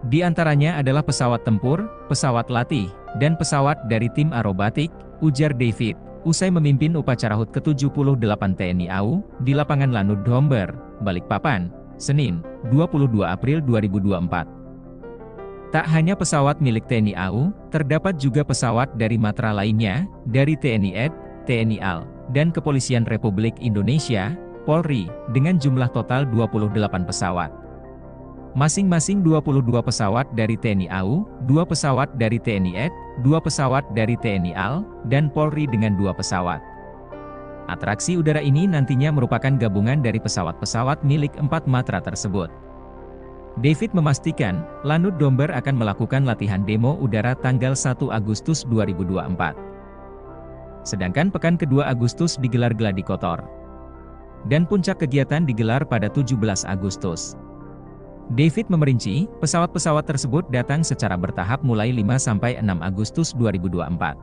Di antaranya adalah pesawat tempur, pesawat latih, dan pesawat dari tim aerobatik, ujar David, usai memimpin upacara HUT ke-78 TNI AU, di lapangan Lanut Domber, Balikpapan, Senin, 22 April 2024. Tak hanya pesawat milik TNI AU, terdapat juga pesawat dari matra lainnya, dari TNI AD, TNI AL, dan Kepolisian Republik Indonesia, Polri, dengan jumlah total 28 pesawat. Masing-masing 22 pesawat dari TNI AU, 2 pesawat dari TNI AD, 2 pesawat dari TNI AL, dan Polri dengan 2 pesawat. Atraksi udara ini nantinya merupakan gabungan dari pesawat-pesawat milik 4 matra tersebut. David memastikan, Lanut Domber akan melakukan latihan demo udara tanggal 1 Agustus 2024. Sedangkan pekan kedua Agustus digelar gladi kotor. Dan puncak kegiatan digelar pada 17 Agustus. David memerinci, pesawat-pesawat tersebut datang secara bertahap mulai 5–6 Agustus 2024.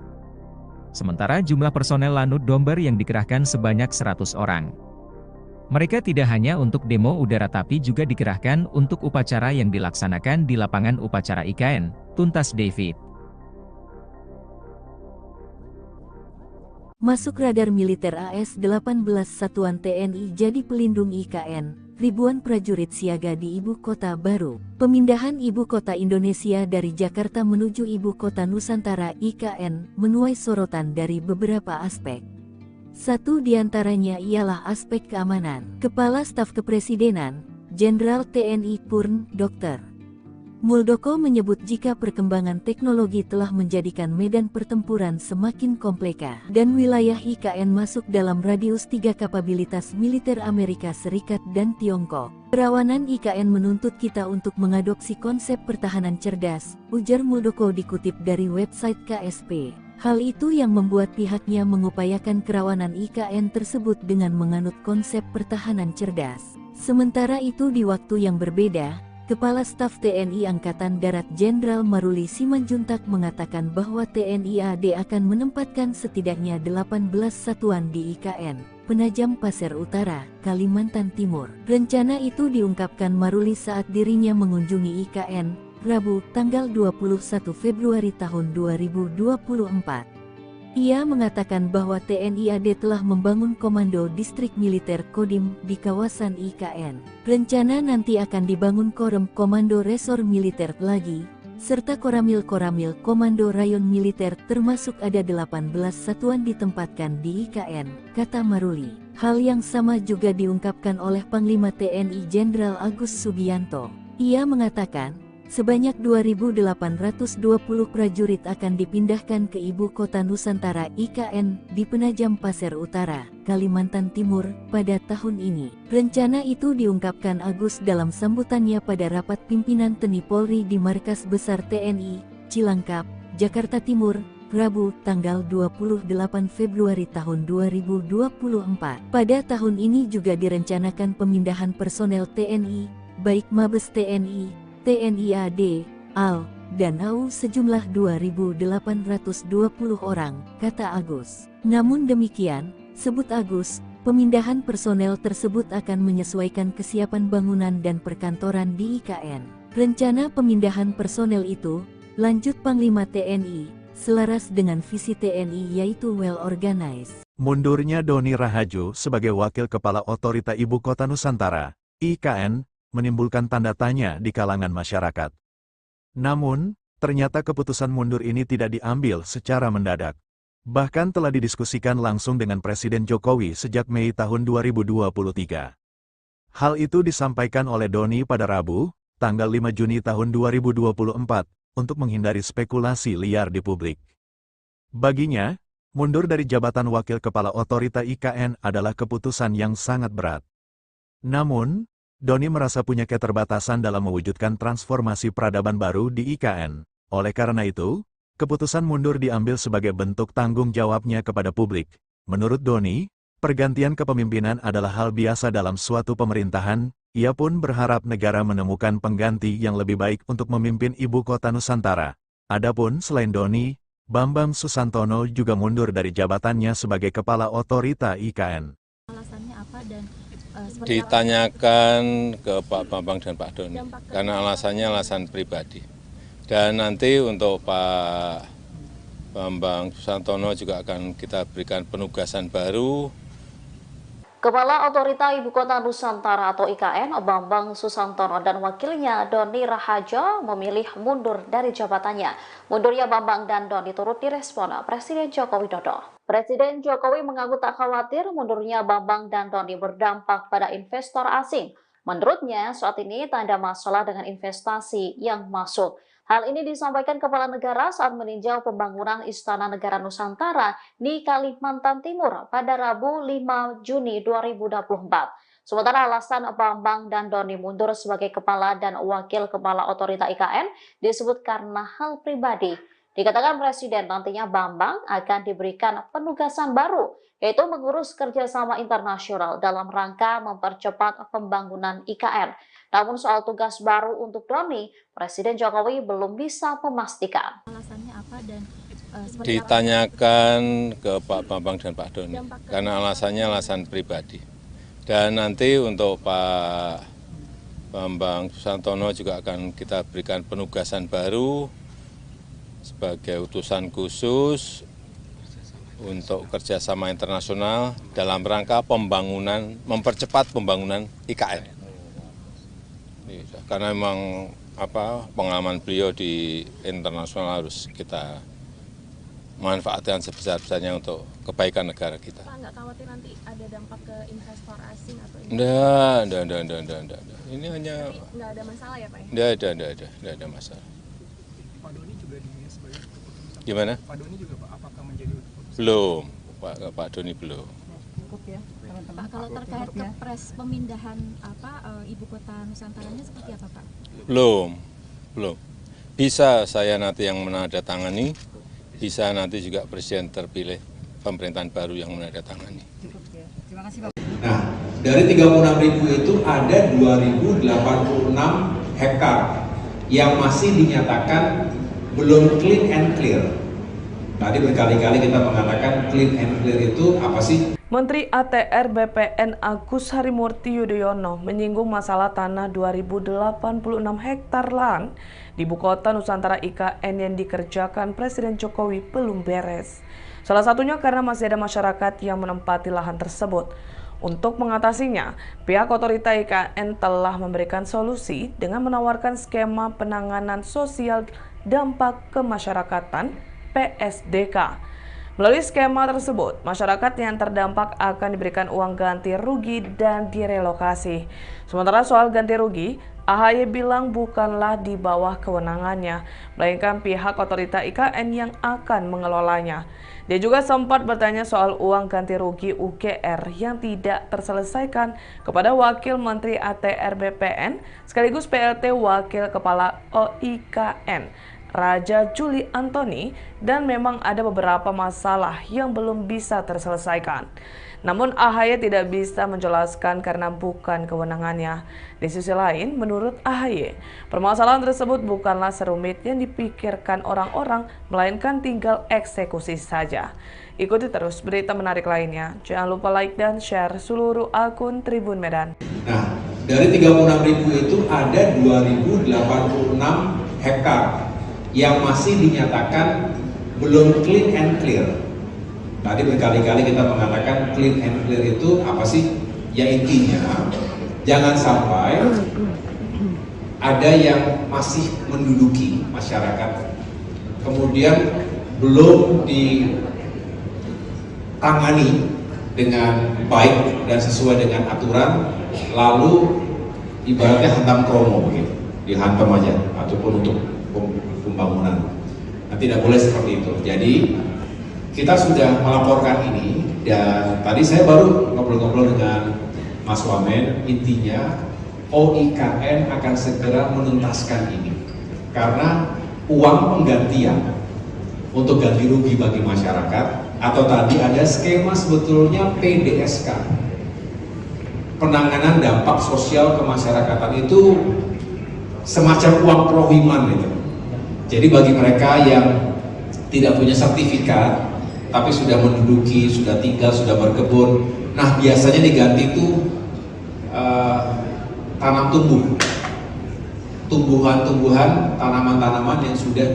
Sementara jumlah personel Lanut Domber yang dikerahkan sebanyak 100 orang. Mereka tidak hanya untuk demo udara tapi juga dikerahkan untuk upacara yang dilaksanakan di lapangan upacara IKN, tuntas David. Masuk radar militer AS-18 Satuan TNI jadi pelindung IKN, ribuan prajurit siaga di ibu kota baru. Pemindahan ibu kota Indonesia dari Jakarta menuju ibu kota Nusantara IKN menuai sorotan dari beberapa aspek. Satu di antaranya ialah aspek keamanan. Kepala Staf Kepresidenan, Jenderal TNI Purn, Dr. Muldoko menyebut jika perkembangan teknologi telah menjadikan medan pertempuran semakin komplika dan wilayah IKN masuk dalam radius 3 kapabilitas militer Amerika Serikat dan Tiongkok. Kerawanan IKN menuntut kita untuk mengadopsi konsep pertahanan cerdas, ujar Muldoko dikutip dari website KSP. Hal itu yang membuat pihaknya mengupayakan kerawanan IKN tersebut dengan menganut konsep pertahanan cerdas. Sementara itu di waktu yang berbeda, Kepala Staf TNI Angkatan Darat Jenderal Maruli Simanjuntak mengatakan bahwa TNI AD akan menempatkan setidaknya 18 satuan di IKN, Penajam Pasir Utara, Kalimantan Timur. Rencana itu diungkapkan Maruli saat dirinya mengunjungi IKN, Rabu, tanggal 21 Februari tahun 2024. Ia mengatakan bahwa TNI AD telah membangun Komando Distrik Militer Kodim di kawasan IKN. Rencana nanti akan dibangun Korem Komando Resor Militer lagi, serta Koramil-Koramil Komando Rayon Militer termasuk ada 18 satuan ditempatkan di IKN, kata Maruli. Hal yang sama juga diungkapkan oleh Panglima TNI Jenderal Agus Subianto. Ia mengatakan, sebanyak 2.820 prajurit akan dipindahkan ke ibu kota Nusantara IKN di Penajam Pasir Utara, Kalimantan Timur, pada tahun ini. Rencana itu diungkapkan Agus dalam sambutannya pada rapat pimpinan TNI Polri di Markas Besar TNI, Cilangkap, Jakarta Timur, Rabu, tanggal 28 Februari tahun 2024. Pada tahun ini juga direncanakan pemindahan personel TNI, baik Mabes TNI, TNI AD, AL, dan AU sejumlah 2.820 orang, kata Agus. Namun demikian, sebut Agus, pemindahan personel tersebut akan menyesuaikan kesiapan bangunan dan perkantoran di IKN. Rencana pemindahan personel itu, lanjut Panglima TNI, selaras dengan visi TNI yaitu well organized. Mundurnya Doni Rahajo sebagai Wakil Kepala Otorita Ibu Kota Nusantara, IKN, menimbulkan tanda tanya di kalangan masyarakat. Namun, ternyata keputusan mundur ini tidak diambil secara mendadak. Bahkan telah didiskusikan langsung dengan Presiden Jokowi sejak Mei tahun 2023. Hal itu disampaikan oleh Doni pada Rabu, tanggal 5 Juni tahun 2024, untuk menghindari spekulasi liar di publik. Baginya, mundur dari jabatan Wakil Kepala Otorita IKN adalah keputusan yang sangat berat. Namun, Doni merasa punya keterbatasan dalam mewujudkan transformasi peradaban baru di IKN. Oleh karena itu, keputusan mundur diambil sebagai bentuk tanggung jawabnya kepada publik. Menurut Doni, pergantian kepemimpinan adalah hal biasa dalam suatu pemerintahan. Ia pun berharap negara menemukan pengganti yang lebih baik untuk memimpin ibu kota Nusantara. Adapun selain Doni, Bambang Susantono juga mundur dari jabatannya sebagai Kepala Otorita IKN. Alasannya apa dan Ditanyakan ke Pak Bambang dan Pak Doni, karena alasannya alasan pribadi. Dan nanti untuk Pak Bambang Susantono juga akan kita berikan penugasan baru. Kepala Otorita Ibu Kota Nusantara atau IKN, Bambang Susantono dan wakilnya Doni Rahajo memilih mundur dari jabatannya. Mundurnya Bambang dan Doni turut direspon Presiden Joko Widodo. Presiden Jokowi mengaku tak khawatir mundurnya Bambang dan Doni berdampak pada investor asing. Menurutnya, saat ini tak ada masalah dengan investasi yang masuk. Hal ini disampaikan Kepala Negara saat meninjau pembangunan Istana Negara Nusantara di Kalimantan Timur pada Rabu 5 Juni 2024. Sementara alasan Bambang dan Doni mundur sebagai Kepala dan Wakil Kepala Otorita IKN disebut karena hal pribadi. Dikatakan Presiden nantinya Bambang akan diberikan penugasan baru, yaitu mengurus kerjasama internasional dalam rangka mempercepat pembangunan IKN. Namun soal tugas baru untuk Doni, Presiden Jokowi belum bisa memastikan. Alasannya apa dan Ditanyakan ke Pak Bambang dan Pak Doni, karena alasannya alasan pribadi. Dan nanti untuk Pak Bambang Susantono juga akan kita berikan penugasan baru sebagai utusan khusus untuk kerjasama internasional dalam rangka pembangunan, mempercepat pembangunan IKN. Karena memang pengalaman beliau di internasional harus kita manfaatkan sebesar-besarnya untuk kebaikan negara kita. Pak, nggak khawatir nanti ada dampak ke investor asing atau Enggak. Ini hanya nggak ada masalah ya Pak? Enggak ada masalah. Pak Doni juga dinilai sebagai keputusan. Gimana? Pak Doni juga Pak, apakah menjadi keputusan? Belum, Pak Doni belum. Pak, kalau terkait kepres pemindahan ibu kota Nusantaranya seperti apa Pak? Belum. Bisa saya nanti yang menandatangani, bisa nanti juga Presiden terpilih pemerintahan baru yang menandatangani. Nah, dari 36.000 itu ada 2.086 hektar yang masih dinyatakan belum clean and clear. Tadi berkali-kali kita mengatakan clean and clear itu apa sih? Menteri ATR BPN Agus Harimurti Yudhoyono menyinggung masalah tanah 2.086 hektar lahan di Ibu Kota Nusantara IKN yang dikerjakan Presiden Jokowi belum beres. Salah satunya karena masih ada masyarakat yang menempati lahan tersebut. Untuk mengatasinya, pihak otorita IKN telah memberikan solusi dengan menawarkan skema penanganan sosial dampak kemasyarakatan PSDK. Melalui skema tersebut, masyarakat yang terdampak akan diberikan uang ganti rugi dan direlokasi. Sementara soal ganti rugi, AHY bilang bukanlah di bawah kewenangannya, melainkan pihak otorita IKN yang akan mengelolanya. Dia juga sempat bertanya soal uang ganti rugi UGR yang tidak terselesaikan kepada Wakil Menteri ATR BPN sekaligus PLT Wakil Kepala OIKN, Raja Juli Antoni, dan memang ada beberapa masalah yang belum bisa terselesaikan. Namun AHY tidak bisa menjelaskan karena bukan kewenangannya. Di sisi lain, menurut AHY, permasalahan tersebut bukanlah serumit yang dipikirkan orang-orang, melainkan tinggal eksekusi saja. Ikuti terus berita menarik lainnya. Jangan lupa like dan share seluruh akun Tribun Medan. Nah, dari 36.000 itu ada 2.086 hektar yang masih dinyatakan belum clean and clear. Tadi berkali-kali kita mengatakan clean and clear itu apa sih? Ya intinya, jangan sampai ada yang masih menduduki masyarakat, kemudian belum ditangani dengan baik dan sesuai dengan aturan, lalu ibaratnya hantam kromo begitu, dihantam aja, ataupun untuk pembangunan. Nah, tidak boleh seperti itu. Jadi kita sudah melaporkan ini, dan tadi saya baru ngobrol-ngobrol dengan Mas Wamen. Intinya OIKN akan segera menuntaskan ini karena uang penggantian untuk ganti rugi bagi masyarakat, atau tadi ada skema sebetulnya PDSK, penanganan dampak sosial kemasyarakatan, itu semacam uang prohiman itu. Jadi bagi mereka yang tidak punya sertifikat tapi sudah menduduki, sudah tinggal, sudah berkebun, nah biasanya diganti itu tanam tumbuhan-tumbuhan, tanaman-tanaman yang sudah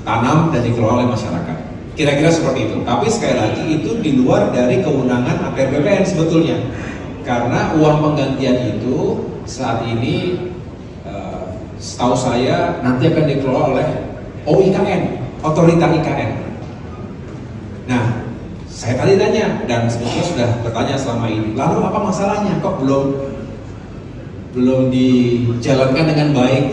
ditanam dan dikelola oleh masyarakat. Kira-kira seperti itu. Tapi sekali lagi itu di luar dari kewenangan ATR BPN sebetulnya. Karena uang penggantian itu saat ini setahu saya nanti akan dikelola oleh OIKN, Otorita IKN. Nah, saya tadi tanya dan sebetulnya sudah bertanya selama ini. Lalu apa masalahnya? Kok belum dijalankan dengan baik?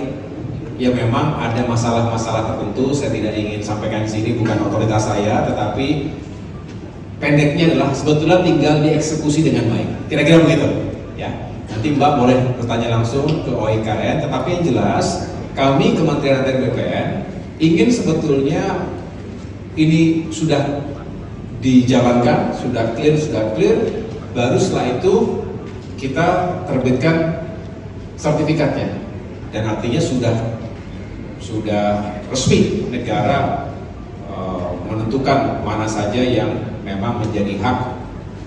Ya memang ada masalah-masalah tertentu. Saya tidak ingin sampaikan di sini, bukan otoritas saya, tetapi pendeknya adalah sebetulnya tinggal dieksekusi dengan baik. Kira-kira begitu. Ya. Nanti Mbak boleh bertanya langsung ke OIKN. Tetapi yang jelas kami Kementerian ATR BPN ingin sebetulnya ini sudah dijalankan, sudah clear, baru setelah itu kita terbitkan sertifikatnya, dan artinya sudah resmi negara menentukan mana saja yang memang menjadi hak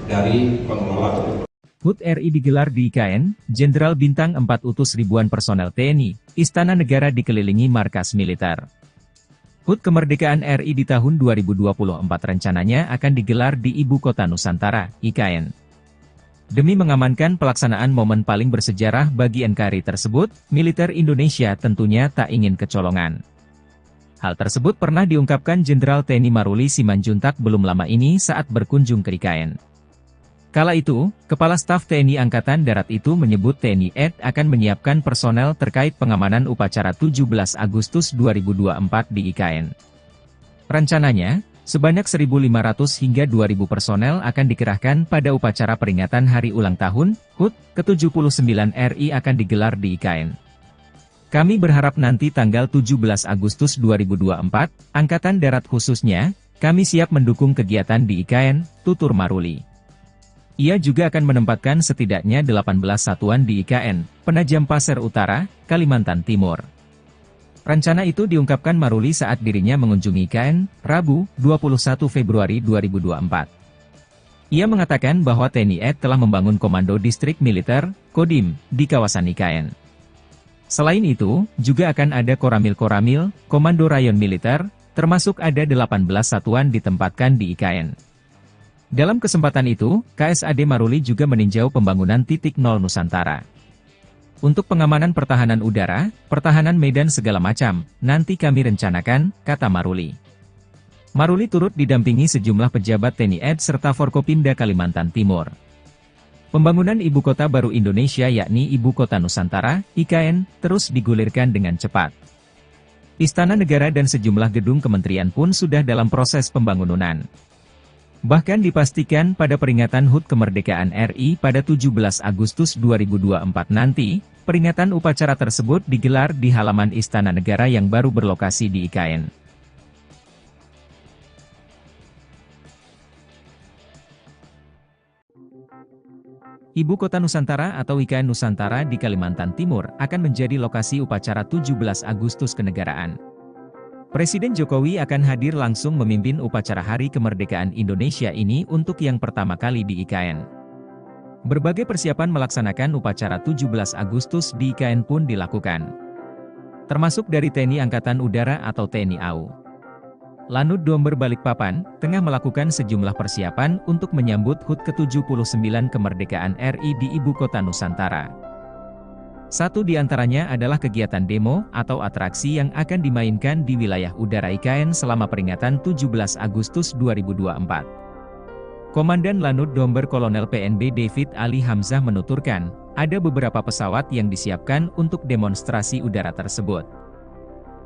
dari pengelola tersebut. HUT RI digelar di IKN, Jenderal Bintang 4 utus ribuan personel TNI, Istana Negara dikelilingi markas militer. HUT Kemerdekaan RI di tahun 2024 rencananya akan digelar di Ibu Kota Nusantara, IKN. Demi mengamankan pelaksanaan momen paling bersejarah bagi NKRI tersebut, militer Indonesia tentunya tak ingin kecolongan. Hal tersebut pernah diungkapkan Jenderal TNI Maruli Simanjuntak belum lama ini saat berkunjung ke IKN. Kala itu, Kepala Staf TNI Angkatan Darat itu menyebut TNI AD akan menyiapkan personel terkait pengamanan upacara 17 Agustus 2024 di IKN. Rencananya, sebanyak 1.500 hingga 2.000 personel akan dikerahkan pada upacara peringatan Hari Ulang Tahun HUT ke-79 RI akan digelar di IKN. Kami berharap nanti tanggal 17 Agustus 2024, Angkatan Darat khususnya, kami siap mendukung kegiatan di IKN, tutur Maruli. Ia juga akan menempatkan setidaknya 18 satuan di IKN, Penajam Pasir Utara, Kalimantan Timur. Rencana itu diungkapkan Maruli saat dirinya mengunjungi IKN, Rabu, 21 Februari 2024. Ia mengatakan bahwa TNI AD telah membangun Komando Distrik Militer, Kodim, di kawasan IKN. Selain itu, juga akan ada Koramil-Koramil, Komando Rayon Militer, termasuk ada 18 satuan ditempatkan di IKN. Dalam kesempatan itu, KSAD Maruli juga meninjau pembangunan titik nol Nusantara. Untuk pengamanan pertahanan udara, pertahanan medan segala macam, nanti kami rencanakan, kata Maruli. Maruli turut didampingi sejumlah pejabat TNI AD serta Forkopimda Kalimantan Timur. Pembangunan Ibu Kota Baru Indonesia yakni Ibu Kota Nusantara, IKN, terus digulirkan dengan cepat. Istana Negara dan sejumlah gedung kementerian pun sudah dalam proses pembangunan. Bahkan dipastikan pada peringatan HUT Kemerdekaan RI pada 17 Agustus 2024 nanti, peringatan upacara tersebut digelar di halaman Istana Negara yang baru berlokasi di IKN. Ibu Kota Nusantara atau IKN Nusantara di Kalimantan Timur akan menjadi lokasi upacara 17 Agustus kenegaraan. Presiden Jokowi akan hadir langsung memimpin upacara Hari Kemerdekaan Indonesia ini untuk yang pertama kali di IKN. Berbagai persiapan melaksanakan upacara 17 Agustus di IKN pun dilakukan. Termasuk dari TNI Angkatan Udara atau TNI AU. Lanut Domber Balikpapan, tengah melakukan sejumlah persiapan untuk menyambut HUT ke-79 Kemerdekaan RI di Ibu Kota Nusantara. Satu di antaranya adalah kegiatan demo atau atraksi yang akan dimainkan di wilayah udara IKN selama peringatan 17 Agustus 2024. Komandan Lanut Domber Kolonel PNB David Ali Hamzah menuturkan, ada beberapa pesawat yang disiapkan untuk demonstrasi udara tersebut.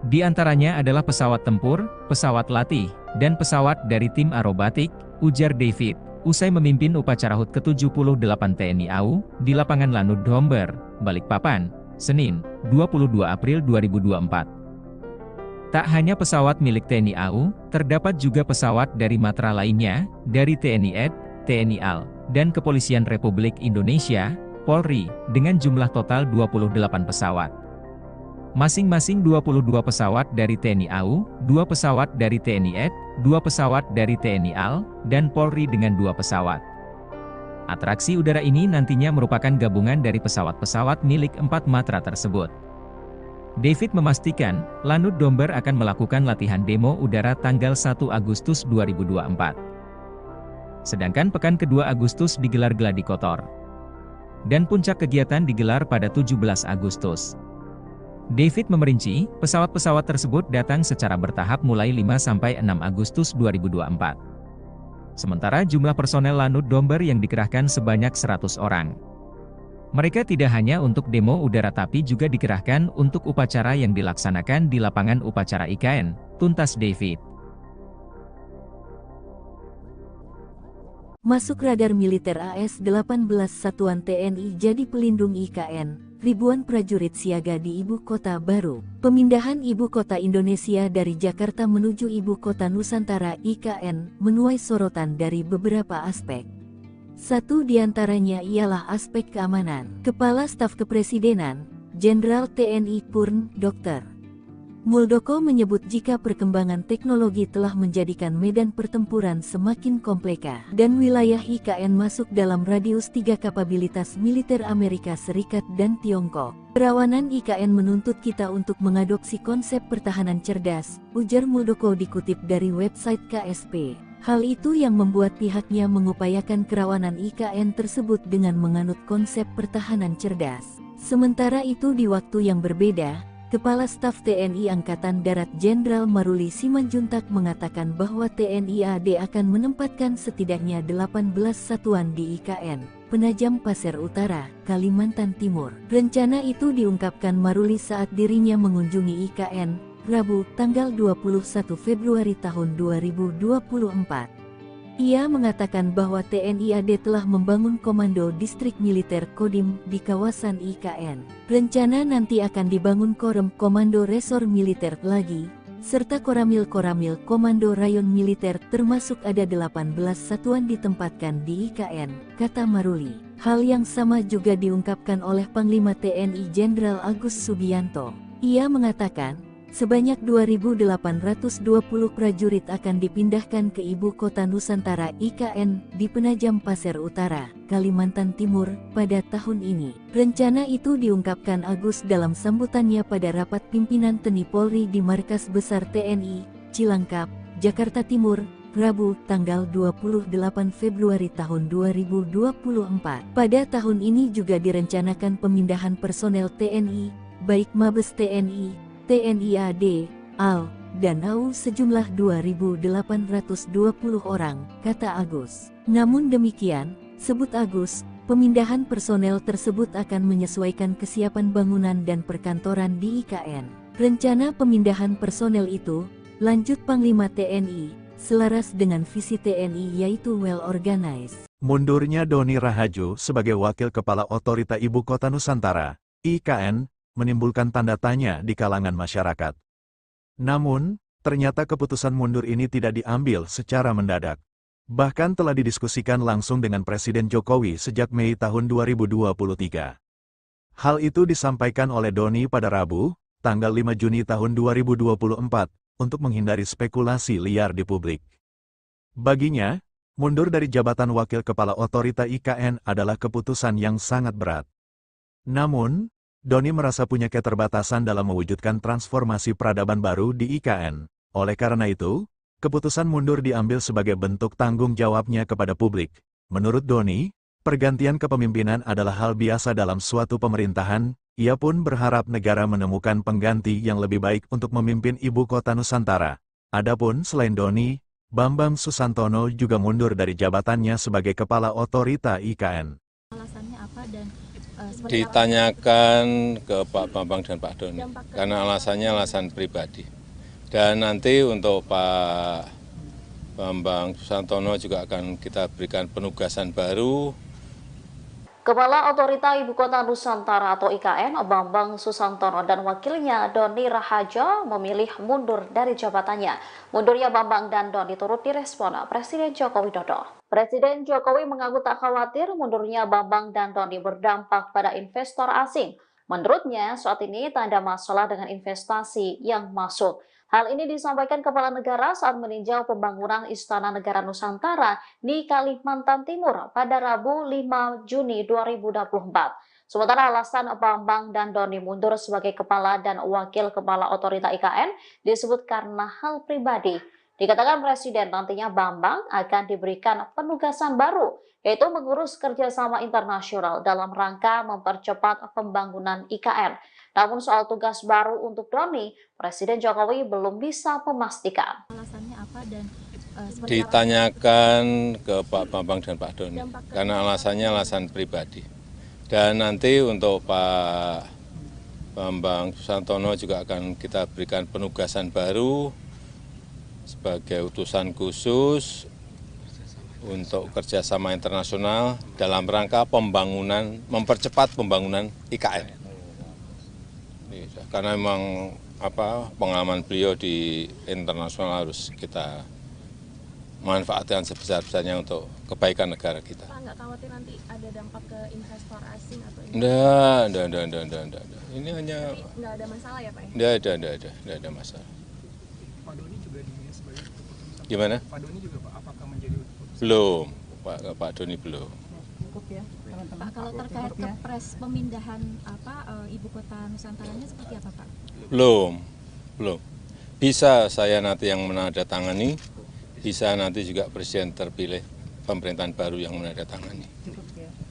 Di antaranya adalah pesawat tempur, pesawat latih, dan pesawat dari tim aerobatik, ujar David, usai memimpin upacara HUT ke-78 TNI AU, di lapangan Lanut Domber, Balikpapan, Senin, 22 April 2024. Tak hanya pesawat milik TNI AU, terdapat juga pesawat dari matra lainnya, dari TNI AD, TNI AL, dan Kepolisian Republik Indonesia, Polri, dengan jumlah total 28 pesawat. Masing-masing 22 pesawat dari TNI AU, 2 pesawat dari TNI AD, 2 pesawat dari TNI AL, dan Polri dengan 2 pesawat. Atraksi udara ini nantinya merupakan gabungan dari pesawat-pesawat milik 4 matra tersebut. David memastikan, Lanut Domber akan melakukan latihan demo udara tanggal 1 Agustus 2024. Sedangkan pekan kedua Agustus digelar gladi kotor. Dan puncak kegiatan digelar pada 17 Agustus. David memerinci, pesawat-pesawat tersebut datang secara bertahap mulai 5-6 Agustus 2024. Sementara jumlah personel Lanut Domber yang dikerahkan sebanyak 100 orang. Mereka tidak hanya untuk demo udara tapi juga dikerahkan untuk upacara yang dilaksanakan di lapangan upacara IKN, tuntas David. Masuk radar militer AS-18 Satuan TNI jadi pelindung IKN, ribuan prajurit siaga di Ibu Kota Baru. Pemindahan Ibu Kota Indonesia dari Jakarta menuju Ibu Kota Nusantara IKN menuai sorotan dari beberapa aspek. Satu diantaranya ialah aspek keamanan. Kepala Staf Kepresidenan, Jenderal TNI Purn, Dr. Muldoko menyebut jika perkembangan teknologi telah menjadikan medan pertempuran semakin kompleks dan wilayah IKN masuk dalam radius 3 kapabilitas militer Amerika Serikat dan Tiongkok. Kerawanan IKN menuntut kita untuk mengadopsi konsep pertahanan cerdas, ujar Muldoko dikutip dari website KSP. Hal itu yang membuat pihaknya mengupayakan kerawanan IKN tersebut dengan menganut konsep pertahanan cerdas. Sementara itu di waktu yang berbeda, Kepala Staf TNI Angkatan Darat Jenderal Maruli Simanjuntak mengatakan bahwa TNI AD akan menempatkan setidaknya 18 satuan di IKN, Penajam Pasir Utara, Kalimantan Timur. Rencana itu diungkapkan Maruli saat dirinya mengunjungi IKN, Rabu, tanggal 21 Februari tahun 2024. Ia mengatakan bahwa TNI AD telah membangun Komando Distrik Militer Kodim di kawasan IKN. Rencana nanti akan dibangun Korem Komando Resor Militer lagi, serta Koramil Komando Rayon Militer termasuk ada 18 satuan ditempatkan di IKN, kata Maruli. Hal yang sama juga diungkapkan oleh Panglima TNI Jenderal Agus Subianto. Ia mengatakan, sebanyak 2.820 prajurit akan dipindahkan ke Ibu Kota Nusantara IKN di Penajam Pasir Utara, Kalimantan Timur, pada tahun ini. Rencana itu diungkapkan Agus dalam sambutannya pada rapat pimpinan TNI Polri di Markas Besar TNI, Cilangkap, Jakarta Timur, Rabu, tanggal 28 Februari tahun 2024. Pada tahun ini juga direncanakan pemindahan personel TNI, baik Mabes TNI, TNI AD, AL, dan AU sejumlah 2.820 orang, kata Agus. Namun demikian, sebut Agus, pemindahan personel tersebut akan menyesuaikan kesiapan bangunan dan perkantoran di IKN. Rencana pemindahan personel itu, lanjut Panglima TNI, selaras dengan visi TNI yaitu well organized. Mundurnya Doni Rahajo sebagai Wakil Kepala Otorita Ibu Kota Nusantara, IKN, menimbulkan tanda tanya di kalangan masyarakat. Namun, ternyata keputusan mundur ini tidak diambil secara mendadak. Bahkan telah didiskusikan langsung dengan Presiden Jokowi sejak Mei tahun 2023. Hal itu disampaikan oleh Doni pada Rabu, tanggal 5 Juni tahun 2024, untuk menghindari spekulasi liar di publik. Baginya, mundur dari jabatan Wakil Kepala Otorita IKN adalah keputusan yang sangat berat. Namun, Doni merasa punya keterbatasan dalam mewujudkan transformasi peradaban baru di IKN. Oleh karena itu, keputusan mundur diambil sebagai bentuk tanggung jawabnya kepada publik. Menurut Doni, pergantian kepemimpinan adalah hal biasa dalam suatu pemerintahan. Ia pun berharap negara menemukan pengganti yang lebih baik untuk memimpin Ibu Kota Nusantara. Adapun selain Doni, Bambang Susantono juga mundur dari jabatannya sebagai Kepala Otorita IKN. Alasannya apa dan ditanyakan ke Pak Bambang dan Pak Doni, karena alasannya alasan pribadi. Dan nanti untuk Pak Bambang Susantono juga akan kita berikan penugasan baru. Kepala Otorita Ibu Kota Nusantara atau IKN, Bambang Susantono dan wakilnya Doni Rahajo memilih mundur dari jabatannya. Mundurnya Bambang dan Doni turut direspon Presiden Joko Widodo. Presiden Jokowi mengaku tak khawatir mundurnya Bambang dan Doni berdampak pada investor asing. Menurutnya, saat ini tak ada masalah dengan investasi yang masuk. Hal ini disampaikan Kepala Negara saat meninjau pembangunan Istana Negara Nusantara di Kalimantan Timur pada Rabu 5 Juni 2024. Sementara alasan Bambang dan Doni mundur sebagai Kepala dan Wakil Kepala Otorita IKN disebut karena hal pribadi. Dikatakan Presiden nantinya Bambang akan diberikan penugasan baru, yaitu mengurus kerjasama internasional dalam rangka mempercepat pembangunan IKN. Namun soal tugas baru untuk Doni, Presiden Jokowi belum bisa memastikan. Alasannya apa dan ditanyakan ke Pak Bambang dan Pak Doni, karena alasannya alasan pribadi. Dan nanti untuk Pak Bambang Susantono juga akan kita berikan penugasan baru sebagai utusan khusus untuk kerjasama internasional dalam rangka pembangunan, mempercepat pembangunan IKN. Karena memang pengalaman beliau di internasional harus kita manfaatkan sebesar-besarnya untuk kebaikan negara kita. Pak, nggak khawatir nanti ada dampak ke investor asing atau Enggak. Ini hanya nggak ada masalah ya Pak? Enggak ada masalah. Pak Doni juga di sebagai keputusan. Gimana? Pak Doni juga Pak, apakah menjadi keputusan? Belum, Pak Doni belum. Pak, kalau terkait kepres pemindahan ibu kota Nusantaranya seperti apa Pak? Belum. Bisa saya nanti yang menandatangani, bisa nanti juga Presiden terpilih pemerintahan baru yang menandatangani.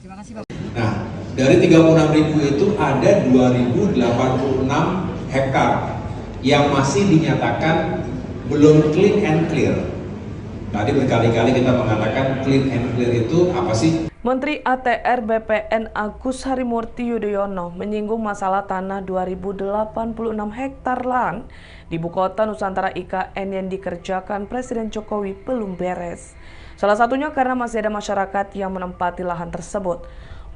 Terima kasih Pak. Nah, dari 36.000 itu ada 2.086 hektar yang masih dinyatakan belum clean and clear. Tadi berkali-kali kita mengatakan clean and clear itu apa sih? Menteri ATR BPN Agus Harimurti Yudhoyono menyinggung masalah tanah 2.086 hektar lahan di Ibu Kota Nusantara IKN yang dikerjakan Presiden Jokowi belum beres. Salah satunya karena masih ada masyarakat yang menempati lahan tersebut.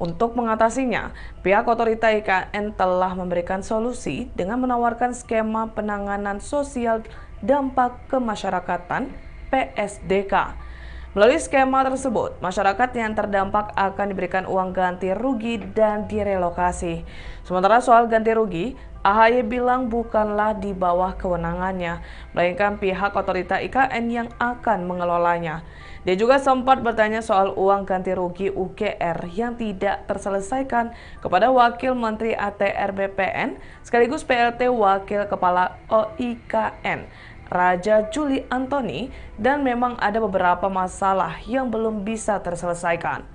Untuk mengatasinya, pihak otorita IKN telah memberikan solusi dengan menawarkan skema penanganan sosial dampak kemasyarakatan PSDK. Melalui skema tersebut, masyarakat yang terdampak akan diberikan uang ganti rugi dan direlokasi. Sementara soal ganti rugi, AHY bilang bukanlah di bawah kewenangannya, melainkan pihak otorita IKN yang akan mengelolanya. Dia juga sempat bertanya soal uang ganti rugi UGR yang tidak terselesaikan kepada Wakil Menteri ATR BPN sekaligus PLT Wakil Kepala OIKN, Raja Juli Antoni, dan memang ada beberapa masalah yang belum bisa terselesaikan.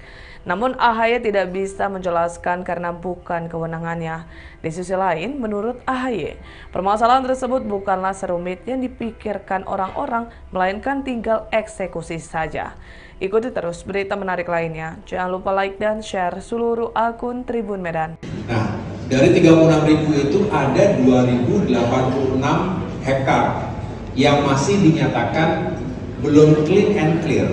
Namun AHY tidak bisa menjelaskan karena bukan kewenangannya. Di sisi lain, menurut AHY, permasalahan tersebut bukanlah serumit yang dipikirkan orang-orang, melainkan tinggal eksekusi saja. Ikuti terus berita menarik lainnya. Jangan lupa like dan share seluruh akun Tribun Medan. Nah, dari 36.000 itu ada 2.086 hektar yang masih dinyatakan belum clean and clear.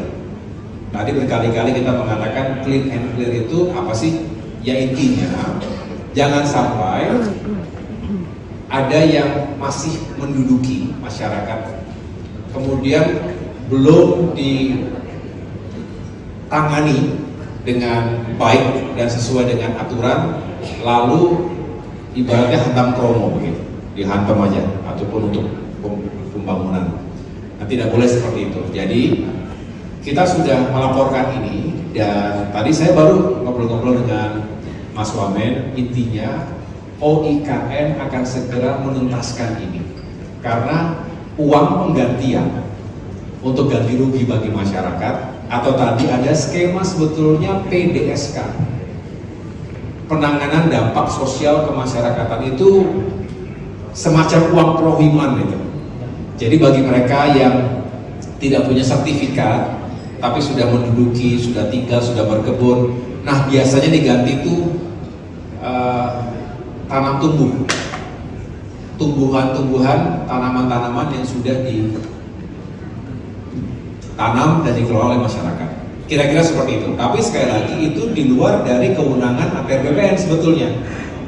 Tadi berkali-kali kita mengatakan clean and clear itu apa sih? Ya intinya, jangan sampai ada yang masih menduduki masyarakat, kemudian belum ditangani dengan baik dan sesuai dengan aturan, lalu ibaratnya hantam kromo begitu, dihantam aja, ataupun untuk pembangunan. Nah, tidak boleh seperti itu. Jadi kita sudah melaporkan ini, dan tadi saya baru ngobrol-ngobrol dengan Mas Wamen. Intinya OIKN akan segera menuntaskan ini karena uang penggantian untuk ganti rugi bagi masyarakat, atau tadi ada skema sebetulnya PDSK, penanganan dampak sosial kemasyarakatan, itu semacam uang prohiman itu. Jadi bagi mereka yang tidak punya sertifikat tapi sudah menduduki, sudah tinggal, sudah berkebun, nah biasanya diganti itu tanam tumbuhan-tumbuhan, tanaman-tanaman yang sudah ditanam dan dikelola oleh masyarakat. Kira-kira seperti itu. Tapi sekali lagi itu di luar dari kewenangan ATR BPN sebetulnya,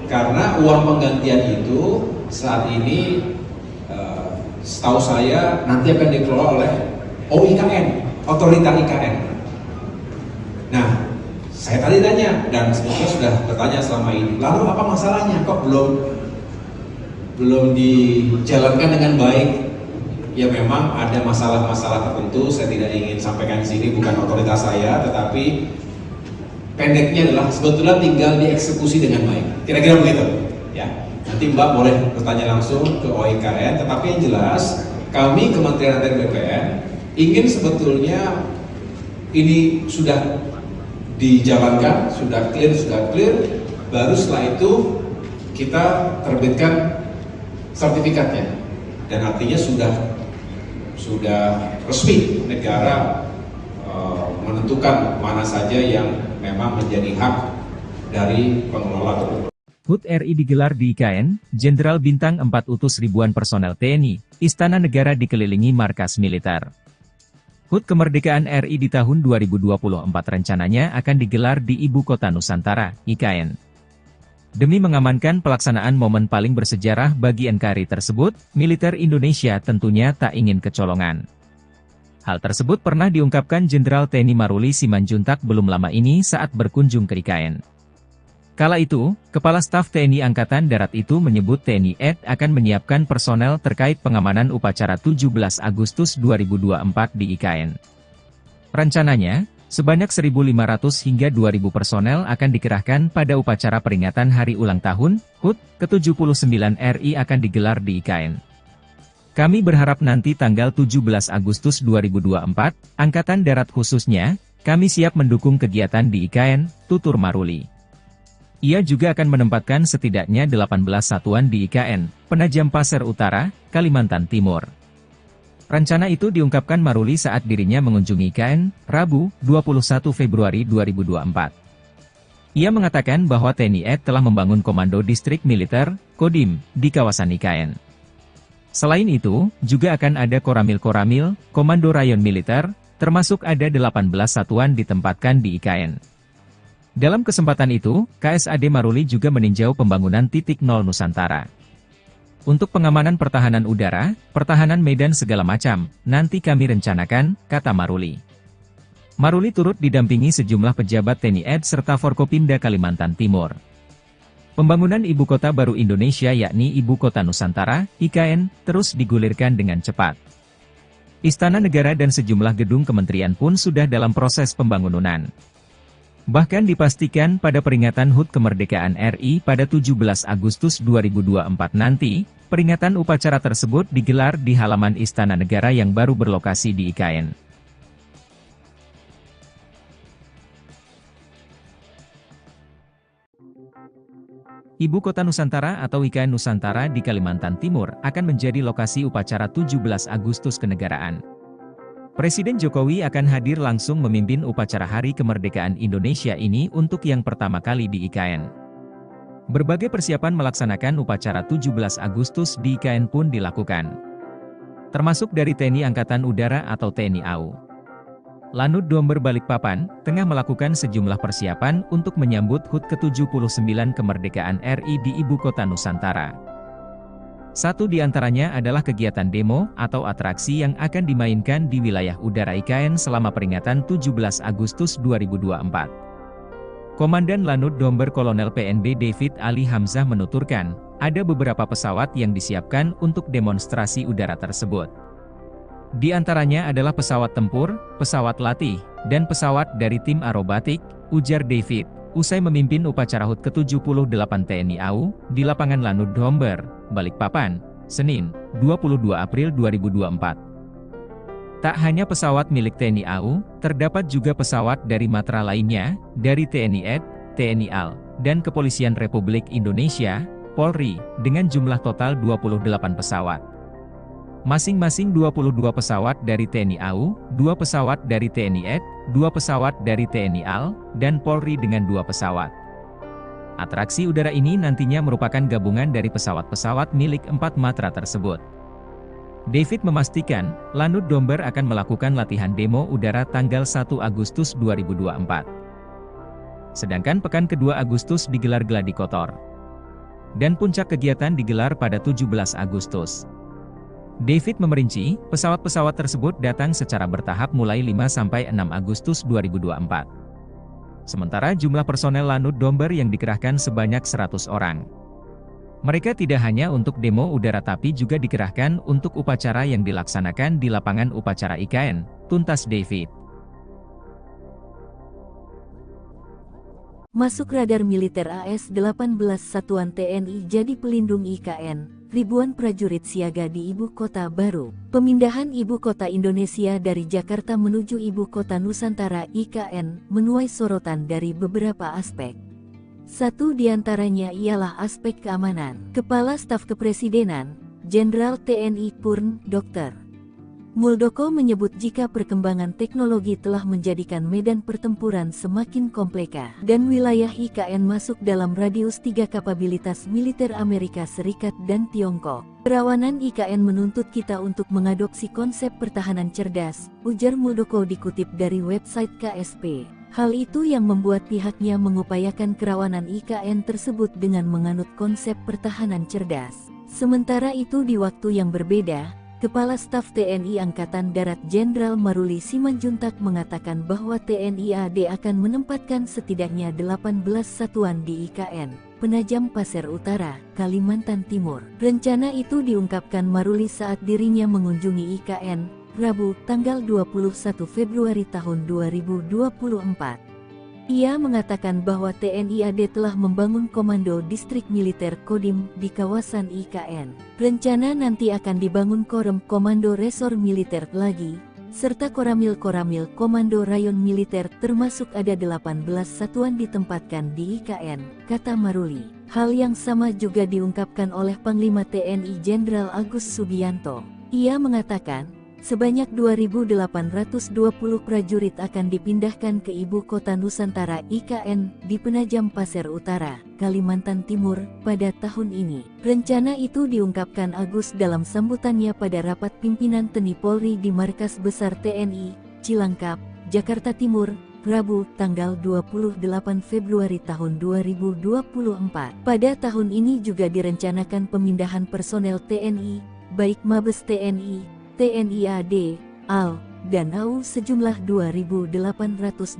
karena uang penggantian itu saat ini setahu saya nanti akan dikelola oleh OIKN, otorita IKN. Nah, Saya tadi tanya, dan sebetulnya sudah bertanya selama ini, lalu apa masalahnya? Kok belum dijalankan dengan baik? Ya memang ada masalah-masalah tertentu, saya tidak ingin sampaikan di sini, bukan otoritas saya, tetapi pendeknya adalah sebetulnya tinggal dieksekusi dengan baik. Kira-kira begitu. Ya, nanti Mbak boleh bertanya langsung ke OIKN, tetapi yang jelas kami Kementerian ATR BPN ingin sebetulnya ini sudah dijalankan, sudah clear, baru setelah itu kita terbitkan sertifikatnya, dan artinya sudah resmi negara menentukan mana saja yang memang menjadi hak dari pengelola. HUT RI digelar di IKN, Jenderal Bintang 4 utus ribuan personel TNI, Istana Negara dikelilingi markas militer. HUT Kemerdekaan RI di tahun 2024 rencananya akan digelar di Ibu Kota Nusantara, IKN. Demi mengamankan pelaksanaan momen paling bersejarah bagi NKRI tersebut, militer Indonesia tentunya tak ingin kecolongan. Hal tersebut pernah diungkapkan Jenderal TNI Maruli Simanjuntak belum lama ini saat berkunjung ke IKN. Kala itu, Kepala Staf TNI Angkatan Darat itu menyebut TNI AD akan menyiapkan personel terkait pengamanan upacara 17 Agustus 2024 di IKN. Rencananya, sebanyak 1.500 hingga 2.000 personel akan dikerahkan pada upacara peringatan Hari Ulang Tahun HUT ke-79 RI akan digelar di IKN. Kami berharap nanti tanggal 17 Agustus 2024, Angkatan Darat khususnya, kami siap mendukung kegiatan di IKN, tutur Maruli. Ia juga akan menempatkan setidaknya 18 satuan di IKN, Penajam Pasir Utara, Kalimantan Timur. Rencana itu diungkapkan Maruli saat dirinya mengunjungi IKN, Rabu, 21 Februari 2024. Ia mengatakan bahwa TNI AD telah membangun Komando Distrik Militer, Kodim, di kawasan IKN. Selain itu, juga akan ada Koramil-Koramil, Komando Rayon Militer, termasuk ada 18 satuan ditempatkan di IKN. Dalam kesempatan itu, KSAD Maruli juga meninjau pembangunan titik nol Nusantara. Untuk pengamanan pertahanan udara, pertahanan medan segala macam, nanti kami rencanakan, kata Maruli. Maruli turut didampingi sejumlah pejabat TNI AD serta Forkopimda Kalimantan Timur. Pembangunan Ibu Kota Baru Indonesia yakni Ibu Kota Nusantara, IKN, terus digulirkan dengan cepat. Istana Negara dan sejumlah gedung kementerian pun sudah dalam proses pembangunan. Bahkan dipastikan pada peringatan HUT Kemerdekaan RI pada 17 Agustus 2024 nanti, peringatan upacara tersebut digelar di halaman Istana Negara yang baru berlokasi di IKN. Ibu Kota Nusantara atau IKN Nusantara di Kalimantan Timur akan menjadi lokasi upacara 17 Agustus kenegaraan. Presiden Jokowi akan hadir langsung memimpin upacara Hari Kemerdekaan Indonesia ini untuk yang pertama kali di IKN. Berbagai persiapan melaksanakan upacara 17 Agustus di IKN pun dilakukan. Termasuk dari TNI Angkatan Udara atau TNI AU. Lanut Domber Balikpapan, tengah melakukan sejumlah persiapan untuk menyambut HUT ke-79 Kemerdekaan RI di Ibu Kota Nusantara. Satu di antaranya adalah kegiatan demo atau atraksi yang akan dimainkan di wilayah udara IKN selama peringatan 17 Agustus 2024. Komandan Lanut Domber Kolonel PNB David Ali Hamzah menuturkan, ada beberapa pesawat yang disiapkan untuk demonstrasi udara tersebut. Di antaranya adalah pesawat tempur, pesawat latih, dan pesawat dari tim aerobatik, ujar David, usai memimpin upacara HUT ke-78 TNI AU, di lapangan Lanut Domber, Balikpapan, Senin, 22 April 2024. Tak hanya pesawat milik TNI AU, terdapat juga pesawat dari matra lainnya, dari TNI AD, TNI AL, dan Kepolisian Republik Indonesia, Polri, dengan jumlah total 28 pesawat. Masing-masing 22 pesawat dari TNI AU, 2 pesawat dari TNI AD, 2 pesawat dari TNI AL, dan Polri dengan 2 pesawat. Atraksi udara ini nantinya merupakan gabungan dari pesawat-pesawat milik 4 matra tersebut. David memastikan, Lanut Domber akan melakukan latihan demo udara tanggal 1 Agustus 2024. Sedangkan pekan kedua Agustus digelar gladi kotor. Dan puncak kegiatan digelar pada 17 Agustus. David memerinci, pesawat-pesawat tersebut datang secara bertahap mulai 5-6 Agustus 2024. Sementara jumlah personel Lanut Domber yang dikerahkan sebanyak 100 orang. Mereka tidak hanya untuk demo udara tapi juga dikerahkan untuk upacara yang dilaksanakan di lapangan upacara IKN, tuntas David. Masuk radar militer AS-18 Satuan TNI jadi pelindung IKN, ribuan prajurit siaga di ibu kota baru. Pemindahan ibu kota Indonesia dari Jakarta menuju ibu kota Nusantara IKN menuai sorotan dari beberapa aspek. Satu diantaranya ialah aspek keamanan. Kepala Staf Kepresidenan, Jenderal TNI Purn, Dr. Muldoko menyebut jika perkembangan teknologi telah menjadikan medan pertempuran semakin kompleks dan wilayah IKN masuk dalam radius 3 kapabilitas militer Amerika Serikat dan Tiongkok. Kerawanan IKN menuntut kita untuk mengadopsi konsep pertahanan cerdas, ujar Muldoko dikutip dari website KSP. Hal itu yang membuat pihaknya mengupayakan kerawanan IKN tersebut dengan menganut konsep pertahanan cerdas. Sementara itu di waktu yang berbeda, Kepala Staf TNI Angkatan Darat Jenderal Maruli Simanjuntak mengatakan bahwa TNI AD akan menempatkan setidaknya 18 satuan di IKN, Penajam Pasir Utara, Kalimantan Timur. Rencana itu diungkapkan Maruli saat dirinya mengunjungi IKN, Rabu, tanggal 21 Februari tahun 2024. Ia mengatakan bahwa TNI AD telah membangun Komando Distrik Militer Kodim di kawasan IKN. Rencana nanti akan dibangun Korem Komando Resor Militer lagi, serta Koramil-Koramil Komando Rayon Militer termasuk ada 18 satuan ditempatkan di IKN, kata Maruli. Hal yang sama juga diungkapkan oleh Panglima TNI Jenderal Agus Subianto. Ia mengatakan, sebanyak 2.820 prajurit akan dipindahkan ke ibu kota Nusantara IKN di Penajam Pasir Utara, Kalimantan Timur, pada tahun ini. Rencana itu diungkapkan Agus dalam sambutannya pada rapat pimpinan TNI Polri di Markas Besar TNI, Cilangkap, Jakarta Timur, Rabu, tanggal 28 Februari tahun 2024. Pada tahun ini juga direncanakan pemindahan personel TNI, baik Mabes TNI, TNI AD, AL, dan AU sejumlah 2.820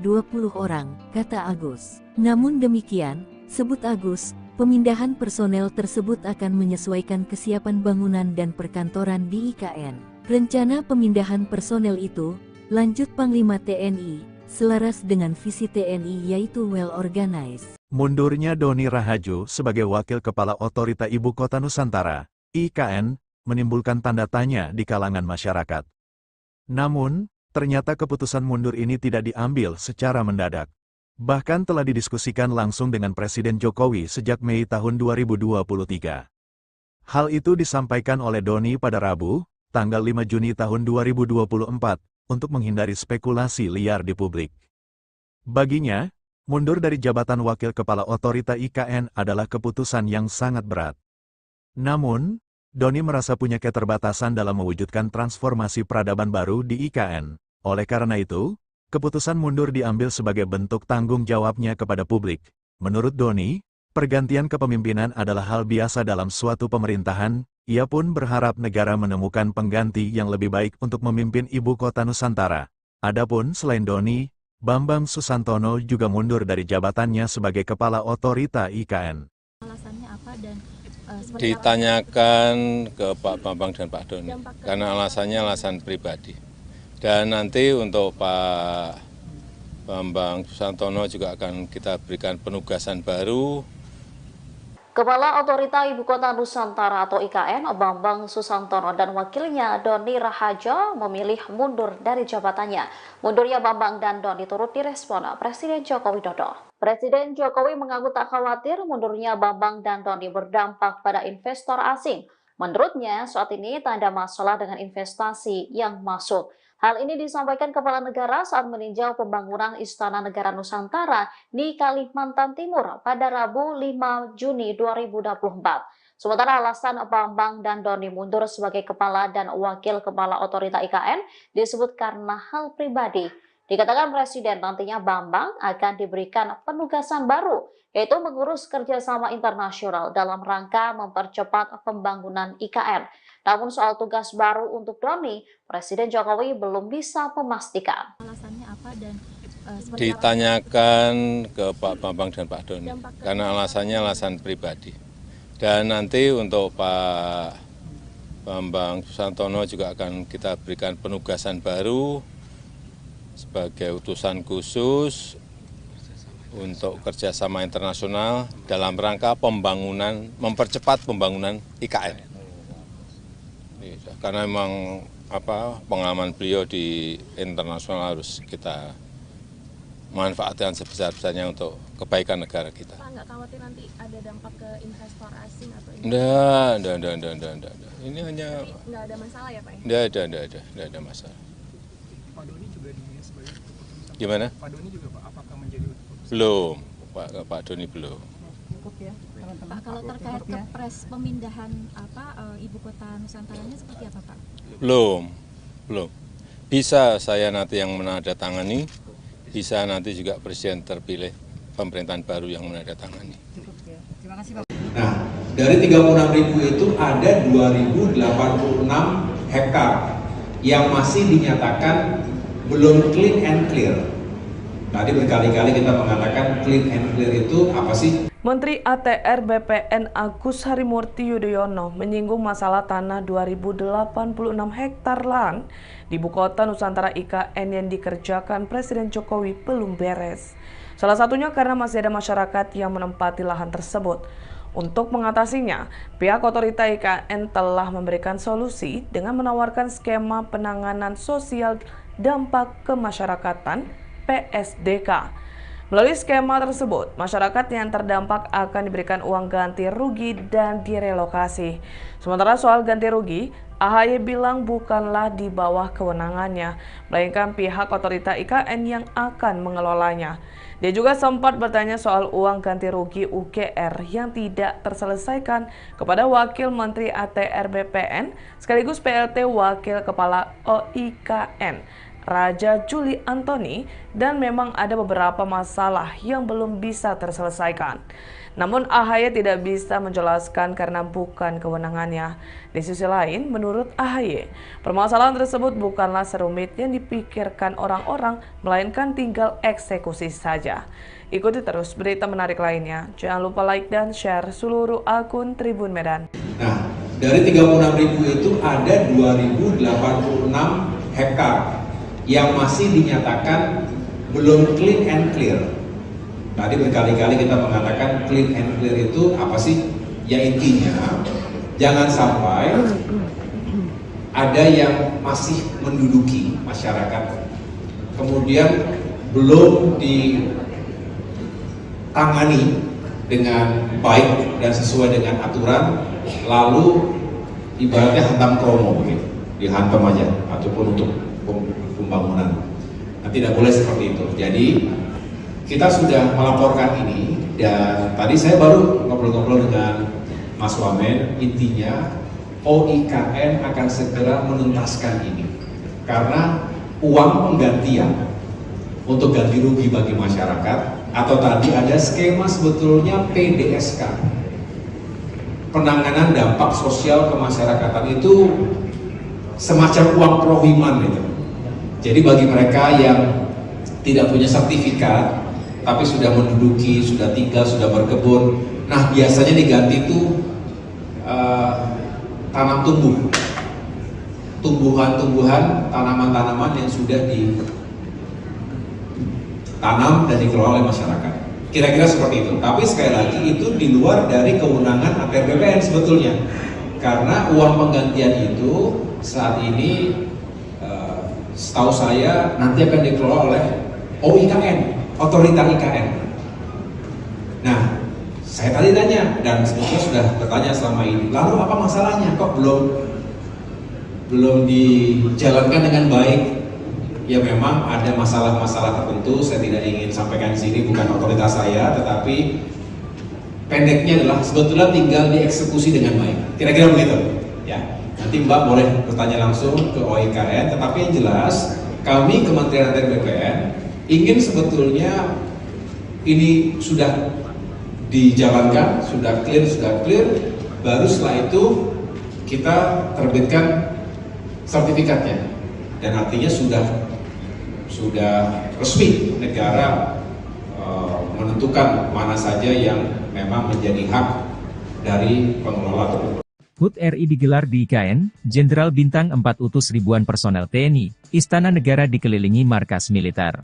orang, kata Agus. Namun demikian, sebut Agus, pemindahan personel tersebut akan menyesuaikan kesiapan bangunan dan perkantoran di IKN. Rencana pemindahan personel itu, lanjut Panglima TNI, selaras dengan visi TNI yaitu well organized. Mundurnya Doni Rahajo sebagai Wakil Kepala Otorita Ibu Kota Nusantara, IKN, menimbulkan tanda tanya di kalangan masyarakat. Namun, ternyata keputusan mundur ini tidak diambil secara mendadak. Bahkan telah didiskusikan langsung dengan Presiden Jokowi sejak Mei tahun 2023. Hal itu disampaikan oleh Doni pada Rabu, tanggal 5 Juni tahun 2024, untuk menghindari spekulasi liar di publik. Baginya, mundur dari jabatan Wakil Kepala Otorita IKN adalah keputusan yang sangat berat. Namun, Doni merasa punya keterbatasan dalam mewujudkan transformasi peradaban baru di IKN. Oleh karena itu, keputusan mundur diambil sebagai bentuk tanggung jawabnya kepada publik. Menurut Doni, pergantian kepemimpinan adalah hal biasa dalam suatu pemerintahan. Ia pun berharap negara menemukan pengganti yang lebih baik untuk memimpin ibu kota Nusantara. Adapun selain Doni, Bambang Susantono juga mundur dari jabatannya sebagai Kepala Otorita IKN. Alasannya apa dan ditanyakan ke Pak Bambang dan Pak Doni, karena alasannya alasan pribadi. Dan nanti untuk Pak Bambang Susantono juga akan kita berikan penugasan baru. Kepala Otorita Ibu Kota Nusantara atau IKN, Bambang Susantono dan wakilnya Doni Rahajo memilih mundur dari jabatannya. Mundurnya Bambang dan Doni turut direspon Presiden Joko Widodo. Presiden Jokowi mengaku tak khawatir mundurnya Bambang dan Doni berdampak pada investor asing. Menurutnya, saat ini tak ada masalah dengan investasi yang masuk. Hal ini disampaikan Kepala Negara saat meninjau pembangunan Istana Negara Nusantara di Kalimantan Timur pada Rabu 5 Juni 2024. Sementara alasan Bambang dan Doni mundur sebagai Kepala dan Wakil Kepala Otorita IKN disebut karena hal pribadi. Dikatakan Presiden nantinya Bambang akan diberikan penugasan baru, yaitu mengurus kerjasama internasional dalam rangka mempercepat pembangunan IKN. Namun soal tugas baru untuk Doni, Presiden Jokowi belum bisa memastikan. alasannya apa dan Ditanyakan ke Pak Bambang dan Pak Doni, karena alasannya alasan pribadi. Dan nanti untuk Pak Bambang Susantono juga akan kita berikan penugasan baru sebagai utusan khusus untuk kerjasama internasional dalam rangka pembangunan, mempercepat pembangunan IKN. Karena memang pengalaman beliau di internasional harus kita manfaatkan sebesar-besarnya untuk kebaikan negara kita. Pak, nggak khawatir nanti ada dampak ke investor asing atau Enggak. Ini hanya nggak ada masalah ya Pak ya? Enggak ada masalah. Pak Doni juga sebagai keputusan. Gimana? Pak Doni juga Pak, apakah menjadi keputusan? Belum, Pak Doni belum. Pak, kalau terkait kepres pemindahan ibu kota Nusantaranya seperti apa Pak? Belum. Bisa saya nanti yang menandatangani, bisa nanti juga presiden terpilih pemerintahan baru yang menandatangani. Terima kasih Pak. Nah, dari 36.000 itu ada 2.086 hektar yang masih dinyatakan belum clean and clear. Tadi berkali-kali kita mengatakan clean and clear itu apa sih? Menteri ATR BPN Agus Harimurti Yudhoyono menyinggung masalah tanah 2.086 hektar lahan di Ibu Kota Nusantara IKN yang dikerjakan Presiden Jokowi belum beres. Salah satunya karena masih ada masyarakat yang menempati lahan tersebut. Untuk mengatasinya, pihak otorita IKN telah memberikan solusi dengan menawarkan skema penanganan sosial dampak kemasyarakatan PSDK. Melalui skema tersebut, masyarakat yang terdampak akan diberikan uang ganti rugi dan direlokasi. Sementara soal ganti rugi, AHY bilang bukanlah di bawah kewenangannya, melainkan pihak otorita IKN yang akan mengelolanya. Dia juga sempat bertanya soal uang ganti rugi UGR yang tidak terselesaikan kepada Wakil Menteri ATR BPN sekaligus PLT Wakil Kepala OIKN, Raja Juli Antoni, dan memang ada beberapa masalah yang belum bisa terselesaikan. Namun AHY tidak bisa menjelaskan karena bukan kewenangannya. Di sisi lain, menurut AHY, permasalahan tersebut bukanlah serumit yang dipikirkan orang-orang, melainkan tinggal eksekusi saja. Ikuti terus berita menarik lainnya. Jangan lupa like dan share seluruh akun Tribun Medan. Nah, dari 36.000 itu ada 2.086 hektar yang masih dinyatakan belum clean and clear. Tadi berkali-kali kita mengatakan clean and clear itu apa sih? Ya intinya, jangan sampai ada yang masih menduduki masyarakat, kemudian belum ditangani dengan baik dan sesuai dengan aturan, lalu ibaratnya hantam kromo begitu, dihantam aja, ataupun untuk pembangunan. Nah, tidak boleh seperti itu. Jadi kita sudah melaporkan ini, dan tadi saya baru ngobrol-ngobrol dengan Mas Wamen. Intinya OIKN akan segera menuntaskan ini karena uang penggantian untuk ganti rugi bagi masyarakat, atau tadi ada skema sebetulnya PDSK, penanganan dampak sosial kemasyarakatan, itu semacam uang prohiman itu. Jadi bagi mereka yang tidak punya sertifikat tapi sudah menduduki, sudah tinggal, sudah berkebun, nah biasanya diganti itu tanam tumbuhan-tumbuhan, tanaman-tanaman yang sudah ditanam dan dikelola oleh masyarakat. Kira-kira seperti itu. Tapi sekali lagi itu di luar dari kewenangan ATR BPN sebetulnya, karena uang penggantian itu saat ini setahu saya nanti akan dikelola oleh OIKN, otorita IKN. Nah, saya tadi tanya dan sebetulnya sudah bertanya selama ini, lalu apa masalahnya kok belum dijalankan dengan baik? Ya memang ada masalah-masalah tertentu, saya tidak ingin sampaikan di sini, bukan otoritas saya, tetapi pendeknya adalah sebetulnya tinggal dieksekusi dengan baik. Kira-kira begitu, ya. Nanti Mbak boleh bertanya langsung ke OIKN, tetapi yang jelas kami Kementerian ATR BPN ingin sebetulnya ini sudah dijalankan, sudah clear, baru setelah itu kita terbitkan sertifikatnya, dan artinya sudah sudah resmi negara menentukan mana saja yang memang menjadi hak dari pengelola. HUT RI digelar di IKN, Jenderal Bintang 4 utus ribuan personel TNI, Istana Negara dikelilingi markas militer.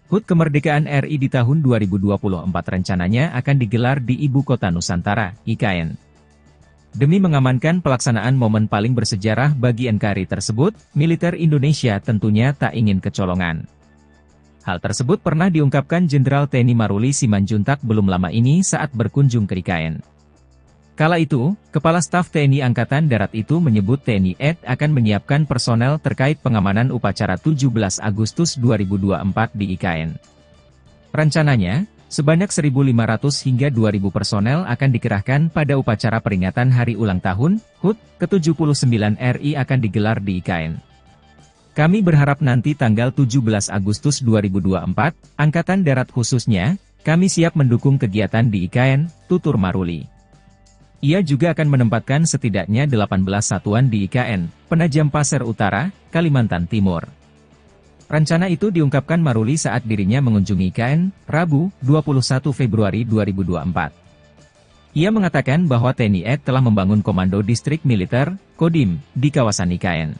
HUT Kemerdekaan RI di tahun 2024 rencananya akan digelar di Ibu Kota Nusantara, IKN. Demi mengamankan pelaksanaan momen paling bersejarah bagi NKRI tersebut, militer Indonesia tentunya tak ingin kecolongan. Hal tersebut pernah diungkapkan Jenderal TNI Maruli Simanjuntak belum lama ini saat berkunjung ke IKN. Kala itu, Kepala Staf TNI Angkatan Darat itu menyebut TNI AD akan menyiapkan personel terkait pengamanan upacara 17 Agustus 2024 di IKN. Rencananya, sebanyak 1.500 hingga 2.000 personel akan dikerahkan pada upacara peringatan Hari Ulang Tahun HUT ke-79 RI akan digelar di IKN. Kami berharap nanti tanggal 17 Agustus 2024, Angkatan Darat khususnya, kami siap mendukung kegiatan di IKN, tutur Maruli. Ia juga akan menempatkan setidaknya 18 satuan di IKN, Penajam Pasir Utara, Kalimantan Timur. Rencana itu diungkapkan Maruli saat dirinya mengunjungi IKN, Rabu, 21 Februari 2024. Ia mengatakan bahwa TNI AD telah membangun Komando Distrik Militer, Kodim, di kawasan IKN.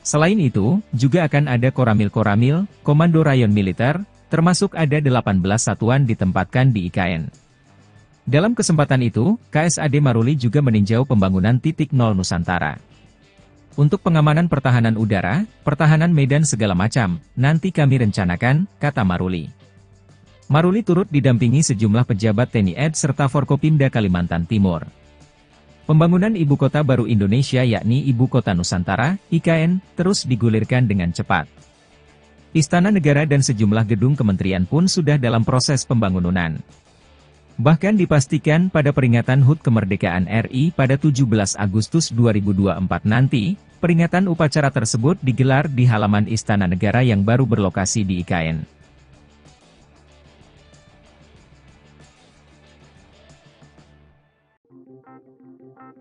Selain itu, juga akan ada Koramil-Koramil, Komando Rayon Militer, termasuk ada 18 satuan ditempatkan di IKN. Dalam kesempatan itu, KSAD Maruli juga meninjau pembangunan titik nol Nusantara. Untuk pengamanan pertahanan udara, pertahanan medan segala macam, nanti kami rencanakan, kata Maruli. Maruli turut didampingi sejumlah pejabat TNI AD serta Forkopimda Kalimantan Timur. Pembangunan Ibu Kota Baru Indonesia yakni Ibu Kota Nusantara, IKN, terus digulirkan dengan cepat. Istana Negara dan sejumlah gedung kementerian pun sudah dalam proses pembangunan. Bahkan dipastikan pada peringatan HUT Kemerdekaan RI pada 17 Agustus 2024 nanti, peringatan upacara tersebut digelar di halaman Istana Negara yang baru berlokasi di IKN.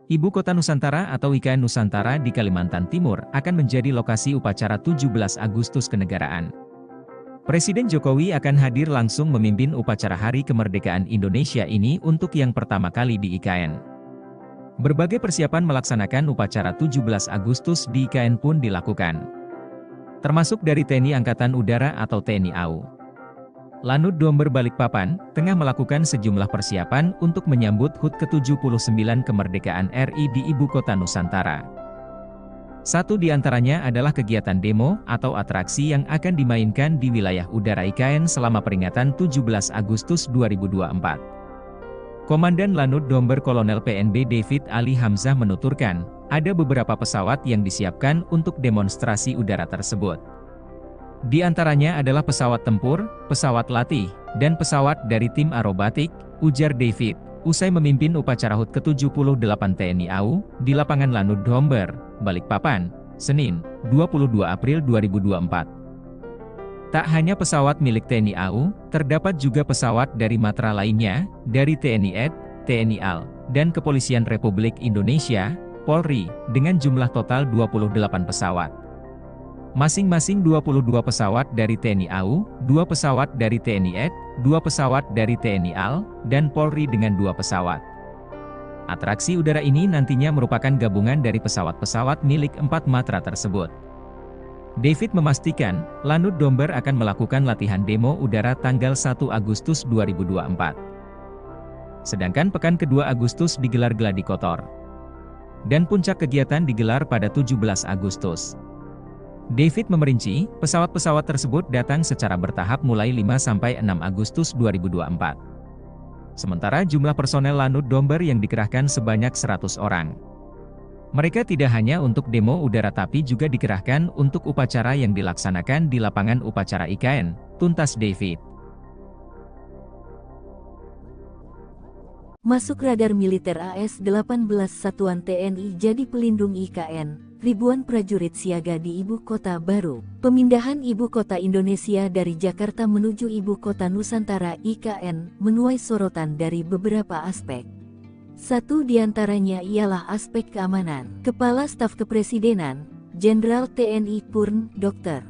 Ibu Kota Nusantara atau IKN Nusantara di Kalimantan Timur akan menjadi lokasi upacara 17 Agustus kenegaraan. Presiden Jokowi akan hadir langsung memimpin upacara Hari Kemerdekaan Indonesia ini untuk yang pertama kali di IKN. Berbagai persiapan melaksanakan upacara 17 Agustus di IKN pun dilakukan. Termasuk dari TNI Angkatan Udara atau TNI AU. Lanut Domber Balikpapan, tengah melakukan sejumlah persiapan untuk menyambut HUT ke-79 kemerdekaan RI di Ibu Kota Nusantara. Satu di antaranya adalah kegiatan demo atau atraksi yang akan dimainkan di wilayah udara IKN selama peringatan 17 Agustus 2024. Komandan Lanut Domber Kolonel PNB David Ali Hamzah menuturkan, ada beberapa pesawat yang disiapkan untuk demonstrasi udara tersebut. Di antaranya adalah pesawat tempur, pesawat latih, dan pesawat dari tim aerobatik, ujar David, usai memimpin upacara HUT ke-78 TNI AU, di lapangan Lanut Domber, Balikpapan, Senin, 22 April 2024. Tak hanya pesawat milik TNI AU, terdapat juga pesawat dari matra lainnya, dari TNI AD, TNI AL, dan Kepolisian Republik Indonesia, Polri, dengan jumlah total 28 pesawat. Masing-masing 22 pesawat dari TNI AU, 2 pesawat dari TNI AD, 2 pesawat dari TNI AL, dan Polri dengan 2 pesawat. Atraksi udara ini nantinya merupakan gabungan dari pesawat-pesawat milik 4 matra tersebut. David memastikan, Lanut Domber akan melakukan latihan demo udara tanggal 1 Agustus 2024. Sedangkan pekan kedua Agustus digelar gladi kotor. Dan puncak kegiatan digelar pada 17 Agustus. David memerinci, pesawat-pesawat tersebut datang secara bertahap mulai 5–6 Agustus 2024. Sementara jumlah personel Lanut Domber yang dikerahkan sebanyak 100 orang. Mereka tidak hanya untuk demo udara tapi juga dikerahkan untuk upacara yang dilaksanakan di lapangan upacara IKN, tuntas David. Masuk radar militer AS-18 Satuan TNI jadi pelindung IKN. Ribuan prajurit siaga di Ibu Kota Baru. Pemindahan Ibu Kota Indonesia dari Jakarta menuju Ibu Kota Nusantara IKN menuai sorotan dari beberapa aspek. Satu di antaranya ialah aspek keamanan. Kepala Staf Kepresidenan, Jenderal TNI Purn, Dr.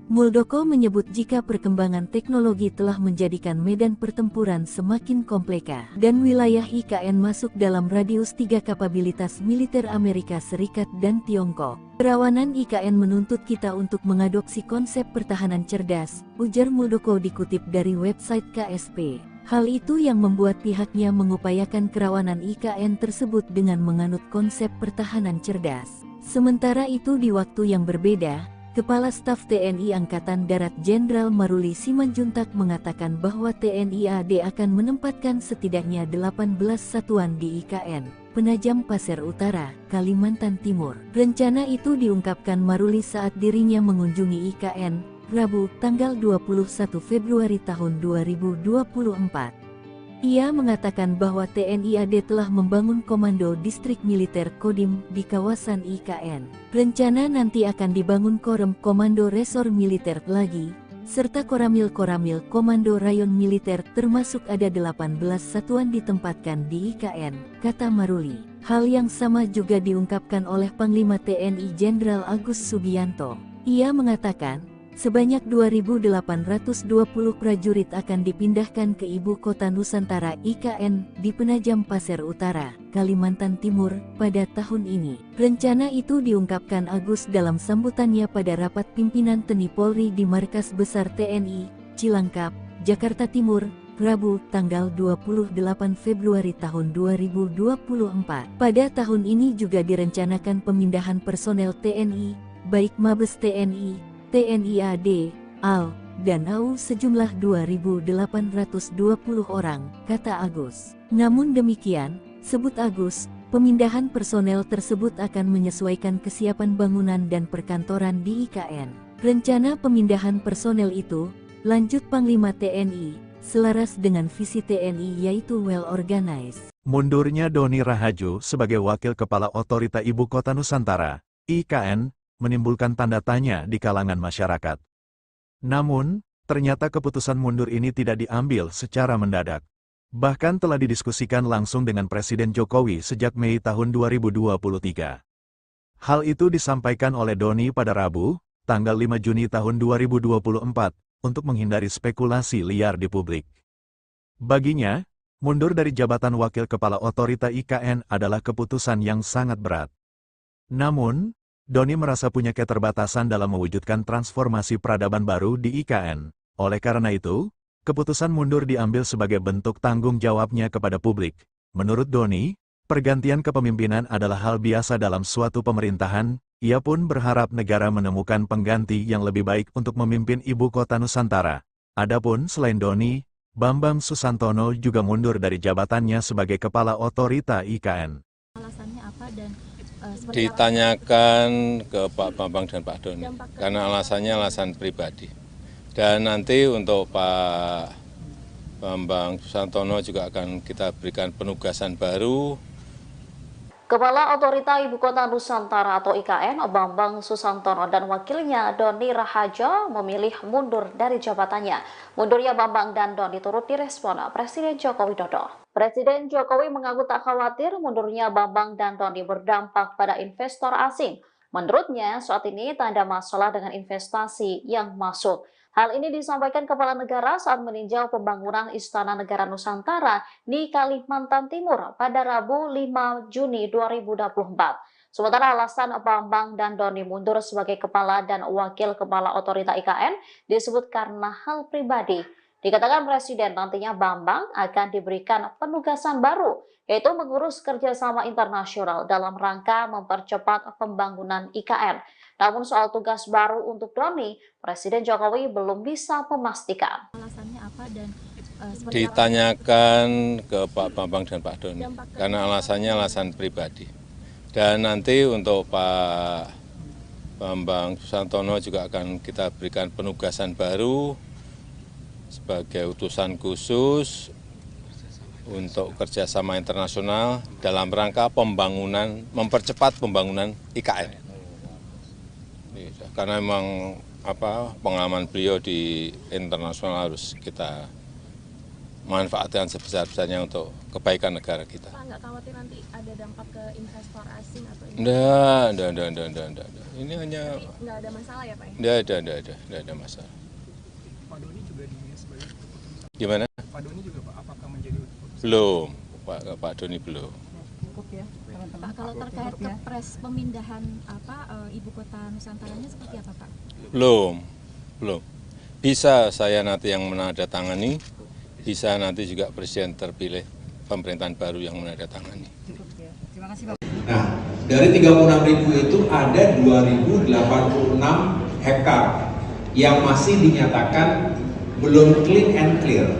Muldoko menyebut jika perkembangan teknologi telah menjadikan medan pertempuran semakin kompleks dan wilayah IKN masuk dalam radius 3 kapabilitas militer Amerika Serikat dan Tiongkok. Kerawanan IKN menuntut kita untuk mengadopsi konsep pertahanan cerdas, ujar Muldoko dikutip dari website KSP. Hal itu yang membuat pihaknya mengupayakan kerawanan IKN tersebut dengan menganut konsep pertahanan cerdas. Sementara itu di waktu yang berbeda, Kepala Staf TNI Angkatan Darat Jenderal Maruli Simanjuntak mengatakan bahwa TNI AD akan menempatkan setidaknya 18 satuan di IKN Penajam Pasir Utara, Kalimantan Timur. Rencana itu diungkapkan Maruli saat dirinya mengunjungi IKN, Rabu, tanggal 21 Februari tahun 2024. Ia mengatakan bahwa TNI AD telah membangun Komando Distrik Militer Kodim di kawasan IKN. Rencana nanti akan dibangun Korem Komando Resor Militer lagi, serta Koramil Komando Rayon Militer termasuk ada 18 satuan ditempatkan di IKN, kata Maruli. Hal yang sama juga diungkapkan oleh Panglima TNI Jenderal Agus Subianto. Ia mengatakan, sebanyak 2.820 prajurit akan dipindahkan ke Ibu Kota Nusantara IKN di Penajam Pasir Utara, Kalimantan Timur, pada tahun ini. Rencana itu diungkapkan Agus dalam sambutannya pada rapat pimpinan TNI Polri di Markas Besar TNI, Cilangkap, Jakarta Timur, Rabu, tanggal 28 Februari tahun 2024. Pada tahun ini juga direncanakan pemindahan personel TNI, baik Mabes TNI, TNI AD, AL, dan AU sejumlah 2.820 orang, kata Agus. Namun demikian, sebut Agus, pemindahan personel tersebut akan menyesuaikan kesiapan bangunan dan perkantoran di IKN. Rencana pemindahan personel itu, lanjut Panglima TNI, selaras dengan visi TNI yaitu well organized. Mundurnya Doni Rahajo sebagai Wakil Kepala Otorita Ibu Kota Nusantara, IKN, menimbulkan tanda tanya di kalangan masyarakat. Namun, ternyata keputusan mundur ini tidak diambil secara mendadak. Bahkan telah didiskusikan langsung dengan Presiden Jokowi sejak Mei tahun 2023. Hal itu disampaikan oleh Doni pada Rabu, tanggal 5 Juni tahun 2024, untuk menghindari spekulasi liar di publik. Baginya, mundur dari jabatan Wakil Kepala Otorita IKN adalah keputusan yang sangat berat. Namun, Doni merasa punya keterbatasan dalam mewujudkan transformasi peradaban baru di IKN. Oleh karena itu, keputusan mundur diambil sebagai bentuk tanggung jawabnya kepada publik. Menurut Doni, pergantian kepemimpinan adalah hal biasa dalam suatu pemerintahan. Ia pun berharap negara menemukan pengganti yang lebih baik untuk memimpin Ibu Kota Nusantara. Adapun selain Doni, Bambang Susantono juga mundur dari jabatannya sebagai Kepala Otorita IKN. Alasannya apa dan ditanyakan ke Pak Bambang dan Pak Doni, karena alasannya alasan pribadi. Dan nanti untuk Pak Bambang Susantono juga akan kita berikan penugasan baru. Kepala Otorita Ibu Kota Nusantara atau IKN, Bambang Susantono dan wakilnya Doni Rahajo memilih mundur dari jabatannya. Mundurnya Bambang dan Doni turut direspon Presiden Joko Widodo. Presiden Jokowi mengaku tak khawatir mundurnya Bambang dan Doni berdampak pada investor asing. Menurutnya, saat ini tak ada masalah dengan investasi yang masuk. Hal ini disampaikan Kepala Negara saat meninjau pembangunan Istana Negara Nusantara di Kalimantan Timur pada Rabu 5 Juni 2024. Sementara alasan Bambang dan Doni mundur sebagai Kepala dan Wakil Kepala Otorita IKN disebut karena hal pribadi. Dikatakan Presiden nantinya Bambang akan diberikan penugasan baru, yaitu mengurus kerjasama internasional dalam rangka mempercepat pembangunan IKN. Namun soal tugas baru untuk Doni, Presiden Jokowi belum bisa memastikan. Alasannya apa dan ditanyakan ke Pak Bambang dan Pak Doni, karena alasannya alasan pribadi. Dan nanti untuk Pak Bambang Susantono juga akan kita berikan penugasan baru sebagai utusan khusus untuk kerjasama internasional dalam rangka pembangunan, mempercepat pembangunan IKN. Karena memang pengalaman beliau di internasional harus kita manfaatkan sebesar-besarnya untuk kebaikan negara kita. Pak, nggak khawatir nanti ada dampak ke investor asing atau Enggak. Ini hanya nggak ada masalah ya Pak? Nggak ada masalah. Pak Doni juga sebagai keputusan. Gimana? Pak Doni juga Pak, apakah menjadi keputusan? Belum, Pak Doni belum. Pak, kalau terkait kepres pemindahan ibu kota Nusantaranya seperti apa Pak? Belum. Bisa saya nanti yang menandatangani, bisa nanti juga presiden terpilih pemerintahan baru yang menandatangani. Terima kasih Pak. Nah, dari 36.000 itu ada 2.086 hektar yang masih dinyatakan belum clean and clear.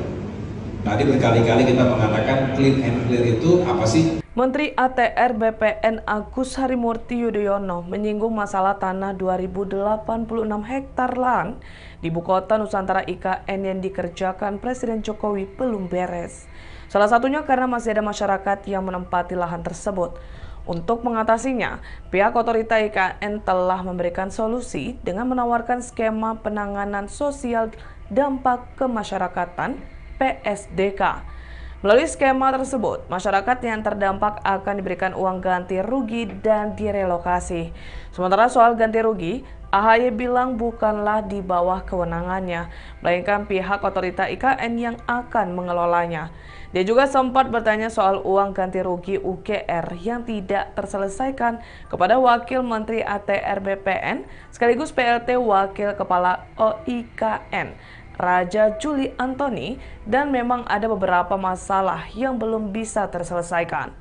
Tadi berkali-kali kita mengatakan clean and clear itu apa sih? Menteri ATR BPN Agus Harimurti Yudhoyono menyinggung masalah tanah 2.086 hektar lahan di Ibu Kota Nusantara IKN yang dikerjakan Presiden Jokowi belum beres. Salah satunya karena masih ada masyarakat yang menempati lahan tersebut. Untuk mengatasinya, pihak otorita IKN telah memberikan solusi dengan menawarkan skema penanganan sosial dampak kemasyarakatan PSDK. Melalui skema tersebut, masyarakat yang terdampak akan diberikan uang ganti rugi dan direlokasi. Sementara soal ganti rugi, AHY bilang bukanlah di bawah kewenangannya, melainkan pihak otorita IKN yang akan mengelolanya. Dia juga sempat bertanya soal uang ganti rugi UGR yang tidak terselesaikan kepada Wakil Menteri ATR BPN sekaligus PLT Wakil Kepala OIKN, Raja Juli Antoni, dan memang ada beberapa masalah yang belum bisa terselesaikan.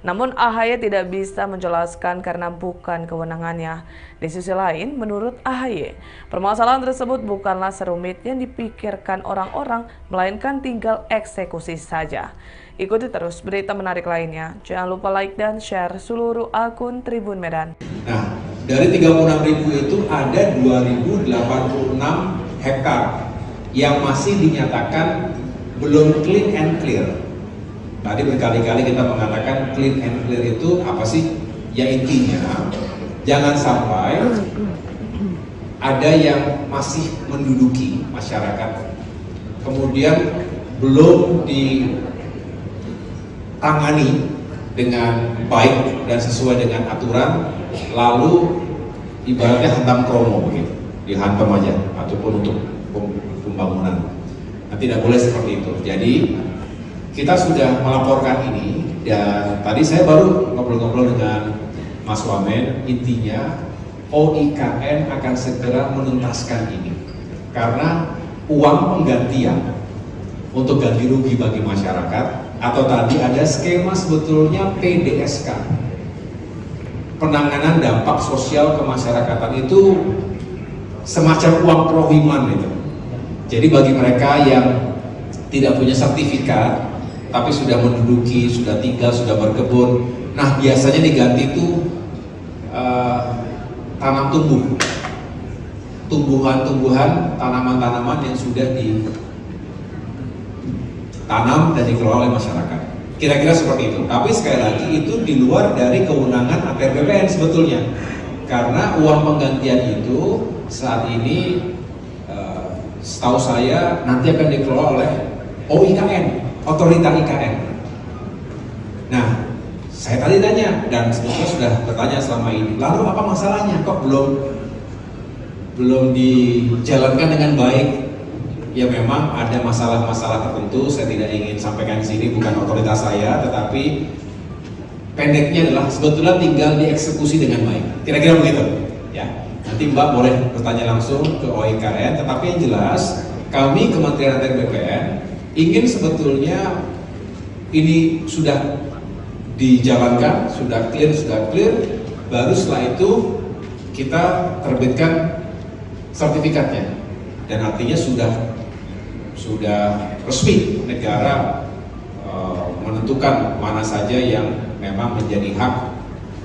Namun AHY tidak bisa menjelaskan karena bukan kewenangannya. Di sisi lain, menurut AHY, permasalahan tersebut bukanlah serumit yang dipikirkan orang-orang, melainkan tinggal eksekusi saja. Ikuti terus berita menarik lainnya. Jangan lupa like dan share seluruh akun Tribun Medan. Nah, dari 36.000 itu ada 2.086 hektar yang masih dinyatakan belum clean and clear. Tadi berkali-kali kita mengatakan clean and clear itu apa sih? Ya intinya, jangan sampai ada yang masih menduduki masyarakat, kemudian belum ditangani dengan baik dan sesuai dengan aturan, lalu ibaratnya hantam kromo begitu, dihantam aja, ataupun untuk pembangunan. Nah, tidak boleh seperti itu. Jadi kita sudah melaporkan ini, dan tadi saya baru ngobrol-ngobrol dengan Mas Wamen. Intinya OIKN akan segera menuntaskan ini karena uang penggantian untuk ganti rugi bagi masyarakat, atau tadi ada skema sebetulnya PDSK, penanganan dampak sosial kemasyarakatan, itu semacam uang prohiman itu. Jadi bagi mereka yang tidak punya sertifikat tapi sudah menduduki, sudah tinggal, sudah berkebun, nah biasanya diganti itu tanam tumbuh, tumbuhan-tumbuhan, tanaman-tanaman yang sudah ditanam dan dikelola oleh masyarakat. Kira-kira seperti itu. Tapi sekali lagi itu di luar dari kewenangan ATR BPN sebetulnya, karena uang penggantian itu saat ini setahu saya nanti akan dikelola oleh OIKN, otorita IKN. Nah, saya tadi tanya dan sebetulnya sudah bertanya selama ini, lalu apa masalahnya kok belum dijalankan dengan baik? Ya memang ada masalah-masalah tertentu, saya tidak ingin sampaikan di sini, bukan otoritas saya, tetapi pendeknya adalah sebetulnya tinggal dieksekusi dengan baik. Kira-kira begitu, ya. Nanti Mbak boleh bertanya langsung ke OIKN, tetapi yang jelas kami Kementerian ATR BPN ingin sebetulnya ini sudah dijalankan, sudah clear, baru setelah itu kita terbitkan sertifikatnya, dan artinya sudah resmi negara menentukan mana saja yang memang menjadi hak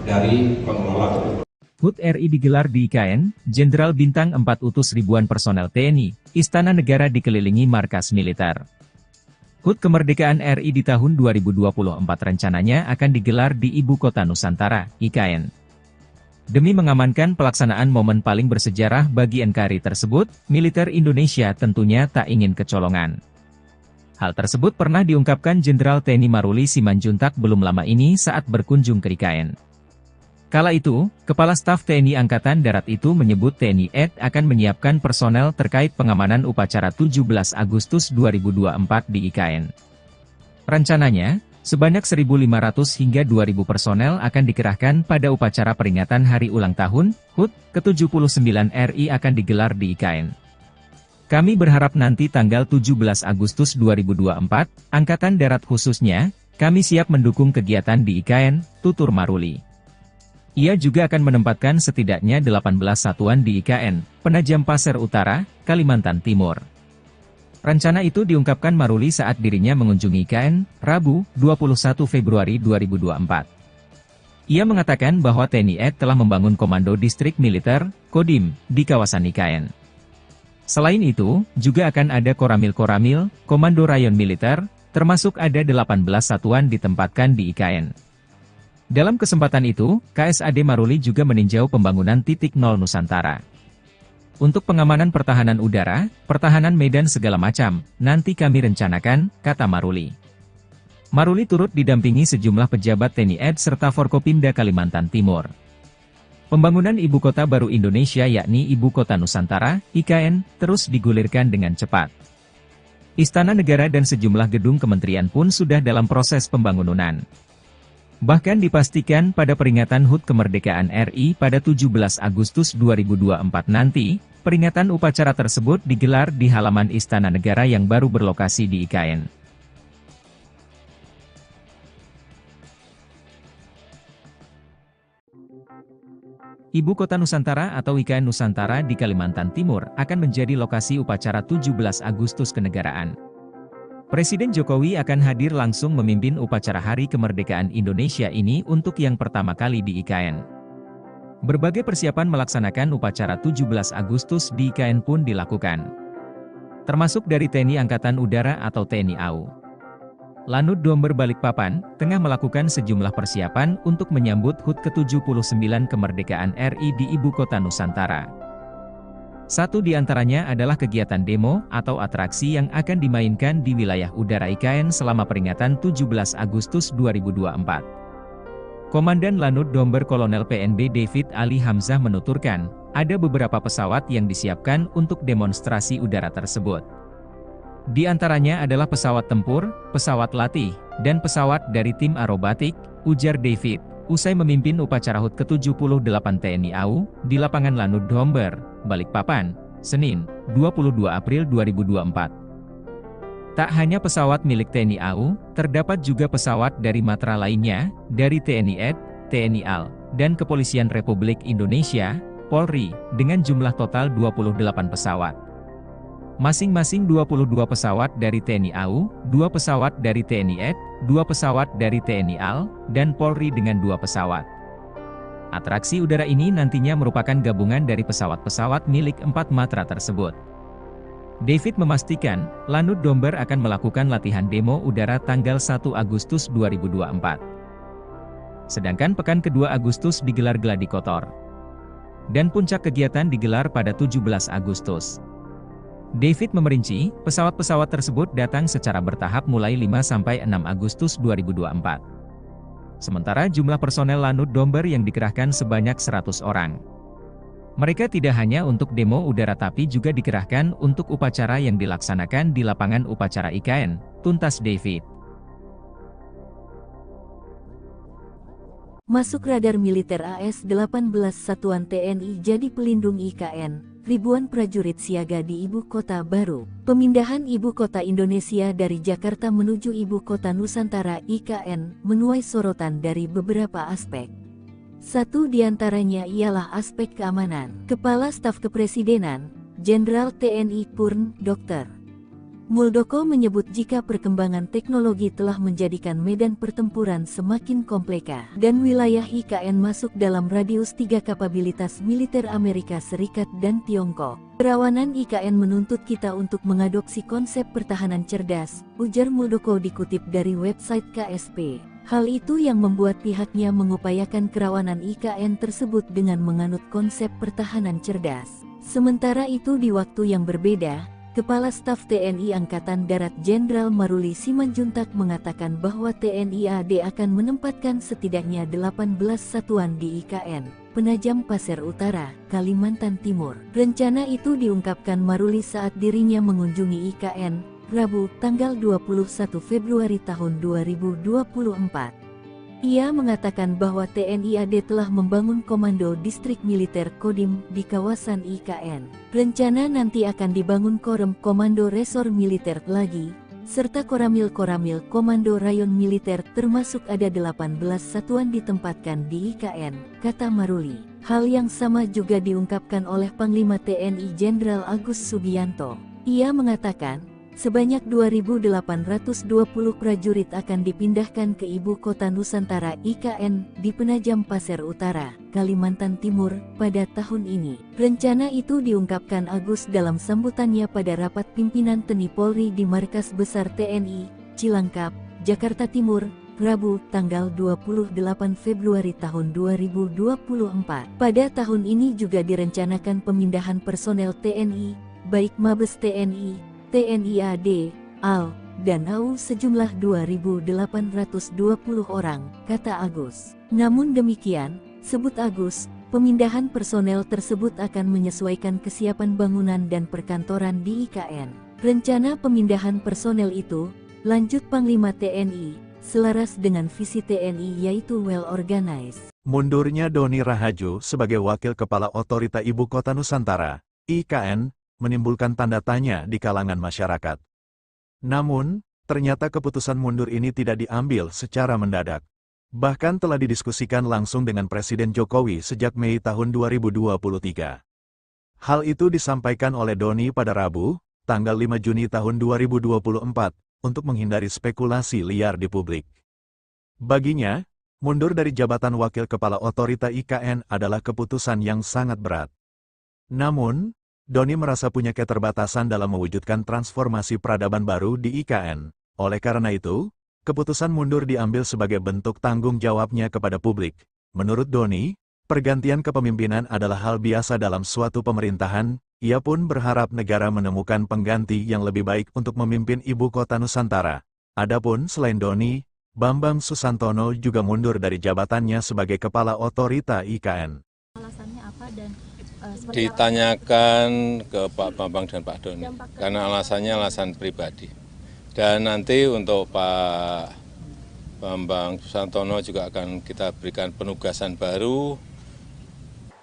dari pengelola tersebut. HUT RI digelar di IKN, Jenderal Bintang 4 utus ribuan personel TNI, Istana Negara dikelilingi markas militer. HUT Kemerdekaan RI di tahun 2024 rencananya akan digelar di Ibu Kota Nusantara, IKN. Demi mengamankan pelaksanaan momen paling bersejarah bagi NKRI tersebut, militer Indonesia tentunya tak ingin kecolongan. Hal tersebut pernah diungkapkan Jenderal TNI Maruli Simanjuntak belum lama ini saat berkunjung ke IKN. Kala itu, Kepala Staf TNI Angkatan Darat itu menyebut TNI AD akan menyiapkan personel terkait pengamanan upacara 17 Agustus 2024 di IKN. Rencananya, sebanyak 1.500 hingga 2.000 personel akan dikerahkan pada upacara peringatan Hari Ulang Tahun HUT ke-79 RI akan digelar di IKN. Kami berharap nanti tanggal 17 Agustus 2024, Angkatan Darat khususnya, kami siap mendukung kegiatan di IKN, tutur Maruli. Ia juga akan menempatkan setidaknya 18 satuan di IKN, Penajam Pasir Utara, Kalimantan Timur. Rencana itu diungkapkan Maruli saat dirinya mengunjungi IKN, Rabu, 21 Februari 2024. Ia mengatakan bahwa TNI AD telah membangun Komando Distrik Militer, Kodim, di kawasan IKN. Selain itu, juga akan ada Koramil-Koramil, Komando Rayon Militer, termasuk ada 18 satuan ditempatkan di IKN. Dalam kesempatan itu, KSAD Maruli juga meninjau pembangunan titik nol Nusantara. Untuk pengamanan pertahanan udara, pertahanan medan segala macam, nanti kami rencanakan, kata Maruli. Maruli turut didampingi sejumlah pejabat TNI AD serta Forkopimda Kalimantan Timur. Pembangunan Ibu Kota Baru Indonesia yakni Ibu Kota Nusantara, IKN, terus digulirkan dengan cepat. Istana Negara dan sejumlah gedung kementerian pun sudah dalam proses pembangunan. Bahkan dipastikan pada peringatan HUT Kemerdekaan RI pada 17 Agustus 2024 nanti, peringatan upacara tersebut digelar di halaman Istana Negara yang baru berlokasi di IKN. Ibu Kota Nusantara atau IKN Nusantara di Kalimantan Timur akan menjadi lokasi upacara 17 Agustus kenegaraan. Presiden Jokowi akan hadir langsung memimpin upacara Hari Kemerdekaan Indonesia ini untuk yang pertama kali di IKN. Berbagai persiapan melaksanakan upacara 17 Agustus di IKN pun dilakukan. Termasuk dari TNI Angkatan Udara atau TNI AU. Lanut Domber Balikpapan, tengah melakukan sejumlah persiapan untuk menyambut HUT ke-79 Kemerdekaan RI di Ibu Kota Nusantara. Satu di antaranya adalah kegiatan demo atau atraksi yang akan dimainkan di wilayah udara IKN selama peringatan 17 Agustus 2024. Komandan Lanut Domber Kolonel PNB David Ali Hamzah menuturkan, ada beberapa pesawat yang disiapkan untuk demonstrasi udara tersebut. Di antaranya adalah pesawat tempur, pesawat latih, dan pesawat dari tim aerobatik, ujar David, usai memimpin upacara HUT ke-78 TNI AU, di lapangan Lanut Domber, Balikpapan, Senin, 22 April 2024. Tak hanya pesawat milik TNI AU, terdapat juga pesawat dari matra lainnya, dari TNI AD, TNI AL, dan Kepolisian Republik Indonesia, Polri, dengan jumlah total 28 pesawat. Masing-masing 22 pesawat dari TNI AU, 2 pesawat dari TNI AD, 2 pesawat dari TNI AL, dan Polri dengan 2 pesawat. Atraksi udara ini nantinya merupakan gabungan dari pesawat-pesawat milik 4 matra tersebut. David memastikan, Lanut Domber akan melakukan latihan demo udara tanggal 1 Agustus 2024. Sedangkan pekan kedua Agustus digelar gladi kotor. Dan puncak kegiatan digelar pada 17 Agustus. David memerinci, pesawat-pesawat tersebut datang secara bertahap mulai 5–6 Agustus 2024. Sementara jumlah personel Lanut Domber yang dikerahkan sebanyak 100 orang. Mereka tidak hanya untuk demo udara tapi juga dikerahkan untuk upacara yang dilaksanakan di lapangan upacara IKN, tuntas David. Masuk radar militer AS-18 Satuan TNI jadi pelindung IKN. Ribuan prajurit siaga di Ibu Kota Baru. Pemindahan Ibu Kota Indonesia dari Jakarta menuju Ibu Kota Nusantara IKN menuai sorotan dari beberapa aspek. Satu di antaranya ialah aspek keamanan. Kepala Staf Kepresidenan, Jenderal TNI Purn, Dr. Muldoko menyebut jika perkembangan teknologi telah menjadikan medan pertempuran semakin kompleks dan wilayah IKN masuk dalam radius 3 kapabilitas militer Amerika Serikat dan Tiongkok. Kerawanan IKN menuntut kita untuk mengadopsi konsep pertahanan cerdas, ujar Muldoko dikutip dari website KSP. Hal itu yang membuat pihaknya mengupayakan kerawanan IKN tersebut dengan menganut konsep pertahanan cerdas. Sementara itu di waktu yang berbeda, Kepala Staf TNI Angkatan Darat Jenderal Maruli Simanjuntak mengatakan bahwa TNI AD akan menempatkan setidaknya 18 satuan di IKN Penajam Pasir Utara, Kalimantan Timur. Rencana itu diungkapkan Maruli saat dirinya mengunjungi IKN, Rabu, tanggal 21 Februari tahun 2024. Ia mengatakan bahwa TNI AD telah membangun Komando Distrik Militer Kodim di kawasan IKN. Rencana nanti akan dibangun Korem Komando Resor Militer lagi, serta Koramil Komando Rayon Militer, termasuk ada 18 satuan ditempatkan di IKN, kata Maruli. Hal yang sama juga diungkapkan oleh Panglima TNI Jenderal Agus Subianto. Ia mengatakan, sebanyak 2.820 prajurit akan dipindahkan ke Ibu Kota Nusantara IKN di Penajam Pasir Utara, Kalimantan Timur, pada tahun ini. Rencana itu diungkapkan Agus dalam sambutannya pada rapat pimpinan TNI Polri di Markas Besar TNI, Cilangkap, Jakarta Timur, Rabu, tanggal 28 Februari tahun 2024. Pada tahun ini juga direncanakan pemindahan personel TNI, baik Mabes TNI, TNI AD, AL, dan AU sejumlah 2.820 orang, kata Agus. Namun demikian, sebut Agus, pemindahan personel tersebut akan menyesuaikan kesiapan bangunan dan perkantoran di IKN. Rencana pemindahan personel itu, lanjut Panglima TNI, selaras dengan visi TNI yaitu well organized. Mundurnya Doni Rahajo sebagai Wakil Kepala Otorita Ibu Kota Nusantara, IKN, menimbulkan tanda tanya di kalangan masyarakat. Namun, ternyata keputusan mundur ini tidak diambil secara mendadak. Bahkan telah didiskusikan langsung dengan Presiden Jokowi sejak Mei tahun 2023. Hal itu disampaikan oleh Doni pada Rabu, tanggal 5 Juni tahun 2024, untuk menghindari spekulasi liar di publik. Baginya, mundur dari jabatan Wakil Kepala Otorita IKN adalah keputusan yang sangat berat. Namun, Doni merasa punya keterbatasan dalam mewujudkan transformasi peradaban baru di IKN. Oleh karena itu, keputusan mundur diambil sebagai bentuk tanggung jawabnya kepada publik. Menurut Doni, pergantian kepemimpinan adalah hal biasa dalam suatu pemerintahan. Ia pun berharap negara menemukan pengganti yang lebih baik untuk memimpin Ibu Kota Nusantara. Adapun selain Doni, Bambang Susantono juga mundur dari jabatannya sebagai Kepala Otorita IKN. Alasannya apa dan ditanyakan ke Pak Bambang dan Pak Doni, karena alasannya alasan pribadi. Dan nanti untuk Pak Bambang Susantono juga akan kita berikan penugasan baru.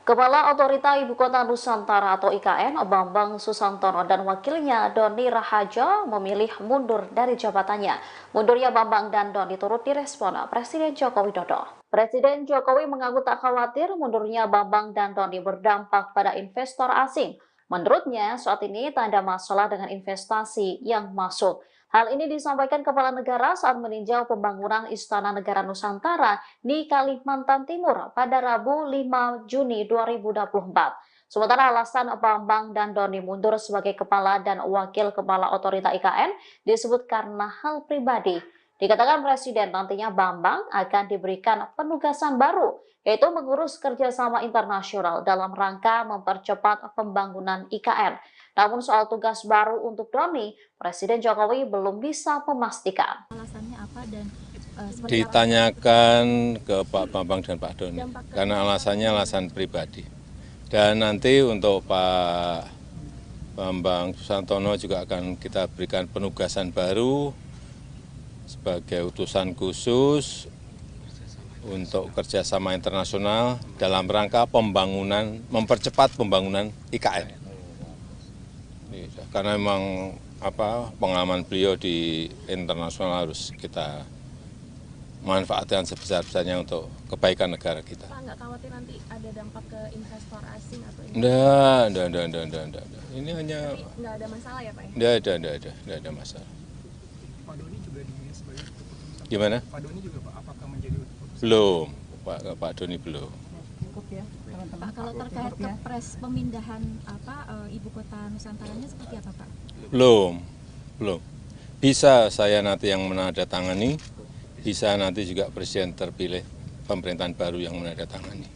Kepala Otorita Ibu Kota Nusantara atau IKN, Bambang Susantono dan wakilnya Doni Rahajo memilih mundur dari jabatannya. Mundurnya Bambang dan Doni turut direspon Presiden Joko Widodo. Presiden Jokowi mengaku tak khawatir mundurnya Bambang dan Doni berdampak pada investor asing. Menurutnya, saat ini tak ada masalah dengan investasi yang masuk. Hal ini disampaikan Kepala Negara saat meninjau pembangunan Istana Negara Nusantara di Kalimantan Timur pada Rabu 5 Juni 2024. Sementara alasan Bambang dan Doni mundur sebagai Kepala dan Wakil Kepala Otorita IKN disebut karena hal pribadi. Dikatakan Presiden nantinya Bambang akan diberikan penugasan baru, yaitu mengurus kerjasama internasional dalam rangka mempercepat pembangunan IKN. Namun soal tugas baru untuk Doni, Presiden Jokowi belum bisa memastikan. Alasannya apa dan ditanyakan ke Pak Bambang dan Pak Doni, karena alasannya alasan pribadi. Dan nanti untuk Pak Bambang Susantono juga akan kita berikan penugasan baru sebagai utusan khusus untuk kerjasama internasional dalam rangka pembangunan, mempercepat pembangunan IKN. Karena memang pengalaman beliau di internasional harus kita manfaatkan sebesar-besarnya untuk kebaikan negara kita. Pak, nggak khawatir nanti ada dampak ke investor asing atau Enggak. Ini hanya nggak ada masalah ya Pak? Enggak ada masalah. Pak Doni juga sebagai keputusan. Gimana? Pak Doni juga Pak, apakah menjadi keputusan? Belum, Pak Doni belum. Pak, kalau terkait kepres pemindahan Ibu Kota Nusantaranya seperti apa Pak? Belum. Bisa saya nanti yang menandatangani, bisa nanti juga Presiden terpilih pemerintahan baru yang menandatangani.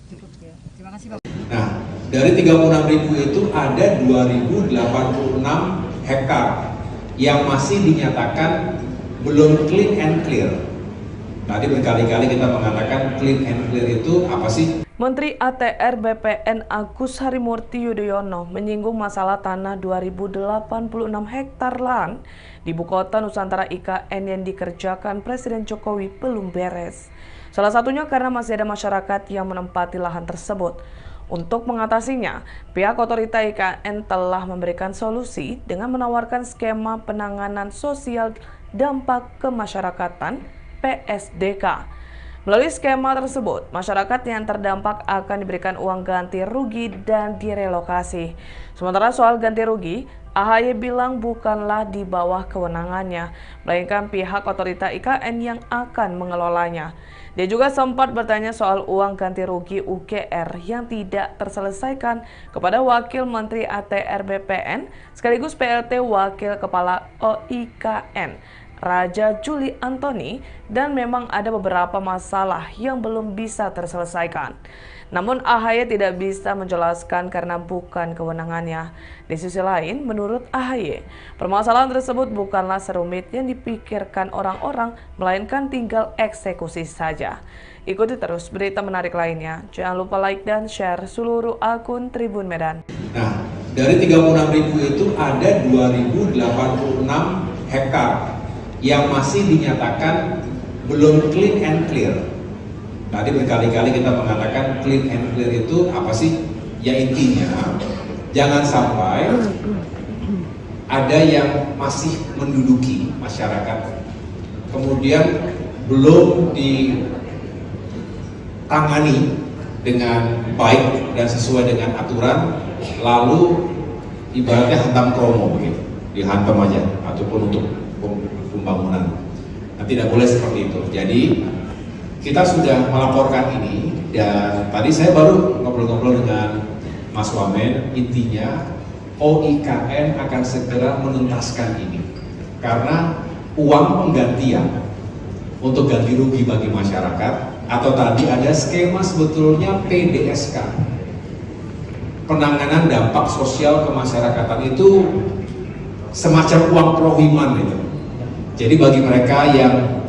Nah, dari 36.000 itu ada 2.086 hektar yang masih dinyatakan belum clean and clear. Tadi berkali-kali kita mengatakan clean and clear itu apa sih? Menteri ATR BPN Agus Harimurti Yudhoyono menyinggung masalah tanah 2086 hektar lahan di Ibu Kota Nusantara IKN yang dikerjakan Presiden Jokowi belum beres. Salah satunya karena masih ada masyarakat yang menempati lahan tersebut. Untuk mengatasinya, pihak otorita IKN telah memberikan solusi dengan menawarkan skema penanganan sosial dampak kemasyarakatan PSDK. Melalui skema tersebut, masyarakat yang terdampak akan diberikan uang ganti rugi dan direlokasi. Sementara soal ganti rugi, AHY bilang bukanlah di bawah kewenangannya, melainkan pihak otorita IKN yang akan mengelolanya. Dia juga sempat bertanya soal uang ganti rugi UGR yang tidak terselesaikan kepada Wakil Menteri ATR BPN sekaligus PLT Wakil Kepala OIKN, Raja Juli Antoni, dan memang ada beberapa masalah yang belum bisa terselesaikan. Namun AHY tidak bisa menjelaskan karena bukan kewenangannya. Di sisi lain, menurut AHY, permasalahan tersebut bukanlah serumit yang dipikirkan orang-orang, melainkan tinggal eksekusi saja. Ikuti terus berita menarik lainnya. Jangan lupa like dan share seluruh akun Tribun Medan. Nah, dari 36.000 itu ada 2.086 hektar yang masih dinyatakan belum clean and clear. Tadi berkali-kali kita mengatakan clean and clear itu apa sih? Ya intinya, jangan sampai ada yang masih menduduki masyarakat, kemudian belum ditangani dengan baik dan sesuai dengan aturan, lalu ibaratnya hantam kromo begitu, dihantam aja, ataupun untuk pembangunan. Nah, tidak boleh seperti itu. Jadi kita sudah melaporkan ini, dan tadi saya baru ngobrol-ngobrol dengan Mas Wamen. Intinya OIKN akan segera menuntaskan ini karena uang penggantian untuk ganti rugi bagi masyarakat, atau tadi ada skema sebetulnya PDSK, penanganan dampak sosial kemasyarakatan, itu semacam uang prohiman itu. Jadi bagi mereka yang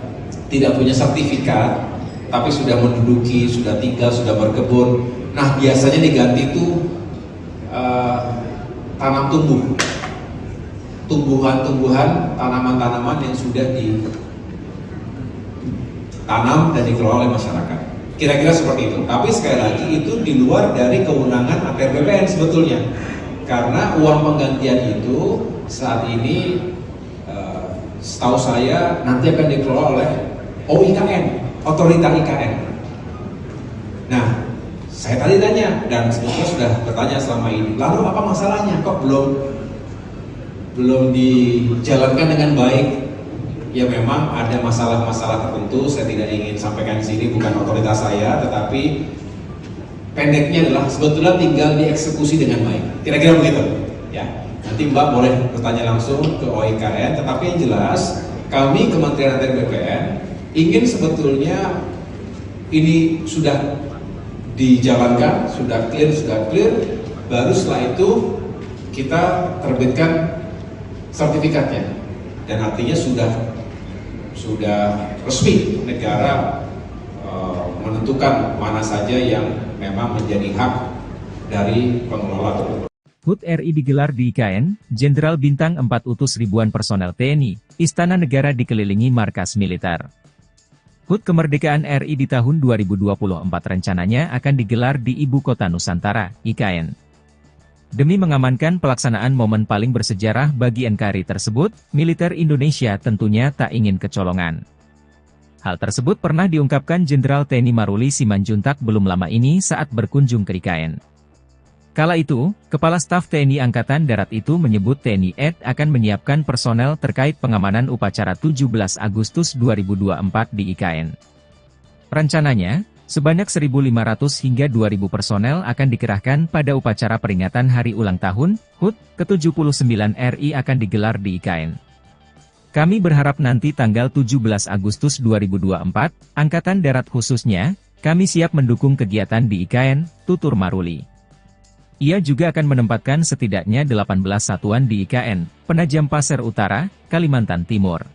tidak punya sertifikat, tapi sudah menduduki, sudah tinggal, sudah berkebun, nah biasanya diganti itu tanam tumbuh, tumbuhan-tumbuhan, tanaman-tanaman yang sudah ditanam dan dikelola oleh masyarakat. Kira-kira seperti itu. Tapi sekali lagi itu di luar dari kewenangan ATR BPN sebetulnya, karena uang penggantian itu saat ini setahu saya nanti akan dikelola oleh OIKN, otorita IKN. Nah, saya tadi tanya, dan sebetulnya sudah bertanya selama ini, lalu apa masalahnya kok belum dijalankan dengan baik? Ya memang ada masalah-masalah tertentu, saya tidak ingin sampaikan di sini, bukan otoritas saya, tetapi pendeknya adalah sebetulnya tinggal dieksekusi dengan baik. Kira-kira begitu, ya. Nanti Mbak boleh bertanya langsung ke OIKN, tetapi yang jelas kami Kementerian ATR BPN ingin sebetulnya ini sudah dijalankan, sudah clear, baru setelah itu kita terbitkan sertifikatnya, dan artinya sudah resmi negara menentukan mana saja yang memang menjadi hak dari pengelola tersebut. HUT RI digelar di IKN, Jenderal Bintang 4 utus ribuan personel TNI, Istana Negara dikelilingi markas militer. HUT Kemerdekaan RI di tahun 2024 rencananya akan digelar di Ibu Kota Nusantara, IKN. Demi mengamankan pelaksanaan momen paling bersejarah bagi NKRI tersebut, militer Indonesia tentunya tak ingin kecolongan. Hal tersebut pernah diungkapkan Jenderal TNI Maruli Simanjuntak belum lama ini saat berkunjung ke IKN. Kala itu, Kepala Staf TNI Angkatan Darat itu menyebut TNI AD akan menyiapkan personel terkait pengamanan upacara 17 Agustus 2024 di IKN. Rencananya, sebanyak 1.500 hingga 2.000 personel akan dikerahkan pada upacara peringatan Hari Ulang Tahun HUT ke-79 RI akan digelar di IKN. Kami berharap nanti tanggal 17 Agustus 2024, Angkatan Darat khususnya, kami siap mendukung kegiatan di IKN, tutur Maruli. Ia juga akan menempatkan setidaknya 18 satuan di IKN, Penajam Pasir Utara, Kalimantan Timur.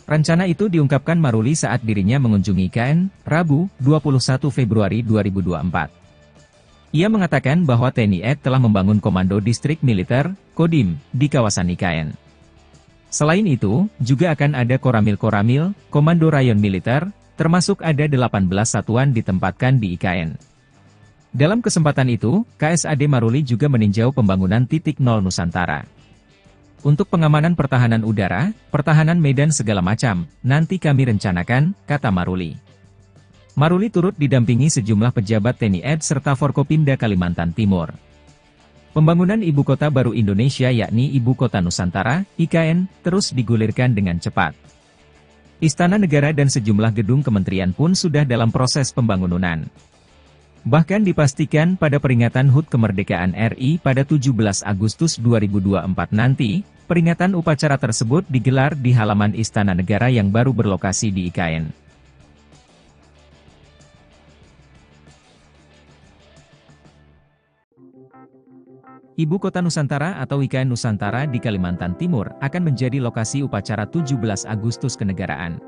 Rencana itu diungkapkan Maruli saat dirinya mengunjungi IKN, Rabu, 21 Februari 2024. Ia mengatakan bahwa TNI AD telah membangun Komando Distrik Militer, Kodim, di kawasan IKN. Selain itu, juga akan ada Koramil-Koramil, Komando Rayon Militer, termasuk ada 18 satuan ditempatkan di IKN. Dalam kesempatan itu, KSAD Maruli juga meninjau pembangunan titik nol Nusantara. Untuk pengamanan pertahanan udara, pertahanan medan segala macam, nanti kami rencanakan, kata Maruli. Maruli turut didampingi sejumlah pejabat TNI AD serta Forkopimda Kalimantan Timur. Pembangunan Ibu Kota Baru Indonesia yakni Ibu Kota Nusantara, IKN, terus digulirkan dengan cepat. Istana Negara dan sejumlah gedung kementerian pun sudah dalam proses pembangunan. Bahkan dipastikan pada peringatan HUT Kemerdekaan RI pada 17 Agustus 2024 nanti, peringatan upacara tersebut digelar di halaman Istana Negara yang baru berlokasi di IKN. Ibu Kota Nusantara atau IKN Nusantara di Kalimantan Timur akan menjadi lokasi upacara 17 Agustus kenegaraan.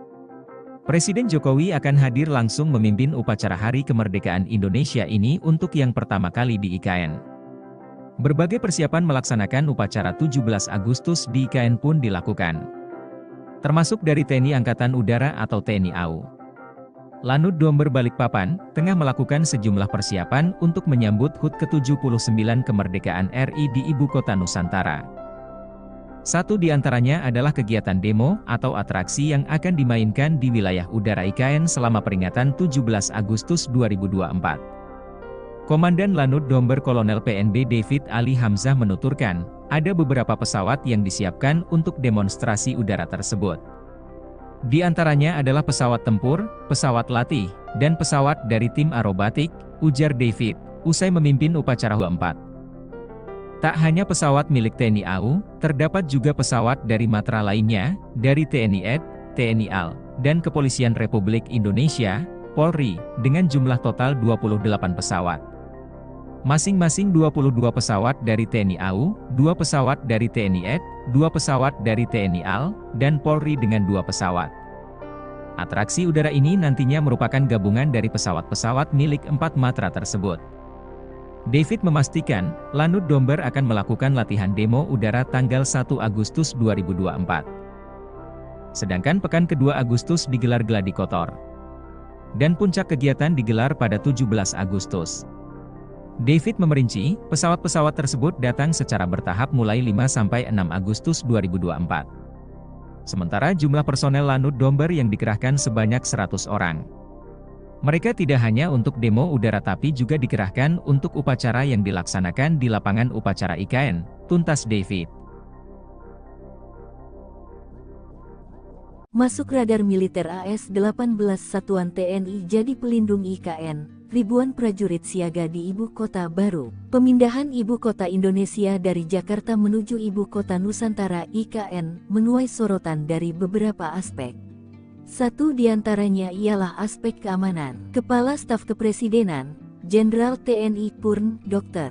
Presiden Jokowi akan hadir langsung memimpin upacara Hari Kemerdekaan Indonesia ini untuk yang pertama kali di IKN. Berbagai persiapan melaksanakan upacara 17 Agustus di IKN pun dilakukan. Termasuk dari TNI Angkatan Udara atau TNI AU. Lanut Domber Balikpapan, tengah melakukan sejumlah persiapan untuk menyambut HUT ke-79 Kemerdekaan RI di Ibu Kota Nusantara. Satu di antaranya adalah kegiatan demo atau atraksi yang akan dimainkan di wilayah udara IKN selama peringatan 17 Agustus 2024. Komandan Lanut Domber Kolonel PNB David Ali Hamzah menuturkan, ada beberapa pesawat yang disiapkan untuk demonstrasi udara tersebut. Di antaranya adalah pesawat tempur, pesawat latih, dan pesawat dari tim aerobatik, ujar David, usai memimpin upacara HUT. Tak hanya pesawat milik TNI AU, terdapat juga pesawat dari matra lainnya, dari TNI AD, TNI AL, dan Kepolisian Republik Indonesia, Polri, dengan jumlah total 28 pesawat. Masing-masing 22 pesawat dari TNI AU, 2 pesawat dari TNI AD, 2 pesawat dari TNI AL, dan Polri dengan 2 pesawat. Atraksi udara ini nantinya merupakan gabungan dari pesawat-pesawat milik 4 matra tersebut. David memastikan, Lanut Domber akan melakukan latihan demo udara tanggal 1 Agustus 2024. Sedangkan pekan kedua Agustus digelar gladi kotor. Dan puncak kegiatan digelar pada 17 Agustus. David memerinci, pesawat-pesawat tersebut datang secara bertahap mulai 5–6 Agustus 2024. Sementara jumlah personel Lanut Domber yang dikerahkan sebanyak 100 orang. Mereka tidak hanya untuk demo udara tapi juga dikerahkan untuk upacara yang dilaksanakan di lapangan upacara IKN, tuntas David. Masuk radar militer AS-18 Satuan TNI jadi pelindung IKN, ribuan prajurit siaga di Ibu Kota Baru. Pemindahan Ibu Kota Indonesia dari Jakarta menuju Ibu Kota Nusantara IKN menuai sorotan dari beberapa aspek. Satu di antaranya ialah aspek keamanan. Kepala Staf Kepresidenan, Jenderal TNI Purn, Dr.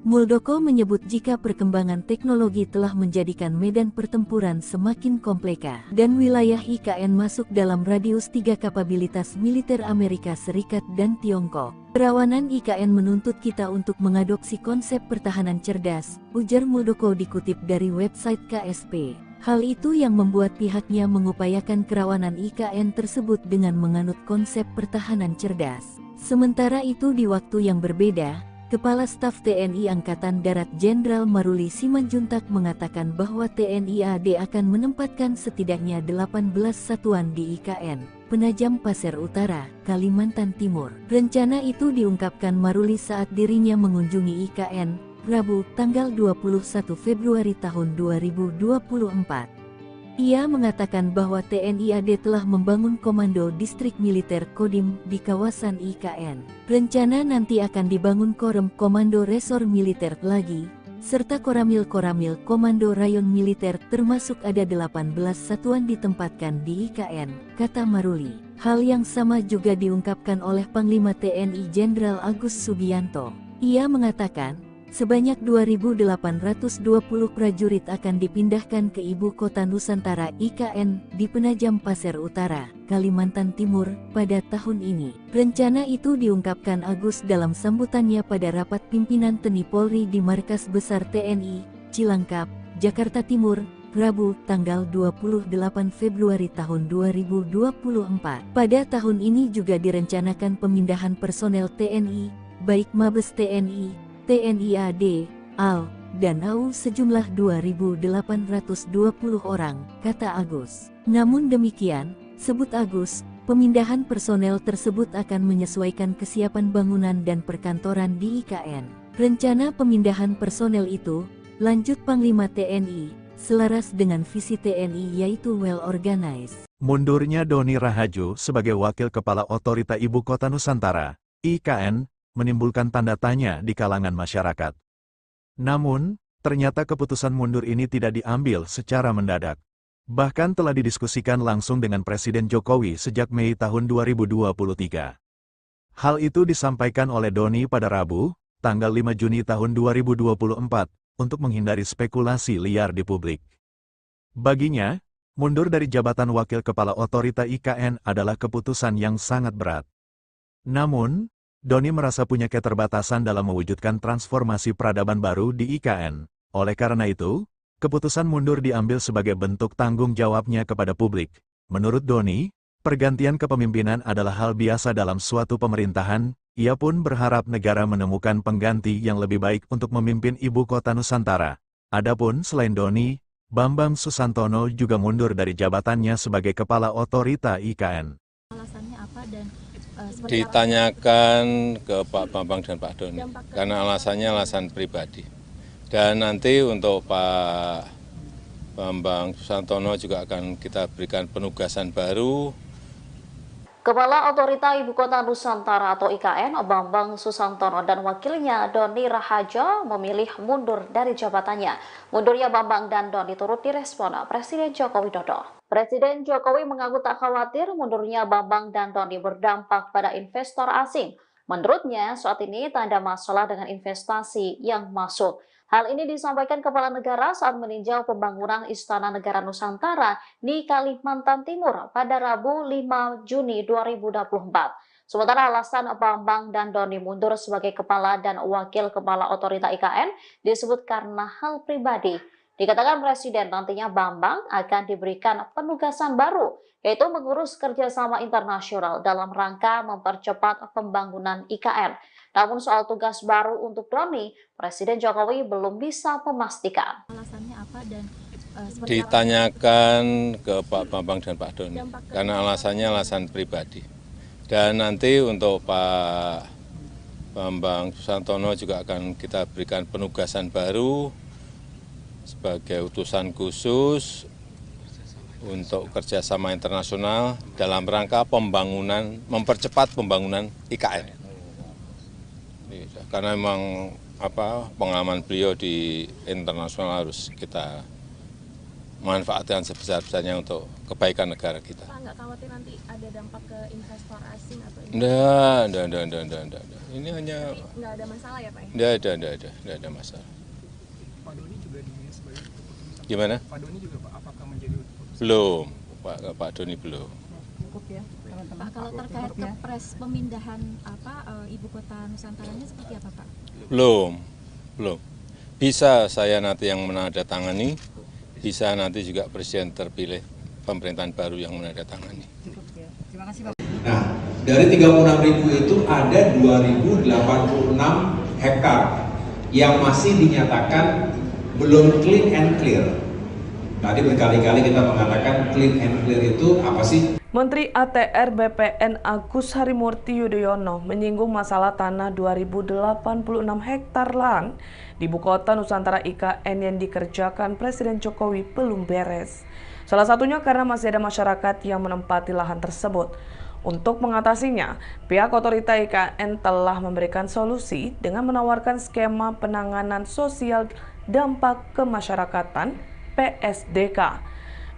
Muldoko menyebut jika perkembangan teknologi telah menjadikan medan pertempuran semakin kompleks dan wilayah IKN masuk dalam radius 3 kapabilitas militer Amerika Serikat dan Tiongkok. Kerawanan IKN menuntut kita untuk mengadopsi konsep pertahanan cerdas, ujar Muldoko dikutip dari website KSP. Hal itu yang membuat pihaknya mengupayakan kerawanan IKN tersebut dengan menganut konsep pertahanan cerdas. Sementara itu di waktu yang berbeda, Kepala Staf TNI Angkatan Darat Jenderal Maruli Simanjuntak mengatakan bahwa TNI AD akan menempatkan setidaknya 18 satuan di IKN, Penajam Pasir Utara, Kalimantan Timur. Rencana itu diungkapkan Maruli saat dirinya mengunjungi IKN, Rabu, tanggal 21 Februari tahun 2024. Ia mengatakan bahwa TNI AD telah membangun Komando Distrik Militer Kodim di kawasan IKN. Rencana nanti akan dibangun Komando Resor Militer lagi, serta Koramil-Koramil Komando Rayon Militer termasuk ada 18 satuan ditempatkan di IKN, kata Maruli. Hal yang sama juga diungkapkan oleh Panglima TNI Jenderal Agus Subianto. Ia mengatakan, sebanyak 2.820 prajurit akan dipindahkan ke Ibu Kota Nusantara IKN di Penajam Pasir Utara, Kalimantan Timur, pada tahun ini. Rencana itu diungkapkan Agus dalam sambutannya pada rapat pimpinan TNI Polri di Markas Besar TNI, Cilangkap, Jakarta Timur, Rabu, tanggal 28 Februari tahun 2024. Pada tahun ini juga direncanakan pemindahan personel TNI, baik Mabes TNI, TNI AD, AL, dan AU sejumlah 2.820 orang, kata Agus. Namun demikian, sebut Agus, pemindahan personel tersebut akan menyesuaikan kesiapan bangunan dan perkantoran di IKN. Rencana pemindahan personel itu, lanjut Panglima TNI, selaras dengan visi TNI yaitu well organized. Mundurnya Doni Rahajo sebagai Wakil Kepala Otorita Ibu Kota Nusantara, IKN, menimbulkan tanda tanya di kalangan masyarakat. Namun, ternyata keputusan mundur ini tidak diambil secara mendadak. Bahkan telah didiskusikan langsung dengan Presiden Jokowi sejak Mei tahun 2023. Hal itu disampaikan oleh Doni pada Rabu, tanggal 5 Juni tahun 2024, untuk menghindari spekulasi liar di publik. Baginya, mundur dari jabatan Wakil Kepala Otorita IKN adalah keputusan yang sangat berat. Namun, Doni merasa punya keterbatasan dalam mewujudkan transformasi peradaban baru di IKN. Oleh karena itu, keputusan mundur diambil sebagai bentuk tanggung jawabnya kepada publik. Menurut Doni, pergantian kepemimpinan adalah hal biasa dalam suatu pemerintahan. Ia pun berharap negara menemukan pengganti yang lebih baik untuk memimpin Ibu Kota Nusantara. Adapun selain Doni, Bambang Susantono juga mundur dari jabatannya sebagai Kepala Otorita IKN. Alasannya apa dan ditanyakan ke Pak Bambang dan Pak Doni, karena alasannya alasan pribadi. Dan nanti untuk Pak Bambang Susantono juga akan kita berikan penugasan baru. Kepala Otorita Ibu Kota Nusantara atau IKN, Bambang Susantono dan wakilnya Doni Rahajo memilih mundur dari jabatannya. Mundurnya Bambang dan Doni turut direspon Presiden Joko Widodo. Presiden Jokowi mengaku tak khawatir mundurnya Bambang dan Doni berdampak pada investor asing. Menurutnya, saat ini tak ada masalah dengan investasi yang masuk. Hal ini disampaikan Kepala Negara saat meninjau pembangunan Istana Negara Nusantara di Kalimantan Timur pada Rabu 5 Juni 2024. Sementara alasan Bambang dan Doni mundur sebagai Kepala dan Wakil Kepala Otorita IKN disebut karena hal pribadi. Dikatakan Presiden nantinya Bambang akan diberikan penugasan baru, yaitu mengurus kerjasama internasional dalam rangka mempercepat pembangunan IKN. Namun soal tugas baru untuk Doni, Presiden Jokowi belum bisa memastikan. Alasannya apa dan ditanyakan ke Pak Bambang dan Pak Doni, karena alasannya alasan pribadi. Dan nanti untuk Pak Bambang Susantono juga akan kita berikan penugasan baru sebagai utusan khusus untuk kerjasama internasional dalam rangka pembangunan, mempercepat pembangunan IKN. Karena memang pengalaman beliau di internasional harus kita manfaatkan sebesar-besarnya untuk kebaikan negara kita. Pak, nggak khawatir nanti ada dampak ke investor asing atau Enggak. Ini hanya nggak ada masalah ya Pak? Enggak ada masalah. Pak Doni juga dinilai sebagai keputusan. Gimana? Pak Doni juga Pak, apakah menjadi keputusan? Belum, Pak Doni belum. Cukup ya, Pak, kalau terkait kepres pemindahan Ibu Kota Nusantaranya seperti apa Pak? Belum. Bisa saya nanti yang menandatangani, bisa nanti juga Presiden terpilih pemerintahan baru yang menandatangani. Terima kasih Pak. Nah, dari 36.000 itu ada 2.086 hektar yang masih dinyatakan belum clean and clear. Tadi berkali-kali kita mengatakan clean and clear itu apa sih? Menteri ATR BPN Agus Harimurti Yudhoyono menyinggung masalah tanah 2.086 hektar lahan di Ibu Kota Nusantara IKN yang dikerjakan Presiden Jokowi belum beres. Salah satunya karena masih ada masyarakat yang menempati lahan tersebut. Untuk mengatasinya, pihak otorita IKN telah memberikan solusi dengan menawarkan skema penanganan sosial dampak kemasyarakatan (PSDK).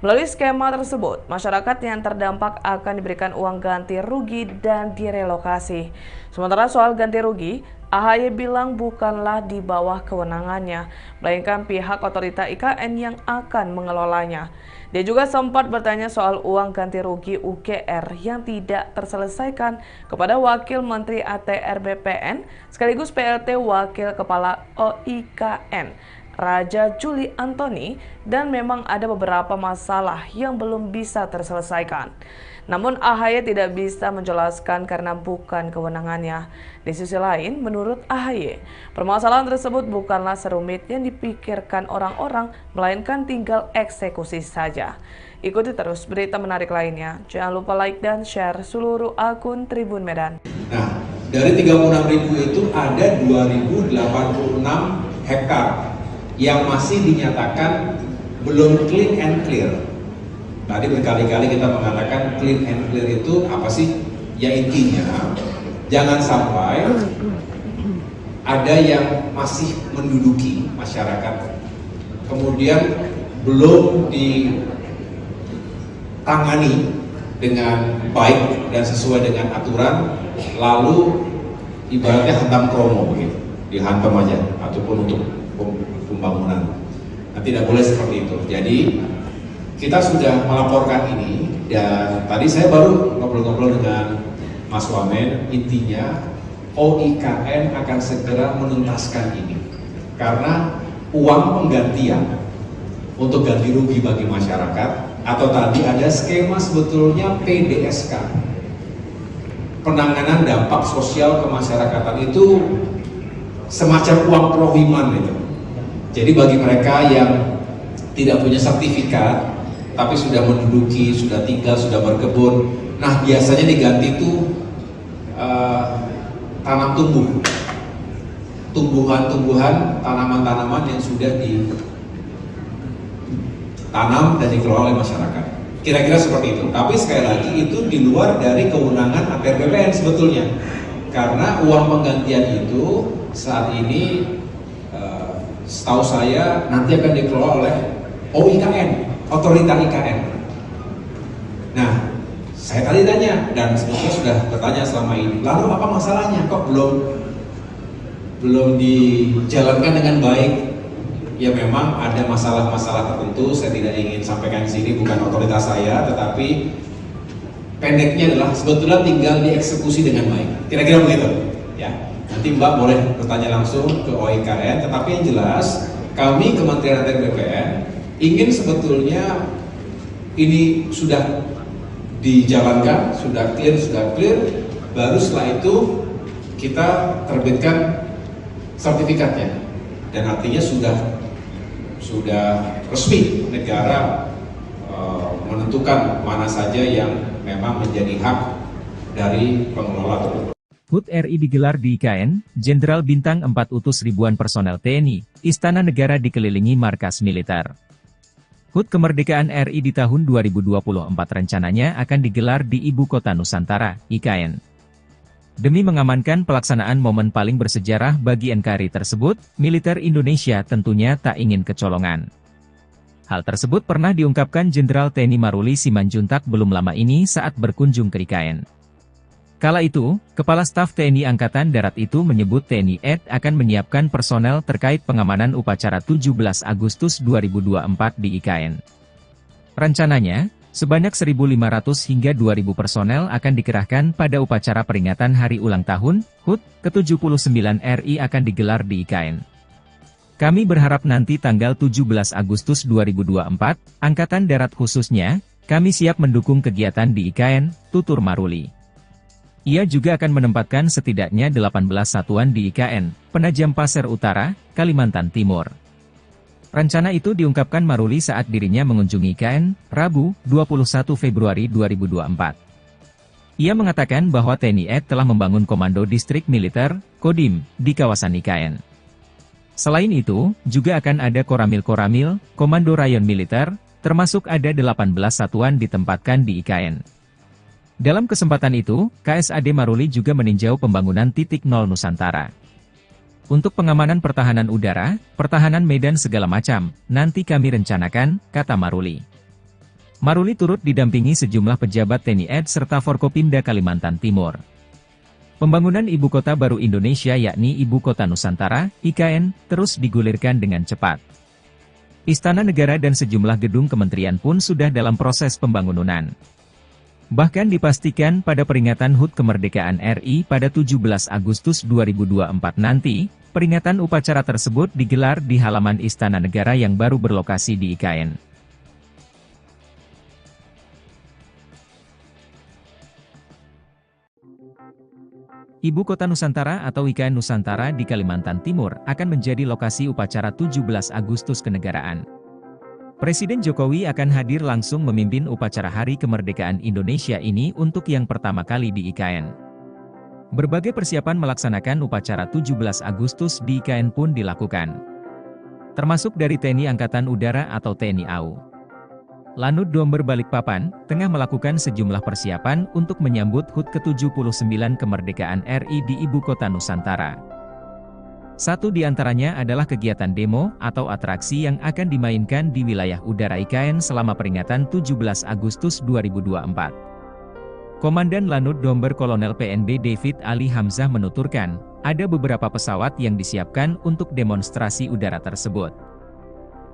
Melalui skema tersebut, masyarakat yang terdampak akan diberikan uang ganti rugi dan direlokasi. Sementara soal ganti rugi, AHY bilang bukanlah di bawah kewenangannya, melainkan pihak otorita IKN yang akan mengelolanya. Dia juga sempat bertanya soal uang ganti rugi UGR yang tidak terselesaikan kepada Wakil Menteri ATR BPN sekaligus PLT Wakil Kepala OIKN, Raja Juli Antoni, dan memang ada beberapa masalah yang belum bisa terselesaikan. Namun AHY tidak bisa menjelaskan karena bukan kewenangannya. Di sisi lain, menurut AHY, permasalahan tersebut bukanlah serumit yang dipikirkan orang-orang, melainkan tinggal eksekusi saja. Ikuti terus berita menarik lainnya. Jangan lupa like dan share seluruh akun Tribun Medan. Nah, dari 36.000 itu ada 2.086 hektar yang masih dinyatakan belum clean and clear. Tadi berkali-kali kita mengatakan clean and clear itu apa sih? Ya intinya, jangan sampai ada yang masih menduduki masyarakat, kemudian belum ditangani dengan baik dan sesuai dengan aturan, lalu ibaratnya hantam kromo begitu, dihantam aja, ataupun untuk pembangunan. Nah, tidak boleh seperti itu. Jadi kita sudah melaporkan ini, dan tadi saya baru ngobrol-ngobrol dengan Mas Wamen. Intinya OIKN akan segera menuntaskan ini, karena uang penggantian untuk ganti rugi bagi masyarakat, atau tadi ada skema sebetulnya PDSK, penanganan dampak sosial kemasyarakatan, itu semacam uang prohiman itu. Jadi bagi mereka yang tidak punya sertifikat tapi sudah menduduki, sudah tinggal, sudah berkebun, nah biasanya diganti itu tanam tumbuh, tumbuhan-tumbuhan, tanaman-tanaman yang sudah ditanam dan dikelola oleh masyarakat. Kira-kira seperti itu. Tapi sekali lagi itu di luar dari kewenangan ATR BPN sebetulnya, karena uang penggantian itu saat ini setahu saya nanti akan dikelola oleh OIKN, otorita IKN. Nah, saya tadi tanya, dan sebetulnya sudah bertanya selama ini, lalu apa masalahnya kok belum dijalankan dengan baik? Ya memang ada masalah-masalah tertentu, saya tidak ingin sampaikan di sini, bukan otoritas saya, tetapi pendeknya adalah sebetulnya tinggal dieksekusi dengan baik. Kira-kira begitu, ya. Nanti Mbak boleh bertanya langsung ke OIKN, tetapi yang jelas kami Kementerian ATR BPN ingin sebetulnya ini sudah dijalankan, sudah clear, baru setelah itu kita terbitkan sertifikatnya, dan artinya sudah resmi negara menentukan mana saja yang memang menjadi hak dari pengelola tersebut. HUT RI digelar di IKN, Jenderal Bintang 4 utus ribuan personel TNI, Istana Negara dikelilingi markas militer. HUT Kemerdekaan RI di tahun 2024 rencananya akan digelar di Ibu Kota Nusantara, IKN. Demi mengamankan pelaksanaan momen paling bersejarah bagi NKRI tersebut, militer Indonesia tentunya tak ingin kecolongan. Hal tersebut pernah diungkapkan Jenderal TNI Maruli Simanjuntak belum lama ini saat berkunjung ke IKN. Kala itu, Kepala Staf TNI Angkatan Darat itu menyebut TNI AD akan menyiapkan personel terkait pengamanan upacara 17 Agustus 2024 di IKN. Rencananya, sebanyak 1.500 hingga 2.000 personel akan dikerahkan pada upacara peringatan Hari Ulang Tahun HUT ke-79 RI akan digelar di IKN. Kami berharap nanti tanggal 17 Agustus 2024, Angkatan Darat khususnya, kami siap mendukung kegiatan di IKN, tutur Maruli. Ia juga akan menempatkan setidaknya 18 satuan di IKN, Penajam Pasir Utara, Kalimantan Timur. Rencana itu diungkapkan Maruli saat dirinya mengunjungi IKN, Rabu, 21 Februari 2024. Ia mengatakan bahwa TNI AD telah membangun Komando Distrik Militer, Kodim, di kawasan IKN. Selain itu, juga akan ada Koramil-Koramil, Komando Rayon Militer, termasuk ada 18 satuan ditempatkan di IKN. Dalam kesempatan itu, KSAD Maruli juga meninjau pembangunan titik nol Nusantara. Untuk pengamanan pertahanan udara, pertahanan medan segala macam, nanti kami rencanakan, kata Maruli. Maruli turut didampingi sejumlah pejabat TNI AD serta Forkopimda Kalimantan Timur. Pembangunan Ibu Kota Baru Indonesia yakni Ibu Kota Nusantara, IKN, terus digulirkan dengan cepat. Istana Negara dan sejumlah gedung kementerian pun sudah dalam proses pembangunan. Bahkan dipastikan pada peringatan HUT Kemerdekaan RI pada 17 Agustus 2024 nanti, peringatan upacara tersebut digelar di halaman Istana Negara yang baru berlokasi di IKN. Ibu Kota Nusantara atau IKN Nusantara di Kalimantan Timur akan menjadi lokasi upacara 17 Agustus kenegaraan. Presiden Jokowi akan hadir langsung memimpin upacara Hari Kemerdekaan Indonesia ini untuk yang pertama kali di IKN. Berbagai persiapan melaksanakan upacara 17 Agustus di IKN pun dilakukan. Termasuk dari TNI Angkatan Udara atau TNI AU. Lanut Domber Balikpapan, tengah melakukan sejumlah persiapan untuk menyambut HUT ke-79 kemerdekaan RI di Ibu Kota Nusantara. Satu di antaranya adalah kegiatan demo atau atraksi yang akan dimainkan di wilayah udara IKN selama peringatan 17 Agustus 2024. Komandan Lanut Domber Kolonel PNB David Ali Hamzah menuturkan, ada beberapa pesawat yang disiapkan untuk demonstrasi udara tersebut.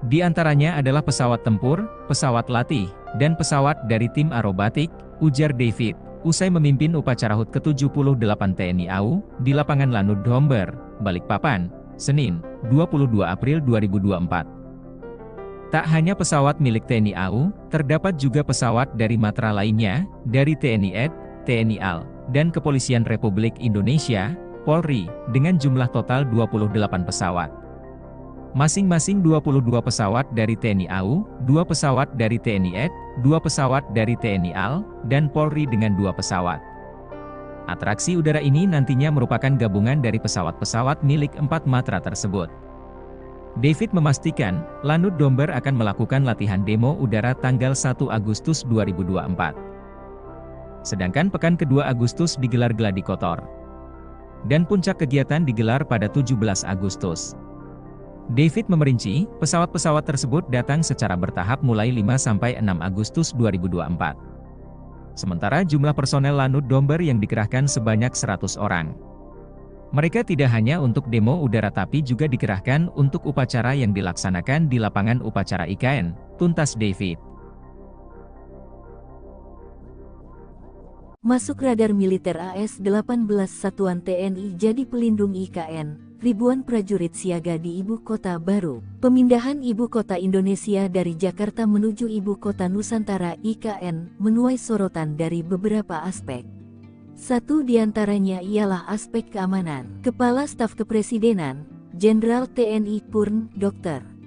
Di antaranya adalah pesawat tempur, pesawat latih, dan pesawat dari tim aerobatik, ujar David, usai memimpin upacara HUT ke-78 TNI AU, di lapangan Lanut Domber, Balikpapan, Senin, 22 April 2024. Tak hanya pesawat milik TNI AU, terdapat juga pesawat dari matra lainnya, dari TNI AD, TNI AL, dan Kepolisian Republik Indonesia, Polri, dengan jumlah total 28 pesawat. Masing-masing 22 pesawat dari TNI AU, 2 pesawat dari TNI AD, 2 pesawat dari TNI AL, dan Polri dengan 2 pesawat. Atraksi udara ini nantinya merupakan gabungan dari pesawat-pesawat milik 4 matra tersebut. David memastikan, Lanut Domber akan melakukan latihan demo udara tanggal 1 Agustus 2024. Sedangkan pekan kedua Agustus digelar gladi kotor. Dan puncak kegiatan digelar pada 17 Agustus. David memerinci, pesawat-pesawat tersebut datang secara bertahap mulai 5–6 Agustus 2024. Sementara jumlah personel Lanut Domber yang dikerahkan sebanyak 100 orang. Mereka tidak hanya untuk demo udara tapi juga dikerahkan untuk upacara yang dilaksanakan di lapangan upacara IKN, tuntas David. Masuk radar militer AS-18 Satuan TNI jadi pelindung IKN. Ribuan prajurit siaga di Ibu Kota Baru. Pemindahan Ibu Kota Indonesia dari Jakarta menuju Ibu Kota Nusantara IKN menuai sorotan dari beberapa aspek. Satu di antaranya ialah aspek keamanan. Kepala Staf Kepresidenan, Jenderal TNI Purn, Dr.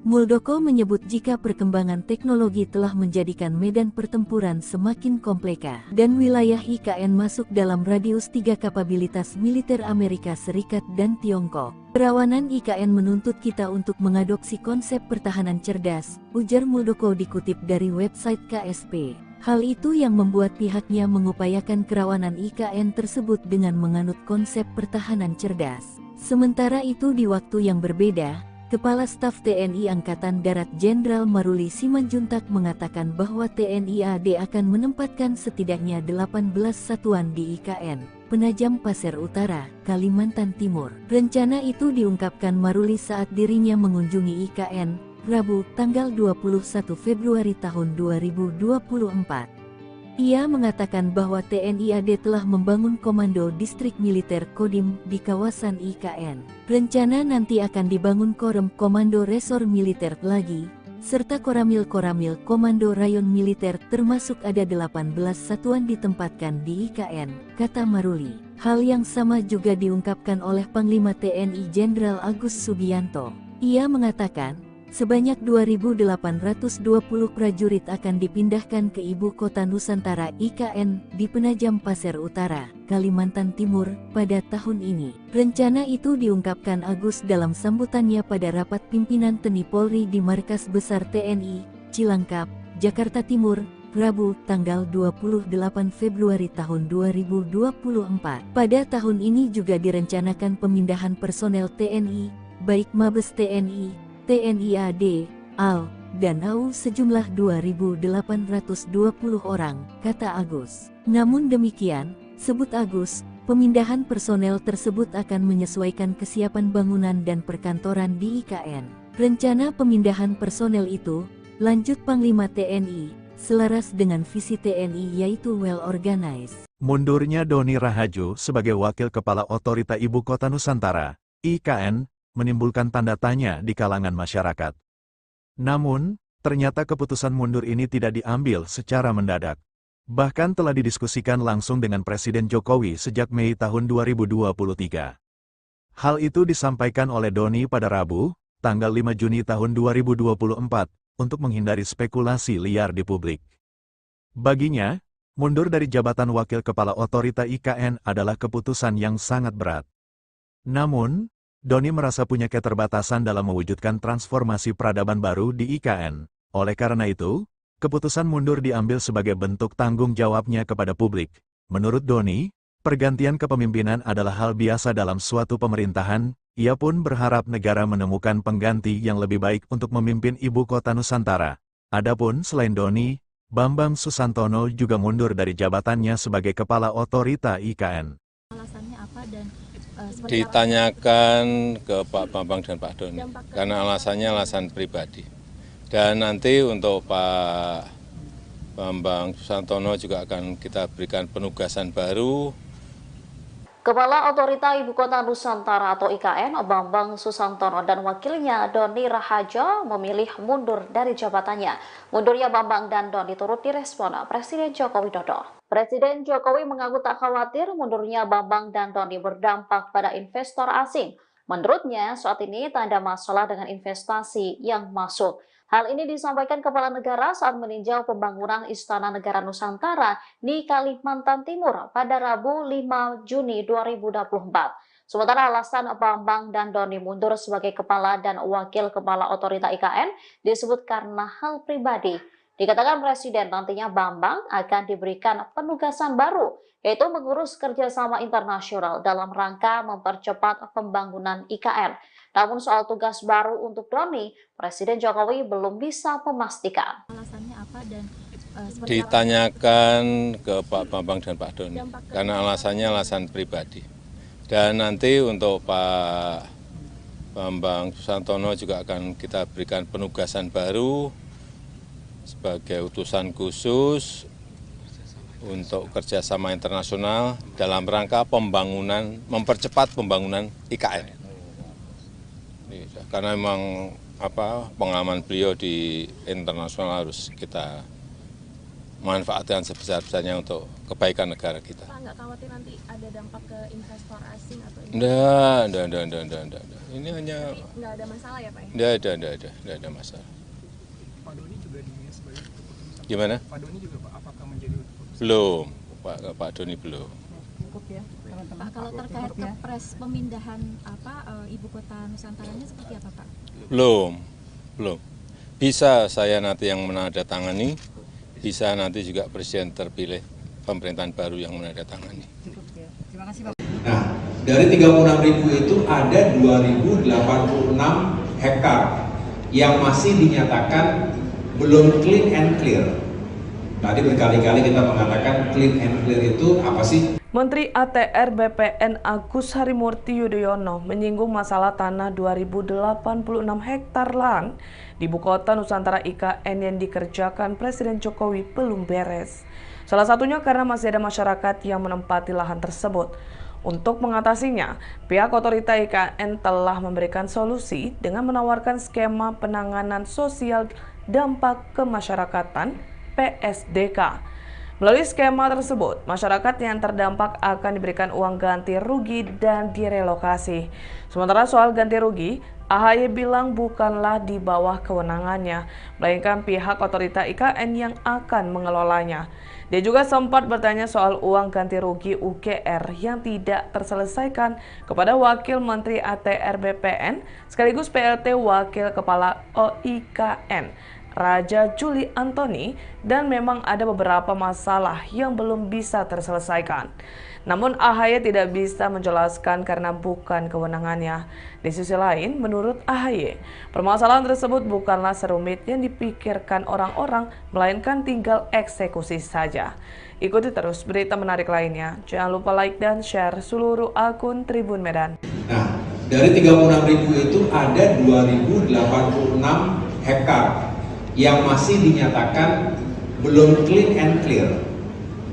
Muldoko menyebut jika perkembangan teknologi telah menjadikan medan pertempuran semakin kompleks dan wilayah IKN masuk dalam radius 3 kapabilitas militer Amerika Serikat dan Tiongkok. Kerawanan IKN menuntut kita untuk mengadopsi konsep pertahanan cerdas, ujar Muldoko dikutip dari website KSP. Hal itu yang membuat pihaknya mengupayakan kerawanan IKN tersebut dengan menganut konsep pertahanan cerdas. Sementara itu di waktu yang berbeda, Kepala Staf TNI Angkatan Darat Jenderal Maruli Simanjuntak mengatakan bahwa TNI AD akan menempatkan setidaknya 18 satuan di IKN, Penajam Pasir Utara, Kalimantan Timur. Rencana itu diungkapkan Maruli saat dirinya mengunjungi IKN, Rabu, tanggal 21 Februari tahun 2024. Ia mengatakan bahwa TNI AD telah membangun Komando Distrik Militer Kodim di kawasan IKN. Rencana nanti akan dibangun Komando Resor Militer lagi, serta Koramil Komando Rayon Militer termasuk ada 18 satuan ditempatkan di IKN, kata Maruli. Hal yang sama juga diungkapkan oleh Panglima TNI Jenderal Agus Subianto. Ia mengatakan, sebanyak 2.820 prajurit akan dipindahkan ke Ibu Kota Nusantara IKN di Penajam Pasir Utara, Kalimantan Timur, pada tahun ini. Rencana itu diungkapkan Agus dalam sambutannya pada rapat pimpinan TNI Polri di Markas Besar TNI, Cilangkap, Jakarta Timur, Rabu, tanggal 28 Februari tahun 2024. Pada tahun ini juga direncanakan pemindahan personel TNI, baik Mabes TNI, TNI AD, AL, dan AU sejumlah 2.820 orang, kata Agus. Namun demikian, sebut Agus, pemindahan personel tersebut akan menyesuaikan kesiapan bangunan dan perkantoran di IKN. Rencana pemindahan personel itu, lanjut Panglima TNI, selaras dengan visi TNI yaitu well organized. Mundurnya Doni Rahajo sebagai Wakil Kepala Otorita Ibu Kota Nusantara, IKN, menimbulkan tanda tanya di kalangan masyarakat. Namun, ternyata keputusan mundur ini tidak diambil secara mendadak. Bahkan telah didiskusikan langsung dengan Presiden Jokowi sejak Mei tahun 2023. Hal itu disampaikan oleh Doni pada Rabu, tanggal 5 Juni tahun 2024, untuk menghindari spekulasi liar di publik. Baginya, mundur dari jabatan Wakil Kepala Otorita IKN adalah keputusan yang sangat berat. Namun, Doni merasa punya keterbatasan dalam mewujudkan transformasi peradaban baru di IKN. Oleh karena itu, keputusan mundur diambil sebagai bentuk tanggung jawabnya kepada publik. Menurut Doni, pergantian kepemimpinan adalah hal biasa dalam suatu pemerintahan. Ia pun berharap negara menemukan pengganti yang lebih baik untuk memimpin Ibu Kota Nusantara. Adapun selain Doni, Bambang Susantono juga mundur dari jabatannya sebagai Kepala Otorita IKN. Alasannya apa dan ditanyakan ke Pak Bambang dan Pak Doni, karena alasannya alasan pribadi. Dan nanti untuk Pak Bambang Susantono juga akan kita berikan penugasan baru. Kepala Otorita Ibu Kota Nusantara atau IKN, Bambang Susantono dan wakilnya Doni Rahajo memilih mundur dari jabatannya. Mundurnya Bambang dan Doni turut direspon Presiden Joko Widodo. Presiden Jokowi mengaku tak khawatir mundurnya Bambang dan Doni berdampak pada investor asing. Menurutnya, saat ini tak ada masalah dengan investasi yang masuk. Hal ini disampaikan Kepala Negara saat meninjau pembangunan Istana Negara Nusantara di Kalimantan Timur pada Rabu 5 Juni 2024. Sementara alasan Bambang dan Doni mundur sebagai Kepala dan Wakil Kepala Otorita IKN disebut karena hal pribadi. Dikatakan Presiden nantinya Bambang akan diberikan penugasan baru, yaitu mengurus kerjasama internasional dalam rangka mempercepat pembangunan IKN. Namun soal tugas baru untuk Doni, Presiden Jokowi belum bisa memastikan. Alasannya apa dan ditanyakan ke Pak Bambang dan Pak Doni, karena alasannya alasan pribadi. Dan nanti untuk Pak Bambang Susantono juga akan kita berikan penugasan baru sebagai utusan khusus untuk kerjasama internasional dalam rangka pembangunan, mempercepat pembangunan IKN. Karena memang pengalaman beliau di internasional harus kita manfaatkan sebesar-besarnya untuk kebaikan negara kita. Pak, nggak khawatir nanti ada dampak ke investor asing atau Enggak. Ini hanya nggak ada masalah ya Pak? Enggak ada masalah. Pak Doni juga dinilai sebagai keputusan. Gimana? Pak Doni juga Pak, apakah menjadi keputusan? Belum, Pak Doni belum. Pak, kalau terkait kepres pemindahan Ibu Kota Nusantaranya seperti apa Pak? Belum. Bisa saya nanti yang menandatangani, bisa nanti juga Presiden terpilih pemerintahan baru yang menandatangani. Nah, dari 36.000 itu ada 2.086 hektar yang masih dinyatakan belum clean and clear. Tadi berkali-kali kita mengatakan clean and clear itu apa sih? Menteri ATR BPN Agus Harimurti Yudhoyono menyinggung masalah tanah 2.086 hektar lahan di Ibu Kota Nusantara IKN yang dikerjakan Presiden Jokowi belum beres. Salah satunya karena masih ada masyarakat yang menempati lahan tersebut. Untuk mengatasinya, pihak otorita IKN telah memberikan solusi dengan menawarkan skema penanganan sosial dampak kemasyarakatan PSDK. Melalui skema tersebut, masyarakat yang terdampak akan diberikan uang ganti rugi dan direlokasi. Sementara soal ganti rugi, AHY bilang bukanlah di bawah kewenangannya, melainkan pihak otorita IKN yang akan mengelolanya. Dia juga sempat bertanya soal uang ganti rugi UGR yang tidak terselesaikan kepada Wakil Menteri ATR BPN sekaligus PLT Wakil Kepala OIKN, Raja Juli Antoni dan memang ada beberapa masalah yang belum bisa terselesaikan. Namun AHY tidak bisa menjelaskan karena bukan kewenangannya. Di sisi lain, menurut AHY, permasalahan tersebut bukanlah serumit yang dipikirkan orang-orang, melainkan tinggal eksekusi saja. Ikuti terus berita menarik lainnya. Jangan lupa like dan share seluruh akun Tribun Medan. Nah, dari 36.000 itu ada 2.086 hektar yang masih dinyatakan belum clean and clear.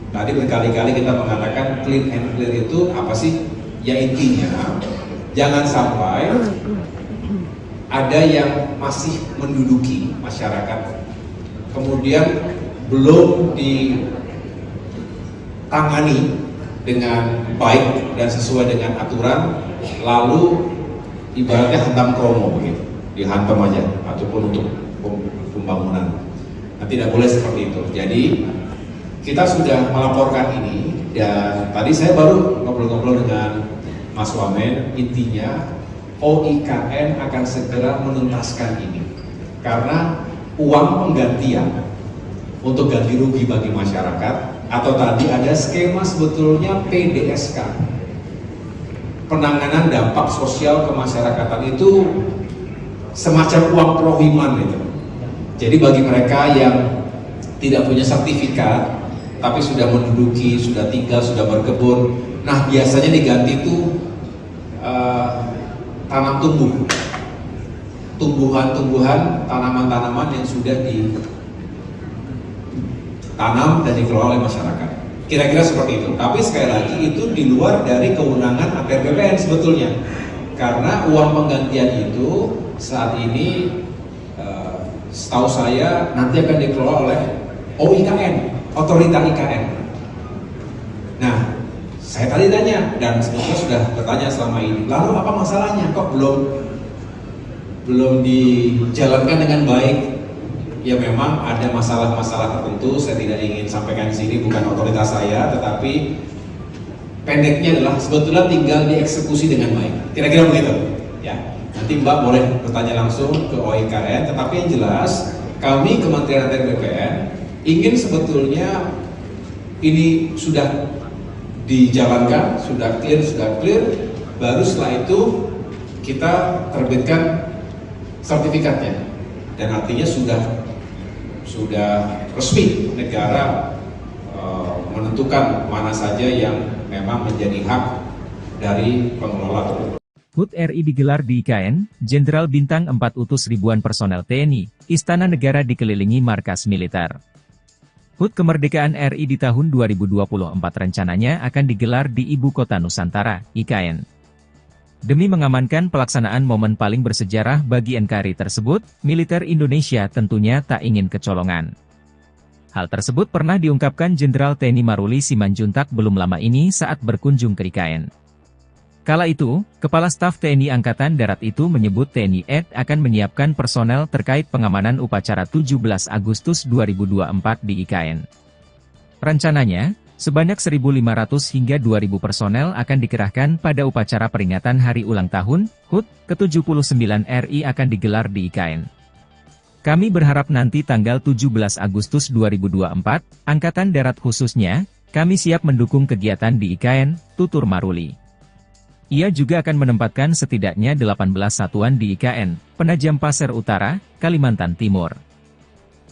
Tadi berkali-kali kita mengatakan clean and clear itu apa sih? Ya intinya, jangan sampai ada yang masih menduduki masyarakat, kemudian belum ditangani dengan baik dan sesuai dengan aturan, lalu ibaratnya hantam kromo begitu, dihantam aja, ataupun untuk pembangunan. Nah, tidak boleh seperti itu. Jadi kita sudah melaporkan ini, dan tadi saya baru ngobrol-ngobrol dengan Mas Wamen. Intinya OIKN akan segera menuntaskan ini, karena uang penggantian untuk ganti rugi bagi masyarakat, atau tadi ada skema sebetulnya PDSK, penanganan dampak sosial kemasyarakatan, itu semacam uang prohiman itu. Jadi bagi mereka yang tidak punya sertifikat tapi sudah menduduki, sudah tinggal, sudah berkebun, nah biasanya diganti itu tanam tumbuhan-tumbuhan, tanaman-tanaman yang sudah ditanam dan dikelola oleh masyarakat. Kira-kira seperti itu. Tapi sekali lagi itu di luar dari kewenangan APR BPN sebetulnya, karena uang penggantian itu saat ini setahu saya nanti akan dikelola oleh OIKN, Otorita IKN. Nah, saya tadi tanya, dan sebetulnya sudah bertanya selama ini, lalu apa masalahnya? Kok belum dijalankan dengan baik? Ya memang ada masalah-masalah tertentu, saya tidak ingin sampaikan di sini, bukan otoritas saya, tetapi pendeknya adalah sebetulnya tinggal dieksekusi dengan baik. Kira-kira begitu. Ya, nanti Mbak boleh bertanya langsung ke OIKN, tetapi yang jelas kami Kementerian ATR BPN ingin sebetulnya ini sudah dijalankan, sudah clear, baru setelah itu kita terbitkan sertifikatnya, dan artinya sudah resmi negara menentukan mana saja yang memang menjadi hak dari pengelola tersebut. HUT RI digelar di IKN, Jenderal Bintang 4 utus ribuan personel TNI, Istana Negara dikelilingi markas militer. HUT Kemerdekaan RI di tahun 2024 rencananya akan digelar di Ibu Kota Nusantara, IKN. Demi mengamankan pelaksanaan momen paling bersejarah bagi NKRI tersebut, militer Indonesia tentunya tak ingin kecolongan. Hal tersebut pernah diungkapkan Jenderal TNI Maruli Simanjuntak belum lama ini saat berkunjung ke IKN. Kala itu, Kepala Staf TNI Angkatan Darat itu menyebut TNI AD akan menyiapkan personel terkait pengamanan upacara 17 Agustus 2024 di IKN. Rencananya, sebanyak 1.500 hingga 2.000 personel akan dikerahkan pada upacara peringatan Hari Ulang Tahun HUT ke-79 RI akan digelar di IKN. Kami berharap nanti tanggal 17 Agustus 2024, Angkatan Darat khususnya, kami siap mendukung kegiatan di IKN, tutur Maruli. Ia juga akan menempatkan setidaknya 18 satuan di IKN, Penajam Pasir Utara, Kalimantan Timur.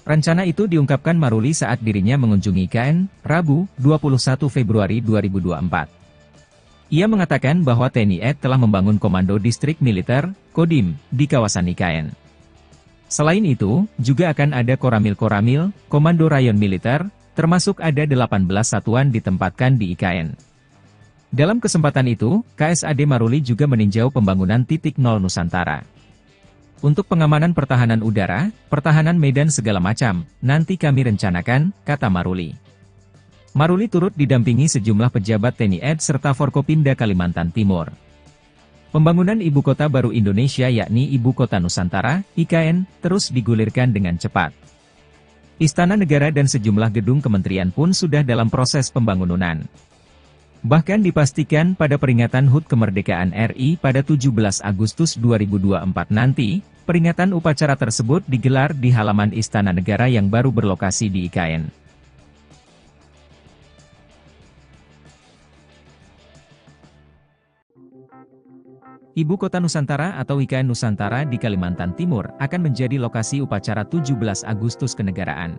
Rencana itu diungkapkan Maruli saat dirinya mengunjungi IKN, Rabu, 21 Februari 2024. Ia mengatakan bahwa TNI AD telah membangun Komando Distrik Militer, Kodim, di kawasan IKN. Selain itu, juga akan ada Koramil-Koramil, Komando Rayon Militer, termasuk ada 18 satuan ditempatkan di IKN. Dalam kesempatan itu, KSAD Maruli juga meninjau pembangunan titik nol Nusantara. Untuk pengamanan pertahanan udara, pertahanan medan segala macam, nanti kami rencanakan, kata Maruli. Maruli turut didampingi sejumlah pejabat TNI AD serta Forkopimda Kalimantan Timur. Pembangunan Ibu Kota Baru Indonesia yakni Ibu Kota Nusantara, IKN, terus digulirkan dengan cepat. Istana Negara dan sejumlah gedung kementerian pun sudah dalam proses pembangunan. Bahkan dipastikan pada peringatan HUT Kemerdekaan RI pada 17 Agustus 2024 nanti, Peringatan upacara tersebut digelar di halaman Istana Negara yang baru berlokasi di IKN. Ibu Kota Nusantara atau IKN Nusantara di Kalimantan Timur akan menjadi lokasi upacara 17 Agustus kenegaraan.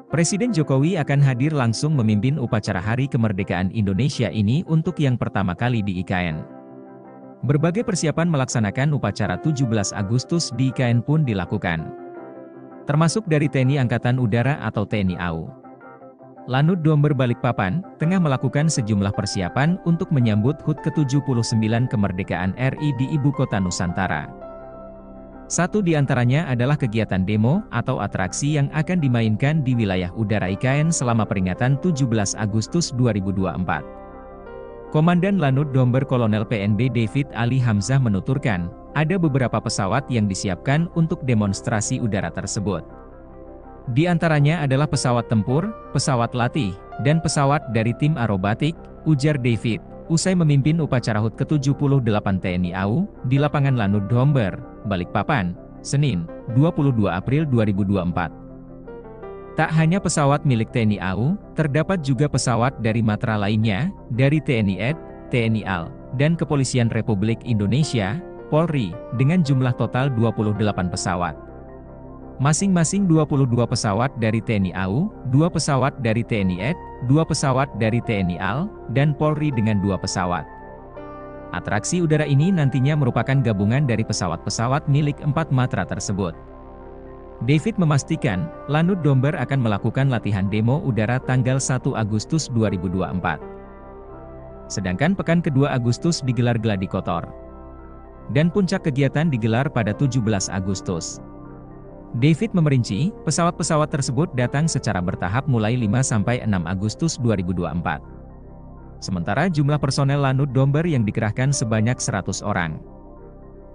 Presiden Jokowi akan hadir langsung memimpin upacara Hari Kemerdekaan Indonesia ini untuk yang pertama kali di IKN. Berbagai persiapan melaksanakan upacara 17 Agustus di IKN pun dilakukan. Termasuk dari TNI Angkatan Udara atau TNI AU. Lanut Domber Balikpapan tengah melakukan sejumlah persiapan untuk menyambut HUT ke-79 kemerdekaan RI di Ibu Kota Nusantara. Satu di antaranya adalah kegiatan demo atau atraksi yang akan dimainkan di wilayah udara IKN selama peringatan 17 Agustus 2024. Komandan Lanut Domber Kolonel PNB David Ali Hamzah menuturkan, ada beberapa pesawat yang disiapkan untuk demonstrasi udara tersebut. Di antaranya adalah pesawat tempur, pesawat latih, dan pesawat dari tim aerobatik, ujar David, usai memimpin upacara HUT ke-78 TNI AU, di lapangan Lanut Domber, Balikpapan, Senin, 22 April 2024. Tak hanya pesawat milik TNI AU, terdapat juga pesawat dari matra lainnya, dari TNI AD, TNI AL, dan Kepolisian Republik Indonesia, Polri, dengan jumlah total 28 pesawat. Masing-masing 22 pesawat dari TNI AU, 2 pesawat dari TNI AD, 2 pesawat dari TNI AL, dan Polri dengan 2 pesawat. Atraksi udara ini nantinya merupakan gabungan dari pesawat-pesawat milik 4 matra tersebut. David memastikan, Lanut Domber akan melakukan latihan demo udara tanggal 1 Agustus 2024. Sedangkan pekan kedua Agustus digelar gladi kotor. Dan puncak kegiatan digelar pada 17 Agustus. David memerinci, pesawat-pesawat tersebut datang secara bertahap mulai 5-6 Agustus 2024. Sementara jumlah personel Lanut Domber yang dikerahkan sebanyak 100 orang.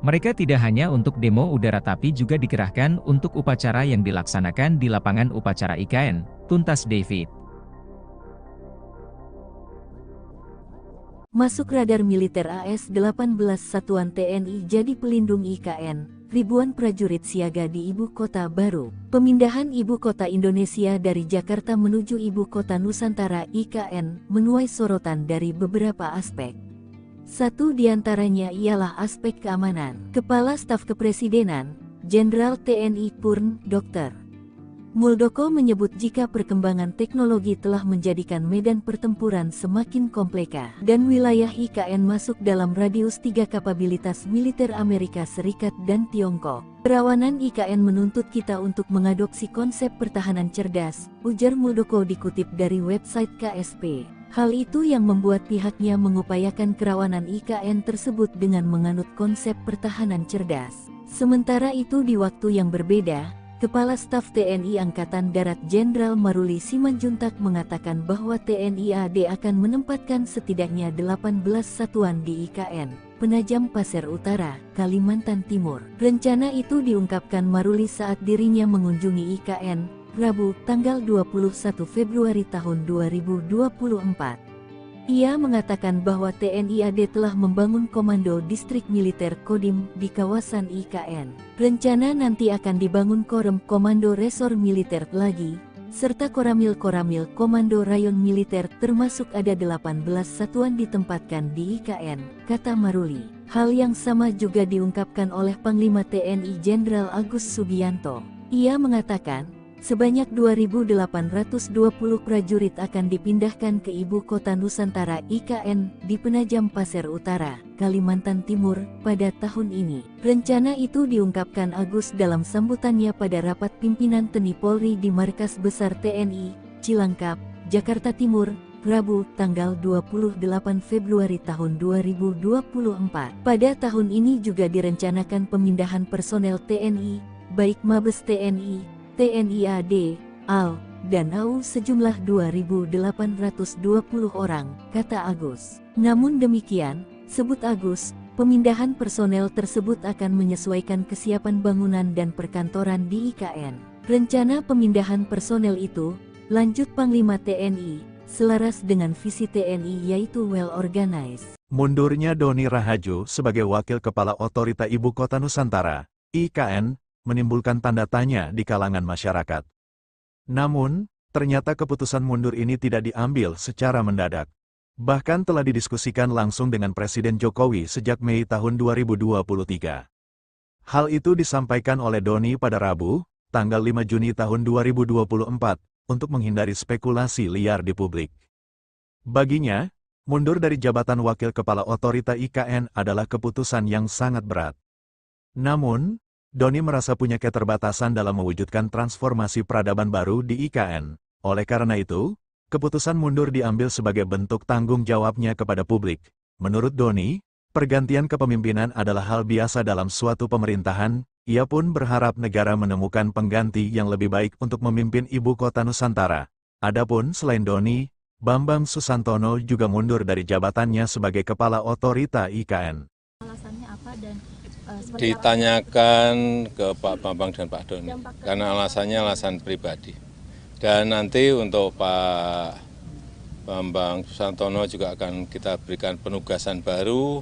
Mereka tidak hanya untuk demo udara tapi juga dikerahkan untuk upacara yang dilaksanakan di lapangan upacara IKN, tuntas David. Masuk radar militer AS-18 Satuan TNI jadi pelindung IKN, ribuan prajurit siaga di Ibu Kota baru. Pemindahan Ibu Kota Indonesia dari Jakarta menuju Ibu Kota Nusantara IKN menuai sorotan dari beberapa aspek. Satu di antaranya ialah aspek keamanan. Kepala Staf Kepresidenan, Jenderal TNI Purn, Dr. Muldoko menyebut jika perkembangan teknologi telah menjadikan medan pertempuran semakin kompleks dan wilayah IKN masuk dalam radius 3 kapabilitas militer Amerika Serikat dan Tiongkok. Kerawanan IKN menuntut kita untuk mengadopsi konsep pertahanan cerdas, ujar Muldoko dikutip dari website KSP. Hal itu yang membuat pihaknya mengupayakan kerawanan IKN tersebut dengan menganut konsep pertahanan cerdas. Sementara itu di waktu yang berbeda, Kepala Staf TNI Angkatan Darat Jenderal Maruli Simanjuntak mengatakan bahwa TNI AD akan menempatkan setidaknya 18 satuan di IKN, Penajam Pasir Utara, Kalimantan Timur. Rencana itu diungkapkan Maruli saat dirinya mengunjungi IKN, Rabu, tanggal 21 Februari tahun 2024. Ia mengatakan bahwa TNI AD telah membangun Komando Distrik Militer Kodim di kawasan IKN. Rencana nanti akan dibangun Korem Komando Resor Militer lagi, serta Koramil Komando Rayon Militer termasuk ada 18 satuan ditempatkan di IKN, kata Maruli. Hal yang sama juga diungkapkan oleh Panglima TNI Jenderal Agus Subianto. Ia mengatakan, sebanyak 2.820 prajurit akan dipindahkan ke Ibu Kota Nusantara IKN di Penajam Pasir Utara, Kalimantan Timur, pada tahun ini. Rencana itu diungkapkan Agus dalam sambutannya pada rapat pimpinan TNI Polri di Markas Besar TNI, Cilangkap, Jakarta Timur, Rabu, tanggal 28 Februari tahun 2024. Pada tahun ini juga direncanakan pemindahan personel TNI, baik Mabes TNI, TNI AD, AL, dan AU sejumlah 2.820 orang, kata Agus. Namun demikian, sebut Agus, pemindahan personel tersebut akan menyesuaikan kesiapan bangunan dan perkantoran di IKN. Rencana pemindahan personel itu, lanjut Panglima TNI, selaras dengan visi TNI yaitu well organized. Mundurnya Doni Rahajo sebagai Wakil Kepala Otorita Ibu Kota Nusantara, IKN, menimbulkan tanda tanya di kalangan masyarakat. Namun, ternyata keputusan mundur ini tidak diambil secara mendadak. Bahkan telah didiskusikan langsung dengan Presiden Jokowi sejak Mei tahun 2023. Hal itu disampaikan oleh Doni pada Rabu, tanggal 5 Juni tahun 2024, untuk menghindari spekulasi liar di publik. Baginya, mundur dari jabatan Wakil Kepala Otorita IKN adalah keputusan yang sangat berat. Namun, Doni merasa punya keterbatasan dalam mewujudkan transformasi peradaban baru di IKN. Oleh karena itu, keputusan mundur diambil sebagai bentuk tanggung jawabnya kepada publik. Menurut Doni, pergantian kepemimpinan adalah hal biasa dalam suatu pemerintahan. Ia pun berharap negara menemukan pengganti yang lebih baik untuk memimpin ibu kota Nusantara. Adapun selain Doni, Bambang Susantono juga mundur dari jabatannya sebagai Kepala Otorita IKN. Alasannya apa dan seperti Ditanyakan ke Pak Bambang dan Pak Doni, karena alasannya alasan pribadi. Dan nanti untuk Pak Bambang Susantono juga akan kita berikan penugasan baru.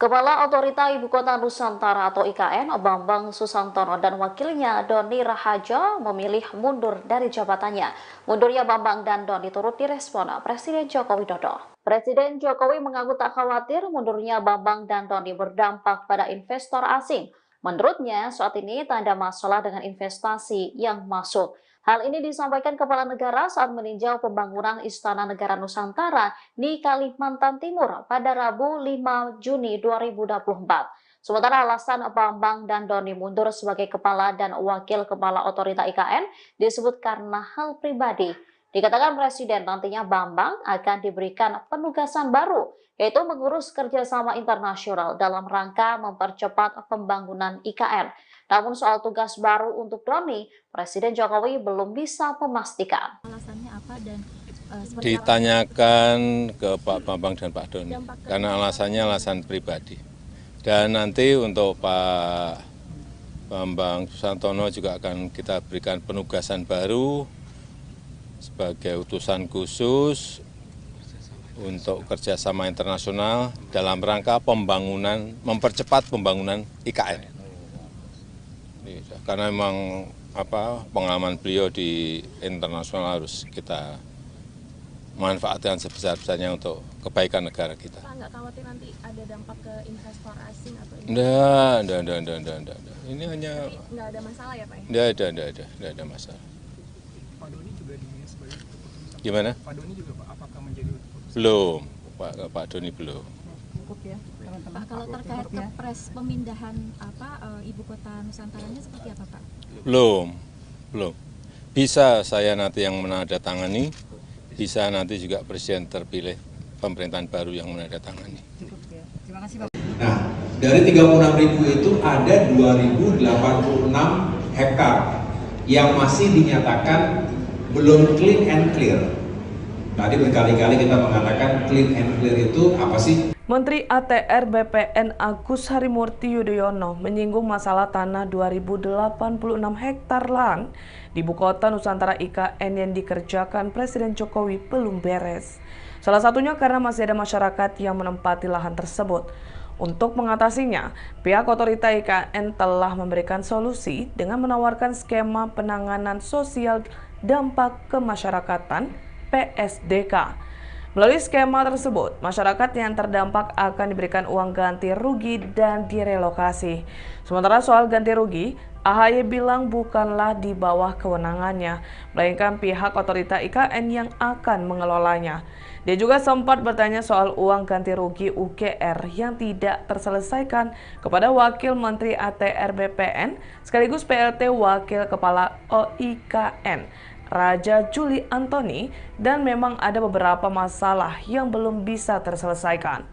Kepala Otorita Ibu Kota Nusantara atau IKN, Bambang Susantono dan wakilnya Doni Rahajo memilih mundur dari jabatannya. Mundurnya Bambang dan Doni turut direspon Presiden Joko Widodo. Presiden Jokowi mengaku tak khawatir mundurnya Bambang dan Doni berdampak pada investor asing. Menurutnya, saat ini tak ada masalah dengan investasi yang masuk. Hal ini disampaikan Kepala Negara saat meninjau pembangunan Istana Negara Nusantara di Kalimantan Timur pada Rabu 5 Juni 2024. Sementara alasan Bambang dan Doni mundur sebagai Kepala dan Wakil Kepala Otorita IKN disebut karena hal pribadi. Dikatakan Presiden nantinya Bambang akan diberikan penugasan baru, yaitu mengurus kerjasama internasional dalam rangka mempercepat pembangunan IKN. Namun soal tugas baru untuk Doni, Presiden Jokowi belum bisa memastikan. alasannya apa dan seperti Ditanyakan ke Pak Bambang dan Pak Doni, karena alasannya alasan pribadi. Dan nanti untuk Pak Bambang Susantono juga akan kita berikan penugasan baru sebagai utusan khusus untuk kerjasama internasional dalam rangka pembangunan, mempercepat pembangunan IKN. Karena memang pengalaman beliau di internasional harus kita manfaatkan sebesar-besarnya untuk kebaikan negara kita. Pak, nggak khawatir nanti ada dampak ke investor asing atau Enggak. Ini hanya nggak ada masalah ya Pak? enggak ada masalah. Pak Doni juga dinilai sebagai keputusan. Gimana? Pak Doni juga Pak, apakah menjadi keputusan? Belum, Pak Doni belum. Pak, kalau terkait kepres pemindahan ibu kota Nusantaranya seperti apa Pak? Belum. Bisa saya nanti yang menandatangani, bisa nanti juga Presiden terpilih pemerintahan baru yang menandatangani. Nah, dari 36.000 itu ada 2.086 hektar yang masih dinyatakan belum clean and clear. Tadi berkali-kali kita mengatakan clean and clear itu apa sih? Menteri ATR BPN Agus Harimurti Yudhoyono menyinggung masalah tanah 2.086 hektar lahan di Ibu Kota Nusantara IKN yang dikerjakan Presiden Jokowi belum beres. Salah satunya karena masih ada masyarakat yang menempati lahan tersebut. Untuk mengatasinya, pihak otorita IKN telah memberikan solusi dengan menawarkan skema penanganan sosial dampak kemasyarakatan PSDK. Melalui skema tersebut, masyarakat yang terdampak akan diberikan uang ganti rugi dan direlokasi. Sementara soal ganti rugi, AHY bilang bukanlah di bawah kewenangannya, melainkan pihak otorita IKN yang akan mengelolanya. Dia juga sempat bertanya soal uang ganti rugi UGR yang tidak terselesaikan kepada Wakil Menteri ATR BPN sekaligus PLT Wakil Kepala OIKN, Raja Juli Antoni, dan memang ada beberapa masalah yang belum bisa terselesaikan.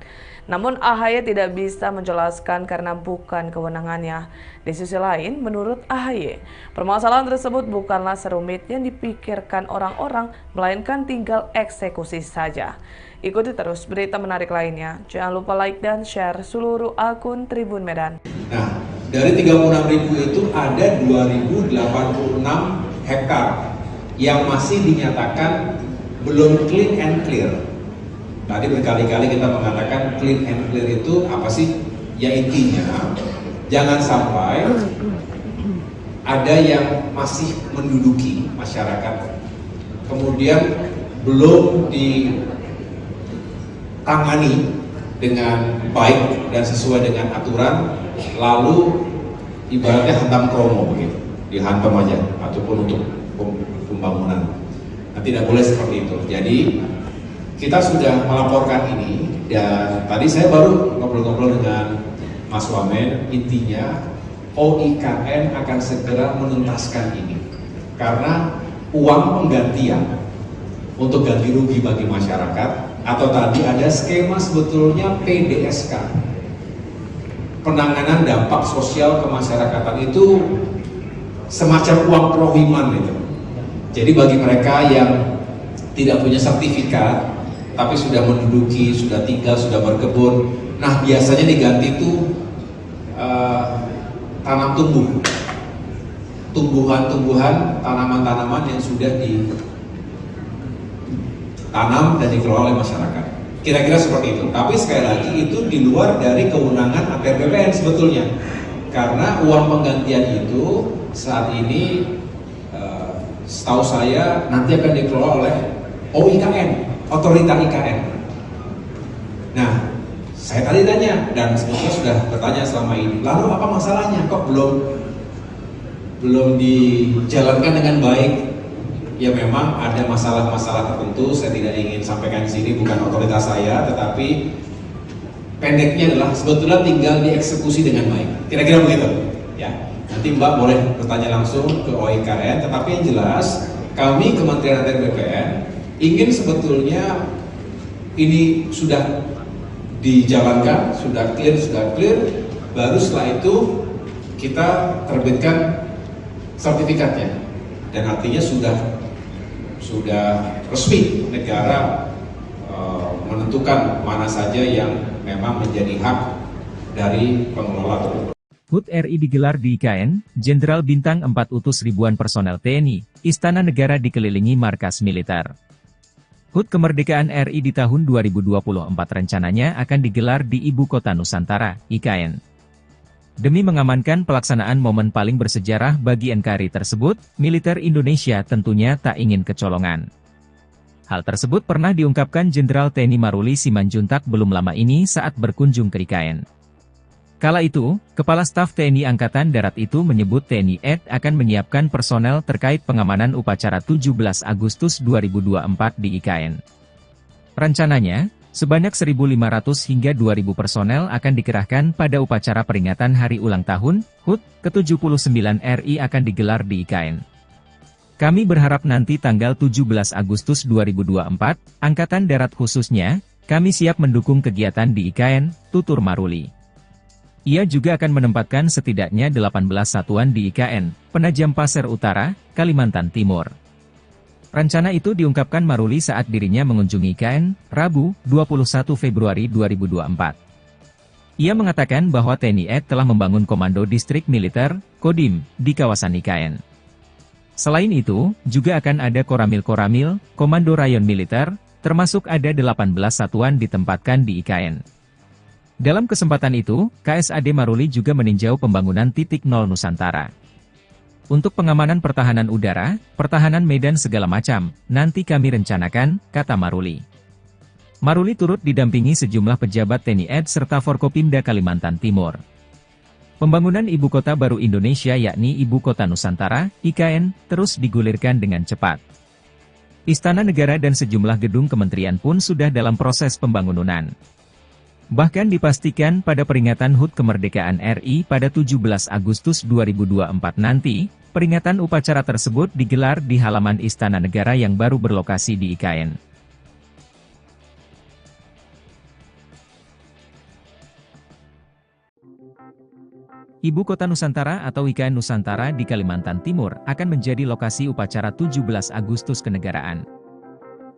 Namun AHY tidak bisa menjelaskan karena bukan kewenangannya. Di sisi lain, menurut AHY, permasalahan tersebut bukanlah serumit yang dipikirkan orang-orang, melainkan tinggal eksekusi saja. Ikuti terus berita menarik lainnya. Jangan lupa like dan share seluruh akun Tribun Medan. Nah, dari 36.000 itu ada 2.086 hektar yang masih dinyatakan belum clean and clear. Tadi berkali-kali kita mengatakan clean and clear itu apa sih? Ya intinya Jangan sampai ada yang masih menduduki masyarakat, kemudian belum ditangani dengan baik dan sesuai dengan aturan, lalu ibaratnya hantam kromo begitu, dihantam aja, ataupun untuk pembangunan. Nah, tidak boleh seperti itu. Jadi kita sudah melaporkan ini, dan tadi saya baru ngobrol-ngobrol dengan Mas Wamen. Intinya OIKN akan segera menuntaskan ini, karena uang penggantian untuk ganti rugi bagi masyarakat, atau tadi ada skema sebetulnya PDSK, penanganan dampak sosial kemasyarakatan, itu semacam uang prohiman itu. Jadi bagi mereka yang tidak punya sertifikat tapi sudah menduduki, sudah tinggal, sudah berkebun, nah biasanya diganti itu tanam tumbuhan-tumbuhan, tanaman-tanaman yang sudah ditanam dan dikelola oleh masyarakat. Kira-kira seperti itu. Tapi sekali lagi itu di luar dari kewenangan APR BPN sebetulnya, karena uang penggantian itu saat ini setahu saya nanti akan dikelola oleh OIKN, Otorita IKN. Nah, saya tadi tanya, dan sebetulnya sudah bertanya selama ini, lalu apa masalahnya? Kok belum dijalankan dengan baik? Ya memang ada masalah-masalah tertentu, saya tidak ingin sampaikan di sini, bukan otoritas saya, tetapi pendeknya adalah sebetulnya tinggal dieksekusi dengan baik. Kira-kira begitu. Ya, nanti Mbak boleh bertanya langsung ke OIKN, tetapi yang jelas kami Kementerian ATR BPN ingin sebetulnya ini sudah dijalankan, sudah clear, baru setelah itu kita terbitkan sertifikatnya, dan artinya sudah resmi negara menentukan mana saja yang memang menjadi hak dari pengelola tersebut. HUT RI digelar di IKN, Jenderal Bintang 4 utus ribuan personel TNI, Istana Negara dikelilingi markas militer. HUT Kemerdekaan RI di tahun 2024 rencananya akan digelar di Ibu Kota Nusantara, IKN. Demi mengamankan pelaksanaan momen paling bersejarah bagi NKRI tersebut, militer Indonesia tentunya tak ingin kecolongan. Hal tersebut pernah diungkapkan Jenderal TNI Maruli Simanjuntak belum lama ini saat berkunjung ke IKN. Kala itu, Kepala Staf TNI Angkatan Darat itu menyebut TNI AD akan menyiapkan personel terkait pengamanan upacara 17 Agustus 2024 di IKN. Rencananya, sebanyak 1.500 hingga 2.000 personel akan dikerahkan pada upacara peringatan Hari Ulang Tahun HUT ke-79 RI akan digelar di IKN. Kami berharap nanti tanggal 17 Agustus 2024, Angkatan Darat khususnya, kami siap mendukung kegiatan di IKN, tutur Maruli. Ia juga akan menempatkan setidaknya 18 satuan di IKN, Penajam Pasir Utara, Kalimantan Timur. Rencana itu diungkapkan Maruli saat dirinya mengunjungi IKN, Rabu, 21 Februari 2024. Ia mengatakan bahwa TNI AD telah membangun Komando Distrik Militer, Kodim, di kawasan IKN. Selain itu, juga akan ada Koramil-Koramil, Komando Rayon Militer, termasuk ada 18 satuan ditempatkan di IKN. Dalam kesempatan itu, KSAD Maruli juga meninjau pembangunan titik nol Nusantara. Untuk pengamanan pertahanan udara, pertahanan medan segala macam, nanti kami rencanakan, kata Maruli. Maruli turut didampingi sejumlah pejabat TNI AD serta Forkopimda Kalimantan Timur. Pembangunan Ibu Kota Baru Indonesia yakni Ibu Kota Nusantara, IKN, terus digulirkan dengan cepat. Istana Negara dan sejumlah gedung kementerian pun sudah dalam proses pembangunan. Bahkan dipastikan pada peringatan HUT Kemerdekaan RI pada 17 Agustus 2024 nanti, peringatan upacara tersebut digelar di halaman Istana Negara yang baru berlokasi di IKN. Ibu Kota Nusantara atau IKN Nusantara di Kalimantan Timur akan menjadi lokasi upacara 17 Agustus kenegaraan.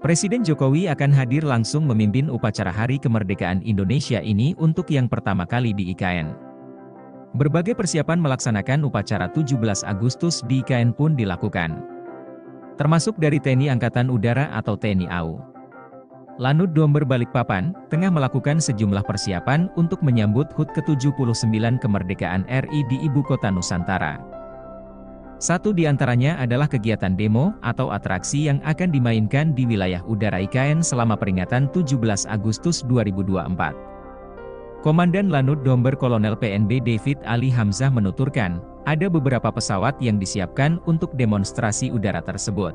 Presiden Jokowi akan hadir langsung memimpin upacara Hari Kemerdekaan Indonesia ini untuk yang pertama kali di IKN. Berbagai persiapan melaksanakan upacara 17 Agustus di IKN pun dilakukan. Termasuk dari TNI Angkatan Udara atau TNI AU. Lanut Domber Balikpapan, tengah melakukan sejumlah persiapan untuk menyambut HUT ke-79 kemerdekaan RI di Ibu Kota Nusantara. Satu di antaranya adalah kegiatan demo atau atraksi yang akan dimainkan di wilayah udara IKN selama peringatan 17 Agustus 2024. Komandan Lanut Domber Kolonel PNB David Ali Hamzah menuturkan, ada beberapa pesawat yang disiapkan untuk demonstrasi udara tersebut.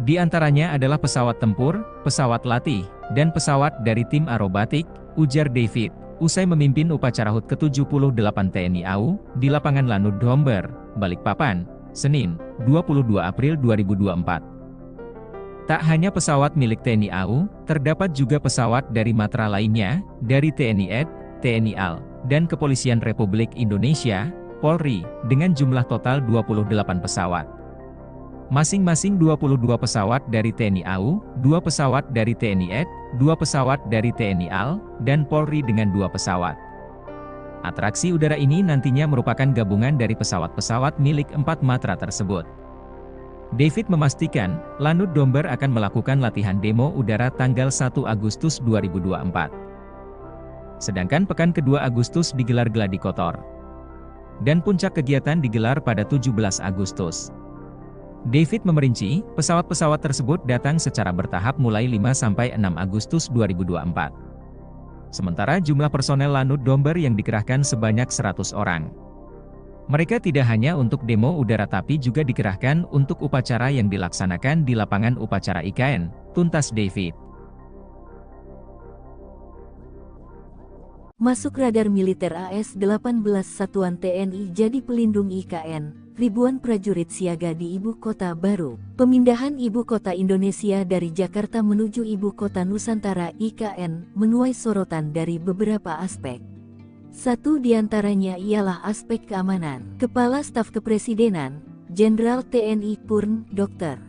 Di antaranya adalah pesawat tempur, pesawat latih, dan pesawat dari tim aerobatik, ujar David, usai memimpin upacara HUT ke-78 TNI AU, di lapangan Lanut Domber, Balikpapan, Senin, 22 April 2024. Tak hanya pesawat milik TNI AU, terdapat juga pesawat dari matra lainnya, dari TNI AD, TNI AL, dan Kepolisian Republik Indonesia, Polri, dengan jumlah total 28 pesawat. Masing-masing 22 pesawat dari TNI AU, 2 pesawat dari TNI AD, 2 pesawat dari TNI AL, dan Polri dengan 2 pesawat. Atraksi udara ini nantinya merupakan gabungan dari pesawat-pesawat milik 4 matra tersebut. David memastikan, Lanut Domber akan melakukan latihan demo udara tanggal 1 Agustus 2024. Sedangkan pekan kedua Agustus digelar gladi kotor. Dan puncak kegiatan digelar pada 17 Agustus. David memerinci, pesawat-pesawat tersebut datang secara bertahap mulai 5–6 Agustus 2024. Sementara jumlah personel Lanut Domber yang dikerahkan sebanyak 100 orang. Mereka tidak hanya untuk demo udara tapi juga dikerahkan untuk upacara yang dilaksanakan di lapangan upacara IKN, tuntas David. Masuk radar militer AS-18 Satuan TNI jadi pelindung IKN, ribuan prajurit siaga di Ibu Kota Baru. Pemindahan Ibu Kota Indonesia dari Jakarta menuju Ibu Kota Nusantara IKN menuai sorotan dari beberapa aspek. Satu di antaranya ialah aspek keamanan. Kepala Staf Kepresidenan, Jenderal TNI Purn, Dr.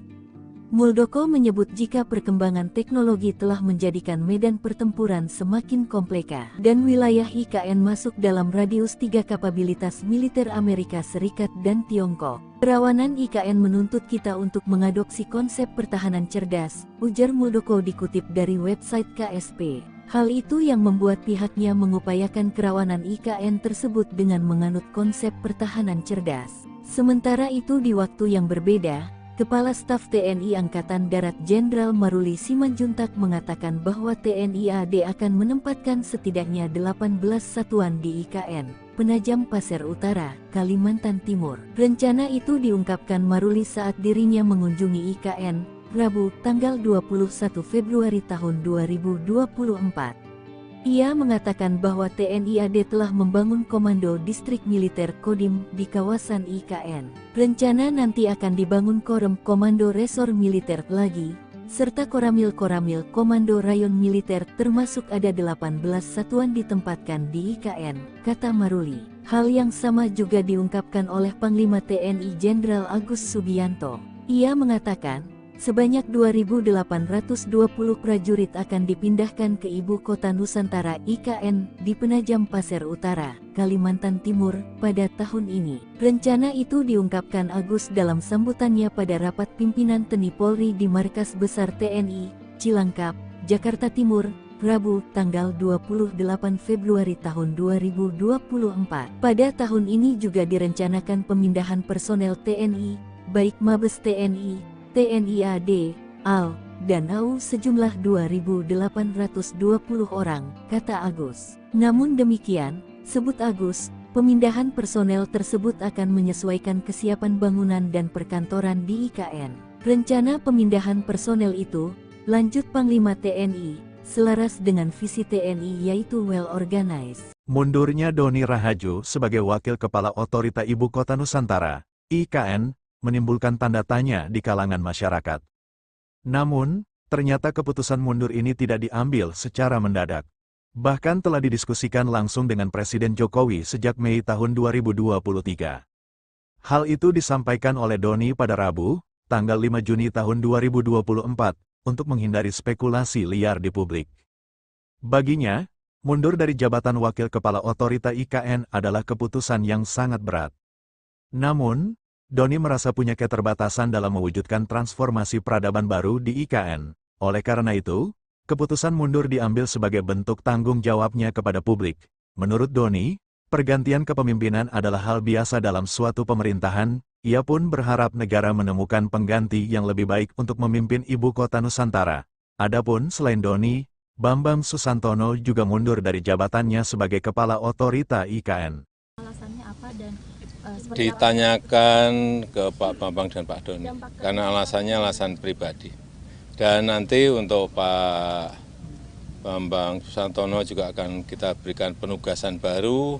Muldoko menyebut jika perkembangan teknologi telah menjadikan medan pertempuran semakin kompleks dan wilayah IKN masuk dalam radius 3 kapabilitas militer Amerika Serikat dan Tiongkok. Kerawanan IKN menuntut kita untuk mengadopsi konsep pertahanan cerdas, ujar Muldoko dikutip dari website KSP. Hal itu yang membuat pihaknya mengupayakan kerawanan IKN tersebut dengan menganut konsep pertahanan cerdas. Sementara itu di waktu yang berbeda, Kepala Staf TNI Angkatan Darat Jenderal Maruli Simanjuntak mengatakan bahwa TNI AD akan menempatkan setidaknya 18 satuan di IKN, Penajam Pasir Utara, Kalimantan Timur. Rencana itu diungkapkan Maruli saat dirinya mengunjungi IKN, Rabu, tanggal 21 Februari tahun 2024. Ia mengatakan bahwa TNI AD telah membangun Komando Distrik Militer Kodim di kawasan IKN. Rencana nanti akan dibangun Korem Komando Resor Militer lagi, serta Koramil-Koramil Komando Rayon Militer termasuk ada 18 satuan ditempatkan di IKN, kata Maruli. Hal yang sama juga diungkapkan oleh Panglima TNI Jenderal Agus Subianto. Ia mengatakan, sebanyak 2.820 prajurit akan dipindahkan ke Ibu Kota Nusantara IKN di Penajam Pasir Utara, Kalimantan Timur, pada tahun ini. Rencana itu diungkapkan Agus dalam sambutannya pada rapat pimpinan TNI Polri di Markas Besar TNI, Cilangkap, Jakarta Timur, Rabu, tanggal 28 Februari tahun 2024. Pada tahun ini juga direncanakan pemindahan personel TNI, baik Mabes TNI, TNI AD, AL, dan AU sejumlah 2.820 orang, kata Agus. Namun demikian, sebut Agus, pemindahan personel tersebut akan menyesuaikan kesiapan bangunan dan perkantoran di IKN. Rencana pemindahan personel itu, lanjut Panglima TNI, selaras dengan visi TNI yaitu well organized. Mundurnya Doni Rahajo sebagai Wakil Kepala Otorita Ibu Kota Nusantara, IKN, menimbulkan tanda tanya di kalangan masyarakat. Namun, ternyata keputusan mundur ini tidak diambil secara mendadak. Bahkan telah didiskusikan langsung dengan Presiden Jokowi sejak Mei tahun 2023. Hal itu disampaikan oleh Doni pada Rabu, tanggal 5 Juni tahun 2024, untuk menghindari spekulasi liar di publik. Baginya, mundur dari jabatan Wakil Kepala Otorita IKN adalah keputusan yang sangat berat. Namun, Doni merasa punya keterbatasan dalam mewujudkan transformasi peradaban baru di IKN. Oleh karena itu, Keputusan mundur diambil sebagai bentuk tanggung jawabnya kepada publik. Menurut Doni, pergantian kepemimpinan adalah hal biasa dalam suatu pemerintahan. Ia pun berharap negara menemukan pengganti yang lebih baik untuk memimpin ibu kota Nusantara. Adapun selain Doni, Bambang Susantono juga mundur dari jabatannya sebagai Kepala Otorita IKN. Alasannya apa dan seperti Ditanyakan ke Pak Bambang dan Pak Doni, karena alasannya alasan pribadi. Dan nanti untuk Pak Bambang Susantono juga akan kita berikan penugasan baru.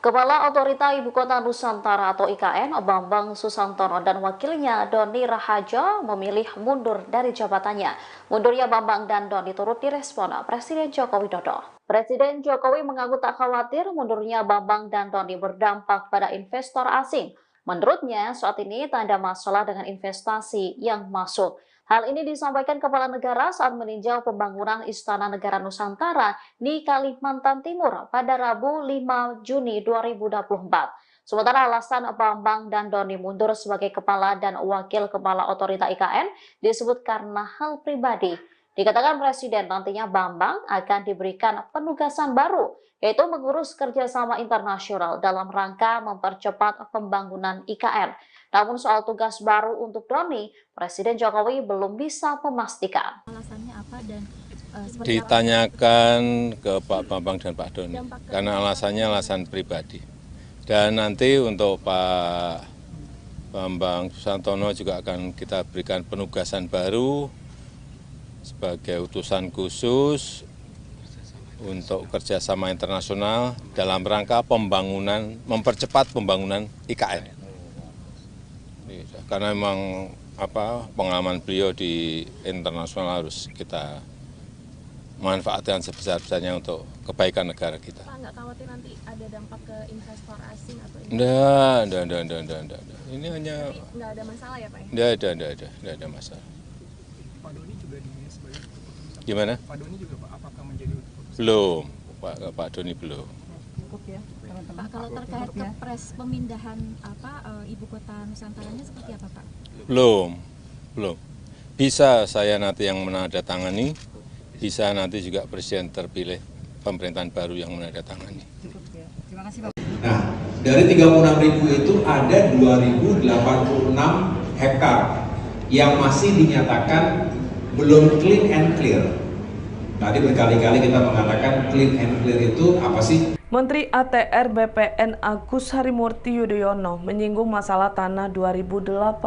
Kepala Otorita Ibu Kota Nusantara atau IKN, Bambang Susantono dan wakilnya Doni Rahajo memilih mundur dari jabatannya. Mundurnya Bambang dan Doni turut direspon Presiden Joko Widodo. Presiden Jokowi mengaku tak khawatir mundurnya Bambang dan Doni berdampak pada investor asing. Menurutnya, saat ini tak ada masalah dengan investasi yang masuk. Hal ini disampaikan Kepala Negara saat meninjau pembangunan Istana Negara Nusantara di Kalimantan Timur pada Rabu 5 Juni 2024. Sementara alasan Bambang dan Doni mundur sebagai Kepala dan Wakil Kepala Otorita IKN disebut karena hal pribadi. Dikatakan Presiden nantinya Bambang akan diberikan penugasan baru, yaitu mengurus kerjasama internasional dalam rangka mempercepat pembangunan IKN. Namun soal tugas baru untuk Doni, Presiden Jokowi belum bisa memastikan. alasannya apa dan seperti Ditanyakan ke Pak Bambang dan Pak Doni, karena alasannya alasan pribadi. Dan nanti untuk Pak Bambang Susantono juga akan kita berikan penugasan baru sebagai utusan khusus untuk kerjasama internasional dalam rangka pembangunan, mempercepat pembangunan IKN. Karena memang pengalaman beliau di internasional harus kita manfaatkan sebesar-besarnya untuk kebaikan negara kita. Pak, nggak khawatir nanti ada dampak ke investor asing atau Enggak. Ini hanya nggak ada masalah ya Pak ya? Enggak ada masalah. Pak Doni juga sebagai keputusan. Gimana? Pak Doni juga Pak, apakah menjadi keputusan? Belum, Pak Doni belum. Pak, kalau terkait kepres pemindahan ibu kota Nusantaranya seperti apa Pak? Belum. Bisa saya nanti yang menandatangani, bisa nanti juga Presiden terpilih pemerintahan baru yang menandatangani. Nah, dari 36.000 itu ada 2.086 hektar yang masih dinyatakan belum clean and clear. Tadi berkali-kali kita mengatakan clean and clear itu apa sih? Menteri ATR BPN Agus Harimurti Yudhoyono menyinggung masalah tanah 2.086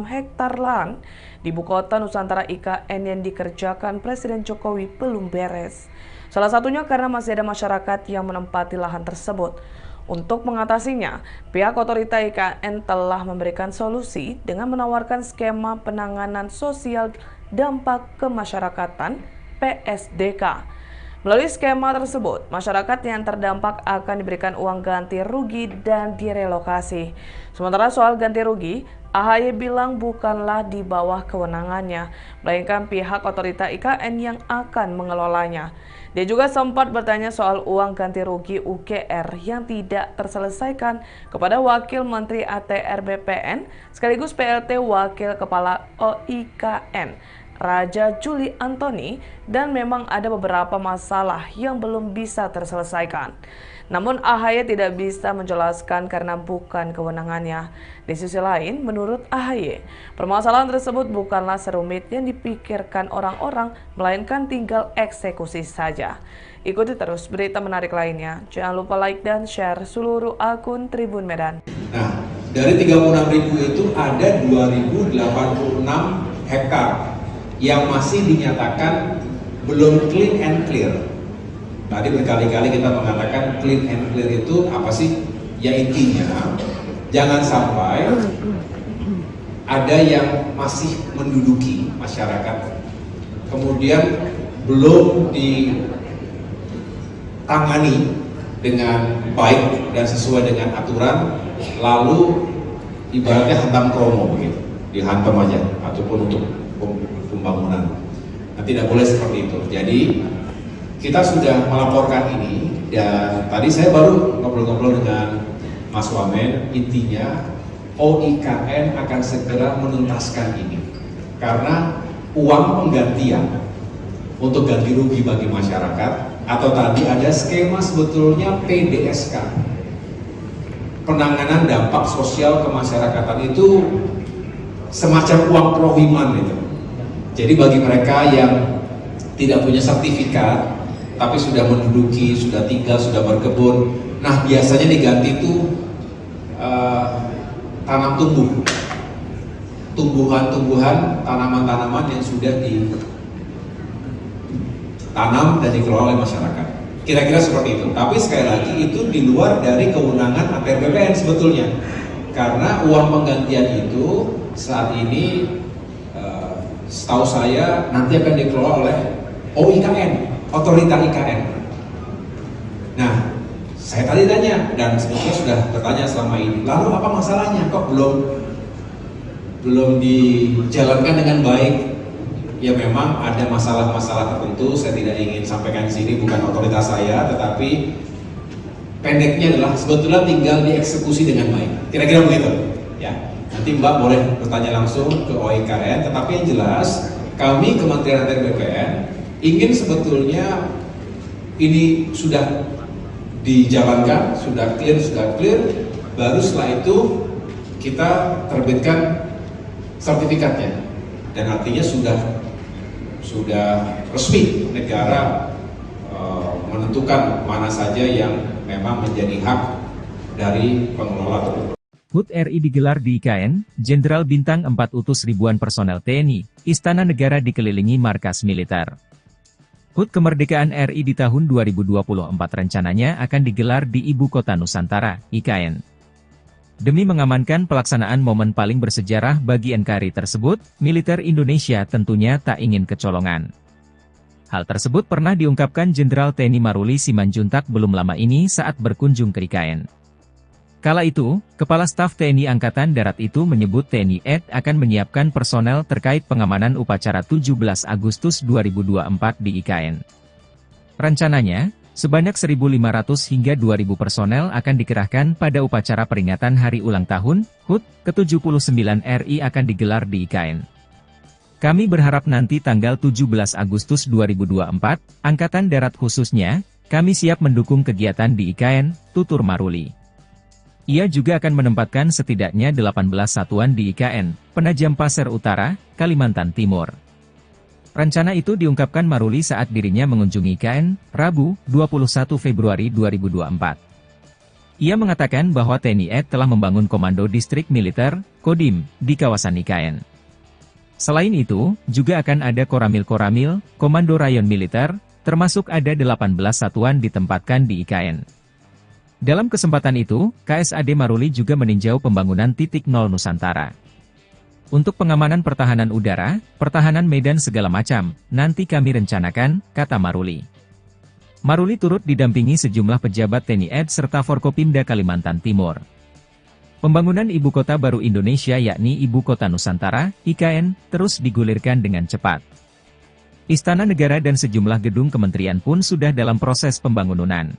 hektar lahan di Ibu Kota Nusantara IKN yang dikerjakan Presiden Jokowi belum beres. Salah satunya karena masih ada masyarakat yang menempati lahan tersebut. Untuk mengatasinya, pihak otorita IKN telah memberikan solusi dengan menawarkan skema penanganan sosial dampak kemasyarakatan PSDK. Melalui skema tersebut, masyarakat yang terdampak akan diberikan uang ganti rugi dan direlokasi. Sementara soal ganti rugi, AHY bilang bukanlah di bawah kewenangannya, melainkan pihak otorita IKN yang akan mengelolanya. Dia juga sempat bertanya soal uang ganti rugi UGR yang tidak terselesaikan kepada Wakil Menteri ATR BPN sekaligus PLT Wakil Kepala OIKN, Raja Juli Antoni, dan memang ada beberapa masalah yang belum bisa terselesaikan. Namun AHY tidak bisa menjelaskan karena bukan kewenangannya. Di sisi lain, menurut AHY, permasalahan tersebut bukanlah serumit yang dipikirkan orang-orang, melainkan tinggal eksekusi saja. Ikuti terus berita menarik lainnya. Jangan lupa like dan share seluruh akun Tribun Medan. Nah, dari 36.000 itu ada 2.086 hektar yang masih dinyatakan belum clean and clear. Tadi berkali-kali kita mengatakan clean and clear itu apa sih? Ya intinya, jangan sampai ada yang masih menduduki masyarakat, kemudian belum ditangani dengan baik dan sesuai dengan aturan, lalu ibaratnya hantam kromo begitu, dihantam aja, ataupun untuk pembangunan. Nah, tidak boleh seperti itu. Jadi kita sudah melaporkan ini, dan tadi saya baru ngobrol-ngobrol dengan Mas Wamen. Intinya OIKN akan segera menuntaskan ini karena uang penggantian untuk ganti rugi bagi masyarakat, atau tadi ada skema sebetulnya PDSK, penanganan dampak sosial kemasyarakatan, itu semacam uang prohiman itu. Jadi bagi mereka yang tidak punya sertifikat tapi sudah menduduki, sudah tinggal, sudah berkebun, nah biasanya diganti itu tanam tumbuhan-tumbuhan, tanaman-tanaman yang sudah ditanam dan dikelola oleh masyarakat. Kira-kira seperti itu. Tapi sekali lagi itu di luar dari kewenangan APR BPN sebetulnya. Karena uang penggantian itu saat ini setahu saya nanti akan dikelola oleh OIKN, Otorita IKN. Nah, saya tadi tanya dan sebetulnya sudah bertanya selama ini. Lalu apa masalahnya? Kok belum dijalankan dengan baik? Ya memang ada masalah-masalah tertentu, saya tidak ingin sampaikan di sini, bukan otoritas saya, tetapi pendeknya adalah sebetulnya tinggal dieksekusi dengan baik. Kira-kira begitu. Ya, nanti Mbak boleh bertanya langsung ke OIKN, tetapi yang jelas kami Kementerian ATR BPN ingin sebetulnya ini sudah dijalankan, sudah clear, baru setelah itu kita terbitkan sertifikatnya, dan artinya sudah resmi negara menentukan mana saja yang memang menjadi hak dari pengelola tersebut. HUT RI digelar di IKN, Jenderal Bintang 4 utus ribuan personel TNI, Istana Negara dikelilingi markas militer. HUT Kemerdekaan RI di tahun 2024 rencananya akan digelar di Ibu Kota Nusantara, IKN. Demi mengamankan pelaksanaan momen paling bersejarah bagi NKRI tersebut, militer Indonesia tentunya tak ingin kecolongan. Hal tersebut pernah diungkapkan Jenderal TNI Maruli Simanjuntak belum lama ini saat berkunjung ke IKN. Kala itu, Kepala Staf TNI Angkatan Darat itu menyebut TNI AD akan menyiapkan personel terkait pengamanan upacara 17 Agustus 2024 di IKN. Rencananya, sebanyak 1.500 hingga 2.000 personel akan dikerahkan pada upacara peringatan Hari Ulang Tahun HUT ke-79 RI akan digelar di IKN. Kami berharap nanti tanggal 17 Agustus 2024, Angkatan Darat khususnya, kami siap mendukung kegiatan di IKN, tutur Maruli. Ia juga akan menempatkan setidaknya 18 satuan di IKN, Penajam Pasir Utara, Kalimantan Timur. Rencana itu diungkapkan Maruli saat dirinya mengunjungi IKN, Rabu, 21 Februari 2024. Ia mengatakan bahwa TNI AD telah membangun Komando Distrik Militer, Kodim, di kawasan IKN. Selain itu, juga akan ada Koramil-Koramil, Komando Rayon Militer, termasuk ada 18 satuan ditempatkan di IKN. Dalam kesempatan itu, KSAD Maruli juga meninjau pembangunan titik nol Nusantara. Untuk pengamanan pertahanan udara, pertahanan medan segala macam, nanti kami rencanakan, kata Maruli. Maruli turut didampingi sejumlah pejabat TNI AD serta Forkopimda Kalimantan Timur. Pembangunan Ibu Kota Baru Indonesia yakni Ibu Kota Nusantara, IKN, terus digulirkan dengan cepat. Istana Negara dan sejumlah gedung kementerian pun sudah dalam proses pembangunan.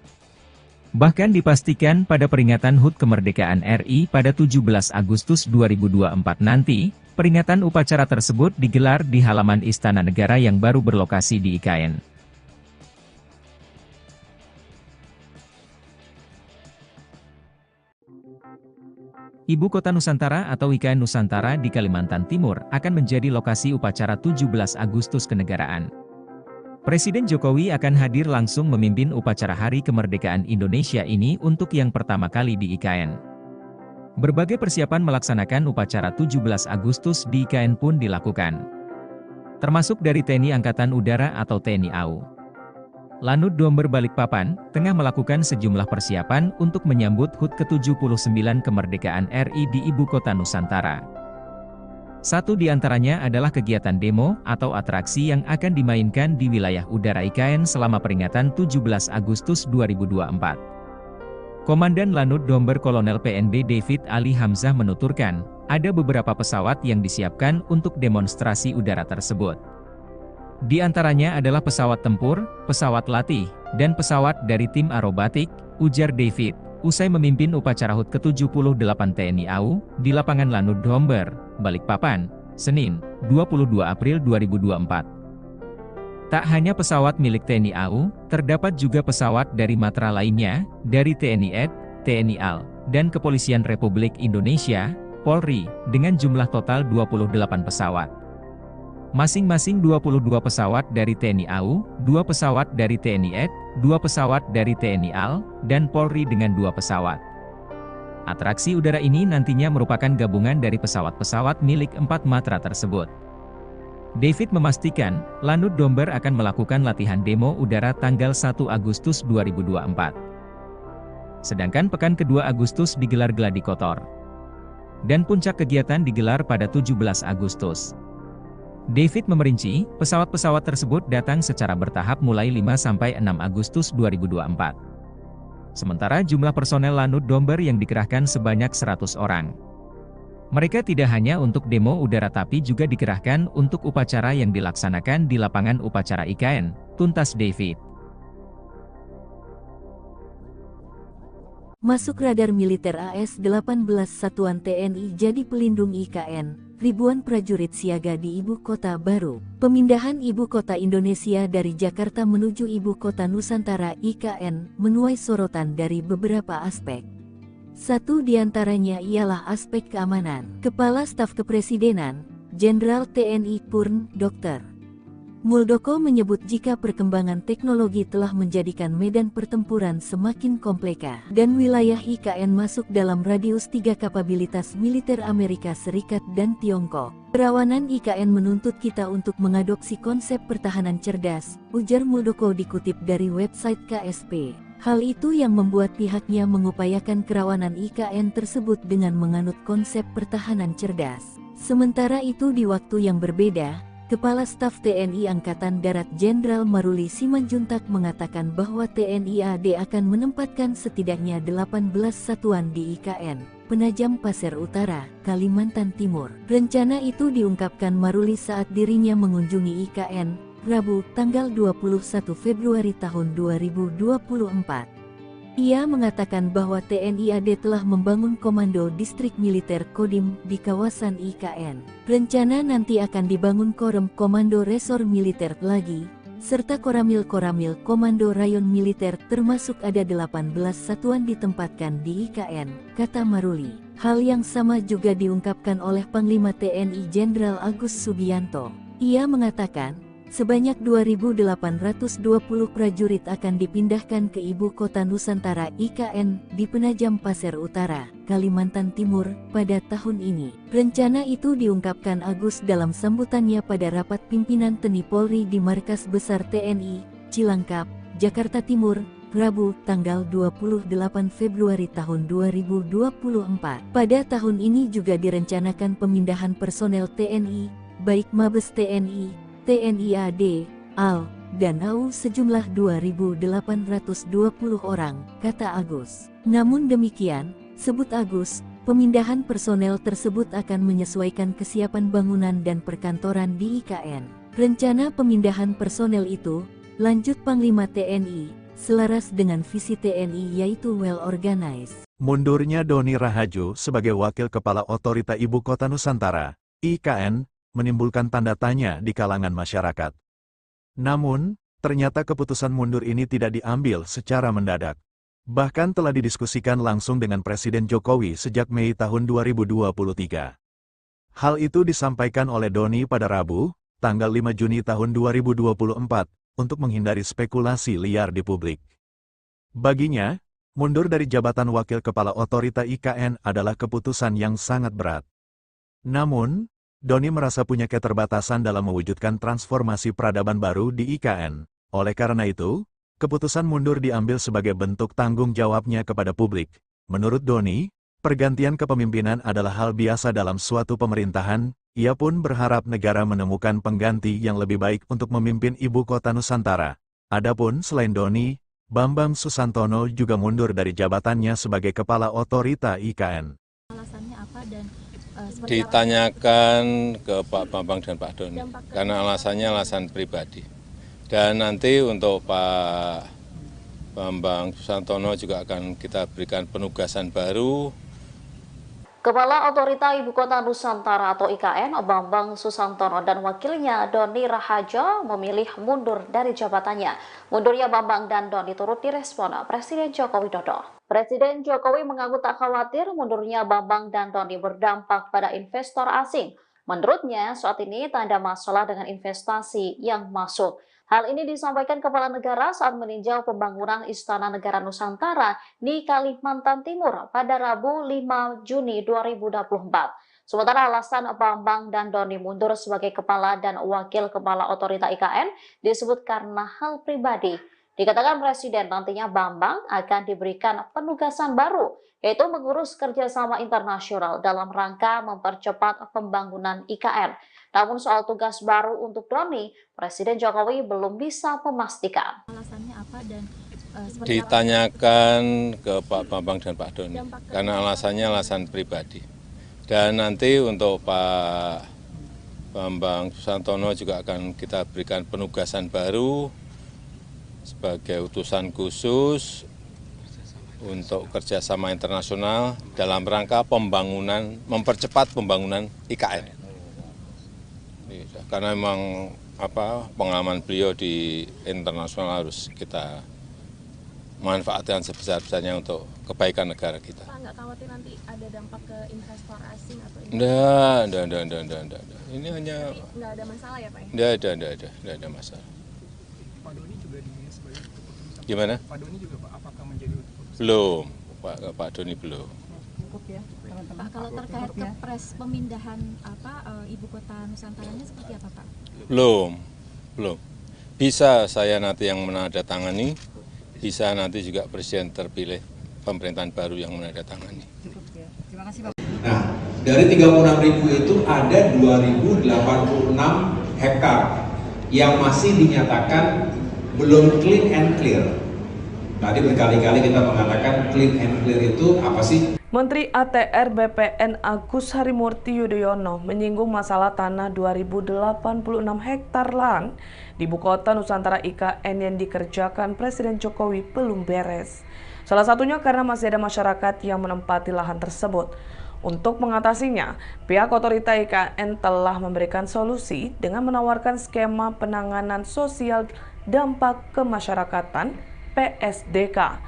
Bahkan dipastikan pada peringatan HUT Kemerdekaan RI pada 17 Agustus 2024 nanti, peringatan upacara tersebut digelar di halaman Istana Negara yang baru berlokasi di IKN. Ibu Kota Nusantara atau IKN Nusantara di Kalimantan Timur akan menjadi lokasi upacara 17 Agustus kenegaraan. Presiden Jokowi akan hadir langsung memimpin upacara Hari Kemerdekaan Indonesia ini untuk yang pertama kali di IKN. Berbagai persiapan melaksanakan upacara 17 Agustus di IKN pun dilakukan. Termasuk dari TNI Angkatan Udara atau TNI AU. Lanut Domber Balikpapan, tengah melakukan sejumlah persiapan untuk menyambut HUT ke-79 Kemerdekaan RI di Ibu Kota Nusantara. Satu di antaranya adalah kegiatan demo atau atraksi yang akan dimainkan di wilayah udara IKN selama peringatan 17 Agustus 2024. Komandan Lanut Domber Kolonel PNB David Ali Hamzah menuturkan, ada beberapa pesawat yang disiapkan untuk demonstrasi udara tersebut. Di antaranya adalah pesawat tempur, pesawat latih, dan pesawat dari tim aerobatik, ujar David, usai memimpin upacara HUT ke-78 TNI AU, di lapangan Lanut Domber, Balikpapan, Senin, 22 April 2024. Tak hanya pesawat milik TNI AU, terdapat juga pesawat dari matra lainnya, dari TNI AD, TNI AL, dan Kepolisian Republik Indonesia, Polri, dengan jumlah total 28 pesawat. Masing-masing 22 pesawat dari TNI AU, 2 pesawat dari TNI AD, 2 pesawat dari TNI AL, dan Polri dengan 2 pesawat. Atraksi udara ini nantinya merupakan gabungan dari pesawat-pesawat milik 4 matra tersebut. David memastikan, Lanut Domber akan melakukan latihan demo udara tanggal 1 Agustus 2024. Sedangkan pekan kedua Agustus digelar gladi kotor. Dan puncak kegiatan digelar pada 17 Agustus. David memerinci, pesawat-pesawat tersebut datang secara bertahap mulai 5–6 Agustus 2024. Sementara jumlah personel Lanut Domber yang dikerahkan sebanyak 100 orang. Mereka tidak hanya untuk demo udara tapi juga dikerahkan untuk upacara yang dilaksanakan di lapangan upacara IKN, tuntas David. Masuk radar militer AS-18 Satuan TNI jadi pelindung IKN, ribuan prajurit siaga di ibu kota baru. Pemindahan ibu kota Indonesia dari Jakarta menuju ibu kota Nusantara IKN menuai sorotan dari beberapa aspek. Satu di antaranya ialah aspek keamanan. Kepala Staf Kepresidenan, Jenderal TNI Purn, Dr. Muldoko menyebut jika perkembangan teknologi telah menjadikan medan pertempuran semakin kompleks dan wilayah IKN masuk dalam radius 3 kapabilitas militer Amerika Serikat dan Tiongkok. Kerawanan IKN menuntut kita untuk mengadopsi konsep pertahanan cerdas, ujar Muldoko dikutip dari website KSP. Hal itu yang membuat pihaknya mengupayakan kerawanan IKN tersebut dengan menganut konsep pertahanan cerdas. Sementara itu di waktu yang berbeda, Kepala Staf TNI Angkatan Darat Jenderal Maruli Simanjuntak mengatakan bahwa TNI AD akan menempatkan setidaknya 18 satuan di IKN, Penajam Pasir Utara, Kalimantan Timur. Rencana itu diungkapkan Maruli saat dirinya mengunjungi IKN, Rabu, tanggal 21 Februari tahun 2024. Ia mengatakan bahwa TNI AD telah membangun Komando Distrik Militer Kodim di kawasan IKN. Rencana nanti akan dibangun Korem Komando Resor Militer lagi, serta Koramil Komando Rayon Militer termasuk ada 18 satuan ditempatkan di IKN, kata Maruli. Hal yang sama juga diungkapkan oleh Panglima TNI Jenderal Agus Subianto. Ia mengatakan, sebanyak 2.820 prajurit akan dipindahkan ke ibu kota Nusantara IKN di Penajam Pasir Utara, Kalimantan Timur, pada tahun ini. Rencana itu diungkapkan Agus dalam sambutannya pada rapat pimpinan TNI Polri di Markas Besar TNI, Cilangkap, Jakarta Timur, Rabu, tanggal 28 Februari tahun 2024. Pada tahun ini juga direncanakan pemindahan personel TNI, baik Mabes TNI, TNI AD, AL, dan AU sejumlah 2.820 orang, kata Agus. Namun demikian, sebut Agus, pemindahan personel tersebut akan menyesuaikan kesiapan bangunan dan perkantoran di IKN. Rencana pemindahan personel itu, lanjut Panglima TNI, selaras dengan visi TNI yaitu well organized. Mundurnya Doni Rahajo sebagai Wakil Kepala Otorita Ibu Kota Nusantara, IKN, menimbulkan tanda tanya di kalangan masyarakat. Namun, ternyata keputusan mundur ini tidak diambil secara mendadak. Bahkan telah didiskusikan langsung dengan Presiden Jokowi sejak Mei tahun 2023. Hal itu disampaikan oleh Doni pada Rabu, tanggal 5 Juni tahun 2024, untuk menghindari spekulasi liar di publik. Baginya, mundur dari jabatan Wakil Kepala Otorita IKN adalah keputusan yang sangat berat. Namun, Doni merasa punya keterbatasan dalam mewujudkan transformasi peradaban baru di IKN. Oleh karena itu, keputusan mundur diambil sebagai bentuk tanggung jawabnya kepada publik. Menurut Doni, pergantian kepemimpinan adalah hal biasa dalam suatu pemerintahan. Ia pun berharap negara menemukan pengganti yang lebih baik untuk memimpin ibu kota Nusantara. Adapun selain Doni, Bambang Susantono juga mundur dari jabatannya sebagai Kepala Otorita IKN. Alasannya apa dan ditanyakan ke Pak Bambang dan Pak Doni, karena alasannya alasan pribadi. Dan nanti untuk Pak Bambang Susantono juga akan kita berikan penugasan baru Kepala Otorita Ibu Kota Nusantara atau IKN, Bambang Susantono dan wakilnya Doni Rahajo memilih mundur dari jabatannya. Mundurnya Bambang dan Doni turut direspon Presiden Joko Widodo. Presiden Jokowi mengaku tak khawatir mundurnya Bambang dan Doni berdampak pada investor asing. Menurutnya, saat ini tak ada masalah dengan investasi yang masuk. Hal ini disampaikan Kepala Negara saat meninjau pembangunan Istana Negara Nusantara di Kalimantan Timur pada Rabu 5 Juni 2024. Sementara alasan Bambang dan Doni mundur sebagai Kepala dan Wakil Kepala Otorita IKN disebut karena hal pribadi. Dikatakan Presiden nantinya Bambang akan diberikan penugasan baru, yaitu mengurus kerjasama internasional dalam rangka mempercepat pembangunan IKN. Namun soal tugas baru untuk Doni, Presiden Jokowi belum bisa memastikan. Alasannya apa dan ditanyakan ke Pak Bambang dan Pak Doni, karena alasannya alasan pribadi. Dan nanti untuk Pak Bambang Susantono juga akan kita berikan penugasan baru sebagai utusan khusus untuk kerjasama internasional dalam rangka pembangunan, mempercepat pembangunan IKN. Karena memang pengalaman beliau di internasional harus kita manfaatkan sebesar-besarnya untuk kebaikan negara kita. Pak, nggak khawatir nanti ada dampak ke investor asing atau Enggak. Ini hanya nggak ada masalah ya Pak? Enggak ada masalah. Pak Doni juga sebagai keputusan. Gimana? Pak Doni juga Pak, apakah menjadi keputusan? Belum, Pak Doni belum. Pak, kalau terkait kepres pemindahan ibu kota Nusantaranya seperti apa Pak? Belum. Bisa saya nanti yang menandatangani, bisa nanti juga Presiden terpilih pemerintahan baru yang menandatangani. Nah, dari 36.000 itu ada 2.086 hektar yang masih dinyatakan belum clean and clear. Tadi berkali-kali kita mengatakan clean and clear itu apa sih? Menteri ATR BPN Agus Harimurti Yudhoyono menyinggung masalah tanah 2.086 hektar lahan di Ibu Kota Nusantara IKN yang dikerjakan Presiden Jokowi belum beres. Salah satunya karena masih ada masyarakat yang menempati lahan tersebut. Untuk mengatasinya, pihak otorita IKN telah memberikan solusi dengan menawarkan skema penanganan sosial dampak kemasyarakatan PSDK.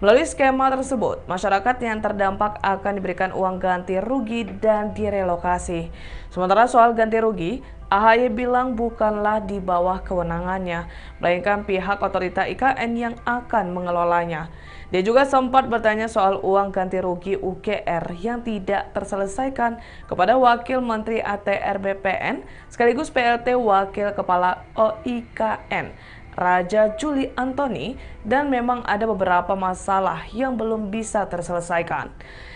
Melalui skema tersebut, masyarakat yang terdampak akan diberikan uang ganti rugi dan direlokasi. Sementara soal ganti rugi, AHY bilang bukanlah di bawah kewenangannya, melainkan pihak otorita IKN yang akan mengelolanya. Dia juga sempat bertanya soal uang ganti rugi UGR yang tidak terselesaikan kepada Wakil Menteri ATR BPN sekaligus PLT Wakil Kepala OIKN, Raja Juli Antoni, dan memang ada beberapa masalah yang belum bisa terselesaikan.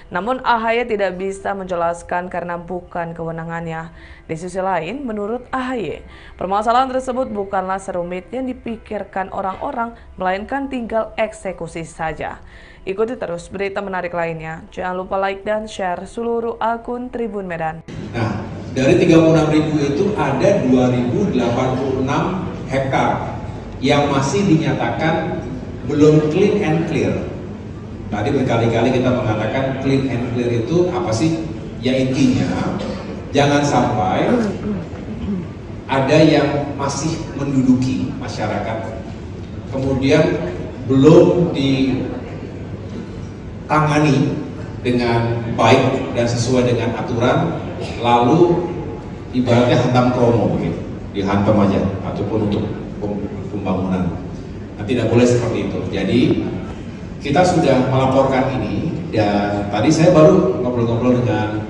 Namun AHY tidak bisa menjelaskan karena bukan kewenangannya. Di sisi lain, menurut AHY, permasalahan tersebut bukanlah serumit yang dipikirkan orang-orang, melainkan tinggal eksekusi saja. Ikuti terus berita menarik lainnya. Jangan lupa like dan share seluruh akun Tribun Medan. Nah, dari 36.000 itu ada 2.086 hektar yang masih dinyatakan belum clean and clear. Tadi berkali-kali kita mengatakan clean and clear itu apa sih? Ya intinya, jangan sampai ada yang masih menduduki masyarakat, kemudian belum ditangani dengan baik dan sesuai dengan aturan, lalu ibaratnya hantam kromo gitu, dihantam aja, ataupun untuk pembangunan. Nah, tidak boleh seperti itu. Jadi kita sudah melaporkan ini, dan tadi saya baru ngobrol-ngobrol dengan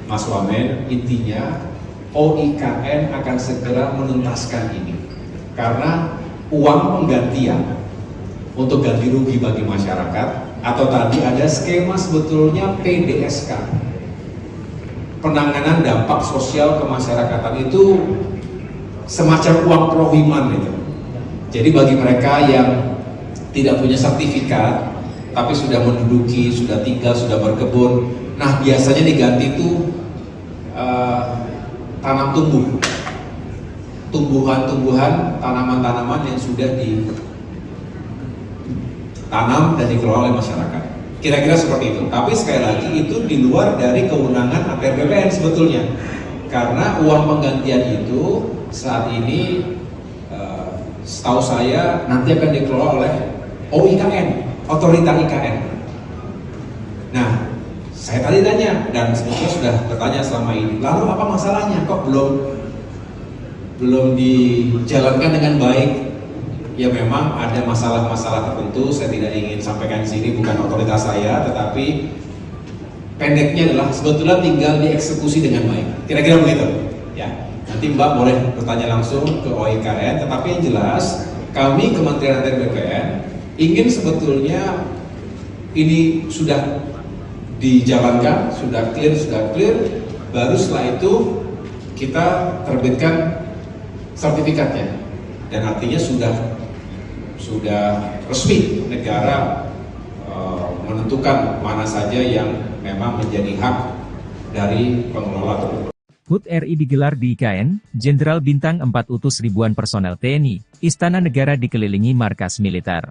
Mas Wamen. Intinya OIKN akan segera menuntaskan ini karena uang penggantian untuk ganti rugi bagi masyarakat, atau tadi ada skema sebetulnya PDSK, penanganan dampak sosial kemasyarakatan, itu semacam uang prohiman itu. Jadi bagi mereka yang tidak punya sertifikat tapi sudah menduduki, sudah tinggal, sudah berkebun, nah biasanya diganti itu tanam tumbuh, tumbuhan-tumbuhan, tanaman-tanaman yang sudah ditanam dan dikelola oleh masyarakat. Kira-kira seperti itu. Tapi sekali lagi itu di luar dari kewenangan ATR BPN sebetulnya. Karena uang penggantian itu saat ini setahu saya nanti akan dikelola oleh OIKN, Otorita IKN. Nah, saya tadi tanya dan sebetulnya sudah bertanya selama ini. Lalu apa masalahnya? Kok belum dijalankan dengan baik? Ya memang ada masalah-masalah tertentu. Saya tidak ingin sampaikan di sini, bukan otoritas saya, tetapi pendeknya adalah sebetulnya tinggal dieksekusi dengan baik. Kira-kira begitu. Ya. Nanti Mbak boleh bertanya langsung ke OIKN, tetapi yang jelas kami Kementerian ATR BPN ingin sebetulnya ini sudah dijalankan, sudah clear, baru setelah itu kita terbitkan sertifikatnya, dan artinya sudah resmi negara menentukan mana saja yang memang menjadi hak dari pengelola tersebut. HUT RI digelar di IKN, Jenderal Bintang 4 utus ribuan personel TNI, Istana Negara dikelilingi markas militer.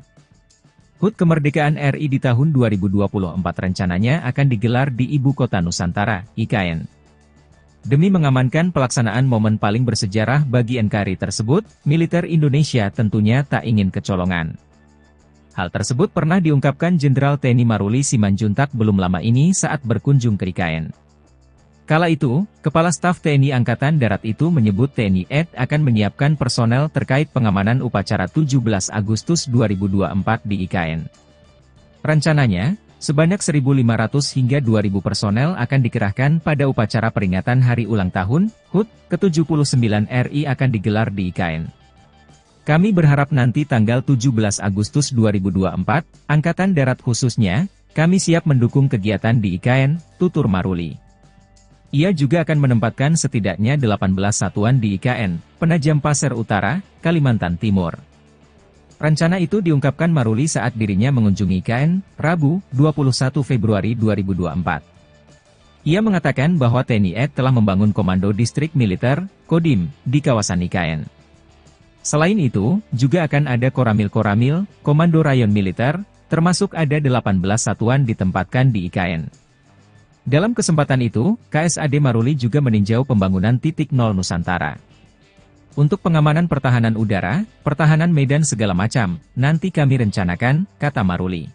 HUT Kemerdekaan RI di tahun 2024 rencananya akan digelar di Ibu Kota Nusantara, IKN. Demi mengamankan pelaksanaan momen paling bersejarah bagi NKRI tersebut, militer Indonesia tentunya tak ingin kecolongan. Hal tersebut pernah diungkapkan Jenderal TNI Maruli Simanjuntak belum lama ini saat berkunjung ke IKN. Kala itu, Kepala Staf TNI Angkatan Darat itu menyebut TNI AD akan menyiapkan personel terkait pengamanan upacara 17 Agustus 2024 di IKN. Rencananya, sebanyak 1.500 hingga 2.000 personel akan dikerahkan pada upacara peringatan Hari Ulang Tahun HUT ke-79 RI akan digelar di IKN. Kami berharap nanti tanggal 17 Agustus 2024, Angkatan Darat khususnya, kami siap mendukung kegiatan di IKN, tutur Maruli. Ia juga akan menempatkan setidaknya 18 satuan di IKN, Penajam Pasir Utara, Kalimantan Timur. Rencana itu diungkapkan Maruli saat dirinya mengunjungi IKN, Rabu, 21 Februari 2024. Ia mengatakan bahwa TNI AD telah membangun Komando Distrik Militer, Kodim, di kawasan IKN. Selain itu, juga akan ada Koramil-Koramil, Komando Rayon Militer, termasuk ada 18 satuan ditempatkan di IKN. Dalam kesempatan itu, KSAD Maruli juga meninjau pembangunan titik nol Nusantara. Untuk pengamanan pertahanan udara, pertahanan medan segala macam, nanti kami rencanakan, kata Maruli.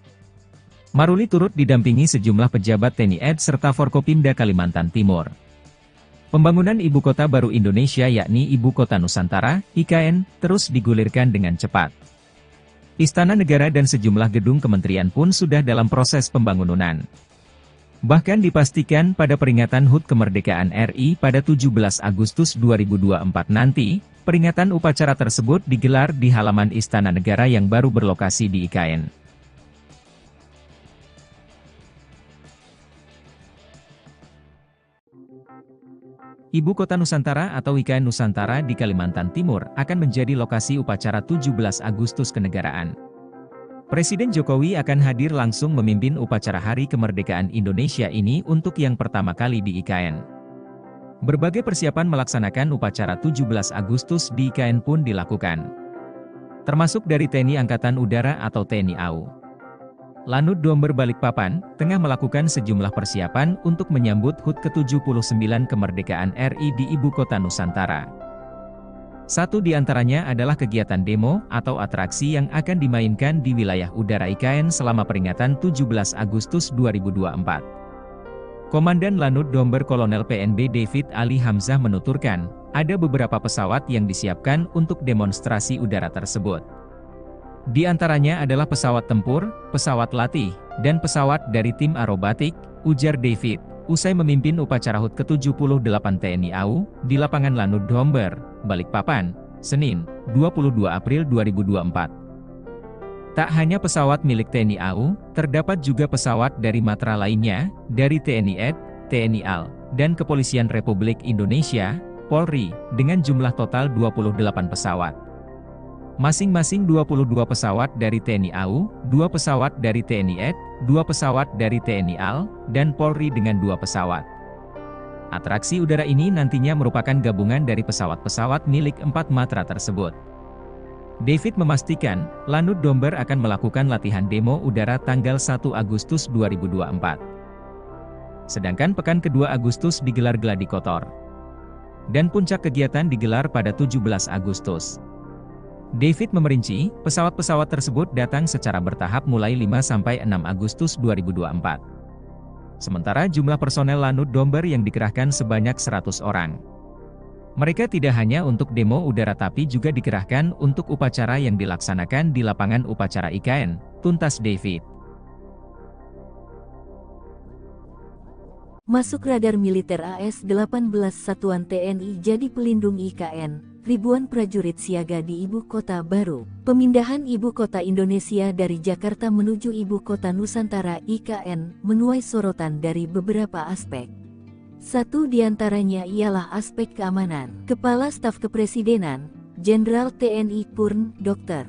Maruli turut didampingi sejumlah pejabat TNI AD serta Forkopimda Kalimantan Timur. Pembangunan Ibu Kota Baru Indonesia yakni Ibu Kota Nusantara, IKN, terus digulirkan dengan cepat. Istana Negara dan sejumlah gedung kementerian pun sudah dalam proses pembangunan. Bahkan dipastikan pada peringatan HUT Kemerdekaan RI pada 17 Agustus 2024 nanti, peringatan upacara tersebut digelar di halaman Istana Negara yang baru berlokasi di IKN. Ibu Kota Nusantara atau IKN Nusantara di Kalimantan Timur akan menjadi lokasi upacara 17 Agustus kenegaraan. Presiden Jokowi akan hadir langsung memimpin upacara Hari Kemerdekaan Indonesia ini untuk yang pertama kali di IKN. Berbagai persiapan melaksanakan upacara 17 Agustus di IKN pun dilakukan. Termasuk dari TNI Angkatan Udara atau TNI AU. Lanut Domber Balikpapan, tengah melakukan sejumlah persiapan untuk menyambut HUT ke-79 Kemerdekaan RI di Ibu Kota Nusantara. Satu di antaranya adalah kegiatan demo atau atraksi yang akan dimainkan di wilayah udara IKN selama peringatan 17 Agustus 2024. Komandan Lanut Domber Kolonel PNB David Ali Hamzah menuturkan, ada beberapa pesawat yang disiapkan untuk demonstrasi udara tersebut. Di antaranya adalah pesawat tempur, pesawat latih, dan pesawat dari tim aerobatik, ujar David, usai memimpin upacara HUT ke-78 TNI AU, di lapangan Lanut Domber, Balikpapan, Senin, 22 April 2024. Tak hanya pesawat milik TNI AU, terdapat juga pesawat dari matra lainnya, dari TNI AD, TNI AL, dan Kepolisian Republik Indonesia, Polri, dengan jumlah total 28 pesawat. Masing-masing 22 pesawat dari TNI AU, 2 pesawat dari TNI AD, 2 pesawat dari TNI AL, dan Polri dengan 2 pesawat. Atraksi udara ini nantinya merupakan gabungan dari pesawat-pesawat milik 4 matra tersebut. David memastikan, Lanud Domber akan melakukan latihan demo udara tanggal 1 Agustus 2024. Sedangkan pekan kedua Agustus digelar gladi kotor. Dan puncak kegiatan digelar pada 17 Agustus. David memerinci, pesawat-pesawat tersebut datang secara bertahap mulai 5–6 Agustus 2024. Sementara jumlah personel Lanud Domber yang dikerahkan sebanyak 100 orang. Mereka tidak hanya untuk demo udara tapi juga dikerahkan untuk upacara yang dilaksanakan di lapangan upacara IKN, tuntas David. Masuk radar militer AS-18 Satuan TNI jadi pelindung IKN, ribuan prajurit siaga di ibu kota baru. Pemindahan ibu kota Indonesia dari Jakarta menuju ibu kota Nusantara IKN menuai sorotan dari beberapa aspek. Satu di antaranya ialah aspek keamanan. Kepala Staf Kepresidenan, Jenderal TNI Purn, Dr.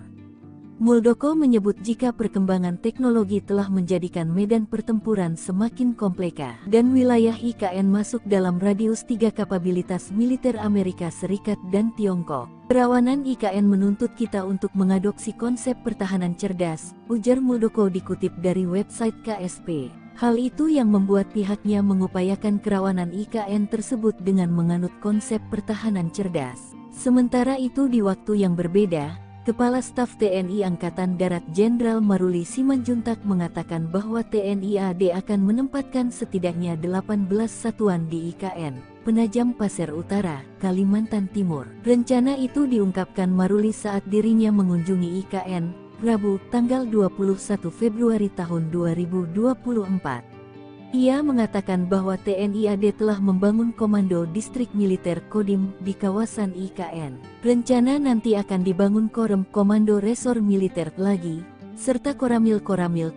Muldoko menyebut jika perkembangan teknologi telah menjadikan medan pertempuran semakin kompleka dan wilayah IKN masuk dalam radius 3 kapabilitas militer Amerika Serikat dan Tiongkok. Kerawanan IKN menuntut kita untuk mengadopsi konsep pertahanan cerdas, ujar Muldoko dikutip dari website KSP. Hal itu yang membuat pihaknya mengupayakan kerawanan IKN tersebut dengan menganut konsep pertahanan cerdas. Sementara itu di waktu yang berbeda, Kepala Staf TNI Angkatan Darat Jenderal Maruli Simanjuntak mengatakan bahwa TNI AD akan menempatkan setidaknya 18 satuan di IKN, Penajam Pasir Utara, Kalimantan Timur. Rencana itu diungkapkan Maruli saat dirinya mengunjungi IKN, Rabu, tanggal 21 Februari tahun 2024. Ia mengatakan bahwa TNI AD telah membangun Komando Distrik Militer Kodim di kawasan IKN. Rencana nanti akan dibangun Korem Komando Resor Militer lagi, serta Koramil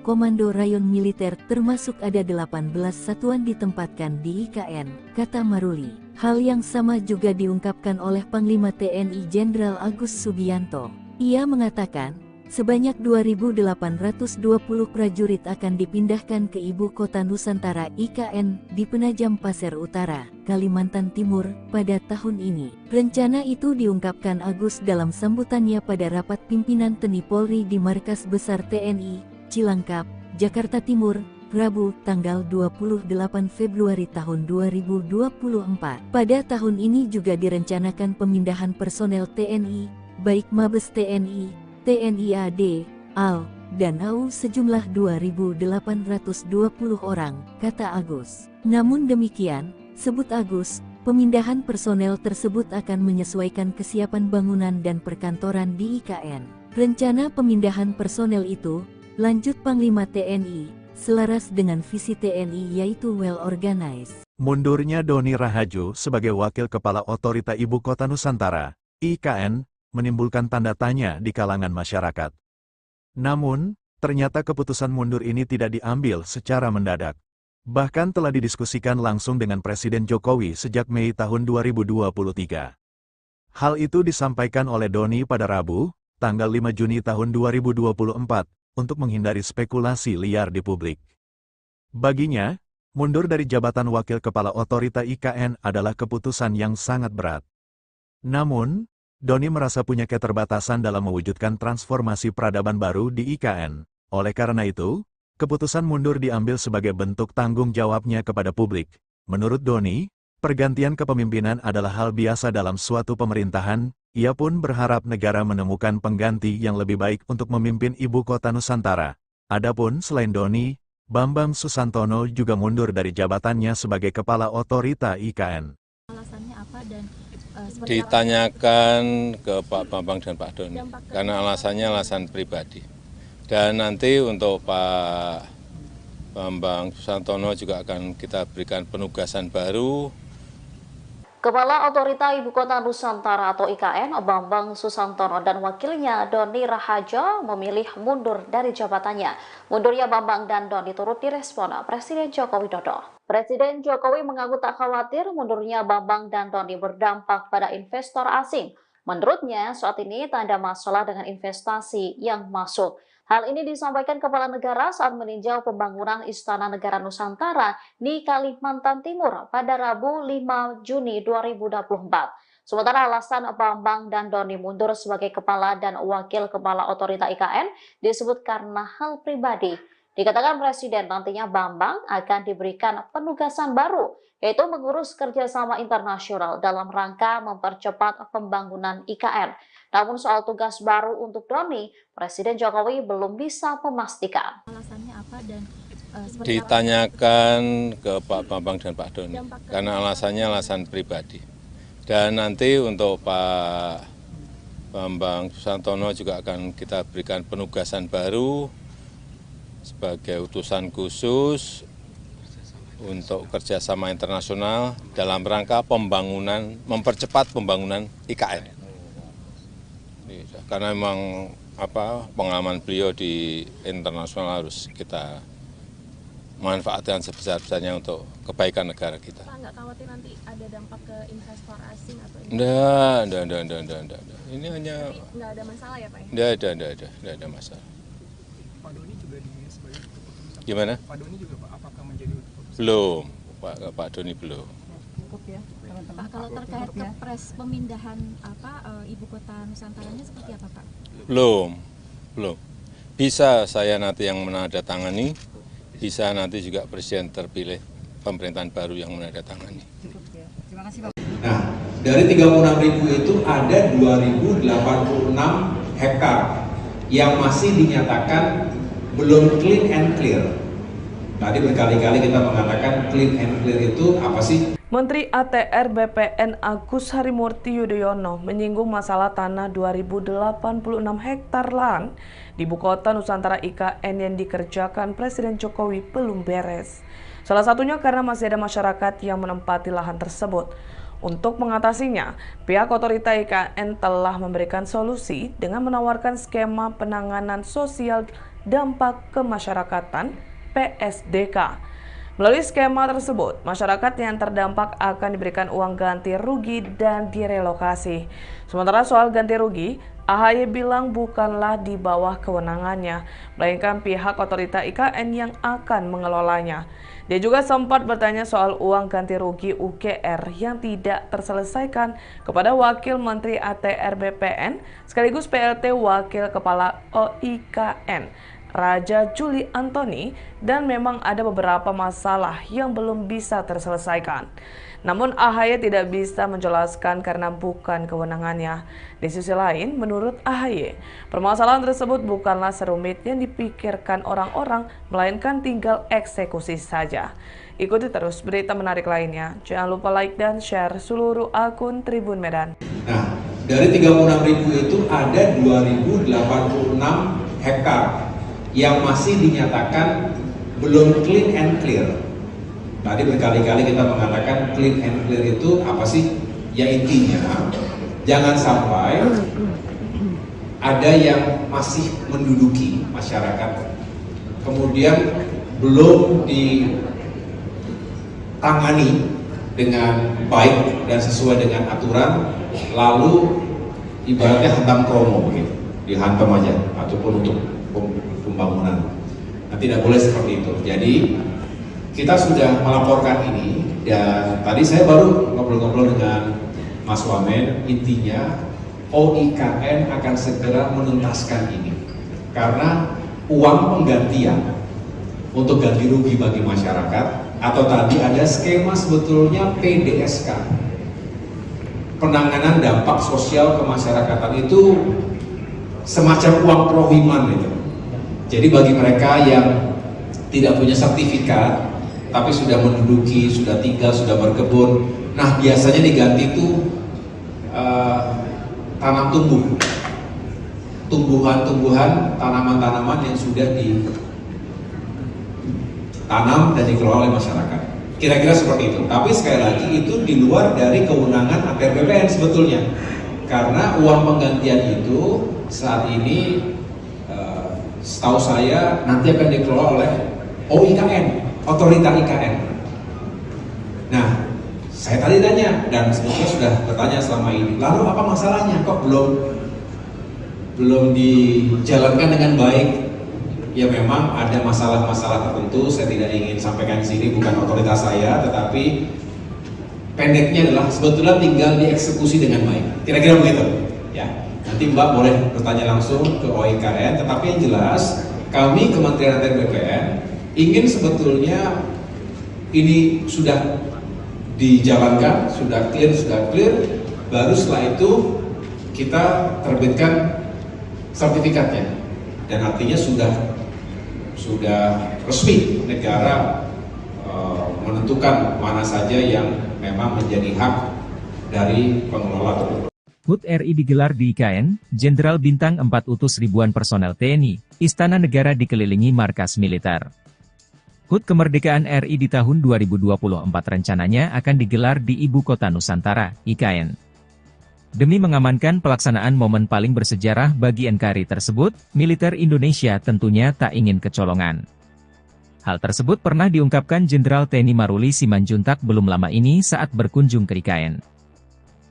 Komando Rayon Militer termasuk ada 18 satuan ditempatkan di IKN, kata Maruli. Hal yang sama juga diungkapkan oleh Panglima TNI Jenderal Agus Subianto. Ia mengatakan, sebanyak 2.820 prajurit akan dipindahkan ke ibu kota Nusantara IKN di Penajam Pasir Utara, Kalimantan Timur, pada tahun ini. Rencana itu diungkapkan Agus dalam sambutannya pada rapat pimpinan TNI Polri di Markas Besar TNI, Cilangkap, Jakarta Timur, Rabu, tanggal 28 Februari tahun 2024. Pada tahun ini juga direncanakan pemindahan personel TNI, baik Mabes TNI, TNI AD, AL, dan AU sejumlah 2.820 orang, kata Agus. Namun demikian, sebut Agus, pemindahan personel tersebut akan menyesuaikan kesiapan bangunan dan perkantoran di IKN. Rencana pemindahan personel itu, lanjut Panglima TNI, selaras dengan visi TNI yaitu well organized. Mundurnya Doni Rahajo sebagai Wakil Kepala Otorita Ibu Kota Nusantara, IKN, menimbulkan tanda tanya di kalangan masyarakat. Namun, ternyata keputusan mundur ini tidak diambil secara mendadak. Bahkan telah didiskusikan langsung dengan Presiden Jokowi sejak Mei tahun 2023. Hal itu disampaikan oleh Doni pada Rabu, tanggal 5 Juni tahun 2024, untuk menghindari spekulasi liar di publik. Baginya, mundur dari jabatan Wakil Kepala Otorita IKN adalah keputusan yang sangat berat. Namun, Doni merasa punya keterbatasan dalam mewujudkan transformasi peradaban baru di IKN. Oleh karena itu, keputusan mundur diambil sebagai bentuk tanggung jawabnya kepada publik. Menurut Doni, pergantian kepemimpinan adalah hal biasa dalam suatu pemerintahan. Ia pun berharap negara menemukan pengganti yang lebih baik untuk memimpin ibu kota Nusantara. Adapun selain Doni, Bambang Susantono juga mundur dari jabatannya sebagai Kepala Otorita IKN. Alasannya apa dan ditanyakan ke Pak Bambang dan Pak Doni, karena alasannya alasan pribadi. Dan nanti untuk Pak Bambang Susantono juga akan kita berikan penugasan baru. Kepala Otorita Ibu Kota Nusantara atau IKN, Bambang Susantono dan wakilnya Doni Rahajo memilih mundur dari jabatannya. Mundurnya Bambang dan Doni turut direspon Presiden Joko Widodo. Presiden Jokowi mengaku tak khawatir mundurnya Bambang dan Doni berdampak pada investor asing. Menurutnya, saat ini tak ada masalah dengan investasi yang masuk. Hal ini disampaikan Kepala Negara saat meninjau pembangunan Istana Negara Nusantara di Kalimantan Timur pada Rabu 5 Juni 2024. Sementara alasan Bambang dan Doni mundur sebagai kepala dan wakil kepala otorita IKN disebut karena hal pribadi. Dikatakan Presiden nantinya Bambang akan diberikan penugasan baru, yaitu mengurus kerjasama internasional dalam rangka mempercepat pembangunan IKN. Namun soal tugas baru untuk Doni, Presiden Jokowi belum bisa memastikan. Alasannya apa dan ditanyakan ke Pak Bambang dan Pak Doni, karena alasannya alasan pribadi. Dan nanti untuk Pak Bambang Susantono juga akan kita berikan penugasan baru sebagai utusan khusus untuk kerjasama internasional dalam rangka pembangunan, mempercepat pembangunan IKN. Karena memang pengalaman beliau di internasional harus kita manfaatkan sebesar-besarnya untuk kebaikan negara kita. Pak, nggak khawatir nanti ada dampak ke investor asing atau Enggak. Ini hanya nggak ada masalah ya Pak? Enggak ada masalah. Pak Doni juga sebagai keputusan. Gimana? Pak Doni juga Pak, apakah menjadi keputusan? Belum, Pak Doni belum. Pak, kalau terkait kepres pemindahan ibu kota Nusantaranya seperti apa Pak? Belum. Bisa saya nanti yang menandatangani, bisa nanti juga Presiden terpilih pemerintahan baru yang menandatangani. Nah, dari 36.000 itu ada 2.086 hektar yang masih dinyatakan belum clean and clear. Tadi berkali-kali kita mengatakan clean and clear itu apa sih? Menteri ATR BPN Agus Harimurti Yudhoyono menyinggung masalah tanah 2.086 hektar lahan di Ibu Kota Nusantara IKN yang dikerjakan Presiden Jokowi belum beres. Salah satunya karena masih ada masyarakat yang menempati lahan tersebut. Untuk mengatasinya, pihak otorita IKN telah memberikan solusi dengan menawarkan skema penanganan sosial dampak kemasyarakatan PSDK. Melalui skema tersebut, masyarakat yang terdampak akan diberikan uang ganti rugi dan direlokasi. Sementara soal ganti rugi, AHY bilang bukanlah di bawah kewenangannya, melainkan pihak otorita IKN yang akan mengelolanya. Dia juga sempat bertanya soal uang ganti rugi UGR yang tidak terselesaikan kepada Wakil Menteri ATR BPN sekaligus PLT Wakil Kepala OIKN, Raja Juli Antoni, dan memang ada beberapa masalah yang belum bisa terselesaikan. Namun AHY tidak bisa menjelaskan karena bukan kewenangannya. Di sisi lain, menurut AHY, permasalahan tersebut bukanlah serumit yang dipikirkan orang-orang, melainkan tinggal eksekusi saja. Ikuti terus berita menarik lainnya. Jangan lupa like dan share seluruh akun Tribun Medan. Nah, dari 36.000 itu ada 2.086 hektar yang masih dinyatakan belum clean and clear. Tadi berkali-kali kita mengatakan clean and clear itu apa sih? Ya intinya, jangan sampai ada yang masih menduduki masyarakat, kemudian belum ditangani dengan baik dan sesuai dengan aturan, lalu ibaratnya hantam kromo begitu, dihantam aja, ataupun untuk pembangunan. Nah, tidak boleh seperti itu. Jadi kita sudah melaporkan ini, dan tadi saya baru ngobrol-ngobrol dengan Mas Wamen. Intinya OIKN akan segera menuntaskan ini karena uang penggantian untuk ganti rugi bagi masyarakat, atau tadi ada skema sebetulnya PDSK, penanganan dampak sosial kemasyarakatan, itu semacam uang prohiman itu. Jadi bagi mereka yang tidak punya sertifikat tapi sudah menduduki, sudah tinggal, sudah berkebun, nah biasanya diganti itu tanam tumbuh, tumbuhan-tumbuhan, tanaman-tanaman yang sudah ditanam dan dikelola oleh masyarakat. Kira-kira seperti itu. Tapi sekali lagi itu di luar dari kewenangan ATR BPN sebetulnya, karena uang penggantian itu saat ini setahu saya nanti akan dikelola oleh OIKN, otorita IKN. Nah, saya tadi tanya, dan sebetulnya sudah bertanya selama ini, lalu apa masalahnya kok belum dijalankan dengan baik? Ya memang ada masalah-masalah tertentu, saya tidak ingin sampaikan di sini, bukan otoritas saya, tetapi pendeknya adalah sebetulnya tinggal dieksekusi dengan baik. Kira-kira begitu. Ya, nanti Mbak boleh bertanya langsung ke OIKN. Tetapi yang jelas, kami Kementerian ATR BPN ingin sebetulnya ini sudah dijalankan, sudah clear, baru setelah itu kita terbitkan sertifikatnya, dan artinya sudah resmi negara menentukan mana saja yang memang menjadi hak dari pengelola. HUT RI digelar di IKN, Jenderal Bintang 4 utus ribuan personel TNI, Istana Negara dikelilingi markas militer. HUT Kemerdekaan RI di tahun 2024 rencananya akan digelar di Ibu Kota Nusantara, IKN. Demi mengamankan pelaksanaan momen paling bersejarah bagi NKRI tersebut, militer Indonesia tentunya tak ingin kecolongan. Hal tersebut pernah diungkapkan Jenderal TNI Maruli Simanjuntak belum lama ini saat berkunjung ke IKN.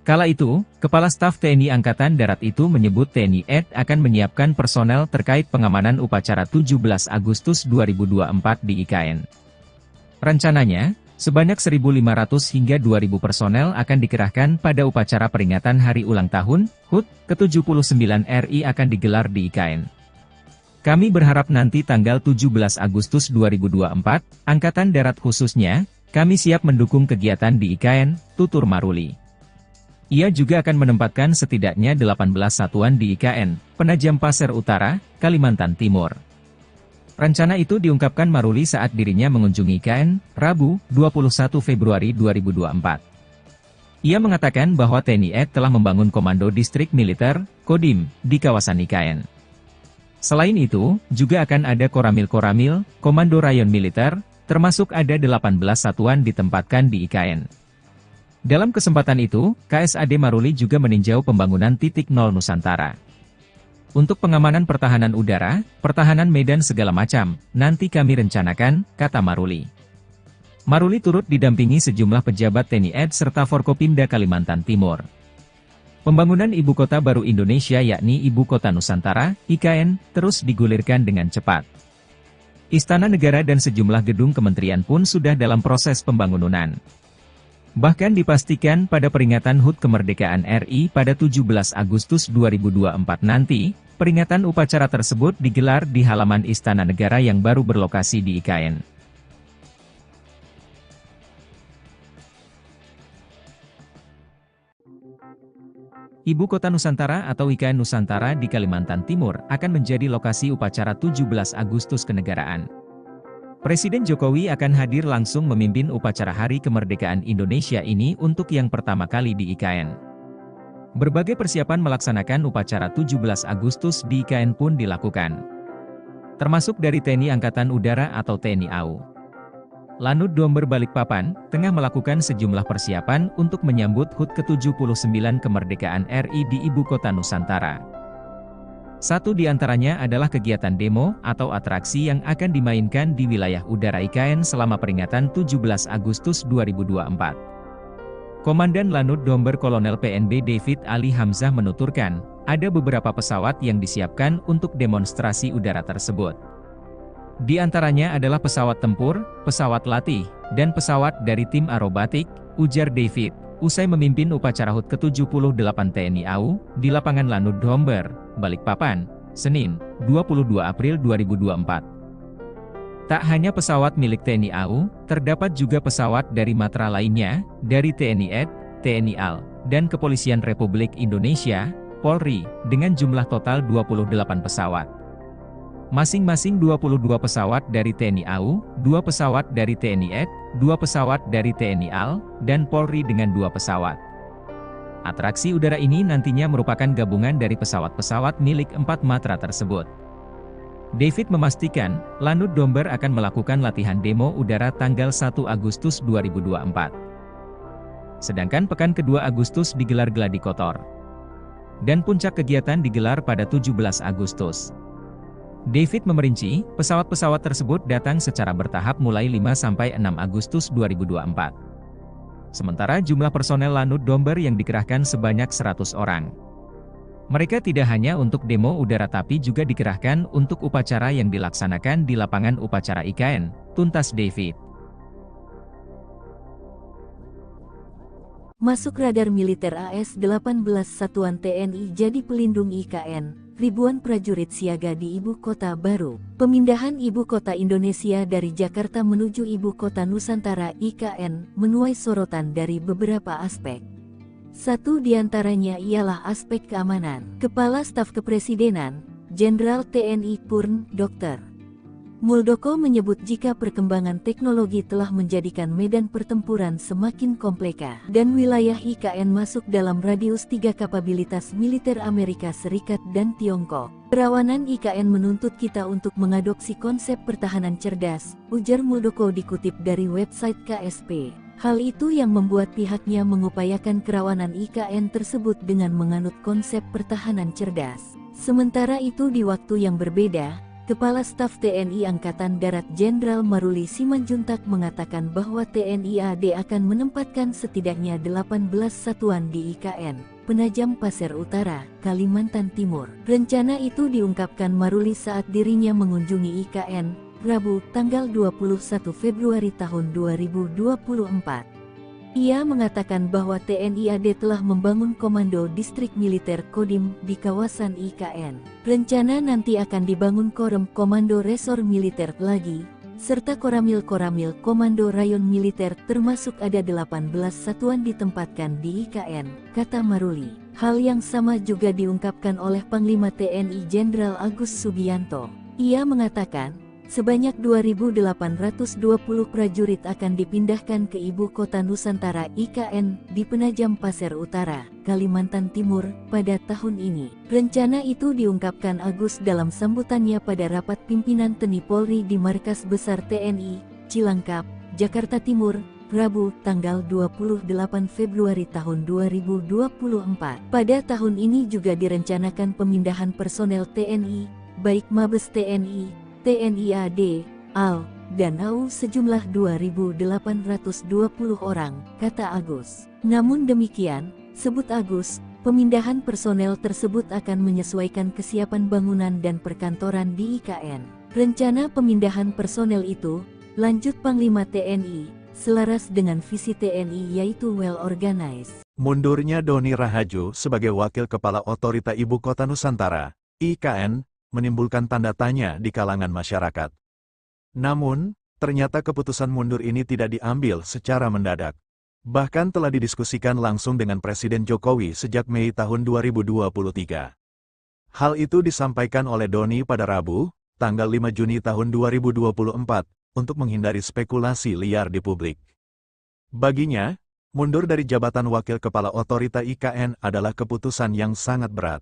Kala itu, Kepala Staf TNI Angkatan Darat itu menyebut TNI AD akan menyiapkan personel terkait pengamanan upacara 17 Agustus 2024 di IKN. Rencananya, sebanyak 1.500 hingga 2.000 personel akan dikerahkan pada upacara peringatan Hari Ulang Tahun HUT ke-79 RI akan digelar di IKN. Kami berharap nanti tanggal 17 Agustus 2024, Angkatan Darat khususnya, kami siap mendukung kegiatan di IKN, tutur Maruli. Ia juga akan menempatkan setidaknya 18 satuan di IKN, Penajam Pasir Utara, Kalimantan Timur. Rencana itu diungkapkan Maruli saat dirinya mengunjungi IKN, Rabu, 21 Februari 2024. Ia mengatakan bahwa TNI AD telah membangun Komando Distrik Militer, Kodim, di kawasan IKN. Selain itu, juga akan ada Koramil-Koramil, Komando Rayon Militer, termasuk ada 18 satuan ditempatkan di IKN. Dalam kesempatan itu, KSAD Maruli juga meninjau pembangunan titik nol Nusantara. Untuk pengamanan pertahanan udara, pertahanan medan segala macam, nanti kami rencanakan, kata Maruli. Maruli turut didampingi sejumlah pejabat TNI AD serta Forkopimda Kalimantan Timur. Pembangunan Ibu Kota Baru Indonesia yakni Ibu Kota Nusantara, IKN, terus digulirkan dengan cepat. Istana Negara dan sejumlah gedung kementerian pun sudah dalam proses pembangunan. Bahkan dipastikan pada peringatan HUT Kemerdekaan RI pada 17 Agustus 2024 nanti, peringatan upacara tersebut digelar di halaman Istana Negara yang baru berlokasi di IKN. Ibu Kota Nusantara atau IKN Nusantara di Kalimantan Timur akan menjadi lokasi upacara 17 Agustus kenegaraan. Presiden Jokowi akan hadir langsung memimpin upacara Hari Kemerdekaan Indonesia ini untuk yang pertama kali di IKN. Berbagai persiapan melaksanakan upacara 17 Agustus di IKN pun dilakukan. Termasuk dari TNI Angkatan Udara atau TNI AU. Lanut Domber Balikpapan, tengah melakukan sejumlah persiapan untuk menyambut HUT ke-79 Kemerdekaan RI di Ibu Kota Nusantara. Satu di antaranya adalah kegiatan demo atau atraksi yang akan dimainkan di wilayah udara IKN selama peringatan 17 Agustus 2024. Komandan Lanut Domber Kolonel PNB David Ali Hamzah menuturkan, ada beberapa pesawat yang disiapkan untuk demonstrasi udara tersebut. Di antaranya adalah pesawat tempur, pesawat latih, dan pesawat dari tim aerobatik, ujar David, usai memimpin upacara HUT ke-78 TNI AU, di lapangan Lanut Domber, Balikpapan, Senin, 22 April 2024. Tak hanya pesawat milik TNI AU, terdapat juga pesawat dari matra lainnya, dari TNI AD, TNI AL, dan Kepolisian Republik Indonesia, Polri, dengan jumlah total 28 pesawat. Masing-masing 22 pesawat dari TNI AU, 2 pesawat dari TNI AD, 2 pesawat dari TNI AL, dan Polri dengan 2 pesawat. Atraksi udara ini nantinya merupakan gabungan dari pesawat-pesawat milik 4 matra tersebut. David memastikan, Lanut Domber akan melakukan latihan demo udara tanggal 1 Agustus 2024. Sedangkan pekan kedua Agustus digelar gladi kotor. Dan puncak kegiatan digelar pada 17 Agustus. David memerinci, pesawat-pesawat tersebut datang secara bertahap mulai 5–6 Agustus 2024. Sementara jumlah personel Lanut Domber yang dikerahkan sebanyak 100 orang. Mereka tidak hanya untuk demo udara tapi juga dikerahkan untuk upacara yang dilaksanakan di lapangan upacara IKN, tuntas David. Masuk radar militer AS-18 Satuan TNI jadi pelindung IKN, ribuan prajurit siaga di ibu kota baru. Pemindahan ibu kota Indonesia dari Jakarta menuju ibu kota Nusantara IKN menuai sorotan dari beberapa aspek. Satu diantaranya ialah aspek keamanan. Kepala Staf Kepresidenan, Jenderal TNI Purn, Dr. Muldoko menyebut jika perkembangan teknologi telah menjadikan medan pertempuran semakin komplika dan wilayah IKN masuk dalam radius 3 kapabilitas militer Amerika Serikat dan Tiongkok. Kerawanan IKN menuntut kita untuk mengadopsi konsep pertahanan cerdas, ujar Muldoko dikutip dari website KSP. Hal itu yang membuat pihaknya mengupayakan kerawanan IKN tersebut dengan menganut konsep pertahanan cerdas. Sementara itu di waktu yang berbeda, Kepala Staf TNI Angkatan Darat Jenderal Maruli Simanjuntak mengatakan bahwa TNI AD akan menempatkan setidaknya 18 satuan di IKN, Penajam Pasir Utara, Kalimantan Timur. Rencana itu diungkapkan Maruli saat dirinya mengunjungi IKN, Rabu, tanggal 21 Februari tahun 2024. Ia mengatakan bahwa TNI AD telah membangun Komando Distrik Militer Kodim di kawasan IKN. Rencana nanti akan dibangun Korem Komando Resor Militer lagi, serta Koramil Komando Rayon Militer termasuk ada 18 satuan ditempatkan di IKN, kata Maruli. Hal yang sama juga diungkapkan oleh Panglima TNI Jenderal Agus Subianto. Ia mengatakan, sebanyak 2.820 prajurit akan dipindahkan ke ibu kota Nusantara IKN di Penajam Pasir Utara, Kalimantan Timur, pada tahun ini. Rencana itu diungkapkan Agus dalam sambutannya pada rapat pimpinan TNI Polri di Markas Besar TNI, Cilangkap, Jakarta Timur, Rabu, tanggal 28 Februari tahun 2024. Pada tahun ini juga direncanakan pemindahan personel TNI, baik Mabes TNI, TNI AD, AL, dan AU sejumlah 2.820 orang, kata Agus. Namun demikian, sebut Agus, pemindahan personel tersebut akan menyesuaikan kesiapan bangunan dan perkantoran di IKN. Rencana pemindahan personel itu, lanjut Panglima TNI, selaras dengan visi TNI yaitu well organized. Mundurnya Doni Rahajo sebagai Wakil Kepala Otorita Ibu Kota Nusantara, IKN, menimbulkan tanda tanya di kalangan masyarakat. Namun, ternyata keputusan mundur ini tidak diambil secara mendadak. Bahkan telah didiskusikan langsung dengan Presiden Jokowi sejak Mei tahun 2023. Hal itu disampaikan oleh Doni pada Rabu, tanggal 5 Juni tahun 2024, untuk menghindari spekulasi liar di publik. Baginya, mundur dari jabatan Wakil Kepala Otorita IKN adalah keputusan yang sangat berat.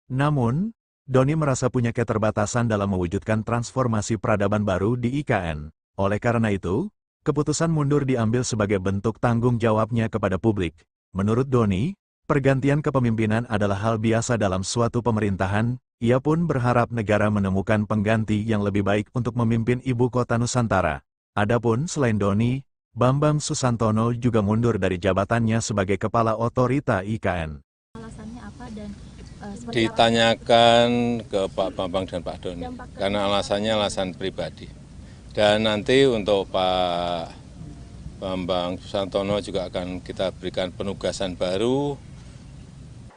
Namun, Doni merasa punya keterbatasan dalam mewujudkan transformasi peradaban baru di IKN. Oleh karena itu, keputusan mundur diambil sebagai bentuk tanggung jawabnya kepada publik. Menurut Doni, pergantian kepemimpinan adalah hal biasa dalam suatu pemerintahan. Ia pun berharap negara menemukan pengganti yang lebih baik untuk memimpin ibu kota Nusantara. Adapun selain Doni, Bambang Susantono juga mundur dari jabatannya sebagai Kepala Otorita IKN. Alasannya apa dan ditanyakan ke Pak Bambang dan Pak Doni, karena alasannya alasan pribadi. Dan nanti untuk Pak Bambang Susantono juga akan kita berikan penugasan baru.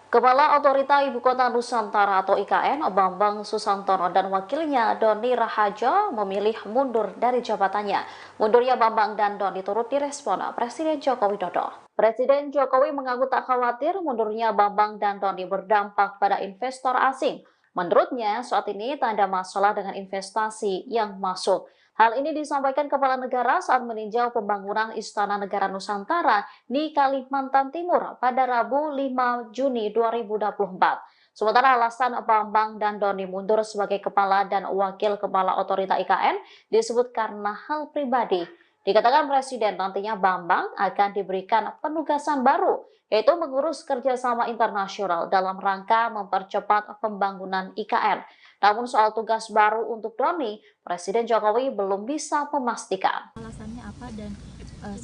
Kepala Otorita Ibu Kota Nusantara atau IKN, Bambang Susantono dan wakilnya Doni Rahajo memilih mundur dari jabatannya. Mundurnya Bambang dan Doni turut direspon Presiden Joko Widodo. Presiden Jokowi mengaku tak khawatir mundurnya Bambang dan Doni berdampak pada investor asing. Menurutnya, saat ini tak ada masalah dengan investasi yang masuk. Hal ini disampaikan Kepala Negara saat meninjau pembangunan Istana Negara Nusantara di Kalimantan Timur pada Rabu 5 Juni 2024. Sementara alasan Bambang dan Doni mundur sebagai Kepala dan Wakil Kepala Otorita IKN disebut karena hal pribadi. Dikatakan Presiden nantinya Bambang akan diberikan penugasan baru, yaitu mengurus kerjasama internasional dalam rangka mempercepat pembangunan IKN. Namun soal tugas baru untuk Doni, Presiden Jokowi belum bisa memastikan. Alasannya apa dan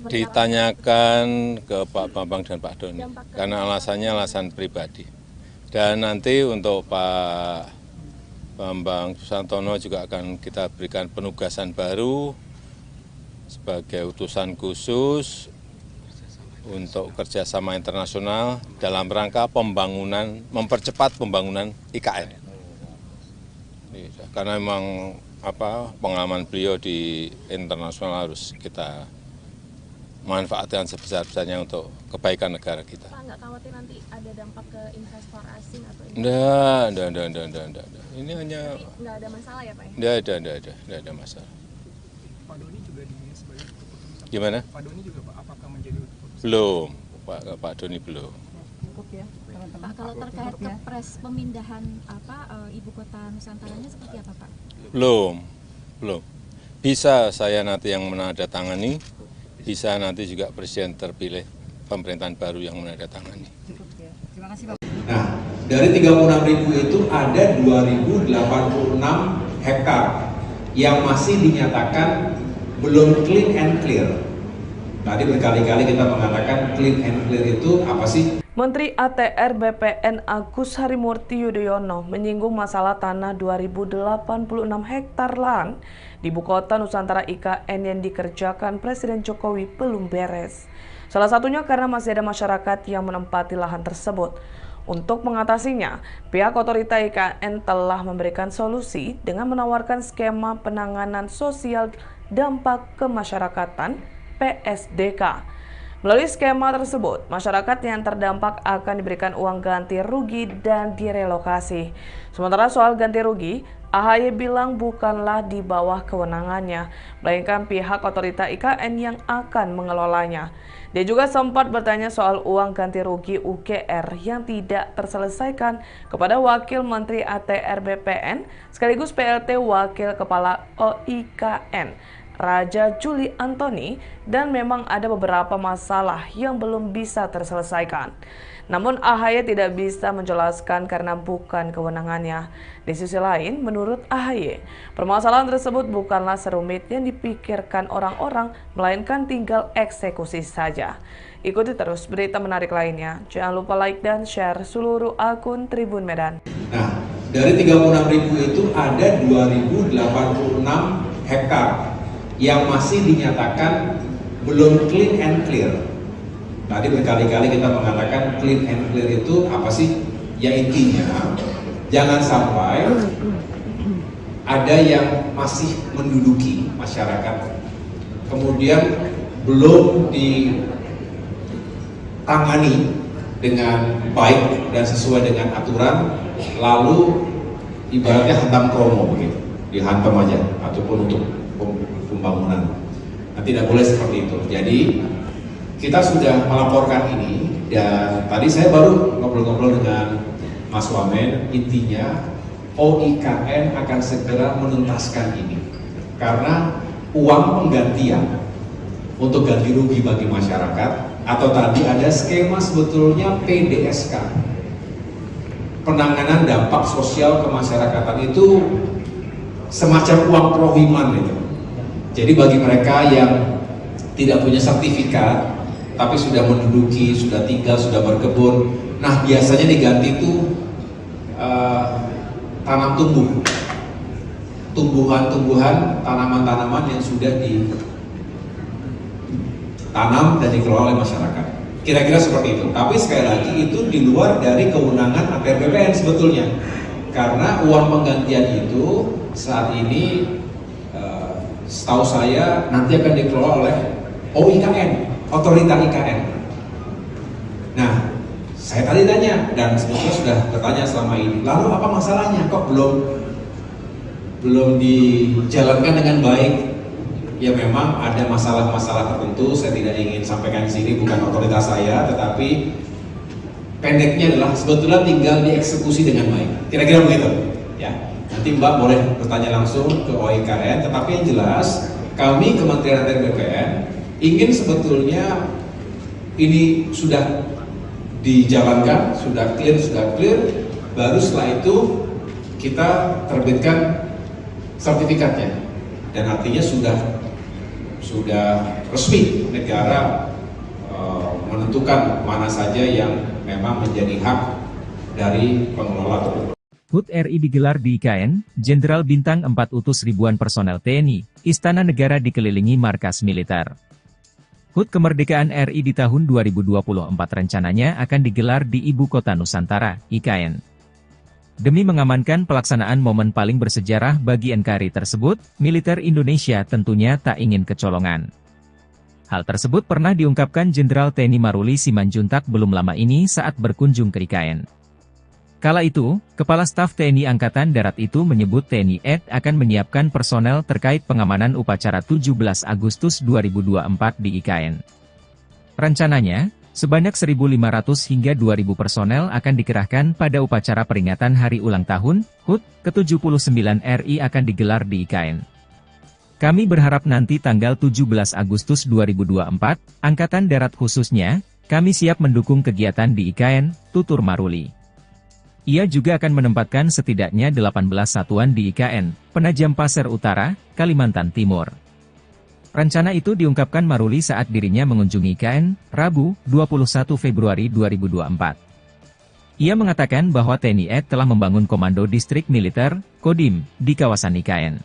ditanyakan ke Pak Bambang dan Pak Doni, karena alasannya alasan pribadi. Dan nanti untuk Pak Bambang Susantono juga akan kita berikan penugasan baru sebagai utusan khusus untuk kerjasama internasional dalam rangka mempercepat pembangunan IKN. Karena memang pengalaman beliau di internasional harus kita manfaatkan sebesar-besarnya untuk kebaikan negara kita. Pak, nggak khawatir nanti ada dampak ke investor asing atau Enggak. Ini hanya nggak ada masalah ya Pak? Enggak ada masalah. Pak Doni juga di sebagai keputusan. Gimana? Pak Doni juga Pak, apakah menjadi keputusan? Belum, Pak Doni belum. Pak, kalau terkait kepres pemindahan ibu kota Nusantaranya seperti apa Pak? Belum. Bisa saya nanti yang menandatangani, bisa nanti juga presiden terpilih pemerintahan baru yang menandatangani. Nah, dari 36.000 itu ada 2.086 hektar yang masih dinyatakan belum clean and clear. Tadi berkali-kali kita mengatakan clean and clear itu apa sih? Menteri ATR BPN Agus Harimurti Yudhoyono menyinggung masalah tanah 2.086 hektar lahan di Ibu Kota Nusantara IKN yang dikerjakan Presiden Jokowi belum beres. Salah satunya karena masih ada masyarakat yang menempati lahan tersebut. Untuk mengatasinya, pihak otorita IKN telah memberikan solusi dengan menawarkan skema penanganan sosial dampak kemasyarakatan (PSDK). Melalui skema tersebut, masyarakat yang terdampak akan diberikan uang ganti rugi dan direlokasi. Sementara soal ganti rugi, AHY bilang bukanlah di bawah kewenangannya, melainkan pihak otorita IKN yang akan mengelolanya. Dia juga sempat bertanya soal uang ganti rugi UGR yang tidak terselesaikan kepada Wakil Menteri ATR BPN sekaligus PLT Wakil Kepala OIKN, Raja Juli Antoni, dan memang ada beberapa masalah yang belum bisa terselesaikan. Namun AHY tidak bisa menjelaskan karena bukan kewenangannya. Di sisi lain, menurut AHY, permasalahan tersebut bukanlah serumit yang dipikirkan orang-orang, melainkan tinggal eksekusi saja. Ikuti terus berita menarik lainnya. Jangan lupa like dan share seluruh akun Tribun Medan. Nah, dari 36.000 itu ada 2.086 hektar yang masih dinyatakan belum clean and clear. Tadi berkali-kali kita mengatakan clean and clear itu apa sih? Ya intinya, jangan sampai ada yang masih menduduki masyarakat, kemudian belum ditangani dengan baik dan sesuai dengan aturan, lalu ibaratnya hantam kromo begitu, dihantam aja, ataupun untuk pembangunan. Nah, tidak boleh seperti itu. Jadi kita sudah melaporkan ini, dan tadi saya baru ngobrol-ngobrol dengan Mas Wamen. Intinya OIKN akan segera menuntaskan ini karena uang penggantian untuk ganti rugi bagi masyarakat, atau tadi ada skema sebetulnya PDSK, penanganan dampak sosial kemasyarakatan, itu semacam uang prohiman itu. Jadi bagi mereka yang tidak punya sertifikat tapi sudah menduduki, sudah tinggal, sudah berkebun, nah biasanya diganti itu tanam tumbuhan-tumbuhan, tanaman-tanaman yang sudah ditanam dan dikelola oleh masyarakat. Kira-kira seperti itu. Tapi sekali lagi itu di luar dari kewenangan ATR BPN sebetulnya, karena uang penggantian itu saat ini setahu saya nanti akan dikelola oleh OIKN, otorita IKN. Nah, saya tadi tanya, dan sebetulnya sudah bertanya selama ini, lalu apa masalahnya kok belum dijalankan dengan baik? Ya memang ada masalah-masalah tertentu, saya tidak ingin sampaikan di sini, bukan otoritas saya, tetapi pendeknya adalah sebetulnya tinggal dieksekusi dengan baik. Kira-kira begitu, ya. Nanti Mbak boleh bertanya langsung ke OIKN, tetapi yang jelas kami Kementerian ATR BPN ingin sebetulnya ini sudah dijalankan, sudah clear, baru setelah itu kita terbitkan sertifikatnya, dan artinya sudah resmi negara menentukan mana saja yang memang menjadi hak dari pengelola tersebut. HUT RI digelar di IKN, Jenderal Bintang 4 utus ribuan personel TNI, Istana Negara dikelilingi markas militer. HUT Kemerdekaan RI di tahun 2024 rencananya akan digelar di Ibu Kota Nusantara, IKN. Demi mengamankan pelaksanaan momen paling bersejarah bagi NKRI tersebut, militer Indonesia tentunya tak ingin kecolongan. Hal tersebut pernah diungkapkan Jenderal TNI Maruli Simanjuntak belum lama ini saat berkunjung ke IKN. Kala itu, Kepala Staf TNI Angkatan Darat itu menyebut TNI AD akan menyiapkan personel terkait pengamanan upacara 17 Agustus 2024 di IKN. Rencananya, sebanyak 1.500 hingga 2.000 personel akan dikerahkan pada upacara peringatan Hari Ulang Tahun HUT ke-79 RI akan digelar di IKN. Kami berharap nanti tanggal 17 Agustus 2024, Angkatan Darat khususnya, kami siap mendukung kegiatan di IKN, tutur Maruli. Ia juga akan menempatkan setidaknya 18 satuan di IKN, Penajam Pasir Utara, Kalimantan Timur. Rencana itu diungkapkan Maruli saat dirinya mengunjungi IKN, Rabu, 21 Februari 2024. Ia mengatakan bahwa TNI AD telah membangun Komando Distrik Militer, Kodim, di kawasan IKN.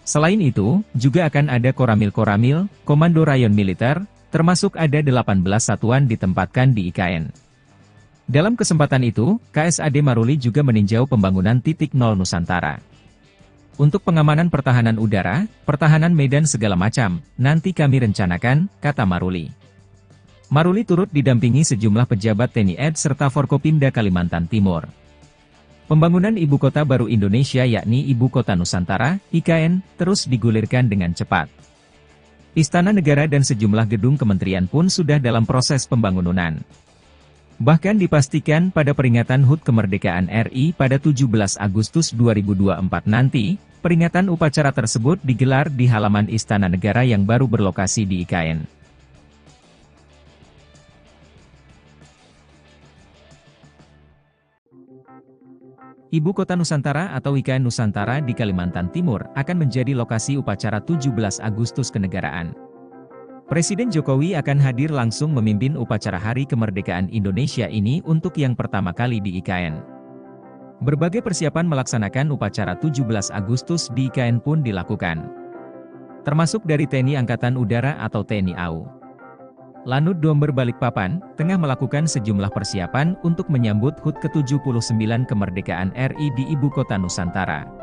Selain itu, juga akan ada Koramil-Koramil, Komando Rayon Militer, termasuk ada 18 satuan ditempatkan di IKN. Dalam kesempatan itu, KSAD Maruli juga meninjau pembangunan titik nol Nusantara. Untuk pengamanan pertahanan udara, pertahanan medan segala macam, nanti kami rencanakan, kata Maruli. Maruli turut didampingi sejumlah pejabat TNI AD serta Forkopimda Kalimantan Timur. Pembangunan Ibu Kota Baru Indonesia yakni Ibu Kota Nusantara, IKN, terus digulirkan dengan cepat. Istana Negara dan sejumlah gedung kementerian pun sudah dalam proses pembangunan. Bahkan dipastikan pada peringatan HUT Kemerdekaan RI pada 17 Agustus 2024 nanti, peringatan upacara tersebut digelar di halaman Istana Negara yang baru berlokasi di IKN. Ibu Kota Nusantara atau IKN Nusantara di Kalimantan Timur akan menjadi lokasi upacara 17 Agustus kenegaraan. Presiden Jokowi akan hadir langsung memimpin upacara Hari Kemerdekaan Indonesia ini untuk yang pertama kali di IKN. Berbagai persiapan melaksanakan upacara 17 Agustus di IKN pun dilakukan. Termasuk dari TNI Angkatan Udara atau TNI AU. Lanut Domber Balikpapan, tengah melakukan sejumlah persiapan untuk menyambut HUT ke-79 Kemerdekaan RI di Ibu Kota Nusantara.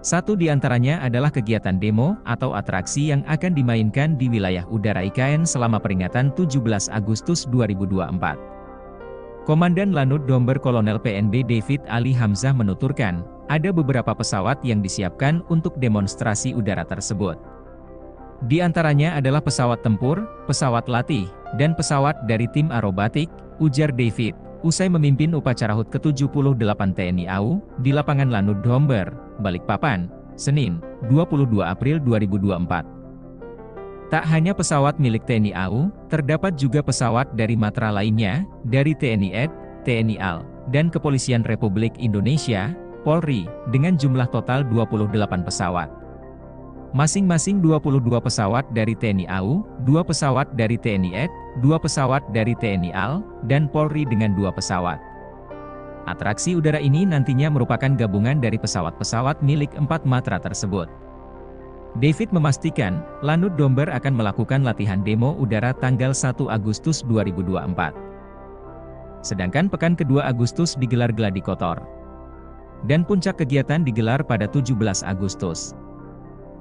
Satu di antaranya adalah kegiatan demo atau atraksi yang akan dimainkan di wilayah udara IKN selama peringatan 17 Agustus 2024. Komandan Lanut Domber Kolonel PNB David Ali Hamzah menuturkan, ada beberapa pesawat yang disiapkan untuk demonstrasi udara tersebut. Di antaranya adalah pesawat tempur, pesawat latih, dan pesawat dari tim aerobatik, ujar David, usai memimpin upacara HUT ke-78 TNI AU, di lapangan Lanut Domber, Balikpapan, Senin, 22 April 2024. Tak hanya pesawat milik TNI AU, terdapat juga pesawat dari matra lainnya, dari TNI AD, TNI AL, dan Kepolisian Republik Indonesia, Polri, dengan jumlah total 28 pesawat. Masing-masing 22 pesawat dari TNI AU, 2 pesawat dari TNI AD, 2 pesawat dari TNI AL, dan Polri dengan 2 pesawat. Atraksi udara ini nantinya merupakan gabungan dari pesawat-pesawat milik 4 matra tersebut. David memastikan, Lanut Domber akan melakukan latihan demo udara tanggal 1 Agustus 2024. Sedangkan pekan kedua Agustus digelar gladi kotor. Dan puncak kegiatan digelar pada 17 Agustus.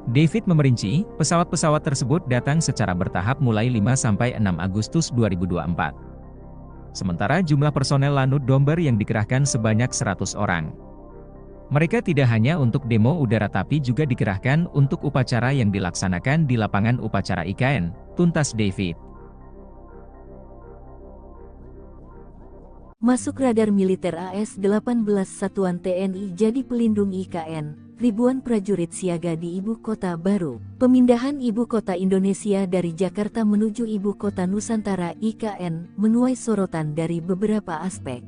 David memerinci, pesawat-pesawat tersebut datang secara bertahap mulai 5–6 Agustus 2024. Sementara jumlah personel Lanut Domber yang dikerahkan sebanyak 100 orang. Mereka tidak hanya untuk demo udara tapi juga dikerahkan untuk upacara yang dilaksanakan di lapangan upacara IKN, tuntas David. Masuk radar militer AS-18 Satuan TNI jadi pelindung IKN. Ribuan prajurit siaga di Ibu Kota Baru. Pemindahan Ibu Kota Indonesia dari Jakarta menuju Ibu Kota Nusantara IKN menuai sorotan dari beberapa aspek.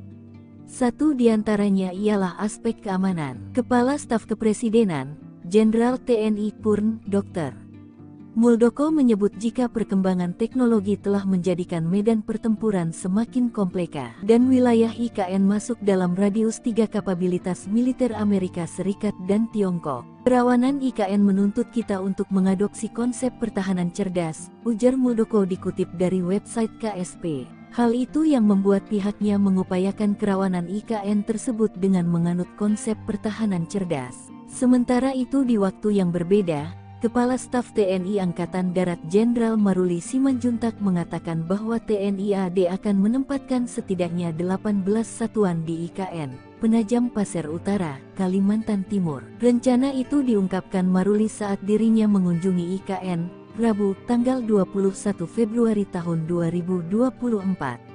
Satu di antaranya ialah aspek keamanan. Kepala Staf Kepresidenan, Jenderal TNI Purn, Dr. Muldoko menyebut jika perkembangan teknologi telah menjadikan medan pertempuran semakin komplika dan wilayah IKN masuk dalam radius 3 kapabilitas militer Amerika Serikat dan Tiongkok. Kerawanan IKN menuntut kita untuk mengadopsi konsep pertahanan cerdas, ujar Muldoko dikutip dari website KSP. Hal itu yang membuat pihaknya mengupayakan kerawanan IKN tersebut dengan menganut konsep pertahanan cerdas. Sementara itu di waktu yang berbeda, Kepala Staf TNI Angkatan Darat Jenderal Maruli Simanjuntak mengatakan bahwa TNI AD akan menempatkan setidaknya 18 satuan di IKN Penajam Pasir Utara, Kalimantan Timur. Rencana itu diungkapkan Maruli saat dirinya mengunjungi IKN, Rabu, tanggal 21 Februari tahun 2024.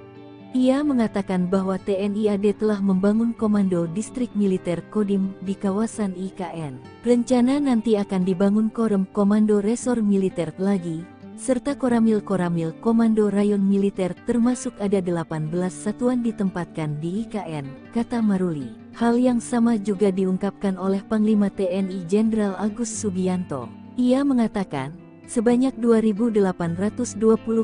Ia mengatakan bahwa TNI AD telah membangun Komando Distrik Militer Kodim di kawasan IKN. Rencana nanti akan dibangun Korem Komando Resor Militer lagi, serta Koramil Komando Rayon Militer termasuk ada 18 satuan ditempatkan di IKN, kata Maruli. Hal yang sama juga diungkapkan oleh Panglima TNI Jenderal Agus Subianto. Ia mengatakan, sebanyak 2.820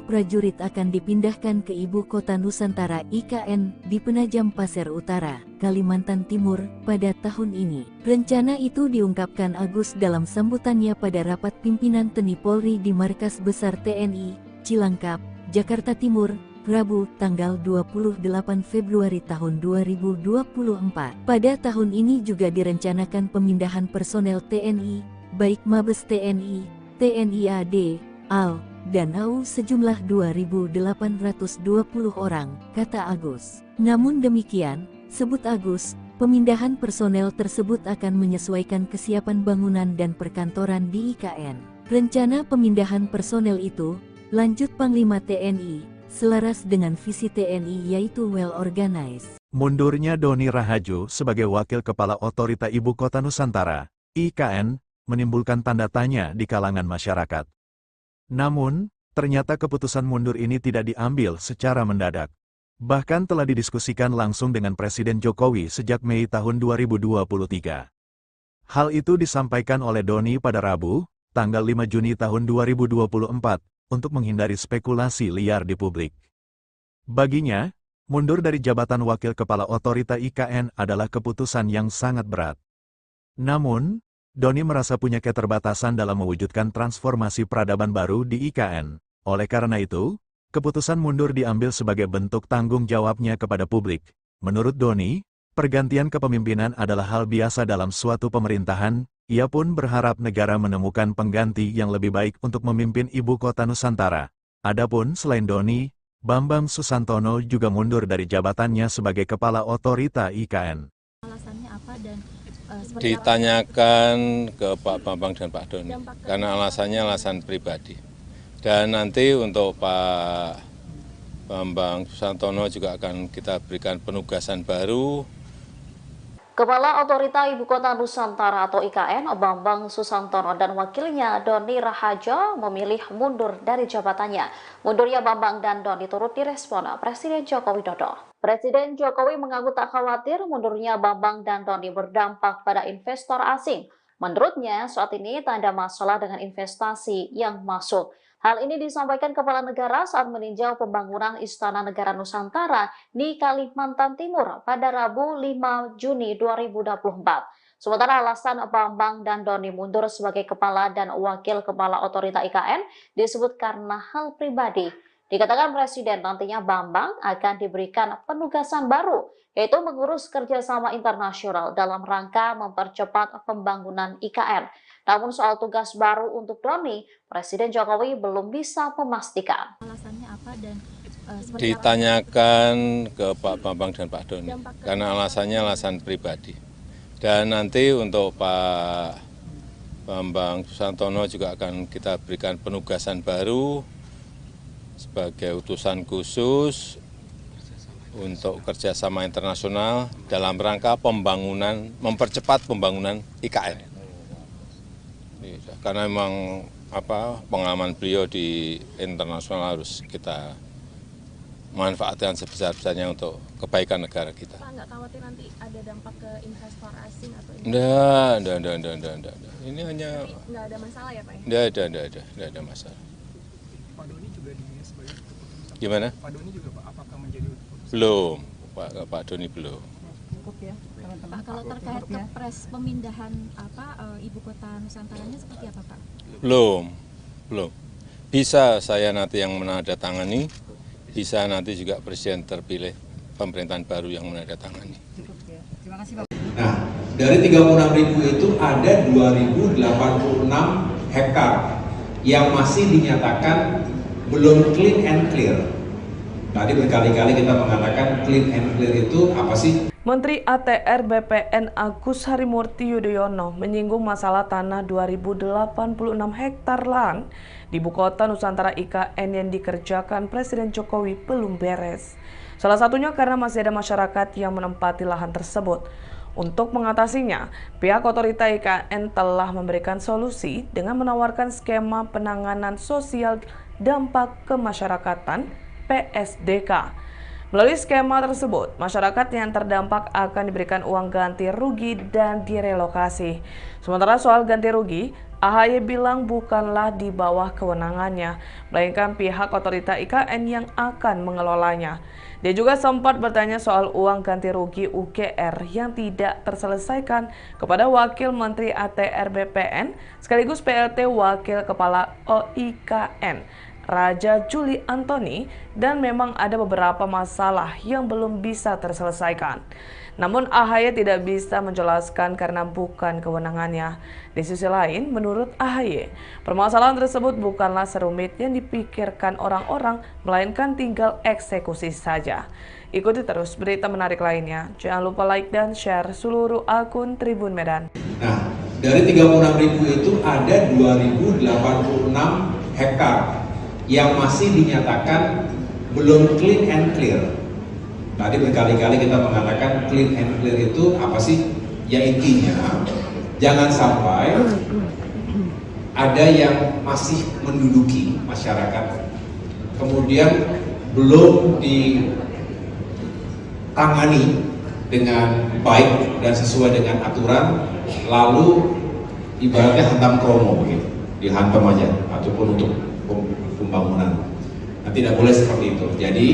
prajurit akan dipindahkan ke Ibu Kota Nusantara IKN di Penajam Pasir Utara, Kalimantan Timur, pada tahun ini. Rencana itu diungkapkan Agus dalam sambutannya pada rapat pimpinan TNI Polri di Markas Besar TNI, Cilangkap, Jakarta Timur, Rabu, tanggal 28 Februari tahun 2024. Pada tahun ini juga direncanakan pemindahan personel TNI, baik Mabes TNI, TNI AD, AL, dan AU sejumlah 2.820 orang, kata Agus. Namun demikian, sebut Agus, pemindahan personel tersebut akan menyesuaikan kesiapan bangunan dan perkantoran di IKN. Rencana pemindahan personel itu, lanjut Panglima TNI, selaras dengan visi TNI yaitu well organized. Mundurnya Doni Rahajo sebagai Wakil Kepala Otorita Ibu Kota Nusantara, IKN, menimbulkan tanda tanya di kalangan masyarakat. Namun, ternyata keputusan mundur ini tidak diambil secara mendadak. Bahkan telah didiskusikan langsung dengan Presiden Jokowi sejak Mei tahun 2023. Hal itu disampaikan oleh Doni pada Rabu, tanggal 5 Juni tahun 2024, untuk menghindari spekulasi liar di publik. Baginya, mundur dari jabatan Wakil Kepala Otorita IKN adalah keputusan yang sangat berat. Namun, Doni merasa punya keterbatasan dalam mewujudkan transformasi peradaban baru di IKN. Oleh karena itu, keputusan mundur diambil sebagai bentuk tanggung jawabnya kepada publik. Menurut Doni, pergantian kepemimpinan adalah hal biasa dalam suatu pemerintahan. Ia pun berharap negara menemukan pengganti yang lebih baik untuk memimpin Ibu Kota Nusantara. Adapun selain Doni, Bambang Susantono juga mundur dari jabatannya sebagai Kepala Otorita IKN. Alasannya apa dan ditanyakan ke Pak Bambang dan Pak Doni, karena alasannya alasan pribadi. Dan nanti untuk Pak Bambang Susantono juga akan kita berikan penugasan baru. Kepala Otorita Ibu Kota Nusantara atau IKN, Bambang Susantono dan wakilnya Doni Rahajo memilih mundur dari jabatannya. Mundurnya Bambang dan Doni turut direspon Presiden Joko Widodo. Presiden Jokowi mengaku tak khawatir mundurnya Bambang dan Doni berdampak pada investor asing. Menurutnya, saat ini tak ada masalah dengan investasi yang masuk. Hal ini disampaikan Kepala Negara saat meninjau pembangunan Istana Negara Nusantara di Kalimantan Timur pada Rabu 5 Juni 2024. Sementara alasan Bambang dan Doni mundur sebagai Kepala dan Wakil Kepala Otorita IKN disebut karena hal pribadi. Dikatakan Presiden nantinya Bambang akan diberikan penugasan baru, yaitu mengurus kerjasama internasional dalam rangka mempercepat pembangunan IKN. Namun soal tugas baru untuk Doni, Presiden Jokowi belum bisa memastikan. Alasannya apa dan ditanyakan ke Pak Bambang dan Pak Doni, karena alasannya alasan pribadi. Dan nanti untuk Pak Bambang Susantono juga akan kita berikan penugasan baru sebagai utusan khusus untuk kerjasama internasional dalam rangka pembangunan, mempercepat pembangunan IKN. Karena memang pengalaman beliau di internasional harus kita manfaatkan sebesar-besarnya untuk kebaikan negara kita. Pak, nggak khawatir nanti ada dampak ke investor asing atau Enggak. Ini hanya nggak ada masalah ya Pak ya? enggak ada masalah. Pak Doni juga dinilai sebagai keputusan. Gimana? Pak Doni juga Pak, apakah menjadi keputusan? Belum, Pak Doni belum. Pak, kalau terkait kepres pemindahan ibu kota Nusantaranya seperti apa Pak? Belum. Bisa saya nanti yang menandatangani, bisa nanti juga presiden terpilih pemerintahan baru yang menandatangani. Nah, dari 36.000 itu ada 2.086 hektar yang masih dinyatakan belum clean and clear. Tadi berkali-kali kita mengatakan clean and clear itu apa sih? Menteri ATR BPN Agus Harimurti Yudhoyono menyinggung masalah tanah 2.086 hektar lahan di Ibu Kota Nusantara IKN yang dikerjakan Presiden Jokowi belum beres. Salah satunya karena masih ada masyarakat yang menempati lahan tersebut. Untuk mengatasinya, pihak otorita IKN telah memberikan solusi dengan menawarkan skema penanganan sosial dampak kemasyarakatan PSDK. Melalui skema tersebut, masyarakat yang terdampak akan diberikan uang ganti rugi dan direlokasi. Sementara soal ganti rugi, AHY bilang bukanlah di bawah kewenangannya, melainkan pihak otorita IKN yang akan mengelolanya. Dia juga sempat bertanya soal uang ganti rugi UGR yang tidak terselesaikan kepada Wakil Menteri ATR BPN sekaligus PLT Wakil Kepala OIKN, Raja Juli Antoni, dan memang ada beberapa masalah yang belum bisa terselesaikan. Namun AHY tidak bisa menjelaskan karena bukan kewenangannya. Di sisi lain, menurut AHY, permasalahan tersebut bukanlah serumit yang dipikirkan orang-orang, melainkan tinggal eksekusi saja. Ikuti terus berita menarik lainnya. Jangan lupa like dan share seluruh akun Tribun Medan. Nah, dari 36.000 itu ada 2.086 hektar yang masih dinyatakan belum clean and clear. Tadi berkali-kali kita mengatakan clean and clear itu apa sih? Ya intinya, jangan sampai ada yang masih menduduki masyarakat, kemudian belum ditangani dengan baik dan sesuai dengan aturan, lalu ibaratnya hantam kromo begitu, dihantam aja, ataupun untuk pembangunan. Nah, tidak boleh seperti itu. Jadi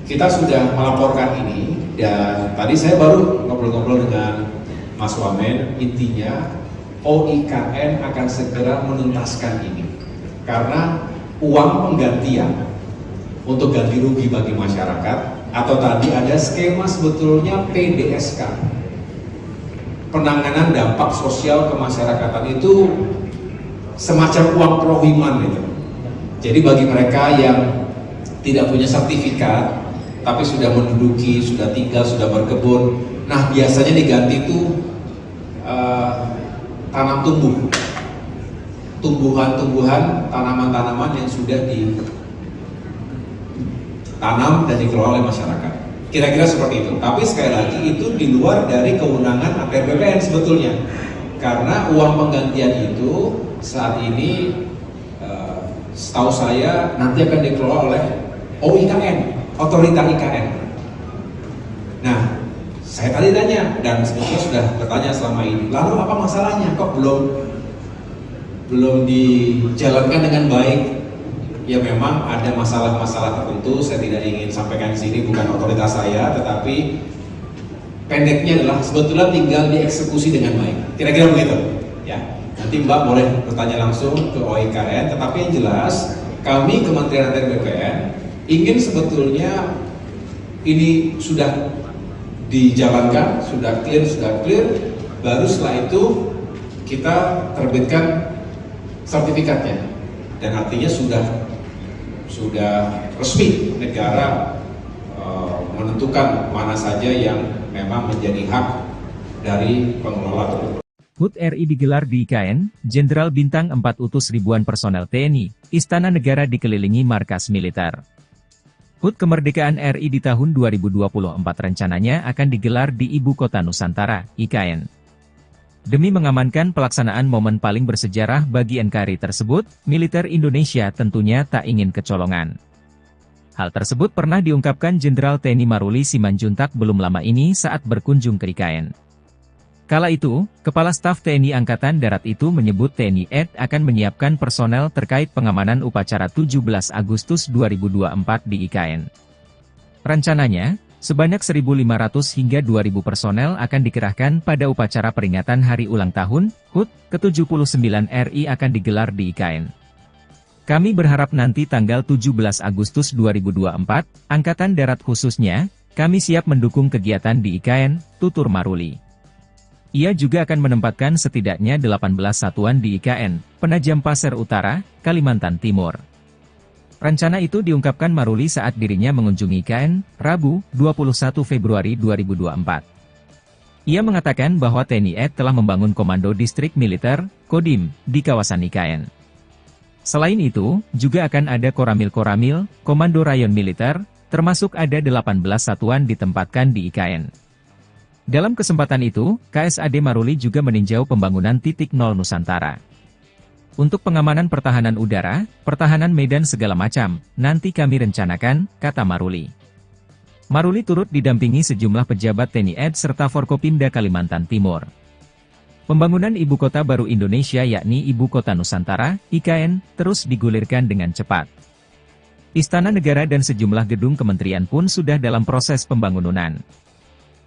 kita sudah melaporkan ini, dan tadi saya baru ngobrol-ngobrol dengan Mas Wamen. Intinya OIKN akan segera menuntaskan ini karena uang penggantian untuk ganti rugi bagi masyarakat, atau tadi ada skema sebetulnya PDSK, penanganan dampak sosial kemasyarakatan, itu semacam uang prohiman gitu. Jadi bagi mereka yang tidak punya sertifikat, tapi sudah menduduki, sudah tinggal, sudah berkebun, nah biasanya diganti itu tanam tumbuhan-tumbuhan, tanaman-tanaman yang sudah ditanam dan dikelola oleh masyarakat. Kira-kira seperti itu. Tapi sekali lagi itu di luar dari kewenangan ATR BPN sebetulnya, karena uang penggantian itu saat ini setahu saya nanti akan dikelola oleh OIKN, otorita IKN. Nah, saya tadi tanya, dan sebetulnya sudah bertanya selama ini, lalu apa masalahnya? Kok belum dijalankan dengan baik? Ya memang ada masalah-masalah tertentu, saya tidak ingin sampaikan di sini, bukan otoritas saya, tetapi pendeknya adalah sebetulnya tinggal dieksekusi dengan baik. Kira-kira begitu, ya. Nanti Mbak boleh bertanya langsung ke OIKN, tetapi yang jelas kami Kementerian ATR BPN ingin sebetulnya ini sudah dijalankan, sudah clear, baru setelah itu kita terbitkan sertifikatnya, dan artinya sudah resmi negara menentukan mana saja yang memang menjadi hak dari pengelola tersebut. HUT RI digelar di IKN, Jenderal Bintang 4 utus ribuan personel TNI, Istana Negara dikelilingi markas militer. HUT Kemerdekaan RI di tahun 2024 rencananya akan digelar di Ibu Kota Nusantara, IKN. Demi mengamankan pelaksanaan momen paling bersejarah bagi NKRI tersebut, militer Indonesia tentunya tak ingin kecolongan. Hal tersebut pernah diungkapkan Jenderal TNI Maruli Simanjuntak belum lama ini saat berkunjung ke IKN. Kala itu, Kepala Staf TNI Angkatan Darat itu menyebut TNI AD akan menyiapkan personel terkait pengamanan upacara 17 Agustus 2024 di IKN. Rencananya, sebanyak 1.500 hingga 2.000 personel akan dikerahkan pada upacara peringatan Hari Ulang Tahun, HUT, ke-79 RI akan digelar di IKN. Kami berharap nanti tanggal 17 Agustus 2024, Angkatan Darat khususnya, kami siap mendukung kegiatan di IKN, tutur Maruli. Ia juga akan menempatkan setidaknya 18 satuan di IKN, Penajam Pasir Utara, Kalimantan Timur. Rencana itu diungkapkan Maruli saat dirinya mengunjungi IKN, Rabu, 21 Februari 2024. Ia mengatakan bahwa TNI AD telah membangun Komando Distrik Militer, Kodim, di kawasan IKN. Selain itu, juga akan ada Koramil-Koramil, Komando Rayon Militer, termasuk ada 18 satuan ditempatkan di IKN. Dalam kesempatan itu, KSAD Maruli juga meninjau pembangunan titik nol Nusantara. Untuk pengamanan pertahanan udara, pertahanan medan segala macam, nanti kami rencanakan, kata Maruli. Maruli turut didampingi sejumlah pejabat TNI AD serta Forkopimda Kalimantan Timur. Pembangunan Ibu Kota Baru Indonesia yakni Ibu Kota Nusantara, IKN, terus digulirkan dengan cepat. Istana Negara dan sejumlah gedung kementerian pun sudah dalam proses pembangunan.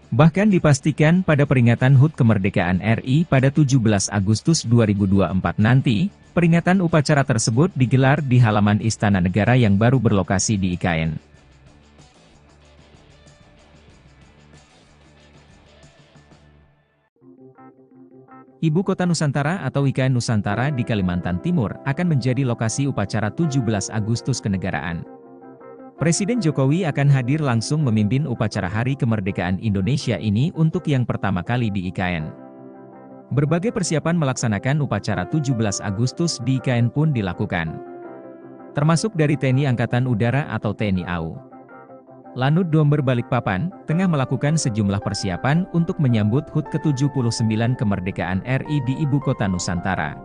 Bahkan dipastikan pada peringatan HUT Kemerdekaan RI pada 17 Agustus 2024 nanti, peringatan upacara tersebut digelar di halaman Istana Negara yang baru berlokasi di IKN. Ibu Kota Nusantara atau IKN Nusantara di Kalimantan Timur akan menjadi lokasi upacara 17 Agustus kenegaraan. Presiden Jokowi akan hadir langsung memimpin upacara Hari Kemerdekaan Indonesia ini untuk yang pertama kali di IKN. Berbagai persiapan melaksanakan upacara 17 Agustus di IKN pun dilakukan. Termasuk dari TNI Angkatan Udara atau TNI AU. Lanut Domber Balikpapan, tengah melakukan sejumlah persiapan untuk menyambut HUT ke-79 Kemerdekaan RI di Ibu Kota Nusantara.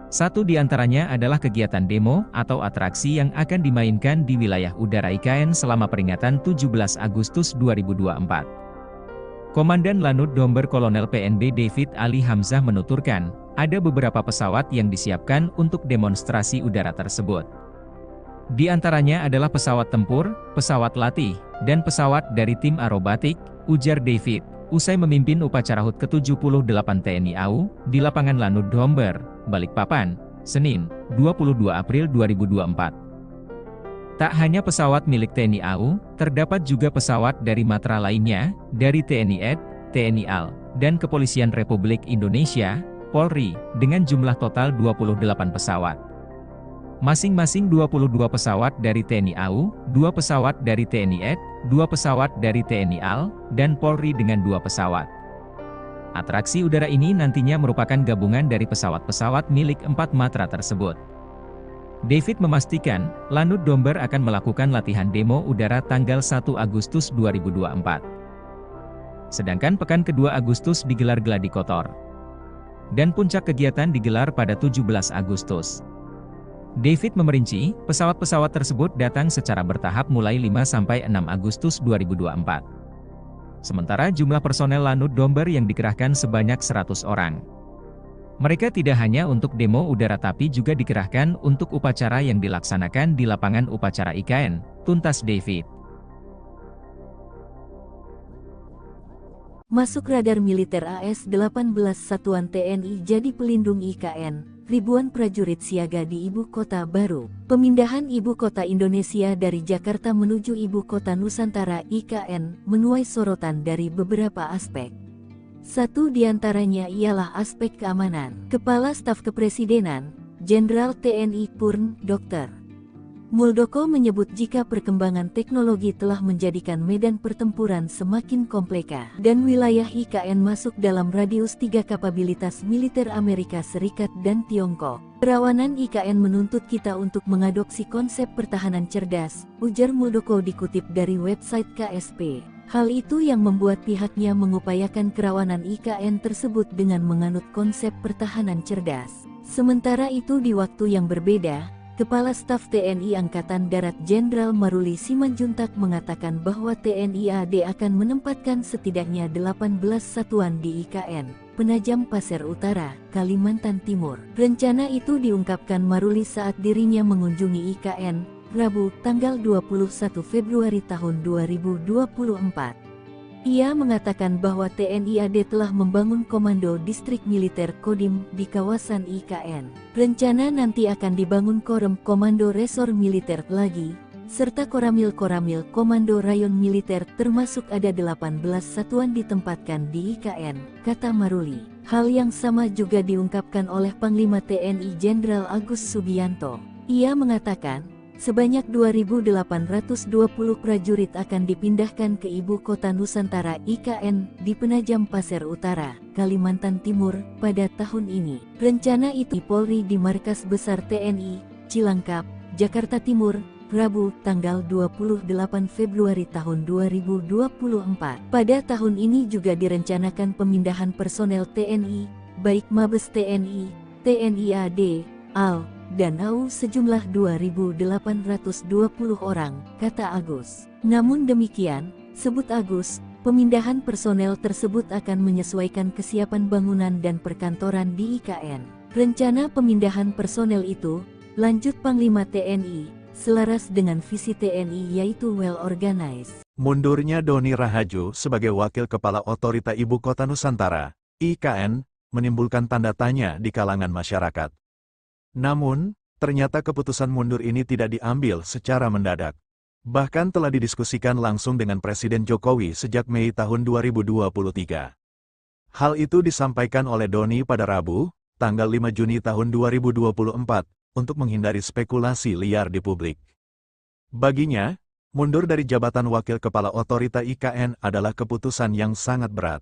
Satu di antaranya adalah kegiatan demo atau atraksi yang akan dimainkan di wilayah udara IKN selama peringatan 17 Agustus 2024. Komandan Lanut Domber Kolonel PNB David Ali Hamzah menuturkan, ada beberapa pesawat yang disiapkan untuk demonstrasi udara tersebut. Di antaranya adalah pesawat tempur, pesawat latih, dan pesawat dari tim aerobatik, ujar David, usai memimpin upacara HUT ke-78 TNI AU, di lapangan Lanut Domber, Balikpapan, Senin, 22 April 2024. Tak hanya pesawat milik TNI AU, terdapat juga pesawat dari matra lainnya, dari TNI AD, TNI AL, dan Kepolisian Republik Indonesia, Polri, dengan jumlah total 28 pesawat. Masing-masing 22 pesawat dari TNI AU, 2 pesawat dari TNI AD, 2 pesawat dari TNI AL, dan Polri dengan 2 pesawat. Atraksi udara ini nantinya merupakan gabungan dari pesawat-pesawat milik 4 matra tersebut. David memastikan, Lanut Domber akan melakukan latihan demo udara tanggal 1 Agustus 2024. Sedangkan pekan kedua Agustus digelar gladi kotor. Dan puncak kegiatan digelar pada 17 Agustus. David memerinci, pesawat-pesawat tersebut datang secara bertahap mulai 5–6 Agustus 2024. Sementara jumlah personel Lanut Domber yang dikerahkan sebanyak 100 orang. Mereka tidak hanya untuk demo udara tapi juga dikerahkan untuk upacara yang dilaksanakan di lapangan upacara IKN, tuntas David. Masuk radar militer AS-18 Satuan TNI jadi pelindung IKN. Ribuan prajurit siaga di Ibu Kota Baru. Pemindahan Ibu Kota Indonesia dari Jakarta menuju Ibu Kota Nusantara IKN menuai sorotan dari beberapa aspek. Satu di antaranya ialah aspek keamanan. Kepala Staf Kepresidenan, Jenderal TNI Purn, Dr. Muldoko menyebut jika perkembangan teknologi telah menjadikan medan pertempuran semakin kompleks dan wilayah IKN masuk dalam radius 3 kapabilitas militer Amerika Serikat dan Tiongkok. Kerawanan IKN menuntut kita untuk mengadopsi konsep pertahanan cerdas, ujar Muldoko dikutip dari website KSP. Hal itu yang membuat pihaknya mengupayakan kerawanan IKN tersebut dengan menganut konsep pertahanan cerdas. Sementara itu di waktu yang berbeda, Kepala Staf TNI Angkatan Darat Jenderal Maruli Simanjuntak mengatakan bahwa TNI AD akan menempatkan setidaknya 18 satuan di IKN Penajam Pasir Utara, Kalimantan Timur. Rencana itu diungkapkan Maruli saat dirinya mengunjungi IKN, Rabu, tanggal 21 Februari tahun 2024. Ia mengatakan bahwa TNI AD telah membangun Komando Distrik Militer Kodim di kawasan IKN. Rencana nanti akan dibangun Korem Komando Resor Militer lagi, serta Koramil Komando Rayon Militer, termasuk ada 18 satuan ditempatkan di IKN, kata Maruli. Hal yang sama juga diungkapkan oleh Panglima TNI Jenderal Agus Subianto. Ia mengatakan, sebanyak 2.820 prajurit akan dipindahkan ke Ibu Kota Nusantara IKN di Penajam Pasir Utara, Kalimantan Timur, pada tahun ini. Rencana itu Polri di Markas Besar TNI, Cilangkap, Jakarta Timur, Rabu, tanggal 28 Februari tahun 2024. Pada tahun ini juga direncanakan pemindahan personel TNI, baik Mabes TNI, TNI AD, AL, dan AU sejumlah 2.820 orang, kata Agus. Namun demikian, sebut Agus, pemindahan personel tersebut akan menyesuaikan kesiapan bangunan dan perkantoran di IKN. Rencana pemindahan personel itu, lanjut Panglima TNI, selaras dengan visi TNI yaitu well organized. Mundurnya Doni Rahajo sebagai Wakil Kepala Otorita Ibu Kota Nusantara, IKN, menimbulkan tanda tanya di kalangan masyarakat. Namun, ternyata keputusan mundur ini tidak diambil secara mendadak. Bahkan telah didiskusikan langsung dengan Presiden Jokowi sejak Mei tahun 2023. Hal itu disampaikan oleh Doni pada Rabu, tanggal 5 Juni tahun 2024, untuk menghindari spekulasi liar di publik. Baginya, mundur dari jabatan Wakil Kepala Otorita IKN adalah keputusan yang sangat berat.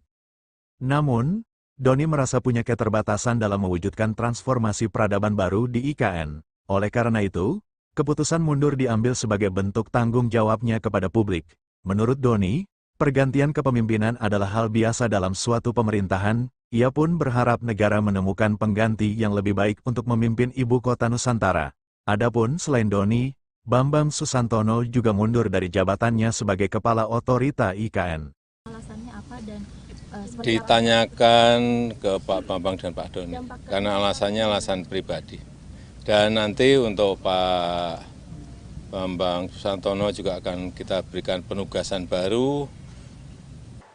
Namun, Doni merasa punya keterbatasan dalam mewujudkan transformasi peradaban baru di IKN. Oleh karena itu, keputusan mundur diambil sebagai bentuk tanggung jawabnya kepada publik. Menurut Doni, pergantian kepemimpinan adalah hal biasa dalam suatu pemerintahan. Ia pun berharap negara menemukan pengganti yang lebih baik untuk memimpin Ibu Kota Nusantara. Adapun selain Doni, Bambang Susantono juga mundur dari jabatannya sebagai Kepala Otorita IKN. Alasannya apa dan ditanyakan ke Pak Bambang dan Pak Doni, karena alasannya alasan pribadi. Dan nanti untuk Pak Bambang Susantono juga akan kita berikan penugasan baru.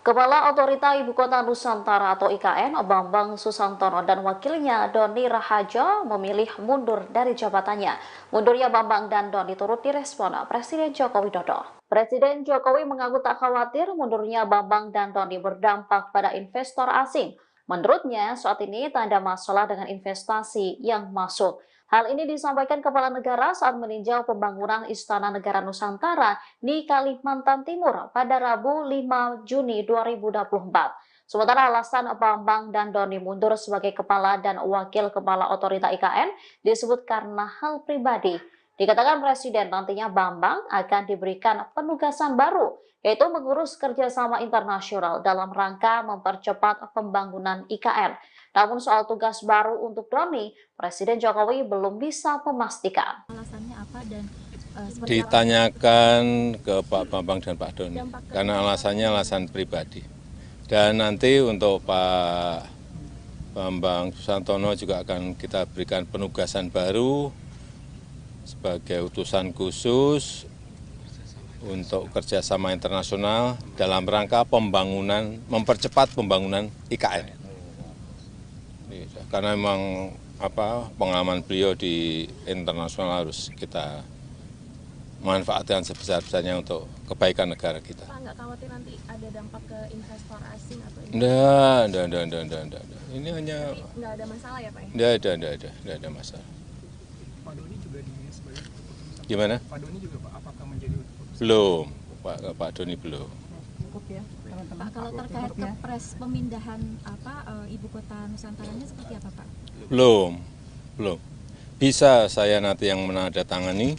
Kepala Otorita Ibu Kota Nusantara atau IKN, Bambang Susantono dan wakilnya Doni Rahajo memilih mundur dari jabatannya. Mundurnya Bambang dan Doni turut direspon Presiden Joko Widodo. Presiden Jokowi mengaku tak khawatir mundurnya Bambang dan Doni berdampak pada investor asing. Menurutnya, saat ini tak ada masalah dengan investasi yang masuk. Hal ini disampaikan Kepala Negara saat meninjau pembangunan Istana Negara Nusantara di Kalimantan Timur pada Rabu 5 Juni 2024. Sementara alasan Bambang dan Doni mundur sebagai Kepala dan Wakil Kepala Otorita IKN disebut karena hal pribadi. Dikatakan Presiden nantinya Bambang akan diberikan penugasan baru, yaitu mengurus kerjasama internasional dalam rangka mempercepat pembangunan IKN. Namun soal tugas baru untuk Doni, Presiden Jokowi belum bisa memastikan. Alasannya apa dan ditanyakan ke Pak Bambang dan Pak Doni, karena alasannya alasan pribadi. Dan nanti untuk Pak Bambang Susantono juga akan kita berikan penugasan baru sebagai utusan khusus untuk kerjasama internasional dalam rangka pembangunan, mempercepat pembangunan IKN. Karena memang pengalaman beliau di internasional harus kita manfaatkan sebesar-besarnya untuk kebaikan negara kita. Pak, nggak khawatir nanti ada dampak ke investor asing atau Enggak. Ini hanya nggak ada masalah ya Pak? Enggak ada masalah. Pak Doni juga dinilai sebagai keputusan. Gimana? Pak Doni juga Pak, apakah menjadi keputusan? Belum, Pak Doni belum. Cukup ya, teman-teman. Pak, kalau terkait kepres pemindahan Ibu Kota Nusantaranya seperti apa Pak? Belum. Bisa saya nanti yang menandatangani,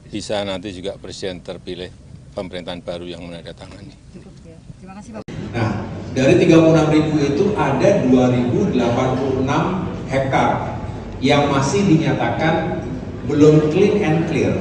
bisa nanti juga Presiden terpilih pemerintahan baru yang menandatangani. Cukup ya. Terima kasih Pak. Nah, dari 36.000 itu ada 2.086 hektar yang masih dinyatakan belum clean and clear.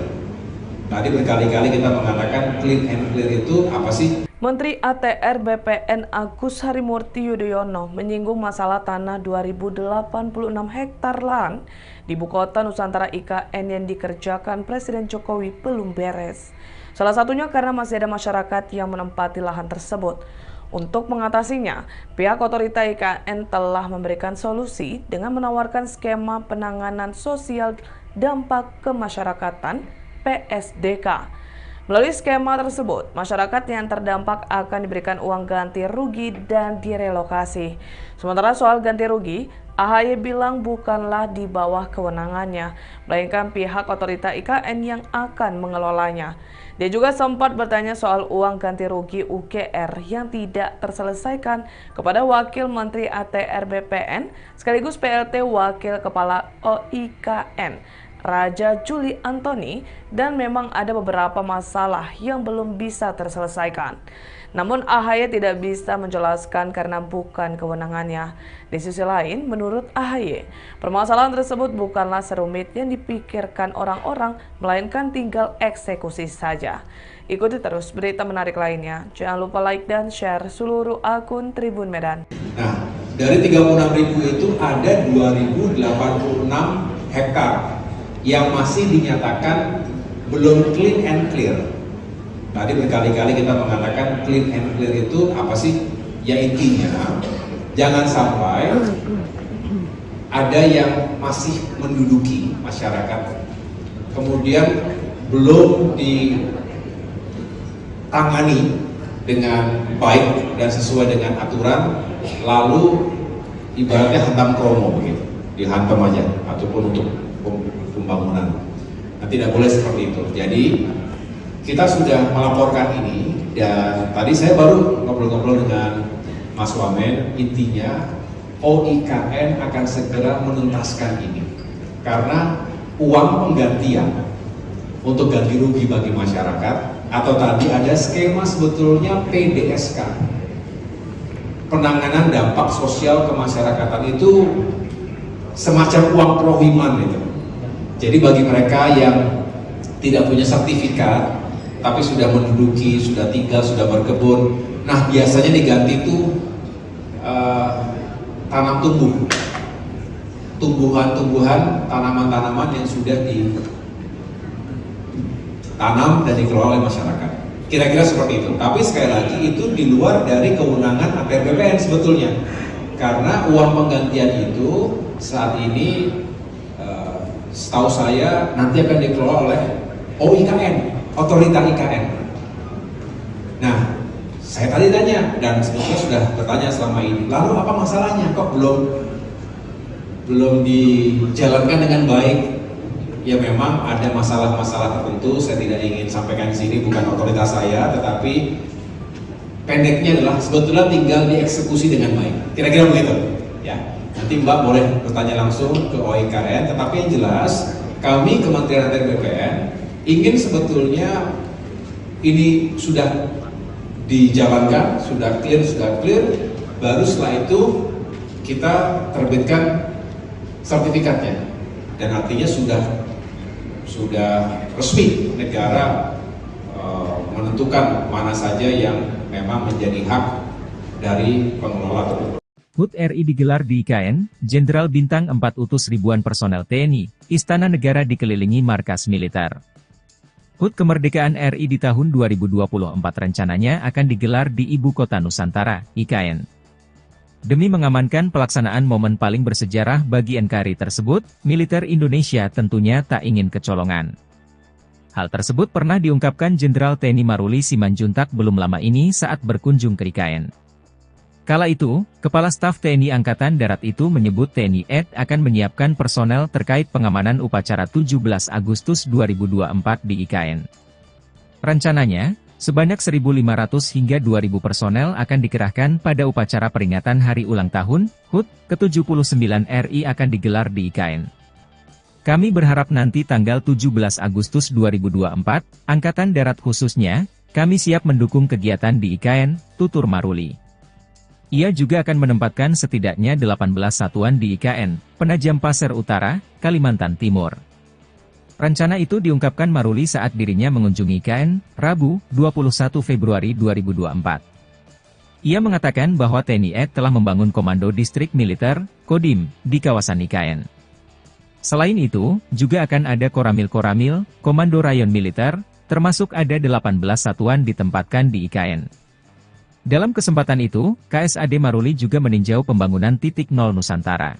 Tadi berkali-kali kita mengatakan clean and clear itu apa sih? Menteri ATR BPN Agus Harimurti Yudhoyono menyinggung masalah tanah 2086 hektar lahan di Ibu Kota Nusantara IKN yang dikerjakan Presiden Jokowi belum beres. Salah satunya karena masih ada masyarakat yang menempati lahan tersebut. Untuk mengatasinya, pihak otorita IKN telah memberikan solusi dengan menawarkan skema penanganan sosial dampak kemasyarakatan PSDK. Melalui skema tersebut, masyarakat yang terdampak akan diberikan uang ganti rugi dan direlokasi. Sementara soal ganti rugi, AHY bilang bukanlah di bawah kewenangannya, melainkan pihak otorita IKN yang akan mengelolanya. Dia juga sempat bertanya soal uang ganti rugi UGR yang tidak terselesaikan kepada Wakil Menteri ATR BPN sekaligus PLT Wakil Kepala OIKN, Raja Juli Antoni, dan memang ada beberapa masalah yang belum bisa terselesaikan. Namun AHY tidak bisa menjelaskan karena bukan kewenangannya. Di sisi lain, menurut AHY, permasalahan tersebut bukanlah serumit yang dipikirkan orang-orang, melainkan tinggal eksekusi saja. Ikuti terus berita menarik lainnya. Jangan lupa like dan share seluruh akun Tribun Medan. Nah, dari 36.000 itu ada 2.086 hektar yang masih dinyatakan belum clean and clear. Tadi berkali-kali kita mengatakan clean and clear itu apa sih? Ya intinya, jangan sampai ada yang masih menduduki masyarakat, kemudian belum ditangani dengan baik dan sesuai dengan aturan, lalu ibaratnya hantam kromo begitu, dihantam aja, ataupun untuk pembangunan. Nah, tidak boleh seperti itu. Jadi kita sudah melaporkan ini, dan tadi saya baru ngobrol-ngobrol dengan Mas Wamen. Intinya OIKN akan segera menuntaskan ini karena uang penggantian untuk ganti rugi bagi masyarakat, atau tadi ada skema sebetulnya PDSK, penanganan dampak sosial kemasyarakatan, itu semacam uang prohiman itu. Jadi bagi mereka yang tidak punya sertifikat, tapi sudah menduduki, sudah tinggal, sudah berkebun, nah biasanya diganti itu tanam tumbuh, tumbuhan-tumbuhan, tanaman-tanaman yang sudah ditanam dan dikelola oleh masyarakat. Kira-kira seperti itu. Tapi sekali lagi itu di luar dari kewenangan ATR BPN sebetulnya, karena uang penggantian itu saat ini setahu saya nanti akan dikelola oleh OIKN, otorita IKN. Nah, saya tadi tanya, dan sebetulnya sudah bertanya selama ini, lalu apa masalahnya? Kok belum dijalankan dengan baik? Ya memang ada masalah-masalah tertentu, saya tidak ingin sampaikan di sini, bukan otoritas saya, tetapi pendeknya adalah sebetulnya tinggal dieksekusi dengan baik. Kira-kira begitu, ya. Nanti Mbak boleh bertanya langsung ke OIKN, tetapi yang jelas kami Kementerian ATR BPN ingin sebetulnya ini sudah dijalankan, sudah clear, baru setelah itu kita terbitkan sertifikatnya, dan artinya sudah resmi negara menentukan mana saja yang memang menjadi hak dari pengelola tersebut. HUT RI digelar di IKN, Jenderal Bintang 4 utus ribuan personel TNI, Istana Negara dikelilingi markas militer. HUT Kemerdekaan RI di tahun 2024 rencananya akan digelar di Ibu Kota Nusantara, IKN. Demi mengamankan pelaksanaan momen paling bersejarah bagi NKRI tersebut, militer Indonesia tentunya tak ingin kecolongan. Hal tersebut pernah diungkapkan Jenderal TNI Maruli Simanjuntak belum lama ini saat berkunjung ke IKN. Kala itu, Kepala Staf TNI Angkatan Darat itu menyebut TNI AD akan menyiapkan personel terkait pengamanan upacara 17 Agustus 2024 di IKN. Rencananya, sebanyak 1.500 hingga 2.000 personel akan dikerahkan pada upacara peringatan Hari Ulang Tahun HUT ke-79 RI akan digelar di IKN. Kami berharap nanti tanggal 17 Agustus 2024, Angkatan Darat khususnya, kami siap mendukung kegiatan di IKN, tutur Maruli. Ia juga akan menempatkan setidaknya 18 satuan di IKN, Penajam Pasir Utara, Kalimantan Timur. Rencana itu diungkapkan Maruli saat dirinya mengunjungi IKN, Rabu, 21 Februari 2024. Ia mengatakan bahwa TNI AD telah membangun Komando Distrik Militer, Kodim, di kawasan IKN. Selain itu, juga akan ada Koramil-Koramil, Komando Rayon Militer, termasuk ada 18 satuan ditempatkan di IKN. Dalam kesempatan itu, KSAD Maruli juga meninjau pembangunan titik nol Nusantara.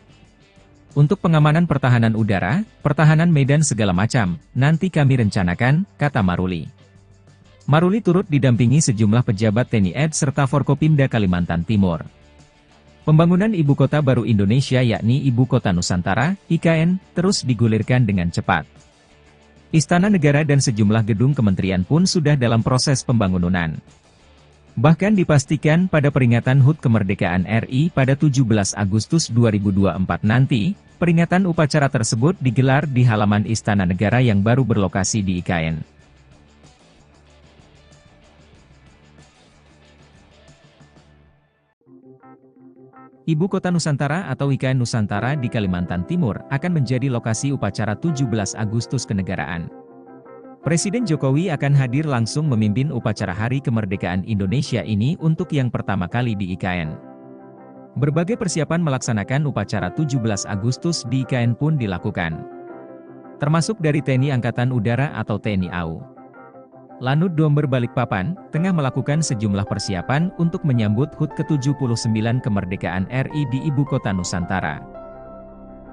Untuk pengamanan pertahanan udara, pertahanan medan segala macam, nanti kami rencanakan, kata Maruli. Maruli turut didampingi sejumlah pejabat TNI AD serta Forkopimda Kalimantan Timur. Pembangunan Ibu Kota Baru Indonesia yakni Ibu Kota Nusantara, IKN, terus digulirkan dengan cepat. Istana Negara dan sejumlah gedung kementerian pun sudah dalam proses pembangunan. Bahkan dipastikan pada peringatan HUT Kemerdekaan RI pada 17 Agustus 2024 nanti, peringatan upacara tersebut digelar di halaman Istana Negara yang baru berlokasi di IKN. Ibu Kota Nusantara atau IKN Nusantara di Kalimantan Timur akan menjadi lokasi upacara 17 Agustus kenegaraan. Presiden Jokowi akan hadir langsung memimpin upacara Hari Kemerdekaan Indonesia ini untuk yang pertama kali di IKN. Berbagai persiapan melaksanakan upacara 17 Agustus di IKN pun dilakukan. Termasuk dari TNI Angkatan Udara atau TNI AU. Lanut Domber Balikpapan, tengah melakukan sejumlah persiapan untuk menyambut HUT ke-79 Kemerdekaan RI di Ibu Kota Nusantara.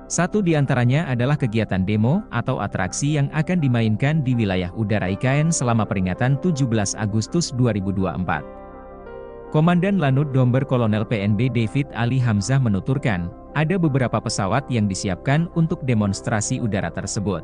Satu di antaranya adalah kegiatan demo atau atraksi yang akan dimainkan di wilayah udara IKN selama peringatan 17 Agustus 2024. Komandan Lanut Domber Kolonel PNB David Ali Hamzah menuturkan, ada beberapa pesawat yang disiapkan untuk demonstrasi udara tersebut.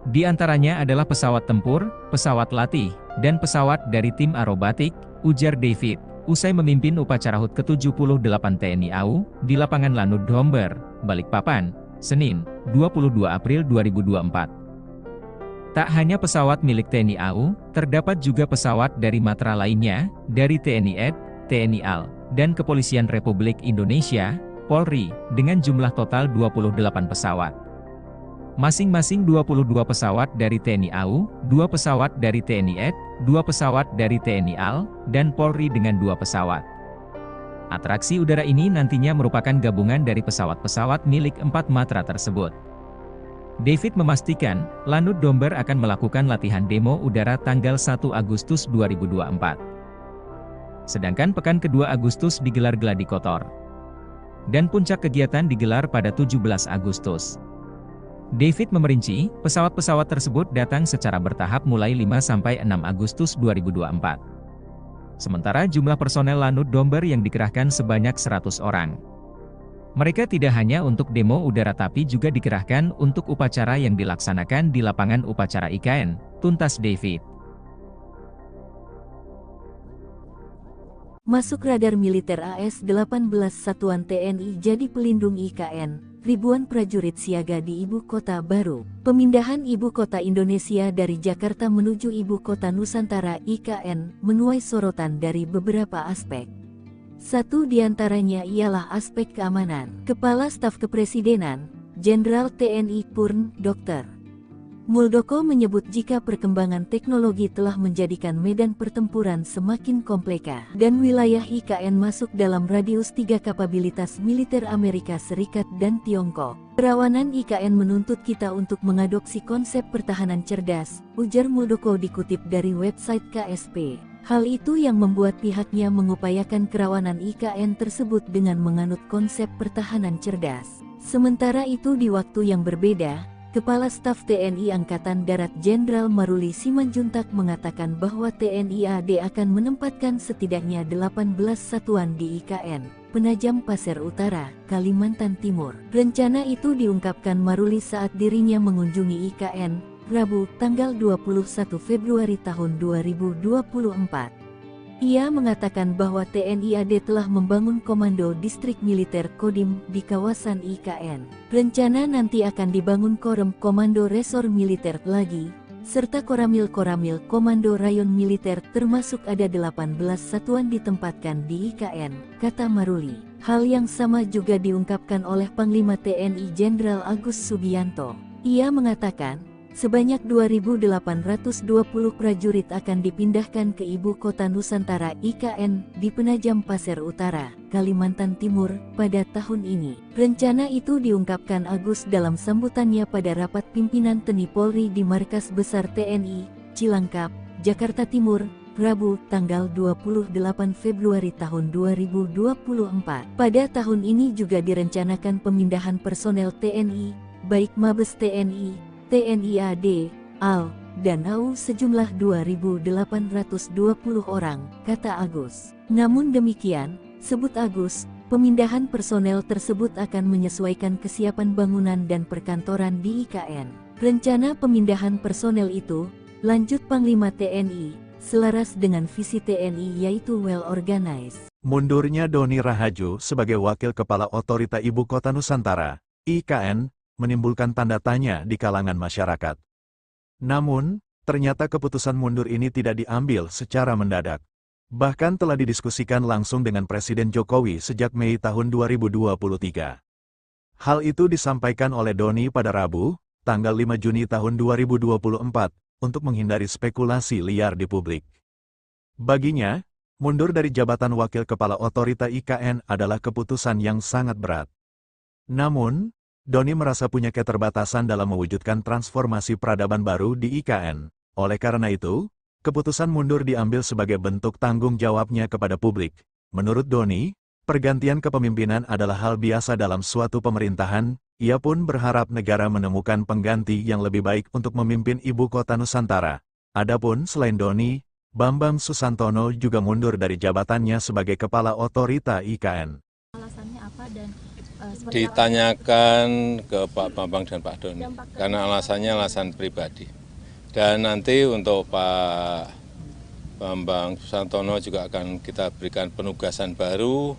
Di antaranya adalah pesawat tempur, pesawat latih, dan pesawat dari tim aerobatik, ujar David, usai memimpin upacara HUT ke-78 TNI AU, di lapangan Lanut Domber, Balikpapan, Senin, 22 April 2024. Tak hanya pesawat milik TNI AU, terdapat juga pesawat dari matra lainnya, dari TNI AD, TNI AL, dan Kepolisian Republik Indonesia, Polri, dengan jumlah total 28 pesawat. Masing-masing 22 pesawat dari TNI AU, 2 pesawat dari TNI AD, 2 pesawat dari TNI AL, dan Polri dengan 2 pesawat. Atraksi udara ini nantinya merupakan gabungan dari pesawat-pesawat milik 4 matra tersebut. David memastikan, Lanut Domber akan melakukan latihan demo udara tanggal 1 Agustus 2024. Sedangkan pekan kedua Agustus digelar gladi kotor. Dan puncak kegiatan digelar pada 17 Agustus. David memerinci, pesawat-pesawat tersebut datang secara bertahap mulai 5–6 Agustus 2024. Sementara jumlah personel Lanut Domber yang dikerahkan sebanyak 100 orang. Mereka tidak hanya untuk demo udara tapi juga dikerahkan untuk upacara yang dilaksanakan di lapangan upacara IKN, tuntas David. Masuk radar militer AS-18 Satuan TNI jadi pelindung IKN. Ribuan prajurit siaga di Ibu Kota Baru. Pemindahan Ibu Kota Indonesia dari Jakarta menuju Ibu Kota Nusantara IKN menuai sorotan dari beberapa aspek. Satu di antaranya ialah aspek keamanan. Kepala Staf Kepresidenan, Jenderal TNI Purn, Dr. Muldoko menyebut jika perkembangan teknologi telah menjadikan medan pertempuran semakin kompleks dan wilayah IKN masuk dalam radius 3 kapabilitas militer Amerika Serikat dan Tiongkok. Kerawanan IKN menuntut kita untuk mengadopsi konsep pertahanan cerdas, ujar Muldoko dikutip dari website KSP. Hal itu yang membuat pihaknya mengupayakan kerawanan IKN tersebut dengan menganut konsep pertahanan cerdas. Sementara itu di waktu yang berbeda, Kepala Staf TNI Angkatan Darat Jenderal Maruli Simanjuntak mengatakan bahwa TNI AD akan menempatkan setidaknya 18 satuan di IKN, Penajam Pasir Utara, Kalimantan Timur. Rencana itu diungkapkan Maruli saat dirinya mengunjungi IKN, Rabu, tanggal 21 Februari tahun 2024. Ia mengatakan bahwa TNI AD telah membangun Komando Distrik Militer Kodim di kawasan IKN. Rencana nanti akan dibangun Komando Resor Militer lagi, serta Koramil-Koramil Komando Rayon Militer termasuk ada 18 satuan ditempatkan di IKN, kata Maruli. Hal yang sama juga diungkapkan oleh Panglima TNI Jenderal Agus Subianto. Ia mengatakan, Sebanyak 2.820 prajurit akan dipindahkan ke Ibu Kota Nusantara IKN di Penajam Pasir Utara, Kalimantan Timur, pada tahun ini. Rencana itu diungkapkan Agus dalam sambutannya pada rapat pimpinan TNI Polri di Markas Besar TNI, Cilangkap, Jakarta Timur, Rabu, tanggal 28 Februari tahun 2024. Pada tahun ini juga direncanakan pemindahan personel TNI, baik Mabes TNI, TNI AD, AL, dan AU sejumlah 2.820 orang, kata Agus. Namun demikian, sebut Agus, pemindahan personel tersebut akan menyesuaikan kesiapan bangunan dan perkantoran di IKN. Rencana pemindahan personel itu, lanjut Panglima TNI, selaras dengan visi TNI yaitu well organized. Mundurnya Doni Rahajo sebagai Wakil Kepala Otorita Ibu Kota Nusantara, IKN, menimbulkan tanda tanya di kalangan masyarakat. Namun, ternyata keputusan mundur ini tidak diambil secara mendadak. Bahkan telah didiskusikan langsung dengan Presiden Jokowi sejak Mei tahun 2023. Hal itu disampaikan oleh Doni pada Rabu, tanggal 5 Juni tahun 2024, untuk menghindari spekulasi liar di publik. Baginya, mundur dari jabatan Wakil Kepala Otorita IKN adalah keputusan yang sangat berat. Namun, Doni merasa punya keterbatasan dalam mewujudkan transformasi peradaban baru di IKN. Oleh karena itu, keputusan mundur diambil sebagai bentuk tanggung jawabnya kepada publik. Menurut Doni, pergantian kepemimpinan adalah hal biasa dalam suatu pemerintahan. Ia pun berharap negara menemukan pengganti yang lebih baik untuk memimpin Ibu Kota Nusantara. Adapun selain Doni, Bambang Susantono juga mundur dari jabatannya sebagai Kepala Otorita IKN. Alasannya apa dan ditanyakan ke Pak Bambang dan Pak Doni, karena alasannya alasan pribadi. Dan nanti untuk Pak Bambang Susantono juga akan kita berikan penugasan baru.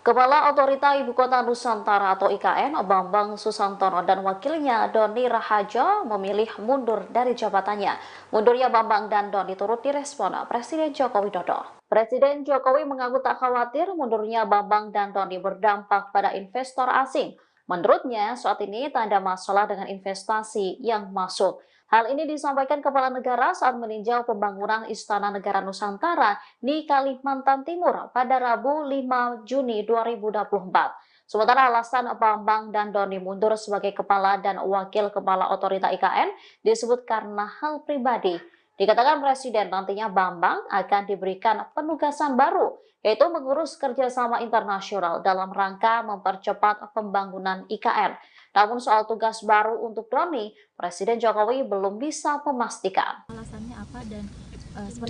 Kepala Otorita Ibu Kota Nusantara atau IKN, Bambang Susantono dan wakilnya Doni Rahajo memilih mundur dari jabatannya. Mundurnya Bambang dan Doni turut direspon Presiden Joko Widodo. Presiden Jokowi mengaku tak khawatir mundurnya Bambang dan Doni berdampak pada investor asing. Menurutnya, saat ini tak ada masalah dengan investasi yang masuk. Hal ini disampaikan Kepala Negara saat meninjau pembangunan Istana Negara Nusantara di Kalimantan Timur pada Rabu 5 Juni 2024. Sementara alasan Bambang dan Doni mundur sebagai Kepala dan Wakil Kepala Otorita IKN disebut karena hal pribadi. Dikatakan Presiden nantinya Bambang akan diberikan penugasan baru, yaitu mengurus kerjasama internasional dalam rangka mempercepat pembangunan IKN. Namun soal tugas baru untuk Doni, Presiden Jokowi belum bisa memastikan. Alasannya apa dan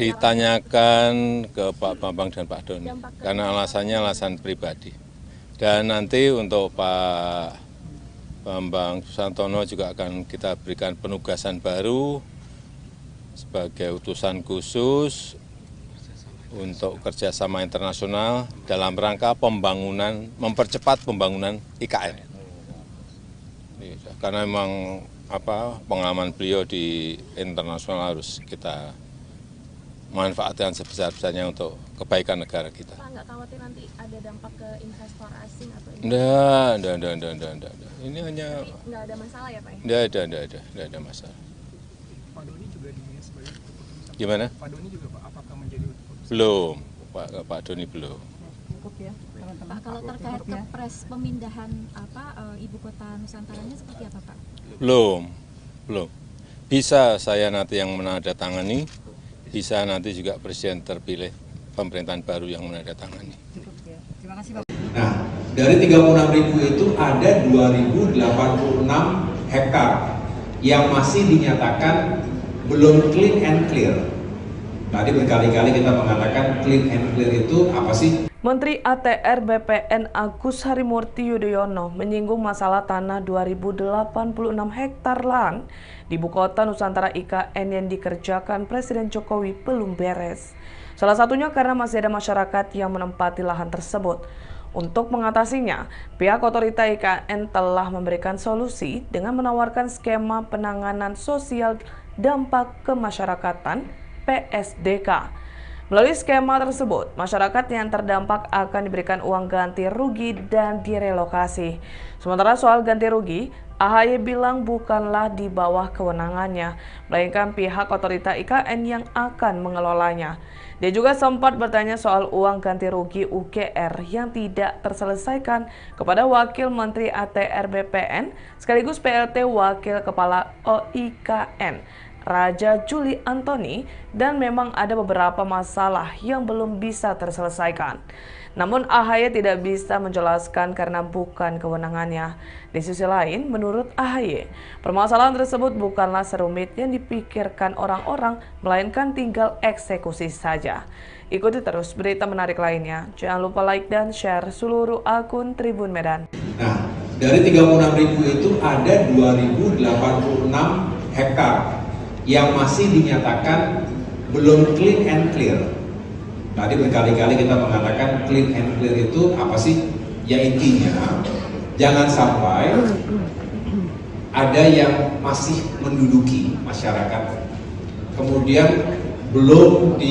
ditanyakan ke Pak Bambang dan Pak Doni, karena alasannya alasan pribadi. Dan nanti untuk Pak Bambang Susantono juga akan kita berikan penugasan baru sebagai utusan khusus untuk kerjasama internasional dalam rangka pembangunan, mempercepat pembangunan IKN. Karena memang pengalaman beliau di internasional harus kita manfaatkan sebesar-besarnya untuk kebaikan negara kita. Pak, nggak khawatir nanti ada dampak ke investor asing atau Enggak. Ini hanya nggak ada masalah ya Pak? Enggak ada masalah. Pak Doni juga dinilai sebagai keputusan. Gimana? Pak Doni juga Pak, apakah menjadi keputusan? Belum, Pak Doni belum. Pak, kalau terkait kepres pemindahan Ibu Kota Nusantaranya seperti apa Pak? Belum. Bisa saya nanti yang menandatangani, bisa nanti juga Presiden terpilih pemerintahan baru yang menandatangani. Nah, dari 36.000 itu ada 2.086 hektar yang masih dinyatakan belum clean and clear. Tadi berkali-kali kita mengatakan clean and clear itu apa sih? Menteri ATR BPN Agus Harimurti Yudhoyono menyinggung masalah tanah 2.086 hektar lahan di Ibu Kota Nusantara IKN yang dikerjakan Presiden Jokowi belum beres. Salah satunya karena masih ada masyarakat yang menempati lahan tersebut. Untuk mengatasinya, pihak otorita IKN telah memberikan solusi dengan menawarkan skema penanganan sosial dampak kemasyarakatan (PSDK). Melalui skema tersebut, masyarakat yang terdampak akan diberikan uang ganti rugi dan direlokasi. Sementara soal ganti rugi, AHY bilang bukanlah di bawah kewenangannya, melainkan pihak otorita IKN yang akan mengelolanya. Dia juga sempat bertanya soal uang ganti rugi UGR yang tidak terselesaikan kepada Wakil Menteri ATR BPN sekaligus PLT Wakil Kepala OIKN, Raja Juli Antoni, dan memang ada beberapa masalah yang belum bisa terselesaikan. Namun AHY tidak bisa menjelaskan karena bukan kewenangannya. Di sisi lain, menurut AHY, permasalahan tersebut bukanlah serumit yang dipikirkan orang-orang, melainkan tinggal eksekusi saja. Ikuti terus berita menarik lainnya. Jangan lupa like dan share seluruh akun Tribun Medan. Nah, dari 36.000 itu ada 2.086 hektar yang masih dinyatakan belum clean and clear. Tadi berkali-kali kita mengatakan clean and clear itu apa sih? Ya intinya, jangan sampai ada yang masih menduduki masyarakat, kemudian belum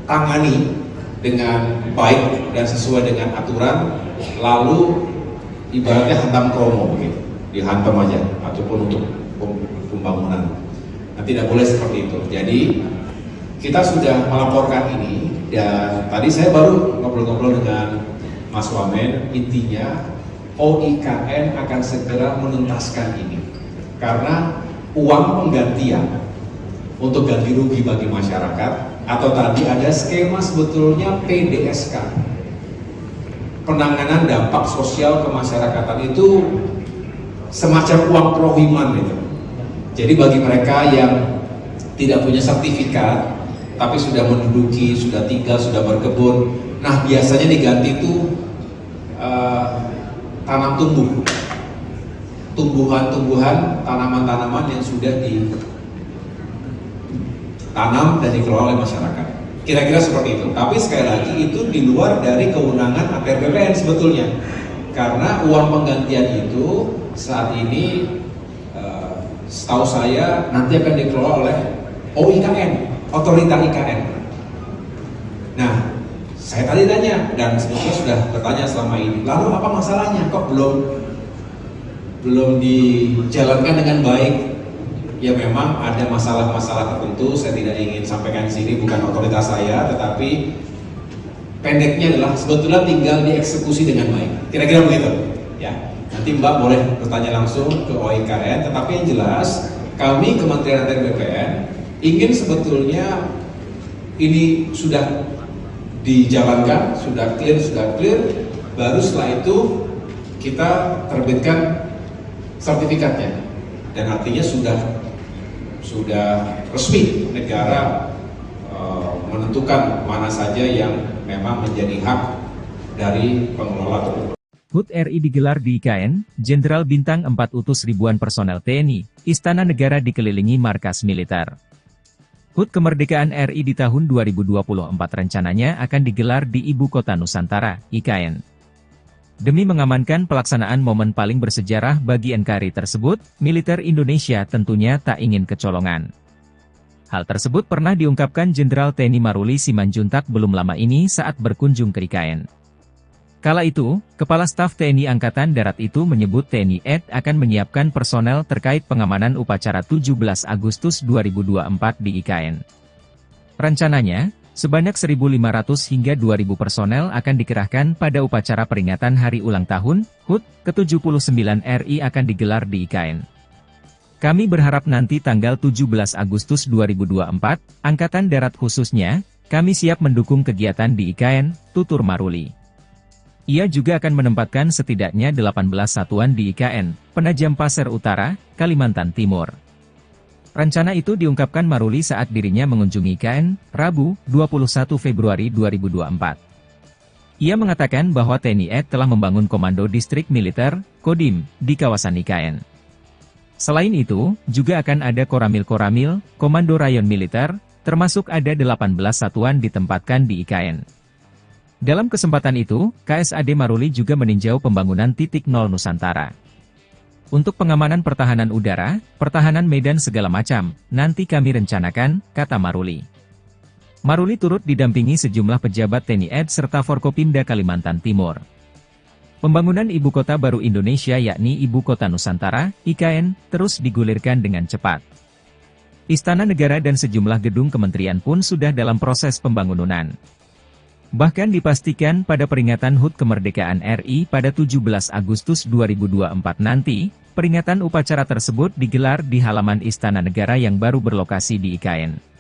ditangani dengan baik dan sesuai dengan aturan, lalu ibaratnya hantam kromo begitu, dihantam aja, ataupun untuk pembangunan. Nah, tidak boleh seperti itu. Jadi kita sudah melaporkan ini, dan tadi saya baru ngobrol-ngobrol dengan Mas Wamen. Intinya OIKN akan segera menuntaskan ini karena uang penggantian untuk ganti rugi bagi masyarakat, atau tadi ada skema sebetulnya PDSK, penanganan dampak sosial kemasyarakatan, itu semacam uang prohiman itu. Jadi bagi mereka yang tidak punya sertifikat tapi sudah menduduki, sudah tinggal, sudah berkebun, nah biasanya diganti itu tanam tumbuhan-tumbuhan, tanaman-tanaman yang sudah ditanam dan dikelola oleh masyarakat. Kira-kira seperti itu. Tapi sekali lagi itu di luar dari kewenangan ATR BPN sebetulnya, karena uang penggantian itu saat ini setahu saya nanti akan dikelola oleh OIKN, otorita IKN. Nah, saya tadi tanya, dan sebetulnya sudah bertanya selama ini, lalu apa masalahnya? Kok belum dijalankan dengan baik? Ya memang ada masalah-masalah tertentu, saya tidak ingin sampaikan di sini, bukan otoritas saya, tetapi pendeknya adalah sebetulnya tinggal dieksekusi dengan baik. Kira-kira begitu, ya. Nanti Mbak boleh bertanya langsung ke OIKN, tetapi yang jelas kami Kementerian ATR BPN ingin sebetulnya ini sudah dijalankan, sudah clear, baru setelah itu kita terbitkan sertifikatnya, dan artinya sudah resmi negara menentukan mana saja yang memang menjadi hak dari pengelola tersebut. HUT RI digelar di IKN, Jenderal Bintang 4 utus ribuan personel TNI, Istana Negara dikelilingi markas militer. HUT Kemerdekaan RI di tahun 2024 rencananya akan digelar di Ibu Kota Nusantara, IKN. Demi mengamankan pelaksanaan momen paling bersejarah bagi NKRI tersebut, militer Indonesia tentunya tak ingin kecolongan. Hal tersebut pernah diungkapkan Jenderal TNI Maruli Simanjuntak belum lama ini saat berkunjung ke IKN. Kala itu, Kepala Staf TNI Angkatan Darat itu menyebut TNI AD akan menyiapkan personel terkait pengamanan upacara 17 Agustus 2024 di IKN. Rencananya, sebanyak 1.500 hingga 2.000 personel akan dikerahkan pada upacara peringatan Hari Ulang Tahun HUT ke-79 RI akan digelar di IKN. Kami berharap nanti tanggal 17 Agustus 2024, Angkatan Darat khususnya, kami siap mendukung kegiatan di IKN, tutur Maruli. Ia juga akan menempatkan setidaknya 18 satuan di IKN, Penajam Pasir Utara, Kalimantan Timur. Rencana itu diungkapkan Maruli saat dirinya mengunjungi IKN, Rabu, 21 Februari 2024. Ia mengatakan bahwa TNI AD telah membangun Komando Distrik Militer, Kodim, di kawasan IKN. Selain itu, juga akan ada Koramil-Koramil, Komando Rayon Militer, termasuk ada 18 satuan ditempatkan di IKN. Dalam kesempatan itu, KSAD Maruli juga meninjau pembangunan titik nol Nusantara. Untuk pengamanan pertahanan udara, pertahanan medan segala macam, nanti kami rencanakan, kata Maruli. Maruli turut didampingi sejumlah pejabat TNI AD serta Forkopimda Kalimantan Timur. Pembangunan Ibu Kota Baru Indonesia yakni Ibu Kota Nusantara, IKN, terus digulirkan dengan cepat. Istana Negara dan sejumlah gedung kementerian pun sudah dalam proses pembangunan. Bahkan dipastikan pada peringatan HUT Kemerdekaan RI pada 17 Agustus 2024 nanti, peringatan upacara tersebut digelar di halaman Istana Negara yang baru berlokasi di IKN.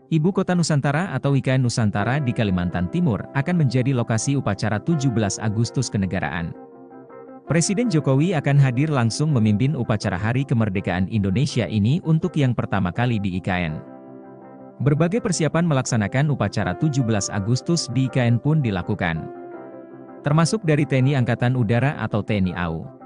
Ibu Kota Nusantara atau IKN Nusantara di Kalimantan Timur akan menjadi lokasi upacara 17 Agustus kenegaraan. Presiden Jokowi akan hadir langsung memimpin upacara Hari Kemerdekaan Indonesia ini untuk yang pertama kali di IKN. Berbagai persiapan melaksanakan upacara 17 Agustus di IKN pun dilakukan. Termasuk dari TNI Angkatan Udara atau TNI AU.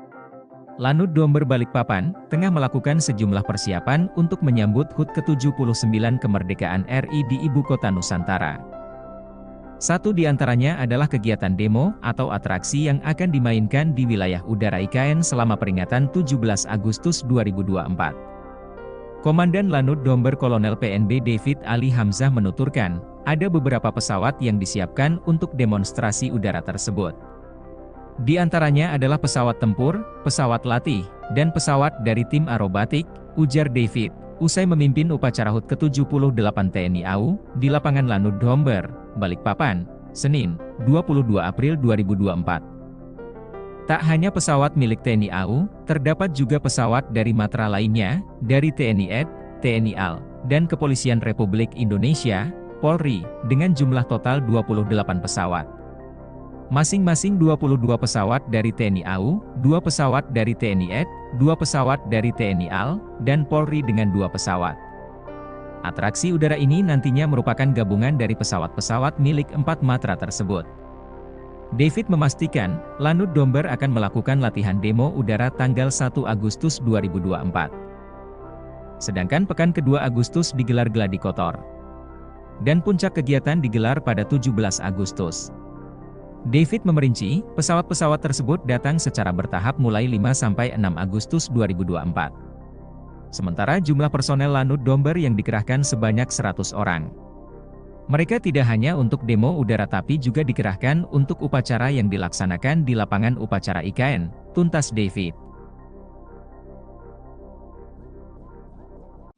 Lanut Domber Balikpapan, tengah melakukan sejumlah persiapan untuk menyambut HUT ke-79 kemerdekaan RI di Ibu Kota Nusantara. Satu di antaranya adalah kegiatan demo atau atraksi yang akan dimainkan di wilayah udara IKN selama peringatan 17 Agustus 2024. Komandan Lanut Domber Kolonel PNB David Ali Hamzah menuturkan, ada beberapa pesawat yang disiapkan untuk demonstrasi udara tersebut. Di antaranya adalah pesawat tempur, pesawat latih, dan pesawat dari tim aerobatik, ujar David, usai memimpin upacara HUT ke-78 TNI AU, di lapangan Lanut Domber, Balikpapan, Senin, 22 April 2024. Tak hanya pesawat milik TNI AU, terdapat juga pesawat dari matra lainnya, dari TNI AD, TNI AL, dan Kepolisian Republik Indonesia, Polri, dengan jumlah total 28 pesawat. Masing-masing 22 pesawat dari TNI AU, 2 pesawat dari TNI AD, 2 pesawat dari TNI AL, dan Polri dengan 2 pesawat. Atraksi udara ini nantinya merupakan gabungan dari pesawat-pesawat milik 4 matra tersebut. David memastikan, Lanut Domber akan melakukan latihan demo udara tanggal 1 Agustus 2024. Sedangkan pekan kedua Agustus digelar gladi kotor. Dan puncak kegiatan digelar pada 17 Agustus. David memerinci, pesawat-pesawat tersebut datang secara bertahap mulai 5–6 Agustus 2024. Sementara jumlah personel Lanut Domber yang dikerahkan sebanyak 100 orang. Mereka tidak hanya untuk demo udara tapi juga dikerahkan untuk upacara yang dilaksanakan di lapangan upacara IKN, tuntas David.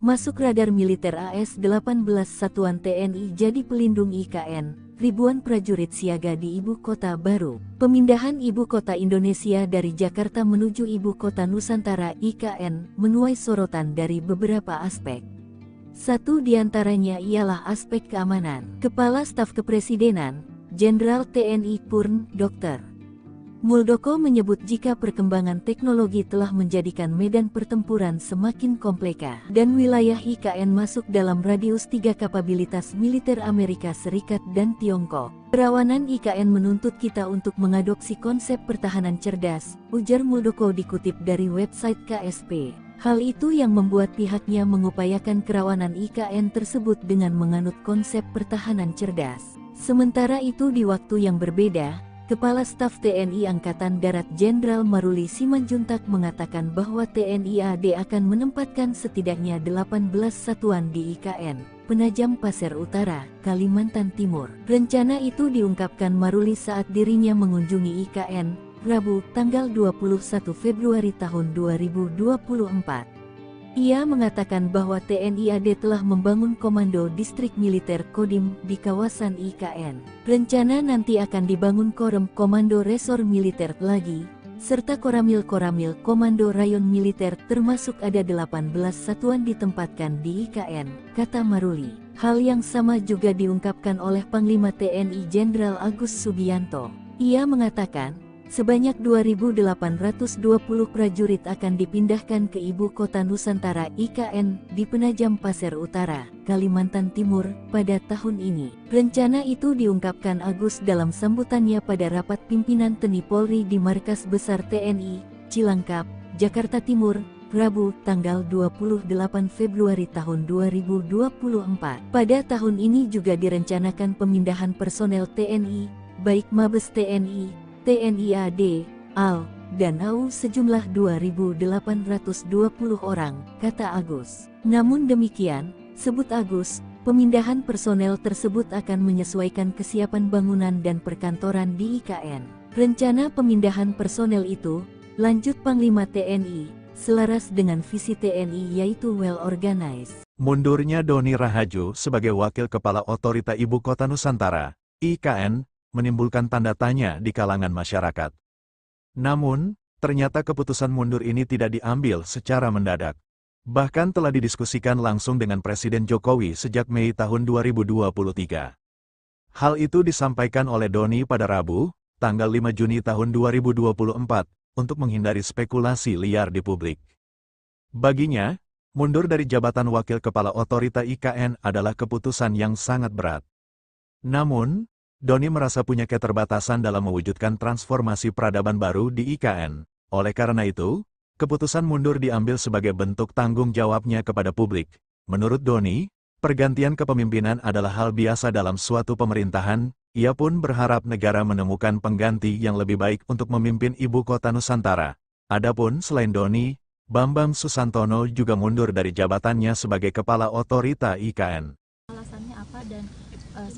Masuk radar militer AS-18 Satuan TNI jadi pelindung IKN. Ribuan prajurit siaga di Ibu Kota Baru. Pemindahan Ibu Kota Indonesia dari Jakarta menuju Ibu Kota Nusantara IKN menuai sorotan dari beberapa aspek. Satu di antaranya ialah aspek keamanan. Kepala Staf Kepresidenan, Jenderal TNI Purn, Dr. Muldoko menyebut jika perkembangan teknologi telah menjadikan medan pertempuran semakin kompleks dan wilayah IKN masuk dalam radius 3 kapabilitas militer Amerika Serikat dan Tiongkok. Kerawanan IKN menuntut kita untuk mengadopsi konsep pertahanan cerdas, ujar Muldoko dikutip dari website KSP. Hal itu yang membuat pihaknya mengupayakan kerawanan IKN tersebut dengan menganut konsep pertahanan cerdas. Sementara itu di waktu yang berbeda, Kepala Staf TNI Angkatan Darat Jenderal Maruli Simanjuntak mengatakan bahwa TNI AD akan menempatkan setidaknya 18 satuan di IKN, Penajam Pasir Utara, Kalimantan Timur. Rencana itu diungkapkan Maruli saat dirinya mengunjungi IKN, Rabu, tanggal 21 Februari tahun 2024. Ia mengatakan bahwa TNI AD telah membangun Komando Distrik Militer Kodim di kawasan IKN. Rencana nanti akan dibangun Korem Komando Resor Militer lagi, serta Koramil Komando Rayon Militer termasuk ada 18 satuan ditempatkan di IKN, kata Maruli. Hal yang sama juga diungkapkan oleh Panglima TNI Jenderal Agus Subianto. Ia mengatakan, sebanyak 2.820 prajurit akan dipindahkan ke Ibu Kota Nusantara IKN di Penajam Pasir Utara, Kalimantan Timur, pada tahun ini. Rencana itu diungkapkan Agus dalam sambutannya pada rapat pimpinan TNI Polri di Markas Besar TNI, Cilangkap, Jakarta Timur, Rabu, tanggal 28 Februari tahun 2024. Pada tahun ini juga direncanakan pemindahan personel TNI, baik Mabes TNI, TNI AD, AL, dan AU sejumlah 2.820 orang, kata Agus. Namun demikian, sebut Agus, pemindahan personel tersebut akan menyesuaikan kesiapan bangunan dan perkantoran di IKN. Rencana pemindahan personel itu, lanjut Panglima TNI, selaras dengan visi TNI yaitu well organized. Mundurnya Doni Rahajo sebagai Wakil Kepala Otorita Ibu Kota Nusantara, IKN, menimbulkan tanda tanya di kalangan masyarakat. Namun, ternyata keputusan mundur ini tidak diambil secara mendadak. Bahkan telah didiskusikan langsung dengan Presiden Jokowi sejak Mei tahun 2023. Hal itu disampaikan oleh Doni pada Rabu, tanggal 5 Juni tahun 2024, untuk menghindari spekulasi liar di publik. Baginya, mundur dari jabatan Wakil Kepala Otorita IKN adalah keputusan yang sangat berat. Namun, Doni merasa punya keterbatasan dalam mewujudkan transformasi peradaban baru di IKN. Oleh karena itu, keputusan mundur diambil sebagai bentuk tanggung jawabnya kepada publik. Menurut Doni, pergantian kepemimpinan adalah hal biasa dalam suatu pemerintahan. Ia pun berharap negara menemukan pengganti yang lebih baik untuk memimpin Ibu Kota Nusantara. Adapun selain Doni, Bambang Susantono juga mundur dari jabatannya sebagai Kepala Otorita IKN. Alasannya apa dan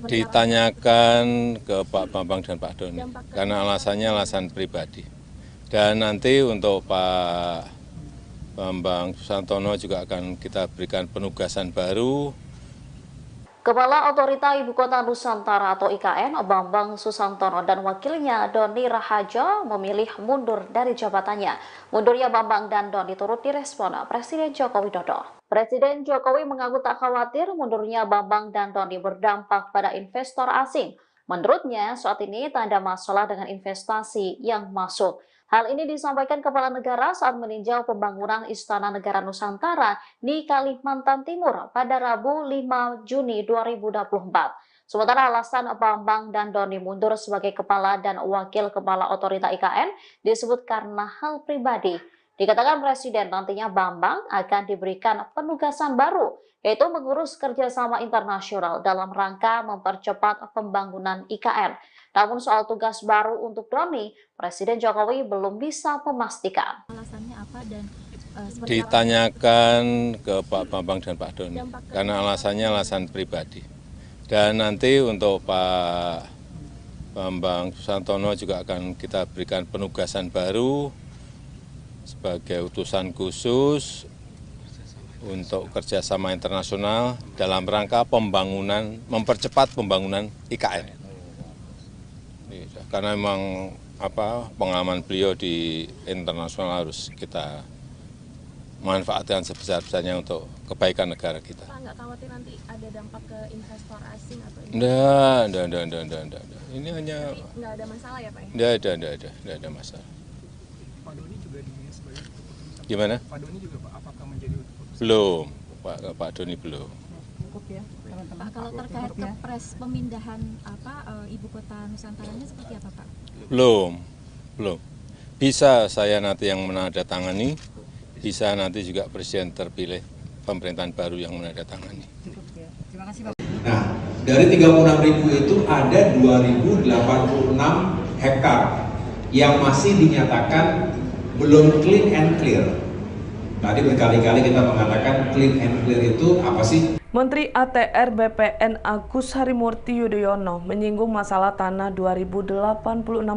ditanyakan ke Pak Bambang dan Pak Doni, karena alasannya alasan pribadi. Dan nanti untuk Pak Bambang Susantono juga akan kita berikan penugasan baru. Kepala Otorita Ibu Kota Nusantara atau IKN, Bambang Susantono dan wakilnya Doni Rahajo memilih mundur dari jabatannya. Mundurnya Bambang dan Doni turut direspon Presiden Joko Widodo. Presiden Jokowi mengaku tak khawatir mundurnya Bambang dan Doni berdampak pada investor asing. Menurutnya, saat ini tak ada masalah dengan investasi yang masuk. Hal ini disampaikan Kepala Negara saat meninjau pembangunan Istana Negara Nusantara di Kalimantan Timur pada Rabu 5 Juni 2024. Sementara alasan Bambang dan Doni mundur sebagai Kepala dan Wakil Kepala Otorita IKN disebut karena hal pribadi. Dikatakan Presiden nantinya Bambang akan diberikan penugasan baru, yaitu mengurus kerjasama internasional dalam rangka mempercepat pembangunan IKN. Namun soal tugas baru untuk Doni, Presiden Jokowi belum bisa memastikan. Alasannya apa dan ditanyakan ke Pak Bambang dan Pak Doni, karena alasannya alasan pribadi. Dan nanti untuk Pak Bambang Susantono juga akan kita berikan penugasan baru sebagai utusan khusus untuk kerjasama internasional dalam rangka pembangunan, mempercepat pembangunan IKN. Karena memang pengalaman beliau di internasional harus kita manfaatkan sebesar-besarnya untuk kebaikan negara kita. Pak, nggak khawatir nanti ada dampak ke investor asing atau Enggak. Ini hanya nggak ada masalah ya Pak? Enggak ada masalah. Pak Doni juga dinilai sebagai keputusan. Gimana? Pak Doni juga Pak, apakah menjadi keputusan? Belum, Pak Doni belum. Pak, kalau terkait kepres pemindahan Ibu Kota Nusantaranya seperti apa Pak? Belum. Bisa saya nanti yang menandatangani, bisa nanti juga Presiden terpilih pemerintahan baru yang menandatangani. Nah, dari 36.000 itu ada 2.086 hektar yang masih dinyatakan belum clean and clear. Tadi berkali-kali kita mengatakan clean and clear itu apa sih? Menteri ATR BPN Agus Harimurti Yudhoyono menyinggung masalah tanah 2.086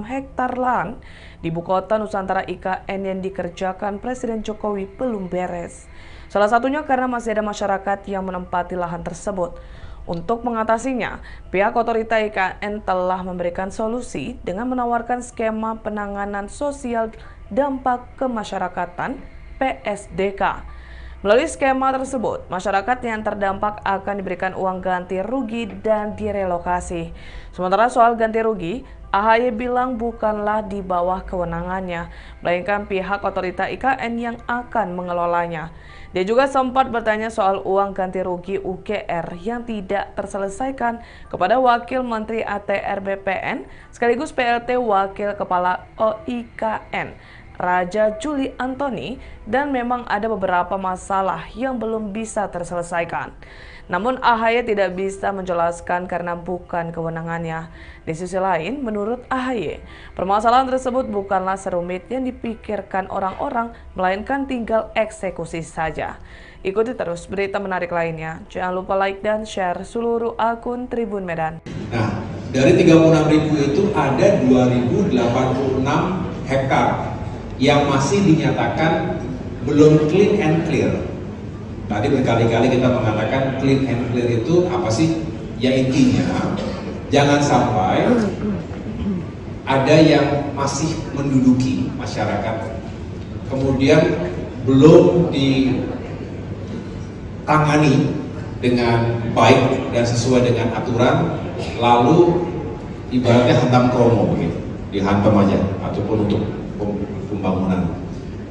hektar lahan di Ibu Kota Nusantara IKN yang dikerjakan Presiden Jokowi belum beres. Salah satunya karena masih ada masyarakat yang menempati lahan tersebut. Untuk mengatasinya, pihak otorita IKN telah memberikan solusi dengan menawarkan skema penanganan sosial dampak kemasyarakatan PSDK. Melalui skema tersebut, masyarakat yang terdampak akan diberikan uang ganti rugi dan direlokasi. Sementara soal ganti rugi, AHY bilang bukanlah di bawah kewenangannya, melainkan pihak otorita IKN yang akan mengelolanya. Dia juga sempat bertanya soal uang ganti rugi UGR yang tidak terselesaikan kepada Wakil Menteri ATR BPN sekaligus PLT Wakil Kepala OIKN Raja Juli Antoni, dan memang ada beberapa masalah yang belum bisa terselesaikan. Namun AHY tidak bisa menjelaskan karena bukan kewenangannya. Di sisi lain, menurut AHY, permasalahan tersebut bukanlah serumit yang dipikirkan orang-orang, melainkan tinggal eksekusi saja. Ikuti terus berita menarik lainnya. Jangan lupa like dan share seluruh akun Tribun Medan. Nah, dari 36.000 itu ada 2.086 hektar yang masih dinyatakan belum clean and clear. Tadi berkali-kali kita mengatakan clean and clear itu apa sih? Ya intinya, jangan sampai ada yang masih menduduki masyarakat, kemudian belum ditangani dengan baik dan sesuai dengan aturan, lalu ibaratnya hantam kromo begitu, dihantam aja, ataupun untuk pembangunan.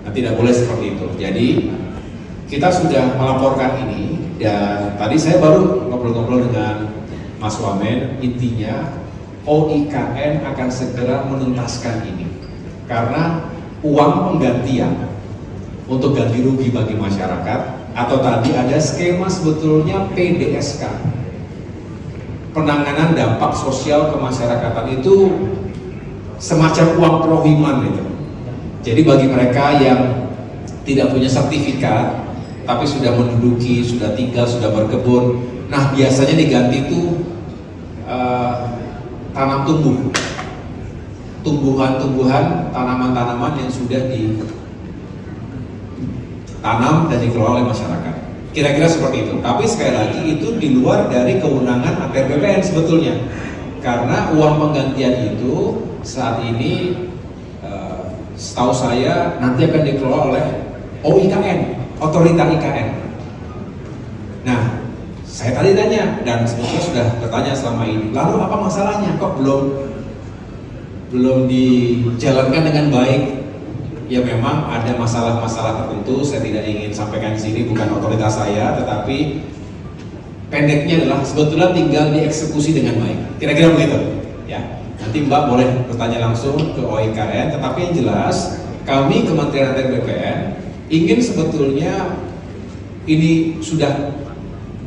Nah, tidak boleh seperti itu. Jadi kita sudah melaporkan ini, dan tadi saya baru ngobrol-ngobrol dengan Mas Wamen. Intinya OIKN akan segera menuntaskan ini, karena uang penggantian untuk ganti rugi bagi masyarakat, atau tadi ada skema sebetulnya PDSK, penanganan dampak sosial kemasyarakatan, itu semacam uang prohiman itu. Jadi bagi mereka yang tidak punya sertifikat tapi sudah menduduki, sudah tinggal, sudah berkebun, nah biasanya diganti itu tanam tumbuhan-tumbuhan, tanaman-tanaman yang sudah ditanam dan dikelola oleh masyarakat. Kira-kira seperti itu. Tapi sekali lagi itu di luar dari kewenangan ATR BPN sebetulnya, karena uang penggantian itu saat ini setahu saya nanti akan dikelola oleh OIKN, Otorita IKN. Nah, saya tadi tanya, dan sebetulnya sudah bertanya selama ini, lalu apa masalahnya? Kok belum dijalankan dengan baik? Ya memang ada masalah-masalah tertentu, saya tidak ingin sampaikan di sini, bukan otoritas saya, tetapi pendeknya adalah sebetulnya tinggal dieksekusi dengan baik. Kira-kira begitu. Ya, nanti Mbak boleh bertanya langsung ke OIKN, tetapi yang jelas kami Kementerian ATR BPN ingin sebetulnya ini sudah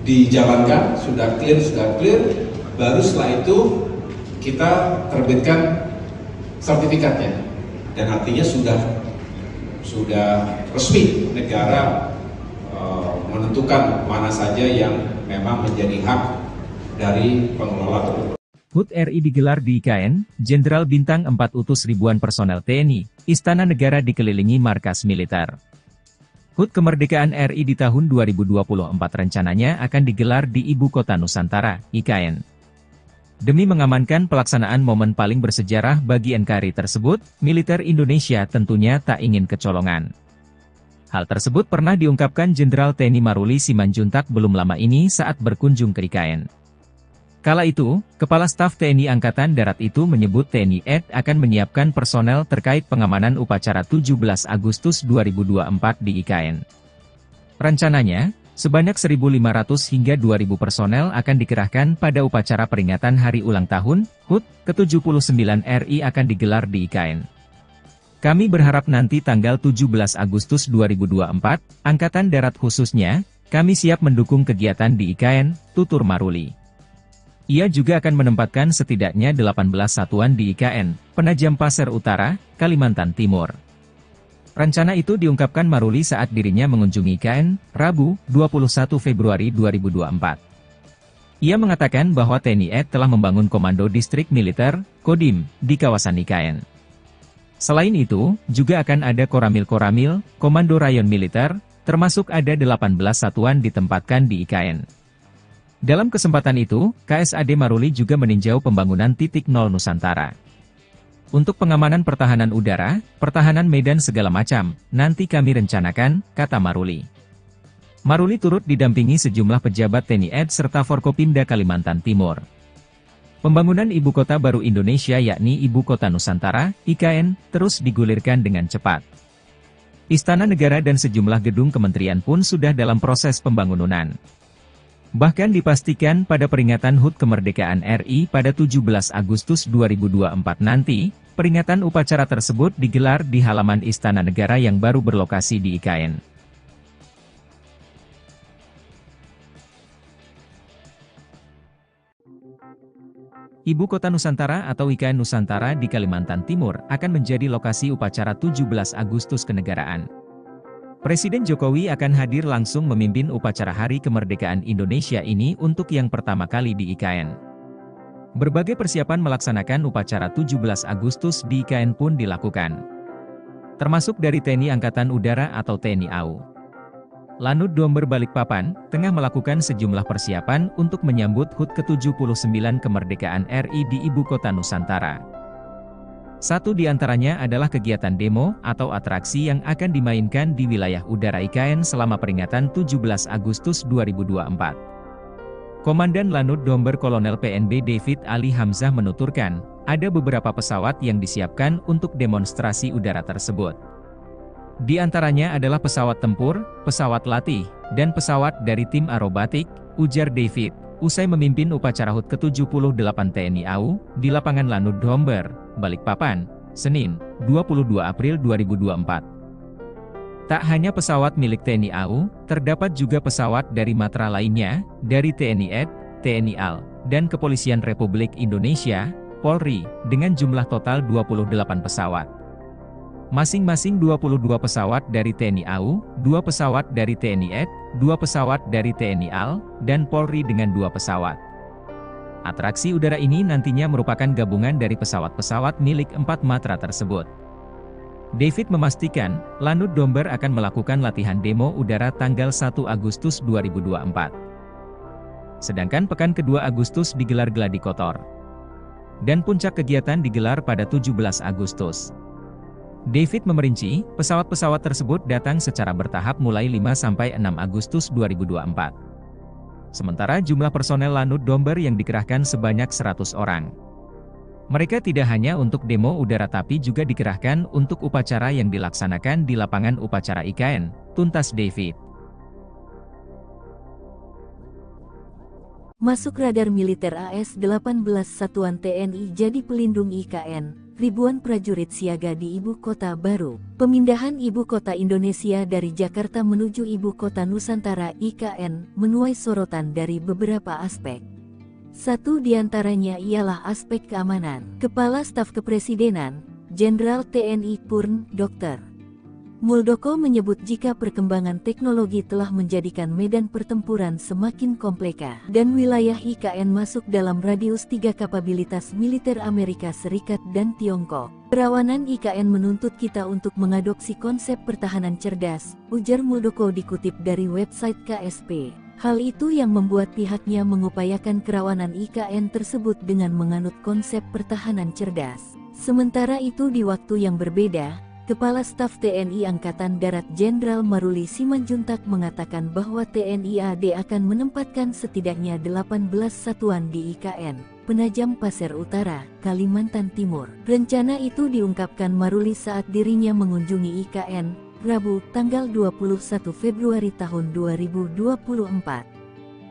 dijalankan, sudah clear, baru setelah itu kita terbitkan sertifikatnya, dan artinya sudah resmi negara menentukan mana saja yang memang menjadi hak dari pengelola tersebut. HUT RI digelar di IKN, Jenderal Bintang 4 utus ribuan personel TNI, Istana Negara dikelilingi markas militer. HUT Kemerdekaan RI di tahun 2024 rencananya akan digelar di Ibu Kota Nusantara, IKN. Demi mengamankan pelaksanaan momen paling bersejarah bagi NKRI tersebut, militer Indonesia tentunya tak ingin kecolongan. Hal tersebut pernah diungkapkan Jenderal TNI Maruli Simanjuntak belum lama ini saat berkunjung ke IKN. Kala itu, Kepala Staf TNI Angkatan Darat itu menyebut TNI AD akan menyiapkan personel terkait pengamanan upacara 17 Agustus 2024 di IKN. Rencananya, sebanyak 1.500 hingga 2.000 personel akan dikerahkan pada upacara peringatan Hari Ulang Tahun HUT ke-79 RI akan digelar di IKN. Kami berharap nanti tanggal 17 Agustus 2024, Angkatan Darat khususnya, kami siap mendukung kegiatan di IKN, tutur Maruli. Ia juga akan menempatkan setidaknya 18 satuan di IKN, Penajam Pasir Utara, Kalimantan Timur. Rencana itu diungkapkan Maruli saat dirinya mengunjungi IKN, Rabu, 21 Februari 2024. Ia mengatakan bahwa TNI AD telah membangun Komando Distrik Militer, Kodim, di kawasan IKN. Selain itu, juga akan ada Koramil-Koramil, Komando Rayon Militer, termasuk ada 18 satuan ditempatkan di IKN. Dalam kesempatan itu, KSAD Maruli juga meninjau pembangunan titik nol Nusantara. Untuk pengamanan pertahanan udara, pertahanan medan segala macam, nanti kami rencanakan, kata Maruli. Maruli turut didampingi sejumlah pejabat TNI AD serta Forkopimda Kalimantan Timur. Pembangunan Ibu Kota Baru Indonesia yakni Ibu Kota Nusantara, IKN, terus digulirkan dengan cepat. Istana Negara dan sejumlah gedung kementerian pun sudah dalam proses pembangunan. Bahkan dipastikan pada peringatan HUT kemerdekaan RI pada 17 Agustus 2024 nanti, peringatan upacara tersebut digelar di halaman Istana Negara yang baru berlokasi di IKN. Ibu Kota Nusantara atau IKN Nusantara di Kalimantan Timur akan menjadi lokasi upacara 17 Agustus kenegaraan. Presiden Jokowi akan hadir langsung memimpin upacara Hari Kemerdekaan Indonesia ini untuk yang pertama kali di IKN. Berbagai persiapan melaksanakan upacara 17 Agustus di IKN pun dilakukan, termasuk dari TNI Angkatan Udara atau TNI AU. Lanut Domber Balikpapan tengah melakukan sejumlah persiapan untuk menyambut HUT ke-79 kemerdekaan RI di Ibu Kota Nusantara. Satu di antaranya adalah kegiatan demo atau atraksi yang akan dimainkan di wilayah udara IKN selama peringatan 17 Agustus 2024. Komandan Lanut Domber Kolonel PNB David Ali Hamzah menuturkan, ada beberapa pesawat yang disiapkan untuk demonstrasi udara tersebut. Di antaranya adalah pesawat tempur, pesawat latih, dan pesawat dari tim aerobatik, ujar David, usai memimpin upacara HUT ke-78 TNI AU, di lapangan Lanut Domber, Balikpapan, Senin, 22 April 2024. Tak hanya pesawat milik TNI AU, terdapat juga pesawat dari matra lainnya, dari TNI AD, TNI AL, dan Kepolisian Republik Indonesia, Polri, dengan jumlah total 28 pesawat. Masing-masing 22 pesawat dari TNI AU, 2 pesawat dari TNI AD, 2 pesawat dari TNI AL, dan Polri dengan 2 pesawat. Atraksi udara ini nantinya merupakan gabungan dari pesawat-pesawat milik 4 matra tersebut. David memastikan, Lanut Domber akan melakukan latihan demo udara tanggal 1 Agustus 2024. Sedangkan pekan kedua Agustus digelar gladi kotor. Dan puncak kegiatan digelar pada 17 Agustus. David memerinci, pesawat-pesawat tersebut datang secara bertahap mulai 5–6 Agustus 2024. Sementara jumlah personel Lanut Domber yang dikerahkan sebanyak 100 orang. Mereka tidak hanya untuk demo udara tapi juga dikerahkan untuk upacara yang dilaksanakan di lapangan upacara IKN, tuntas David. Masuk radar militer AS-18 Satuan TNI jadi pelindung IKN, ribuan prajurit siaga di Ibu Kota baru. Pemindahan Ibu Kota Indonesia dari Jakarta menuju Ibu Kota Nusantara IKN menuai sorotan dari beberapa aspek. Satu di antaranya ialah aspek keamanan. Kepala Staf Kepresidenan, Jenderal TNI Purn, Dr. Muldoko menyebut jika perkembangan teknologi telah menjadikan medan pertempuran semakin kompleks dan wilayah IKN masuk dalam radius 3 kapabilitas militer Amerika Serikat dan Tiongkok. Kerawanan IKN menuntut kita untuk mengadopsi konsep pertahanan cerdas, ujar Muldoko dikutip dari website KSP. Hal itu yang membuat pihaknya mengupayakan kerawanan IKN tersebut dengan menganut konsep pertahanan cerdas. Sementara itu di waktu yang berbeda, Kepala Staf TNI Angkatan Darat Jenderal Maruli Simanjuntak mengatakan bahwa TNI AD akan menempatkan setidaknya 18 satuan di IKN, Penajam Pasir Utara, Kalimantan Timur. Rencana itu diungkapkan Maruli saat dirinya mengunjungi IKN, Rabu, tanggal 21 Februari tahun 2024.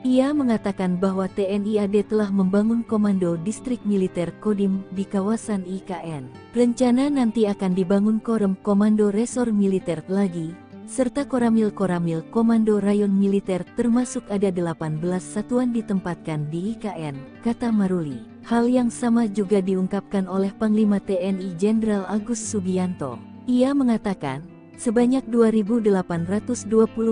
Ia mengatakan bahwa TNI AD telah membangun Komando Distrik Militer Kodim di kawasan IKN. Rencana nanti akan dibangun Korem Komando Resor Militer lagi, serta Koramil-Koramil Komando Rayon Militer termasuk ada 18 satuan ditempatkan di IKN, kata Maruli. Hal yang sama juga diungkapkan oleh Panglima TNI Jenderal Agus Subianto. Ia mengatakan, sebanyak 2.820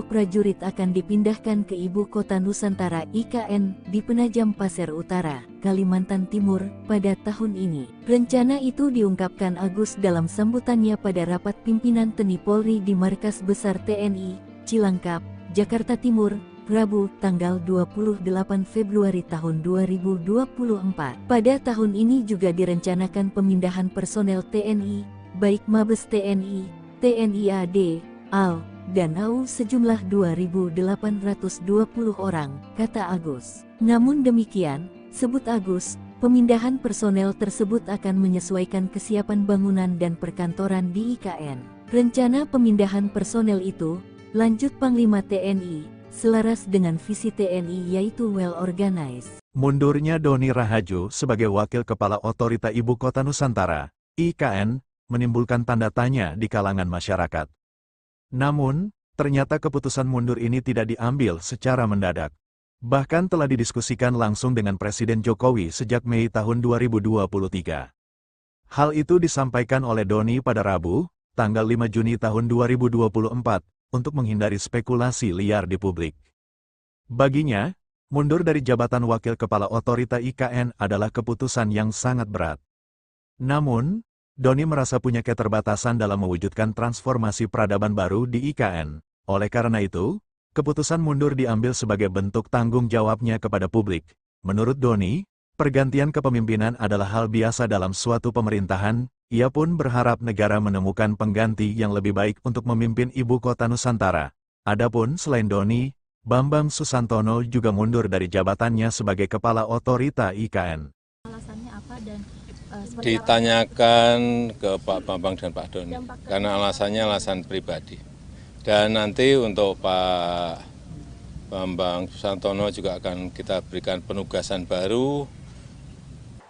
prajurit akan dipindahkan ke Ibu Kota Nusantara IKN di Penajam Pasir Utara, Kalimantan Timur, pada tahun ini. Rencana itu diungkapkan Agus dalam sambutannya pada rapat pimpinan TNI Polri di Markas Besar TNI, Cilangkap, Jakarta Timur, Rabu, tanggal 28 Februari tahun 2024. Pada tahun ini juga direncanakan pemindahan personel TNI, baik Mabes TNI, TNI AD, AL, dan AU sejumlah 2.820 orang, kata Agus. Namun demikian, sebut Agus, pemindahan personel tersebut akan menyesuaikan kesiapan bangunan dan perkantoran di IKN. Rencana pemindahan personel itu, lanjut Panglima TNI, selaras dengan visi TNI yaitu well organized. Mundurnya Doni Rahajo sebagai Wakil Kepala Otorita Ibu Kota Nusantara, IKN, menimbulkan tanda tanya di kalangan masyarakat. Namun, ternyata keputusan mundur ini tidak diambil secara mendadak. Bahkan telah didiskusikan langsung dengan Presiden Jokowi sejak Mei tahun 2023. Hal itu disampaikan oleh Doni pada Rabu, tanggal 5 Juni tahun 2024, untuk menghindari spekulasi liar di publik. Baginya, mundur dari jabatan Wakil Kepala Otorita IKN adalah keputusan yang sangat berat. Namun, Doni merasa punya keterbatasan dalam mewujudkan transformasi peradaban baru di IKN. Oleh karena itu, keputusan mundur diambil sebagai bentuk tanggung jawabnya kepada publik. Menurut Doni, pergantian kepemimpinan adalah hal biasa dalam suatu pemerintahan. Ia pun berharap negara menemukan pengganti yang lebih baik untuk memimpin ibu kota Nusantara. Adapun selain Doni, Bambang Susantono juga mundur dari jabatannya sebagai Kepala Otorita IKN. Alasannya apa dan ditanyakan ke Pak Bambang dan Pak Doni, karena alasannya alasan pribadi. Dan nanti untuk Pak Bambang Susantono juga akan kita berikan penugasan baru.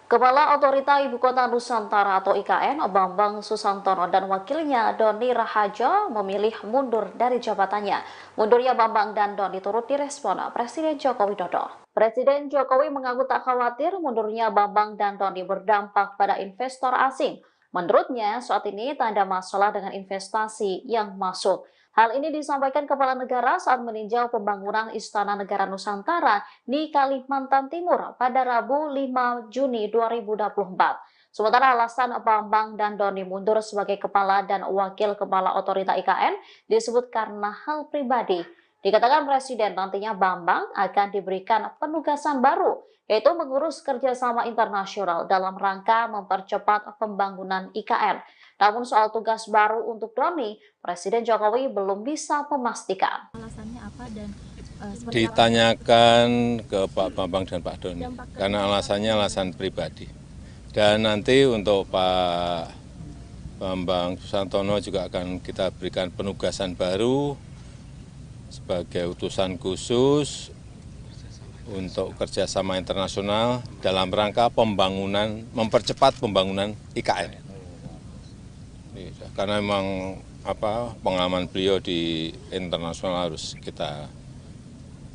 Kepala Otorita Ibu Kota Nusantara atau IKN, Bambang Susantono dan wakilnya Doni Rahajo memilih mundur dari jabatannya. Mundurnya Bambang dan Doni turut direspon Presiden Joko Widodo. Presiden Jokowi mengaku tak khawatir mundurnya Bambang dan Doni berdampak pada investor asing. Menurutnya, saat ini tak ada masalah dengan investasi yang masuk. Hal ini disampaikan Kepala Negara saat meninjau pembangunan Istana Negara Nusantara di Kalimantan Timur pada Rabu 5 Juni 2024. Sementara alasan Bambang dan Doni mundur sebagai Kepala dan Wakil Kepala Otorita IKN disebut karena hal pribadi. Dikatakan Presiden nantinya Bambang akan diberikan penugasan baru, yaitu mengurus kerjasama internasional dalam rangka mempercepat pembangunan IKN. Namun soal tugas baru untuk Doni, Presiden Jokowi belum bisa memastikan. Alasannya apa dan ditanyakan ke Pak Bambang dan Pak Doni, karena alasannya alasan pribadi. Dan nanti untuk Pak Bambang Susantono juga akan kita berikan penugasan baru sebagai utusan khusus untuk kerjasama internasional dalam rangka pembangunan, mempercepat pembangunan IKN. Karena memang pengalaman beliau di internasional harus kita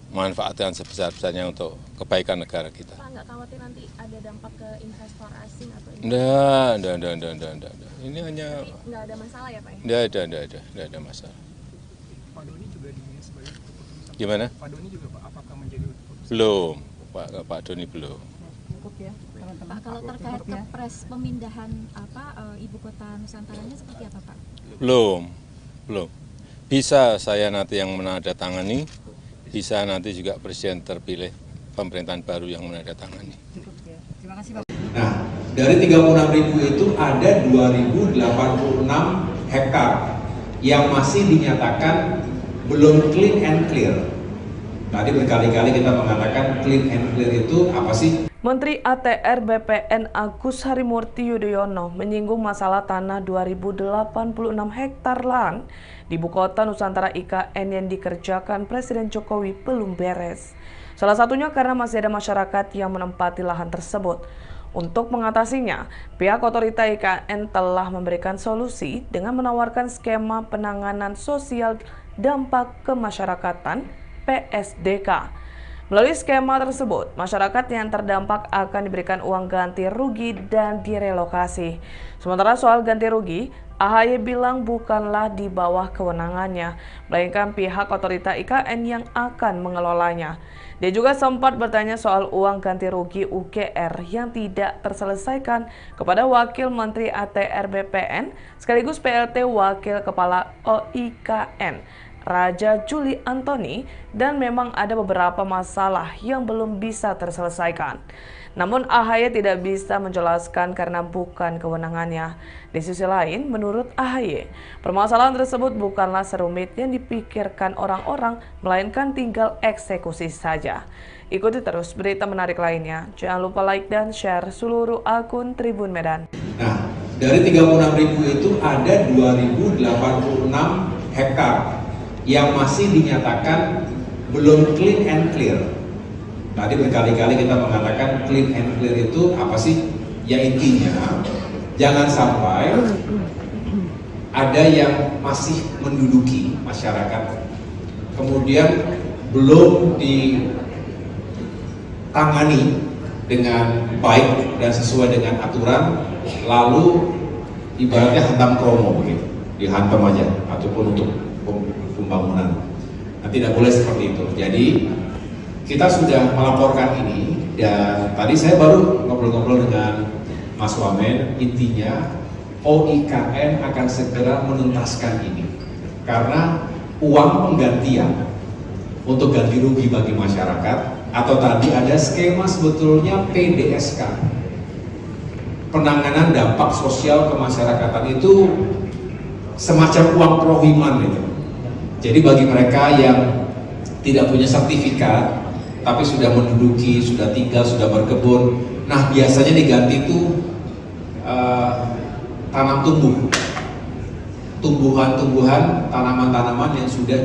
manfaatkan sebesar-besarnya untuk kebaikan negara kita. Pak, nggak khawatir nanti ada dampak ke investor asing atau Enggak. Ini hanya nggak ada masalah ya Pak ya? Enggak ada masalah. Pak Doni juga sebagai keputusan. Gimana? Pak Doni juga Pak, apakah menjadi keputusan? Belum, Pak Doni belum. Pak, kalau terkait kepres pemindahan ibu kota Nusantaranya seperti apa Pak? Belum. Bisa saya nanti yang menandatangani, bisa nanti juga Presiden terpilih pemerintahan baru yang menandatangani. Terima kasih Pak. Nah, dari 36.000 itu ada 2.086 hektar yang masih dinyatakan belum clean and clear. Tadi berkali-kali kita mengatakan clean and clear itu apa sih? Menteri ATR BPN Agus Harimurti Yudhoyono menyinggung masalah tanah 2.086 hektar lahan di Ibu Kota Nusantara IKN yang dikerjakan Presiden Jokowi belum beres. Salah satunya karena masih ada masyarakat yang menempati lahan tersebut. Untuk mengatasinya, pihak otorita IKN telah memberikan solusi dengan menawarkan skema penanganan sosial dampak kemasyarakatan PSDK. Melalui skema tersebut, masyarakat yang terdampak akan diberikan uang ganti rugi dan direlokasi. Sementara soal ganti rugi, AHY bilang bukanlah di bawah kewenangannya, melainkan pihak otorita IKN yang akan mengelolanya. Dia juga sempat bertanya soal uang ganti rugi UGR yang tidak terselesaikan kepada Wakil Menteri ATR BPN sekaligus PLT Wakil Kepala OIKN, Raja Juli Antoni, dan memang ada beberapa masalah yang belum bisa terselesaikan. Namun AHY tidak bisa menjelaskan karena bukan kewenangannya. Di sisi lain, menurut AHY, permasalahan tersebut bukanlah serumit yang dipikirkan orang-orang, melainkan tinggal eksekusi saja. Ikuti terus berita menarik lainnya. Jangan lupa like dan share seluruh akun Tribun Medan. Nah, dari 36.000 itu ada 2.086 hektar yang masih dinyatakan belum clean and clear. Tadi berkali-kali kita mengatakan clean and clear itu apa sih? Ya intinya, jangan sampai ada yang masih menduduki masyarakat, kemudian belum ditangani dengan baik dan sesuai dengan aturan, lalu ibaratnya hantam kromo begitu, dihantam aja, ataupun untuk pembangunan. Nah, tidak boleh seperti itu. Jadi kita sudah melaporkan ini, dan tadi saya baru ngobrol-ngobrol dengan Mas Wamen, intinya OIKN akan segera menuntaskan ini, karena uang penggantian untuk ganti rugi bagi masyarakat, atau tadi ada skema sebetulnya PDSK, penanganan dampak sosial kemasyarakatan, itu semacam uang prohiman itu. Jadi bagi mereka yang tidak punya sertifikat tapi sudah menduduki, sudah tinggal, sudah berkebun, nah biasanya diganti itu tanam tumbuhan-tumbuhan, tanaman-tanaman yang sudah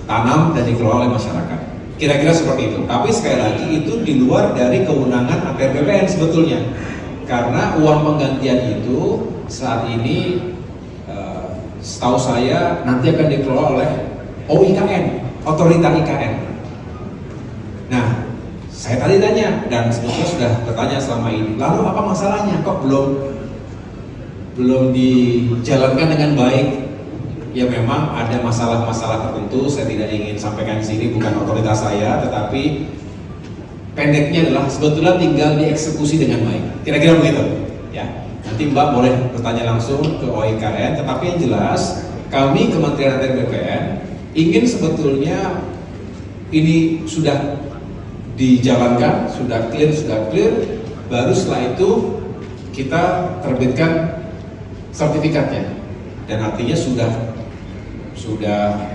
ditanam dan dikelola oleh masyarakat. Kira-kira seperti itu. Tapi sekali lagi itu di luar dari kewenangan APR BPN sebetulnya. Karena uang penggantian itu saat ini setahu saya nanti akan dikelola oleh OIKN, Otorita IKN. Nah, saya tadi tanya, dan sebetulnya sudah bertanya selama ini, lalu apa masalahnya? Kok belum dijalankan dengan baik? Ya memang ada masalah-masalah tertentu, saya tidak ingin sampaikan di sini, bukan otoritas saya, tetapi pendeknya adalah sebetulnya tinggal dieksekusi dengan baik. Kira-kira begitu. Ya, nanti Mbak boleh bertanya langsung ke OIKN, tetapi yang jelas kami Kementerian ATR BPN ingin sebetulnya ini sudah dijalankan, sudah clear, baru setelah itu kita terbitkan sertifikatnya, dan artinya sudah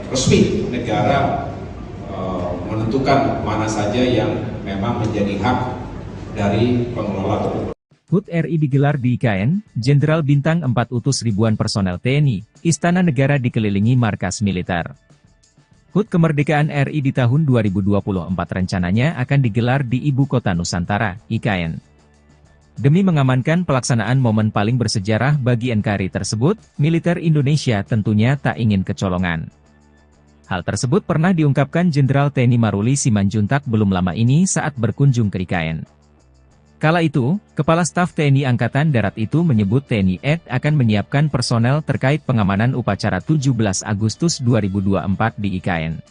resmi negara menentukan mana saja yang memang menjadi hak dari pengelola tersebut. HUT RI digelar di IKN, Jenderal Bintang 4 utus ribuan personel TNI, Istana Negara dikelilingi markas militer. HUT Kemerdekaan RI di tahun 2024 rencananya akan digelar di Ibu Kota Nusantara, IKN. Demi mengamankan pelaksanaan momen paling bersejarah bagi NKRI tersebut, militer Indonesia tentunya tak ingin kecolongan. Hal tersebut pernah diungkapkan Jenderal TNI Maruli Simanjuntak belum lama ini saat berkunjung ke IKN. Kala itu, Kepala Staf TNI Angkatan Darat itu menyebut TNI AD akan menyiapkan personel terkait pengamanan upacara 17 Agustus 2024 di IKN.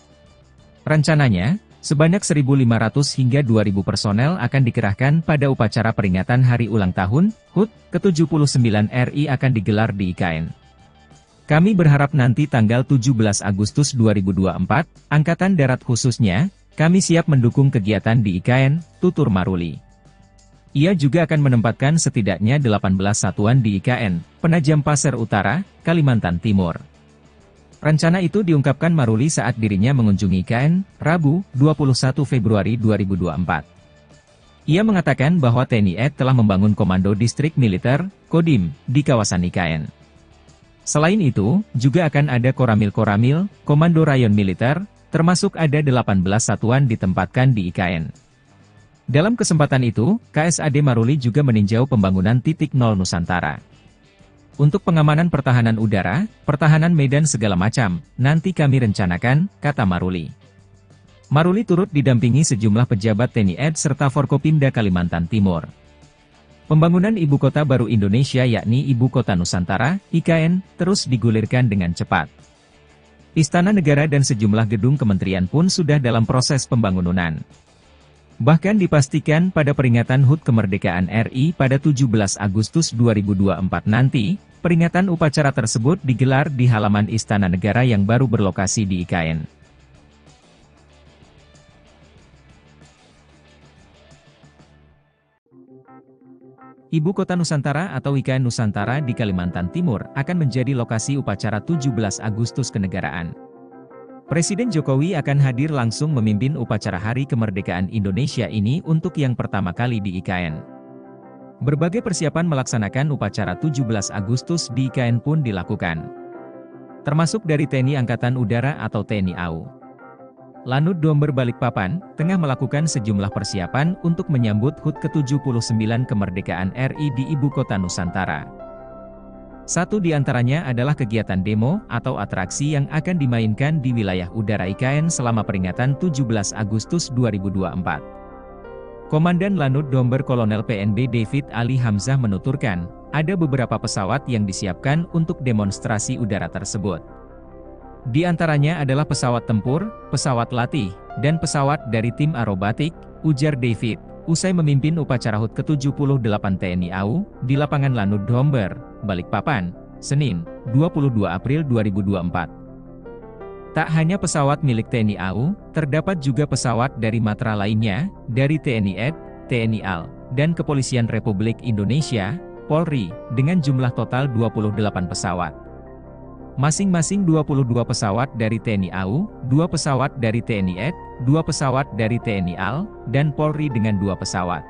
Rencananya, sebanyak 1.500 hingga 2.000 personel akan dikerahkan pada upacara peringatan Hari Ulang Tahun HUT ke-79 RI akan digelar di IKN. Kami berharap nanti tanggal 17 Agustus 2024, Angkatan Darat khususnya, kami siap mendukung kegiatan di IKN, tutur Maruli. Ia juga akan menempatkan setidaknya 18 satuan di IKN, Penajam Pasir Utara, Kalimantan Timur. Rencana itu diungkapkan Maruli saat dirinya mengunjungi IKN, Rabu, 21 Februari 2024. Ia mengatakan bahwa TNI AD telah membangun Komando Distrik Militer, Kodim, di kawasan IKN. Selain itu, juga akan ada Koramil-Koramil, Komando Rayon Militer, termasuk ada 18 satuan ditempatkan di IKN. Dalam kesempatan itu, KSAD Maruli juga meninjau pembangunan titik nol Nusantara. Untuk pengamanan pertahanan udara, pertahanan medan segala macam, nanti kami rencanakan, kata Maruli. Maruli turut didampingi sejumlah pejabat TNI AD serta Forkopimda Kalimantan Timur. Pembangunan Ibu Kota Baru Indonesia yakni Ibu Kota Nusantara, IKN, terus digulirkan dengan cepat. Istana Negara dan sejumlah gedung kementerian pun sudah dalam proses pembangunan. Bahkan dipastikan pada peringatan HUT Kemerdekaan RI pada 17 Agustus 2024 nanti, peringatan upacara tersebut digelar di halaman Istana Negara yang baru berlokasi di IKN. Ibu Kota Nusantara atau IKN Nusantara di Kalimantan Timur akan menjadi lokasi upacara 17 Agustus kenegaraan. Presiden Jokowi akan hadir langsung memimpin upacara Hari Kemerdekaan Indonesia ini untuk yang pertama kali di IKN. Berbagai persiapan melaksanakan upacara 17 Agustus di IKN pun dilakukan. termasuk dari TNI Angkatan Udara atau TNI AU. Lanut Domber Balikpapan tengah melakukan sejumlah persiapan untuk menyambut HUT ke-79 kemerdekaan RI di Ibu Kota Nusantara. Satu di antaranya adalah kegiatan demo atau atraksi yang akan dimainkan di wilayah udara IKN selama peringatan 17 Agustus 2024. Komandan Lanut Domber Kolonel PNB David Ali Hamzah menuturkan, ada beberapa pesawat yang disiapkan untuk demonstrasi udara tersebut. Di antaranya adalah pesawat tempur, pesawat latih, dan pesawat dari tim aerobatik, ujar David, usai memimpin upacara HUT ke-78 TNI AU, di lapangan Lanut Domber, Balikpapan, Senin, 22 April 2024. Tak hanya pesawat milik TNI AU, terdapat juga pesawat dari matra lainnya, dari TNI AD, TNI AL, dan Kepolisian Republik Indonesia, Polri, dengan jumlah total 28 pesawat. Masing-masing 22 pesawat dari TNI AU, 2 pesawat dari TNI AD, 2 pesawat dari TNI AL, dan Polri dengan 2 pesawat.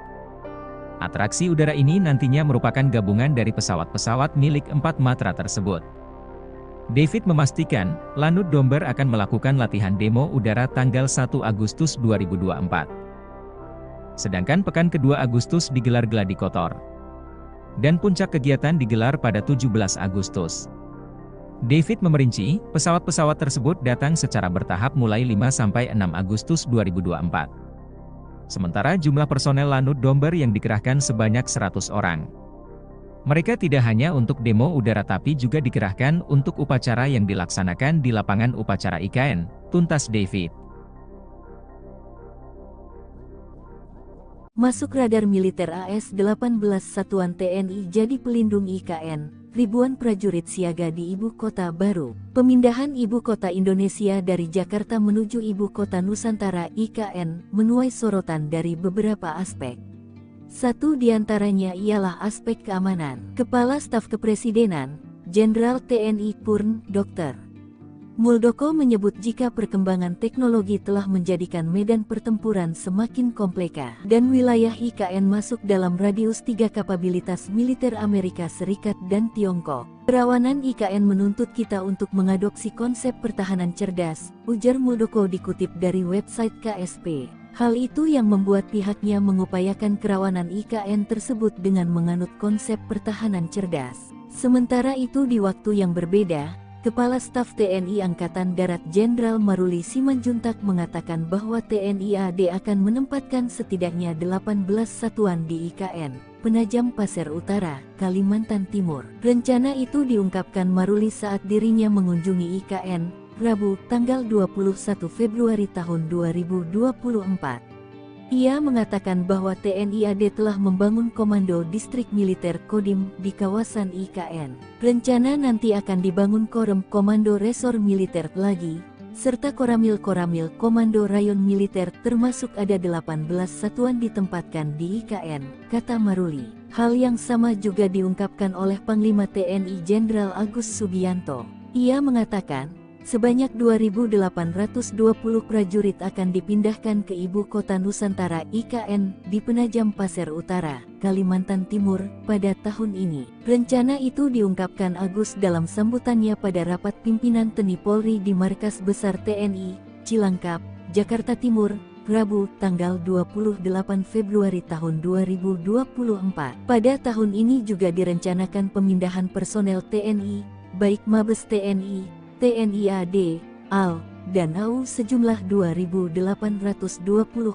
Atraksi udara ini nantinya merupakan gabungan dari pesawat-pesawat milik 4 matra tersebut. David memastikan, Lanut Domber akan melakukan latihan demo udara tanggal 1 Agustus 2024. Sedangkan pekan kedua Agustus digelar gladi kotor. Dan puncak kegiatan digelar pada 17 Agustus. David memerinci, pesawat-pesawat tersebut datang secara bertahap mulai 5–6 Agustus 2024. Sementara jumlah personel Lanut Domber yang dikerahkan sebanyak 100 orang. Mereka tidak hanya untuk demo udara tapi juga dikerahkan untuk upacara yang dilaksanakan di lapangan upacara IKN, tuntas David. Masuk radar militer AS-18 Satuan TNI jadi pelindung IKN. Ribuan prajurit siaga di Ibu Kota Baru. Pemindahan Ibu Kota Indonesia dari Jakarta menuju Ibu Kota Nusantara IKN menuai sorotan dari beberapa aspek. Satu di antaranya ialah aspek keamanan. Kepala Staf Kepresidenan, Jenderal TNI Purn, Dr. Muldoko menyebut jika perkembangan teknologi telah menjadikan medan pertempuran semakin kompleks dan wilayah IKN masuk dalam radius 3 kapabilitas militer Amerika Serikat dan Tiongkok. Kerawanan IKN menuntut kita untuk mengadopsi konsep pertahanan cerdas, ujar Muldoko dikutip dari website KSP. Hal itu yang membuat pihaknya mengupayakan kerawanan IKN tersebut dengan menganut konsep pertahanan cerdas. Sementara itu di waktu yang berbeda, Kepala Staf TNI Angkatan Darat Jenderal Maruli Simanjuntak mengatakan bahwa TNI AD akan menempatkan setidaknya 18 satuan di IKN, Penajam Pasir Utara, Kalimantan Timur. Rencana itu diungkapkan Maruli saat dirinya mengunjungi IKN, Rabu, tanggal 21 Februari tahun 2024. Ia mengatakan bahwa TNI AD telah membangun Komando Distrik Militer Kodim di kawasan IKN. Rencana nanti akan dibangun Korem Komando Resor Militer lagi, serta Koramil Komando Rayon Militer termasuk ada 18 satuan ditempatkan di IKN, kata Maruli. Hal yang sama juga diungkapkan oleh Panglima TNI Jenderal Agus Subianto. Ia mengatakan, sebanyak 2.820 prajurit akan dipindahkan ke Ibu Kota Nusantara IKN di Penajam Pasir Utara, Kalimantan Timur, pada tahun ini. Rencana itu diungkapkan Agus dalam sambutannya pada rapat pimpinan TNI Polri di Markas Besar TNI, Cilangkap, Jakarta Timur, Rabu, tanggal 28 Februari tahun 2024. Pada tahun ini juga direncanakan pemindahan personel TNI, baik Mabes TNI, TNI AD, AL, dan AU sejumlah 2.820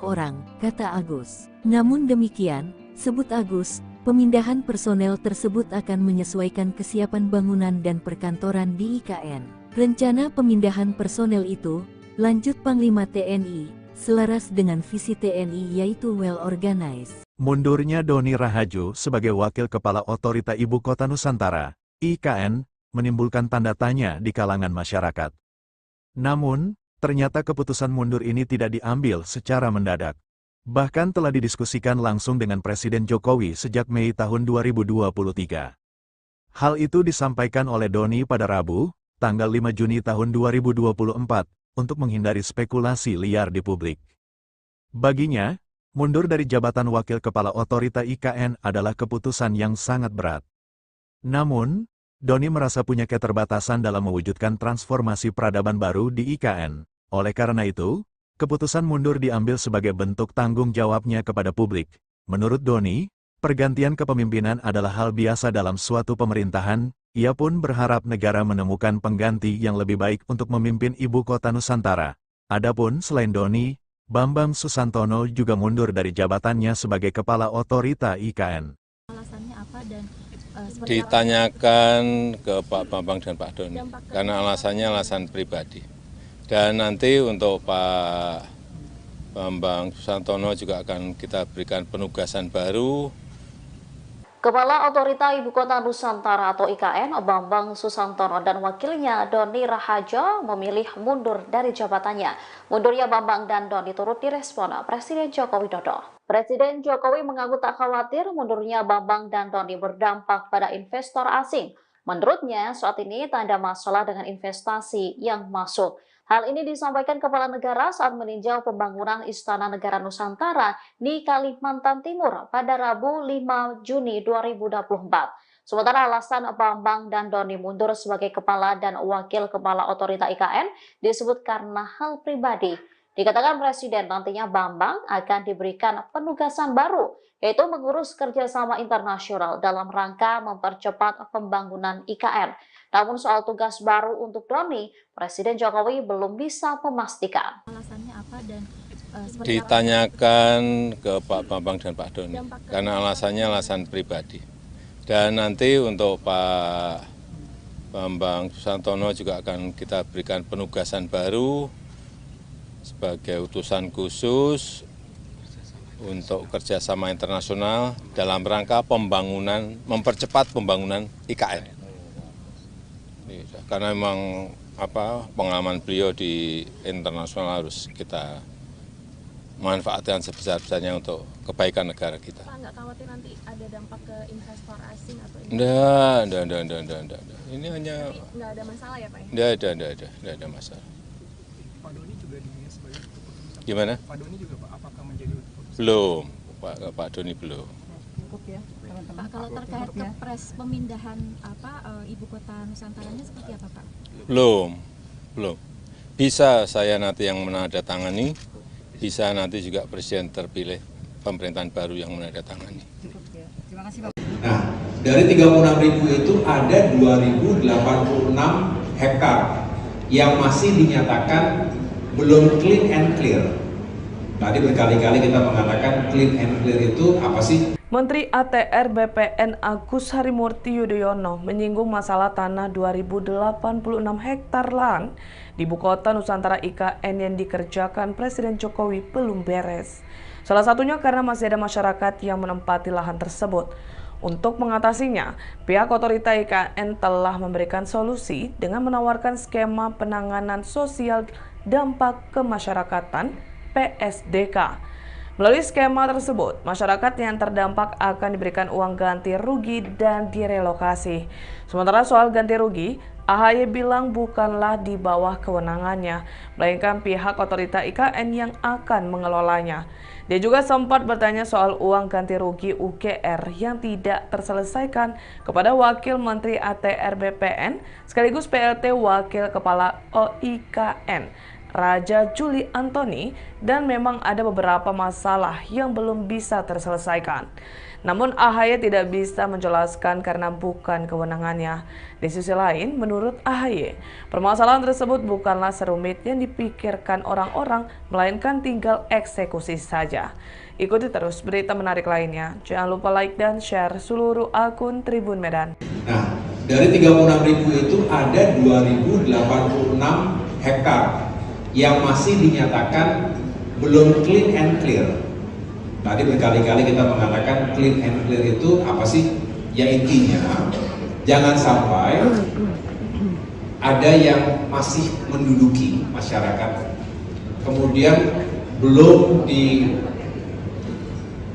orang, kata Agus. Namun demikian, sebut Agus, pemindahan personel tersebut akan menyesuaikan kesiapan bangunan dan perkantoran di IKN. Rencana pemindahan personel itu, lanjut Panglima TNI, selaras dengan visi TNI yaitu well organized. Mundurnya Doni Rahajo sebagai Wakil Kepala Otorita Ibu Kota Nusantara, IKN, menimbulkan tanda tanya di kalangan masyarakat. Namun, ternyata keputusan mundur ini tidak diambil secara mendadak. Bahkan telah didiskusikan langsung dengan Presiden Jokowi sejak Mei tahun 2023. Hal itu disampaikan oleh Doni pada Rabu, tanggal 5 Juni tahun 2024, untuk menghindari spekulasi liar di publik. Baginya, mundur dari jabatan Wakil Kepala Otorita IKN adalah keputusan yang sangat berat. Namun, Doni merasa punya keterbatasan dalam mewujudkan transformasi peradaban baru di IKN. Oleh karena itu, keputusan mundur diambil sebagai bentuk tanggung jawabnya kepada publik. Menurut Doni, pergantian kepemimpinan adalah hal biasa dalam suatu pemerintahan. Ia pun berharap negara menemukan pengganti yang lebih baik untuk memimpin ibu kota Nusantara. Adapun selain Doni, Bambang Susantono juga mundur dari jabatannya sebagai Kepala Otorita IKN. Alasannya apa dan ditanyakan ke Pak Bambang dan Pak Doni, karena alasannya alasan pribadi. Dan nanti untuk Pak Bambang Susantono juga akan kita berikan penugasan baru. Kepala Otorita Ibu Kota Nusantara atau IKN, Bambang Susantono dan wakilnya Doni Rahajo memilih mundur dari jabatannya. Mundurnya Bambang dan Doni turut direspon Presiden Joko Widodo. Presiden Jokowi mengaku tak khawatir mundurnya Bambang dan Doni berdampak pada investor asing. Menurutnya, saat ini tak ada masalah dengan investasi yang masuk. Hal ini disampaikan Kepala Negara saat meninjau pembangunan Istana Negara Nusantara di Kalimantan Timur pada Rabu 5 Juni 2024. Sementara alasan Bambang dan Doni mundur sebagai Kepala dan Wakil Kepala Otorita IKN disebut karena hal pribadi. Dikatakan Presiden nantinya Bambang akan diberikan penugasan baru, yaitu mengurus kerjasama internasional dalam rangka mempercepat pembangunan IKN. Namun soal tugas baru untuk Doni, Presiden Jokowi belum bisa memastikan. Alasannya apa dan ditanyakan ke Pak Bambang dan Pak Doni, karena alasannya alasan pribadi. Dan nanti untuk Pak Bambang Susantono juga akan kita berikan penugasan baru sebagai utusan khusus untuk kerjasama internasional dalam rangka pembangunan, mempercepat pembangunan IKN. Karena memang pengalaman beliau di internasional harus kita manfaatkan sebesar-besarnya untuk kebaikan negara kita. Pak, nggak khawatir nanti ada dampak ke investor asing atau Enggak. Ini hanya nggak ada masalah ya Pak? Enggak ada masalah. Pak Doni juga sebagai keputusan. Gimana? Pak Doni juga Pak, apakah menjadi keputusan? Belum, Pak Doni belum. Pak, kalau terkait kepres pemindahan ibu kota Nusantaranya seperti apa Pak? Belum. Bisa saya nanti yang menandatangani, bisa nanti juga Presiden terpilih pemerintahan baru yang menandatangani. Terima kasih Pak. Nah, dari 36.000 itu ada 2.086 hektar yang masih dinyatakan belum clean and clear. Tadi berkali-kali kita mengatakan clean and clear itu apa sih? Menteri ATR BPN Agus Harimurti Yudhoyono menyinggung masalah tanah 2.086 hektar lahan di Ibu Kota Nusantara IKN yang dikerjakan Presiden Jokowi belum beres. Salah satunya karena masih ada masyarakat yang menempati lahan tersebut. Untuk mengatasinya, pihak otorita IKN telah memberikan solusi dengan menawarkan skema penanganan sosial dampak kemasyarakatan PSDK. Melalui skema tersebut, masyarakat yang terdampak akan diberikan uang ganti rugi dan direlokasi. Sementara soal ganti rugi, AHY bilang bukanlah di bawah kewenangannya, melainkan pihak otorita IKN yang akan mengelolanya. Dia juga sempat bertanya soal uang ganti rugi UGR yang tidak terselesaikan kepada Wakil Menteri ATR BPN sekaligus PLT Wakil Kepala OIKN, Raja Juli Antoni, dan memang ada beberapa masalah yang belum bisa terselesaikan. Namun AHY tidak bisa menjelaskan karena bukan kewenangannya. Di sisi lain, menurut AHY, permasalahan tersebut bukanlah serumit yang dipikirkan orang-orang, melainkan tinggal eksekusi saja. Ikuti terus berita menarik lainnya. Jangan lupa like dan share seluruh akun Tribun Medan. Nah, dari 36.000 itu ada 2.086 hektar yang masih dinyatakan belum clean and clear. Tadi berkali-kali kita mengatakan clean and clear itu apa sih? Ya intinya, jangan sampai ada yang masih menduduki masyarakat, kemudian belum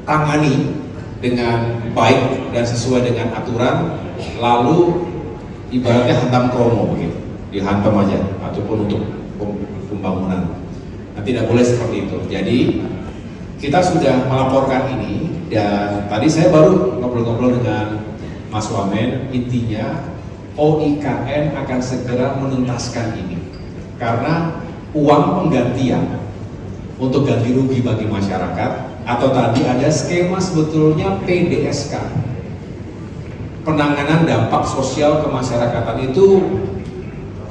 ditangani dengan baik dan sesuai dengan aturan, lalu ibaratnya hantam kromo begitu, dihantam aja, ataupun untuk pembangunan. Nah, tidak boleh seperti itu. Jadi kita sudah melaporkan ini, dan tadi saya baru ngobrol-ngobrol dengan Mas Wamen. Intinya OIKN akan segera menuntaskan ini. Karena uang penggantian untuk ganti rugi bagi masyarakat, atau tadi ada skema sebetulnya PDSK, penanganan dampak sosial kemasyarakatan, itu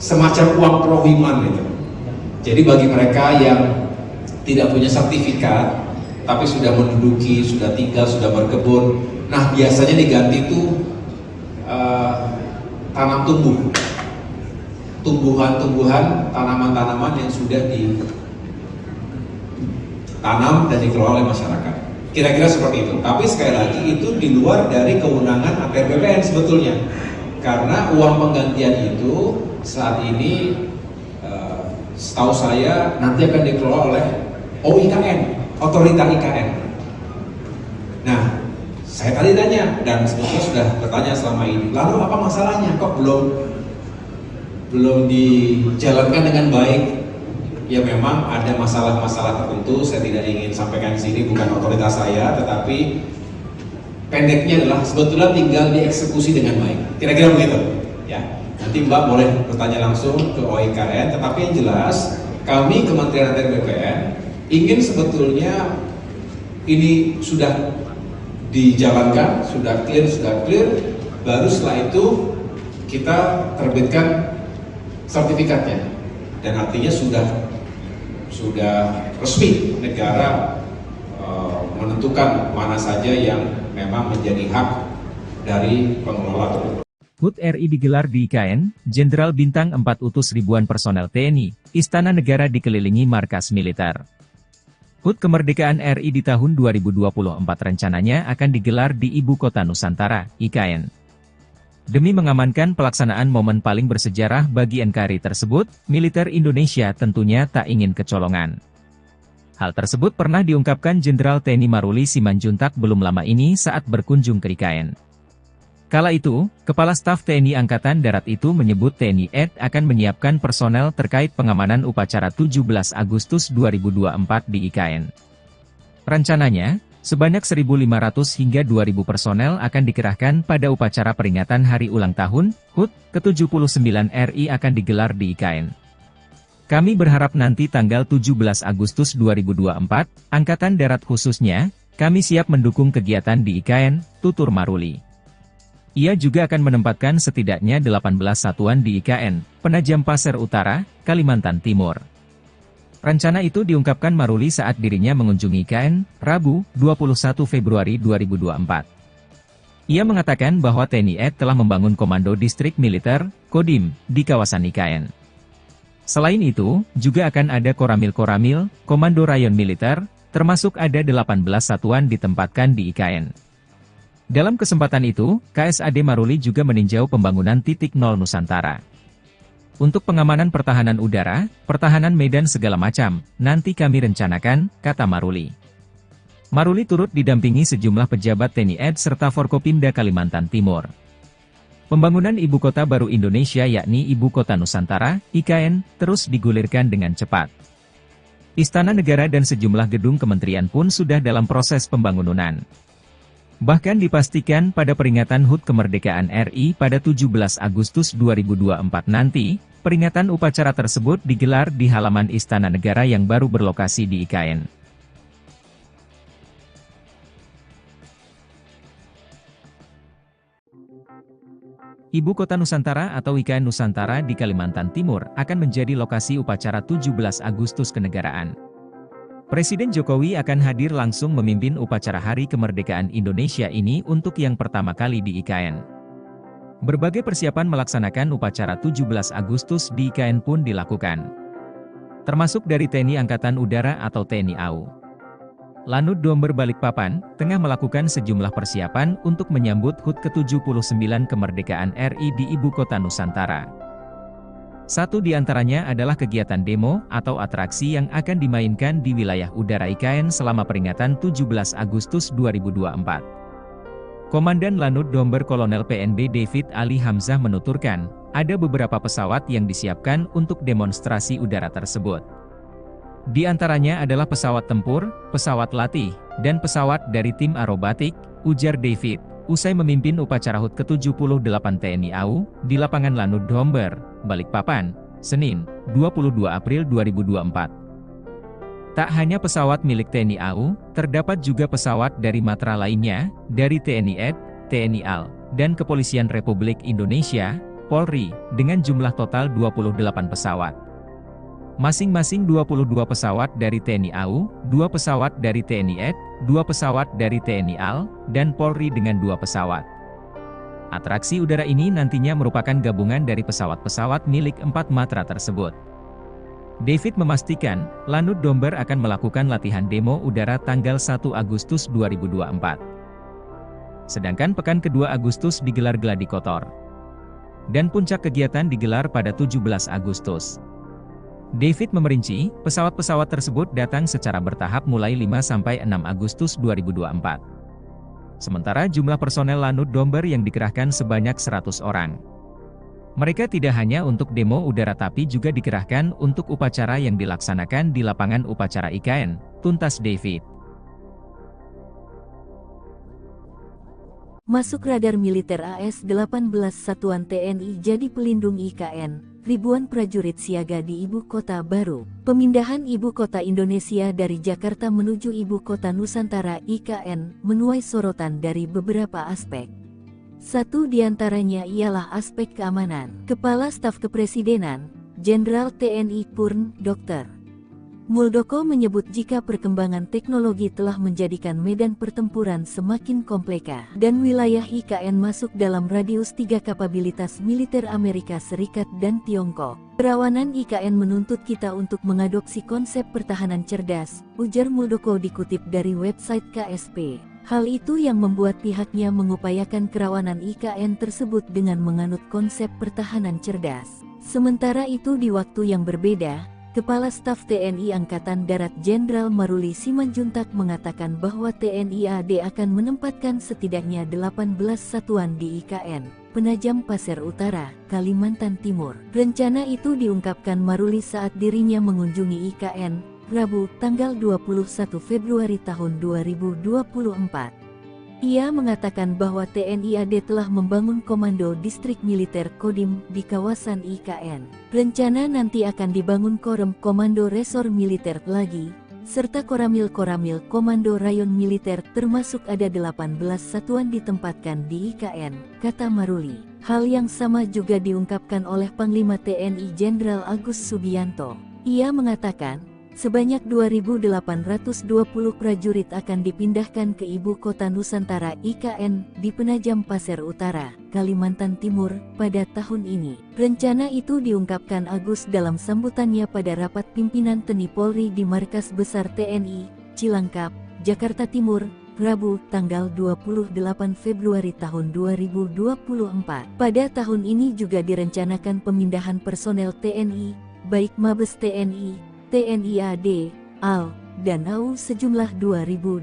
semacam uang prohiman gitu. Jadi bagi mereka yang tidak punya sertifikat tapi sudah menduduki, sudah tinggal, sudah berkebun, nah biasanya diganti itu tanam tumbuhan-tumbuhan, tanaman-tanaman yang sudah ditanam dan dikelola oleh masyarakat. Kira-kira seperti itu. Tapi sekali lagi itu di luar dari kewenangan ATR BPN sebetulnya. Karena uang penggantian itu saat ini setahu saya nanti akan dikelola oleh OIKN, Otorita IKN. Nah, saya tadi tanya dan sebetulnya sudah bertanya selama ini. Lalu apa masalahnya? Kok belum dijalankan dengan baik? Ya memang ada masalah-masalah tertentu, saya tidak ingin sampaikan di sini, bukan otoritas saya, tetapi pendeknya adalah sebetulnya tinggal dieksekusi dengan baik. Kira-kira begitu. Ya, nanti Mbak boleh bertanya langsung ke OIKN, tetapi yang jelas kami Kementerian ATR BPN ingin sebetulnya ini sudah dijalankan, sudah clear, baru setelah itu kita terbitkan sertifikatnya, dan artinya sudah resmi negara menentukan mana saja yang memang menjadi hak dari pengelola. HUT RI digelar di IKN, Jenderal Bintang 4 utus ribuan personel TNI, Istana Negara dikelilingi markas militer. HUT Kemerdekaan RI di tahun 2024 rencananya akan digelar di Ibu Kota Nusantara, IKN. Demi mengamankan pelaksanaan momen paling bersejarah bagi NKRI tersebut, militer Indonesia tentunya tak ingin kecolongan. Hal tersebut pernah diungkapkan Jenderal TNI Maruli Simanjuntak belum lama ini saat berkunjung ke IKN. Kala itu, Kepala Staf TNI Angkatan Darat itu menyebut TNI AD akan menyiapkan personel terkait pengamanan upacara 17 Agustus 2024 di IKN. Rencananya, sebanyak 1.500 hingga 2.000 personel akan dikerahkan pada upacara peringatan Hari Ulang Tahun HUT ke-79 RI akan digelar di IKN. Kami berharap nanti tanggal 17 Agustus 2024, Angkatan Darat khususnya, kami siap mendukung kegiatan di IKN, tutur Maruli. Ia juga akan menempatkan setidaknya 18 satuan di IKN, Penajam Pasir Utara, Kalimantan Timur. Rencana itu diungkapkan Maruli saat dirinya mengunjungi IKN, Rabu, 21 Februari 2024. Ia mengatakan bahwa TNI AD telah membangun Komando Distrik Militer, Kodim, di kawasan IKN. Selain itu, juga akan ada Koramil-Koramil, Komando Rayon Militer, termasuk ada 18 satuan ditempatkan di IKN. Dalam kesempatan itu, KSAD Maruli juga meninjau pembangunan titik nol Nusantara. Untuk pengamanan pertahanan udara, pertahanan medan segala macam, nanti kami rencanakan, kata Maruli. Maruli turut didampingi sejumlah pejabat TNI AD serta Forkopimda Kalimantan Timur. Pembangunan Ibu Kota Baru Indonesia yakni Ibu Kota Nusantara, IKN, terus digulirkan dengan cepat. Istana Negara dan sejumlah gedung kementerian pun sudah dalam proses pembangunan. Bahkan dipastikan pada peringatan HUT Kemerdekaan RI pada 17 Agustus 2024 nanti, peringatan upacara tersebut digelar di halaman Istana Negara yang baru berlokasi di IKN. Ibu Kota Nusantara atau IKN Nusantara di Kalimantan Timur akan menjadi lokasi upacara 17 Agustus kenegaraan. Presiden Jokowi akan hadir langsung memimpin upacara Hari Kemerdekaan Indonesia ini untuk yang pertama kali di IKN. Berbagai persiapan melaksanakan upacara 17 Agustus di IKN pun dilakukan. Termasuk dari TNI Angkatan Udara atau TNI AU. Lanut Domber Balikpapan, tengah melakukan sejumlah persiapan untuk menyambut HUT ke-79 Kemerdekaan RI di Ibu Kota Nusantara. Satu di antaranya adalah kegiatan demo atau atraksi yang akan dimainkan di wilayah udara IKN selama peringatan 17 Agustus 2024. Komandan Lanut Domber Kolonel PNB David Ali Hamzah menuturkan, ada beberapa pesawat yang disiapkan untuk demonstrasi udara tersebut. Di antaranya adalah pesawat tempur, pesawat latih, dan pesawat dari tim aerobatik, ujar David. usai memimpin upacara HUT ke-78 TNI AU di lapangan Lanut Domber, Balikpapan, Senin, 22 April 2024. Tak hanya pesawat milik TNI AU, terdapat juga pesawat dari matra lainnya, dari TNI AD, TNI AL, dan Kepolisian Republik Indonesia, Polri, dengan jumlah total 28 pesawat. Masing-masing 22 pesawat dari TNI AU, 2 pesawat dari TNI AD, 2 pesawat dari TNI AL, dan Polri dengan 2 pesawat. Atraksi udara ini nantinya merupakan gabungan dari pesawat-pesawat milik 4 matra tersebut. David memastikan, Lanut Domber akan melakukan latihan demo udara tanggal 1 Agustus 2024. Sedangkan pekan kedua Agustus digelar gladi kotor. Dan puncak kegiatan digelar pada 17 Agustus. David memerinci, pesawat-pesawat tersebut datang secara bertahap mulai 5–6 Agustus 2024. Sementara jumlah personel Lanut Domber yang dikerahkan sebanyak 100 orang. Mereka tidak hanya untuk demo udara tapi juga dikerahkan untuk upacara yang dilaksanakan di lapangan upacara IKN, tuntas David. Masuk radar militer AS-18 Satuan TNI jadi pelindung IKN. Ribuan prajurit siaga di Ibu Kota Baru. Pemindahan Ibu Kota Indonesia dari Jakarta menuju Ibu Kota Nusantara (IKN) menuai sorotan dari beberapa aspek. Satu diantaranya ialah aspek keamanan. Kepala Staf Kepresidenan, Jenderal TNI Purn, Dr. Muldoko menyebut jika perkembangan teknologi telah menjadikan medan pertempuran semakin kompleks dan wilayah IKN masuk dalam radius 3 kapabilitas militer Amerika Serikat dan Tiongkok. Kerawanan IKN menuntut kita untuk mengadopsi konsep pertahanan cerdas, ujar Muldoko dikutip dari website KSP. Hal itu yang membuat pihaknya mengupayakan kerawanan IKN tersebut dengan menganut konsep pertahanan cerdas. Sementara itu di waktu yang berbeda, Kepala Staf TNI Angkatan Darat Jenderal Maruli Simanjuntak mengatakan bahwa TNI AD akan menempatkan setidaknya 18 satuan di IKN, Penajam Pasir Utara, Kalimantan Timur. Rencana itu diungkapkan Maruli saat dirinya mengunjungi IKN, Rabu, tanggal 21 Februari tahun 2024. Ia mengatakan bahwa TNI AD telah membangun Komando Distrik Militer Kodim di kawasan IKN. Rencana nanti akan dibangun Korem Komando Resor Militer lagi, serta Koramil Komando Rayon Militer termasuk ada 18 satuan ditempatkan di IKN, kata Maruli. Hal yang sama juga diungkapkan oleh Panglima TNI Jenderal Agus Subianto. Ia mengatakan, sebanyak 2.820 prajurit akan dipindahkan ke Ibu Kota Nusantara (IKN) di Penajam Pasir Utara, Kalimantan Timur, pada tahun ini. Rencana itu diungkapkan Agus dalam sambutannya pada rapat pimpinan TNI Polri di Markas Besar TNI, Cilangkap, Jakarta Timur, Rabu, tanggal 28 Februari tahun 2024. Pada tahun ini juga direncanakan pemindahan personel TNI, baik Mabes TNI, TNI AD, AL, dan AU sejumlah 2.820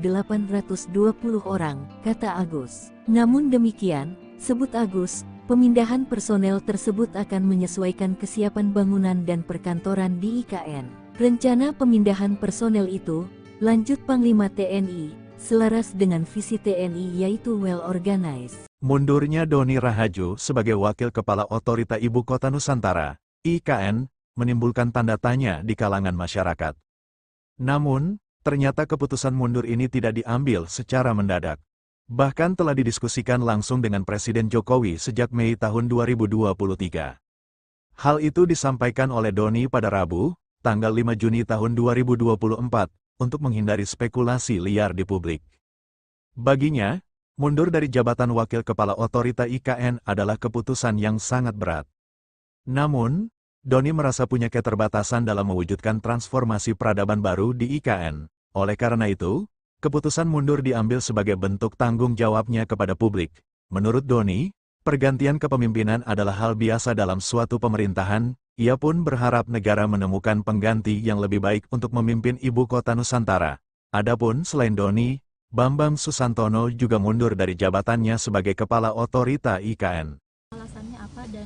orang, kata Agus. Namun demikian, sebut Agus, pemindahan personel tersebut akan menyesuaikan kesiapan bangunan dan perkantoran di IKN. Rencana pemindahan personel itu, lanjut Panglima TNI, selaras dengan visi TNI yaitu well organized. Mundurnya Doni Rahajo sebagai Wakil Kepala Otorita Ibu Kota Nusantara, IKN, menimbulkan tanda tanya di kalangan masyarakat. Namun, ternyata keputusan mundur ini tidak diambil secara mendadak. Bahkan telah didiskusikan langsung dengan Presiden Jokowi sejak Mei tahun 2023. Hal itu disampaikan oleh Doni pada Rabu, tanggal 5 Juni tahun 2024, untuk menghindari spekulasi liar di publik. Baginya, mundur dari jabatan Wakil Kepala Otorita IKN adalah keputusan yang sangat berat. Namun, Doni merasa punya keterbatasan dalam mewujudkan transformasi peradaban baru di IKN. Oleh karena itu, keputusan mundur diambil sebagai bentuk tanggung jawabnya kepada publik. Menurut Doni, pergantian kepemimpinan adalah hal biasa dalam suatu pemerintahan. Ia pun berharap negara menemukan pengganti yang lebih baik untuk memimpin Ibu Kota Nusantara. Adapun selain Doni, Bambang Susantono juga mundur dari jabatannya sebagai Kepala Otorita IKN. Alasannya apa dan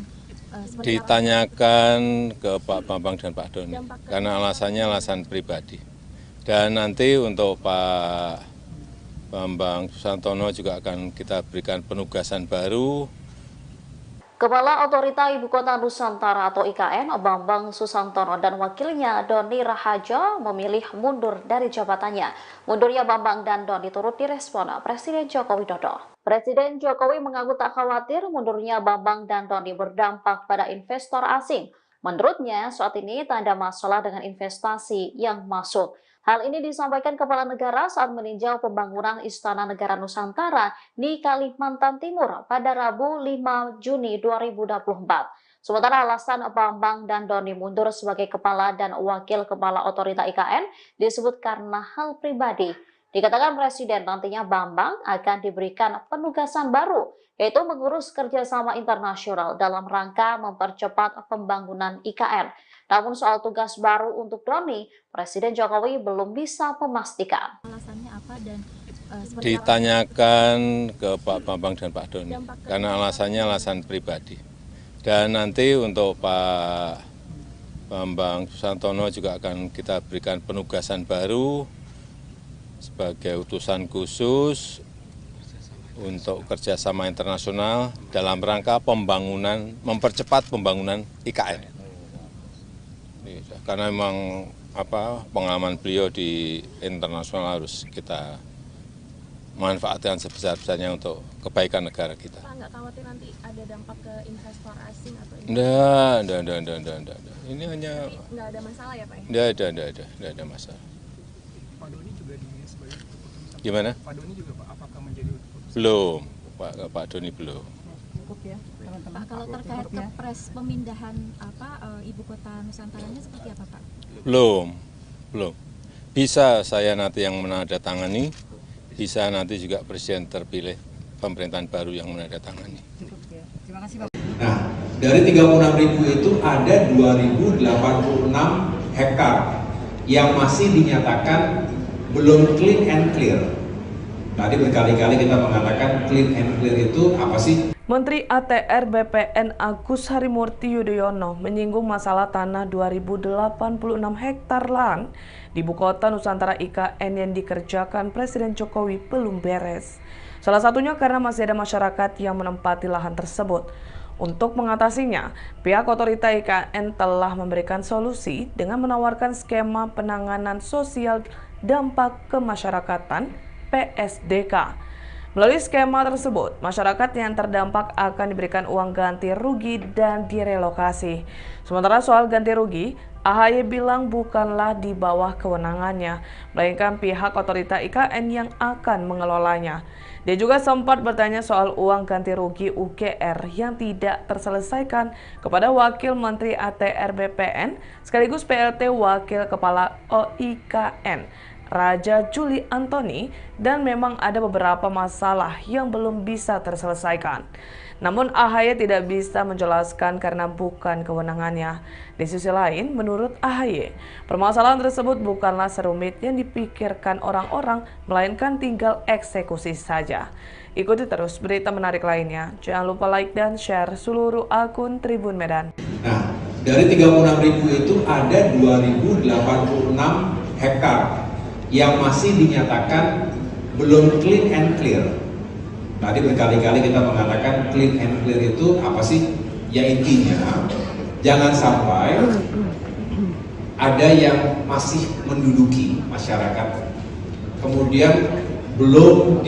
ditanyakan ke Pak Bambang dan Pak Doni, karena alasannya alasan pribadi. Dan nanti untuk Pak Bambang Susantono juga akan kita berikan penugasan baru. Kepala Otorita Ibu Kota Nusantara atau IKN, Bambang Susantono dan wakilnya Doni Rahajo memilih mundur dari jabatannya. Mundurnya Bambang dan Doni turut direspon Presiden Joko Widodo. Presiden Jokowi mengaku tak khawatir mundurnya Bambang dan Doni berdampak pada investor asing. Menurutnya, saat ini tak ada masalah dengan investasi yang masuk. Hal ini disampaikan Kepala Negara saat meninjau pembangunan Istana Negara Nusantara di Kalimantan Timur pada Rabu 5 Juni 2024. Sementara alasan Bambang dan Doni mundur sebagai Kepala dan Wakil Kepala Otorita IKN disebut karena hal pribadi. Dikatakan Presiden nantinya Bambang akan diberikan penugasan baru, yaitu mengurus kerjasama internasional dalam rangka mempercepat pembangunan IKN. Namun soal tugas baru untuk Doni, Presiden Jokowi belum bisa memastikan. Alasannya apa dan Ditanyakan ke Pak Bambang dan Pak Doni, karena alasannya alasan pribadi. Dan nanti untuk Pak Bambang Susantono juga akan kita berikan penugasan baru sebagai utusan khusus untuk kerjasama internasional dalam rangka pembangunan, mempercepat pembangunan IKN. Karena memang pengalaman beliau di internasional harus kita manfaatkan sebesar-besarnya untuk kebaikan negara kita. Pak, nggak khawatir nanti ada dampak ke investor asing atau Enggak. Ini hanya nggak ada masalah ya Pak? enggak ada masalah. Pak Doni juga dinilai sebagai keputusan. Gimana? Pak Doni juga Pak, apakah menjadi keputusan? Belum, Pak Doni belum. Pak, kalau terkait kepres pemindahan ibu kota Nusantaranya seperti apa Pak? Belum. Bisa saya nanti yang menandatangani, bisa nanti juga Presiden terpilih pemerintahan baru yang menandatangani. Nah, dari 36.000 itu ada 2.086 hektar yang masih dinyatakan belum clean and clear. Tadi berkali-kali kita mengatakan clean and clear itu apa sih? Menteri ATR BPN Agus Harimurti Yudhoyono menyinggung masalah tanah 2.086 hektar lahan di Ibu Kota Nusantara IKN yang dikerjakan Presiden Jokowi belum beres. Salah satunya karena masih ada masyarakat yang menempati lahan tersebut. Untuk mengatasinya, pihak otorita IKN telah memberikan solusi dengan menawarkan skema penanganan sosial dampak kemasyarakatan PSDK. Melalui skema tersebut, masyarakat yang terdampak akan diberikan uang ganti rugi dan direlokasi. Sementara soal ganti rugi, AHY bilang bukanlah di bawah kewenangannya, melainkan pihak otorita IKN yang akan mengelolanya. Dia juga sempat bertanya soal uang ganti rugi UGR yang tidak terselesaikan kepada Wakil Menteri ATR BPN sekaligus PLT Wakil Kepala OIKN, Raja Juli Antoni, dan memang ada beberapa masalah yang belum bisa terselesaikan. Namun AHY tidak bisa menjelaskan karena bukan kewenangannya. Di sisi lain, menurut AHY, permasalahan tersebut bukanlah serumit yang dipikirkan orang-orang, melainkan tinggal eksekusi saja. Ikuti terus berita menarik lainnya. Jangan lupa like dan share seluruh akun Tribun Medan. Nah, dari 36.000 itu ada 2.086 hektar yang masih dinyatakan belum clean and clear. Tadi berkali-kali kita mengatakan clean and clear itu apa sih? Ya intinya, jangan sampai ada yang masih menduduki masyarakat, kemudian belum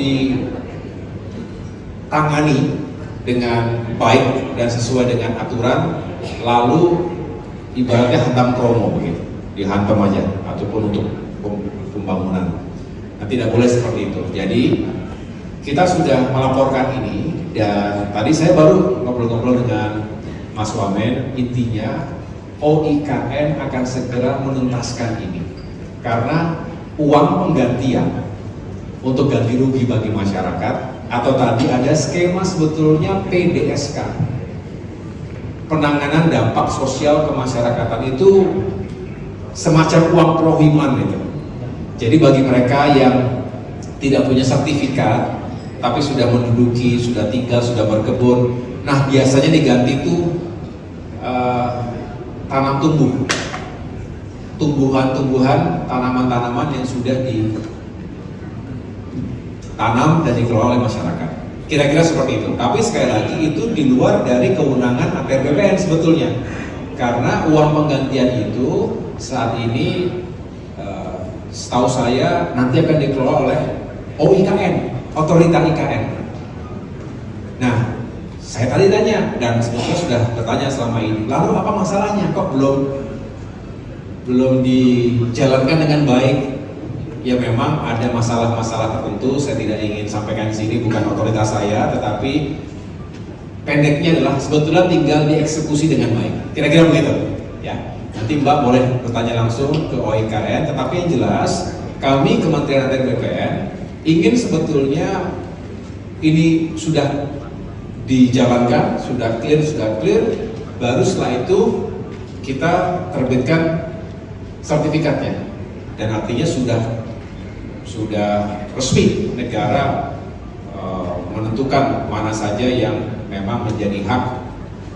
ditangani dengan baik dan sesuai dengan aturan, lalu ibaratnya hantam kromo begitu, dihantam aja, ataupun untuk pembangunan. Nah, tidak boleh seperti itu. Jadi kita sudah melaporkan ini, dan tadi saya baru ngobrol-ngobrol dengan Mas Wamen. Intinya OIKN akan segera menuntaskan ini karena uang penggantian untuk ganti rugi bagi masyarakat, atau tadi ada skema sebetulnya PDSK, penanganan dampak sosial kemasyarakatan, itu semacam uang prohiman itu. Jadi bagi mereka yang tidak punya sertifikat tapi sudah menduduki, sudah tinggal, sudah berkebun, nah biasanya diganti itu tanam tumbuh, tumbuhan-tumbuhan, tanaman-tanaman yang sudah ditanam dan dikelola oleh masyarakat. Kira-kira seperti itu. Tapi sekali lagi itu di luar dari kewenangan APR BPN sebetulnya. Karena uang penggantian itu saat ini setahu saya nanti akan dikelola oleh OIKN, Otorita IKN. Nah, saya tadi tanya dan sebetulnya sudah bertanya selama ini. Lalu apa masalahnya? Kok belum dijalankan dengan baik? Ya memang ada masalah-masalah tertentu. Saya tidak ingin sampaikan di sini, bukan otoritas saya, tetapi pendeknya adalah sebetulnya tinggal dieksekusi dengan baik. Kira-kira begitu. Ya, nanti Mbak boleh bertanya langsung ke OIKN. Tetapi yang jelas, kami Kementerian ATR BPN ingin sebetulnya ini sudah dijalankan, sudah clear, baru setelah itu kita terbitkan sertifikatnya, dan artinya sudah resmi negara menentukan mana saja yang memang menjadi hak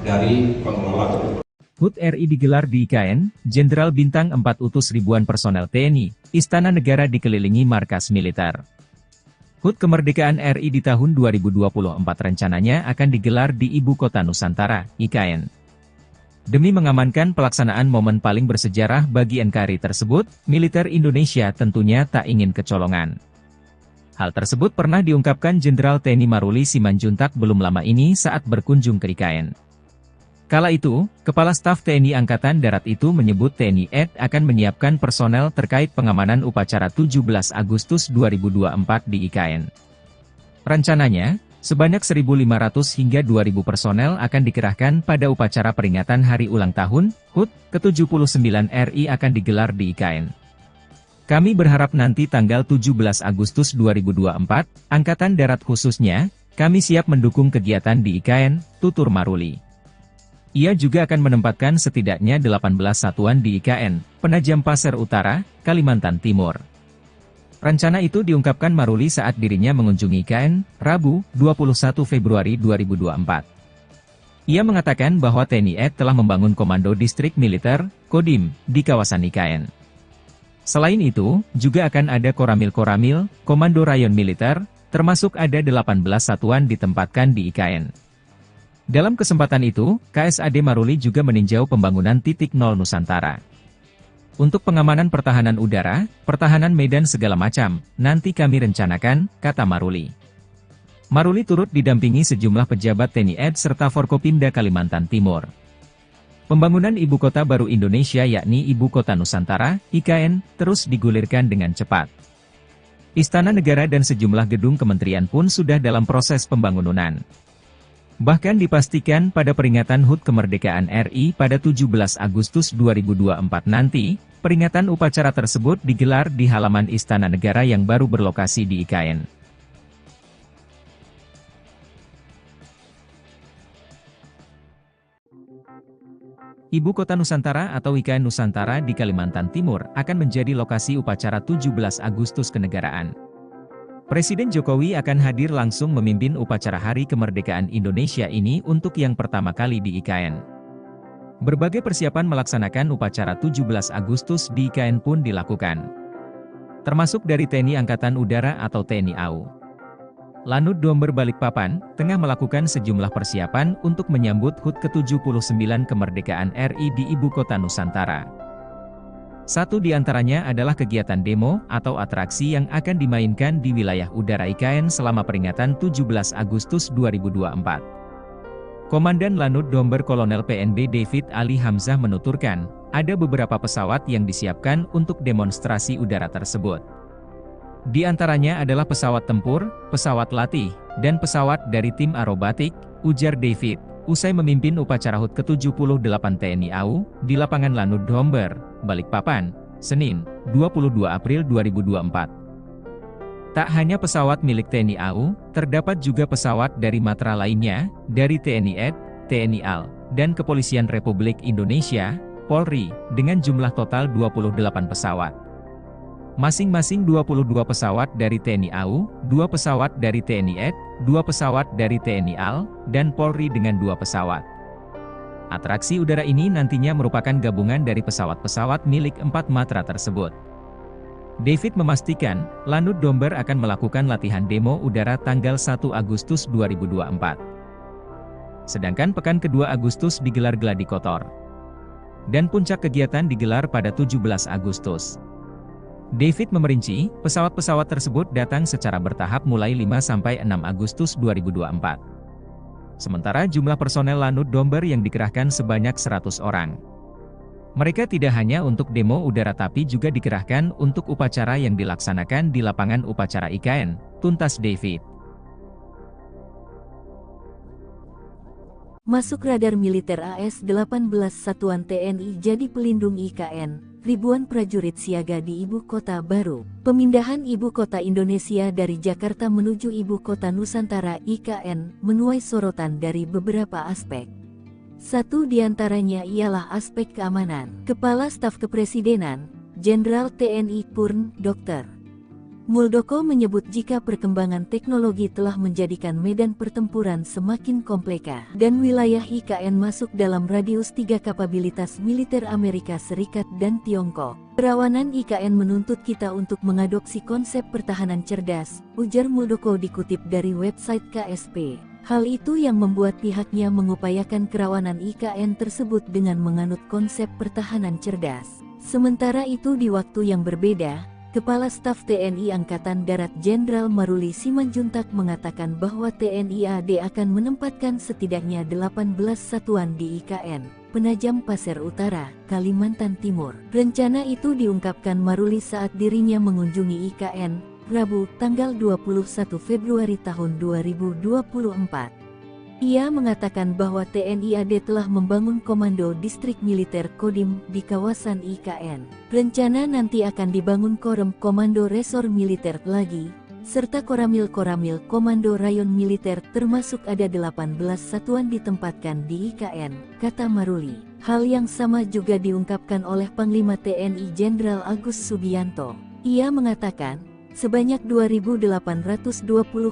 dari pengelola tersebut. HUT RI digelar di IKN, Jenderal Bintang 4 utus ribuan personel TNI, Istana Negara dikelilingi markas militer. HUT Kemerdekaan RI di tahun 2024 rencananya akan digelar di Ibu Kota Nusantara, IKN. Demi mengamankan pelaksanaan momen paling bersejarah bagi NKRI tersebut, militer Indonesia tentunya tak ingin kecolongan. Hal tersebut pernah diungkapkan Jenderal TNI Maruli Simanjuntak belum lama ini saat berkunjung ke IKN. Kala itu, Kepala Staf TNI Angkatan Darat itu menyebut TNI AD akan menyiapkan personel terkait pengamanan upacara 17 Agustus 2024 di IKN. Rencananya, sebanyak 1.500 hingga 2.000 personel akan dikerahkan pada upacara peringatan Hari Ulang Tahun HUT ke-79 RI akan digelar di IKN. Kami berharap nanti tanggal 17 Agustus 2024, Angkatan Darat khususnya, kami siap mendukung kegiatan di IKN, tutur Maruli. Ia juga akan menempatkan setidaknya 18 satuan di IKN, Penajam Pasir Utara, Kalimantan Timur. Rencana itu diungkapkan Maruli saat dirinya mengunjungi IKN, Rabu, 21 Februari 2024. Ia mengatakan bahwa TNI AD telah membangun Komando Distrik Militer, Kodim, di kawasan IKN. Selain itu, juga akan ada Koramil-Koramil, Komando Rayon Militer, termasuk ada 18 satuan ditempatkan di IKN. Dalam kesempatan itu, KSAD Maruli juga meninjau pembangunan titik nol Nusantara. Untuk pengamanan pertahanan udara, pertahanan medan segala macam, nanti kami rencanakan, kata Maruli. Maruli turut didampingi sejumlah pejabat TNI AD serta Forkopimda Kalimantan Timur. Pembangunan Ibu Kota Baru Indonesia yakni Ibu Kota Nusantara, IKN, terus digulirkan dengan cepat. Istana Negara dan sejumlah gedung kementerian pun sudah dalam proses pembangunan. Bahkan dipastikan pada peringatan HUT Kemerdekaan RI pada 17 Agustus 2024 nanti, peringatan upacara tersebut digelar di halaman Istana Negara yang baru berlokasi di IKN. Ibu Kota Nusantara atau IKN Nusantara di Kalimantan Timur akan menjadi lokasi upacara 17 Agustus kenegaraan. Presiden Jokowi akan hadir langsung memimpin upacara Hari Kemerdekaan Indonesia ini untuk yang pertama kali di IKN. Berbagai persiapan melaksanakan upacara 17 Agustus di IKN pun dilakukan. Termasuk dari TNI Angkatan Udara atau TNI AU. Lanut Domber Balikpapan, tengah melakukan sejumlah persiapan untuk menyambut HUT ke-79 Kemerdekaan RI di Ibu Kota Nusantara. Satu di antaranya adalah kegiatan demo atau atraksi yang akan dimainkan di wilayah udara IKN selama peringatan 17 Agustus 2024. Komandan Lanut Domber Kolonel PNB David Ali Hamzah menuturkan, ada beberapa pesawat yang disiapkan untuk demonstrasi udara tersebut. Di antaranya adalah pesawat tempur, pesawat latih, dan pesawat dari tim aerobatik, ujar David, usai memimpin upacara HUT ke-78 TNI AU, di lapangan Lanut Domber, Balikpapan, Senin, 22 April 2024. Tak hanya pesawat milik TNI AU, terdapat juga pesawat dari matra lainnya, dari TNI AD, TNI AL, dan Kepolisian Republik Indonesia, Polri, dengan jumlah total 28 pesawat. Masing-masing 22 pesawat dari TNI AU, 2 pesawat dari TNI AD, 2 pesawat dari TNI AL, dan Polri dengan 2 pesawat. Atraksi udara ini nantinya merupakan gabungan dari pesawat-pesawat milik 4 matra tersebut. David memastikan, Lanut Domber akan melakukan latihan demo udara tanggal 1 Agustus 2024. Sedangkan pekan kedua Agustus digelar gladi kotor. Dan puncak kegiatan digelar pada 17 Agustus. David memerinci, pesawat-pesawat tersebut datang secara bertahap mulai 5–6 Agustus 2024. Sementara jumlah personel Lanut Domber yang dikerahkan sebanyak 100 orang. Mereka tidak hanya untuk demo udara tapi juga dikerahkan untuk upacara yang dilaksanakan di lapangan upacara IKN, tuntas David. Masuk radar militer AS-18 Satuan TNI jadi pelindung IKN, ribuan prajurit siaga di ibu kota baru. Pemindahan ibu kota Indonesia dari Jakarta menuju ibu kota Nusantara IKN menuai sorotan dari beberapa aspek. Satu di antaranya ialah aspek keamanan. Kepala Staf Kepresidenan, Jenderal TNI Purn, Dr. Muldoko menyebut jika perkembangan teknologi telah menjadikan medan pertempuran semakin komplika dan wilayah IKN masuk dalam radius 3 kapabilitas militer Amerika Serikat dan Tiongkok. Kerawanan IKN menuntut kita untuk mengadopsi konsep pertahanan cerdas, ujar Muldoko dikutip dari website KSP. Hal itu yang membuat pihaknya mengupayakan kerawanan IKN tersebut dengan menganut konsep pertahanan cerdas. Sementara itu di waktu yang berbeda, Kepala Staf TNI Angkatan Darat Jenderal Maruli Simanjuntak mengatakan bahwa TNI AD akan menempatkan setidaknya 18 satuan di IKN, Penajam Pasir Utara, Kalimantan Timur. Rencana itu diungkapkan Maruli saat dirinya mengunjungi IKN, Rabu, tanggal 21 Februari tahun 2024. Ia mengatakan bahwa TNI AD telah membangun Komando Distrik Militer Kodim di kawasan IKN. Rencana nanti akan dibangun Korem Komando Resor Militer lagi, serta Koramil-Koramil Komando Rayon Militer termasuk ada 18 satuan ditempatkan di IKN, kata Maruli. Hal yang sama juga diungkapkan oleh Panglima TNI Jenderal Agus Subianto. Ia mengatakan, sebanyak 2.820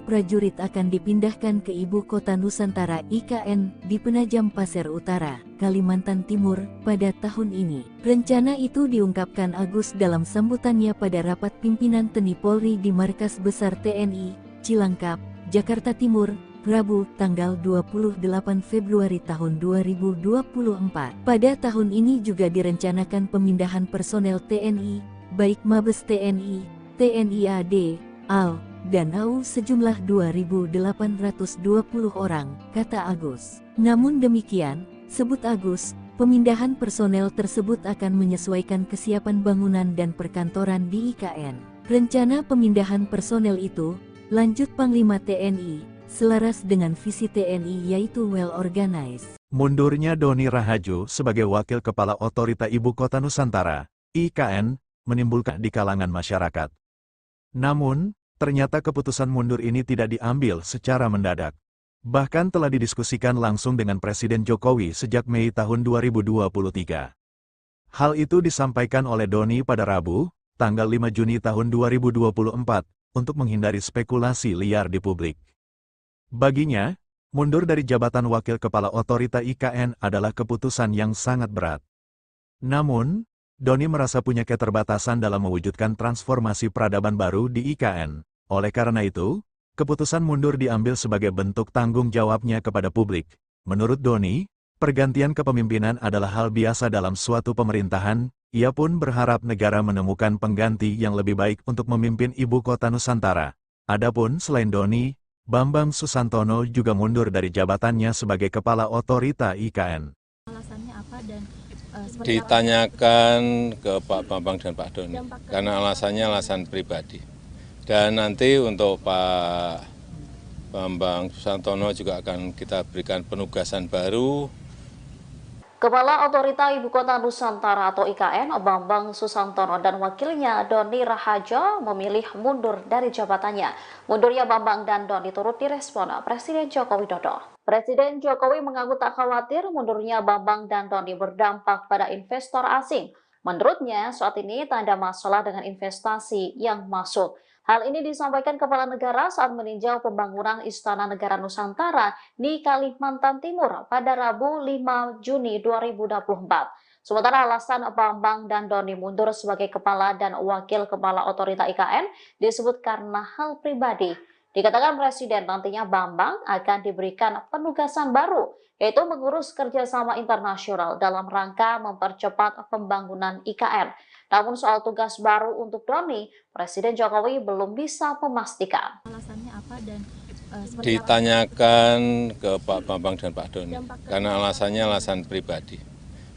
prajurit akan dipindahkan ke ibu kota Nusantara IKN di Penajam Pasir Utara, Kalimantan Timur, pada tahun ini. Rencana itu diungkapkan Agus dalam sambutannya pada rapat pimpinan TNI Polri di Markas Besar TNI, Cilangkap, Jakarta Timur, Rabu, tanggal 28 Februari tahun 2024. Pada tahun ini juga direncanakan pemindahan personel TNI, baik Mabes TNI, TNI AD, AL, dan AU sejumlah 2.820 orang, kata Agus. Namun demikian, sebut Agus, pemindahan personel tersebut akan menyesuaikan kesiapan bangunan dan perkantoran di IKN. Rencana pemindahan personel itu, lanjut Panglima TNI, selaras dengan visi TNI yaitu well organized. Mundurnya Doni Rahajo sebagai Wakil Kepala Otorita Ibu Kota Nusantara, IKN, menimbulkan di kalangan masyarakat. Namun, ternyata keputusan mundur ini tidak diambil secara mendadak. Bahkan telah didiskusikan langsung dengan Presiden Jokowi sejak Mei tahun 2023. Hal itu disampaikan oleh Doni pada Rabu, tanggal 5 Juni tahun 2024, untuk menghindari spekulasi liar di publik. Baginya, mundur dari jabatan Wakil Kepala Otorita IKN adalah keputusan yang sangat berat. Namun, Doni merasa punya keterbatasan dalam mewujudkan transformasi peradaban baru di IKN. Oleh karena itu, keputusan mundur diambil sebagai bentuk tanggung jawabnya kepada publik. Menurut Doni, pergantian kepemimpinan adalah hal biasa dalam suatu pemerintahan. Ia pun berharap negara menemukan pengganti yang lebih baik untuk memimpin ibu kota Nusantara. Adapun selain Doni, Bambang Susantono juga mundur dari jabatannya sebagai Kepala Otorita IKN. Alasannya apa dan ditanyakan ke Pak Bambang dan Pak Doni, karena alasannya alasan pribadi. Dan nanti untuk Pak Bambang Susantono juga akan kita berikan penugasan baru. Kepala Otorita Ibu Kota Nusantara atau IKN, Bambang Susantono dan wakilnya Doni Rahajo memilih mundur dari jabatannya. Mundurnya Bambang dan Doni turut direspon Presiden Joko Widodo. Presiden Jokowi mengaku tak khawatir mundurnya Bambang dan Doni berdampak pada investor asing. Menurutnya, saat ini tak ada masalah dengan investasi yang masuk. Hal ini disampaikan Kepala Negara saat meninjau pembangunan Istana Negara Nusantara di Kalimantan Timur pada Rabu 5 Juni 2024. Sementara alasan Bambang dan Doni mundur sebagai kepala dan wakil kepala otorita IKN disebut karena hal pribadi. Dikatakan Presiden nantinya Bambang akan diberikan penugasan baru, yaitu mengurus kerjasama internasional dalam rangka mempercepat pembangunan IKN. Namun soal tugas baru untuk Doni, Presiden Jokowi belum bisa memastikan. Alasannya apa dan ditanyakan ke Pak Bambang dan Pak Doni, karena alasannya alasan pribadi.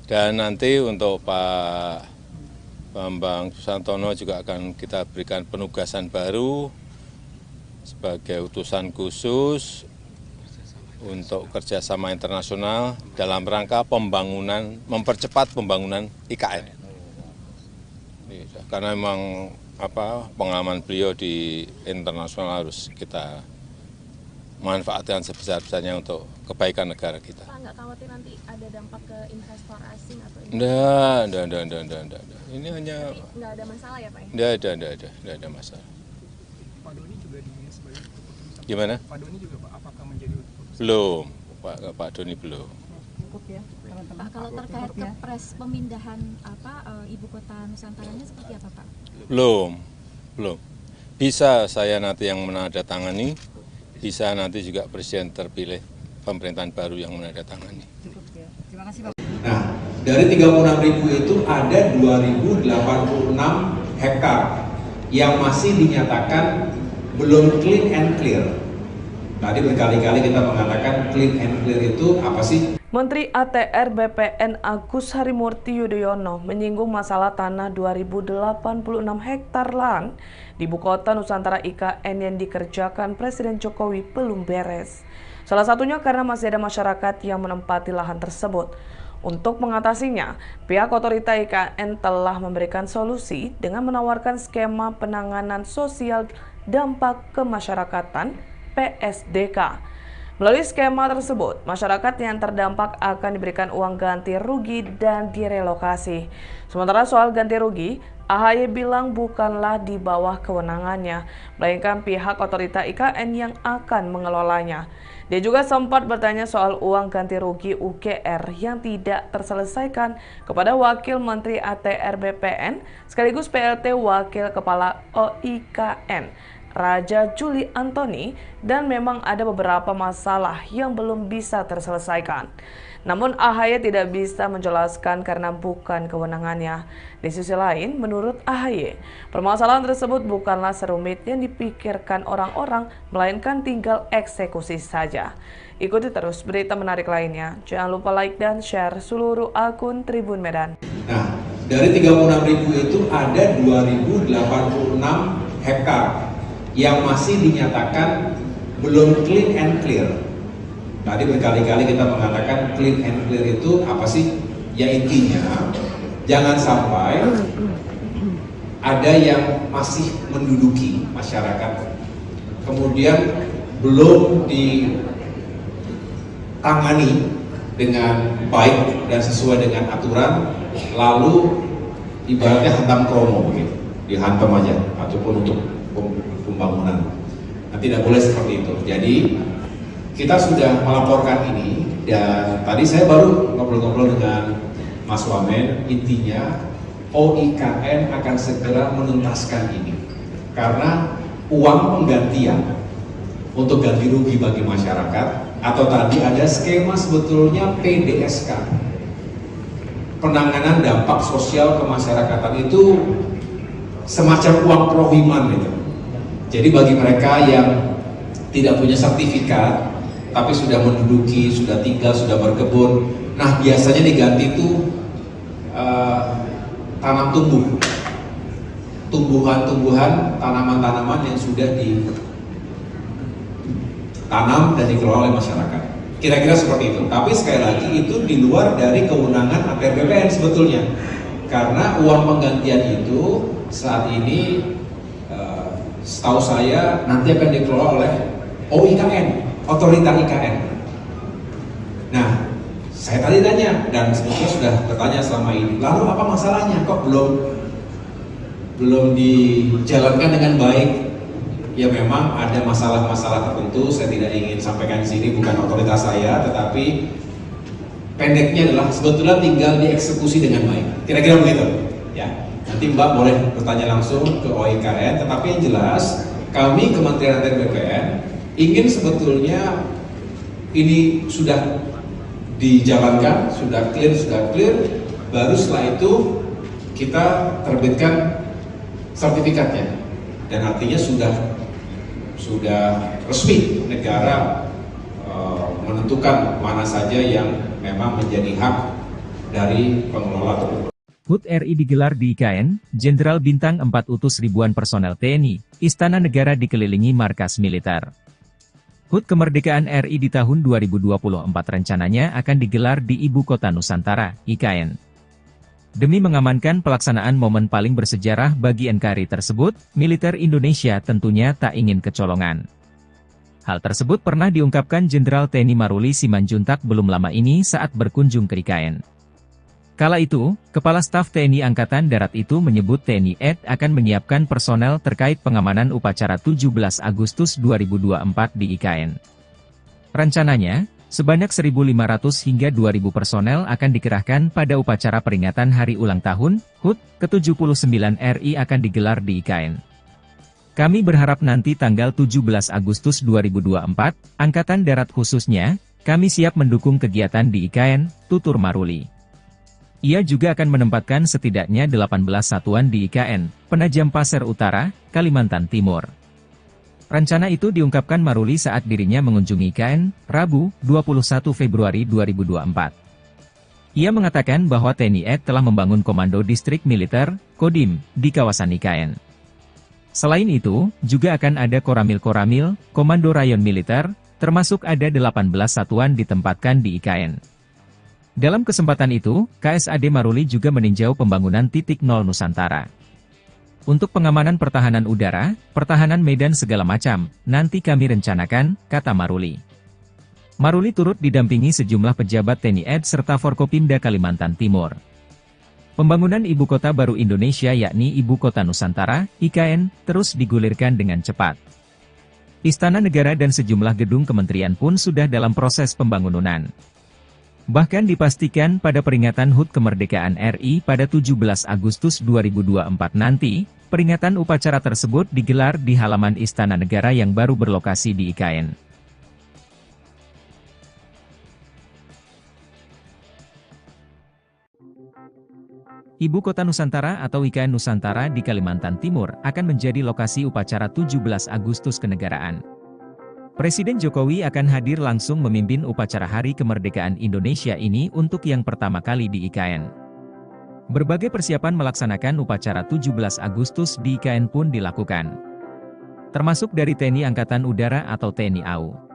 Dan nanti untuk Pak Bambang Susantono juga akan kita berikan penugasan baru sebagai utusan khusus untuk kerjasama internasional dalam rangka pembangunan, mempercepat pembangunan IKN. Karena memang pengalaman beliau di internasional harus kita manfaatkan sebesar-besarnya untuk kebaikan negara kita. Pak, nggak khawatir nanti ada dampak ke investor asing atau Enggak. Ini hanya nggak ada masalah ya Pak? Enggak ada masalah. Pak Doni juga sebagai keputusan. Gimana? Pak Doni juga Pak, apakah menjadi keputusan? Belum, Pak Doni belum. Pak, kalau terkait kepres pemindahan ibu kota Nusantaranya seperti apa Pak? Belum. Bisa saya nanti yang menandatangani, bisa nanti juga Presiden terpilih pemerintahan baru yang menandatangani. Terima kasih Pak. Nah, dari 36.000 itu ada 2.086 hektar yang masih dinyatakan belum clean and clear. Tadi berkali-kali kita mengatakan clean and clear itu apa sih? Menteri ATR BPN Agus Harimurti Yudhoyono menyinggung masalah tanah 2.086 hektar lahan di Ibu Kota Nusantara IKN yang dikerjakan Presiden Jokowi belum beres. Salah satunya karena masih ada masyarakat yang menempati lahan tersebut. Untuk mengatasinya, pihak otorita IKN telah memberikan solusi dengan menawarkan skema penanganan sosial dampak kemasyarakatan PSDK. Melalui skema tersebut, masyarakat yang terdampak akan diberikan uang ganti rugi dan direlokasi. Sementara soal ganti rugi, AHY bilang bukanlah di bawah kewenangannya, melainkan pihak otorita IKN yang akan mengelolanya. Dia juga sempat bertanya soal uang ganti rugi UGR yang tidak terselesaikan kepada Wakil Menteri ATR BPN sekaligus PLT Wakil Kepala OIKN, Raja Juli Antoni, dan memang ada beberapa masalah yang belum bisa terselesaikan. Namun AHY tidak bisa menjelaskan karena bukan kewenangannya. Di sisi lain, menurut AHY, permasalahan tersebut bukanlah serumit yang dipikirkan orang-orang, melainkan tinggal eksekusi saja. Ikuti terus berita menarik lainnya. Jangan lupa like dan share seluruh akun Tribun Medan. Nah, dari 36.000 itu ada 2.086 hektar yang masih dinyatakan belum clean and clear. Tadi berkali-kali kita mengatakan clean and clear itu apa sih? Ya intinya, jangan sampai ada yang masih menduduki masyarakat, kemudian belum ditangani dengan baik dan sesuai dengan aturan, lalu ibaratnya hantam kromo begitu, dihantam aja, ataupun untuk pembangunan. Nah, tidak boleh seperti itu. Jadi kita sudah melaporkan ini, dan tadi saya baru ngobrol-ngobrol dengan Mas Wamen. Intinya OIKN akan segera menuntaskan ini karena uang penggantian untuk ganti rugi bagi masyarakat, atau tadi ada skema sebetulnya PDSK, penanganan dampak sosial kemasyarakatan, itu semacam uang prohiman gitu. Jadi bagi mereka yang tidak punya sertifikat tapi sudah menduduki, sudah tinggal, sudah berkebun, nah biasanya diganti itu tanam tumbuh, tumbuhan-tumbuhan, tanaman-tanaman yang sudah ditanam dan dikelola oleh masyarakat. Kira-kira seperti itu. Tapi sekali lagi itu di luar dari kewenangan ATR BPN sebetulnya, karena uang penggantian itu saat ini setahu saya nanti akan dikelola oleh OIKN, otorita IKN. Nah, saya tadi tanya, dan sebetulnya sudah bertanya selama ini, lalu apa masalahnya? Kok belum dijalankan dengan baik? Ya memang ada masalah-masalah tertentu, saya tidak ingin sampaikan di sini, bukan otoritas saya, tetapi pendeknya adalah sebetulnya tinggal dieksekusi dengan baik. Kira-kira begitu. Ya, nanti Mbak boleh bertanya langsung ke OIKN. Tetapi yang jelas, kami Kementerian ATR BPN ingin sebetulnya ini sudah dijalankan, sudah clear, baru setelah itu kita terbitkan sertifikatnya, dan artinya sudah resmi negara menentukan mana saja yang memang menjadi hak dari pengelola. HUT RI digelar di IKN, Jenderal Bintang 4 utus ribuan personel TNI, Istana Negara dikelilingi markas militer. HUT Kemerdekaan RI di tahun 2024 rencananya akan digelar di Ibu Kota Nusantara, IKN. Demi mengamankan pelaksanaan momen paling bersejarah bagi NKRI tersebut, militer Indonesia tentunya tak ingin kecolongan. Hal tersebut pernah diungkapkan Jenderal TNI Maruli Simanjuntak belum lama ini saat berkunjung ke IKN. Kala itu, Kepala Staf TNI Angkatan Darat itu menyebut TNI AD akan menyiapkan personel terkait pengamanan upacara 17 Agustus 2024 di IKN. Rencananya, sebanyak 1.500 hingga 2.000 personel akan dikerahkan pada upacara peringatan Hari Ulang Tahun HUT ke-79 RI akan digelar di IKN. Kami berharap nanti tanggal 17 Agustus 2024, Angkatan Darat khususnya, kami siap mendukung kegiatan di IKN, tutur Maruli. Ia juga akan menempatkan setidaknya 18 satuan di IKN, Penajam Pasir Utara, Kalimantan Timur. Rencana itu diungkapkan Maruli saat dirinya mengunjungi IKN, Rabu, 21 Februari 2024. Ia mengatakan bahwa TNI AD telah membangun Komando Distrik Militer, Kodim, di kawasan IKN. Selain itu, juga akan ada Koramil-Koramil, Komando Rayon Militer, termasuk ada 18 satuan ditempatkan di IKN. Dalam kesempatan itu, KSAD Maruli juga meninjau pembangunan titik nol Nusantara. Untuk pengamanan pertahanan udara, pertahanan medan segala macam, nanti kami rencanakan, kata Maruli. Maruli turut didampingi sejumlah pejabat TNI AD serta Forkopimda Kalimantan Timur. Pembangunan Ibu Kota Baru Indonesia yakni Ibu Kota Nusantara, IKN, terus digulirkan dengan cepat. Istana Negara dan sejumlah gedung kementerian pun sudah dalam proses pembangunan. Bahkan dipastikan pada peringatan HUT Kemerdekaan RI pada 17 Agustus 2024 nanti, peringatan upacara tersebut digelar di halaman Istana Negara yang baru berlokasi di IKN. Ibu Kota Nusantara atau IKN Nusantara di Kalimantan Timur akan menjadi lokasi upacara 17 Agustus kenegaraan. Presiden Jokowi akan hadir langsung memimpin upacara Hari Kemerdekaan Indonesia ini untuk yang pertama kali di IKN. Berbagai persiapan melaksanakan upacara 17 Agustus di IKN pun dilakukan. Termasuk dari TNI Angkatan Udara atau TNI AU.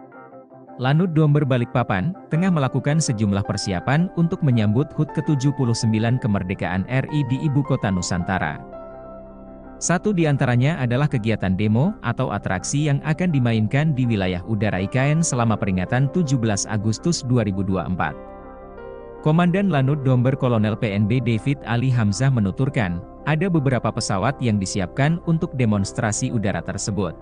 Lanut Domber Balikpapan, tengah melakukan sejumlah persiapan untuk menyambut HUT ke-79 Kemerdekaan RI di Ibu Kota Nusantara. Satu di antaranya adalah kegiatan demo atau atraksi yang akan dimainkan di wilayah udara IKN selama peringatan 17 Agustus 2024. Komandan Lanut Domber Kolonel PNB David Ali Hamzah menuturkan, ada beberapa pesawat yang disiapkan untuk demonstrasi udara tersebut.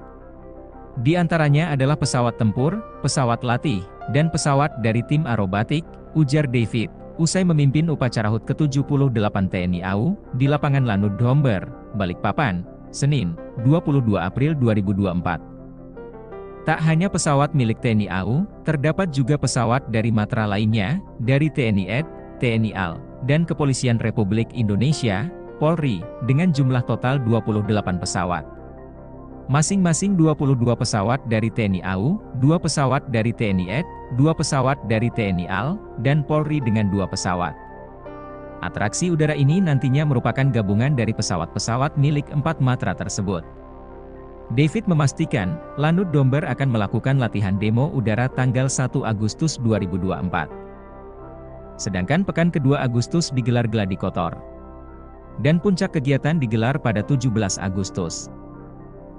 Di antaranya adalah pesawat tempur, pesawat latih, dan pesawat dari tim aerobatik, ujar David, usai memimpin upacara HUT ke-78 TNI AU, di lapangan Lanut Domber, Balikpapan, Senin, 22 April 2024. Tak hanya pesawat milik TNI AU, terdapat juga pesawat dari matra lainnya, dari TNI AD, TNI AL, dan Kepolisian Republik Indonesia, Polri, dengan jumlah total 28 pesawat. Masing-masing 22 pesawat dari TNI AU, 2 pesawat dari TNI AD, 2 pesawat dari TNI AL, dan Polri dengan 2 pesawat. Atraksi udara ini nantinya merupakan gabungan dari pesawat-pesawat milik 4 matra tersebut. David memastikan, Lanut Domber akan melakukan latihan demo udara tanggal 1 Agustus 2024. Sedangkan pekan kedua Agustus digelar gladi kotor. Dan puncak kegiatan digelar pada 17 Agustus.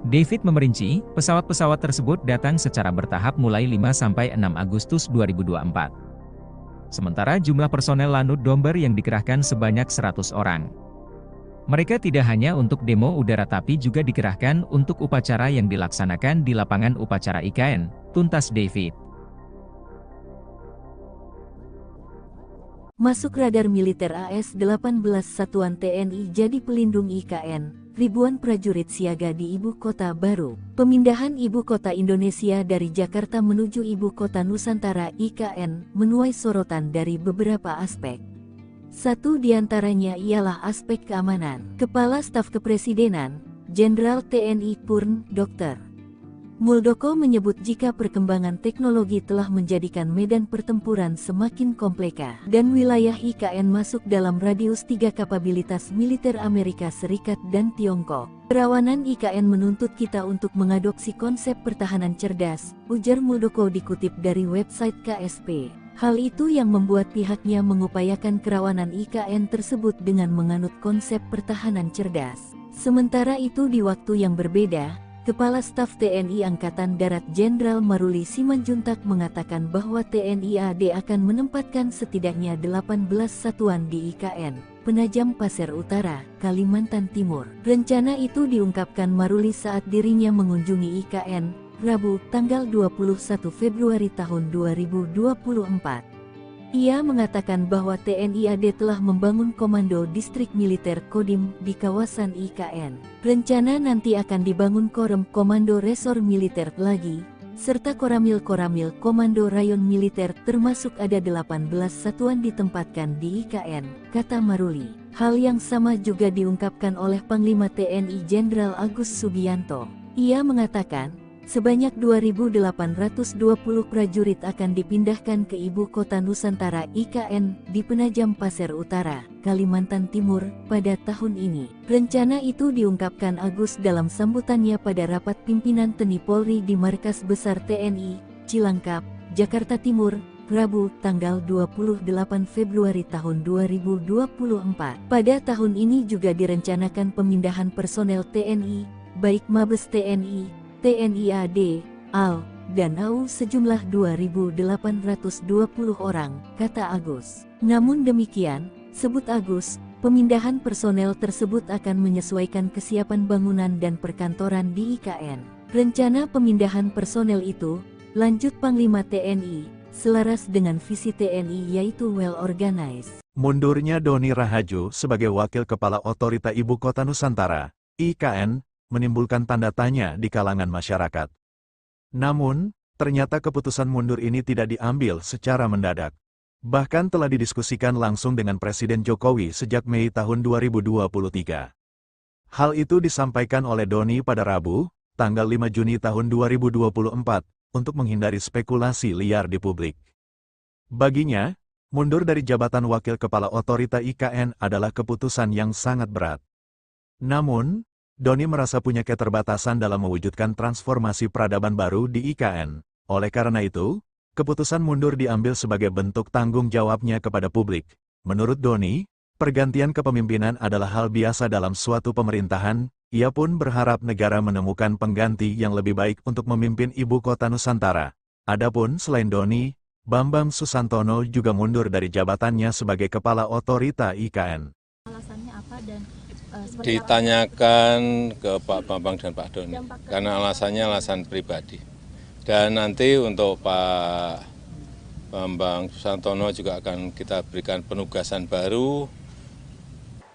David memerinci, pesawat-pesawat tersebut datang secara bertahap mulai 5–6 Agustus 2024. Sementara jumlah personel Lanut Domber yang dikerahkan sebanyak 100 orang. Mereka tidak hanya untuk demo udara tapi juga dikerahkan untuk upacara yang dilaksanakan di lapangan upacara IKN, tuntas David. Masuk radar militer AS-18 Satuan TNI jadi pelindung IKN, ribuan prajurit siaga di ibu kota baru. Pemindahan ibu kota Indonesia dari Jakarta menuju ibu kota Nusantara IKN menuai sorotan dari beberapa aspek. Satu diantaranya ialah aspek keamanan. Kepala Staf Kepresidenan, Jenderal TNI Purn, Dr. Muldoko menyebut jika perkembangan teknologi telah menjadikan medan pertempuran semakin kompleks dan wilayah IKN masuk dalam radius 3 kapabilitas militer Amerika Serikat dan Tiongkok. Kerawanan IKN menuntut kita untuk mengadopsi konsep pertahanan cerdas, ujar Muldoko dikutip dari website KSP. Hal itu yang membuat pihaknya mengupayakan kerawanan IKN tersebut dengan menganut konsep pertahanan cerdas. Sementara itu di waktu yang berbeda, Kepala Staf TNI Angkatan Darat Jenderal Maruli Simanjuntak mengatakan bahwa TNI AD akan menempatkan setidaknya 18 satuan di IKN, Penajam Pasir Utara, Kalimantan Timur. Rencana itu diungkapkan Maruli saat dirinya mengunjungi IKN, Rabu, tanggal 21 Februari tahun 2024. Ia mengatakan bahwa TNI AD telah membangun Komando Distrik Militer Kodim di kawasan IKN. Rencana nanti akan dibangun Korem Komando Resor Militer lagi, serta Koramil Komando Rayon Militer termasuk ada 18 satuan ditempatkan di IKN, kata Maruli. Hal yang sama juga diungkapkan oleh Panglima TNI Jenderal Agus Subianto. Ia mengatakan, sebanyak 2.820 prajurit akan dipindahkan ke ibu kota Nusantara IKN di Penajam Pasir Utara, Kalimantan Timur, pada tahun ini. Rencana itu diungkapkan Agus dalam sambutannya pada rapat pimpinan TNI Polri di Markas Besar TNI, Cilangkap, Jakarta Timur, Rabu, tanggal 28 Februari tahun 2024. Pada tahun ini juga direncanakan pemindahan personel TNI, baik Mabes TNI, TNI AD, AL, dan AU sejumlah 2.820 orang, kata Agus. Namun demikian, sebut Agus, pemindahan personel tersebut akan menyesuaikan kesiapan bangunan dan perkantoran di IKN. Rencana pemindahan personel itu, lanjut Panglima TNI, selaras dengan visi TNI yaitu well organized. Mundurnya Doni Rahajo sebagai Wakil Kepala Otorita Ibu Kota Nusantara, IKN, menimbulkan tanda tanya di kalangan masyarakat. Namun, ternyata keputusan mundur ini tidak diambil secara mendadak. Bahkan telah didiskusikan langsung dengan Presiden Jokowi sejak Mei tahun 2023. Hal itu disampaikan oleh Doni pada Rabu, tanggal 5 Juni tahun 2024, untuk menghindari spekulasi liar di publik. Baginya, mundur dari jabatan Wakil Kepala Otorita IKN adalah keputusan yang sangat berat. Namun, Doni merasa punya keterbatasan dalam mewujudkan transformasi peradaban baru di IKN. Oleh karena itu, keputusan mundur diambil sebagai bentuk tanggung jawabnya kepada publik. Menurut Doni, pergantian kepemimpinan adalah hal biasa dalam suatu pemerintahan. Ia pun berharap negara menemukan pengganti yang lebih baik untuk memimpin ibu kota Nusantara. Adapun selain Doni, Bambang Susantono juga mundur dari jabatannya sebagai Kepala Otorita IKN. Alasannya apa dan ditanyakan ke Pak Bambang dan Pak Doni, karena alasannya alasan pribadi. Dan nanti untuk Pak Bambang Susantono juga akan kita berikan penugasan baru.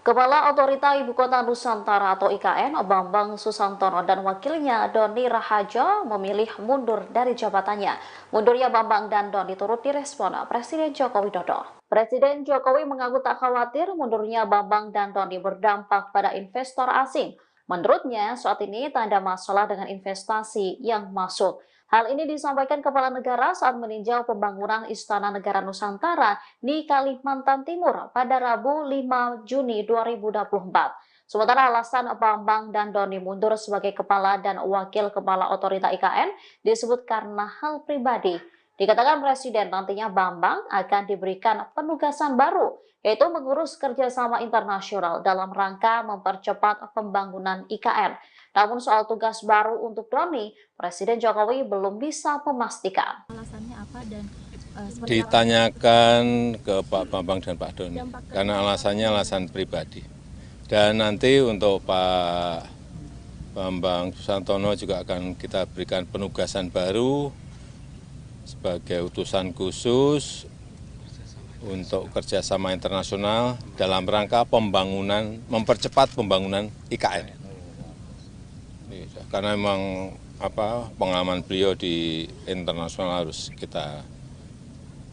Kepala Otorita Ibu Kota Nusantara atau IKN, Bambang Susantono dan wakilnya Doni Rahajo memilih mundur dari jabatannya. Mundurnya Bambang dan Doni turut direspon Presiden Joko Widodo. Presiden Jokowi mengaku tak khawatir mundurnya Bambang dan Doni berdampak pada investor asing. Menurutnya, saat ini tak ada masalah dengan investasi yang masuk. Hal ini disampaikan Kepala Negara saat meninjau pembangunan Istana Negara Nusantara di Kalimantan Timur pada Rabu 5 Juni 2024. Sementara alasan Bambang dan Doni mundur sebagai Kepala dan Wakil Kepala Otorita IKN disebut karena hal pribadi. Dikatakan Presiden nantinya Bambang akan diberikan penugasan baru, yaitu mengurus kerjasama internasional dalam rangka mempercepat pembangunan IKN. Namun soal tugas baru untuk Doni, Presiden Jokowi belum bisa memastikan. Alasannya apa dan ditanyakan ke Pak Bambang dan Pak Doni, karena alasannya alasan pribadi. Dan nanti untuk Pak Bambang Susantono juga akan kita berikan penugasan baru sebagai utusan khusus untuk kerjasama internasional dalam rangka pembangunan, mempercepat pembangunan IKN. Karena memang pengalaman beliau di internasional harus kita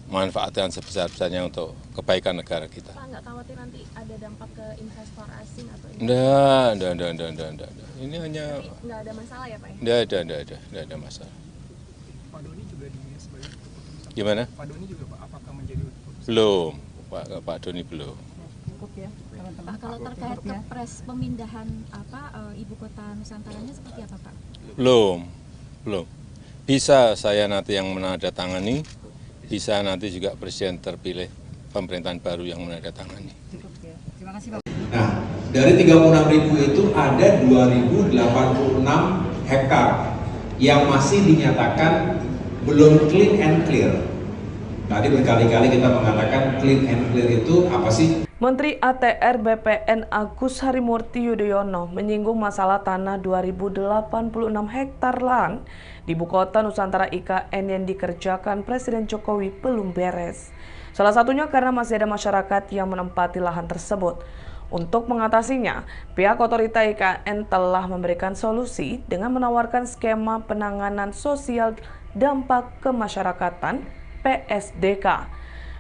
manfaatkan sebesar-besarnya untuk kebaikan negara kita. Pak, nggak khawatir nanti ada dampak ke investor asing atau Enggak. Ini hanya nggak ada masalah ya Pak? enggak ada masalah. Pak Doni juga di sebagai keputusan. Gimana? Pak Doni juga Pak, apakah menjadi keputusan? Belum, Pak Doni belum. Pak, kalau terkait kepres pemindahan ibu kota Nusantaranya seperti apa Pak? Belum. Bisa saya nanti yang menandatangani, bisa nanti juga presiden terpilih pemerintahan baru yang menandatangani. Nah, dari 36.000 itu ada 2.086 hektar yang masih dinyatakan belum clean and clear. Tadi berkali-kali kita mengatakan clean and clear itu apa sih? Menteri ATR BPN Agus Harimurti Yudhoyono menyinggung masalah tanah 2.086 hektar lahan di Ibu Kota Nusantara IKN yang dikerjakan Presiden Jokowi belum beres. Salah satunya karena masih ada masyarakat yang menempati lahan tersebut. Untuk mengatasinya, pihak otorita IKN telah memberikan solusi dengan menawarkan skema penanganan sosial dampak kemasyarakatan PSDK.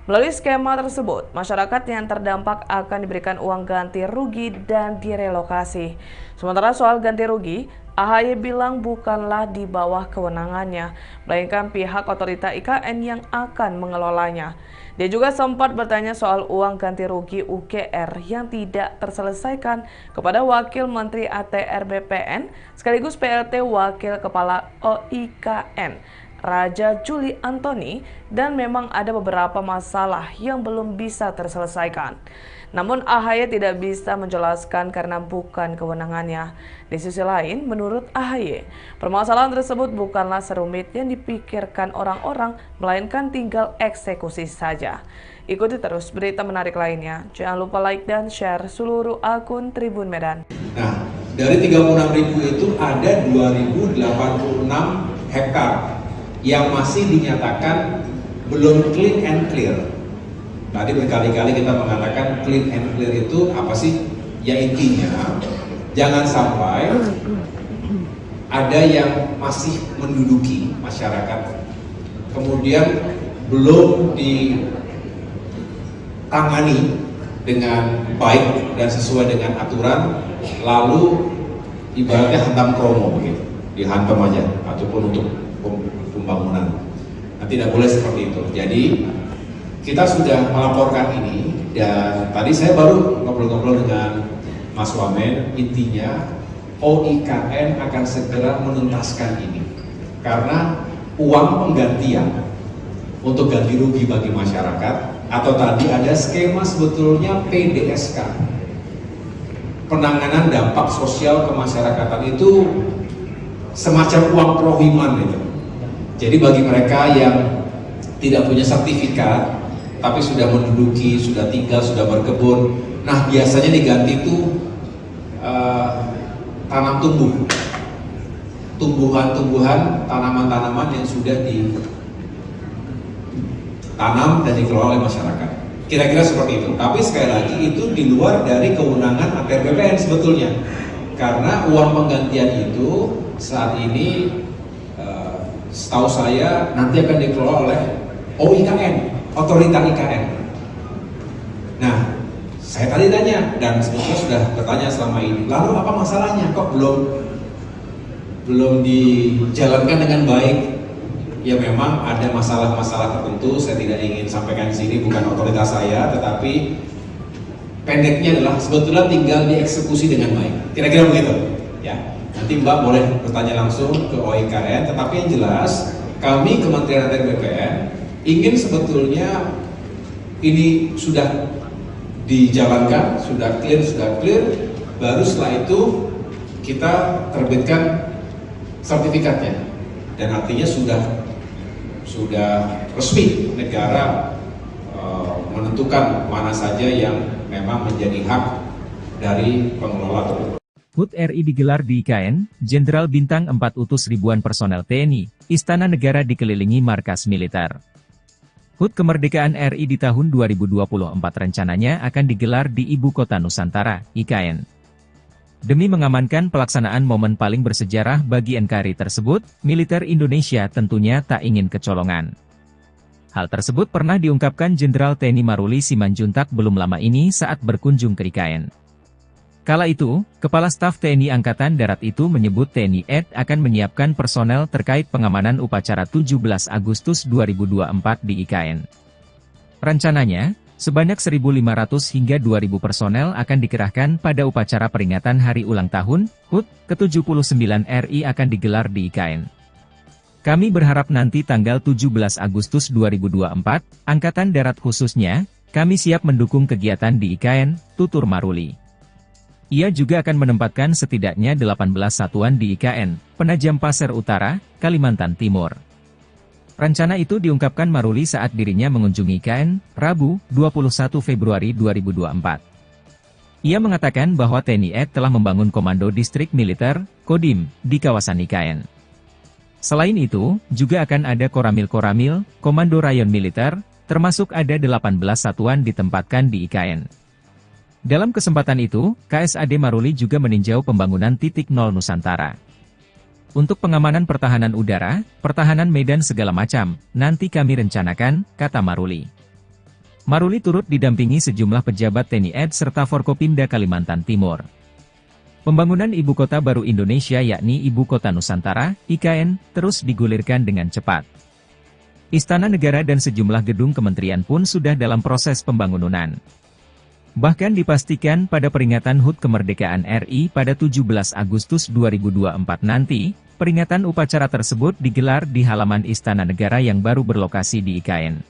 Melalui skema tersebut, masyarakat yang terdampak akan diberikan uang ganti rugi dan direlokasi. Sementara soal ganti rugi, AHY bilang bukanlah di bawah kewenangannya, melainkan pihak otorita IKN yang akan mengelolanya. Dia juga sempat bertanya soal uang ganti rugi UGR yang tidak terselesaikan kepada Wakil Menteri ATR BPN sekaligus PLT Wakil Kepala OIKN, Raja Juli Antoni, dan memang ada beberapa masalah yang belum bisa terselesaikan. Namun AHY tidak bisa menjelaskan karena bukan kewenangannya. Di sisi lain, menurut AHY, permasalahan tersebut bukanlah serumit yang dipikirkan orang-orang, melainkan tinggal eksekusi saja. Ikuti terus berita menarik lainnya. Jangan lupa like dan share seluruh akun Tribun Medan. Nah, dari 36.000 itu ada 2.086 hektar yang masih dinyatakan belum clean and clear. Tadi berkali-kali kita mengatakan clean and clear itu apa sih? Ya intinya, jangan sampai ada yang masih menduduki masyarakat, kemudian belum ditangani dengan baik dan sesuai dengan aturan, lalu ibaratnya hantam kromo begitu, dihantam aja, ataupun untuk pembangunan. Nah, tidak boleh seperti itu. Jadi kita sudah melaporkan ini, dan tadi saya baru ngobrol-ngobrol dengan Mas Wamen. Intinya OIKN akan segera menuntaskan ini karena uang penggantian untuk ganti rugi bagi masyarakat, atau tadi ada skema sebetulnya PDSK, penanganan dampak sosial kemasyarakatan, itu semacam uang prohiman itu. Jadi bagi mereka yang tidak punya sertifikat tapi sudah menduduki, sudah tinggal, sudah berkebun, nah biasanya diganti itu tanam tumbuhan-tumbuhan, tanaman-tanaman yang sudah ditanam dan dikelola oleh masyarakat. Kira-kira seperti itu. Tapi sekali lagi itu di luar dari kewenangan ATR BPN sebetulnya, karena uang penggantian itu saat ini setahu saya nanti akan dikelola oleh OIKN, otorita IKN. Nah, saya tadi tanya dan sebetulnya sudah bertanya selama ini, lalu apa masalahnya kok belum dijalankan dengan baik? Ya memang ada masalah-masalah tertentu, saya tidak ingin sampaikan di sini, bukan otoritas saya, tetapi pendeknya adalah sebetulnya tinggal dieksekusi dengan baik. Kira-kira begitu, ya. Nanti Mbak boleh bertanya langsung ke OIKN, tetapi yang jelas kami Kementerian ATR BPN ingin sebetulnya ini sudah dijalankan, sudah clear, baru setelah itu kita terbitkan sertifikatnya, dan artinya sudah resmi negara menentukan mana saja yang memang menjadi hak dari pengelola tersebut. HUT RI digelar di IKN, Jenderal Bintang 4 utus ribuan personel TNI, Istana Negara dikelilingi markas militer. HUT Kemerdekaan RI di tahun 2024 rencananya akan digelar di Ibu Kota Nusantara, IKN. Demi mengamankan pelaksanaan momen paling bersejarah bagi NKRI tersebut, militer Indonesia tentunya tak ingin kecolongan. Hal tersebut pernah diungkapkan Jenderal TNI Maruli Simanjuntak belum lama ini saat berkunjung ke IKN. Kala itu, Kepala Staf TNI Angkatan Darat itu menyebut TNI AD akan menyiapkan personel terkait pengamanan upacara 17 Agustus 2024 di IKN. Rencananya, sebanyak 1.500 hingga 2.000 personel akan dikerahkan pada upacara peringatan Hari Ulang Tahun HUT ke-79 RI akan digelar di IKN. Kami berharap nanti tanggal 17 Agustus 2024, Angkatan Darat khususnya, kami siap mendukung kegiatan di IKN, tutur Maruli. Ia juga akan menempatkan setidaknya 18 satuan di IKN, Penajam Pasir Utara, Kalimantan Timur. Rencana itu diungkapkan Maruli saat dirinya mengunjungi IKN, Rabu, 21 Februari 2024. Ia mengatakan bahwa TNI AD telah membangun Komando Distrik Militer, Kodim, di kawasan IKN. Selain itu, juga akan ada Koramil-Koramil, Komando Rayon Militer, termasuk ada 18 satuan ditempatkan di IKN. Dalam kesempatan itu, KSAD Maruli juga meninjau pembangunan titik nol Nusantara. Untuk pengamanan pertahanan udara, pertahanan medan segala macam, nanti kami rencanakan, kata Maruli. Maruli turut didampingi sejumlah pejabat TNI AD serta Forkopimda Kalimantan Timur. Pembangunan Ibu Kota Baru Indonesia yakni Ibu Kota Nusantara, IKN, terus digulirkan dengan cepat. Istana Negara dan sejumlah gedung kementerian pun sudah dalam proses pembangunan. Bahkan dipastikan pada peringatan HUT Kemerdekaan RI pada 17 Agustus 2024 nanti, peringatan upacara tersebut digelar di halaman Istana Negara yang baru berlokasi di IKN.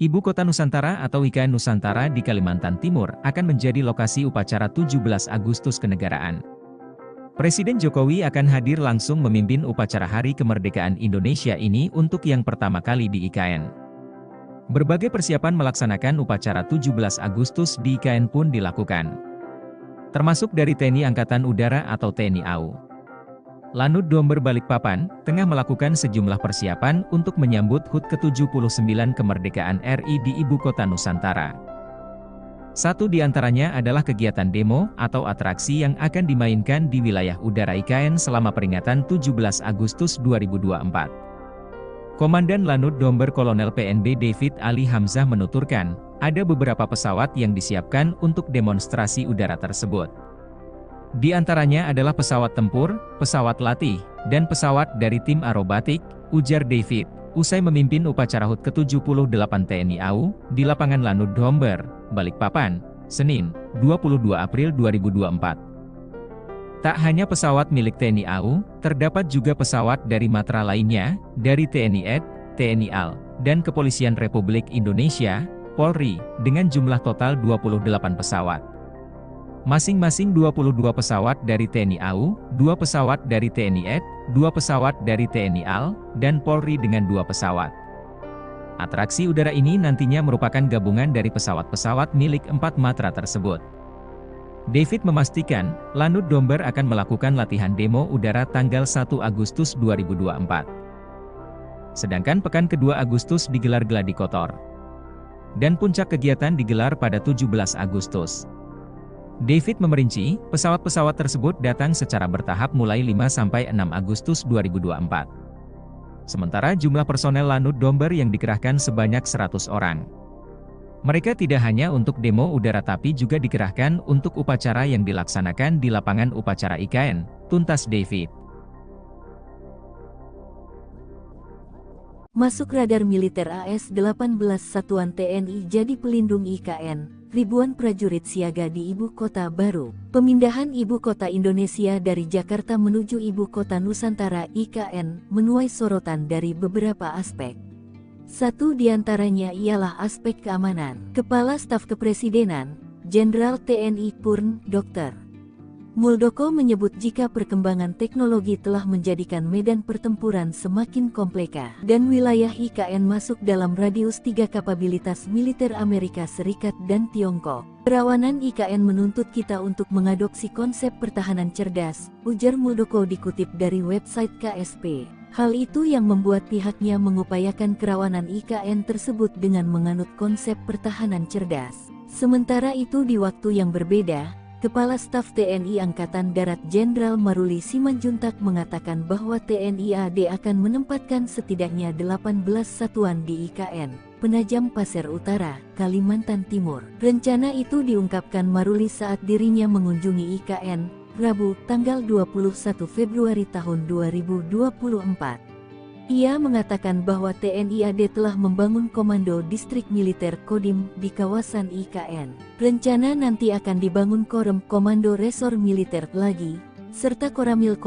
Ibu Kota Nusantara atau IKN Nusantara di Kalimantan Timur akan menjadi lokasi upacara 17 Agustus kenegaraan. Presiden Jokowi akan hadir langsung memimpin upacara Hari Kemerdekaan Indonesia ini untuk yang pertama kali di IKN. Berbagai persiapan melaksanakan upacara 17 Agustus di IKN pun dilakukan. Termasuk dari TNI Angkatan Udara atau TNI AU. Lanut Domber Balikpapan, tengah melakukan sejumlah persiapan untuk menyambut HUT ke-79 Kemerdekaan RI di Ibu Kota Nusantara. Satu di antaranya adalah kegiatan demo atau atraksi yang akan dimainkan di wilayah udara IKN selama peringatan 17 Agustus 2024. Komandan Lanut Domber Kolonel PNB David Ali Hamzah menuturkan, ada beberapa pesawat yang disiapkan untuk demonstrasi udara tersebut. Di antaranya adalah pesawat tempur, pesawat latih, dan pesawat dari tim aerobatik, ujar David, usai memimpin upacara HUT ke-78 TNI AU, di lapangan Lanut Domber, Balikpapan, Senin, 22 April 2024. Tak hanya pesawat milik TNI AU, terdapat juga pesawat dari matra lainnya, dari TNI AD, TNI AL, dan Kepolisian Republik Indonesia, Polri, dengan jumlah total 28 pesawat. Masing-masing 22 pesawat dari TNI AU, 2 pesawat dari TNI AD, 2 pesawat dari TNI AL, dan Polri dengan 2 pesawat. Atraksi udara ini nantinya merupakan gabungan dari pesawat-pesawat milik 4 matra tersebut. David memastikan, Lanut Domber akan melakukan latihan demo udara tanggal 1 Agustus 2024. Sedangkan pekan kedua Agustus digelar gladi kotor. Dan puncak kegiatan digelar pada 17 Agustus. David memerinci, pesawat-pesawat tersebut datang secara bertahap mulai 5–6 Agustus 2024. Sementara jumlah personel Lanut Domber yang dikerahkan sebanyak 100 orang. Mereka tidak hanya untuk demo udara tapi juga dikerahkan untuk upacara yang dilaksanakan di lapangan upacara IKN, tuntas David. Masuk radar militer AS-18 Satuan TNI jadi pelindung IKN. Ribuan prajurit siaga di Ibu Kota Baru. Pemindahan Ibu Kota Indonesia dari Jakarta menuju Ibu Kota Nusantara IKN menuai sorotan dari beberapa aspek. Satu di antaranya ialah aspek keamanan. Kepala Staf Kepresidenan, Jenderal TNI Purn, Dr. Muldoko menyebut jika perkembangan teknologi telah menjadikan medan pertempuran semakin kompleks dan wilayah IKN masuk dalam radius 3 kapabilitas militer Amerika Serikat dan Tiongkok. Kerawanan IKN menuntut kita untuk mengadopsi konsep pertahanan cerdas, ujar Muldoko dikutip dari website KSP. Hal itu yang membuat pihaknya mengupayakan kerawanan IKN tersebut dengan menganut konsep pertahanan cerdas. Sementara itu di waktu yang berbeda, Kepala Staf TNI Angkatan Darat Jenderal Maruli Simanjuntak mengatakan bahwa TNI AD akan menempatkan setidaknya 18 satuan di IKN, Penajam Pasir Utara, Kalimantan Timur. Rencana itu diungkapkan Maruli saat dirinya mengunjungi IKN, Rabu, tanggal 21 Februari tahun 2024. Ia mengatakan bahwa TNI AD telah membangun Komando Distrik Militer Kodim di kawasan IKN. Rencana nanti akan dibangun Korem Komando Resor Militer lagi, serta Koramil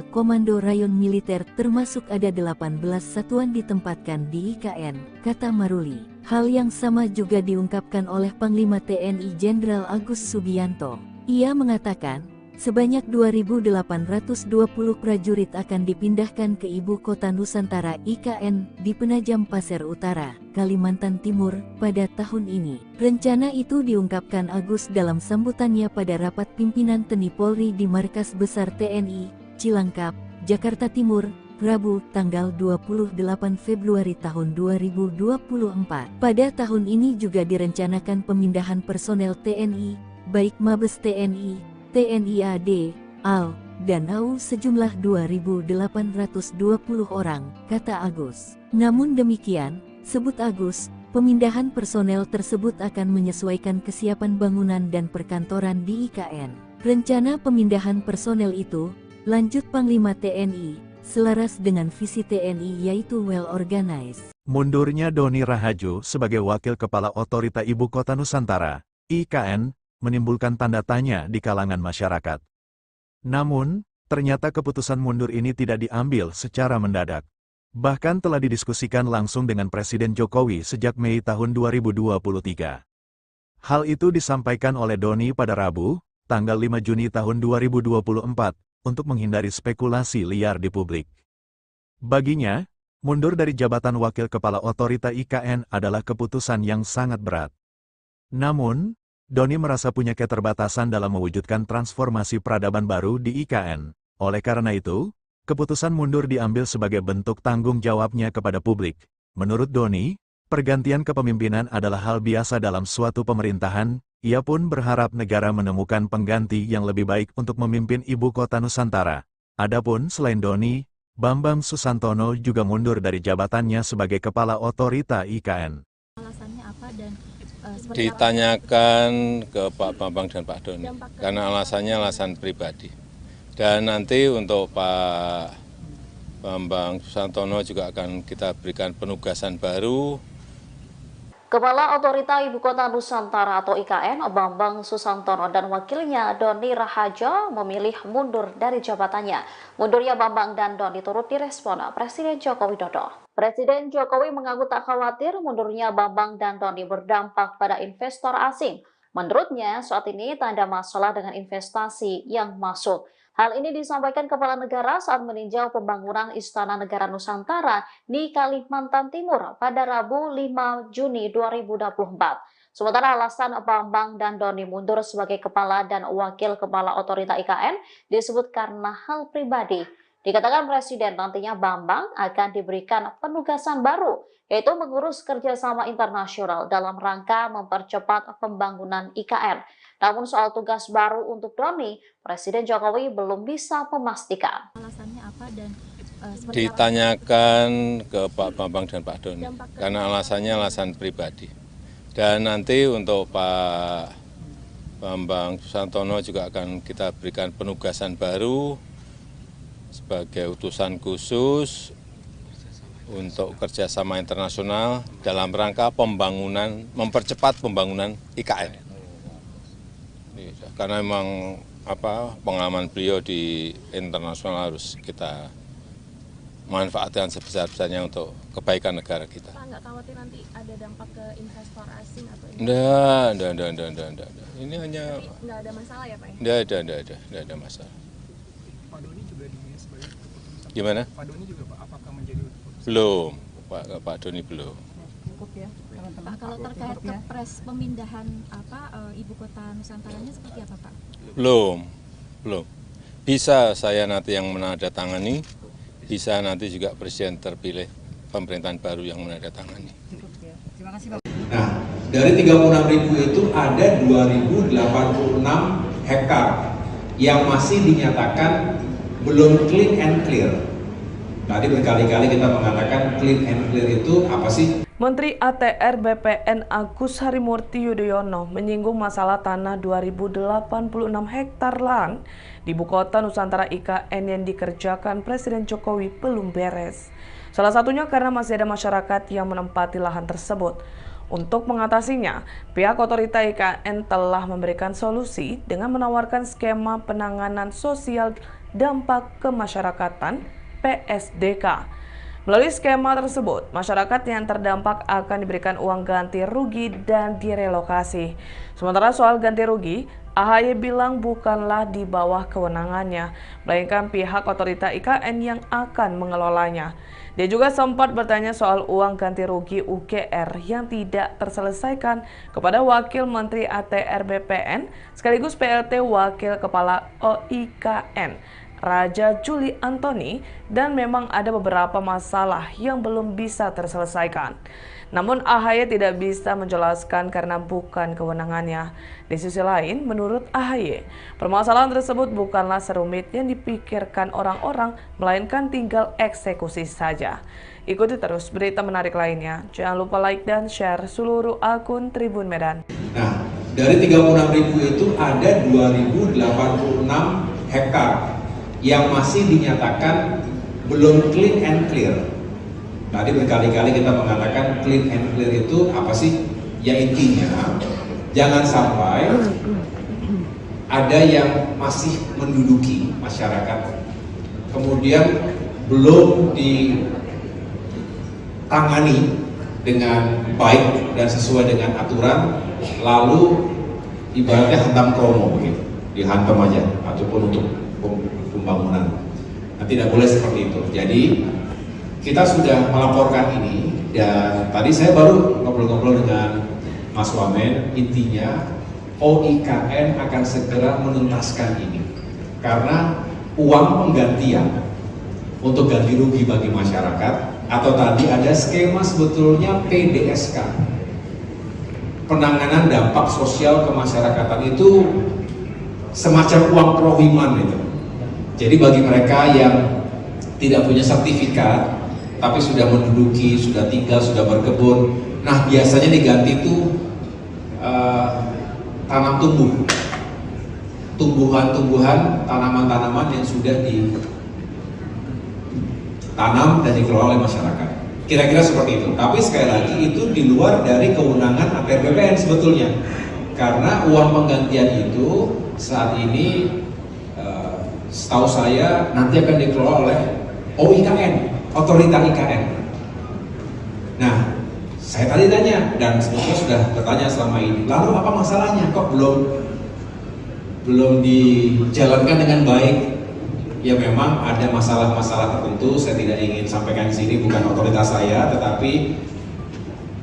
Komando Rayon Militer termasuk ada 18 satuan ditempatkan di IKN, kata Maruli. Hal yang sama juga diungkapkan oleh Panglima TNI Jenderal Agus Subianto. Ia mengatakan, sebanyak 2.820 prajurit akan dipindahkan ke Ibu Kota Nusantara IKN di Penajam Pasir Utara, Kalimantan Timur, pada tahun ini. Rencana itu diungkapkan Agus dalam sambutannya pada rapat pimpinan TNI Polri di Markas Besar TNI, Cilangkap, Jakarta Timur, Rabu, tanggal 28 Februari tahun 2024. Pada tahun ini juga direncanakan pemindahan personel TNI, baik Mabes TNI, TNI AD, AL, dan AU sejumlah 2.820 orang, kata Agus. Namun demikian, sebut Agus, pemindahan personel tersebut akan menyesuaikan kesiapan bangunan dan perkantoran di IKN. Rencana pemindahan personel itu, lanjut Panglima TNI, selaras dengan visi TNI yaitu well organized. Mundurnya Doni Rahajo sebagai Wakil Kepala Otorita Ibu Kota Nusantara, IKN, menimbulkan tanda tanya di kalangan masyarakat. Namun, ternyata keputusan mundur ini tidak diambil secara mendadak. Bahkan telah didiskusikan langsung dengan Presiden Jokowi sejak Mei tahun 2023. Hal itu disampaikan oleh Doni pada Rabu, tanggal 5 Juni tahun 2024, untuk menghindari spekulasi liar di publik. Baginya, mundur dari jabatan Wakil Kepala Otorita IKN adalah keputusan yang sangat berat. Namun, Doni merasa punya keterbatasan dalam mewujudkan transformasi peradaban baru di IKN. Oleh karena itu, keputusan mundur diambil sebagai bentuk tanggung jawabnya kepada publik. Menurut Doni, pergantian kepemimpinan adalah hal biasa dalam suatu pemerintahan. Ia pun berharap negara menemukan pengganti yang lebih baik untuk memimpin Ibu Kota Nusantara. Adapun selain Doni, Bambang Susantono juga mundur dari jabatannya sebagai Kepala Otorita IKN. Alasannya apa dan ditanyakan ke Pak Bambang dan Pak Doni, karena alasannya alasan pribadi. Dan nanti untuk Pak Bambang Susantono juga akan kita berikan penugasan baru. Kepala Otorita Ibu Kota Nusantara atau IKN, Bambang Susantono dan wakilnya Doni Rahajo memilih mundur dari jabatannya. Mundurnya Bambang dan Doni turut direspon Presiden Joko Widodo. Presiden Jokowi mengaku tak khawatir mundurnya Bambang dan Doni berdampak pada investor asing. Menurutnya, saat ini tak ada masalah dengan investasi yang masuk. Hal ini disampaikan Kepala Negara saat meninjau pembangunan Istana Negara Nusantara di Kalimantan Timur pada Rabu 5 Juni 2024. Sementara alasan Bambang dan Doni mundur sebagai Kepala dan Wakil Kepala Otorita IKN disebut karena hal pribadi. Dikatakan Presiden nantinya Bambang akan diberikan penugasan baru, yaitu mengurus kerjasama internasional dalam rangka mempercepat pembangunan IKN. Namun soal tugas baru untuk Doni, Presiden Jokowi belum bisa memastikan. Alasannya apa dan ditanyakan ke Pak Bambang dan Pak Doni, karena alasannya alasan pribadi. Dan nanti untuk Pak Bambang Susantono juga akan kita berikan penugasan baru sebagai utusan khusus untuk kerjasama internasional dalam rangka pembangunan, mempercepat pembangunan IKN. Karena memang pengalaman beliau di internasional harus kita manfaatkan sebesar-besarnya untuk kebaikan negara kita. Pak, nggak khawatir nanti ada dampak ke investor asing atau Enggak. Ini hanya nggak ada masalah ya Pak? enggak ada masalah. Pak Doni juga dinilai sebagai keputusan. Gimana? Pak Doni juga Pak, apakah menjadi keputusan? Belum, Pak Doni belum. Pak, kalau terkait kepres pemindahan ibu kota Nusantaranya seperti apa Pak? Belum. Bisa saya nanti yang menandatangani, bisa nanti juga presiden terpilih pemerintahan baru yang menandatangani. Nah, dari 36.000 itu ada 2.086 hektar yang masih dinyatakan belum clean and clear. Tadi berkali-kali kita mengatakan clean and clear itu apa sih? Menteri ATR BPN Agus Harimurti Yudhoyono menyinggung masalah tanah 2.086 hektar lahan di Ibu Kota Nusantara IKN yang dikerjakan Presiden Jokowi belum beres. Salah satunya karena masih ada masyarakat yang menempati lahan tersebut. Untuk mengatasinya, pihak otorita IKN telah memberikan solusi dengan menawarkan skema penanganan sosial dampak kemasyarakatan (PSDK). Melalui skema tersebut, masyarakat yang terdampak akan diberikan uang ganti rugi dan direlokasi. Sementara soal ganti rugi, AHY bilang bukanlah di bawah kewenangannya, melainkan pihak otorita IKN yang akan mengelolanya. Dia juga sempat bertanya soal uang ganti rugi UGR yang tidak terselesaikan kepada Wakil Menteri ATR BPN sekaligus PLT Wakil Kepala OIKN, Raja Juli Antoni, dan memang ada beberapa masalah yang belum bisa terselesaikan. Namun AHY tidak bisa menjelaskan karena bukan kewenangannya. Di sisi lain, menurut AHY, permasalahan tersebut bukanlah serumit yang dipikirkan orang-orang, melainkan tinggal eksekusi saja. Ikuti terus berita menarik lainnya. Jangan lupa like dan share seluruh akun Tribun Medan. Nah, dari 36.000 itu ada 2.086 hektar yang masih dinyatakan belum clean and clear. Tadi berkali-kali kita mengatakan clean and clear itu apa sih? Ya intinya, jangan sampai ada yang masih menduduki masyarakat, kemudian belum ditangani dengan baik dan sesuai dengan aturan, lalu ibaratnya hantam kromo begitu, dihantam aja, ataupun untuk pembangunan. Nah, tidak boleh seperti itu. Jadi kita sudah melaporkan ini, dan tadi saya baru ngobrol-ngobrol dengan Mas Wamen. Intinya OIKN akan segera menuntaskan ini karena uang penggantian untuk ganti rugi bagi masyarakat, atau tadi ada skema sebetulnya PDSK, penanganan dampak sosial kemasyarakatan, itu semacam uang prohiman itu. Jadi bagi mereka yang tidak punya sertifikat tapi sudah menduduki, sudah tinggal, sudah berkebun, nah biasanya diganti itu tanam tumbuhan-tumbuhan, tanaman-tanaman yang sudah ditanam dan dikelola oleh masyarakat. Kira-kira seperti itu. Tapi sekali lagi itu di luar dari kewenangan ATR BPN sebetulnya, karena uang penggantian itu saat ini setahu saya nanti akan dikelola oleh OIKN, otorita IKN. Nah, saya tadi tanya, dan sebetulnya sudah bertanya selama ini, lalu apa masalahnya kok belum dijalankan dengan baik? Ya memang ada masalah-masalah tertentu, saya tidak ingin sampaikan di sini, bukan otoritas saya, tetapi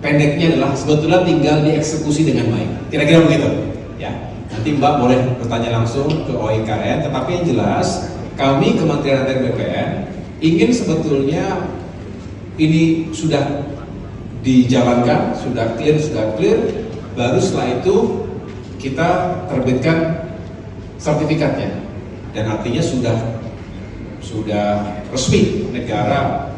pendeknya adalah sebetulnya tinggal dieksekusi dengan baik. Kira-kira begitu, ya. Nanti Mbak boleh bertanya langsung ke OIKN, tetapi yang jelas kami Kementerian ATR BPN ingin sebetulnya ini sudah dijalankan, sudah clear, baru setelah itu kita terbitkan sertifikatnya, dan artinya sudah resmi negara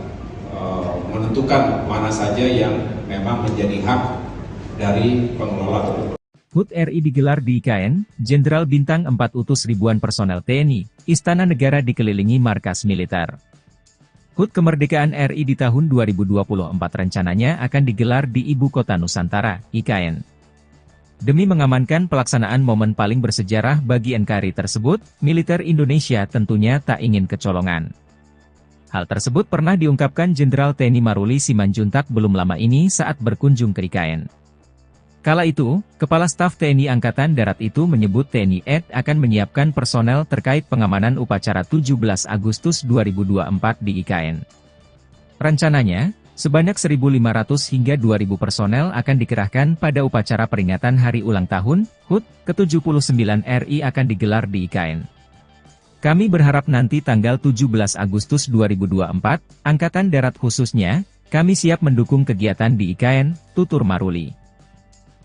menentukan mana saja yang memang menjadi hak dari pengelola. HUT RI digelar di IKN, Jenderal Bintang 4 utus ribuan personel TNI, Istana Negara dikelilingi markas militer. HUT Kemerdekaan RI di tahun 2024 rencananya akan digelar di Ibu Kota Nusantara, IKN. Demi mengamankan pelaksanaan momen paling bersejarah bagi NKRI tersebut, militer Indonesia tentunya tak ingin kecolongan. Hal tersebut pernah diungkapkan Jenderal TNI Maruli Simanjuntak belum lama ini saat berkunjung ke IKN. Kala itu, Kepala Staf TNI Angkatan Darat itu menyebut TNI AD akan menyiapkan personel terkait pengamanan upacara 17 Agustus 2024 di IKN. Rencananya, sebanyak 1.500 hingga 2.000 personel akan dikerahkan pada upacara peringatan Hari Ulang Tahun, HUT, ke-79 RI akan digelar di IKN. Kami berharap nanti tanggal 17 Agustus 2024, Angkatan Darat khususnya, kami siap mendukung kegiatan di IKN, tutur Maruli.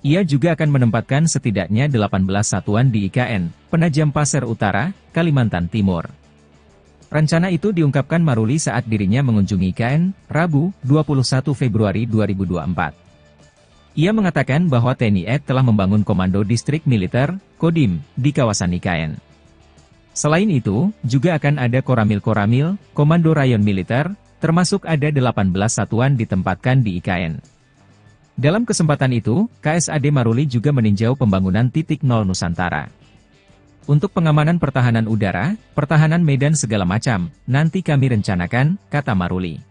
Ia juga akan menempatkan setidaknya 18 satuan di IKN, Penajam Pasir Utara, Kalimantan Timur. Rencana itu diungkapkan Maruli saat dirinya mengunjungi IKN, Rabu, 21 Februari 2024. Ia mengatakan bahwa TNI AD telah membangun Komando Distrik Militer, Kodim, di kawasan IKN. Selain itu, juga akan ada Koramil-Koramil, Komando Rayon Militer, termasuk ada 18 satuan ditempatkan di IKN. Dalam kesempatan itu, KSAD Maruli juga meninjau pembangunan titik nol Nusantara. Untuk pengamanan pertahanan udara, pertahanan medan segala macam, nanti kami rencanakan, kata Maruli.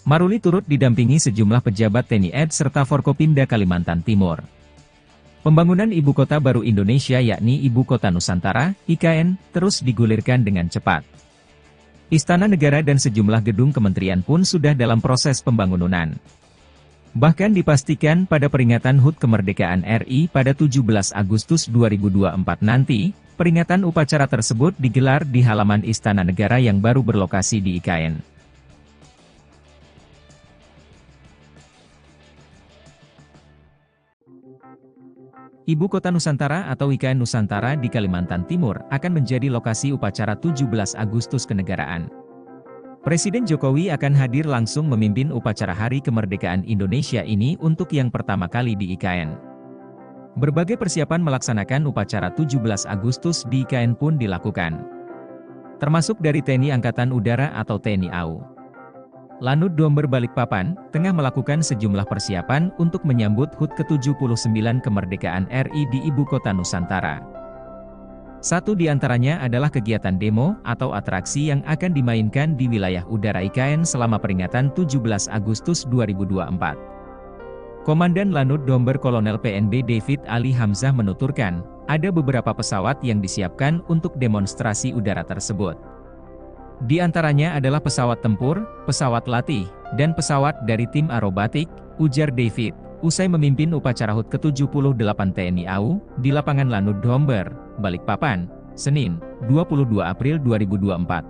Maruli turut didampingi sejumlah pejabat TNI AD serta Forkopimda Kalimantan Timur. Pembangunan Ibu Kota Baru Indonesia yakni Ibu Kota Nusantara, IKN, terus digulirkan dengan cepat. Istana Negara dan sejumlah gedung kementerian pun sudah dalam proses pembangunan. Bahkan dipastikan pada peringatan HUT Kemerdekaan RI pada 17 Agustus 2024 nanti, peringatan upacara tersebut digelar di halaman Istana Negara yang baru berlokasi di IKN. Ibu Kota Nusantara atau IKN Nusantara di Kalimantan Timur akan menjadi lokasi upacara 17 Agustus kenegaraan. Presiden Jokowi akan hadir langsung memimpin upacara Hari Kemerdekaan Indonesia ini untuk yang pertama kali di IKN. Berbagai persiapan melaksanakan upacara 17 Agustus di IKN pun dilakukan. Termasuk dari TNI Angkatan Udara atau TNI AU. Lanut Domber Balikpapan, tengah melakukan sejumlah persiapan untuk menyambut HUT ke-79 Kemerdekaan RI di Ibu Kota Nusantara. Satu di antaranya adalah kegiatan demo atau atraksi yang akan dimainkan di wilayah udara IKN selama peringatan 17 Agustus 2024. Komandan Lanut Domber Kolonel PNB David Ali Hamzah menuturkan, ada beberapa pesawat yang disiapkan untuk demonstrasi udara tersebut. Di antaranya adalah pesawat tempur, pesawat latih, dan pesawat dari tim aerobatik, ujar David, usai memimpin upacara HUT ke-78 TNI AU, di lapangan Lanut Domber, Balikpapan, Senin, 22 April 2024.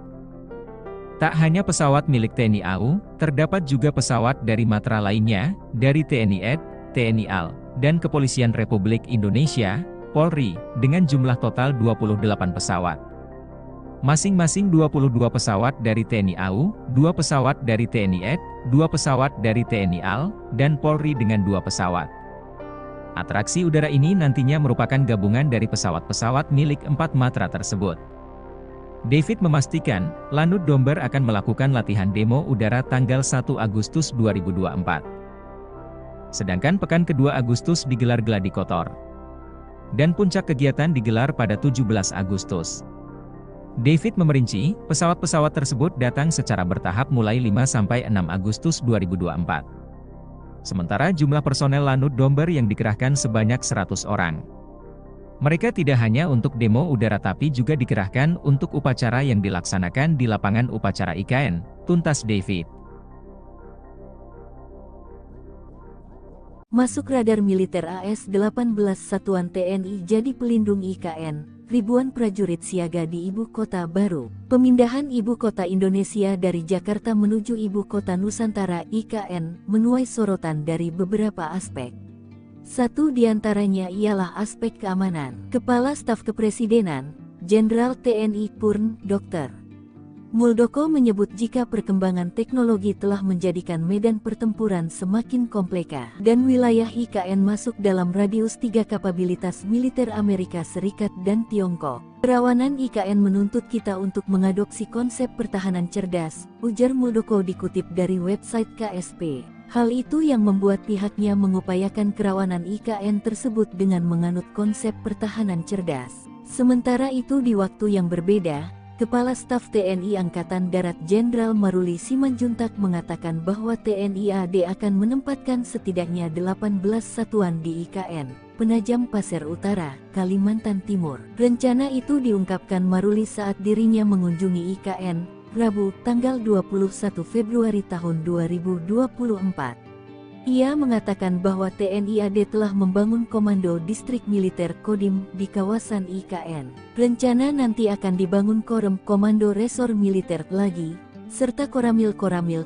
Tak hanya pesawat milik TNI AU, terdapat juga pesawat dari matra lainnya, dari TNI AD, TNI AL, dan Kepolisian Republik Indonesia, Polri, dengan jumlah total 28 pesawat. Masing-masing 22 pesawat dari TNI AU, 2 pesawat dari TNI AD, 2 pesawat dari TNI AL, dan Polri dengan 2 pesawat. Atraksi udara ini nantinya merupakan gabungan dari pesawat-pesawat milik 4 matra tersebut. David memastikan, Lanut Domber akan melakukan latihan demo udara tanggal 1 Agustus 2024. Sedangkan pekan kedua Agustus digelar gladi kotor. Dan puncak kegiatan digelar pada 17 Agustus. David memerinci, pesawat-pesawat tersebut datang secara bertahap mulai 5-6 Agustus 2024. Sementara jumlah personel Lanut Domber yang dikerahkan sebanyak 100 orang. Mereka tidak hanya untuk demo udara tapi juga dikerahkan untuk upacara yang dilaksanakan di lapangan upacara IKN, tuntas David. Masuk radar militer AS-18 Satuan TNI jadi pelindung IKN. Ribuan prajurit siaga di Ibu Kota Baru. Pemindahan Ibu Kota Indonesia dari Jakarta menuju Ibu Kota Nusantara (IKN) menuai sorotan dari beberapa aspek. Satu di antaranya ialah aspek keamanan. Kepala Staf Kepresidenan, Jenderal TNI Purn, Dr. Muldoko menyebut jika perkembangan teknologi telah menjadikan medan pertempuran semakin kompleks dan wilayah IKN masuk dalam radius 3 kapabilitas militer Amerika Serikat dan Tiongkok. Kerawanan IKN menuntut kita untuk mengadopsi konsep pertahanan cerdas, ujar Muldoko dikutip dari website KSP. Hal itu yang membuat pihaknya mengupayakan kerawanan IKN tersebut dengan menganut konsep pertahanan cerdas. Sementara itu di waktu yang berbeda, Kepala Staf TNI Angkatan Darat Jenderal Maruli Simanjuntak mengatakan bahwa TNI AD akan menempatkan setidaknya 18 satuan di IKN Penajam Pasir Utara, Kalimantan Timur. Rencana itu diungkapkan Maruli saat dirinya mengunjungi IKN, Rabu, tanggal 21 Februari tahun 2024. Ia mengatakan bahwa TNI AD telah membangun Komando Distrik Militer Kodim di kawasan IKN. Rencana nanti akan dibangun Komando Resor Militer lagi, serta Koramil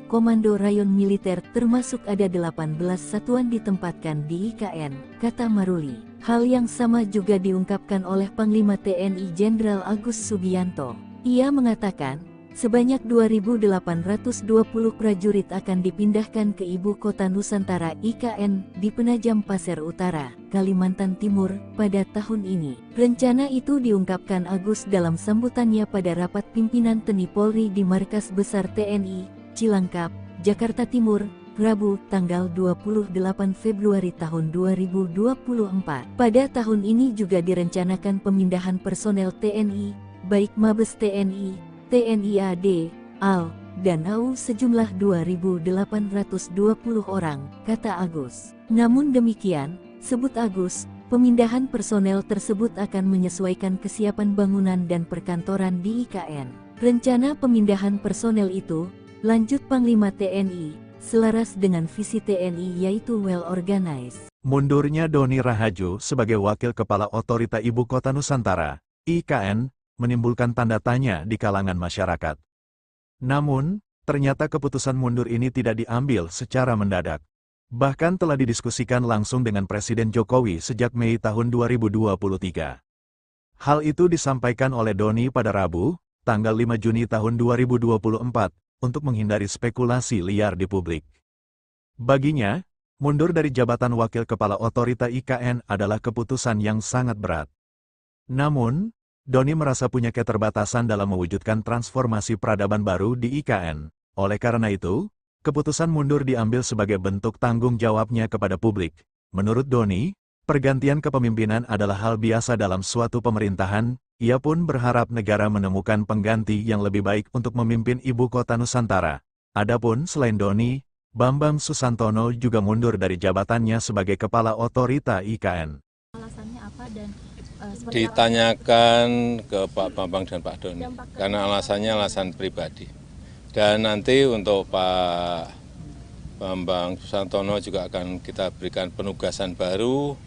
Komando Rayon Militer, termasuk ada 18 satuan ditempatkan di IKN, kata Maruli. Hal yang sama juga diungkapkan oleh Panglima TNI Jenderal Agus Subianto. Ia mengatakan, sebanyak 2.820 prajurit akan dipindahkan ke Ibu Kota Nusantara IKN di Penajam Pasir Utara, Kalimantan Timur, pada tahun ini. Rencana itu diungkapkan Agus dalam sambutannya pada rapat pimpinan TNI Polri di Markas Besar TNI, Cilangkap, Jakarta Timur, Rabu, tanggal 28 Februari tahun 2024. Pada tahun ini juga direncanakan pemindahan personel TNI, baik Mabes TNI, TNI AD, AL, dan AU sejumlah 2.820 orang, kata Agus. Namun demikian, sebut Agus, pemindahan personel tersebut akan menyesuaikan kesiapan bangunan dan perkantoran di IKN. Rencana pemindahan personel itu, lanjut Panglima TNI, selaras dengan visi TNI yaitu well organized. Mundurnya Doni Rahajo sebagai Wakil Kepala Otorita Ibu Kota Nusantara, IKN, menimbulkan tanda tanya di kalangan masyarakat. Namun, ternyata keputusan mundur ini tidak diambil secara mendadak. Bahkan telah didiskusikan langsung dengan Presiden Jokowi sejak Mei tahun 2023. Hal itu disampaikan oleh Doni pada Rabu, tanggal 5 Juni tahun 2024, untuk menghindari spekulasi liar di publik. Baginya, mundur dari jabatan Wakil Kepala Otorita IKN adalah keputusan yang sangat berat. Namun, Doni merasa punya keterbatasan dalam mewujudkan transformasi peradaban baru di IKN. Oleh karena itu, keputusan mundur diambil sebagai bentuk tanggung jawabnya kepada publik. Menurut Doni, pergantian kepemimpinan adalah hal biasa dalam suatu pemerintahan. Ia pun berharap negara menemukan pengganti yang lebih baik untuk memimpin Ibu Kota Nusantara. Adapun selain Doni, Bambang Susantono juga mundur dari jabatannya sebagai Kepala Otorita IKN. Alasannya apa dan ditanyakan ke Pak Bambang dan Pak Doni, karena alasannya alasan pribadi. Dan nanti untuk Pak Bambang Susantono juga akan kita berikan penugasan baru.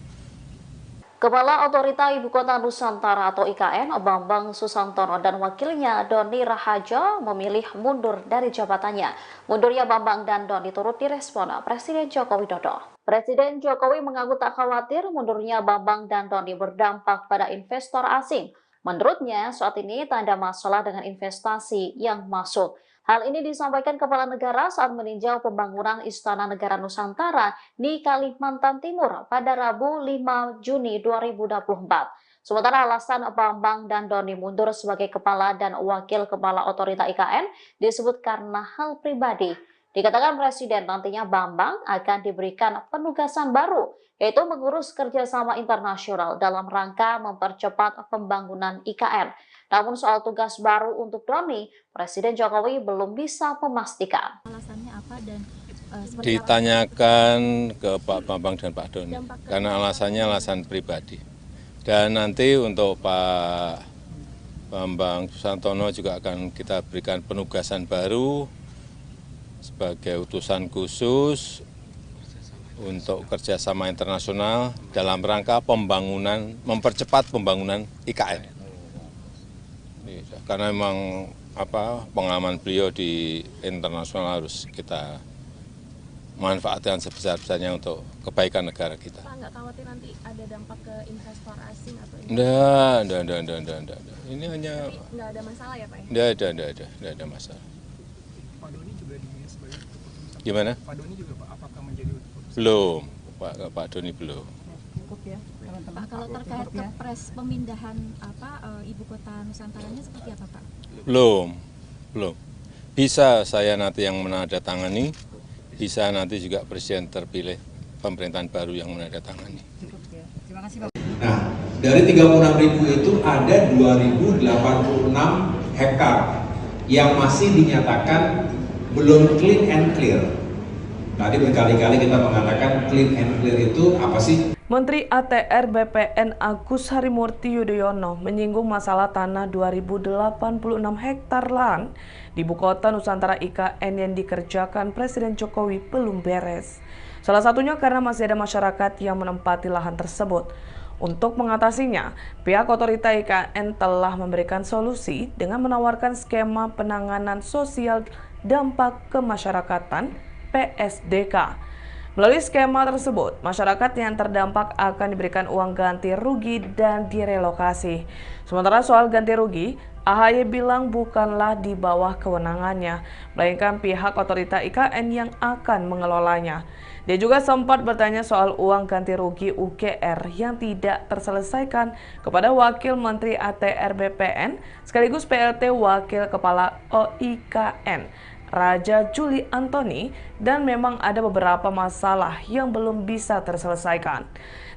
Kepala Otorita Ibu Kota Nusantara atau IKN, Bambang Susantono dan wakilnya Doni Rahajo memilih mundur dari jabatannya. Mundurnya Bambang dan Doni turut direspon Presiden Joko Widodo. Presiden Jokowi mengaku tak khawatir mundurnya Bambang dan Doni berdampak pada investor asing. Menurutnya, saat ini tak ada masalah dengan investasi yang masuk. Hal ini disampaikan Kepala Negara saat meninjau pembangunan Istana Negara Nusantara di Kalimantan Timur pada Rabu 5 Juni 2024. Sementara alasan Bambang dan Doni mundur sebagai Kepala dan Wakil Kepala Otorita IKN disebut karena hal pribadi. Dikatakan Presiden nantinya Bambang akan diberikan penugasan baru, yaitu mengurus kerjasama internasional dalam rangka mempercepat pembangunan IKN. Namun soal tugas baru untuk Doni, Presiden Jokowi belum bisa memastikan. Alasannya apa dan ditanyakan ke Pak Bambang dan Pak Doni, karena alasannya alasan pribadi. Dan nanti untuk Pak Bambang Susantono juga akan kita berikan penugasan baru sebagai utusan khusus untuk kerjasama internasional dalam rangka pembangunan, mempercepat pembangunan IKN. Karena memang pengalaman beliau di internasional harus kita manfaatkan sebesar-besarnya untuk kebaikan negara kita. Pak, nggak khawatir nanti ada dampak ke investor asing atau Enggak. Ini hanya nggak ada masalah ya Pak? Enggak ada masalah. Pak Doni juga dinilai sebagai keputusan. Gimana? Pak Doni juga Pak, apakah menjadi keputusan? Belum, Pak Doni belum. Pak, kalau terkait kepres pemindahan Ibu Kota Nusantaranya seperti apa Pak? Belum. Bisa saya nanti yang menandatangani, bisa nanti juga Presiden terpilih pemerintahan baru yang menandatangani. Nah, dari 36.000 itu ada 2.086 hektar yang masih dinyatakan belum clean and clear. Tadi berkali-kali kita mengatakan clean and clear itu apa sih? Menteri ATR BPN Agus Harimurti Yudhoyono menyinggung masalah tanah 2086 hektar lahan di Ibu Kota Nusantara IKN yang dikerjakan Presiden Jokowi belum beres. Salah satunya karena masih ada masyarakat yang menempati lahan tersebut. Untuk mengatasinya, pihak otorita IKN telah memberikan solusi dengan menawarkan skema penanganan sosial dampak kemasyarakatan PSDK. Melalui skema tersebut, masyarakat yang terdampak akan diberikan uang ganti rugi dan direlokasi. Sementara soal ganti rugi, AHY bilang bukanlah di bawah kewenangannya, melainkan pihak otorita IKN yang akan mengelolanya. Dia juga sempat bertanya soal uang ganti rugi UGR yang tidak terselesaikan kepada Wakil Menteri ATR BPN sekaligus PLT Wakil Kepala OIKN, Raja Juli Antoni, dan memang ada beberapa masalah yang belum bisa terselesaikan.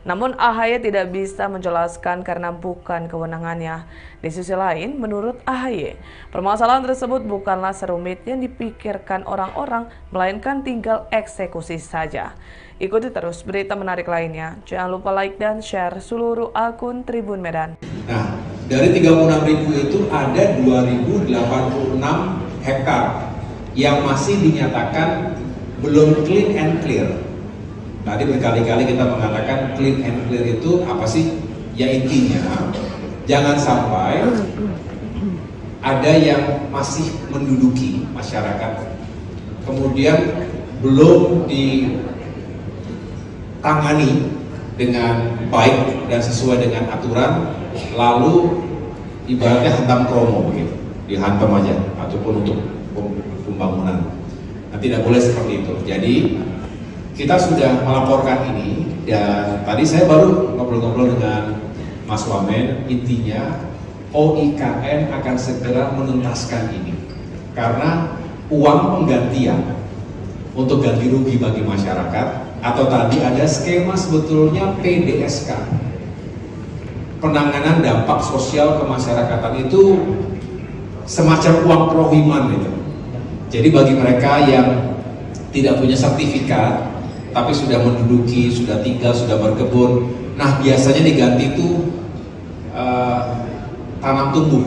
Namun AHY tidak bisa menjelaskan karena bukan kewenangannya. Di sisi lain, menurut AHY, permasalahan tersebut bukanlah serumit yang dipikirkan orang-orang, melainkan tinggal eksekusi saja. Ikuti terus berita menarik lainnya. Jangan lupa like dan share seluruh akun Tribun Medan. Nah, dari 36.000 itu ada 2.086 hektar yang masih dinyatakan belum clean and clear. Tadi berkali-kali kita mengatakan clean and clear itu apa sih? Ya intinya, jangan sampai ada yang masih menduduki masyarakat, kemudian belum ditangani dengan baik dan sesuai dengan aturan, lalu ibaratnya hantam kromo begitu, dihantam aja, ataupun untuk pembangunan. Nah, tidak boleh seperti itu. Jadi kita sudah melaporkan ini, dan tadi saya baru ngobrol-ngobrol dengan Mas Wamen. Intinya OIKN akan segera menuntaskan ini karena uang penggantian untuk ganti rugi bagi masyarakat, atau tadi ada skema sebetulnya PDSK, penanganan dampak sosial kemasyarakatan, itu semacam uang prohiman itu. Jadi bagi mereka yang tidak punya sertifikat tapi sudah menduduki, sudah tinggal, sudah berkebun, nah biasanya diganti itu tanam tumbuh,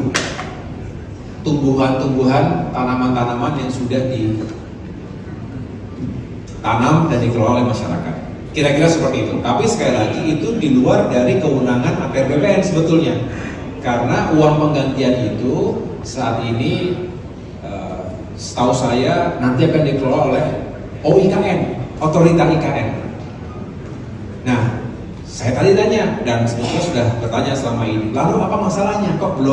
tumbuhan-tumbuhan, tanaman-tanaman yang sudah ditanam dan dikelola oleh masyarakat. Kira-kira seperti itu. Tapi sekali lagi itu di luar dari kewenangan ATR BPN sebetulnya, karena uang penggantian itu saat ini setahu saya nanti akan dikelola oleh OIKN, otorita IKN. Nah, saya tadi tanya, dan sebetulnya sudah bertanya selama ini, lalu apa masalahnya? Kok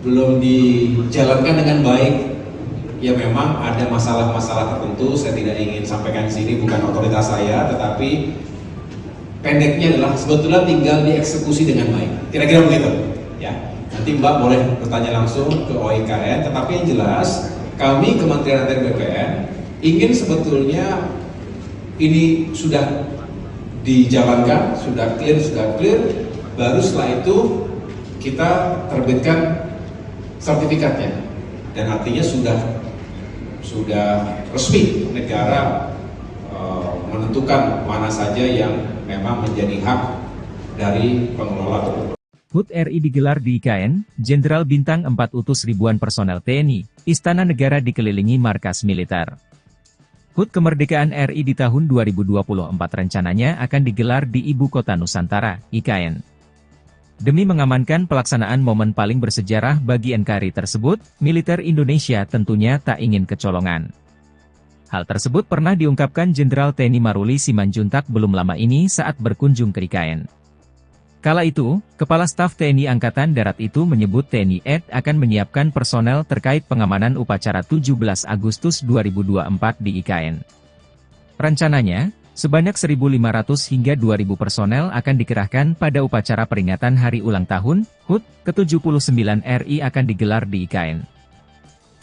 belum dijalankan dengan baik? Ya memang ada masalah-masalah tertentu, saya tidak ingin sampaikan di sini, bukan otoritas saya, tetapi pendeknya adalah sebetulnya tinggal dieksekusi dengan baik. Kira-kira begitu, ya. Nanti Mbak boleh bertanya langsung ke OIKN, tetapi yang jelas kami Kementerian ATR BPN ingin sebetulnya ini sudah dijalankan, sudah clear, baru setelah itu kita terbitkan sertifikatnya, dan artinya sudah resmi negara menentukan mana saja yang memang menjadi hak dari pengelola tersebut. HUT RI digelar di IKN, Jenderal Bintang 4 utus ribuan personel TNI, Istana Negara dikelilingi markas militer. HUT Kemerdekaan RI di tahun 2024 rencananya akan digelar di Ibu Kota Nusantara, IKN. Demi mengamankan pelaksanaan momen paling bersejarah bagi NKRI tersebut, militer Indonesia tentunya tak ingin kecolongan. Hal tersebut pernah diungkapkan Jenderal TNI Maruli Simanjuntak belum lama ini saat berkunjung ke IKN. Kala itu, Kepala Staf TNI Angkatan Darat itu menyebut TNI AD akan menyiapkan personel terkait pengamanan upacara 17 Agustus 2024 di IKN. Rencananya, sebanyak 1.500 hingga 2.000 personel akan dikerahkan pada upacara peringatan Hari Ulang Tahun HUT ke-79 RI akan digelar di IKN.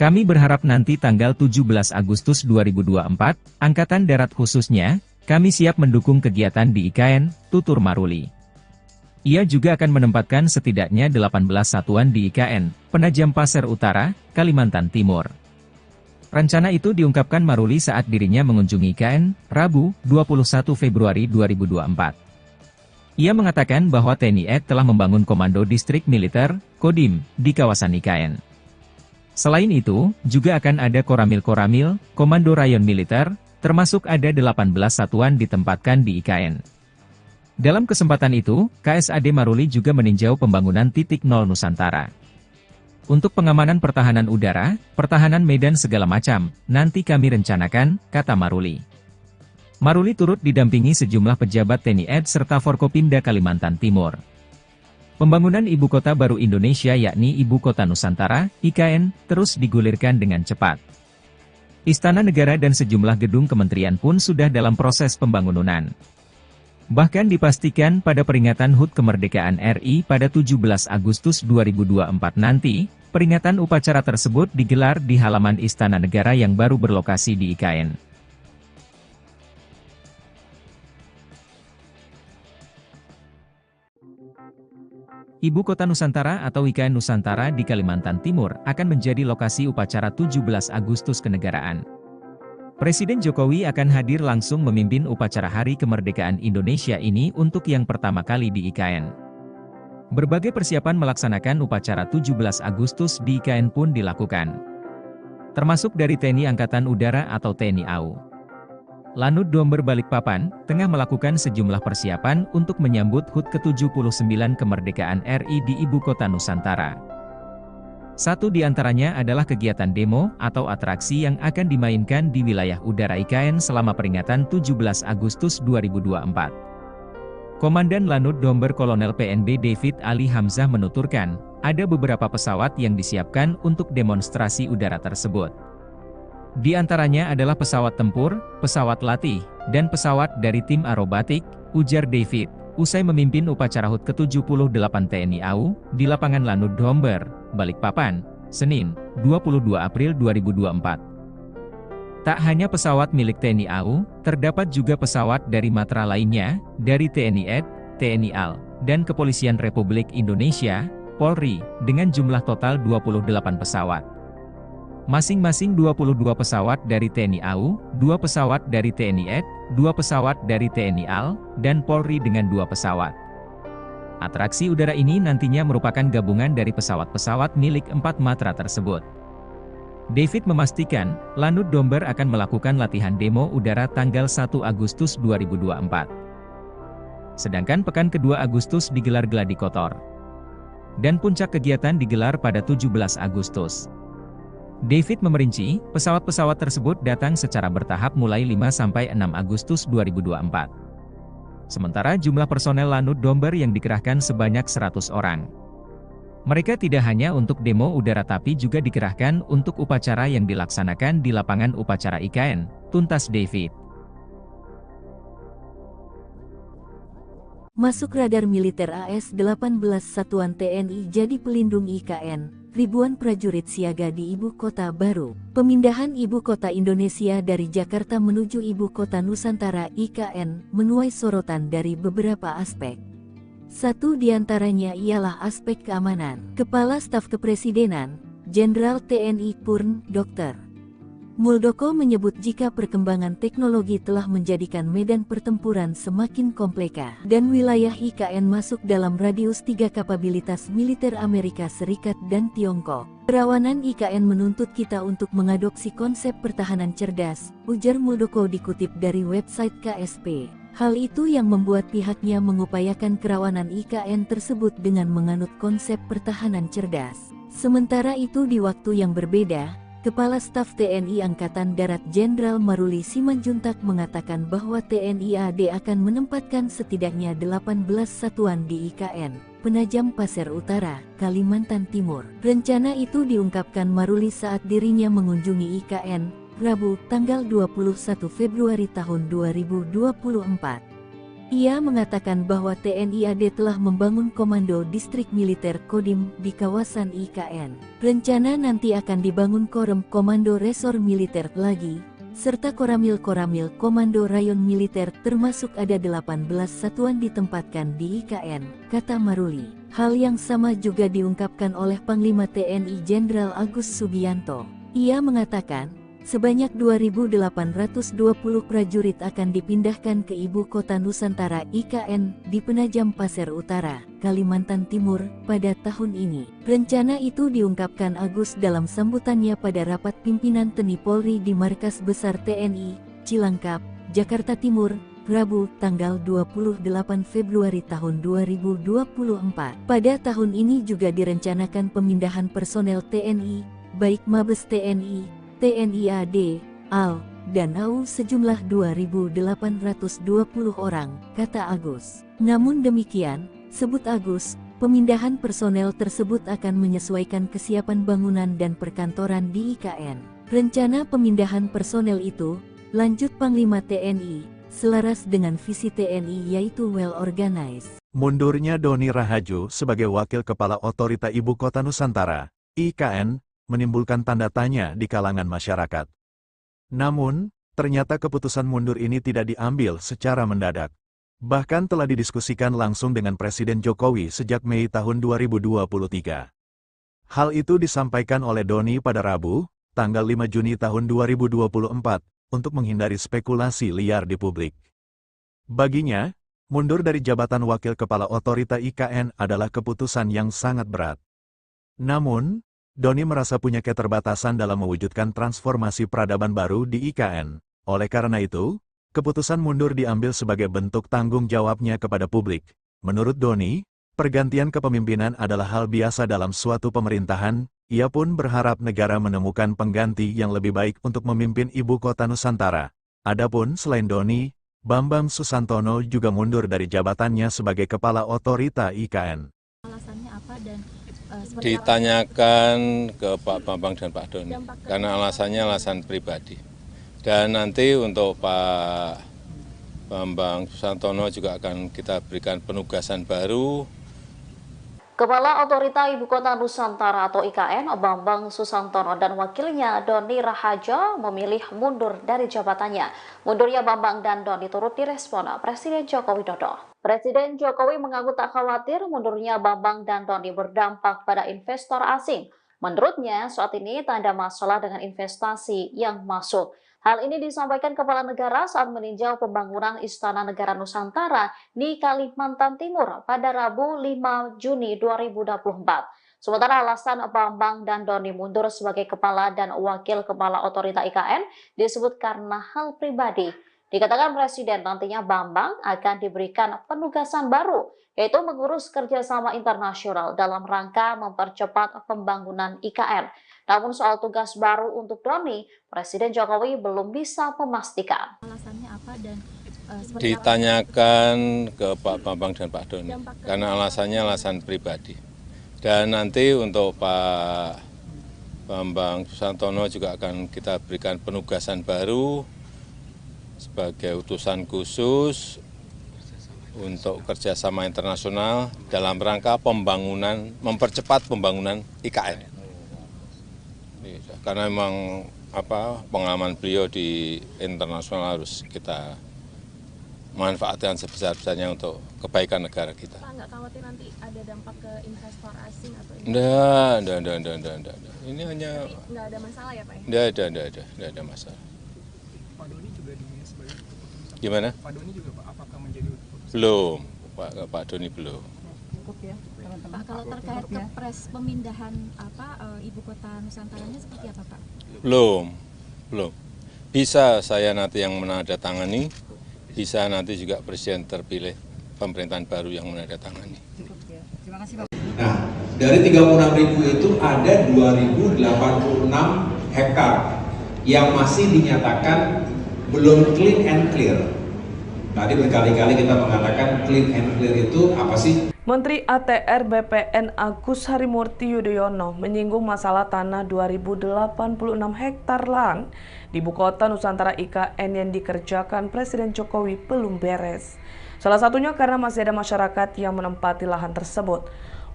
Kami berharap nanti tanggal 17 Agustus 2024, Angkatan Darat khususnya, kami siap mendukung kegiatan di IKN, tutur Maruli. Ia juga akan menempatkan setidaknya 18 satuan di IKN, Penajam Pasir Utara, Kalimantan Timur. Rencana itu diungkapkan Maruli saat dirinya mengunjungi IKN, Rabu, 21 Februari 2024. Ia mengatakan bahwa TNI AD telah membangun Komando Distrik Militer, Kodim, di kawasan IKN. Selain itu, juga akan ada Koramil-Koramil, Komando Rayon Militer, termasuk ada 18 satuan ditempatkan di IKN. Dalam kesempatan itu, KSAD Maruli juga meninjau pembangunan titik nol Nusantara. Untuk pengamanan pertahanan udara, pertahanan medan segala macam, nanti kami rencanakan, kata Maruli. Maruli turut didampingi sejumlah pejabat TNI AD serta Forkopimda Kalimantan Timur. Pembangunan Ibu Kota Baru Indonesia yakni Ibu Kota Nusantara, IKN, terus digulirkan dengan cepat. Istana Negara dan sejumlah gedung kementerian pun sudah dalam proses pembangunan. Bahkan dipastikan pada peringatan HUT Kemerdekaan RI pada 17 Agustus 2024 nanti, peringatan upacara tersebut digelar di halaman Istana Negara yang baru berlokasi di IKN. Ibu Kota Nusantara atau IKN Nusantara di Kalimantan Timur akan menjadi lokasi upacara 17 Agustus kenegaraan. Presiden Jokowi akan hadir langsung memimpin upacara Hari Kemerdekaan Indonesia ini untuk yang pertama kali di IKN. Berbagai persiapan melaksanakan upacara 17 Agustus di IKN pun dilakukan. Termasuk dari TNI Angkatan Udara atau TNI AU. Lanut Domber Balikpapan, tengah melakukan sejumlah persiapan untuk menyambut HUT ke-79 Kemerdekaan RI di Ibu Kota Nusantara. Satu di antaranya adalah kegiatan demo atau atraksi yang akan dimainkan di wilayah udara IKN selama peringatan 17 Agustus 2024. Komandan Lanut Domber Kolonel PNB David Ali Hamzah menuturkan, ada beberapa pesawat yang disiapkan untuk demonstrasi udara tersebut. Di antaranya adalah pesawat tempur, pesawat latih, dan pesawat dari tim aerobatik, ujar David, usai memimpin upacara HUT ke-78 TNI AU, di lapangan Lanut Domber, Balikpapan, Senin, 22 April 2024. Tak hanya pesawat milik TNI AU, terdapat juga pesawat dari matra lainnya, dari TNI AD, TNI AL, dan Kepolisian Republik Indonesia, Polri, dengan jumlah total 28 pesawat. Masing-masing 22 pesawat dari TNI AU, 2 pesawat dari TNI AD, 2 pesawat dari TNI AL, dan Polri dengan 2 pesawat. Atraksi udara ini nantinya merupakan gabungan dari pesawat-pesawat milik 4 matra tersebut. David memastikan, Lanut Domber akan melakukan latihan demo udara tanggal 1 Agustus 2024. Sedangkan pekan kedua Agustus digelar gladi kotor. Dan puncak kegiatan digelar pada 17 Agustus. David memerinci, pesawat-pesawat tersebut datang secara bertahap mulai 5–6 Agustus 2024. Sementara jumlah personel Lanut Domber yang dikerahkan sebanyak 100 orang. Mereka tidak hanya untuk demo udara tapi juga dikerahkan untuk upacara yang dilaksanakan di lapangan upacara IKN, tuntas David. Masuk radar militer AS-18 Satuan TNI jadi pelindung IKN. Ribuan prajurit siaga di Ibu Kota Baru. Pemindahan Ibu Kota Indonesia dari Jakarta menuju Ibu Kota Nusantara IKN menuai sorotan dari beberapa aspek. Satu di antaranya ialah aspek keamanan. Kepala Staf Kepresidenan, Jenderal TNI Purn, Dr. Muldoko menyebut jika perkembangan teknologi telah menjadikan medan pertempuran semakin kompleks dan wilayah IKN masuk dalam radius 3 kapabilitas militer Amerika Serikat dan Tiongkok. Kerawanan IKN menuntut kita untuk mengadopsi konsep pertahanan cerdas, ujar Muldoko dikutip dari website KSP. Hal itu yang membuat pihaknya mengupayakan kerawanan IKN tersebut dengan menganut konsep pertahanan cerdas. Sementara itu di waktu yang berbeda, Kepala Staf TNI Angkatan Darat Jenderal Maruli Simanjuntak mengatakan bahwa TNI AD akan menempatkan setidaknya 18 satuan di IKN, Penajam Pasir Utara, Kalimantan Timur. Rencana itu diungkapkan Maruli saat dirinya mengunjungi IKN, Rabu, tanggal 21 Februari tahun 2024. Ia mengatakan bahwa TNI AD telah membangun Komando Distrik Militer Kodim di kawasan IKN. Rencana nanti akan dibangun Korem Komando Resor Militer lagi, serta koramil-koramil Komando Rayon Militer termasuk ada 18 satuan ditempatkan di IKN, kata Maruli. Hal yang sama juga diungkapkan oleh Panglima TNI Jenderal Agus Subianto. Ia mengatakan, sebanyak 2.820 prajurit akan dipindahkan ke Ibu Kota Nusantara IKN di Penajam Pasir Utara, Kalimantan Timur, pada tahun ini. Rencana itu diungkapkan Agus dalam sambutannya pada rapat pimpinan TNI Polri di Markas Besar TNI, Cilangkap, Jakarta Timur, Rabu, tanggal 28 Februari tahun 2024. Pada tahun ini juga direncanakan pemindahan personel TNI, baik Mabes TNI, TNI AD, AL, dan AU sejumlah 2.820 orang, kata Agus. Namun demikian, sebut Agus, pemindahan personel tersebut akan menyesuaikan kesiapan bangunan dan perkantoran di IKN. Rencana pemindahan personel itu, lanjut Panglima TNI, selaras dengan visi TNI yaitu well organized. Mundurnya Doni Rahajo sebagai Wakil Kepala Otorita Ibu Kota Nusantara, IKN, menimbulkan tanda tanya di kalangan masyarakat. Namun, ternyata keputusan mundur ini tidak diambil secara mendadak. Bahkan telah didiskusikan langsung dengan Presiden Jokowi sejak Mei tahun 2023. Hal itu disampaikan oleh Doni pada Rabu, tanggal 5 Juni tahun 2024, untuk menghindari spekulasi liar di publik. Baginya, mundur dari jabatan Wakil Kepala Otorita IKN adalah keputusan yang sangat berat. Namun, Doni merasa punya keterbatasan dalam mewujudkan transformasi peradaban baru di IKN. Oleh karena itu, keputusan mundur diambil sebagai bentuk tanggung jawabnya kepada publik. Menurut Doni, pergantian kepemimpinan adalah hal biasa dalam suatu pemerintahan. Ia pun berharap negara menemukan pengganti yang lebih baik untuk memimpin Ibu Kota Nusantara. Adapun selain Doni, Bambang Susantono juga mundur dari jabatannya sebagai Kepala Otorita IKN. Alasannya apa dan ditanyakan ke Pak Bambang dan Pak Doni, karena alasannya alasan pribadi. Dan nanti untuk Pak Bambang Susantono juga akan kita berikan penugasan baru. Kepala Otorita Ibu Kota Nusantara atau IKN, Bambang Susantono dan wakilnya Doni Rahajo memilih mundur dari jabatannya. Mundurnya Bambang dan Doni turut direspon Presiden Joko Widodo. Presiden Jokowi mengaku tak khawatir mundurnya Bambang dan Doni berdampak pada investor asing. Menurutnya, saat ini tak ada masalah dengan investasi yang masuk. Hal ini disampaikan Kepala Negara saat meninjau pembangunan Istana Negara Nusantara di Kalimantan Timur pada Rabu 5 Juni 2024. Sementara alasan Bambang dan Doni mundur sebagai Kepala dan Wakil Kepala Otorita IKN disebut karena hal pribadi. Dikatakan Presiden nantinya Bambang akan diberikan penugasan baru, yaitu mengurus kerjasama internasional dalam rangka mempercepat pembangunan IKN. Namun soal tugas baru untuk Doni, Presiden Jokowi belum bisa memastikan. Alasannya apa dan ditanyakan ke Pak Bambang dan Pak Doni, karena alasannya alasan pribadi. Dan nanti untuk Pak Bambang Susantono juga akan kita berikan penugasan baru sebagai utusan khusus untuk kerjasama internasional dalam rangka pembangunan, mempercepat pembangunan IKN. Karena memang pengalaman beliau di internasional harus kita manfaatkan sebesar-besarnya untuk kebaikan negara kita. Pak, nggak khawatir nanti ada dampak ke investor asing atau Enggak. Ini hanya nggak ada masalah ya Pak? Enggak ada masalah. Pak Doni juga dinilai sebagai keputusan. Gimana? Pak Doni juga Pak, apakah menjadi keputusan? Belum, Pak Doni belum. Pak, kalau terkait kepres pemindahan Ibu Kota Nusantaranya seperti apa Pak? Belum. Bisa saya nanti yang menandatangani, bisa nanti juga Presiden terpilih pemerintahan baru yang menandatangani. Nah, dari 36.000 itu ada 2.086 hektar yang masih dinyatakan belum clean and clear. Tadi berkali-kali kita mengatakan clean and clear itu apa sih? Menteri ATR BPN Agus Harimurti Yudhoyono menyinggung masalah tanah 2.086 hektar lahan di Ibu Kota Nusantara IKN yang dikerjakan Presiden Jokowi belum beres. Salah satunya karena masih ada masyarakat yang menempati lahan tersebut.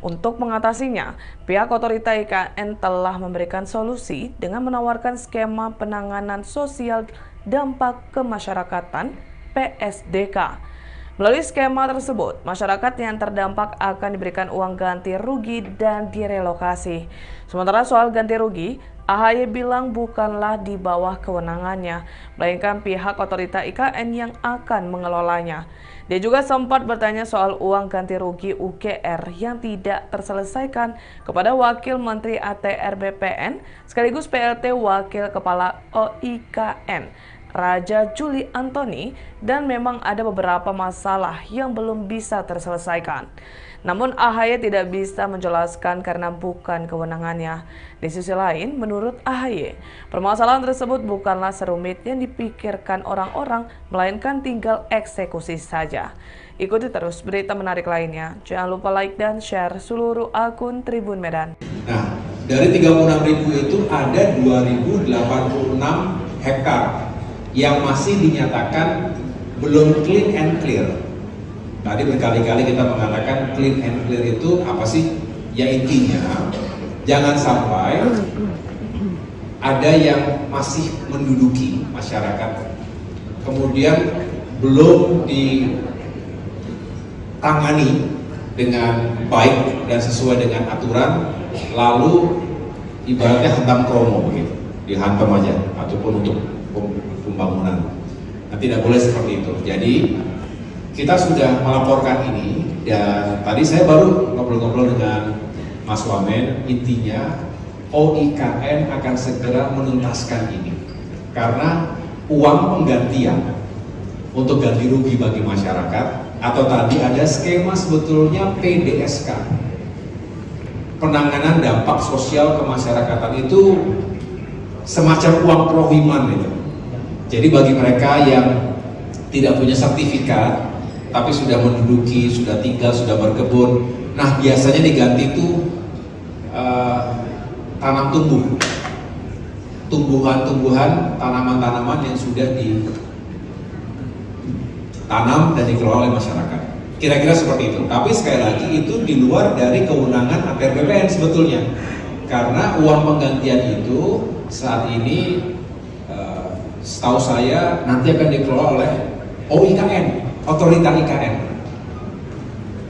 Untuk mengatasinya, pihak otorita IKN telah memberikan solusi dengan menawarkan skema penanganan sosial dampak kemasyarakatan (PSDK). Melalui skema tersebut, masyarakat yang terdampak akan diberikan uang ganti rugi dan direlokasi. Sementara soal ganti rugi, AHY bilang bukanlah di bawah kewenangannya, melainkan pihak otorita IKN yang akan mengelolanya. Dia juga sempat bertanya soal uang ganti rugi UGR yang tidak terselesaikan kepada Wakil Menteri ATR BPN sekaligus PLT Wakil Kepala OIKN, Raja Juli Antoni, dan memang ada beberapa masalah yang belum bisa terselesaikan. Namun AHY tidak bisa menjelaskan karena bukan kewenangannya. Di sisi lain, menurut AHY, permasalahan tersebut bukanlah serumit yang dipikirkan orang-orang, melainkan tinggal eksekusi saja. Ikuti terus berita menarik lainnya. Jangan lupa like dan share seluruh akun Tribun Medan. Nah, dari 36.000 itu ada 2.086 hektar yang masih dinyatakan belum clean and clear. Tadi berkali-kali kita mengatakan clean and clear itu apa sih? Ya intinya, jangan sampai ada yang masih menduduki masyarakat, kemudian belum ditangani dengan baik dan sesuai dengan aturan, lalu ibaratnya hantam kromo begitu, dihantam aja, ataupun untuk pembangunan. Nah, tidak boleh seperti itu. Jadi kita sudah melaporkan ini, dan tadi saya baru ngobrol-ngobrol dengan Mas Wamen. Intinya OIKN akan segera menuntaskan ini, karena uang penggantian untuk ganti rugi bagi masyarakat, atau tadi ada skema sebetulnya PDSK, penanganan dampak sosial kemasyarakatan, itu semacam uang prohiman itu. Jadi bagi mereka yang tidak punya sertifikat, tapi sudah menduduki, sudah tinggal, sudah berkebun, nah biasanya diganti itu tanam tumbuhan-tumbuhan, tanaman-tanaman yang sudah ditanam dan dikelola oleh masyarakat. Kira-kira seperti itu. Tapi sekali lagi itu di luar dari kewenangan ATR BPN sebetulnya, karena uang penggantian itu saat ini setahu saya nanti akan dikelola oleh OIKN, otorita IKN.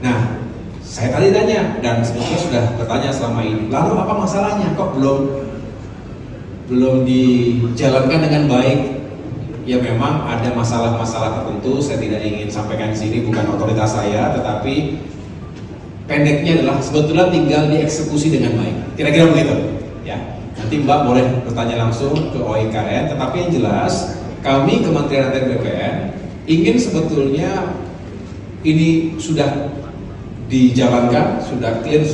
Nah, saya tadi tanya, dan sebetulnya sudah bertanya selama ini, lalu apa masalahnya? Kok belum dijalankan dengan baik? Ya memang ada masalah-masalah tertentu, saya tidak ingin sampaikan di sini, bukan otoritas saya, tetapi pendeknya adalah sebetulnya tinggal dieksekusi dengan baik. Kira-kira begitu, ya. Nanti Mbak boleh bertanya langsung ke OIKN, tetapi yang jelas kami Kementerian ATR BPN ingin sebetulnya ini sudah dijalankan, sudah clear,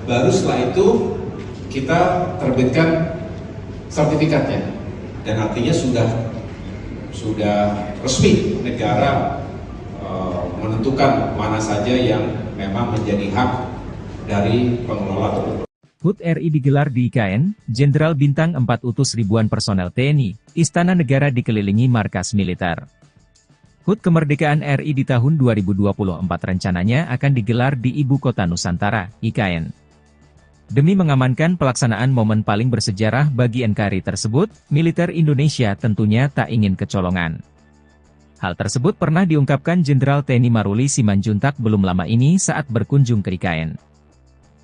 baru setelah itu kita terbitkan sertifikatnya, dan artinya sudah resmi negara menentukan mana saja yang memang menjadi hak dari pengelola tersebut. HUT RI digelar di IKN, Jenderal Bintang 4 utus ribuan personel TNI, Istana Negara dikelilingi markas militer. HUT Kemerdekaan RI di tahun 2024 rencananya akan digelar di Ibu Kota Nusantara, IKN. Demi mengamankan pelaksanaan momen paling bersejarah bagi NKRI tersebut, militer Indonesia tentunya tak ingin kecolongan. Hal tersebut pernah diungkapkan Jenderal TNI Maruli Simanjuntak belum lama ini saat berkunjung ke IKN.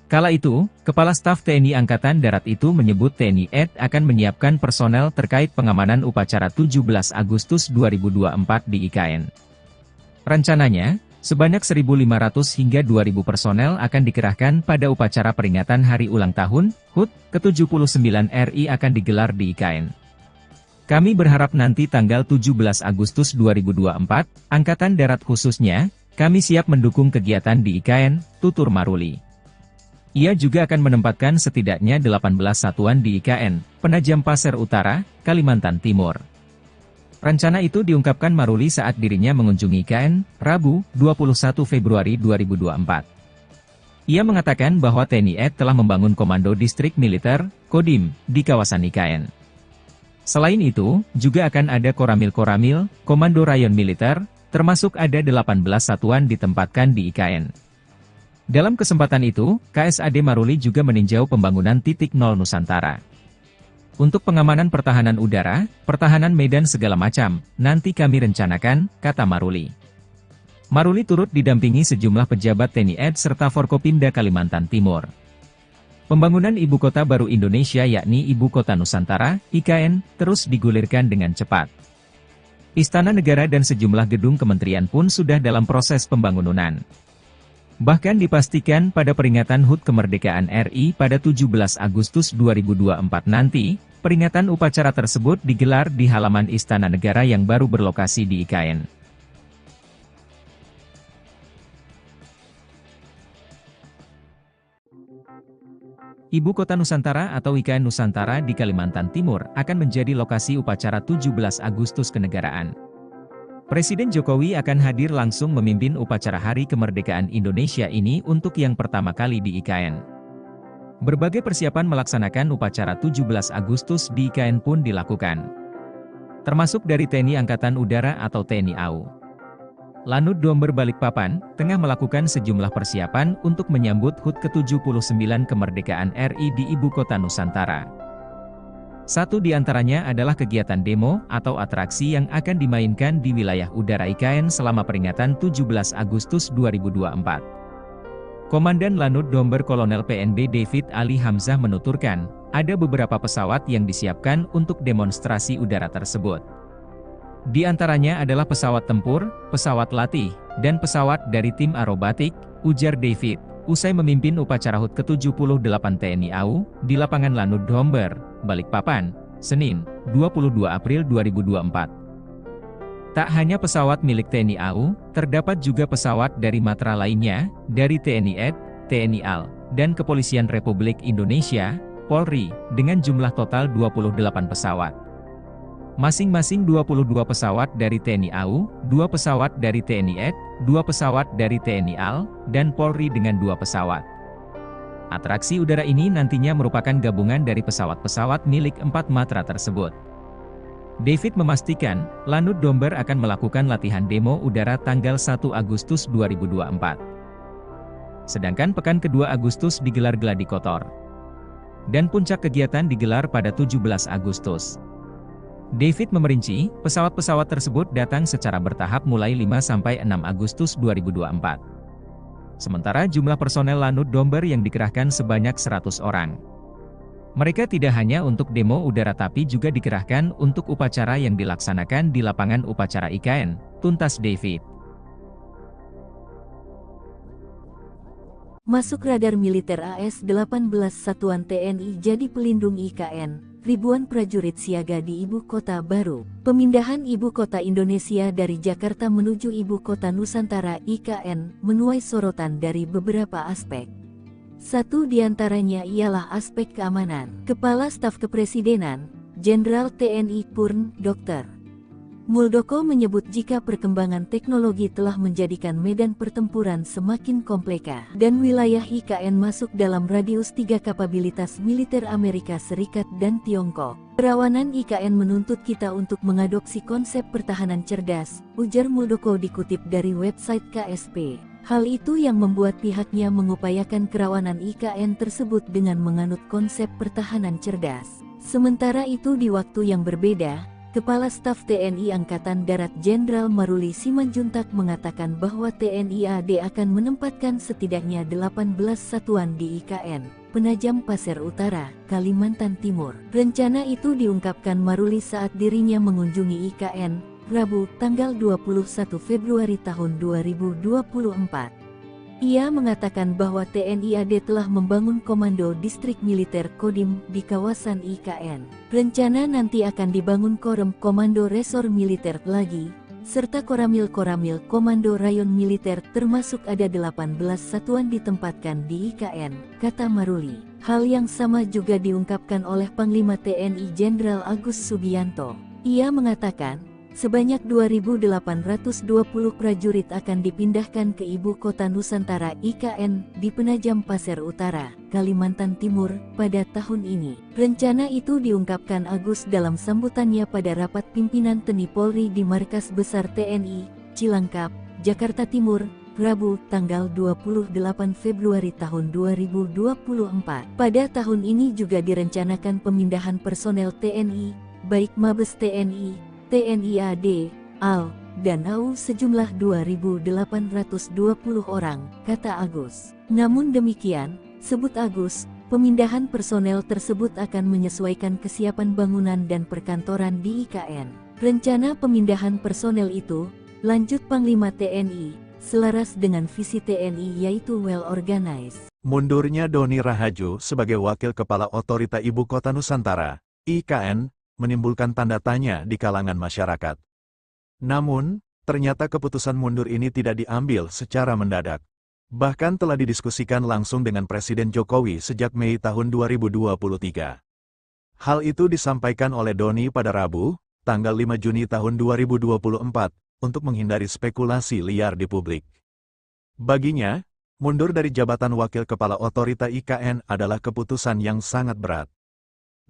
Kala itu, Kepala Staf TNI Angkatan Darat itu menyebut TNI AD akan menyiapkan personel terkait pengamanan upacara 17 Agustus 2024 di IKN. Rencananya, sebanyak 1.500 hingga 2.000 personel akan dikerahkan pada upacara peringatan Hari Ulang Tahun HUT ke-79 RI akan digelar di IKN. Kami berharap nanti tanggal 17 Agustus 2024, Angkatan Darat khususnya, kami siap mendukung kegiatan di IKN, tutur Maruli. Ia juga akan menempatkan setidaknya 18 satuan di IKN, Penajam Pasir Utara, Kalimantan Timur. Rencana itu diungkapkan Maruli saat dirinya mengunjungi IKN, Rabu, 21 Februari 2024. Ia mengatakan bahwa TNI AD telah membangun Komando Distrik Militer, Kodim, di kawasan IKN. Selain itu, juga akan ada Koramil-Koramil, Komando Rayon Militer, termasuk ada 18 satuan ditempatkan di IKN. Dalam kesempatan itu, KSAD Maruli juga meninjau pembangunan titik nol Nusantara. Untuk pengamanan pertahanan udara, pertahanan medan segala macam, nanti kami rencanakan, kata Maruli. Maruli turut didampingi sejumlah pejabat TNI AD serta Forkopimda Kalimantan Timur. Pembangunan Ibu Kota Baru Indonesia yakni Ibu Kota Nusantara, IKN, terus digulirkan dengan cepat. Istana Negara dan sejumlah gedung kementerian pun sudah dalam proses pembangunan. Bahkan dipastikan pada peringatan HUT Kemerdekaan RI pada 17 Agustus 2024 nanti, peringatan upacara tersebut digelar di halaman Istana Negara yang baru berlokasi di IKN. Ibu Kota Nusantara atau IKN Nusantara di Kalimantan Timur akan menjadi lokasi upacara 17 Agustus kenegaraan. Presiden Jokowi akan hadir langsung memimpin upacara Hari Kemerdekaan Indonesia ini untuk yang pertama kali di IKN. Berbagai persiapan melaksanakan upacara 17 Agustus di IKN pun dilakukan. Termasuk dari TNI Angkatan Udara atau TNI AU. Lanut Domber Balikpapan, tengah melakukan sejumlah persiapan untuk menyambut HUT ke-79 Kemerdekaan RI di Ibu Kota Nusantara. Satu di antaranya adalah kegiatan demo atau atraksi yang akan dimainkan di wilayah udara IKN selama peringatan 17 Agustus 2024. Komandan Lanut Domber Kolonel PNB David Ali Hamzah menuturkan, ada beberapa pesawat yang disiapkan untuk demonstrasi udara tersebut. Di antaranya adalah pesawat tempur, pesawat latih, dan pesawat dari tim aerobatik, ujar David, usai memimpin upacara HUT ke-78 TNI AU, di lapangan Lanut Domber, Balikpapan, Senin, 22 April 2024. Tak hanya pesawat milik TNI AU, terdapat juga pesawat dari matra lainnya, dari TNI AD, TNI AL, dan Kepolisian Republik Indonesia, Polri, dengan jumlah total 28 pesawat. Masing-masing 22 pesawat dari TNI AU, 2 pesawat dari TNI AD, 2 pesawat dari TNI AL, dan Polri dengan 2 pesawat. Atraksi udara ini nantinya merupakan gabungan dari pesawat-pesawat milik 4 matra tersebut. David memastikan, Lanut Domber akan melakukan latihan demo udara tanggal 1 Agustus 2024. Sedangkan pekan kedua Agustus digelar gladi kotor. Dan puncak kegiatan digelar pada 17 Agustus. David memerinci, pesawat-pesawat tersebut datang secara bertahap mulai 5–6 Agustus 2024. Sementara jumlah personel Lanut Domber yang dikerahkan sebanyak 100 orang. Mereka tidak hanya untuk demo udara tapi juga dikerahkan untuk upacara yang dilaksanakan di lapangan upacara IKN, tuntas David. Masuk radar militer AS-18 Satuan TNI jadi pelindung IKN. Ribuan prajurit siaga di Ibu Kota Baru. Pemindahan Ibu Kota Indonesia dari Jakarta menuju Ibu Kota Nusantara IKN menuai sorotan dari beberapa aspek. Satu di antaranya ialah aspek keamanan. Kepala Staf Kepresidenan, Jenderal TNI Purn, Dr. Muldoko menyebut jika perkembangan teknologi telah menjadikan medan pertempuran semakin kompleks dan wilayah IKN masuk dalam radius 3 kapabilitas militer Amerika Serikat dan Tiongkok. Kerawanan IKN menuntut kita untuk mengadopsi konsep pertahanan cerdas, ujar Muldoko dikutip dari website KSP. Hal itu yang membuat pihaknya mengupayakan kerawanan IKN tersebut dengan menganut konsep pertahanan cerdas. Sementara itu di waktu yang berbeda, Kepala Staf TNI Angkatan Darat Jenderal Maruli Simanjuntak mengatakan bahwa TNI AD akan menempatkan setidaknya 18 satuan di IKN, Penajam Pasir Utara, Kalimantan Timur. Rencana itu diungkapkan Maruli saat dirinya mengunjungi IKN, Rabu, tanggal 21 Februari tahun 2024. Ia mengatakan bahwa TNI AD telah membangun Komando Distrik Militer Kodim di kawasan IKN. Rencana nanti akan dibangun Korem Komando Resor Militer lagi, serta Koramil Komando Rayon Militer termasuk ada 18 satuan ditempatkan di IKN, kata Maruli. Hal yang sama juga diungkapkan oleh Panglima TNI Jenderal Agus Subianto. Ia mengatakan, sebanyak 2.820 prajurit akan dipindahkan ke Ibu Kota Nusantara IKN di Penajam Pasir Utara, Kalimantan Timur, pada tahun ini. Rencana itu diungkapkan Agus dalam sambutannya pada rapat pimpinan TNI Polri di Markas Besar TNI, Cilangkap, Jakarta Timur, Rabu, tanggal 28 Februari tahun 2024. Pada tahun ini juga direncanakan pemindahan personel TNI, baik Mabes TNI, TNI AD, AL, dan AU sejumlah 2.820 orang, kata Agus. Namun demikian, sebut Agus, pemindahan personel tersebut akan menyesuaikan kesiapan bangunan dan perkantoran di IKN. Rencana pemindahan personel itu, lanjut Panglima TNI, selaras dengan visi TNI yaitu well organized. Mundurnya Doni Rahajo sebagai Wakil Kepala Otorita Ibu Kota Nusantara, IKN, menimbulkan tanda tanya di kalangan masyarakat. Namun, ternyata keputusan mundur ini tidak diambil secara mendadak. Bahkan telah didiskusikan langsung dengan Presiden Jokowi sejak Mei tahun 2023. Hal itu disampaikan oleh Doni pada Rabu, tanggal 5 Juni tahun 2024, untuk menghindari spekulasi liar di publik. Baginya, mundur dari jabatan Wakil Kepala Otorita IKN adalah keputusan yang sangat berat.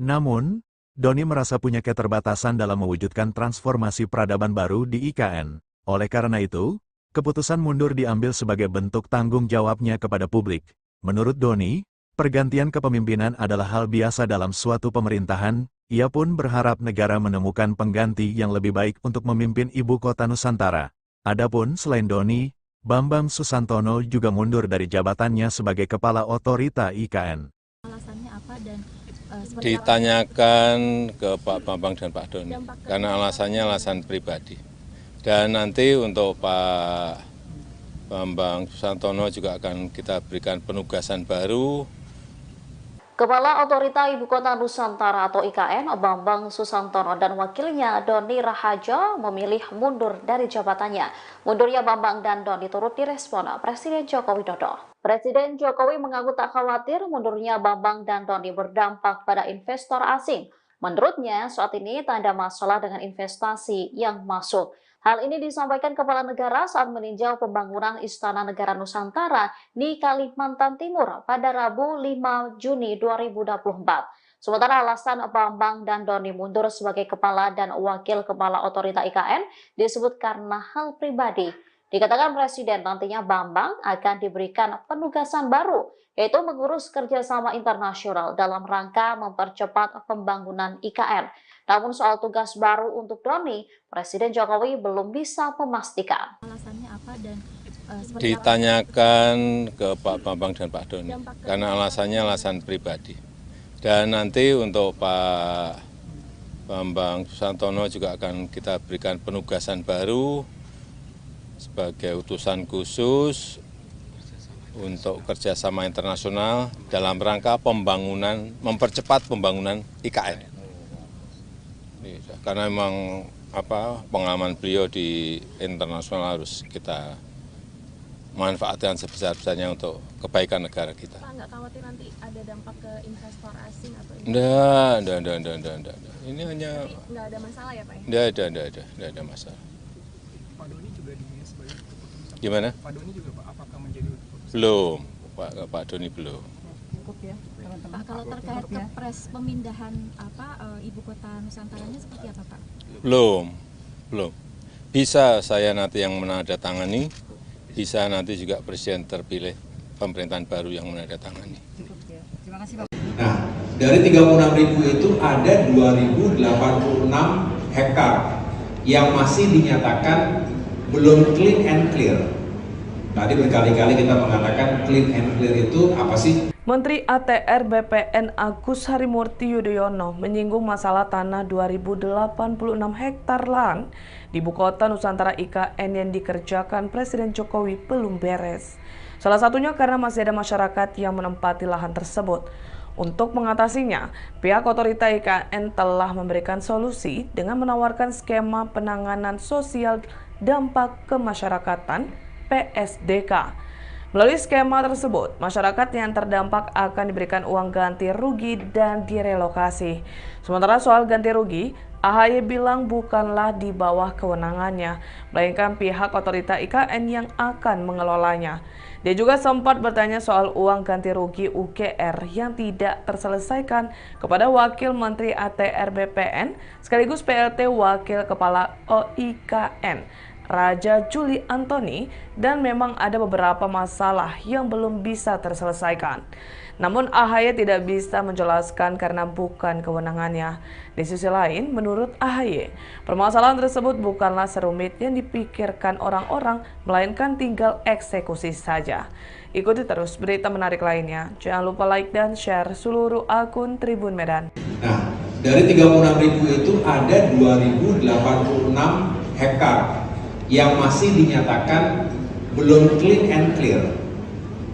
Namun, Doni merasa punya keterbatasan dalam mewujudkan transformasi peradaban baru di IKN. Oleh karena itu, keputusan mundur diambil sebagai bentuk tanggung jawabnya kepada publik. Menurut Doni, pergantian kepemimpinan adalah hal biasa dalam suatu pemerintahan. Ia pun berharap negara menemukan pengganti yang lebih baik untuk memimpin Ibu Kota Nusantara. Adapun selain Doni, Bambang Susantono juga mundur dari jabatannya sebagai Kepala Otorita IKN. Alasannya apa dan ditanyakan ke Pak Bambang dan Pak Doni, karena alasannya alasan pribadi. Dan nanti untuk Pak Bambang Susantono juga akan kita berikan penugasan baru. Kepala Otorita Ibu Kota Nusantara atau IKN, Bambang Susantono dan wakilnya Doni Rahajo memilih mundur dari jabatannya. Mundurnya Bambang dan Doni turut direspon Presiden Joko Widodo. Presiden Jokowi mengaku tak khawatir mundurnya Bambang dan Doni berdampak pada investor asing. Menurutnya, saat ini tak ada masalah dengan investasi yang masuk. Hal ini disampaikan Kepala Negara saat meninjau pembangunan Istana Negara Nusantara di Kalimantan Timur pada Rabu 5 Juni 2024. Sementara alasan Bambang dan Doni mundur sebagai Kepala dan Wakil Kepala Otorita IKN disebut karena hal pribadi. Dikatakan Presiden nantinya Bambang akan diberikan penugasan baru, yaitu mengurus kerjasama internasional dalam rangka mempercepat pembangunan IKN. Namun soal tugas baru untuk Doni, Presiden Jokowi belum bisa memastikan. Alasannya apa dan ditanyakan ke Pak Bambang dan Pak Doni, karena alasannya alasan pribadi. Dan nanti untuk Pak Bambang Susantono juga akan kita berikan penugasan baru sebagai utusan khusus untuk kerjasama internasional dalam rangka pembangunan, mempercepat pembangunan IKN. Karena memang pengalaman beliau di internasional harus kita manfaatkan sebesar-besarnya untuk kebaikan negara kita. Pak, nggak khawatir nanti ada dampak ke investor asing atau Enggak. Ini hanya nggak ada masalah ya Pak ya? Enggak ada masalah. Pak Doni juga dinilai sebagai keputusan. Gimana? Pak Doni juga Pak, apakah menjadi keputusan? Belum, Pak Doni belum. Pak, kalau terkait kepres pemindahan Ibu Kota Nusantaranya seperti apa Pak? Belum. Bisa saya nanti yang menandatangani, bisa nanti juga Presiden terpilih pemerintahan baru yang menandatangani. Terima kasih Pak. Nah, dari 36.000 itu ada 2.086 hektar yang masih dinyatakan belum clean and clear. Tadi berkali-kali kita mengatakan clean and clear itu apa sih? Menteri ATR BPN Agus Harimurti Yudhoyono menyinggung masalah tanah 2.086 hektar lahan di Ibu Kota Nusantara IKN yang dikerjakan Presiden Jokowi belum beres. Salah satunya karena masih ada masyarakat yang menempati lahan tersebut. Untuk mengatasinya, pihak otorita IKN telah memberikan solusi dengan menawarkan skema penanganan sosial dampak kemasyarakatan PSDK. Melalui skema tersebut, masyarakat yang terdampak akan diberikan uang ganti rugi dan direlokasi. Sementara soal ganti rugi, AHY bilang bukanlah di bawah kewenangannya, melainkan pihak otorita IKN yang akan mengelolanya. Dia juga sempat bertanya soal uang ganti rugi UGR yang tidak terselesaikan kepada Wakil Menteri ATR BPN sekaligus PLT Wakil Kepala OIKN Raja Juli Antoni, dan memang ada beberapa masalah yang belum bisa terselesaikan. Namun AHY tidak bisa menjelaskan karena bukan kewenangannya. Di sisi lain, menurut AHY, permasalahan tersebut bukanlah serumit yang dipikirkan orang-orang, melainkan tinggal eksekusi saja. Ikuti terus berita menarik lainnya. Jangan lupa like dan share seluruh akun Tribun Medan. Nah, dari 36.000 itu ada 2.086 hektar yang masih dinyatakan belum clean and clear.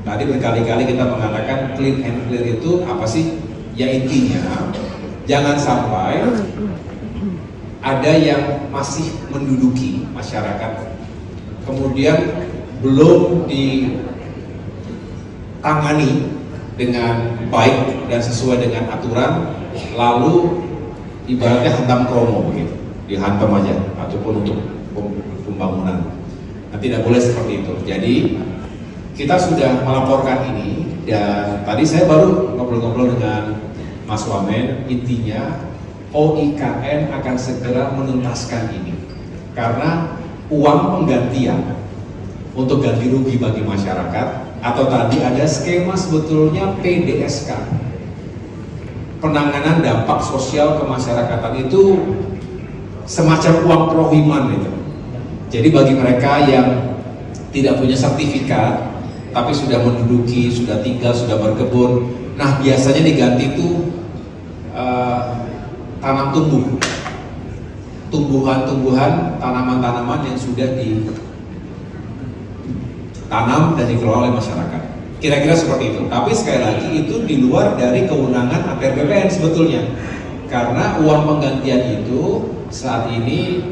Tadi berkali-kali kita mengatakan clean and clear itu apa sih? Ya intinya, jangan sampai ada yang masih menduduki masyarakat, kemudian belum ditangani dengan baik dan sesuai dengan aturan, lalu ibaratnya hantam kromo begitu, dihantam aja, ataupun untuk pembangunan. Nah, tidak boleh seperti itu. Jadi kita sudah melaporkan ini, dan tadi saya baru ngobrol-ngobrol dengan Mas Wamen. Intinya OIKN akan segera menuntaskan ini, karena uang penggantian untuk ganti rugi bagi masyarakat, atau tadi ada skema sebetulnya PDSK, penanganan dampak sosial kemasyarakatan, itu semacam uang prohiman itu. Jadi bagi mereka yang tidak punya sertifikat tapi sudah menduduki, sudah tinggal, sudah berkebun, nah biasanya diganti itu tanam tumbuhan-tumbuhan, tanaman-tanaman yang sudah ditanam dan dikelola oleh masyarakat. Kira-kira seperti itu. Tapi sekali lagi itu di luar dari kewenangan ATR BPN sebetulnya, karena uang penggantian itu saat ini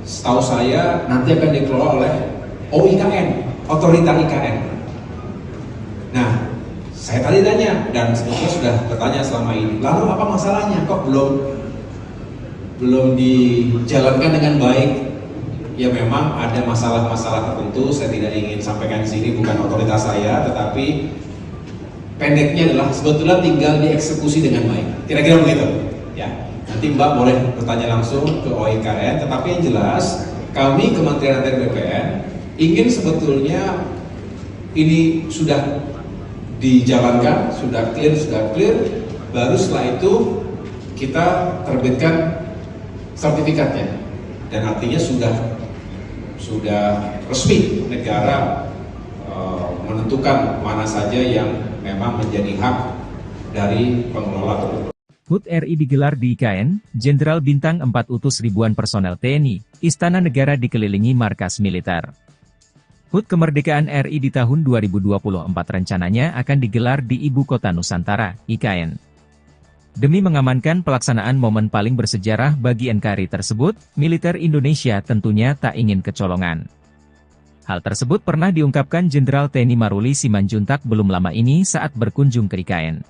setahu saya nanti akan dikelola oleh OIKN, Otorita IKN. Nah, saya tadi tanya, dan sebetulnya sudah bertanya selama ini, lalu apa masalahnya? Kok belum dijalankan dengan baik? Ya memang ada masalah-masalah tertentu, saya tidak ingin sampaikan di sini, bukan otoritas saya, tetapi pendeknya adalah sebetulnya tinggal dieksekusi dengan baik. Kira-kira begitu. Ya, nanti Mbak boleh bertanya langsung ke OIKN, tetapi yang jelas kami Kementerian ATR BPN ingin sebetulnya ini sudah dijalankan, sudah clear, baru setelah itu kita terbitkan sertifikatnya, dan artinya sudah resmi negara menentukan mana saja yang memang menjadi hak dari pengelola tersebut. HUT RI digelar di IKN, Jenderal Bintang 4 utus ribuan personel TNI, Istana Negara dikelilingi markas militer. HUT Kemerdekaan RI di tahun 2024 rencananya akan digelar di Ibu Kota Nusantara, IKN. Demi mengamankan pelaksanaan momen paling bersejarah bagi NKRI tersebut, militer Indonesia tentunya tak ingin kecolongan. Hal tersebut pernah diungkapkan Jenderal TNI Maruli Simanjuntak belum lama ini saat berkunjung ke IKN.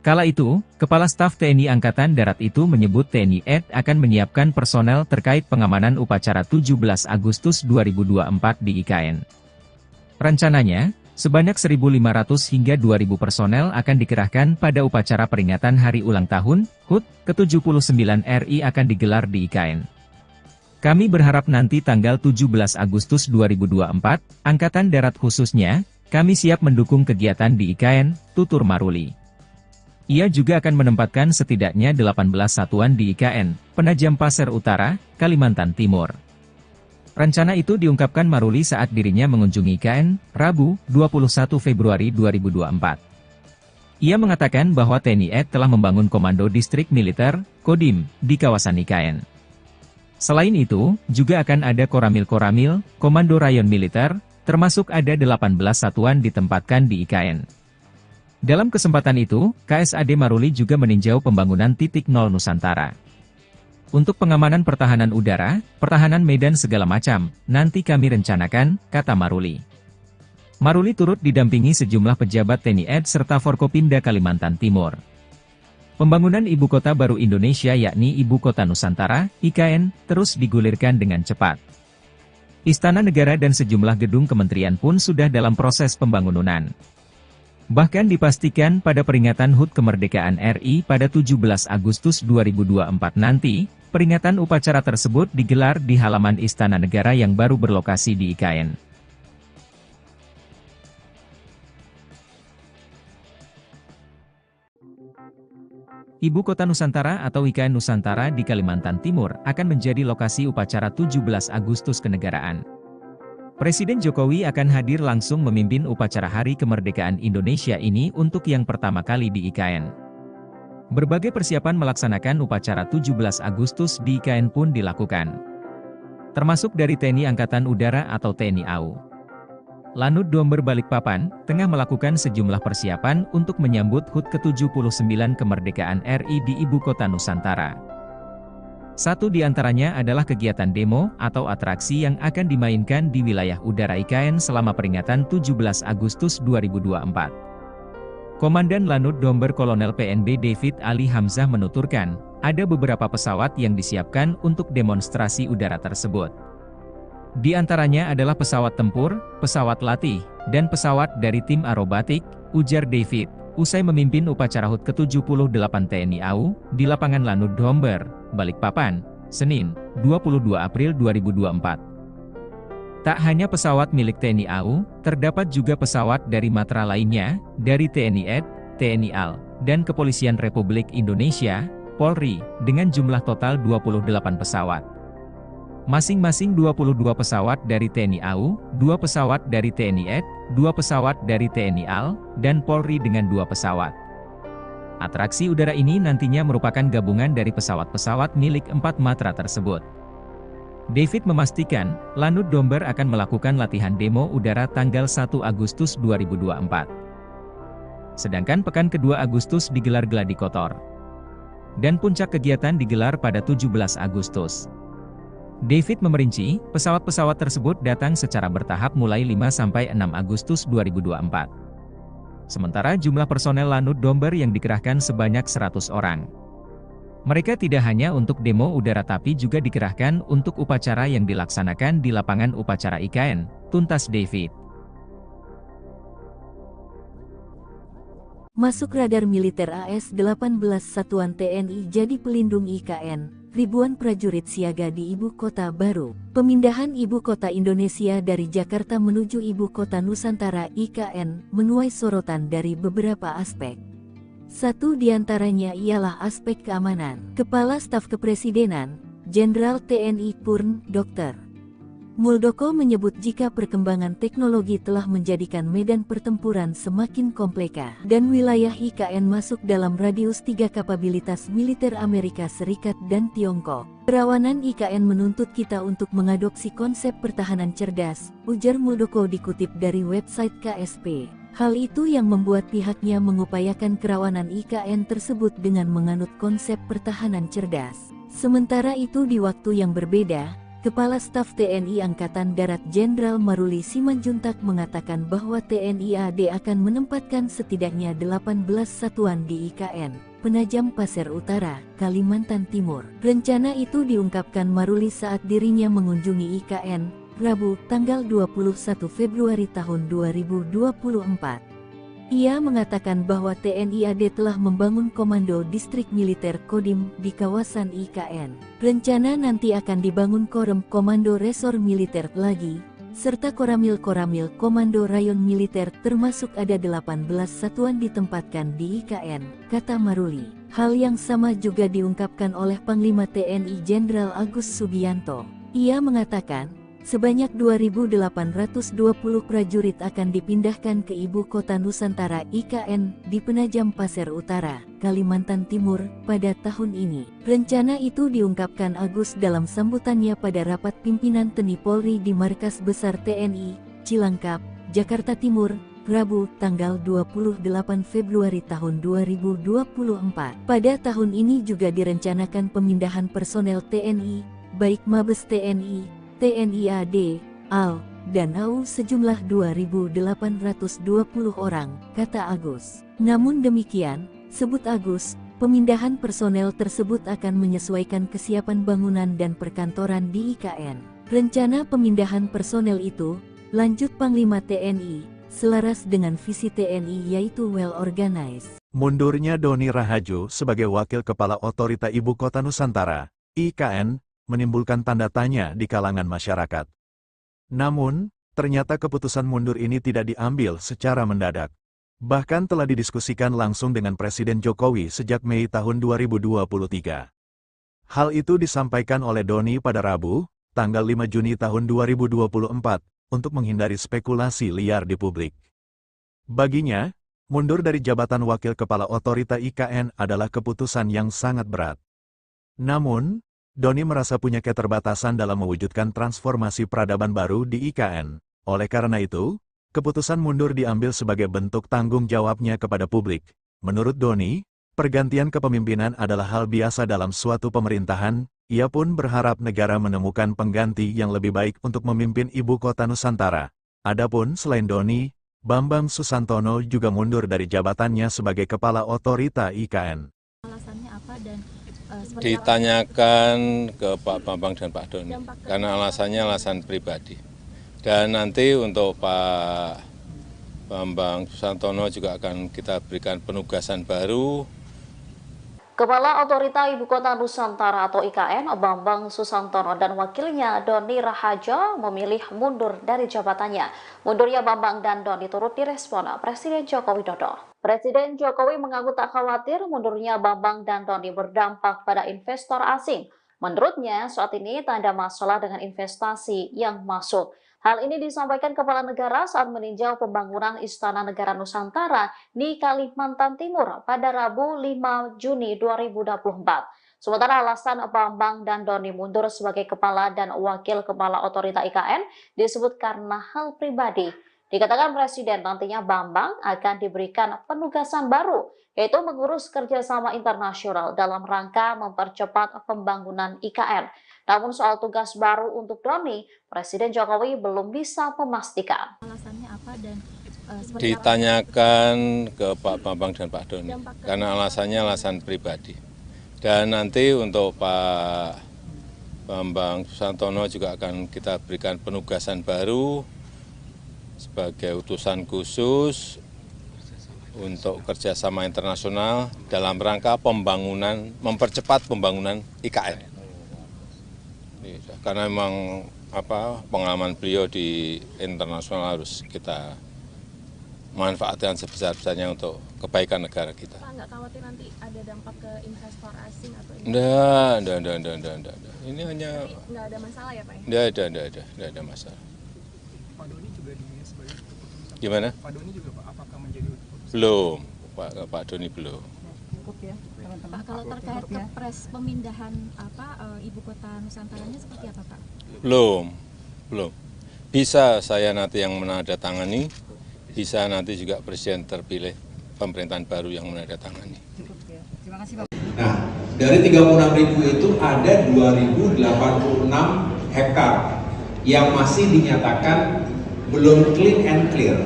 Kala itu, Kepala Staf TNI Angkatan Darat itu menyebut TNI AD akan menyiapkan personel terkait pengamanan upacara 17 Agustus 2024 di IKN. Rencananya, sebanyak 1.500 hingga 2.000 personel akan dikerahkan pada upacara peringatan Hari Ulang Tahun HUT ke-79 RI akan digelar di IKN. Kami berharap nanti tanggal 17 Agustus 2024, Angkatan Darat khususnya, kami siap mendukung kegiatan di IKN, tutur Maruli. Ia juga akan menempatkan setidaknya 18 satuan di IKN, Penajam Pasir Utara, Kalimantan Timur. Rencana itu diungkapkan Maruli saat dirinya mengunjungi IKN, Rabu, 21 Februari 2024. Ia mengatakan bahwa TNI AD telah membangun Komando Distrik Militer, Kodim, di kawasan IKN. Selain itu, juga akan ada Koramil-Koramil, Komando Rayon Militer, termasuk ada 18 satuan ditempatkan di IKN. Dalam kesempatan itu, KSAD Maruli juga meninjau pembangunan titik nol Nusantara. Untuk pengamanan pertahanan udara, pertahanan medan segala macam, nanti kami rencanakan, kata Maruli. Maruli turut didampingi sejumlah pejabat TNI AD serta Forkopimda Kalimantan Timur. Pembangunan Ibu Kota Baru Indonesia yakni Ibu Kota Nusantara, IKN, terus digulirkan dengan cepat. Istana Negara dan sejumlah gedung kementerian pun sudah dalam proses pembangunan. Bahkan dipastikan pada peringatan HUT kemerdekaan RI pada 17 Agustus 2024 nanti, peringatan upacara tersebut digelar di halaman Istana Negara yang baru berlokasi di IKN. Ibu Kota Nusantara atau IKN Nusantara di Kalimantan Timur akan menjadi lokasi upacara 17 Agustus kenegaraan. Presiden Jokowi akan hadir langsung memimpin upacara Hari Kemerdekaan Indonesia ini untuk yang pertama kali di IKN. Berbagai persiapan melaksanakan upacara 17 Agustus di IKN pun dilakukan. Termasuk dari TNI Angkatan Udara atau TNI AU. Lanut Domber Balikpapan tengah melakukan sejumlah persiapan untuk menyambut HUT ke-79 kemerdekaan RI di Ibu Kota Nusantara. Satu di antaranya adalah kegiatan demo atau atraksi yang akan dimainkan di wilayah udara IKN selama peringatan 17 Agustus 2024. Komandan Lanut Domber Kolonel PNB David Ali Hamzah menuturkan, ada beberapa pesawat yang disiapkan untuk demonstrasi udara tersebut. Di antaranya adalah pesawat tempur, pesawat latih, dan pesawat dari tim aerobatik, ujar David, usai memimpin upacara HUT ke-78 TNI AU di lapangan Lanut Domber, Balikpapan, Senin, 22 April 2024. Tak hanya pesawat milik TNI AU, terdapat juga pesawat dari matra lainnya, dari TNI AD, TNI AL, dan Kepolisian Republik Indonesia, Polri, dengan jumlah total 28 pesawat. Masing-masing 22 pesawat dari TNI AU, 2 pesawat dari TNI AD, 2 pesawat dari TNI AL, dan Polri dengan 2 pesawat. Atraksi udara ini nantinya merupakan gabungan dari pesawat-pesawat milik 4 matra tersebut. David memastikan, Lanut Domber akan melakukan latihan demo udara tanggal 1 Agustus 2024. Sedangkan pekan kedua Agustus digelar gladi kotor. Dan puncak kegiatan digelar pada 17 Agustus. David memerinci, pesawat-pesawat tersebut datang secara bertahap mulai 5–6 Agustus 2024. Sementara jumlah personel Lanut Domber yang dikerahkan sebanyak 100 orang. Mereka tidak hanya untuk demo udara tapi juga dikerahkan untuk upacara yang dilaksanakan di lapangan upacara IKN, tuntas David. Masuk radar militer AS-18 Satuan TNI jadi pelindung IKN. Ribuan prajurit siaga di Ibu Kota baru. Pemindahan Ibu Kota Indonesia dari Jakarta menuju Ibu Kota Nusantara IKN menuai sorotan dari beberapa aspek. Satu di antaranya ialah aspek keamanan. Kepala Staf Kepresidenan, Jenderal TNI Purn, Dr. Muldoko menyebut jika perkembangan teknologi telah menjadikan medan pertempuran semakin kompleks dan wilayah IKN masuk dalam radius 3 kapabilitas militer Amerika Serikat dan Tiongkok. Kerawanan IKN menuntut kita untuk mengadopsi konsep pertahanan cerdas, ujar Muldoko dikutip dari website KSP. Hal itu yang membuat pihaknya mengupayakan kerawanan IKN tersebut dengan menganut konsep pertahanan cerdas. Sementara itu di waktu yang berbeda, Kepala Staf TNI Angkatan Darat Jenderal Maruli Simanjuntak mengatakan bahwa TNI AD akan menempatkan setidaknya 18 satuan di IKN, Penajam Pasir Utara, Kalimantan Timur. Rencana itu diungkapkan Maruli saat dirinya mengunjungi IKN, Rabu, tanggal 21 Februari tahun 2024. Ia mengatakan bahwa TNI AD telah membangun Komando Distrik Militer Kodim di kawasan IKN. Rencana nanti akan dibangun Korem Komando Resor Militer lagi, serta Koramil Komando Rayon Militer termasuk ada 18 satuan ditempatkan di IKN, kata Maruli. Hal yang sama juga diungkapkan oleh Panglima TNI Jenderal Agus Subianto. Ia mengatakan, sebanyak 2.820 prajurit akan dipindahkan ke Ibu Kota Nusantara IKN di Penajam Pasir Utara, Kalimantan Timur, pada tahun ini. Rencana itu diungkapkan Agus dalam sambutannya pada rapat pimpinan TNI Polri di Markas Besar TNI, Cilangkap, Jakarta Timur, Rabu, tanggal 28 Februari tahun 2024. Pada tahun ini juga direncanakan pemindahan personel TNI, baik Mabes TNI, TNI AD, AL, dan AU sejumlah 2.820 orang, kata Agus. Namun demikian, sebut Agus, pemindahan personel tersebut akan menyesuaikan kesiapan bangunan dan perkantoran di IKN. Rencana pemindahan personel itu, lanjut Panglima TNI, selaras dengan visi TNI yaitu well organized. Mundurnya Doni Rahajo sebagai Wakil Kepala Otorita Ibu Kota Nusantara, IKN, menimbulkan tanda tanya di kalangan masyarakat. Namun, ternyata keputusan mundur ini tidak diambil secara mendadak. Bahkan telah didiskusikan langsung dengan Presiden Jokowi sejak Mei tahun 2023. Hal itu disampaikan oleh Doni pada Rabu, tanggal 5 Juni tahun 2024, untuk menghindari spekulasi liar di publik. Baginya, mundur dari jabatan Wakil Kepala Otorita IKN adalah keputusan yang sangat berat. Namun, Doni merasa punya keterbatasan dalam mewujudkan transformasi peradaban baru di IKN. Oleh karena itu, keputusan mundur diambil sebagai bentuk tanggung jawabnya kepada publik. Menurut Doni, pergantian kepemimpinan adalah hal biasa dalam suatu pemerintahan. Ia pun berharap negara menemukan pengganti yang lebih baik untuk memimpin Ibu Kota Nusantara. Adapun selain Doni, Bambang Susantono juga mundur dari jabatannya sebagai Kepala Otorita IKN. Alasannya apa dan ditanyakan ke Pak Bambang dan Pak Doni, karena alasannya alasan pribadi. Dan nanti untuk Pak Bambang Susantono juga akan kita berikan penugasan baru. Kepala Otorita Ibu Kota Nusantara atau IKN, Bambang Susantono dan wakilnya Doni Rahajo memilih mundur dari jabatannya. Mundurnya Bambang dan Doni turut direspon Presiden Joko Widodo. Presiden Jokowi mengaku tak khawatir mundurnya Bambang dan Doni berdampak pada investor asing. Menurutnya, saat ini tak ada masalah dengan investasi yang masuk. Hal ini disampaikan Kepala Negara saat meninjau pembangunan Istana Negara Nusantara di Kalimantan Timur pada Rabu 5 Juni 2024. Sementara alasan Bambang dan Doni mundur sebagai Kepala dan Wakil Kepala Otorita IKN disebut karena hal pribadi. Dikatakan Presiden nantinya Bambang akan diberikan penugasan baru, yaitu mengurus kerjasama internasional dalam rangka mempercepat pembangunan IKN. Namun soal tugas baru untuk Doni, Presiden Jokowi belum bisa memastikan. Alasannya apa dan ditanyakan ke Pak Bambang dan Pak Doni, karena alasannya alasan pribadi. Dan nanti untuk Pak Bambang Susantono juga akan kita berikan penugasan baru sebagai utusan khusus untuk kerjasama internasional dalam rangka pembangunan, mempercepat pembangunan IKN. Karena memang pengalaman beliau di internasional harus kita manfaatkan sebesar-besarnya untuk kebaikan negara kita. Pak, nggak khawatir nanti ada dampak ke investor asing atau Enggak. Ini hanya nggak ada masalah ya Pak? Enggak ada masalah. Pak Doni juga sebagai keputusan. Gimana? Pak Doni juga Pak, apakah menjadi keputusan? Belum, Pak Doni belum. Pak, kalau terkait kepres pemindahan Ibu Kota Nusantaranya seperti apa Pak? Belum. Bisa saya nanti yang menandatangani, bisa nanti juga Presiden terpilih pemerintahan baru yang menandatangani. Nah, dari 36.000 itu ada 2.086 hektar yang masih dinyatakan belum clean and clear.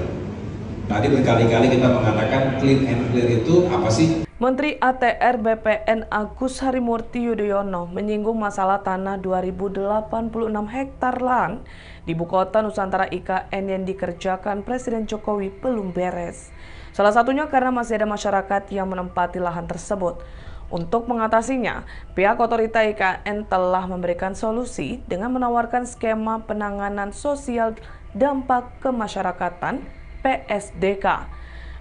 Tadi berkali-kali kita mengatakan clean and clear itu apa sih? Menteri ATR BPN Agus Harimurti Yudhoyono menyinggung masalah tanah 2.086 hektar lahan di Ibu Kota Nusantara IKN yang dikerjakan Presiden Jokowi belum beres. Salah satunya karena masih ada masyarakat yang menempati lahan tersebut. Untuk mengatasinya, pihak otorita IKN telah memberikan solusi dengan menawarkan skema penanganan sosial dampak kemasyarakatan PSDK.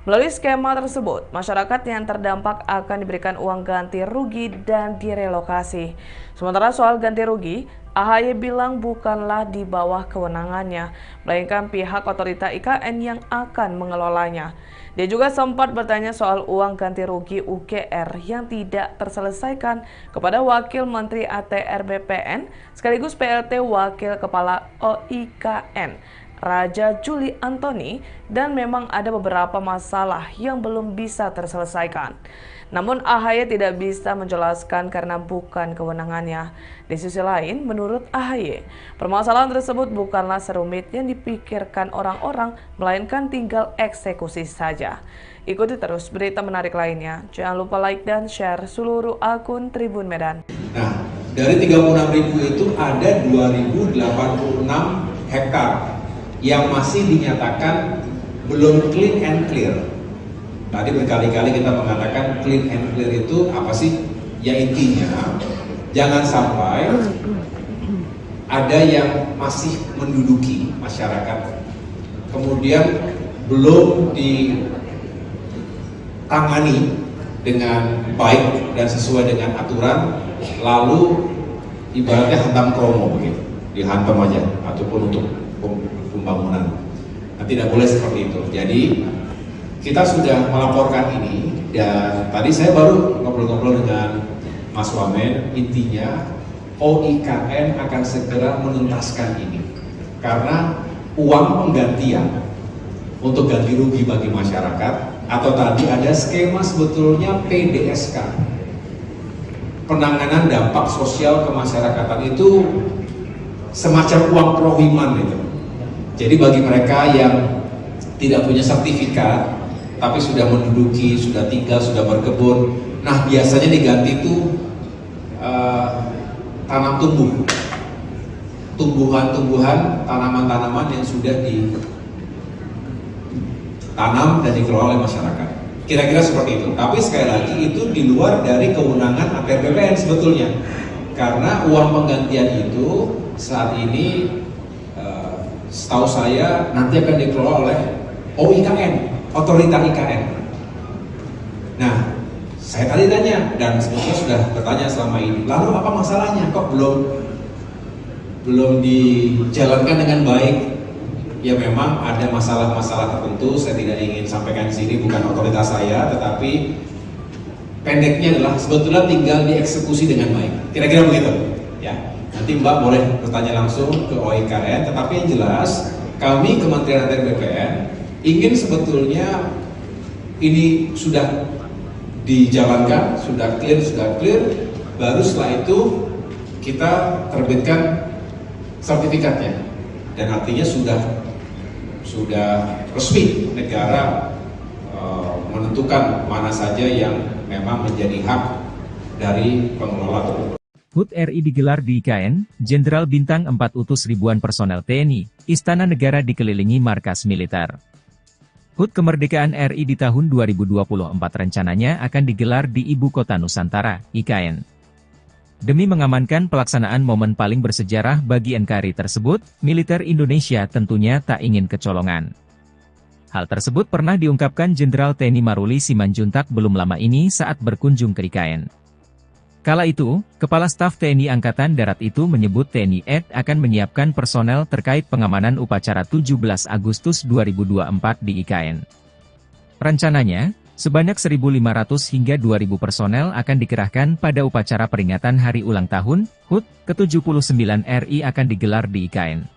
Melalui skema tersebut, masyarakat yang terdampak akan diberikan uang ganti rugi dan direlokasi. Sementara soal ganti rugi, AHY bilang bukanlah di bawah kewenangannya, melainkan pihak otorita IKN yang akan mengelolanya. Dia juga sempat bertanya soal uang ganti rugi UGR yang tidak terselesaikan kepada Wakil Menteri ATR BPN sekaligus PLT Wakil Kepala OIKN, Raja Juli Antoni, dan memang ada beberapa masalah yang belum bisa terselesaikan. Namun AHY tidak bisa menjelaskan karena bukan kewenangannya. Di sisi lain, menurut AHY, permasalahan tersebut bukanlah serumit yang dipikirkan orang-orang, melainkan tinggal eksekusi saja. Ikuti terus berita menarik lainnya. Jangan lupa like dan share seluruh akun Tribun Medan. Nah, dari 36.000 itu ada 2.086 hektar yang masih dinyatakan belum clean and clear. Tadi berkali-kali kita mengatakan clean and clear itu apa sih? Ya intinya, jangan sampai ada yang masih menduduki masyarakat, kemudian belum ditangani dengan baik dan sesuai dengan aturan, lalu ibaratnya hantam kromo begitu, dihantam aja, ataupun untuk pembangunan. Nah, tidak boleh seperti itu. Jadi kita sudah melaporkan ini, dan tadi saya baru ngobrol-ngobrol dengan Mas Wamen. Intinya OIKN akan segera menuntaskan ini, karena uang penggantian untuk ganti rugi bagi masyarakat, atau tadi ada skema sebetulnya PDSK, penanganan dampak sosial kemasyarakatan, itu semacam uang prohiman itu. Jadi bagi mereka yang tidak punya sertifikat tapi sudah menduduki, sudah tinggal, sudah berkebun, nah biasanya diganti itu tanam tumbuhan-tumbuhan, tanaman-tanaman yang sudah ditanam dan dikelola oleh masyarakat. Kira-kira seperti itu. Tapi sekali lagi itu di luar dari kewenangan APR BPN sebetulnya, karena uang penggantian itu saat ini setahu saya nanti akan dikelola oleh OIKN, Otorita IKN. Nah, saya tadi tanya, dan sebetulnya sudah bertanya selama ini, lalu apa masalahnya? Kok belum dijalankan dengan baik? Ya memang ada masalah-masalah tertentu, saya tidak ingin sampaikan di sini, bukan otoritas saya, tetapi pendeknya adalah sebetulnya tinggal dieksekusi dengan baik. Kira-kira begitu, ya. Nanti Mbak boleh bertanya langsung ke OIKN, tetapi yang jelas kami Kementerian ATR BPN ingin sebetulnya ini sudah dijalankan, sudah clear, baru setelah itu kita terbitkan sertifikatnya, dan artinya sudah resmi negara menentukan mana saja yang memang menjadi hak dari pengelola tersebut. HUT RI digelar di IKN, Jenderal Bintang 4 utus ribuan personel TNI, Istana Negara dikelilingi markas militer. HUT Kemerdekaan RI di tahun 2024 rencananya akan digelar di Ibu Kota Nusantara, IKN. Demi mengamankan pelaksanaan momen paling bersejarah bagi NKRI tersebut, militer Indonesia tentunya tak ingin kecolongan. Hal tersebut pernah diungkapkan Jenderal TNI Maruli Simanjuntak belum lama ini saat berkunjung ke IKN. Kala itu, Kepala Staf TNI Angkatan Darat itu menyebut TNI AD akan menyiapkan personel terkait pengamanan upacara 17 Agustus 2024 di IKN. Rencananya, sebanyak 1.500 hingga 2.000 personel akan dikerahkan pada upacara peringatan Hari Ulang Tahun HUT ke-79 RI akan digelar di IKN.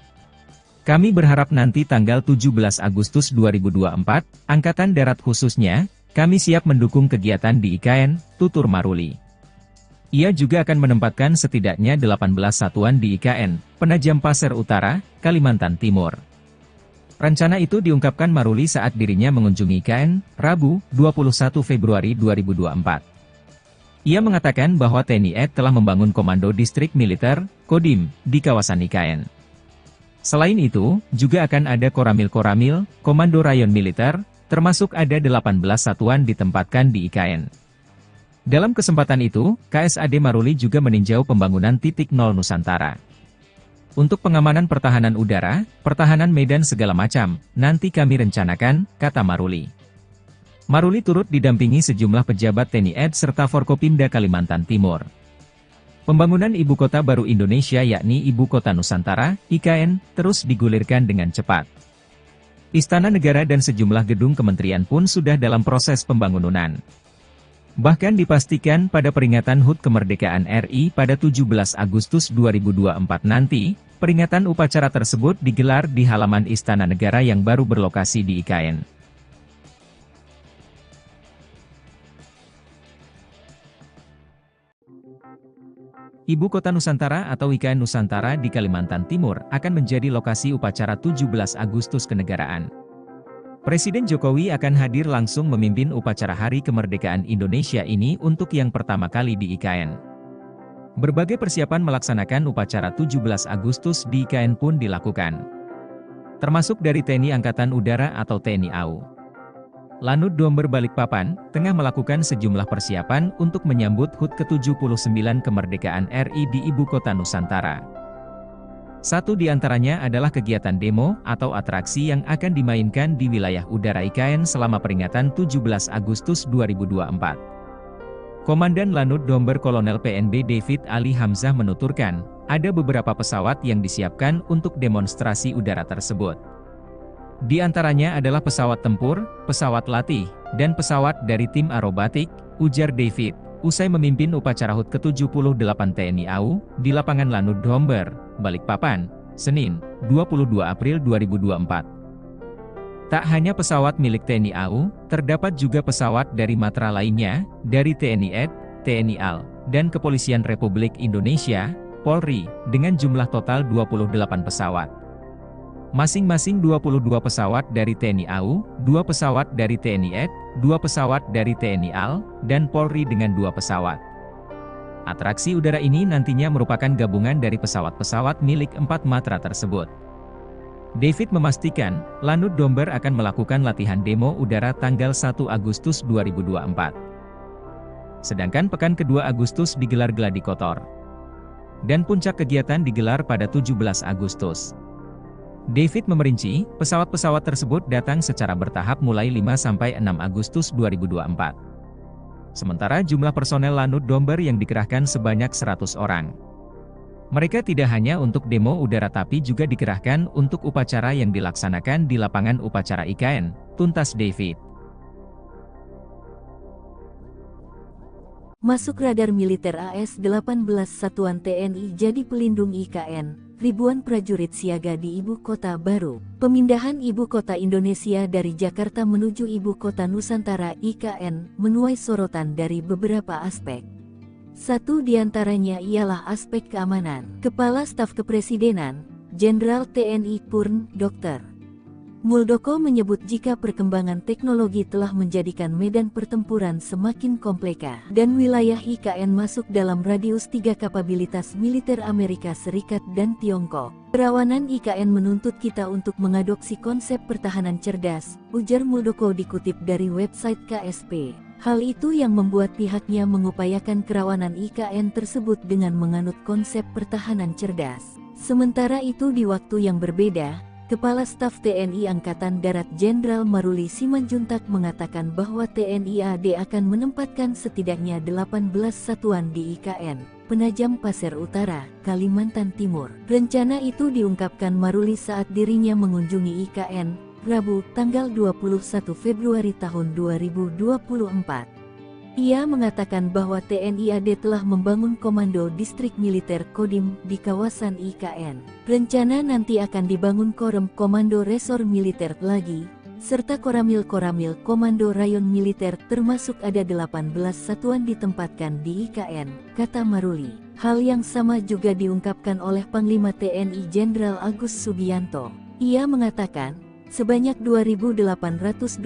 Kami berharap nanti tanggal 17 Agustus 2024, Angkatan Darat khususnya, kami siap mendukung kegiatan di IKN, tutur Maruli. Ia juga akan menempatkan setidaknya 18 satuan di IKN, Penajam Pasir Utara, Kalimantan Timur. Rencana itu diungkapkan Maruli saat dirinya mengunjungi IKN, Rabu, 21 Februari 2024. Ia mengatakan bahwa TNI AD telah membangun Komando Distrik Militer, Kodim, di kawasan IKN. Selain itu, juga akan ada Koramil-Koramil, Komando Rayon Militer, termasuk ada 18 satuan ditempatkan di IKN. Dalam kesempatan itu, KSAD Maruli juga meninjau pembangunan titik nol Nusantara. Untuk pengamanan pertahanan udara, pertahanan medan segala macam, nanti kami rencanakan, kata Maruli. Maruli turut didampingi sejumlah pejabat TNI AD serta Forkopimda Kalimantan Timur. Pembangunan Ibu Kota Baru Indonesia yakni Ibu Kota Nusantara, IKN, terus digulirkan dengan cepat. Istana Negara dan sejumlah gedung kementerian pun sudah dalam proses pembangunan. Bahkan dipastikan pada peringatan HUT Kemerdekaan RI pada 17 Agustus 2024 nanti, peringatan upacara tersebut digelar di halaman Istana Negara yang baru berlokasi di IKN. Ibu Kota Nusantara atau IKN Nusantara di Kalimantan Timur akan menjadi lokasi upacara 17 Agustus kenegaraan. Presiden Jokowi akan hadir langsung memimpin upacara Hari Kemerdekaan Indonesia ini untuk yang pertama kali di IKN. Berbagai persiapan melaksanakan upacara 17 Agustus di IKN pun dilakukan. termasuk dari TNI Angkatan Udara atau TNI AU. Lanut Domber Balikpapan tengah melakukan sejumlah persiapan untuk menyambut HUT ke-79 kemerdekaan RI di Ibu Kota Nusantara. Satu di antaranya adalah kegiatan demo atau atraksi yang akan dimainkan di wilayah udara IKN selama peringatan 17 Agustus 2024. Komandan Lanut Domber Kolonel PNB David Ali Hamzah menuturkan, ada beberapa pesawat yang disiapkan untuk demonstrasi udara tersebut. Di antaranya adalah pesawat tempur, pesawat latih, dan pesawat dari tim aerobatik, ujar David, usai memimpin upacara HUT ke-78 TNI AU, di lapangan Lanut Domber, Balikpapan, Senin, 22 April 2024. Tak hanya pesawat milik TNI AU, terdapat juga pesawat dari matra lainnya, dari TNI AD, TNI AL, dan Kepolisian Republik Indonesia, Polri, dengan jumlah total 28 pesawat. Masing-masing 22 pesawat dari TNI AU, 2 pesawat dari TNI AD, 2 pesawat dari TNI AL, dan Polri dengan 2 pesawat. Atraksi udara ini nantinya merupakan gabungan dari pesawat-pesawat milik 4 matra tersebut. David memastikan, Lanut Domber akan melakukan latihan demo udara tanggal 1 Agustus 2024. Sedangkan pekan kedua Agustus digelar gladi kotor. Dan puncak kegiatan digelar pada 17 Agustus. David memerinci, pesawat-pesawat tersebut datang secara bertahap mulai 5–6 Agustus 2024. Sementara jumlah personel Lanut Domber yang dikerahkan sebanyak 100 orang. Mereka tidak hanya untuk demo udara tapi juga dikerahkan untuk upacara yang dilaksanakan di lapangan upacara IKN, tuntas David. Masuk radar militer AS-18 Satuan TNI jadi pelindung IKN. Ribuan prajurit siaga di Ibu Kota Baru. Pemindahan Ibu Kota Indonesia dari Jakarta menuju Ibu Kota Nusantara IKN menuai sorotan dari beberapa aspek. Satu di antaranya ialah aspek keamanan. Kepala Staf Kepresidenan, Jenderal TNI Purn, Dr. Muldoko menyebut jika perkembangan teknologi telah menjadikan medan pertempuran semakin kompleks dan wilayah IKN masuk dalam radius 3 kapabilitas militer Amerika Serikat dan Tiongkok. Kerawanan IKN menuntut kita untuk mengadopsi konsep pertahanan cerdas, ujar Muldoko dikutip dari website KSP. Hal itu yang membuat pihaknya mengupayakan kerawanan IKN tersebut dengan menganut konsep pertahanan cerdas. Sementara itu di waktu yang berbeda, Kepala Staf TNI Angkatan Darat Jenderal Maruli Simanjuntak mengatakan bahwa TNI AD akan menempatkan setidaknya 18 satuan di IKN, Penajam Pasir Utara, Kalimantan Timur. Rencana itu diungkapkan Maruli saat dirinya mengunjungi IKN, Rabu, tanggal 21 Februari tahun 2024. Ia mengatakan bahwa TNI AD telah membangun Komando Distrik Militer Kodim di kawasan IKN. Rencana nanti akan dibangun Korem Komando Resor Militer lagi, serta Koramil-Koramil Komando Rayon Militer termasuk ada 18 satuan ditempatkan di IKN, kata Maruli. Hal yang sama juga diungkapkan oleh Panglima TNI Jenderal Agus Subianto. Ia mengatakan, sebanyak 2.820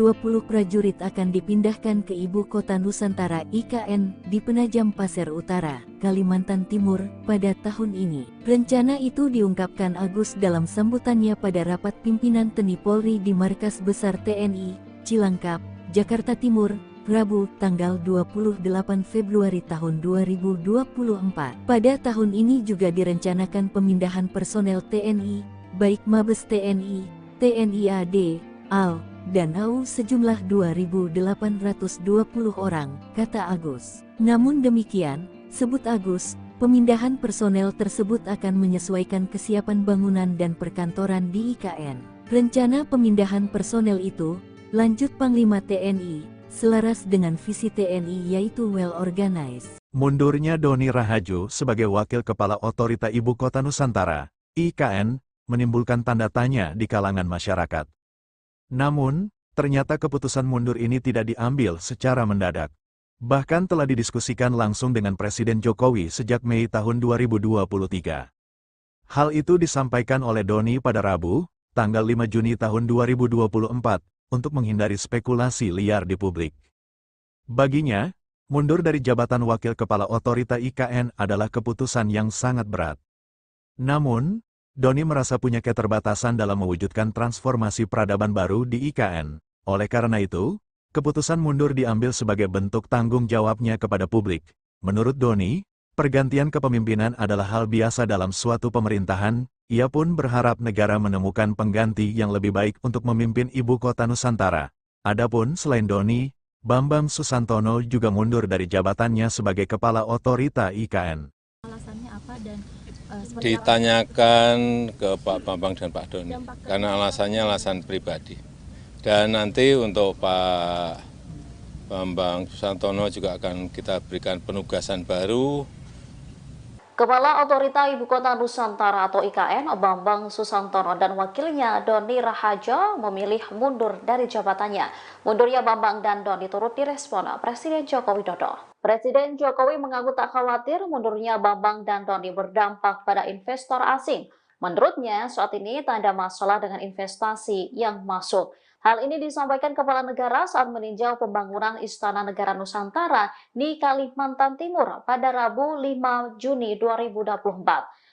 prajurit akan dipindahkan ke Ibu Kota Nusantara IKN di Penajam Pasir Utara, Kalimantan Timur, pada tahun ini. Rencana itu diungkapkan Agus dalam sambutannya pada rapat pimpinan TNI Polri di Markas Besar TNI, Cilangkap, Jakarta Timur, Rabu, tanggal 28 Februari tahun 2024. Pada tahun ini juga direncanakan pemindahan personel TNI, baik Mabes TNI, TNI AD, AL, dan AU sejumlah 2.820 orang, kata Agus. Namun demikian, sebut Agus, pemindahan personel tersebut akan menyesuaikan kesiapan bangunan dan perkantoran di IKN. Rencana pemindahan personel itu, lanjut Panglima TNI, selaras dengan visi TNI yaitu well organized. Mundurnya Doni Rahajo sebagai Wakil Kepala Otorita Ibu Kota Nusantara, IKN, menimbulkan tanda tanya di kalangan masyarakat. Namun, ternyata keputusan mundur ini tidak diambil secara mendadak. Bahkan telah didiskusikan langsung dengan Presiden Jokowi sejak Mei tahun 2023. Hal itu disampaikan oleh Doni pada Rabu, tanggal 5 Juni tahun 2024, untuk menghindari spekulasi liar di publik. Baginya, mundur dari jabatan Wakil Kepala Otorita IKN adalah keputusan yang sangat berat. Namun, Doni merasa punya keterbatasan dalam mewujudkan transformasi peradaban baru di IKN. Oleh karena itu, keputusan mundur diambil sebagai bentuk tanggung jawabnya kepada publik. Menurut Doni, pergantian kepemimpinan adalah hal biasa dalam suatu pemerintahan. Ia pun berharap negara menemukan pengganti yang lebih baik untuk memimpin ibu kota Nusantara. Adapun selain Doni, Bambang Susantono juga mundur dari jabatannya sebagai Kepala Otorita IKN. Alasannya apa dan ditanyakan ke Pak Bambang dan Pak Doni, karena alasannya alasan pribadi. Dan nanti untuk Pak Bambang Susantono juga akan kita berikan penugasan baru. Kepala Otorita Ibu Kota Nusantara atau IKN, Bambang Susantono dan wakilnya Doni Rahajo memilih mundur dari jabatannya. Mundurnya Bambang dan Doni turut direspon Presiden Joko Widodo. Presiden Jokowi mengaku tak khawatir mundurnya Bambang dan Doni berdampak pada investor asing. Menurutnya, saat ini tak ada masalah dengan investasi yang masuk. Hal ini disampaikan Kepala Negara saat meninjau pembangunan Istana Negara Nusantara di Kalimantan Timur pada Rabu 5 Juni 2024.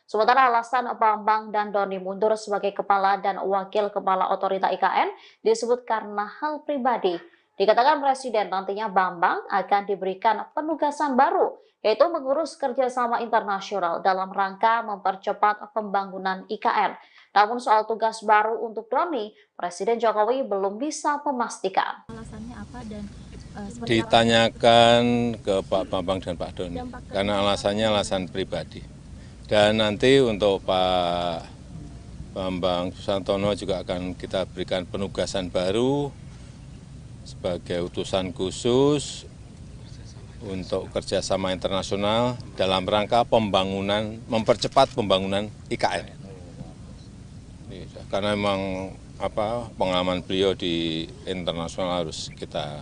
Sementara alasan Bambang dan Doni mundur sebagai Kepala dan Wakil Kepala Otorita IKN disebut karena hal pribadi. Dikatakan Presiden nantinya Bambang akan diberikan penugasan baru, yaitu mengurus kerjasama internasional dalam rangka mempercepat pembangunan IKN. Namun soal tugas baru untuk Doni, Presiden Jokowi belum bisa memastikan. Alasannya apa dan ditanyakan ke Pak Bambang dan Pak Doni, karena alasannya alasan pribadi. Dan nanti untuk Pak Bambang Susantono juga akan kita berikan penugasan baru sebagai utusan khusus untuk kerjasama internasional dalam rangka pembangunan, mempercepat pembangunan IKN. Karena memang pengalaman beliau di internasional harus kita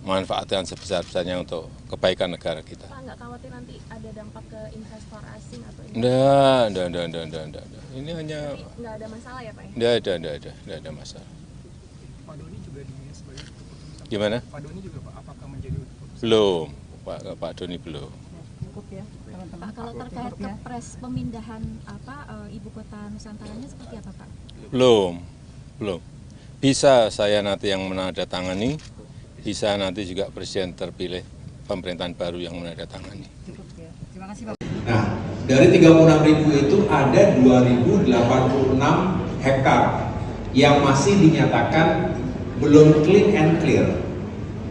manfaatkan sebesar-besarnya untuk kebaikan negara kita. Pak, nggak khawatir nanti ada dampak ke investor asing atau Enggak. Ini hanya nggak ada masalah ya Pak? Enggak ada masalah. Pak Doni juga dinilai sebagai keputusan. Gimana? Pak Doni juga Pak, apakah menjadi keputusan? Belum, Pak Doni belum. Pak, kalau terkait kepres pemindahan ibu kota Nusantaranya seperti apa Pak? Belum. Bisa saya nanti yang menandatangani, bisa nanti juga Presiden terpilih pemerintahan baru yang menandatangani. Nah, dari 36.000 itu ada 2.086 hektar yang masih dinyatakan belum clean and clear.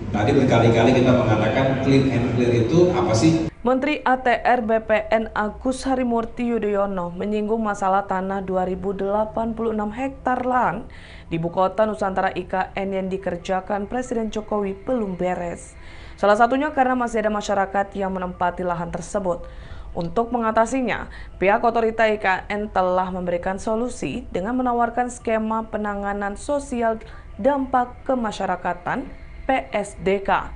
Tadi berkali-kali kita mengatakan clean and clear itu apa sih? Menteri ATR BPN Agus Harimurti Yudhoyono menyinggung masalah tanah 2.086 hektar lahan di Ibu Kota Nusantara IKN yang dikerjakan Presiden Jokowi belum beres. Salah satunya karena masih ada masyarakat yang menempati lahan tersebut. Untuk mengatasinya, pihak otorita IKN telah memberikan solusi dengan menawarkan skema penanganan sosial dampak kemasyarakatan PSDK.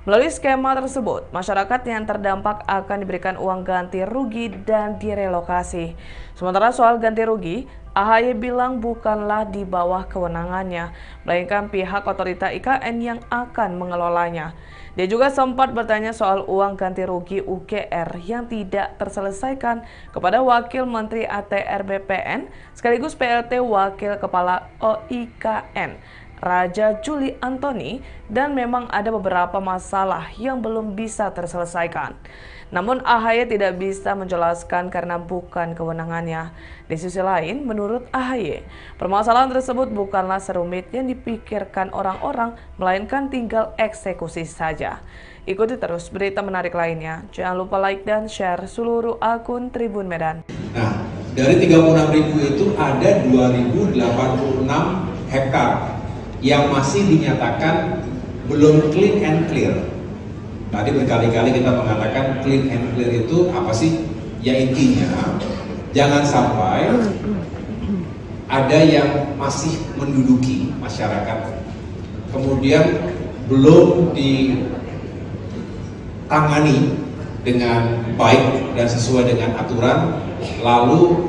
Melalui skema tersebut, masyarakat yang terdampak akan diberikan uang ganti rugi dan direlokasi. Sementara soal ganti rugi, AHY bilang bukanlah di bawah kewenangannya, melainkan pihak otorita IKN yang akan mengelolanya. Dia juga sempat bertanya soal uang ganti rugi UGR yang tidak terselesaikan kepada Wakil Menteri ATR BPN sekaligus PLT Wakil Kepala OIKN, Raja Juli Antoni, dan memang ada beberapa masalah yang belum bisa terselesaikan. Namun AHY tidak bisa menjelaskan karena bukan kewenangannya. Di sisi lain, menurut AHY, permasalahan tersebut bukanlah serumit yang dipikirkan orang-orang, melainkan tinggal eksekusi saja. Ikuti terus berita menarik lainnya. Jangan lupa like dan share seluruh akun Tribun Medan. Nah, dari 36.000 itu ada 2.086 hektar yang masih dinyatakan belum clean and clear. Tadi berkali-kali kita mengatakan clean and clear itu apa sih? Ya intinya, jangan sampai ada yang masih menduduki masyarakat, kemudian belum ditangani dengan baik dan sesuai dengan aturan, lalu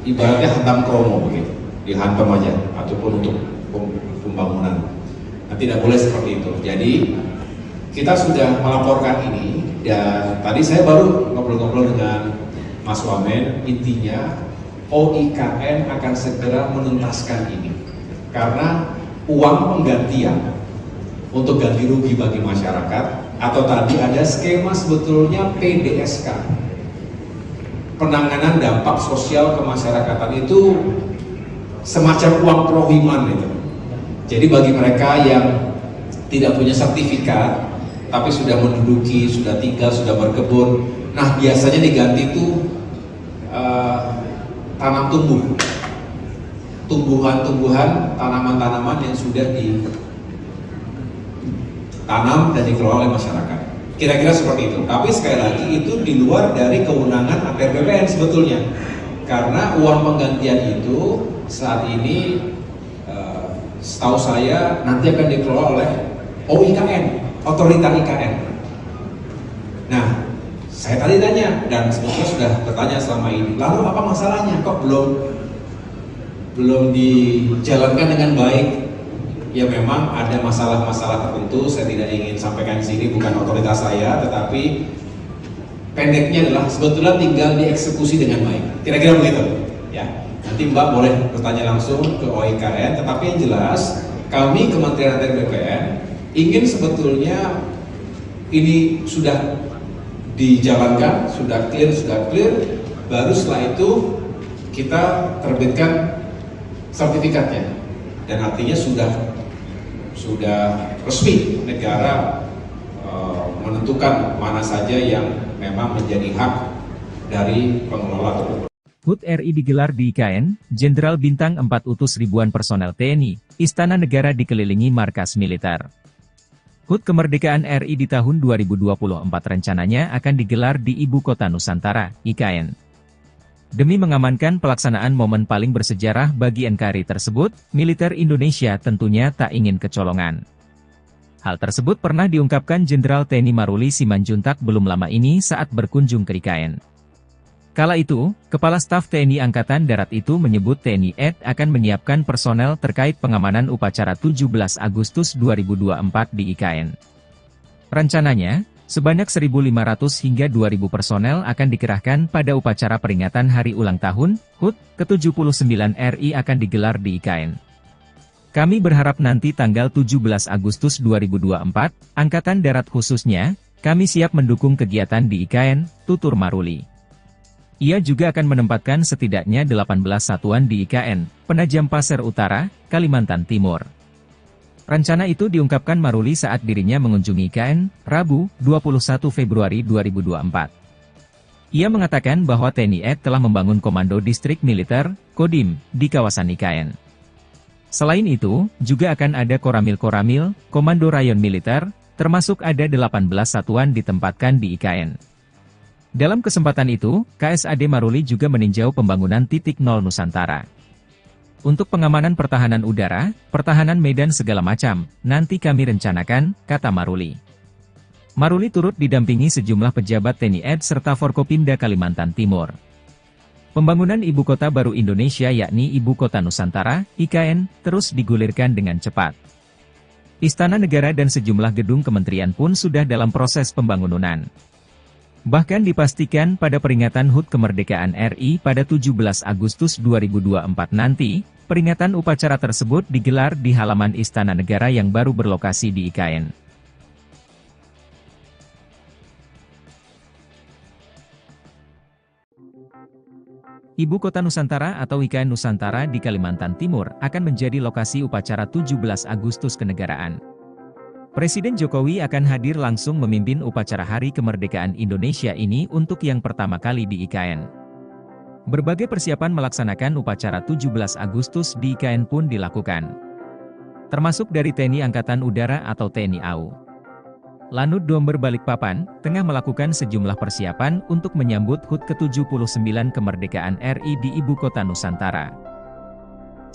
ibaratnya hantam kromo begitu, dihantam aja, ataupun untuk pembangunan. Nah, tidak boleh seperti itu. Jadi kita sudah melaporkan ini, dan tadi saya baru ngobrol-ngobrol dengan Mas Wamen. Intinya OIKN akan segera menuntaskan ini. Karena uang penggantian untuk ganti rugi bagi masyarakat, atau tadi ada skema sebetulnya PDSK, penanganan dampak sosial kemasyarakatan, itu semacam uang prohiman itu. Jadi bagi mereka yang tidak punya sertifikat tapi sudah menduduki, sudah tinggal, sudah berkebun, nah biasanya diganti itu tanam tumbuhan-tumbuhan, tanaman-tanaman yang sudah ditanam dan dikelola oleh masyarakat. Kira-kira seperti itu. Tapi sekali lagi itu di luar dari kewenangan APR BPN sebetulnya. Karena uang penggantian itu saat ini setahu saya nanti akan dikelola oleh OIKN, Otorita IKN. Nah, saya tadi tanya dan sebetulnya sudah bertanya selama ini. Lalu apa masalahnya? Kok belum dijalankan dengan baik? Ya memang ada masalah-masalah tertentu. Saya tidak ingin sampaikan di sini, bukan otoritas saya, tetapi pendeknya adalah sebetulnya tinggal dieksekusi dengan baik. Kira-kira begitu. Ya, nanti Mbak boleh bertanya langsung ke OIKN. Tetapi yang jelas kami Kementerian ATR BPN ingin sebetulnya ini sudah dijalankan, sudah clear, baru setelah itu kita terbitkan sertifikatnya, dan artinya sudah resmi negara menentukan mana saja yang memang menjadi hak dari pengelola tersebut. HUT RI digelar di IKN, Jenderal Bintang 4 utus ribuan personel TNI, Istana Negara dikelilingi markas militer. HUT Kemerdekaan RI di tahun 2024 rencananya akan digelar di Ibu Kota Nusantara, IKN. Demi mengamankan pelaksanaan momen paling bersejarah bagi NKRI tersebut, militer Indonesia tentunya tak ingin kecolongan. Hal tersebut pernah diungkapkan Jenderal TNI Maruli Simanjuntak belum lama ini saat berkunjung ke IKN. Kala itu, Kepala Staf TNI Angkatan Darat itu menyebut TNI AD akan menyiapkan personel terkait pengamanan upacara 17 Agustus 2024 di IKN. Rencananya, sebanyak 1.500 hingga 2.000 personel akan dikerahkan pada upacara peringatan Hari Ulang Tahun HUT ke-79 RI akan digelar di IKN. Kami berharap nanti tanggal 17 Agustus 2024, Angkatan Darat khususnya, kami siap mendukung kegiatan di IKN, tutur Maruli. Ia juga akan menempatkan setidaknya 18 satuan di IKN, Penajam Pasir Utara, Kalimantan Timur. Rencana itu diungkapkan Maruli saat dirinya mengunjungi IKN, Rabu, 21 Februari 2024. Ia mengatakan bahwa TNI AD telah membangun Komando Distrik Militer, Kodim, di kawasan IKN. Selain itu, juga akan ada Koramil-Koramil, Komando Rayon Militer, termasuk ada 18 satuan ditempatkan di IKN. Dalam kesempatan itu, KSAD Maruli juga meninjau pembangunan titik nol Nusantara. Untuk pengamanan pertahanan udara, pertahanan medan segala macam, nanti kami rencanakan, kata Maruli. Maruli turut didampingi sejumlah pejabat TNI AD serta Forkopimda Kalimantan Timur. Pembangunan Ibu Kota Baru Indonesia yakni Ibu Kota Nusantara, IKN, terus digulirkan dengan cepat. Istana Negara dan sejumlah gedung kementerian pun sudah dalam proses pembangunan. Bahkan dipastikan pada peringatan HUT Kemerdekaan RI pada 17 Agustus 2024 nanti, peringatan upacara tersebut digelar di halaman Istana Negara yang baru berlokasi di IKN. Ibu Kota Nusantara atau IKN Nusantara di Kalimantan Timur akan menjadi lokasi upacara 17 Agustus kenegaraan. Presiden Jokowi akan hadir langsung memimpin upacara Hari Kemerdekaan Indonesia ini untuk yang pertama kali di IKN. Berbagai persiapan melaksanakan upacara 17 Agustus di IKN pun dilakukan. Termasuk dari TNI Angkatan Udara atau TNI AU. Lanut Domber Balikpapan, tengah melakukan sejumlah persiapan untuk menyambut HUT ke-79 Kemerdekaan RI di Ibu Kota Nusantara.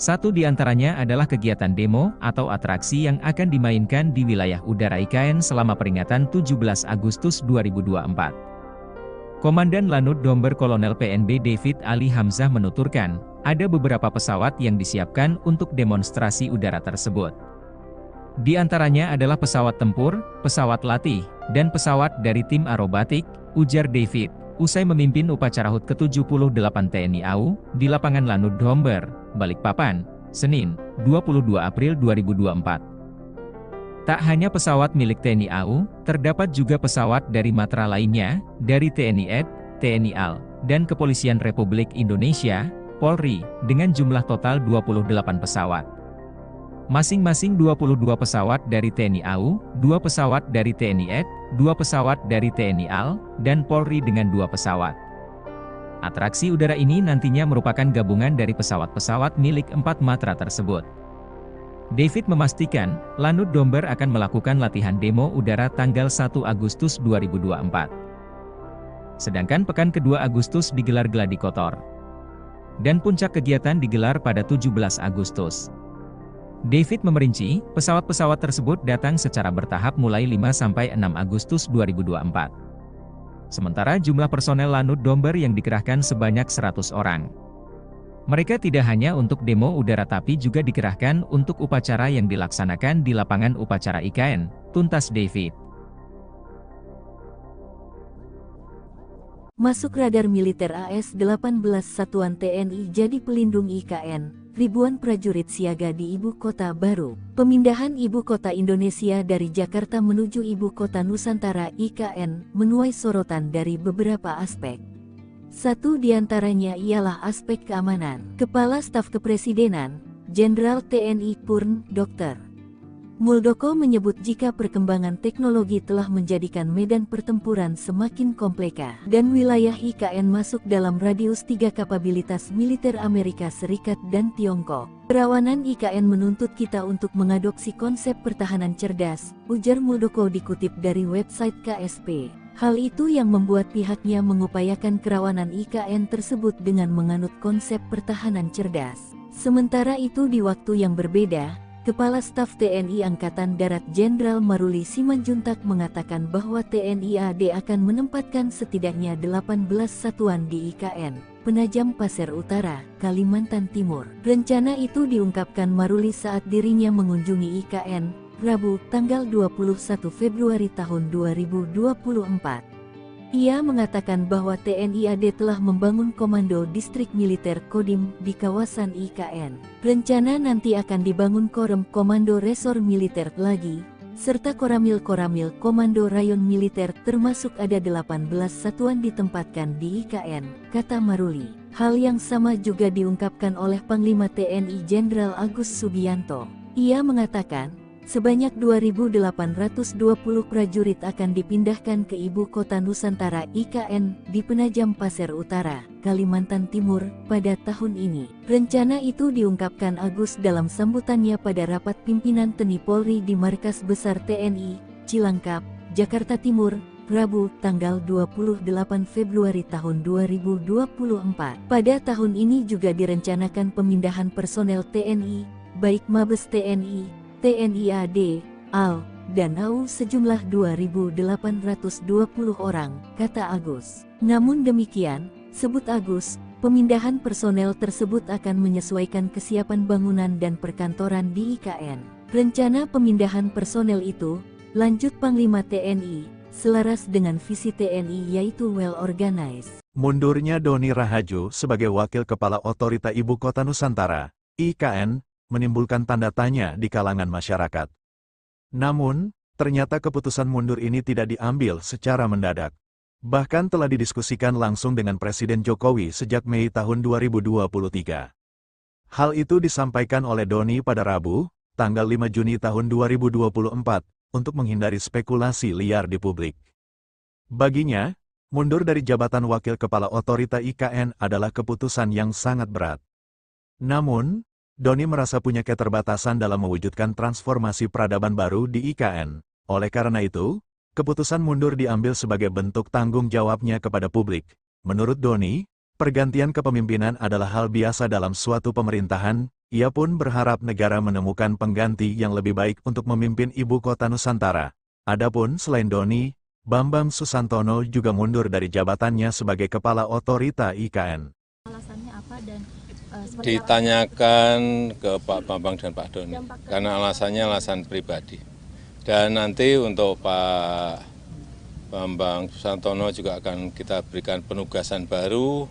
Satu di antaranya adalah kegiatan demo atau atraksi yang akan dimainkan di wilayah udara IKN selama peringatan 17 Agustus 2024. Komandan Lanut Domber Kolonel PNB David Ali Hamzah menuturkan, ada beberapa pesawat yang disiapkan untuk demonstrasi udara tersebut. Di antaranya adalah pesawat tempur, pesawat latih, dan pesawat dari tim aerobatik, ujar David. usai memimpin upacara HUT ke-78 TNI AU di lapangan Lanud Domber, Balikpapan, Senin, 22 April 2024. Tak hanya pesawat milik TNI AU, terdapat juga pesawat dari matra lainnya, dari TNI AD, TNI AL, dan Kepolisian Republik Indonesia, Polri, dengan jumlah total 28 pesawat. Masing-masing 22 pesawat dari TNI AU, 2 pesawat dari TNI AD, 2 pesawat dari TNI AL, dan Polri dengan 2 pesawat. Atraksi udara ini nantinya merupakan gabungan dari pesawat-pesawat milik 4 matra tersebut. David memastikan, Lanud Domber akan melakukan latihan demo udara tanggal 1 Agustus 2024. Sedangkan pekan kedua Agustus digelar gladi kotor. Dan puncak kegiatan digelar pada 17 Agustus. David memerinci, pesawat-pesawat tersebut datang secara bertahap mulai 5–6 Agustus 2024. Sementara jumlah personel Lanud Domber yang dikerahkan sebanyak 100 orang. Mereka tidak hanya untuk demo udara tapi juga dikerahkan untuk upacara yang dilaksanakan di lapangan upacara IKN, tuntas David. Masuk radar militer AS-18 Satuan TNI jadi pelindung IKN, ribuan prajurit siaga di Ibu Kota Baru. Pemindahan Ibu Kota Indonesia dari Jakarta menuju Ibu Kota Nusantara IKN menuai sorotan dari beberapa aspek. Satu diantaranya ialah aspek keamanan. Kepala Staf Kepresidenan, Jenderal TNI Purn, Dr. Muldoko menyebut jika perkembangan teknologi telah menjadikan medan pertempuran semakin kompleks dan wilayah IKN masuk dalam radius 3 kapabilitas militer Amerika Serikat dan Tiongkok. Kerawanan IKN menuntut kita untuk mengadopsi konsep pertahanan cerdas, ujar Muldoko dikutip dari website KSP. Hal itu yang membuat pihaknya mengupayakan kerawanan IKN tersebut dengan menganut konsep pertahanan cerdas. Sementara itu di waktu yang berbeda, Kepala Staf TNI Angkatan Darat Jenderal Maruli Simanjuntak mengatakan bahwa TNI AD akan menempatkan setidaknya 18 satuan di IKN, Penajam Pasir Utara, Kalimantan Timur. Rencana itu diungkapkan Maruli saat dirinya mengunjungi IKN, Rabu, tanggal 21 Februari tahun 2024. Ia mengatakan bahwa TNI AD telah membangun Komando Distrik Militer Kodim di kawasan IKN. Rencana nanti akan dibangun Korem Komando Resor Militer lagi, serta Koramil Komando Rayon Militer termasuk ada 18 satuan ditempatkan di IKN, kata Maruli. Hal yang sama juga diungkapkan oleh Panglima TNI Jenderal Agus Subianto. Ia mengatakan, sebanyak 2.820 prajurit akan dipindahkan ke Ibu Kota Nusantara IKN di Penajam Pasir Utara, Kalimantan Timur, pada tahun ini. Rencana itu diungkapkan Agus dalam sambutannya pada rapat pimpinan TNI Polri di Markas Besar TNI, Cilangkap, Jakarta Timur, Rabu, tanggal 28 Februari tahun 2024. Pada tahun ini juga direncanakan pemindahan personel TNI, baik Mabes TNI, TNI AD, AL, dan AU sejumlah 2.820 orang, kata Agus. Namun demikian, sebut Agus, pemindahan personel tersebut akan menyesuaikan kesiapan bangunan dan perkantoran di IKN. Rencana pemindahan personel itu, lanjut Panglima TNI, selaras dengan visi TNI yaitu well organized. Mundurnya Doni Rahajo sebagai Wakil Kepala Otorita Ibu Kota Nusantara, IKN, menimbulkan tanda tanya di kalangan masyarakat. Namun, ternyata keputusan mundur ini tidak diambil secara mendadak. Bahkan telah didiskusikan langsung dengan Presiden Jokowi sejak Mei tahun 2023. Hal itu disampaikan oleh Doni pada Rabu, tanggal 5 Juni tahun 2024, untuk menghindari spekulasi liar di publik. Baginya, mundur dari jabatan Wakil Kepala Otorita IKN adalah keputusan yang sangat berat. Namun, Doni merasa punya keterbatasan dalam mewujudkan transformasi peradaban baru di IKN. Oleh karena itu, keputusan mundur diambil sebagai bentuk tanggung jawabnya kepada publik. Menurut Doni, pergantian kepemimpinan adalah hal biasa dalam suatu pemerintahan. Ia pun berharap negara menemukan pengganti yang lebih baik untuk memimpin Ibu Kota Nusantara. Adapun selain Doni, Bambang Susantono juga mundur dari jabatannya sebagai Kepala Otorita IKN. Alasannya apa dan ditanyakan ke Pak Bambang dan Pak Doni, karena alasannya alasan pribadi. Dan nanti untuk Pak Bambang Susantono juga akan kita berikan penugasan baru.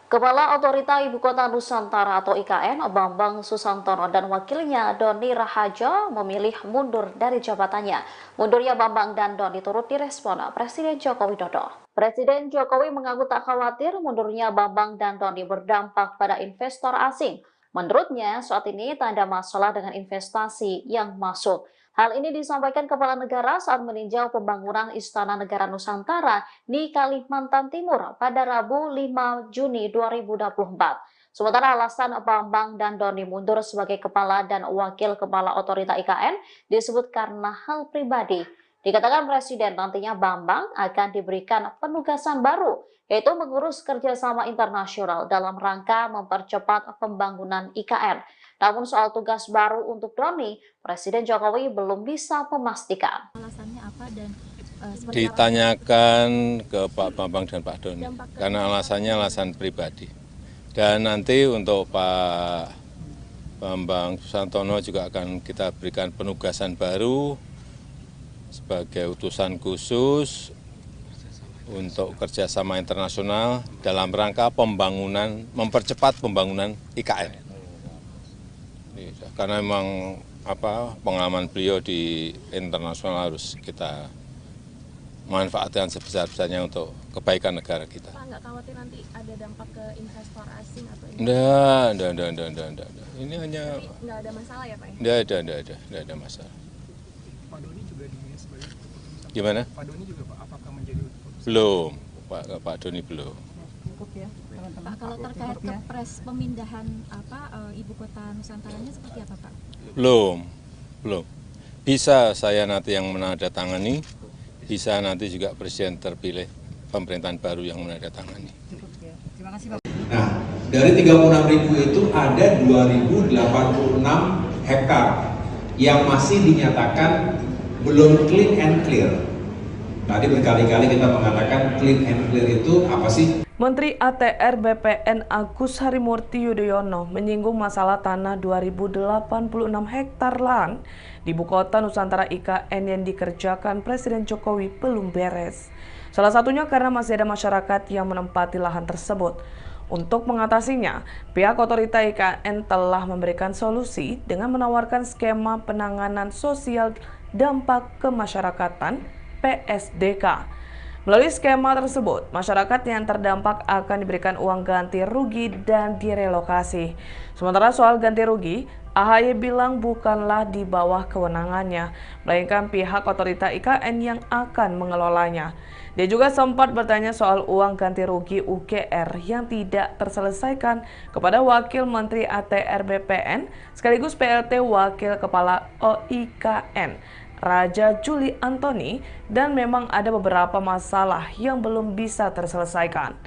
Kepala Otorita Ibu Kota Nusantara atau IKN, Bambang Susantono dan wakilnya Doni Rahajo memilih mundur dari jabatannya. Mundurnya Bambang dan Doni turut direspon Presiden Joko Widodo. Presiden Jokowi mengaku tak khawatir mundurnya Bambang dan Doni berdampak pada investor asing. Menurutnya, saat ini tak ada masalah dengan investasi yang masuk. Hal ini disampaikan Kepala Negara saat meninjau pembangunan Istana Negara Nusantara di Kalimantan Timur pada Rabu 5 Juni 2024. Sementara alasan Bambang dan Doni mundur sebagai Kepala dan Wakil Kepala Otorita IKN disebut karena hal pribadi. Dikatakan Presiden nantinya Bambang akan diberikan penugasan baru, yaitu mengurus kerjasama internasional dalam rangka mempercepat pembangunan IKN. Namun soal tugas baru untuk Doni, Presiden Jokowi belum bisa memastikan. Alasannya apa dan Ditanyakan ke Pak Bambang dan Pak Doni, karena alasannya alasan pribadi. Dan nanti untuk Pak Bambang Susantono juga akan kita berikan penugasan baru sebagai utusan khusus untuk kerjasama internasional dalam rangka pembangunan, mempercepat pembangunan IKN. Karena memang pengalaman beliau di internasional harus kita manfaatkan sebesar-besarnya untuk kebaikan negara kita. Pak, nggak khawatir nanti ada dampak ke investor asing atau Enggak. Ini hanya nggak ada masalah ya Pak? Enggak ada masalah. Pak Doni juga dinilai sebagai keputusan. Gimana? Pak Doni juga Pak, apakah menjadi keputusan? Belum, Pak Doni belum. Pak, kalau terkait kepres pemindahan ibu kota Nusantaranya seperti apa Pak? Belum. Bisa saya nanti yang menandatangani, bisa nanti juga Presiden terpilih pemerintahan baru yang menandatangani. Nah, dari 36.000 itu ada 2.086 hektar yang masih dinyatakan belum clean and clear. Tadi berkali-kali kita mengatakan clean and clear itu apa sih? Menteri ATR BPN Agus Harimurti Yudhoyono menyinggung masalah tanah 2.086 hektar lahan di Ibu Kota Nusantara IKN yang dikerjakan Presiden Jokowi belum beres. Salah satunya karena masih ada masyarakat yang menempati lahan tersebut. Untuk mengatasinya, pihak otorita IKN telah memberikan solusi dengan menawarkan skema penanganan sosial dampak kemasyarakatan PSDK. Melalui skema tersebut, masyarakat yang terdampak akan diberikan uang ganti rugi dan direlokasi. Sementara soal ganti rugi, AHY bilang bukanlah di bawah kewenangannya, melainkan pihak otorita IKN yang akan mengelolanya. Dia juga sempat bertanya soal uang ganti rugi UGR yang tidak terselesaikan kepada Wakil Menteri ATR BPN sekaligus PLT Wakil Kepala OIKN, Raja Juli Antoni, dan memang ada beberapa masalah yang belum bisa terselesaikan.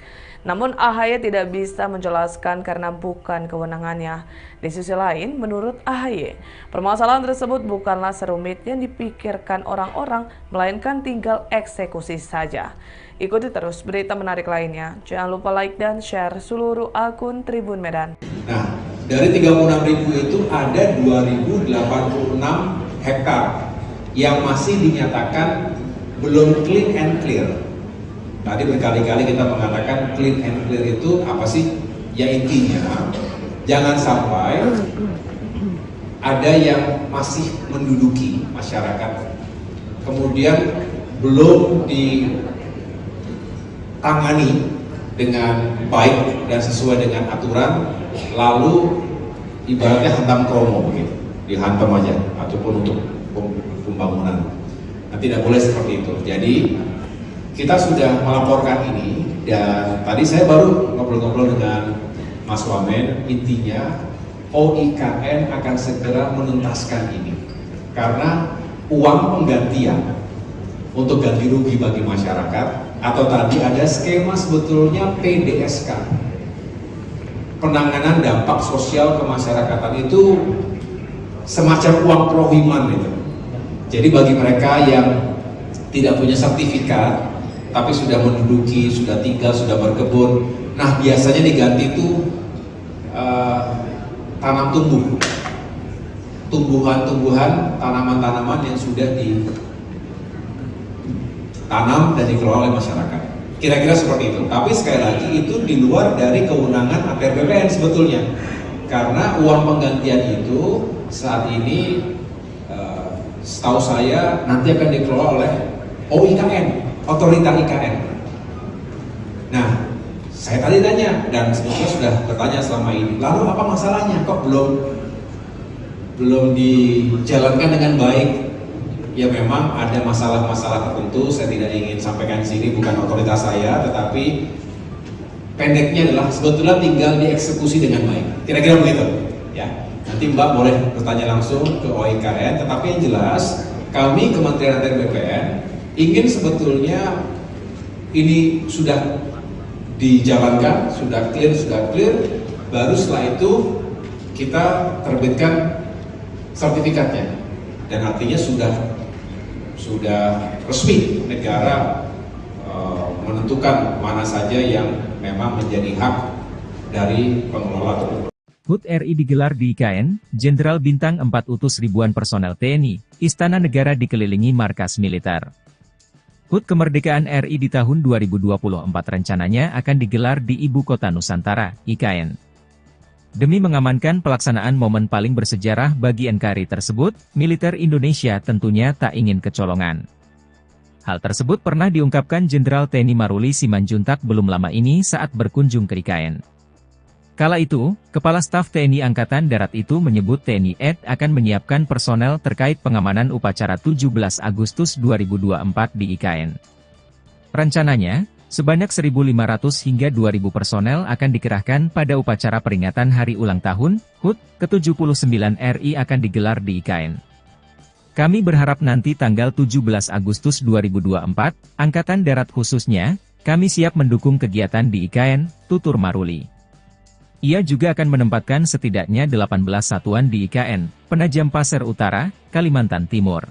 Namun AHY tidak bisa menjelaskan karena bukan kewenangannya. Di sisi lain, menurut AHY, permasalahan tersebut bukanlah serumit yang dipikirkan orang-orang, melainkan tinggal eksekusi saja. Ikuti terus berita menarik lainnya. Jangan lupa like dan share seluruh akun Tribun Medan. Nah, dari 36.000 itu ada 2.086 hektar yang masih dinyatakan belum clean and clear. Tadi berkali-kali kita mengatakan clean and clear itu apa sih? Ya intinya, jangan sampai ada yang masih menduduki masyarakat, kemudian belum ditangani dengan baik dan sesuai dengan aturan, lalu ibaratnya hantam kromo begitu, dihantam aja, ataupun untuk pembangunan. Nah, tidak boleh seperti itu. Jadi kita sudah melaporkan ini, dan tadi saya baru ngobrol-ngobrol dengan Mas Wamen. Intinya OIKN akan segera menuntaskan ini karena uang penggantian untuk ganti rugi bagi masyarakat, atau tadi ada skema sebetulnya PDSK, penanganan dampak sosial kemasyarakatan, itu semacam uang prohiman itu. Jadi bagi mereka yang tidak punya sertifikat tapi sudah menduduki, sudah tinggal, sudah berkebun, nah biasanya diganti itu tanam tumbuh, tumbuhan-tumbuhan, tanaman-tanaman yang sudah ditanam dan dikelola oleh masyarakat. Kira-kira seperti itu. Tapi sekali lagi itu di luar dari kewenangan APR BPN sebetulnya. Karena uang penggantian itu saat ini setahu saya nanti akan dikelola oleh OIKN, Otorita IKN. Nah, saya tadi tanya dan sebetulnya sudah bertanya selama ini. Lalu apa masalahnya? Kok belum dijalankan dengan baik? Ya memang ada masalah-masalah tertentu. Saya tidak ingin sampaikan di sini, bukan otoritas saya, tetapi pendeknya adalah sebetulnya tinggal dieksekusi dengan baik. Kira-kira begitu. Ya, nanti Mbak boleh bertanya langsung ke OIKN. Tetapi yang jelas, kami Kementerian ATR BPN ingin sebetulnya ini sudah dijalankan, sudah clear, baru setelah itu kita terbitkan sertifikatnya, dan artinya sudah resmi negara menentukan mana saja yang memang menjadi hak dari pengelola tersebut. HUT RI digelar di IKN, Jenderal Bintang 4 utus ribuan personel TNI, Istana Negara dikelilingi markas militer. HUT Kemerdekaan RI di tahun 2024 rencananya akan digelar di Ibu Kota Nusantara, IKN. Demi mengamankan pelaksanaan momen paling bersejarah bagi NKRI tersebut, militer Indonesia tentunya tak ingin kecolongan. Hal tersebut pernah diungkapkan Jenderal TNI Maruli Simanjuntak belum lama ini saat berkunjung ke IKN. Kala itu, Kepala Staf TNI Angkatan Darat itu menyebut TNI AD akan menyiapkan personel terkait pengamanan upacara 17 Agustus 2024 di IKN. Rencananya, sebanyak 1.500 hingga 2.000 personel akan dikerahkan pada upacara peringatan Hari Ulang Tahun HUT ke-79 RI akan digelar di IKN. Kami berharap nanti tanggal 17 Agustus 2024, Angkatan Darat khususnya, kami siap mendukung kegiatan di IKN, tutur Maruli. Ia juga akan menempatkan setidaknya 18 satuan di IKN, Penajam Pasir Utara, Kalimantan Timur.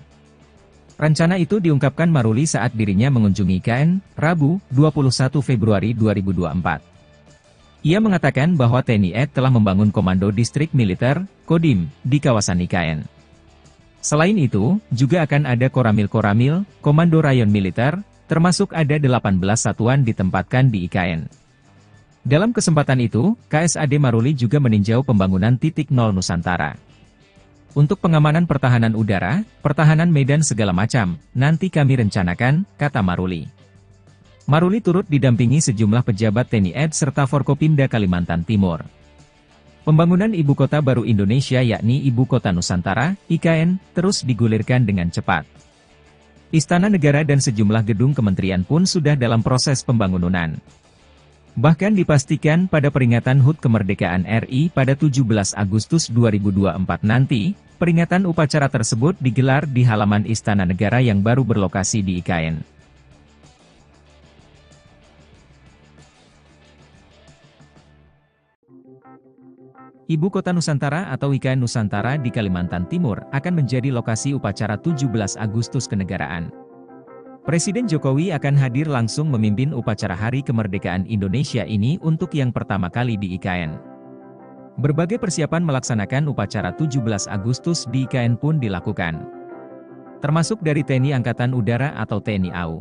Rencana itu diungkapkan Maruli saat dirinya mengunjungi IKN, Rabu, 21 Februari 2024. Ia mengatakan bahwa TNI AD telah membangun Komando Distrik Militer, Kodim, di kawasan IKN. Selain itu, juga akan ada Koramil-Koramil, Komando Rayon Militer, termasuk ada 18 satuan ditempatkan di IKN. Dalam kesempatan itu, KSAD Maruli juga meninjau pembangunan titik nol Nusantara. Untuk pengamanan pertahanan udara, pertahanan medan segala macam, nanti kami rencanakan, kata Maruli. Maruli turut didampingi sejumlah pejabat TNI AD serta Forkopimda Kalimantan Timur. Pembangunan Ibu Kota Baru Indonesia yakni Ibu Kota Nusantara, IKN, terus digulirkan dengan cepat. Istana Negara dan sejumlah gedung kementerian pun sudah dalam proses pembangunan. Bahkan dipastikan pada peringatan HUT Kemerdekaan RI pada 17 Agustus 2024 nanti, peringatan upacara tersebut digelar di halaman Istana Negara yang baru berlokasi di IKN. Ibu Kota Nusantara atau IKN Nusantara di Kalimantan Timur akan menjadi lokasi upacara 17 Agustus kenegaraan. Presiden Jokowi akan hadir langsung memimpin upacara Hari Kemerdekaan Indonesia ini untuk yang pertama kali di IKN. Berbagai persiapan melaksanakan upacara 17 Agustus di IKN pun dilakukan. Termasuk dari TNI Angkatan Udara atau TNI AU.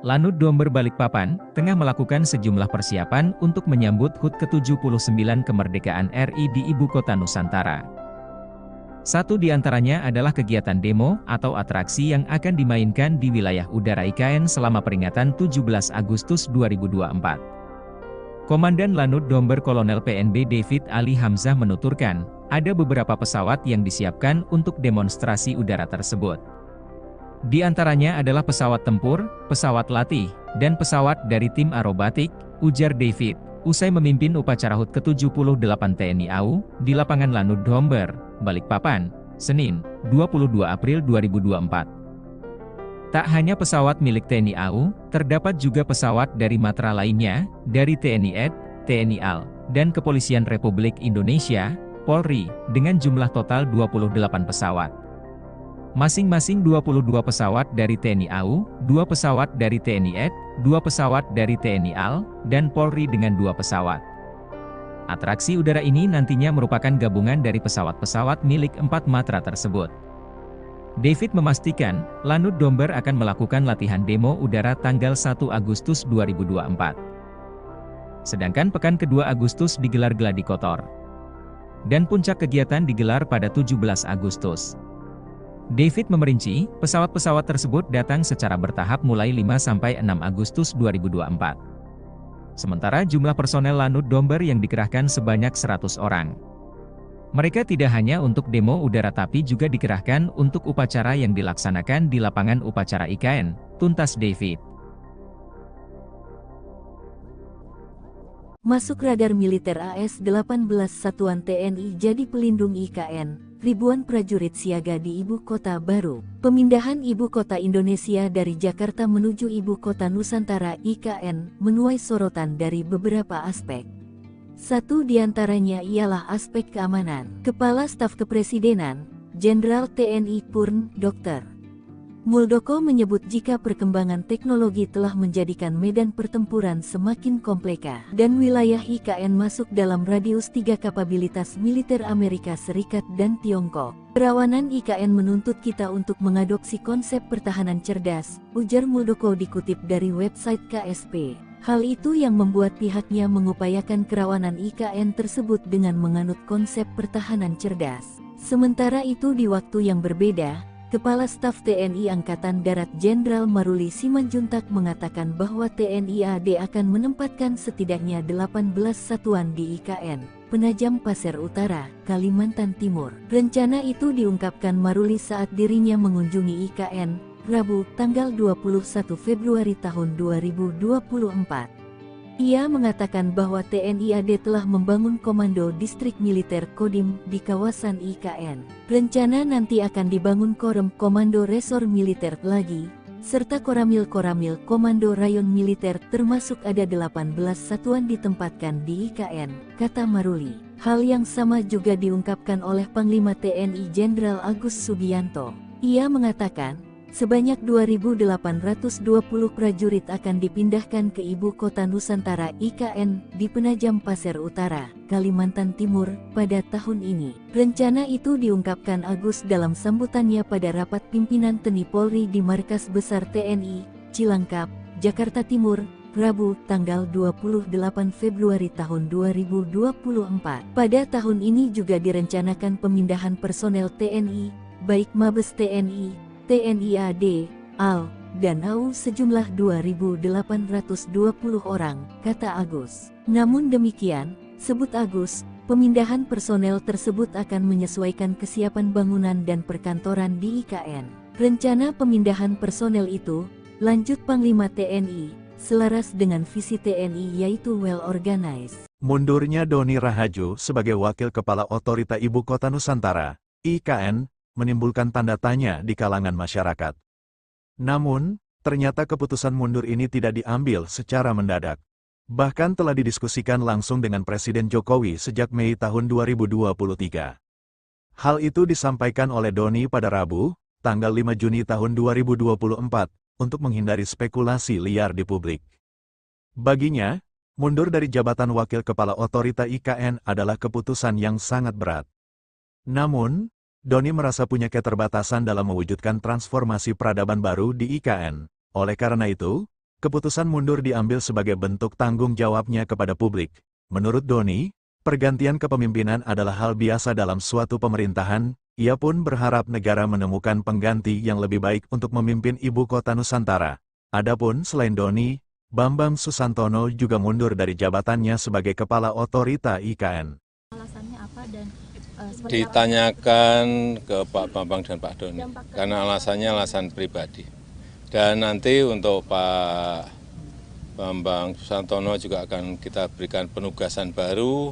Lanut Domber Balikpapan, tengah melakukan sejumlah persiapan untuk menyambut HUT ke-79 Kemerdekaan RI di Ibu Kota Nusantara. Satu di antaranya adalah kegiatan demo atau atraksi yang akan dimainkan di wilayah udara IKN selama peringatan 17 Agustus 2024. Komandan Lanut Domber Kolonel PNB David Ali Hamzah menuturkan, ada beberapa pesawat yang disiapkan untuk demonstrasi udara tersebut. Di antaranya adalah pesawat tempur, pesawat latih, dan pesawat dari tim aerobatik, ujar David, usai memimpin upacara HUT ke-78 TNI AU, di lapangan Lanut Domber, Balikpapan, Senin, 22 April 2024. Tak hanya pesawat milik TNI AU, terdapat juga pesawat dari matra lainnya, dari TNI AD, TNI AL, dan Kepolisian Republik Indonesia, Polri, dengan jumlah total 28 pesawat. Masing-masing 22 pesawat dari TNI AU, 2 pesawat dari TNI AD, 2 pesawat dari TNI AL, dan Polri dengan 2 pesawat. Atraksi udara ini nantinya merupakan gabungan dari pesawat-pesawat milik 4 matra tersebut. David memastikan, Lanut Domber akan melakukan latihan demo udara tanggal 1 Agustus 2024. Sedangkan pekan kedua Agustus digelar Gladi Kotor. Dan puncak kegiatan digelar pada 17 Agustus. David memerinci, pesawat-pesawat tersebut datang secara bertahap mulai 5-6 Agustus 2024. Sementara jumlah personel Lanut Domber yang dikerahkan sebanyak 100 orang. Mereka tidak hanya untuk demo udara tapi juga dikerahkan untuk upacara yang dilaksanakan di lapangan upacara IKN, tuntas David. Masuk radar militer AS-18 Satuan TNI jadi pelindung IKN, ribuan prajurit siaga di Ibu Kota Baru. Pemindahan Ibu Kota Indonesia dari Jakarta menuju Ibu Kota Nusantara IKN menuai sorotan dari beberapa aspek. Satu diantaranya ialah aspek keamanan. Kepala Staf Kepresidenan, Jenderal TNI Purn, Dr. Muldoko menyebut jika perkembangan teknologi telah menjadikan medan pertempuran semakin kompleks dan wilayah IKN masuk dalam radius 3 kapabilitas militer Amerika Serikat dan Tiongkok. Kerawanan IKN menuntut kita untuk mengadopsi konsep pertahanan cerdas, ujar Muldoko dikutip dari website KSP. Hal itu yang membuat pihaknya mengupayakan kerawanan IKN tersebut dengan menganut konsep pertahanan cerdas. Sementara itu di waktu yang berbeda, Kepala Staf TNI Angkatan Darat Jenderal Maruli Simanjuntak mengatakan bahwa TNI AD akan menempatkan setidaknya 18 satuan di IKN, Penajam Pasir Utara, Kalimantan Timur. Rencana itu diungkapkan Maruli saat dirinya mengunjungi IKN, Rabu, tanggal 21 Februari tahun 2024. Ia mengatakan bahwa TNI AD telah membangun Komando Distrik Militer Kodim di kawasan IKN. Rencana nanti akan dibangun Korem Komando Resor Militer lagi, serta Koramil-Koramil Komando Rayon Militer termasuk ada 18 satuan ditempatkan di IKN, kata Maruli. Hal yang sama juga diungkapkan oleh Panglima TNI Jenderal Agus Subianto. Ia mengatakan, sebanyak 2.820 prajurit akan dipindahkan ke Ibu Kota Nusantara IKN di Penajam Pasir Utara, Kalimantan Timur, pada tahun ini. Rencana itu diungkapkan Agus dalam sambutannya pada rapat pimpinan TNI Polri di Markas Besar TNI, Cilangkap, Jakarta Timur, Rabu, tanggal 28 Februari tahun 2024. Pada tahun ini juga direncanakan pemindahan personel TNI, baik Mabes TNI, TNI AD, AL, dan AU sejumlah 2.820 orang, kata Agus. Namun demikian, sebut Agus, pemindahan personel tersebut akan menyesuaikan kesiapan bangunan dan perkantoran di IKN. Rencana pemindahan personel itu, lanjut Panglima TNI, selaras dengan visi TNI yaitu well organized. Mundurnya Doni Rahajo sebagai Wakil Kepala Otorita Ibu Kota Nusantara, IKN, menimbulkan tanda tanya di kalangan masyarakat. Namun, ternyata keputusan mundur ini tidak diambil secara mendadak. Bahkan telah didiskusikan langsung dengan Presiden Jokowi sejak Mei tahun 2023. Hal itu disampaikan oleh Doni pada Rabu, tanggal 5 Juni tahun 2024, untuk menghindari spekulasi liar di publik. Baginya, mundur dari jabatan Wakil Kepala Otorita IKN adalah keputusan yang sangat berat. Namun, Doni merasa punya keterbatasan dalam mewujudkan transformasi peradaban baru di IKN. Oleh karena itu, keputusan mundur diambil sebagai bentuk tanggung jawabnya kepada publik. Menurut Doni, pergantian kepemimpinan adalah hal biasa dalam suatu pemerintahan. Ia pun berharap negara menemukan pengganti yang lebih baik untuk memimpin Ibu Kota Nusantara. Adapun selain Doni, Bambang Susantono juga mundur dari jabatannya sebagai Kepala Otorita IKN. Alasannya apa dan ditanyakan ke Pak Bambang dan Pak Doni, karena alasannya alasan pribadi. Dan nanti untuk Pak Bambang Susantono juga akan kita berikan penugasan baru.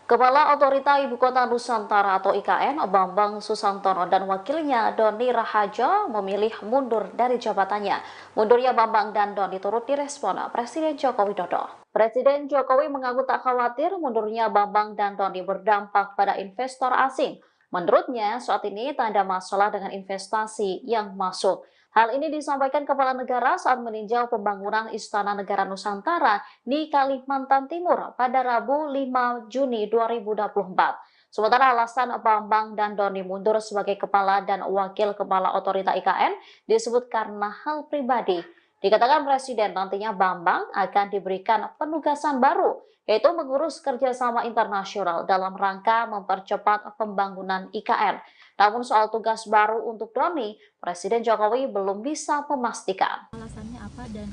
Kepala Otorita Ibu Kota Nusantara atau IKN, Bambang Susantono dan wakilnya Doni Rahajo memilih mundur dari jabatannya. Mundurnya Bambang dan Doni turut direspon Presiden Joko Widodo. Presiden Jokowi mengaku tak khawatir mundurnya Bambang dan Doni berdampak pada investor asing. Menurutnya, saat ini tak ada masalah dengan investasi yang masuk. Hal ini disampaikan Kepala Negara saat meninjau pembangunan Istana Negara Nusantara di Kalimantan Timur pada Rabu 5 Juni 2024. Sementara alasan Bambang dan Doni mundur sebagai kepala dan wakil kepala otorita IKN disebut karena hal pribadi. Dikatakan Presiden nantinya Bambang akan diberikan penugasan baru, yaitu mengurus kerjasama internasional dalam rangka mempercepat pembangunan IKN. Namun soal tugas baru untuk Doni, Presiden Jokowi belum bisa memastikan. Alasannya apa dan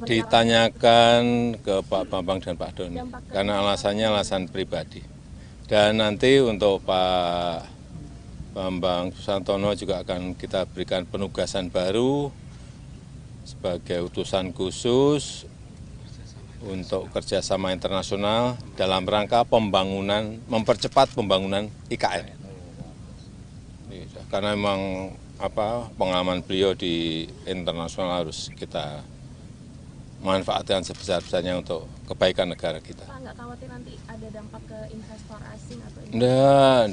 ditanyakan ke Pak Bambang dan Pak Doni, karena alasannya alasan pribadi. Dan nanti untuk Pak Bambang Susantono juga akan kita berikan penugasan baru sebagai utusan khusus untuk kerjasama internasional dalam rangka pembangunan, mempercepat pembangunan IKN. Karena memang pengalaman beliau di internasional harus kita manfaatkan sebesar-besarnya untuk kebaikan negara kita. Pak, nggak khawatir nanti ada dampak ke investor asing atau Enggak.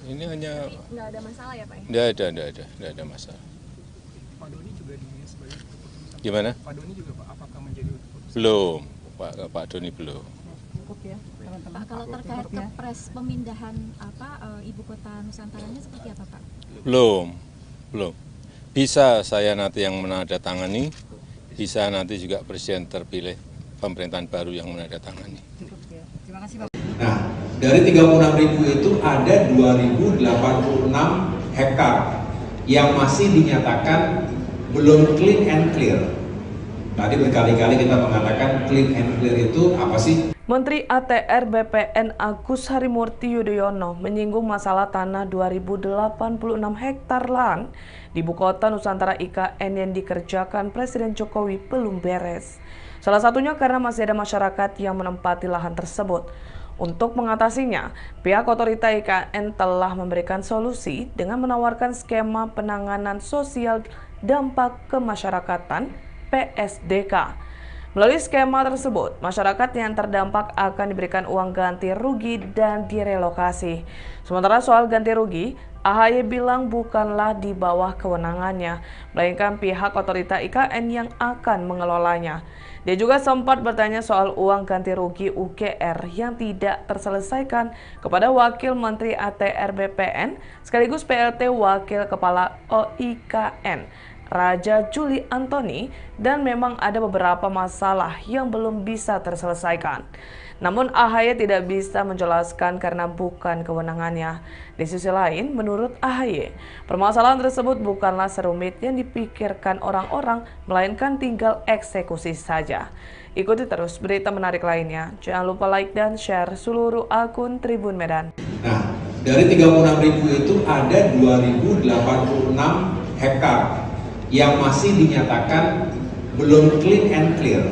Ini hanya nggak ada masalah ya Pak ya? Enggak ada masalah. Pak Doni juga sebagai keputusan. Gimana? Pak Doni juga Pak, apakah menjadi keputusan? Belum, Pak Doni belum. Pak, kalau terkait kepres pemindahan ibu kota Nusantaranya seperti apa Pak? Belum. Bisa saya nanti yang menandatangani, bisa nanti juga Presiden terpilih pemerintahan baru yang menandatangani. Terima kasih Pak. Nah, dari 36.000 itu ada 2.086 hektar yang masih dinyatakan belum clean and clear. Tadi berkali-kali kita mengatakan clean and clear itu apa sih? Menteri ATR BPN Agus Harimurti Yudhoyono menyinggung masalah tanah 2.086 hektar lahan di Ibu Kota Nusantara IKN yang dikerjakan Presiden Jokowi belum beres. Salah satunya karena masih ada masyarakat yang menempati lahan tersebut. Untuk mengatasinya, pihak otorita IKN telah memberikan solusi dengan menawarkan skema penanganan sosial dampak kemasyarakatan PSDK. Melalui skema tersebut, masyarakat yang terdampak akan diberikan uang ganti rugi dan direlokasi. Sementara soal ganti rugi, AHY bilang bukanlah di bawah kewenangannya, melainkan pihak otorita IKN yang akan mengelolanya. Dia juga sempat bertanya soal uang ganti rugi UGR yang tidak terselesaikan kepada Wakil Menteri ATR BPN sekaligus PLT Wakil Kepala OIKN, Raja Juli Antoni, dan memang ada beberapa masalah yang belum bisa terselesaikan. Namun AHY tidak bisa menjelaskan karena bukan kewenangannya. Di sisi lain, menurut AHY, permasalahan tersebut bukanlah serumit yang dipikirkan orang-orang, melainkan tinggal eksekusi saja. Ikuti terus berita menarik lainnya. Jangan lupa like dan share seluruh akun Tribun Medan. Nah, dari 36.000 itu ada 2.086 hektar yang masih dinyatakan belum clean and clear.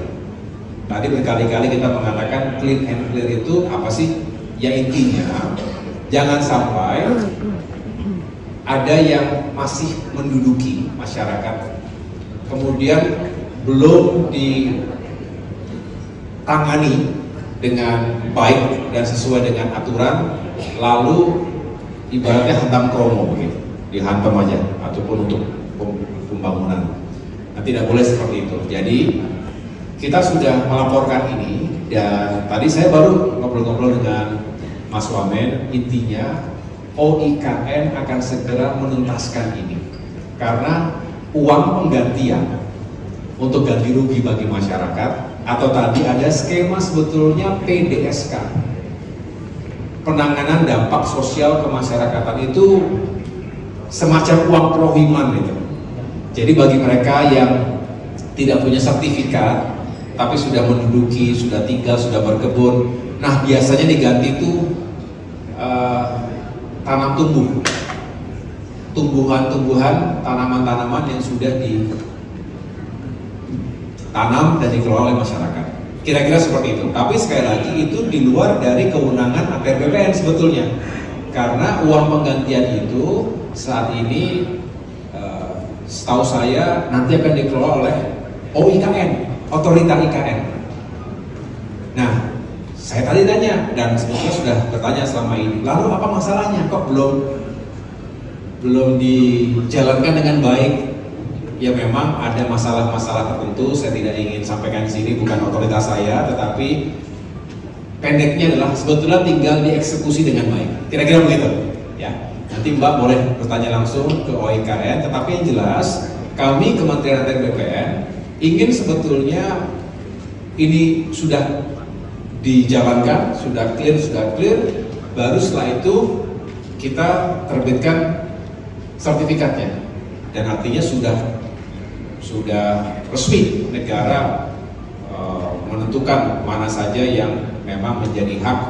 Tadi berkali-kali kita mengatakan clean and clear itu apa sih? Ya intinya, jangan sampai ada yang masih menduduki masyarakat, kemudian belum ditangani dengan baik dan sesuai dengan aturan, lalu ibaratnya hantam kromo begitu, dihantam aja, ataupun untuk pembangunan. Nah, tidak boleh seperti itu. Jadi kita sudah melaporkan ini, dan tadi saya baru ngobrol-ngobrol dengan Mas Wamen. Intinya OIKN akan segera menuntaskan ini karena uang penggantian untuk ganti rugi bagi masyarakat, atau tadi ada skema sebetulnya PDSK, penanganan dampak sosial kemasyarakatan, itu semacam uang prohiman itu. Jadi bagi mereka yang tidak punya sertifikat tapi sudah menduduki, sudah tinggal, sudah berkebun, nah biasanya diganti itu tanam tumbuh, tumbuhan-tumbuhan, tanaman-tanaman yang sudah ditanam dan dikelola oleh masyarakat. Kira-kira seperti itu. Tapi sekali lagi itu di luar dari kewenangan ATR BPN sebetulnya, karena uang penggantian itu saat ini setahu saya nanti akan dikelola oleh OIKN, otorita IKN. Nah, saya tadi tanya dan sebetulnya sudah bertanya selama ini, lalu apa masalahnya kok belum dijalankan dengan baik? Ya memang ada masalah-masalah tertentu, saya tidak ingin sampaikan di sini, bukan otoritas saya, tetapi pendeknya adalah sebetulnya tinggal dieksekusi dengan baik. Kira-kira begitu. Ya, nanti Mbak boleh bertanya langsung ke OIKN. Tetapi yang jelas, kami Kementerian ATR BPN ingin sebetulnya ini sudah dijalankan, sudah clear, baru setelah itu kita terbitkan sertifikatnya. Dan artinya sudah resmi negara menentukan mana saja yang memang menjadi hak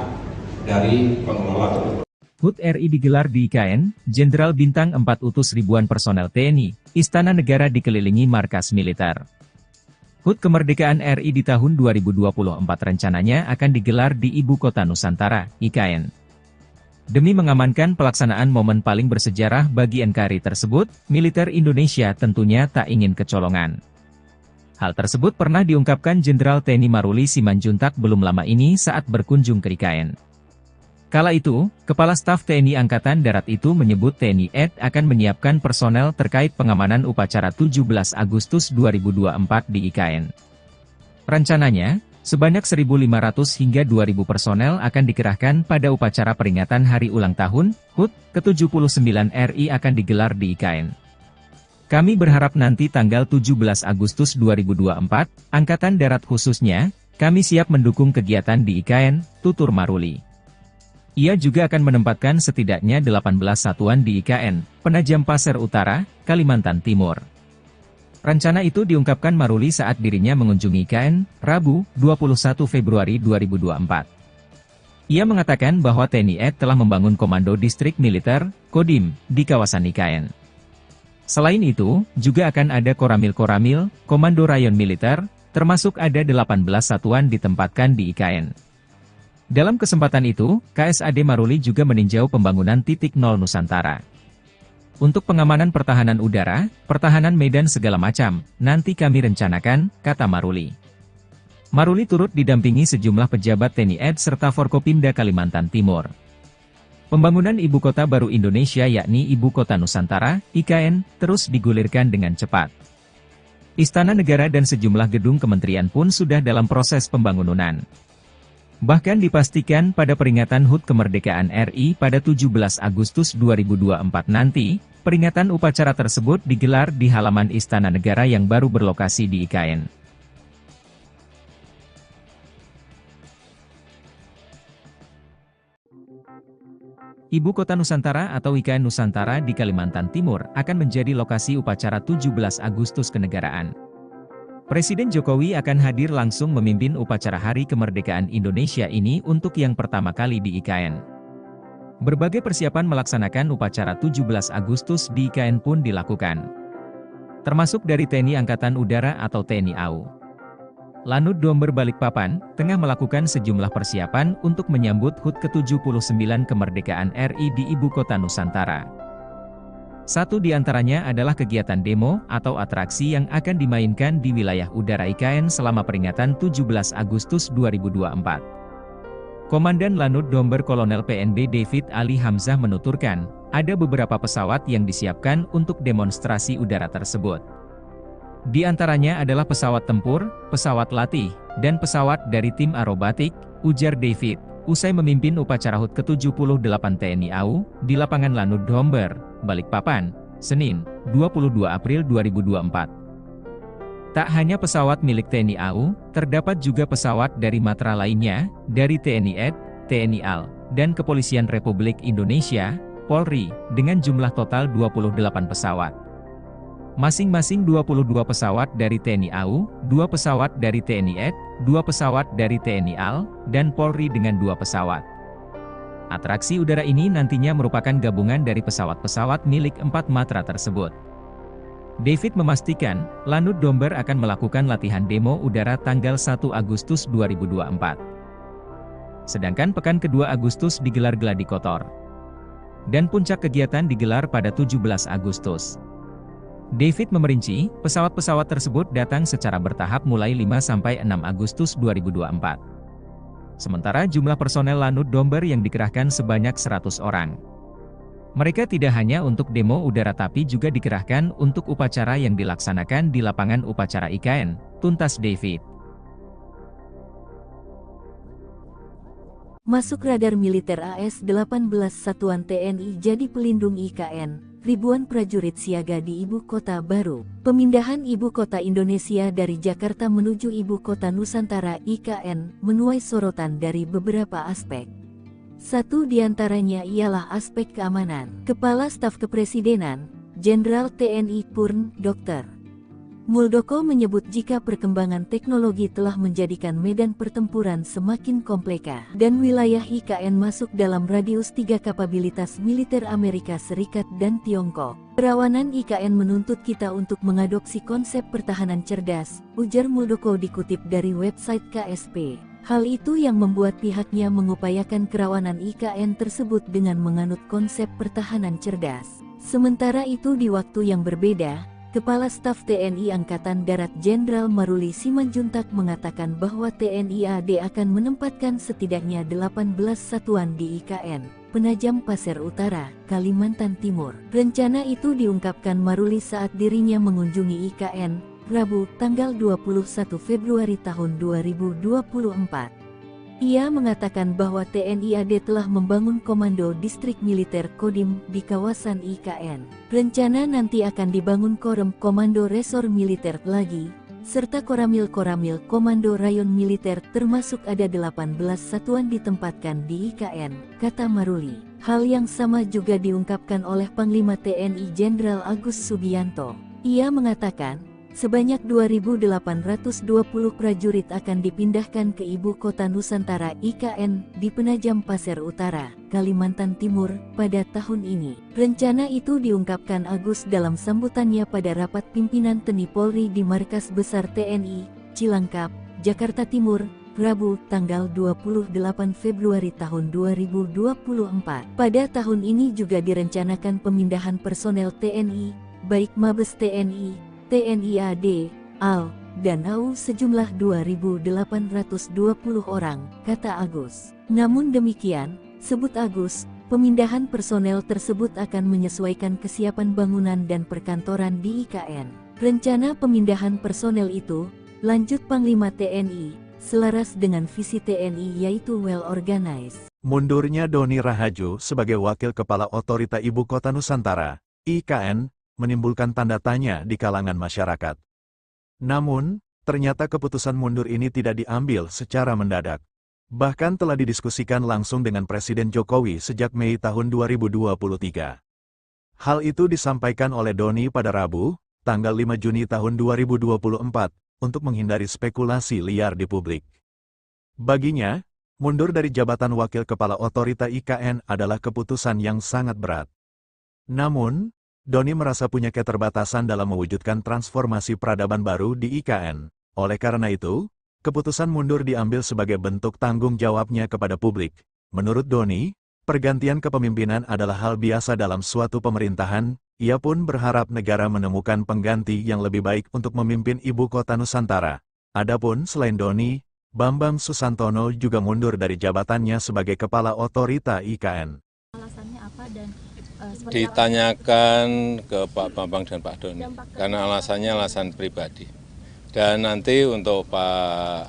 dari pengelola tersebut. HUT RI digelar di IKN, Jenderal Bintang 4 utus ribuan personel TNI, Istana Negara dikelilingi markas militer. HUT Kemerdekaan RI di tahun 2024 rencananya akan digelar di Ibu Kota Nusantara, IKN. Demi mengamankan pelaksanaan momen paling bersejarah bagi NKRI tersebut, militer Indonesia tentunya tak ingin kecolongan. Hal tersebut pernah diungkapkan Jenderal TNI Maruli Simanjuntak belum lama ini saat berkunjung ke IKN. Kala itu, Kepala Staf TNI Angkatan Darat itu menyebut TNI AD akan menyiapkan personel terkait pengamanan upacara 17 Agustus 2024 di IKN. Rencananya, sebanyak 1.500 hingga 2.000 personel akan dikerahkan pada upacara peringatan Hari Ulang Tahun HUT ke-79 RI akan digelar di IKN. Kami berharap nanti tanggal 17 Agustus 2024, Angkatan Darat khususnya, kami siap mendukung kegiatan di IKN, tutur Maruli. Ia juga akan menempatkan setidaknya 18 satuan di IKN, Penajam Pasir Utara, Kalimantan Timur. Rencana itu diungkapkan Maruli saat dirinya mengunjungi IKN, Rabu, 21 Februari 2024. Ia mengatakan bahwa TNI AD telah membangun Komando Distrik Militer, Kodim, di kawasan IKN. Selain itu, juga akan ada Koramil-Koramil, Komando Rayon Militer, termasuk ada 18 satuan ditempatkan di IKN. Dalam kesempatan itu, KSAD Maruli juga meninjau pembangunan titik nol Nusantara. Untuk pengamanan pertahanan udara, pertahanan medan segala macam, nanti kami rencanakan, kata Maruli. Maruli turut didampingi sejumlah pejabat TNI AD serta Forkopimda Kalimantan Timur. Pembangunan Ibu Kota Baru Indonesia yakni Ibu Kota Nusantara, IKN, terus digulirkan dengan cepat. Istana Negara dan sejumlah gedung kementerian pun sudah dalam proses pembangunan. Bahkan dipastikan pada peringatan HUT Kemerdekaan RI pada 17 Agustus 2024 nanti, peringatan upacara tersebut digelar di halaman Istana Negara yang baru berlokasi di IKN. Ibu Kota Nusantara atau IKN Nusantara di Kalimantan Timur akan menjadi lokasi upacara 17 Agustus kenegaraan. Presiden Jokowi akan hadir langsung memimpin upacara Hari Kemerdekaan Indonesia ini untuk yang pertama kali di IKN. Berbagai persiapan melaksanakan upacara 17 Agustus di IKN pun dilakukan. Termasuk dari TNI Angkatan Udara atau TNI AU. Lanut Domber Balikpapan, tengah melakukan sejumlah persiapan untuk menyambut HUT ke-79 Kemerdekaan RI di Ibu Kota Nusantara. Satu di antaranya adalah kegiatan demo atau atraksi yang akan dimainkan di wilayah udara IKN selama peringatan 17 Agustus 2024. Komandan Lanut Domber Kolonel PNB David Ali Hamzah menuturkan, ada beberapa pesawat yang disiapkan untuk demonstrasi udara tersebut. Di antaranya adalah pesawat tempur, pesawat latih, dan pesawat dari tim aerobatik, ujar David, usai memimpin upacara HUT ke-78 TNI AU, di lapangan Lanut Domber, Balikpapan, Senin, 22 April 2024. Tak hanya pesawat milik TNI AU, terdapat juga pesawat dari matra lainnya, dari TNI AD, TNI AL, dan Kepolisian Republik Indonesia, Polri, dengan jumlah total 28 pesawat. Masing-masing 22 pesawat dari TNI AU, 2 pesawat dari TNI AD, 2 pesawat dari TNI AL, dan Polri dengan 2 pesawat. Atraksi udara ini nantinya merupakan gabungan dari pesawat-pesawat milik 4 matra tersebut. David memastikan, Lanut Domber akan melakukan latihan demo udara tanggal 1 Agustus 2024. Sedangkan pekan kedua Agustus digelar gladi kotor. Dan puncak kegiatan digelar pada 17 Agustus. David memerinci, pesawat-pesawat tersebut datang secara bertahap mulai 5–6 Agustus 2024. Sementara jumlah personel Lanut Domber yang dikerahkan sebanyak 100 orang. Mereka tidak hanya untuk demo udara tapi juga dikerahkan untuk upacara yang dilaksanakan di lapangan upacara IKN, tuntas David. Masuk radar militer AS-18 Satuan TNI jadi pelindung IKN, ribuan prajurit siaga di ibu kota baru. Pemindahan ibu kota Indonesia dari Jakarta menuju ibu kota Nusantara IKN menuai sorotan dari beberapa aspek. Satu diantaranya ialah aspek keamanan. Kepala Staf Kepresidenan, Jenderal TNI Purn, Dr. Muldoko menyebut jika perkembangan teknologi telah menjadikan medan pertempuran semakin kompleks dan wilayah IKN masuk dalam radius 3 kapabilitas militer Amerika Serikat dan Tiongkok. Kerawanan IKN menuntut kita untuk mengadopsi konsep pertahanan cerdas, ujar Muldoko dikutip dari website KSP. Hal itu yang membuat pihaknya mengupayakan kerawanan IKN tersebut dengan menganut konsep pertahanan cerdas. Sementara itu di waktu yang berbeda, Kepala Staf TNI Angkatan Darat Jenderal Maruli Simanjuntak mengatakan bahwa TNI AD akan menempatkan setidaknya 18 satuan di IKN, Penajam Pasir Utara, Kalimantan Timur. Rencana itu diungkapkan Maruli saat dirinya mengunjungi IKN, Rabu, tanggal 21 Februari tahun 2024. Ia mengatakan bahwa TNI AD telah membangun Komando Distrik Militer Kodim di kawasan IKN. Rencana nanti akan dibangun Korem Komando Resor Militer lagi, serta Koramil Komando Rayon Militer termasuk ada 18 satuan ditempatkan di IKN, kata Maruli. Hal yang sama juga diungkapkan oleh Panglima TNI Jenderal Agus Subianto. Ia mengatakan, sebanyak 2.820 prajurit akan dipindahkan ke Ibu Kota Nusantara IKN di Penajam Pasir Utara, Kalimantan Timur, pada tahun ini. Rencana itu diungkapkan Agus dalam sambutannya pada rapat pimpinan TNI Polri di Markas Besar TNI, Cilangkap, Jakarta Timur, Rabu, tanggal 28 Februari tahun 2024. Pada tahun ini juga direncanakan pemindahan personel TNI, baik Mabes TNI, TNI AD, AL, dan AU sejumlah 2.820 orang, kata Agus. Namun demikian, sebut Agus, pemindahan personel tersebut akan menyesuaikan kesiapan bangunan dan perkantoran di IKN. Rencana pemindahan personel itu, lanjut Panglima TNI, selaras dengan visi TNI yaitu well organized. Mundurnya Doni Rahajo sebagai Wakil Kepala Otorita Ibu Kota Nusantara, IKN, menimbulkan tanda tanya di kalangan masyarakat. Namun, ternyata keputusan mundur ini tidak diambil secara mendadak. Bahkan telah didiskusikan langsung dengan Presiden Jokowi sejak Mei tahun 2023. Hal itu disampaikan oleh Doni pada Rabu, tanggal 5 Juni tahun 2024, untuk menghindari spekulasi liar di publik. Baginya, mundur dari jabatan Wakil Kepala Otorita IKN adalah keputusan yang sangat berat. Namun, Doni merasa punya keterbatasan dalam mewujudkan transformasi peradaban baru di IKN. Oleh karena itu, keputusan mundur diambil sebagai bentuk tanggung jawabnya kepada publik. Menurut Doni, pergantian kepemimpinan adalah hal biasa dalam suatu pemerintahan. Ia pun berharap negara menemukan pengganti yang lebih baik untuk memimpin Ibu Kota Nusantara. Adapun selain Doni, Bambang Susantono juga mundur dari jabatannya sebagai Kepala Otorita IKN. Alasannya apa dan ditanyakan ke Pak Bambang dan Pak Doni, karena alasannya alasan pribadi. Dan nanti untuk Pak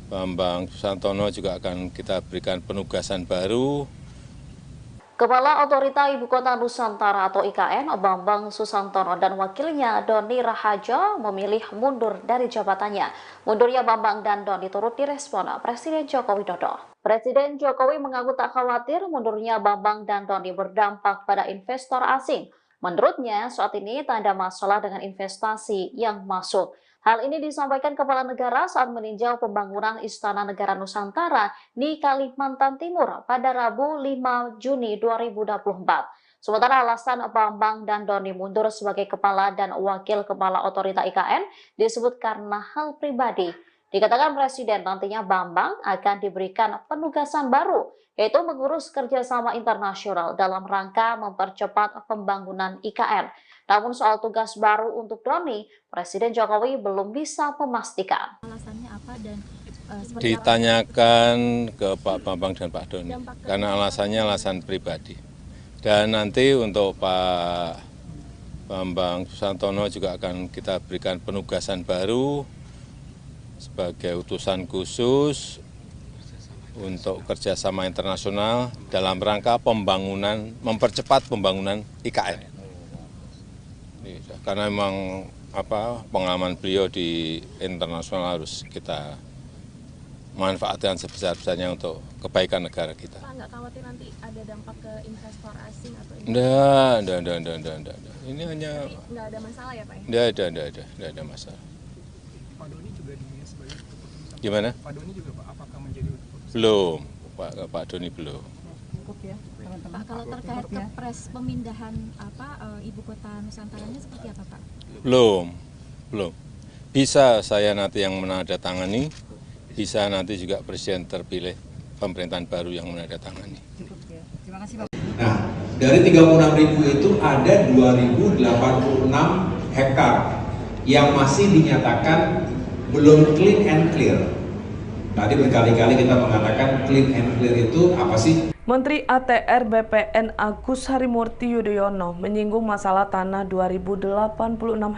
Bambang Susantono juga akan kita berikan penugasan baru. Kepala Otorita Ibu Kota Nusantara atau IKN, Bambang Susantono dan wakilnya Doni Rahajo memilih mundur dari jabatannya. Mundurnya Bambang dan Doni turut direspon Presiden Joko Widodo. Presiden Jokowi mengaku tak khawatir mundurnya Bambang dan Doni berdampak pada investor asing. Menurutnya, saat ini tak ada masalah dengan investasi yang masuk. Hal ini disampaikan Kepala Negara saat meninjau pembangunan Istana Negara Nusantara di Kalimantan Timur pada Rabu 5 Juni 2024. Sementara alasan Bambang dan Doni mundur sebagai Kepala dan Wakil Kepala Otorita IKN disebut karena hal pribadi. Dikatakan Presiden nantinya Bambang akan diberikan penugasan baru, yaitu mengurus kerjasama internasional dalam rangka mempercepat pembangunan IKN. Namun soal tugas baru untuk Doni, Presiden Jokowi belum bisa memastikan. Alasannya apa dan ditanyakan ke Pak Bambang dan Pak Doni, karena alasannya alasan pribadi. Dan nanti untuk Pak Bambang Susantono juga akan kita berikan penugasan baru sebagai utusan khusus untuk kerjasama internasional dalam rangka pembangunan, mempercepat pembangunan IKN. Karena memang pengalaman beliau di internasional harus kita manfaatkan sebesar-besarnya untuk kebaikan negara kita. Pak, nggak khawatir nanti ada dampak ke investor asing atau Enggak. Ini hanya nggak ada masalah ya Pak? enggak ada masalah. Pak Doni juga di sebagai keputusan. Gimana? Pak Doni juga Pak, apakah menjadi keputusan? Belum, Pak Doni belum. Pak, kalau terkait kepres pemindahan ibu kota Nusantaranya seperti apa Pak? Belum. Bisa saya nanti yang menandatangani, bisa nanti juga presiden terpilih pemerintahan baru yang menandatangani. Terima kasih Pak. Nah, dari 36.000 itu ada 2.086 hektar yang masih dinyatakan belum clean and clear. Tadi berkali-kali kita mengatakan clean and clear itu apa sih? Menteri ATR BPN Agus Harimurti Yudhoyono menyinggung masalah tanah 2.086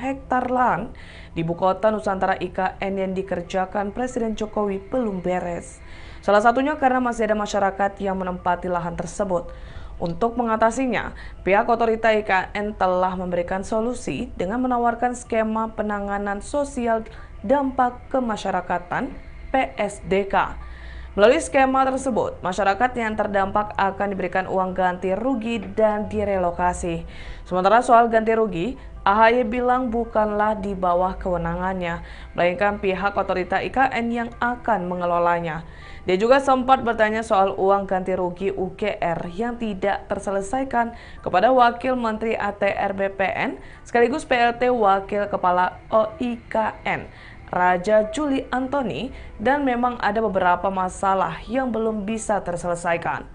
hektar lahan di Ibu Kota Nusantara IKN yang dikerjakan Presiden Jokowi belum beres. Salah satunya karena masih ada masyarakat yang menempati lahan tersebut. Untuk mengatasinya, pihak otorita IKN telah memberikan solusi dengan menawarkan skema penanganan sosial dampak kemasyarakatan PSDK. Melalui skema tersebut, masyarakat yang terdampak akan diberikan uang ganti rugi dan direlokasi. Sementara soal ganti rugi, AHY bilang bukanlah di bawah kewenangannya, melainkan pihak otorita IKN yang akan mengelolanya. Dia juga sempat bertanya soal uang ganti rugi UGR yang tidak terselesaikan kepada Wakil Menteri ATR BPN sekaligus PLT Wakil Kepala OIKN, Raja Juli Antoni, dan memang ada beberapa masalah yang belum bisa terselesaikan.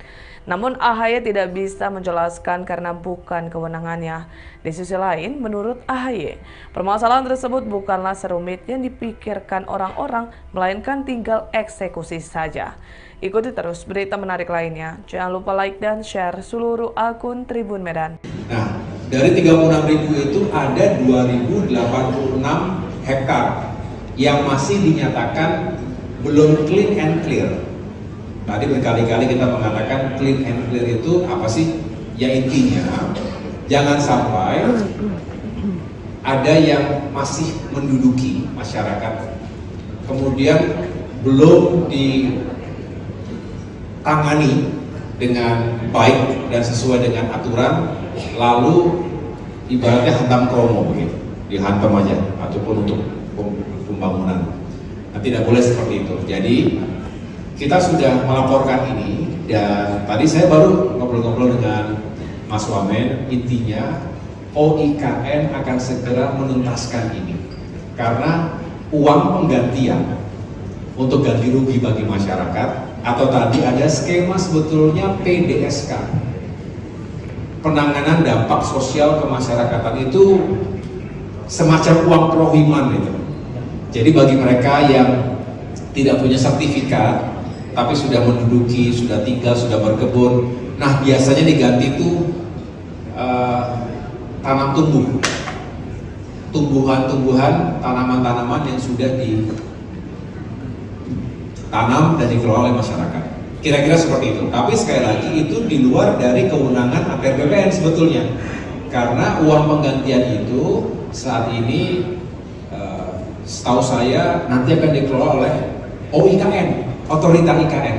Namun AHY tidak bisa menjelaskan karena bukan kewenangannya. Di sisi lain, menurut AHY, permasalahan tersebut bukanlah serumit yang dipikirkan orang-orang, melainkan tinggal eksekusi saja. Ikuti terus berita menarik lainnya. Jangan lupa like dan share seluruh akun Tribun Medan. Nah, dari 36.000 itu ada 2.086 hektar yang masih dinyatakan belum clean and clear. Tadi berkali-kali kita mengatakan clean and clear itu apa sih? Ya intinya, jangan sampai ada yang masih menduduki masyarakat, kemudian belum ditangani dengan baik dan sesuai dengan aturan, lalu ibaratnya hantam kromo begitu, dihantam aja, ataupun untuk pembangunan. Nah, tidak boleh seperti itu. Jadi kita sudah melaporkan ini, dan tadi saya baru ngobrol-ngobrol dengan Mas Wamen. Intinya OIKN akan segera menuntaskan ini karena uang penggantian untuk ganti rugi bagi masyarakat, atau tadi ada skema sebetulnya PDSK, penanganan dampak sosial kemasyarakatan, itu semacam uang perohiman itu. Jadi bagi mereka yang tidak punya sertifikat tapi sudah menduduki, sudah tinggal, sudah berkebun, nah biasanya diganti itu tanam tumbuh, tumbuhan-tumbuhan, tanaman-tanaman yang sudah ditanam dan dikelola oleh masyarakat. Kira-kira seperti itu. Tapi sekali lagi itu di luar dari kewenangan ATR BPN sebetulnya, karena uang penggantian itu saat ini setahu saya nanti akan dikelola oleh OIKN, otorita IKN.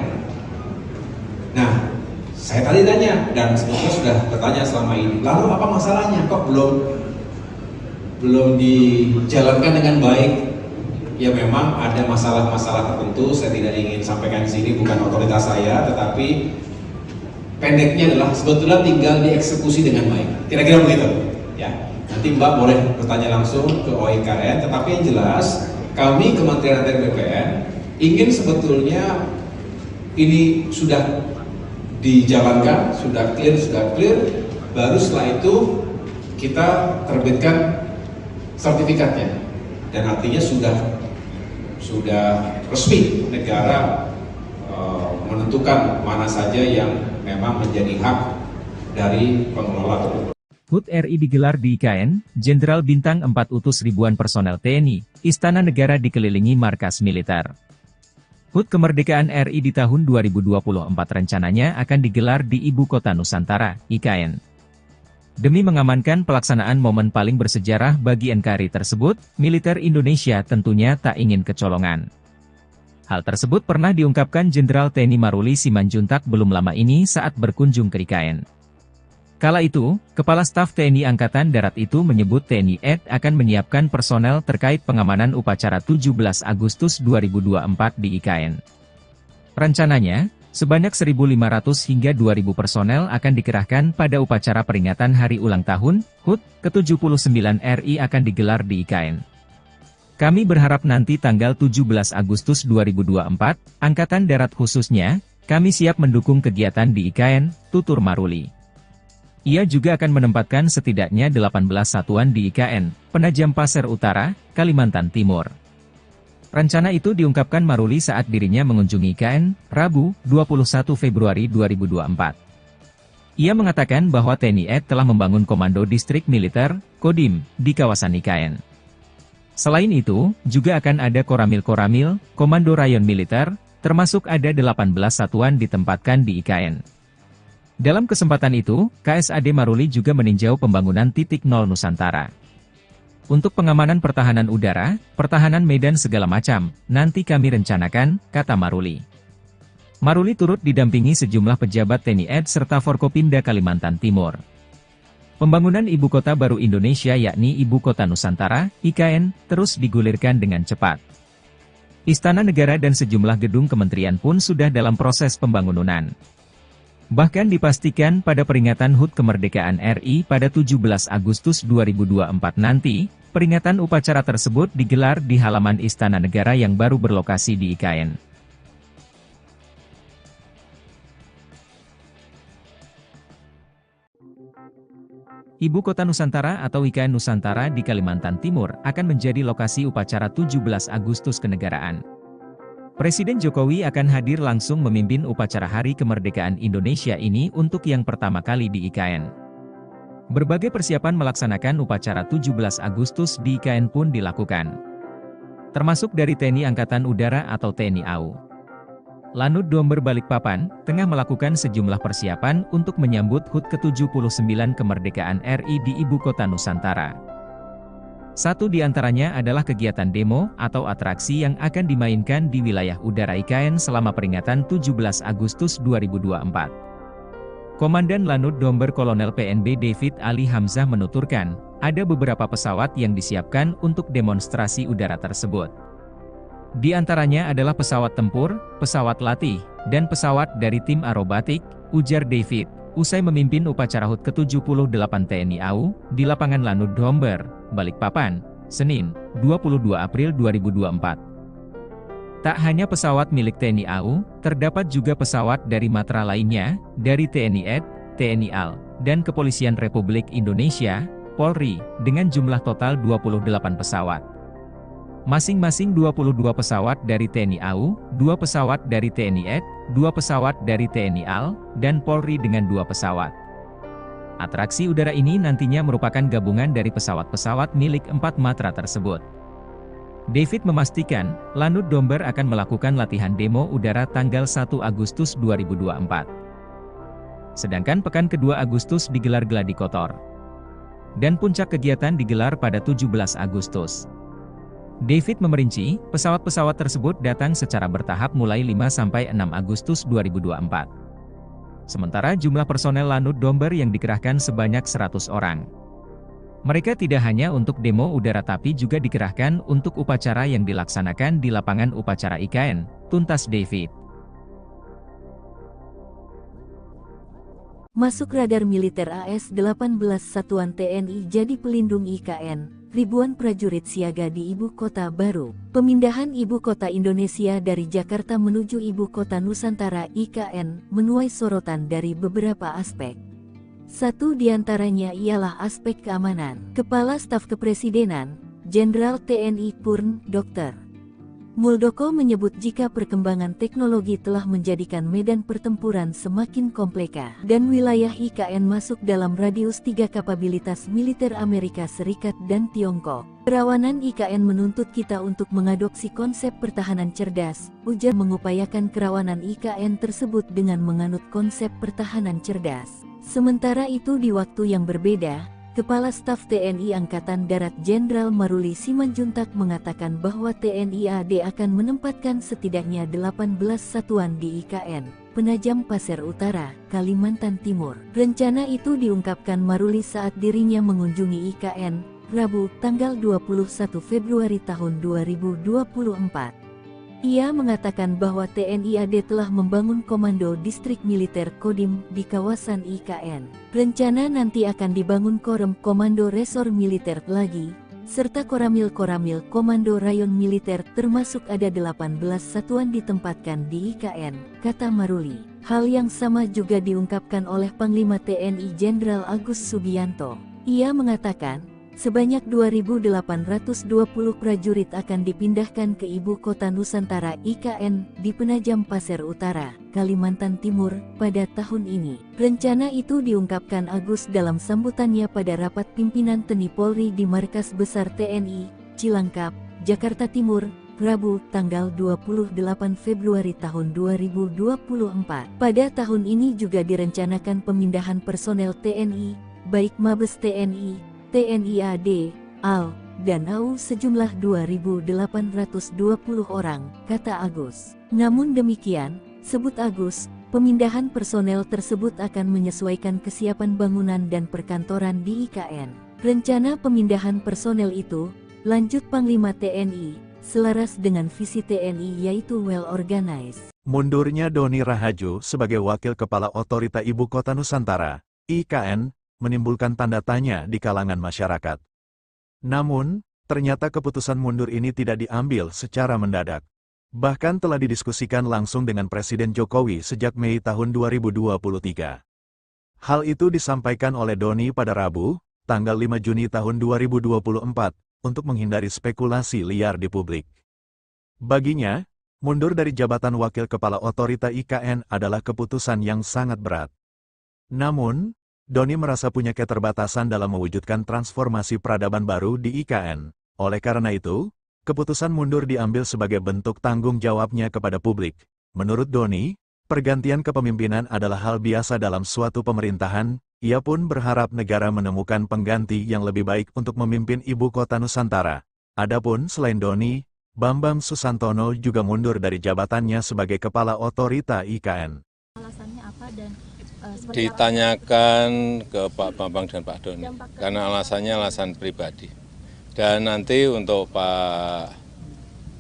Nah, saya tadi tanya dan sebetulnya sudah bertanya selama ini, lalu apa masalahnya kok belum dijalankan dengan baik? Ya memang ada masalah-masalah tertentu, saya tidak ingin sampaikan di sini, bukan otoritas saya, tetapi pendeknya adalah sebetulnya tinggal dieksekusi dengan baik. Kira-kira begitu, ya. Nanti Mbak boleh bertanya langsung ke OIKN, tetapi yang jelas kami Kementerian ATR BPN ingin sebetulnya ini sudah dijalankan, sudah clear, baru setelah itu kita terbitkan sertifikatnya, dan artinya sudah resmi negara menentukan mana saja yang memang menjadi hak dari pengelola tersebut. HUT RI digelar di IKN, Jenderal Bintang 4 utus ribuan personel TNI, Istana Negara dikelilingi markas militer. HUT Kemerdekaan RI di tahun 2024 rencananya akan digelar di Ibu Kota Nusantara, IKN. Demi mengamankan pelaksanaan momen paling bersejarah bagi NKRI tersebut, militer Indonesia tentunya tak ingin kecolongan. Hal tersebut pernah diungkapkan Jenderal TNI Maruli Simanjuntak belum lama ini saat berkunjung ke IKN. Kala itu, Kepala Staf TNI Angkatan Darat itu menyebut TNI AD akan menyiapkan personel terkait pengamanan upacara 17 Agustus 2024 di IKN. Rencananya, sebanyak 1.500 hingga 2.000 personel akan dikerahkan pada upacara peringatan Hari Ulang Tahun HUT ke-79 RI akan digelar di IKN. Kami berharap nanti tanggal 17 Agustus 2024, Angkatan Darat khususnya, kami siap mendukung kegiatan di IKN, tutur Maruli. Ia juga akan menempatkan setidaknya 18 satuan di IKN, Penajam Pasir Utara, Kalimantan Timur. Rencana itu diungkapkan Maruli saat dirinya mengunjungi IKN, Rabu, 21 Februari 2024. Ia mengatakan bahwa TNI AD telah membangun Komando Distrik Militer, Kodim, di kawasan IKN. Selain itu, juga akan ada Koramil-Koramil, Komando Rayon Militer, termasuk ada 18 satuan ditempatkan di IKN. Dalam kesempatan itu, KSAD Maruli juga meninjau pembangunan titik nol Nusantara. Untuk pengamanan pertahanan udara, pertahanan medan segala macam, nanti kami rencanakan, kata Maruli. Maruli turut didampingi sejumlah pejabat TNI AD serta Forkopimda Kalimantan Timur. Pembangunan Ibu Kota Baru Indonesia yakni Ibu Kota Nusantara, IKN, terus digulirkan dengan cepat. Istana Negara dan sejumlah gedung kementerian pun sudah dalam proses pembangunan. Bahkan dipastikan pada peringatan HUT Kemerdekaan RI pada 17 Agustus 2024 nanti, peringatan upacara tersebut digelar di halaman Istana Negara yang baru berlokasi di IKN. Ibu Kota Nusantara atau IKN Nusantara di Kalimantan Timur akan menjadi lokasi upacara 17 Agustus kenegaraan. Presiden Jokowi akan hadir langsung memimpin upacara Hari Kemerdekaan Indonesia ini untuk yang pertama kali di IKN. Berbagai persiapan melaksanakan upacara 17 Agustus di IKN pun dilakukan. Termasuk dari TNI Angkatan Udara atau TNI AU. Lanut Domber Balikpapan, tengah melakukan sejumlah persiapan untuk menyambut HUT ke-79 Kemerdekaan RI di Ibu Kota Nusantara. Satu di antaranya adalah kegiatan demo atau atraksi yang akan dimainkan di wilayah udara IKN selama peringatan 17 Agustus 2024. Komandan Lanut Domber Kolonel PNB David Ali Hamzah menuturkan, ada beberapa pesawat yang disiapkan untuk demonstrasi udara tersebut. Di antaranya adalah pesawat tempur, pesawat latih, dan pesawat dari tim aerobatik, ujar David, usai memimpin upacara HUT ke-78 TNI AU, di lapangan Lanut Domber, Balikpapan, Senin, 22 April 2024. Tak hanya pesawat milik TNI AU, terdapat juga pesawat dari matra lainnya, dari TNI AD, TNI AL, dan Kepolisian Republik Indonesia, Polri, dengan jumlah total 28 pesawat. Masing-masing 22 pesawat dari TNI AU, 2 pesawat dari TNI AD, 2 pesawat dari TNI AL, dan Polri dengan 2 pesawat. Atraksi udara ini nantinya merupakan gabungan dari pesawat-pesawat milik 4 matra tersebut. David memastikan, Lanut Domber akan melakukan latihan demo udara tanggal 1 Agustus 2024. Sedangkan pekan kedua Agustus digelar gladi kotor. Dan puncak kegiatan digelar pada 17 Agustus. David memerinci, pesawat-pesawat tersebut datang secara bertahap mulai 5–6 Agustus 2024. Sementara jumlah personel Lanut Domber yang dikerahkan sebanyak 100 orang. Mereka tidak hanya untuk demo udara tapi juga dikerahkan untuk upacara yang dilaksanakan di lapangan upacara IKN, tuntas David. Masuk radar militer AS-18 Satuan TNI jadi pelindung IKN. Ribuan prajurit siaga di Ibu Kota Baru. Pemindahan Ibu Kota Indonesia dari Jakarta menuju Ibu Kota Nusantara IKN menuai sorotan dari beberapa aspek. Satu di antaranya ialah aspek keamanan. Kepala Staf Kepresidenan, Jenderal TNI Purn, Dr. Muldoko menyebut jika perkembangan teknologi telah menjadikan medan pertempuran semakin kompleks dan wilayah IKN masuk dalam radius 3 kapabilitas militer Amerika Serikat dan Tiongkok. Kerawanan IKN menuntut kita untuk mengadopsi konsep pertahanan cerdas, ujar mengupayakan kerawanan IKN tersebut dengan menganut konsep pertahanan cerdas. Sementara itu di waktu yang berbeda, Kepala Staf TNI Angkatan Darat Jenderal Maruli Simanjuntak mengatakan bahwa TNI AD akan menempatkan setidaknya 18 satuan di IKN, Penajam Pasir Utara, Kalimantan Timur. Rencana itu diungkapkan Maruli saat dirinya mengunjungi IKN, Rabu, tanggal 21 Februari tahun 2024. Ia mengatakan bahwa TNI AD telah membangun Komando Distrik Militer Kodim di kawasan IKN. Rencana nanti akan dibangun Korem Komando Resor Militer lagi, serta Koramil Komando Rayon Militer termasuk ada 18 satuan ditempatkan di IKN, kata Maruli. Hal yang sama juga diungkapkan oleh Panglima TNI Jenderal Agus Subianto. Ia mengatakan, sebanyak 2.820 prajurit akan dipindahkan ke Ibu Kota Nusantara IKN di Penajam Pasir Utara, Kalimantan Timur, pada tahun ini. Rencana itu diungkapkan Agus dalam sambutannya pada rapat pimpinan TNI Polri di Markas Besar TNI, Cilangkap, Jakarta Timur, Rabu, tanggal 28 Februari tahun 2024. Pada tahun ini juga direncanakan pemindahan personel TNI, baik Mabes TNI, TNI AD, AL, dan AU sejumlah 2.820 orang, kata Agus. Namun demikian, sebut Agus, pemindahan personel tersebut akan menyesuaikan kesiapan bangunan dan perkantoran di IKN. Rencana pemindahan personel itu, lanjut Panglima TNI, selaras dengan visi TNI yaitu well organized. Mundurnya Doni Rahajo sebagai Wakil Kepala Otorita Ibu Kota Nusantara, IKN, menimbulkan tanda tanya di kalangan masyarakat. Namun, ternyata keputusan mundur ini tidak diambil secara mendadak. Bahkan telah didiskusikan langsung dengan Presiden Jokowi sejak Mei tahun 2023. Hal itu disampaikan oleh Doni pada Rabu, tanggal 5 Juni tahun 2024, untuk menghindari spekulasi liar di publik. Baginya, mundur dari jabatan Wakil Kepala Otorita IKN adalah keputusan yang sangat berat. Namun, Doni merasa punya keterbatasan dalam mewujudkan transformasi peradaban baru di IKN. Oleh karena itu, keputusan mundur diambil sebagai bentuk tanggung jawabnya kepada publik. Menurut Doni, pergantian kepemimpinan adalah hal biasa dalam suatu pemerintahan. Ia pun berharap negara menemukan pengganti yang lebih baik untuk memimpin Ibu Kota Nusantara. Adapun selain Doni, Bambang Susantono juga mundur dari jabatannya sebagai Kepala Otorita IKN. Alasannya apa dan ditanyakan ke Pak Bambang dan Pak Doni, karena alasannya alasan pribadi. Dan nanti untuk Pak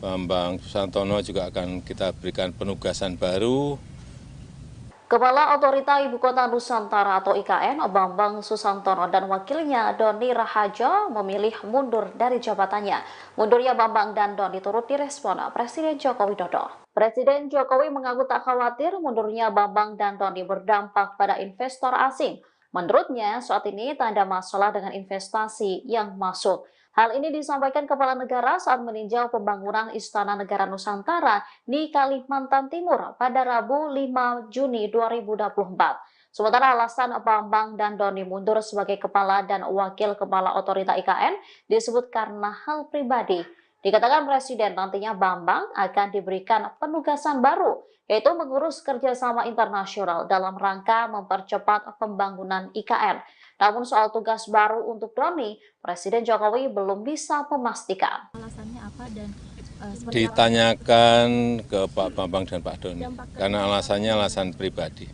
Bambang Susantono juga akan kita berikan penugasan baru. Kepala Otorita Ibu Kota Nusantara atau IKN, Bambang Susantono dan wakilnya Doni Rahajo memilih mundur dari jabatannya. Mundurnya Bambang dan Doni turut direspon Presiden Joko Widodo. Presiden Jokowi mengaku tak khawatir mundurnya Bambang dan Doni berdampak pada investor asing. Menurutnya, saat ini tak ada masalah dengan investasi yang masuk. Hal ini disampaikan Kepala Negara saat meninjau pembangunan Istana Negara Nusantara di Kalimantan Timur pada Rabu 5 Juni 2024. Sementara alasan Bambang dan Doni mundur sebagai Kepala dan Wakil Kepala Otorita IKN disebut karena hal pribadi. Dikatakan Presiden nantinya Bambang akan diberikan penugasan baru, yaitu mengurus kerjasama internasional dalam rangka mempercepat pembangunan IKN. Namun soal tugas baru untuk Doni, Presiden Jokowi belum bisa memastikan. Alasannya apa dan ditanyakan ke Pak Bambang dan Pak Doni, karena alasannya alasan pribadi.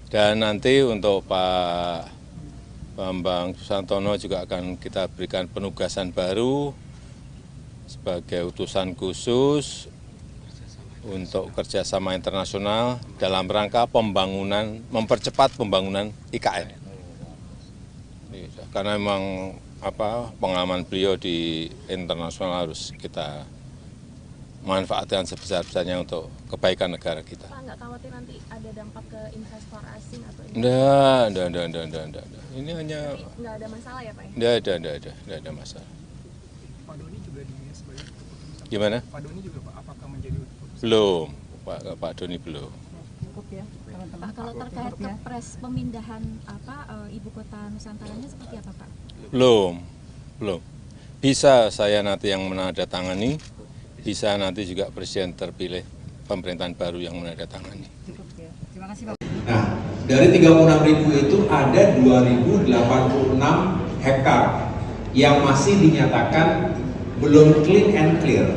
Dan nanti untuk Pak Bambang Susantono juga akan kita berikan penugasan baru sebagai utusan khusus untuk kerjasama internasional dalam rangka pembangunan, mempercepat pembangunan IKN. Karena memang pengalaman beliau di internasional harus kita manfaatkan sebesar-besarnya untuk kebaikan negara kita. Pak, nggak khawatir nanti ada dampak ke investor asing atau Enggak. Ini hanya nggak ada masalah ya Pak? Enggak ada masalah. Pak Doni juga dinilai sebagai keputusan Gimana? Pak Doni juga Pak, apakah menjadi utusan? Belum, Pak Doni belum. Pak, kalau terkait kepres pemindahan ibu kota Nusantaranya seperti apa Pak? Belum. Bisa saya nanti yang menandatangani, bisa nanti juga presiden terpilih pemerintahan baru yang menandatangani. Nah, dari 36.000 itu ada 2.086 hektar yang masih dinyatakan belum clean and clear.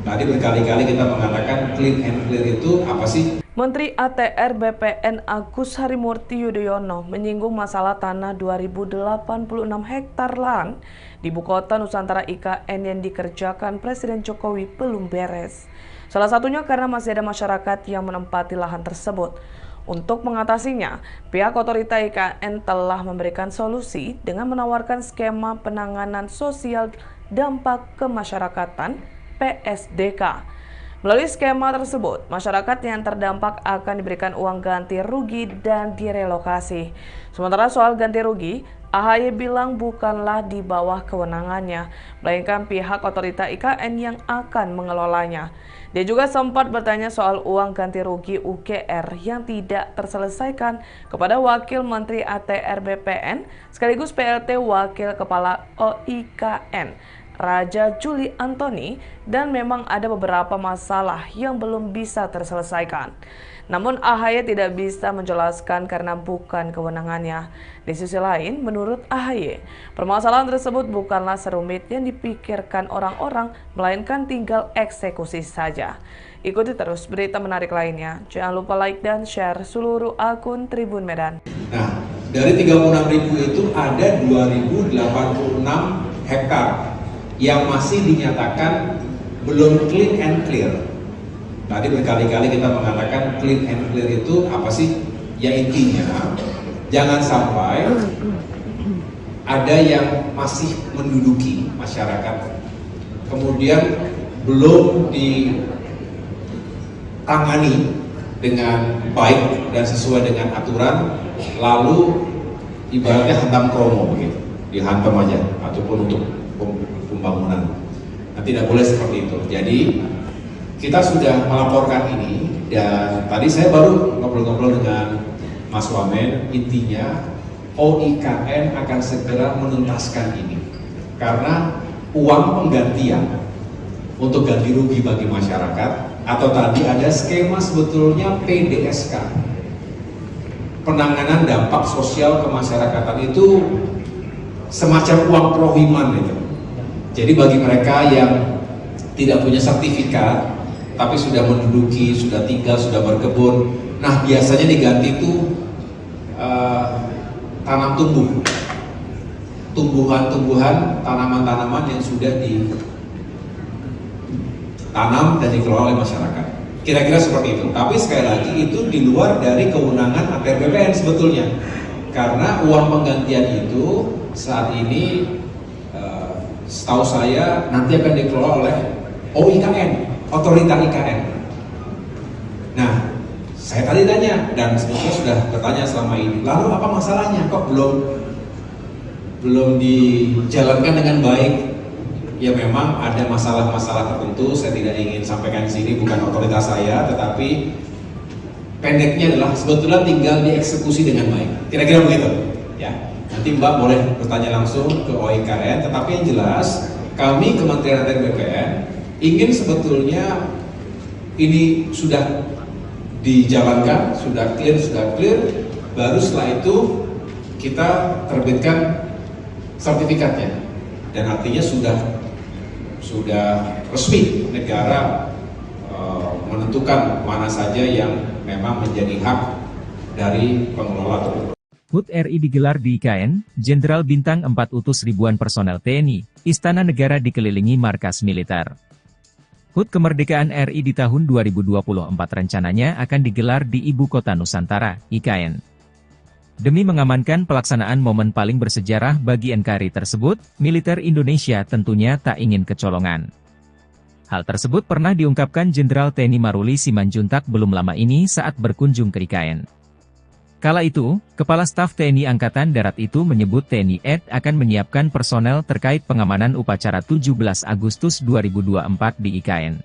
Tadi berkali-kali kita mengatakan clean and clear itu apa sih? Menteri ATR BPN Agus Harimurti Yudhoyono menyinggung masalah tanah 2.086 hektar lahan di Ibu Kota Nusantara IKN yang dikerjakan Presiden Jokowi belum beres. Salah satunya karena masih ada masyarakat yang menempati lahan tersebut. Untuk mengatasinya, pihak otorita IKN telah memberikan solusi dengan menawarkan skema penanganan sosial dampak kemasyarakatan (PSDK). Melalui skema tersebut, masyarakat yang terdampak akan diberikan uang ganti rugi dan direlokasi. Sementara soal ganti rugi, AHY bilang bukanlah di bawah kewenangannya, melainkan pihak otorita IKN yang akan mengelolanya. Dia juga sempat bertanya soal uang ganti rugi UGR yang tidak terselesaikan kepada Wakil Menteri ATR BPN sekaligus PLT Wakil Kepala OIKN, Raja Juli Antoni, dan memang ada beberapa masalah yang belum bisa terselesaikan. Namun AHY tidak bisa menjelaskan karena bukan kewenangannya. Di sisi lain, menurut AHY, permasalahan tersebut bukanlah serumit yang dipikirkan orang-orang, melainkan tinggal eksekusi saja. Ikuti terus berita menarik lainnya. Jangan lupa like dan share seluruh akun Tribun Medan. Nah, dari 36.000 itu ada 2.086 hektar yang masih dinyatakan belum clean and clear. Tadi berkali-kali kita mengatakan clean and clear itu apa sih? Ya intinya, jangan sampai ada yang masih menduduki masyarakat, kemudian belum ditangani dengan baik dan sesuai dengan aturan, lalu ibaratnya hantam kromo begitu, dihantam aja, ataupun untuk pembangunan. Nah, tidak boleh seperti itu. Jadi kita sudah melaporkan ini, dan tadi saya baru ngobrol-ngobrol dengan Mas Wamen. Intinya OIKN akan segera menuntaskan ini karena uang penggantian untuk ganti rugi bagi masyarakat, atau tadi ada skema sebetulnya PDSK, penanganan dampak sosial kemasyarakatan, itu semacam uang prohiman itu. Jadi bagi mereka yang tidak punya sertifikat tapi sudah menduduki, sudah tinggal, sudah berkebun, nah biasanya diganti itu tanam tumbuhan-tumbuhan, tanaman-tanaman yang sudah ditanam dan dikelola oleh masyarakat. Kira-kira seperti itu. Tapi sekali lagi itu di luar dari kewenangan ATR BPN sebetulnya, karena uang penggantian itu saat ini setahu saya nanti akan dikelola oleh OIKN, otorita IKN. Nah, saya tadi tanya, dan sebetulnya sudah bertanya selama ini, lalu apa masalahnya kok belum dijalankan dengan baik? Ya memang ada masalah-masalah tertentu, saya tidak ingin sampaikan di sini, bukan otoritas saya, tetapi pendeknya adalah sebetulnya tinggal dieksekusi dengan baik. Kira-kira begitu, ya. Nanti Mbak boleh bertanya langsung ke OIKN, tetapi yang jelas kami Kementerian ATR BPN ingin sebetulnya ini sudah dijalankan, sudah clear, baru setelah itu kita terbitkan sertifikatnya, dan artinya sudah resmi negara menentukan mana saja yang memang menjadi hak dari pengelola tersebut. HUT RI digelar di IKN, Jenderal Bintang 4 utus ribuan personel TNI, Istana Negara dikelilingi markas militer. HUT Kemerdekaan RI di tahun 2024 rencananya akan digelar di Ibu Kota Nusantara, IKN. Demi mengamankan pelaksanaan momen paling bersejarah bagi NKRI tersebut, militer Indonesia tentunya tak ingin kecolongan. Hal tersebut pernah diungkapkan Jenderal TNI Maruli Simanjuntak belum lama ini saat berkunjung ke IKN. Kala itu, Kepala Staf TNI Angkatan Darat itu menyebut TNI AD akan menyiapkan personel terkait pengamanan upacara 17 Agustus 2024 di IKN.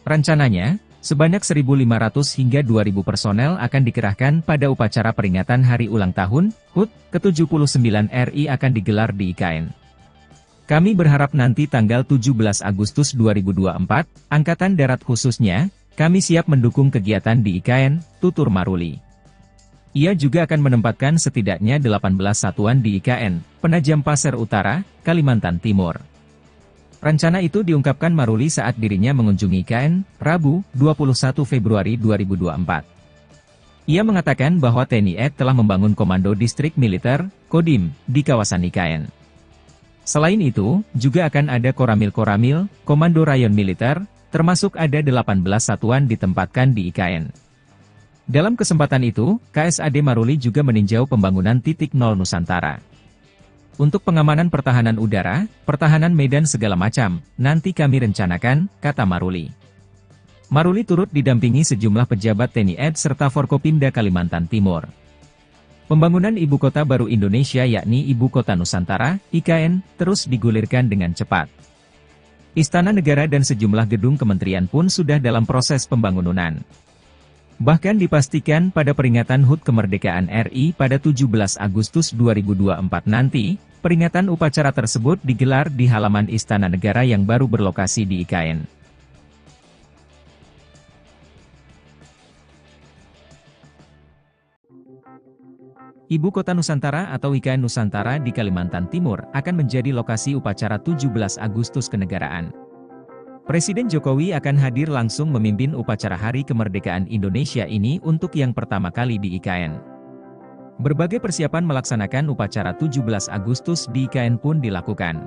Rencananya, sebanyak 1.500 hingga 2.000 personel akan dikerahkan pada upacara peringatan Hari Ulang Tahun HUT ke-79 RI akan digelar di IKN. Kami berharap nanti tanggal 17 Agustus 2024, Angkatan Darat khususnya, kami siap mendukung kegiatan di IKN, tutur Maruli. Ia juga akan menempatkan setidaknya 18 satuan di IKN, Penajam Pasir Utara, Kalimantan Timur. Rencana itu diungkapkan Maruli saat dirinya mengunjungi IKN, Rabu, 21 Februari 2024. Ia mengatakan bahwa TNI AD telah membangun Komando Distrik Militer, Kodim, di kawasan IKN. Selain itu, juga akan ada Koramil-Koramil, Komando Rayon Militer, termasuk ada 18 satuan ditempatkan di IKN. Dalam kesempatan itu, KSAD Maruli juga meninjau pembangunan titik nol Nusantara. Untuk pengamanan pertahanan udara, pertahanan medan segala macam, nanti kami rencanakan, kata Maruli. Maruli turut didampingi sejumlah pejabat TNI AD serta Forkopimda Kalimantan Timur. Pembangunan Ibu Kota Baru Indonesia yakni Ibu Kota Nusantara, IKN, terus digulirkan dengan cepat. Istana Negara dan sejumlah gedung kementerian pun sudah dalam proses pembangunan. Bahkan dipastikan pada peringatan HUT Kemerdekaan RI pada 17 Agustus 2024 nanti, peringatan upacara tersebut digelar di halaman Istana Negara yang baru berlokasi di IKN. Ibu Kota Nusantara atau IKN Nusantara di Kalimantan Timur akan menjadi lokasi upacara 17 Agustus kenegaraan. Presiden Jokowi akan hadir langsung memimpin upacara Hari Kemerdekaan Indonesia ini untuk yang pertama kali di IKN. Berbagai persiapan melaksanakan upacara 17 Agustus di IKN pun dilakukan.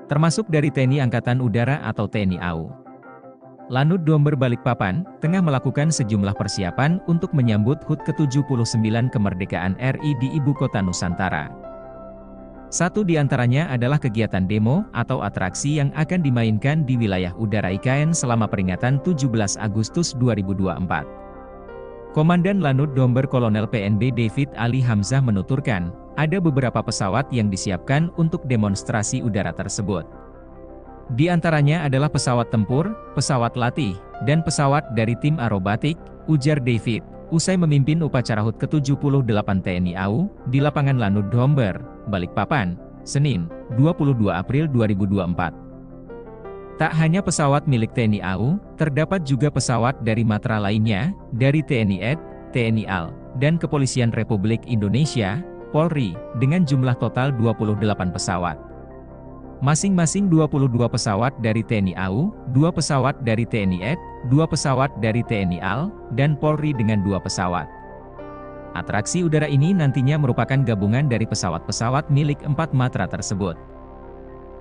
Termasuk dari TNI Angkatan Udara atau TNI AU. Lanut Domber Balikpapan, tengah melakukan sejumlah persiapan untuk menyambut HUT ke-79 Kemerdekaan RI di Ibu Kota Nusantara. Satu di antaranya adalah kegiatan demo atau atraksi yang akan dimainkan di wilayah udara IKN selama peringatan 17 Agustus 2024. Komandan Lanut Domber Kolonel PNB David Ali Hamzah menuturkan, ada beberapa pesawat yang disiapkan untuk demonstrasi udara tersebut. Di antaranya adalah pesawat tempur, pesawat latih, dan pesawat dari tim aerobatik, ujar David, usai memimpin upacara HUT ke-78 TNI AU, di lapangan Lanut Domber, Balikpapan, Senin, 22 April 2024. Tak hanya pesawat milik TNI AU, terdapat juga pesawat dari matra lainnya, dari TNI AD, TNI AL, dan Kepolisian Republik Indonesia, Polri, dengan jumlah total 28 pesawat. Masing-masing 22 pesawat dari TNI AU, 2 pesawat dari TNI AD, 2 pesawat dari TNI AL, dan Polri dengan 2 pesawat. Atraksi udara ini nantinya merupakan gabungan dari pesawat-pesawat milik 4 matra tersebut.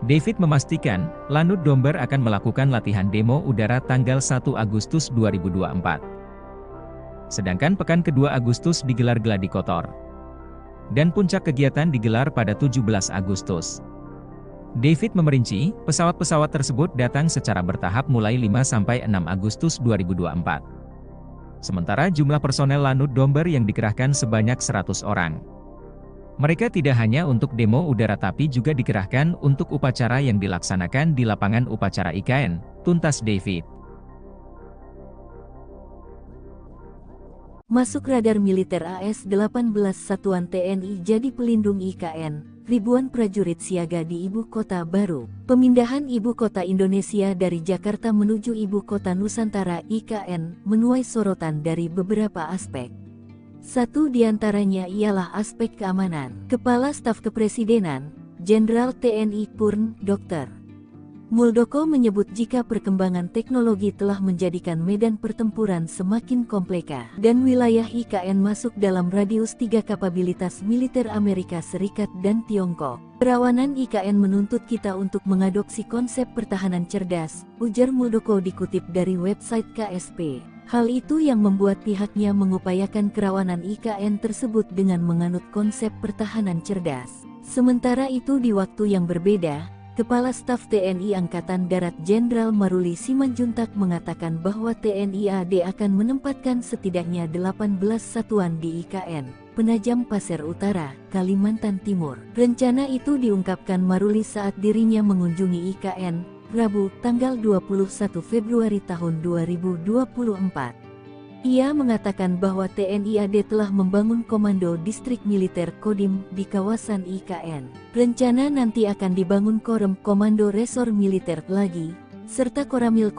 David memastikan, Lanut Domber akan melakukan latihan demo udara tanggal 1 Agustus 2024. Sedangkan pekan kedua Agustus digelar gladi kotor. Dan puncak kegiatan digelar pada 17 Agustus. David memerinci, pesawat-pesawat tersebut datang secara bertahap mulai 5–6 Agustus 2024. Sementara jumlah personel Lanut Domber yang dikerahkan sebanyak 100 orang. Mereka tidak hanya untuk demo udara tapi juga dikerahkan untuk upacara yang dilaksanakan di lapangan upacara IKN, tuntas David. Masuk radar militer AS-18 Satuan TNI jadi pelindung IKN. Ribuan prajurit siaga di Ibu Kota Baru. Pemindahan Ibu Kota Indonesia dari Jakarta menuju Ibu Kota Nusantara IKN menuai sorotan dari beberapa aspek. Satu di antaranya ialah aspek keamanan. Kepala Staf Kepresidenan, Jenderal TNI Purn, Dr. Muldoko menyebut jika perkembangan teknologi telah menjadikan medan pertempuran semakin kompleks dan wilayah IKN masuk dalam radius 3 kapabilitas militer Amerika Serikat dan Tiongkok. Kerawanan IKN menuntut kita untuk mengadopsi konsep pertahanan cerdas, ujar Muldoko dikutip dari website KSP. Hal itu yang membuat pihaknya mengupayakan kerawanan IKN tersebut dengan menganut konsep pertahanan cerdas. Sementara itu di waktu yang berbeda, Kepala Staf TNI Angkatan Darat Jenderal Maruli Simanjuntak mengatakan bahwa TNI AD akan menempatkan setidaknya 18 satuan di IKN Penajam Pasir Utara, Kalimantan Timur. Rencana itu diungkapkan Maruli saat dirinya mengunjungi IKN, Rabu, tanggal 21 Februari tahun 2024. Ia mengatakan bahwa TNI AD telah membangun Komando Distrik Militer Kodim di kawasan IKN. Rencana nanti akan dibangun Korem Komando Resor Militer lagi, serta Koramil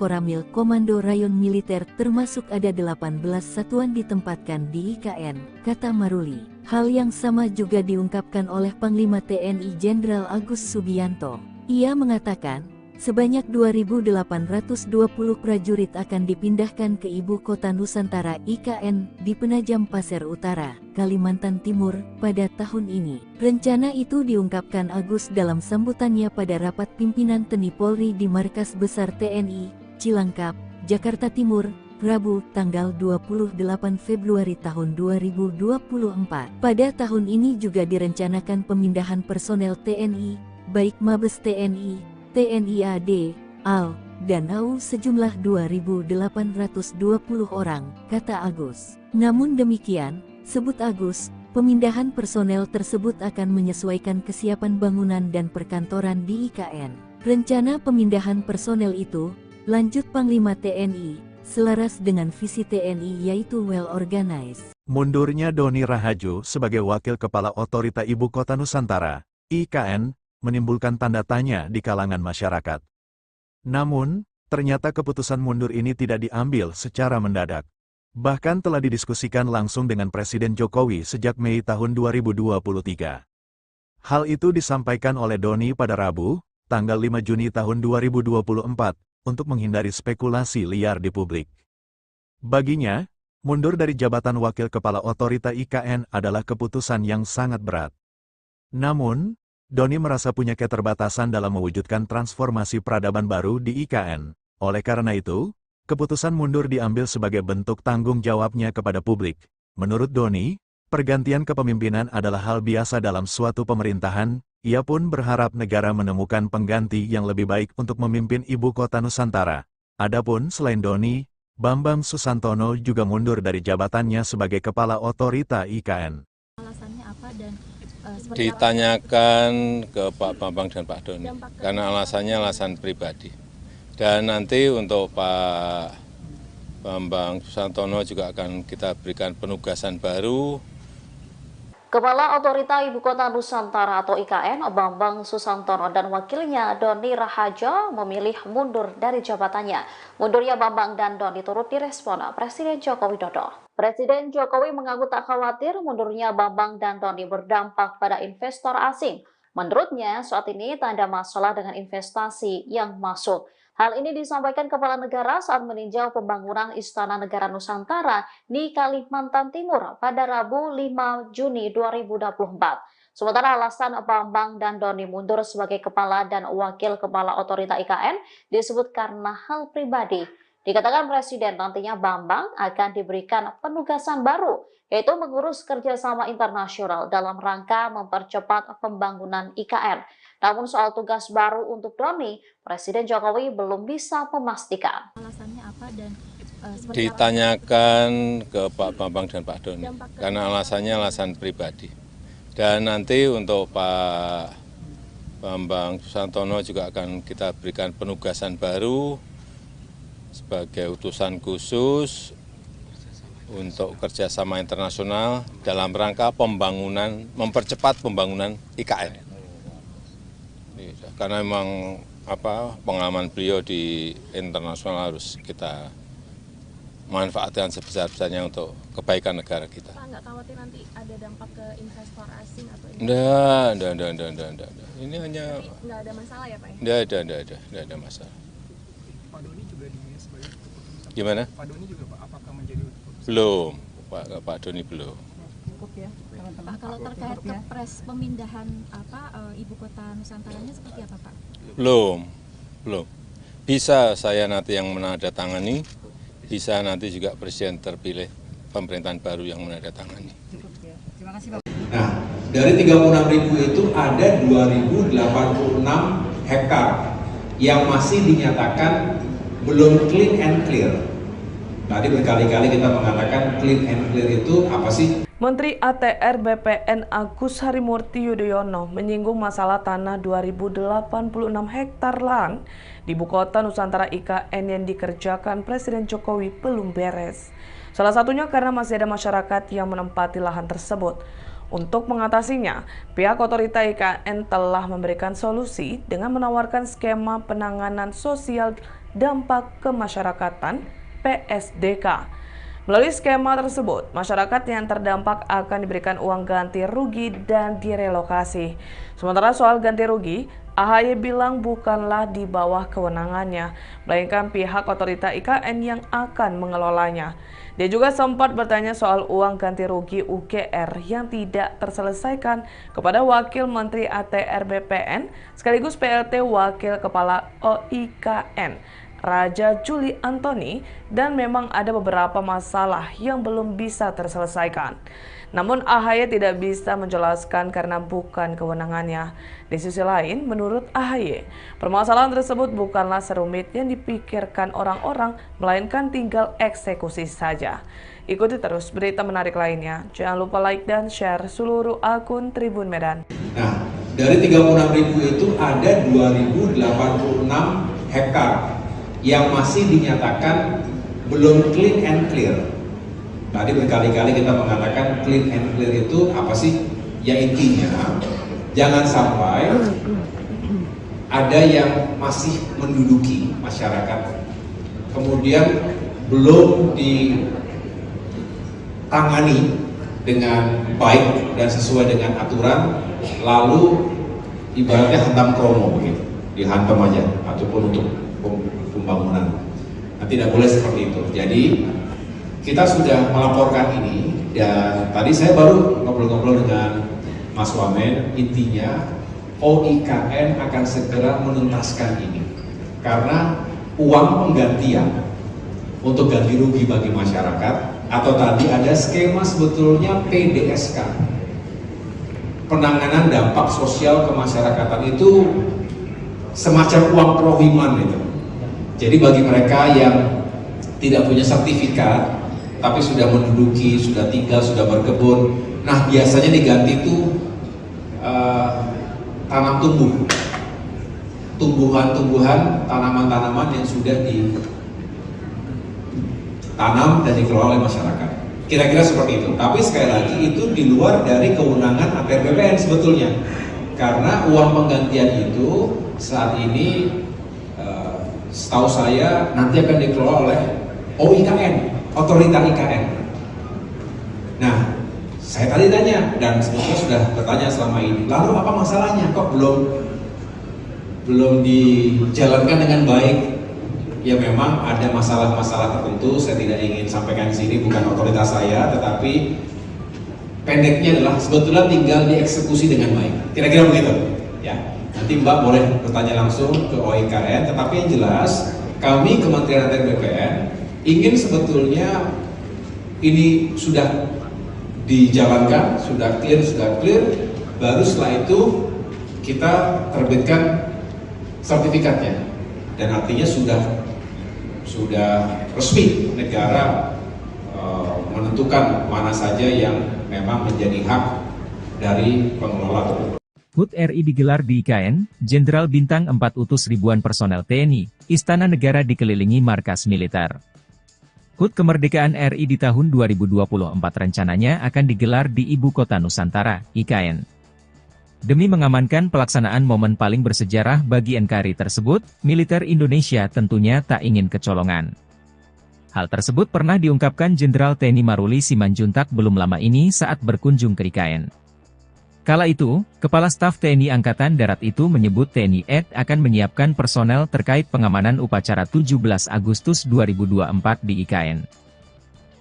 Komando Rayon Militer, termasuk ada 18 satuan ditempatkan di IKN, kata Maruli. Hal yang sama juga diungkapkan oleh Panglima TNI Jenderal Agus Subianto. Ia mengatakan, sebanyak 2.820 prajurit akan dipindahkan ke Ibu Kota Nusantara IKN di Penajam Pasir Utara, Kalimantan Timur, pada tahun ini. Rencana itu diungkapkan Agus dalam sambutannya pada rapat pimpinan TNI Polri di Markas Besar TNI, Cilangkap, Jakarta Timur, Rabu, tanggal 28 Februari tahun 2024. Pada tahun ini juga direncanakan pemindahan personel TNI, baik Mabes TNI, TNI AD, AL, dan AU sejumlah 2.820 orang, kata Agus. Namun demikian, sebut Agus, pemindahan personel tersebut akan menyesuaikan kesiapan bangunan dan perkantoran di IKN. Rencana pemindahan personel itu, lanjut Panglima TNI, selaras dengan visi TNI yaitu well organized. Mundurnya Doni Rahajo sebagai Wakil Kepala Otorita Ibu Kota Nusantara, IKN, menimbulkan tanda tanya di kalangan masyarakat. Namun, ternyata keputusan mundur ini tidak diambil secara mendadak. Bahkan telah didiskusikan langsung dengan Presiden Jokowi sejak Mei tahun 2023. Hal itu disampaikan oleh Doni pada Rabu, tanggal 5 Juni tahun 2024, untuk menghindari spekulasi liar di publik. Baginya, mundur dari jabatan Wakil Kepala Otorita IKN adalah keputusan yang sangat berat. Namun, Doni merasa punya keterbatasan dalam mewujudkan transformasi peradaban baru di IKN. Oleh karena itu, keputusan mundur diambil sebagai bentuk tanggung jawabnya kepada publik. Menurut Doni, pergantian kepemimpinan adalah hal biasa dalam suatu pemerintahan. Ia pun berharap negara menemukan pengganti yang lebih baik untuk memimpin Ibu Kota Nusantara. Adapun selain Doni, Bambang Susantono juga mundur dari jabatannya sebagai Kepala Otorita IKN. Alasannya apa dan ditanyakan ke Pak Bambang dan Pak Doni, karena alasannya alasan pribadi. Dan nanti untuk Pak Bambang Susantono juga akan kita berikan penugasan baru. Kepala Otorita Ibu Kota Nusantara atau IKN, Bambang Susantono dan wakilnya Doni Rahajo memilih mundur dari jabatannya. Mundurnya Bambang dan Doni turut direspon Presiden Joko Widodo. Presiden Jokowi mengaku tak khawatir mundurnya Bambang dan Doni berdampak pada investor asing. Menurutnya, saat ini tak ada masalah dengan investasi yang masuk. Hal ini disampaikan Kepala Negara saat meninjau pembangunan Istana Negara Nusantara di Kalimantan Timur pada Rabu 5 Juni 2024. Sementara alasan Bambang dan Doni mundur sebagai Kepala dan Wakil Kepala Otorita IKN disebut karena hal pribadi. Dikatakan Presiden nantinya Bambang akan diberikan penugasan baru, yaitu mengurus kerjasama internasional dalam rangka mempercepat pembangunan IKN. Namun soal tugas baru untuk Doni, Presiden Jokowi belum bisa memastikan. Alasannya apa dan ditanyakan ke Pak Bambang dan Pak Doni, karena alasannya alasan pribadi. Dan nanti untuk Pak Bambang Susantono juga akan kita berikan penugasan baru sebagai utusan khusus untuk kerjasama internasional dalam rangka pembangunan, mempercepat pembangunan IKN. Karena memang pengalaman beliau di internasional harus kita manfaatkan sebesar-besarnya untuk kebaikan negara kita. Pak, nggak khawatir nanti ada dampak ke investor asing atau Enggak. Ini hanya nggak ada masalah ya Pak? Enggak ada masalah. Pak Doni juga dinilai sebagai keputusan. Gimana? Pak Doni juga Pak, apakah menjadi keputusan? Belum, Pak Doni belum. Pak, kalau terkait kepres pemindahan Ibu Kota Nusantaranya seperti apa Pak? Belum. Bisa saya nanti yang menandatangani, bisa nanti juga Presiden terpilih pemerintahan baru yang menandatangani. Nah, dari 36.000 itu ada 2.086 hektar yang masih dinyatakan belum clean and clear. Tadi berkali-kali kita mengatakan clean and clear itu apa sih? Menteri ATR BPN Agus Harimurti Yudhoyono menyinggung masalah tanah 2086 hektar lahan di Ibu Kota Nusantara IKN yang dikerjakan Presiden Jokowi belum beres. Salah satunya karena masih ada masyarakat yang menempati lahan tersebut. Untuk mengatasinya, pihak otorita IKN telah memberikan solusi dengan menawarkan skema penanganan sosial dampak kemasyarakatan (PSDK). Melalui skema tersebut, masyarakat yang terdampak akan diberikan uang ganti rugi dan direlokasi. Sementara soal ganti rugi, AHY bilang bukanlah di bawah kewenangannya, melainkan pihak otorita IKN yang akan mengelolanya. Dia juga sempat bertanya soal uang ganti rugi UGR yang tidak terselesaikan kepada Wakil Menteri ATR BPN sekaligus PLT Wakil Kepala OIKN, Raja Juli Antoni, dan memang ada beberapa masalah yang belum bisa terselesaikan. Namun AHY tidak bisa menjelaskan karena bukan kewenangannya. Di sisi lain, menurut AHY, permasalahan tersebut bukanlah serumit yang dipikirkan orang-orang, melainkan tinggal eksekusi saja. Ikuti terus berita menarik lainnya. Jangan lupa like dan share seluruh akun Tribun Medan. Nah, dari 36.000 itu ada 2.086 hektar yang masih dinyatakan belum clean and clear. Tadi berkali-kali kita mengatakan clean and clear itu apa sih? Ya intinya, jangan sampai ada yang masih menduduki masyarakat, kemudian belum ditangani dengan baik dan sesuai dengan aturan, lalu ibaratnya hantam kromo begitu, dihantam aja, ataupun untuk pembangunan. Nah, tidak boleh seperti itu. Jadi kita sudah melaporkan ini, dan tadi saya baru ngobrol-ngobrol dengan Mas Wamen. Intinya OIKN akan segera menuntaskan ini karena uang penggantian untuk ganti rugi bagi masyarakat, atau tadi ada skema sebetulnya PDSK, penanganan dampak sosial kemasyarakatan, itu semacam uang prohiman itu. Jadi bagi mereka yang tidak punya sertifikat tapi sudah menduduki, sudah tinggal, sudah berkebun, nah biasanya diganti itu tanam tumbuhan-tumbuhan, tanaman-tanaman yang sudah ditanam dan dikelola oleh masyarakat. Kira-kira seperti itu. Tapi sekali lagi itu di luar dari kewenangan ATR BPN sebetulnya, karena uang penggantian itu saat ini setahu saya nanti akan dikelola oleh OIKN, otorita IKN. Nah, saya tadi tanya, dan sebetulnya sudah bertanya selama ini, lalu apa masalahnya kok belum dijalankan dengan baik? Ya memang ada masalah-masalah tertentu, saya tidak ingin sampaikan di sini, bukan otoritas saya, tetapi pendeknya adalah sebetulnya tinggal dieksekusi dengan baik. Kira-kira begitu, ya. Nanti Mbak boleh bertanya langsung ke OIKN, tetapi yang jelas kami Kementerian ATR BPN ingin sebetulnya ini sudah dijalankan, sudah clear, baru setelah itu kita terbitkan sertifikatnya, dan artinya sudah resmi negara menentukan mana saja yang memang menjadi hak dari pengelola. HUT RI digelar di IKN, Jenderal Bintang 4 utus ribuan personel TNI, Istana Negara dikelilingi markas militer. HUT Kemerdekaan RI di tahun 2024 rencananya akan digelar di Ibu Kota Nusantara, IKN. Demi mengamankan pelaksanaan momen paling bersejarah bagi NKRI tersebut, militer Indonesia tentunya tak ingin kecolongan. Hal tersebut pernah diungkapkan Jenderal TNI Maruli Simanjuntak belum lama ini saat berkunjung ke IKN. Kala itu, Kepala Staf TNI Angkatan Darat itu menyebut TNI AD akan menyiapkan personel terkait pengamanan upacara 17 Agustus 2024 di IKN.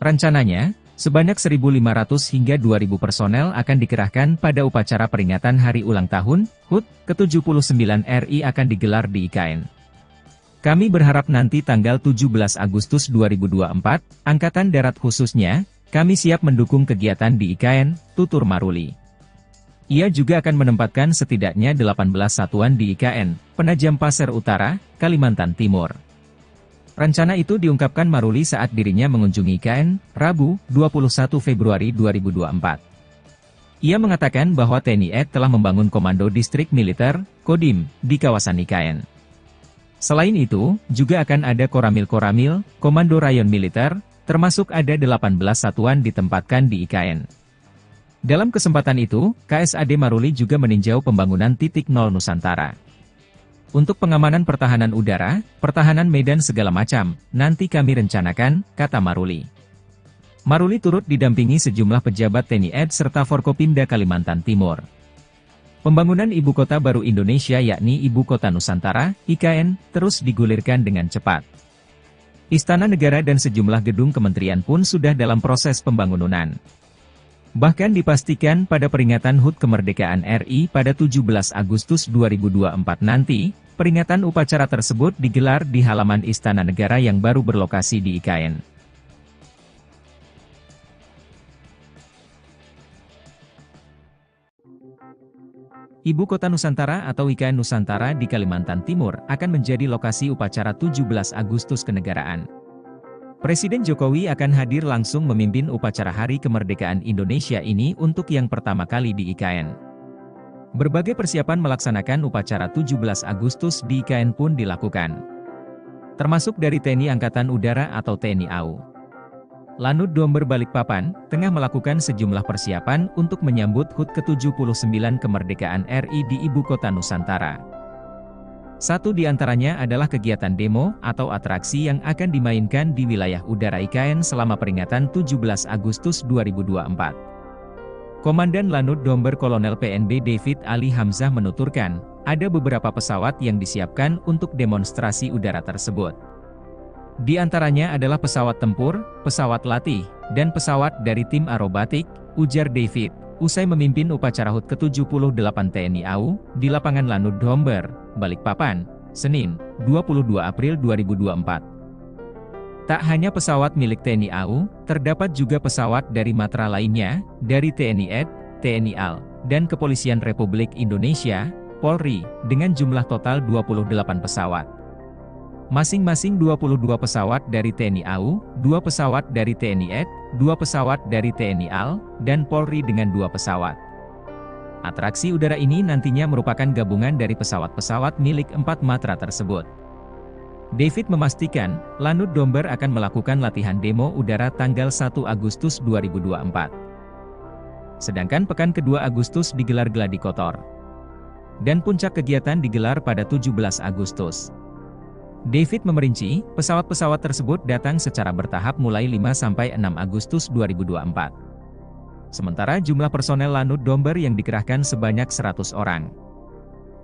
Rencananya, sebanyak 1.500 hingga 2.000 personel akan dikerahkan pada upacara peringatan Hari Ulang Tahun HUT ke-79 RI akan digelar di IKN. Kami berharap nanti tanggal 17 Agustus 2024, Angkatan Darat khususnya, kami siap mendukung kegiatan di IKN, tutur Maruli. Ia juga akan menempatkan setidaknya 18 satuan di IKN, Penajam Pasir Utara, Kalimantan Timur. Rencana itu diungkapkan Maruli saat dirinya mengunjungi IKN, Rabu, 21 Februari 2024. Ia mengatakan bahwa TNI AD telah membangun Komando Distrik Militer, Kodim, di kawasan IKN. Selain itu, juga akan ada Koramil-Koramil, Komando Rayon Militer, termasuk ada 18 satuan ditempatkan di IKN. Dalam kesempatan itu, KSAD Maruli juga meninjau pembangunan titik nol Nusantara. Untuk pengamanan pertahanan udara, pertahanan medan segala macam, nanti kami rencanakan, kata Maruli. Maruli turut didampingi sejumlah pejabat TNI AD serta Forkopimda Kalimantan Timur. Pembangunan Ibu Kota Baru Indonesia yakni Ibu Kota Nusantara, IKN, terus digulirkan dengan cepat. Istana Negara dan sejumlah gedung kementerian pun sudah dalam proses pembangunan. Bahkan dipastikan pada peringatan HUT Kemerdekaan RI pada 17 Agustus 2024 nanti, peringatan upacara tersebut digelar di halaman Istana Negara yang baru berlokasi di IKN. Ibu Kota Nusantara atau IKN Nusantara di Kalimantan Timur akan menjadi lokasi upacara 17 Agustus kenegaraan. Presiden Jokowi akan hadir langsung memimpin upacara Hari Kemerdekaan Indonesia ini untuk yang pertama kali di IKN. Berbagai persiapan melaksanakan upacara 17 Agustus di IKN pun dilakukan. Termasuk dari TNI Angkatan Udara atau TNI AU. Lanut Domber Balikpapan, tengah melakukan sejumlah persiapan untuk menyambut HUT ke-79 Kemerdekaan RI di Ibu Kota Nusantara. Satu di antaranya adalah kegiatan demo atau atraksi yang akan dimainkan di wilayah udara IKN selama peringatan 17 Agustus 2024. Komandan Lanut Domber Kolonel PNB David Ali Hamzah menuturkan, ada beberapa pesawat yang disiapkan untuk demonstrasi udara tersebut. Di antaranya adalah pesawat tempur, pesawat latih, dan pesawat dari tim aerobatik, ujar David, usai memimpin upacara HUT ke-78 TNI AU, di lapangan Lanut Domber, Balikpapan, Senin, 22 April 2024. Tak hanya pesawat milik TNI AU, terdapat juga pesawat dari matra lainnya, dari TNI AD, TNI AL, dan Kepolisian Republik Indonesia, Polri, dengan jumlah total 28 pesawat. Masing-masing 22 pesawat dari TNI AU, 2 pesawat dari TNI AD, 2 pesawat dari TNI AL, dan Polri dengan 2 pesawat. Atraksi udara ini nantinya merupakan gabungan dari pesawat-pesawat milik 4 matra tersebut. David memastikan, Lanut Domber akan melakukan latihan demo udara tanggal 1 Agustus 2024. Sedangkan pekan kedua Agustus digelar gladi kotor. Dan puncak kegiatan digelar pada 17 Agustus. David memerinci, pesawat-pesawat tersebut datang secara bertahap mulai 5–6 Agustus 2024. Sementara jumlah personel Lanut Domber yang dikerahkan sebanyak 100 orang.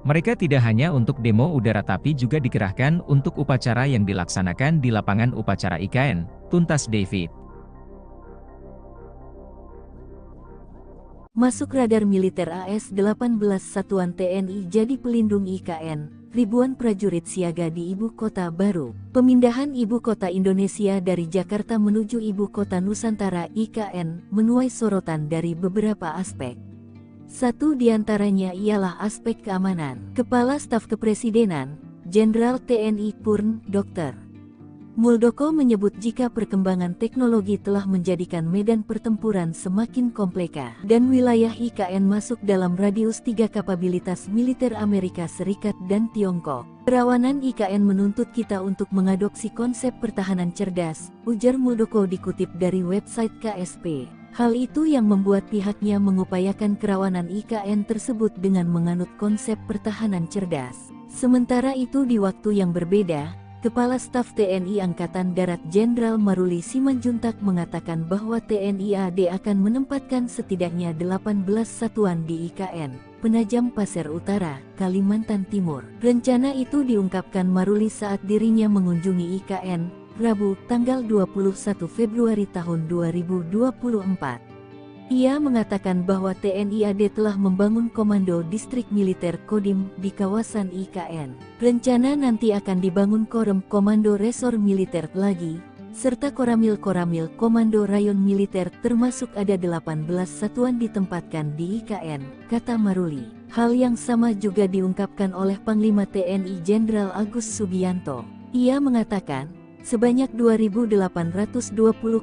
Mereka tidak hanya untuk demo udara tapi juga dikerahkan untuk upacara yang dilaksanakan di lapangan upacara IKN, tuntas David. Masuk radar militer AS-18 Satuan TNI jadi pelindung IKN. Ribuan prajurit siaga di Ibu Kota Baru. Pemindahan Ibu Kota Indonesia dari Jakarta menuju Ibu Kota Nusantara IKN menuai sorotan dari beberapa aspek. Satu di antaranya ialah aspek keamanan. Kepala Staf Kepresidenan, Jenderal TNI Purn, Dr. Muldoko menyebut jika perkembangan teknologi telah menjadikan medan pertempuran semakin kompleks dan wilayah IKN masuk dalam radius 3 kapabilitas militer Amerika Serikat dan Tiongkok. Kerawanan IKN menuntut kita untuk mengadopsi konsep pertahanan cerdas, ujar Muldoko dikutip dari website KSP. Hal itu yang membuat pihaknya mengupayakan kerawanan IKN tersebut dengan menganut konsep pertahanan cerdas. Sementara itu di waktu yang berbeda, Kepala Staf TNI Angkatan Darat Jenderal Maruli Simanjuntak mengatakan bahwa TNI AD akan menempatkan setidaknya 18 satuan di IKN, Penajam Pasir Utara, Kalimantan Timur. Rencana itu diungkapkan Maruli saat dirinya mengunjungi IKN, Rabu, tanggal 21 Februari tahun 2024. Ia mengatakan bahwa TNI AD telah membangun Komando Distrik Militer Kodim di kawasan IKN. Rencana nanti akan dibangun Komando Resor Militer lagi, serta koramil-koramil Komando Rayon Militer termasuk ada 18 satuan ditempatkan di IKN, kata Maruli. Hal yang sama juga diungkapkan oleh Panglima TNI Jenderal Agus Subianto. Ia mengatakan, sebanyak 2.820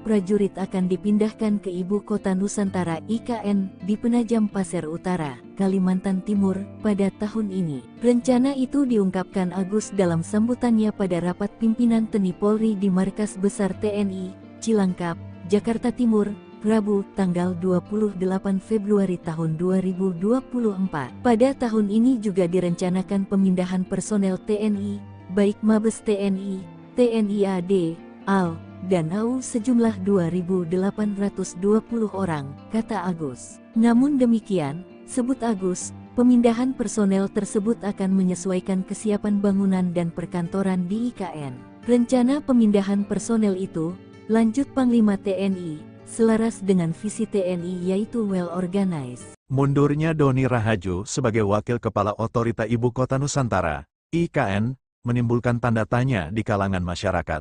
prajurit akan dipindahkan ke Ibu Kota Nusantara IKN di Penajam Pasir Utara, Kalimantan Timur, pada tahun ini. Rencana itu diungkapkan Agus dalam sambutannya pada rapat pimpinan TNI Polri di Markas Besar TNI, Cilangkap, Jakarta Timur, Rabu, tanggal 28 Februari tahun 2024. Pada tahun ini juga direncanakan pemindahan personel TNI, baik Mabes TNI, TNI AD, AL, dan AU sejumlah 2.820 orang, kata Agus. Namun demikian, sebut Agus, pemindahan personel tersebut akan menyesuaikan kesiapan bangunan dan perkantoran di IKN. Rencana pemindahan personel itu, lanjut Panglima TNI, selaras dengan visi TNI yaitu well organized. Mundurnya Doni Rahajo sebagai Wakil Kepala Otorita Ibu Kota Nusantara, IKN, menimbulkan tanda tanya di kalangan masyarakat.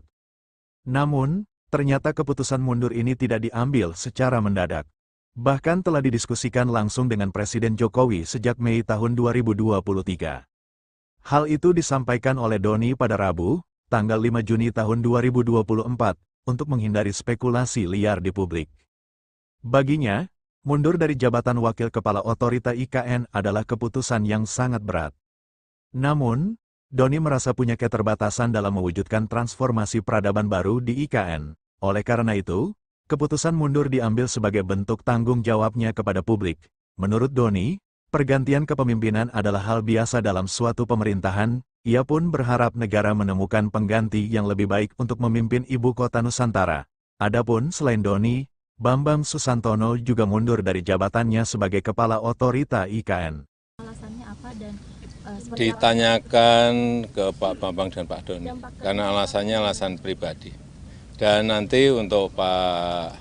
Namun, ternyata keputusan mundur ini tidak diambil secara mendadak. Bahkan telah didiskusikan langsung dengan Presiden Jokowi sejak Mei tahun 2023. Hal itu disampaikan oleh Doni pada Rabu, tanggal 5 Juni tahun 2024, untuk menghindari spekulasi liar di publik. Baginya, mundur dari jabatan Wakil Kepala Otorita IKN adalah keputusan yang sangat berat. Namun, Doni merasa punya keterbatasan dalam mewujudkan transformasi peradaban baru di IKN. Oleh karena itu, keputusan mundur diambil sebagai bentuk tanggung jawabnya kepada publik. Menurut Doni, pergantian kepemimpinan adalah hal biasa dalam suatu pemerintahan. Ia pun berharap negara menemukan pengganti yang lebih baik untuk memimpin Ibu Kota Nusantara. Adapun selain Doni, Bambang Susantono juga mundur dari jabatannya sebagai Kepala Otorita IKN. Alasannya apa dan ditanyakan ke Pak Bambang dan Pak Doni, karena alasannya alasan pribadi. Dan nanti untuk Pak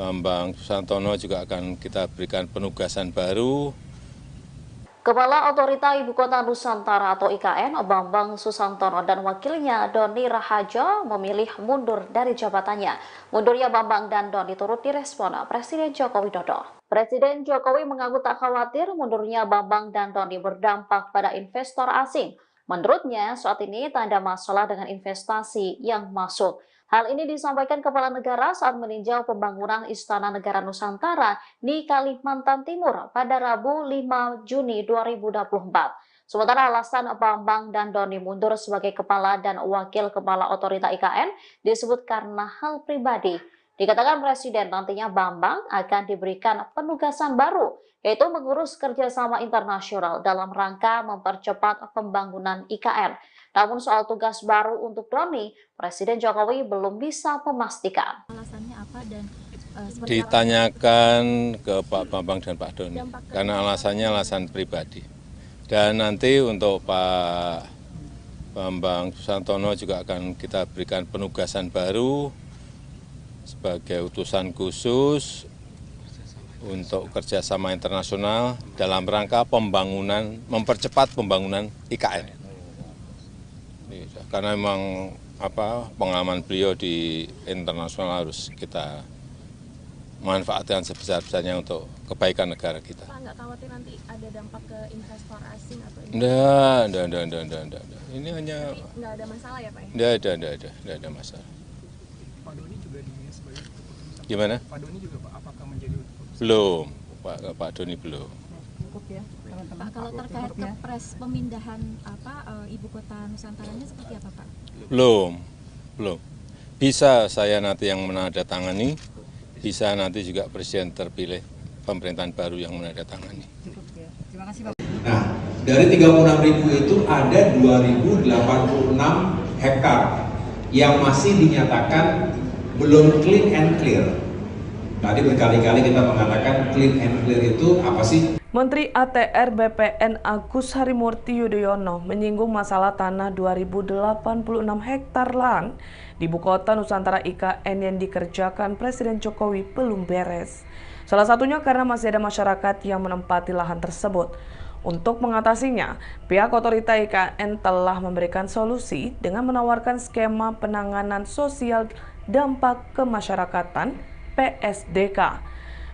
Bambang Susantono juga akan kita berikan penugasan baru. Kepala Otorita Ibu Kota Nusantara atau IKN, Bambang Susantono dan wakilnya Doni Rahajo memilih mundur dari jabatannya. Mundurnya Bambang dan Doni turut direspon Presiden Joko Widodo. Presiden Jokowi mengaku tak khawatir mundurnya Bambang dan Doni berdampak pada investor asing. Menurutnya, saat ini tak ada masalah dengan investasi yang masuk. Hal ini disampaikan Kepala Negara saat meninjau pembangunan Istana Negara Nusantara di Kalimantan Timur pada Rabu 5 Juni 2024. Sementara alasan Bambang dan Doni mundur sebagai Kepala dan Wakil Kepala Otorita IKN disebut karena hal pribadi. Dikatakan Presiden nantinya Bambang akan diberikan penugasan baru, yaitu mengurus kerjasama internasional dalam rangka mempercepat pembangunan IKN. Namun soal tugas baru untuk Doni, Presiden Jokowi belum bisa memastikan. Alasannya apa dan ditanyakan ke Pak Bambang dan Pak Doni, karena alasannya alasan pribadi. Dan nanti untuk Pak Bambang Susantono juga akan kita berikan penugasan baru sebagai utusan khusus untuk kerjasama internasional dalam rangka pembangunan, mempercepat pembangunan IKN. Karena memang pengalaman beliau di internasional harus kita manfaatkan sebesar-besarnya untuk kebaikan negara kita. Pak, nggak khawatir nanti ada dampak ke investor asing atau Enggak. Ini hanya nggak ada masalah ya Pak? Enggak ada masalah. Pak Doni juga dinilai sebagai keputusan. Gimana? Pak Doni juga Pak, apakah menjadi keputusan? Belum, Pak Doni belum. Pak, kalau terkait kepres pemindahan Ibu Kota Nusantaranya seperti apa Pak? Belum. Bisa saya nanti yang menandatangani, bisa nanti juga Presiden terpilih pemerintahan baru yang menandatangani. Nah, dari 36.000 itu ada 2.086 hektar yang masih dinyatakan belum clean and clear. Tadi berkali-kali kita mengatakan clean and clear itu apa sih? Menteri ATR BPN Agus Harimurti Yudhoyono menyinggung masalah tanah 2.086 hektar lahan di Ibu Kota Nusantara IKN yang dikerjakan Presiden Jokowi belum beres. Salah satunya karena masih ada masyarakat yang menempati lahan tersebut. Untuk mengatasinya, pihak otorita IKN telah memberikan solusi dengan menawarkan skema penanganan sosial dampak kemasyarakatan (PSDK).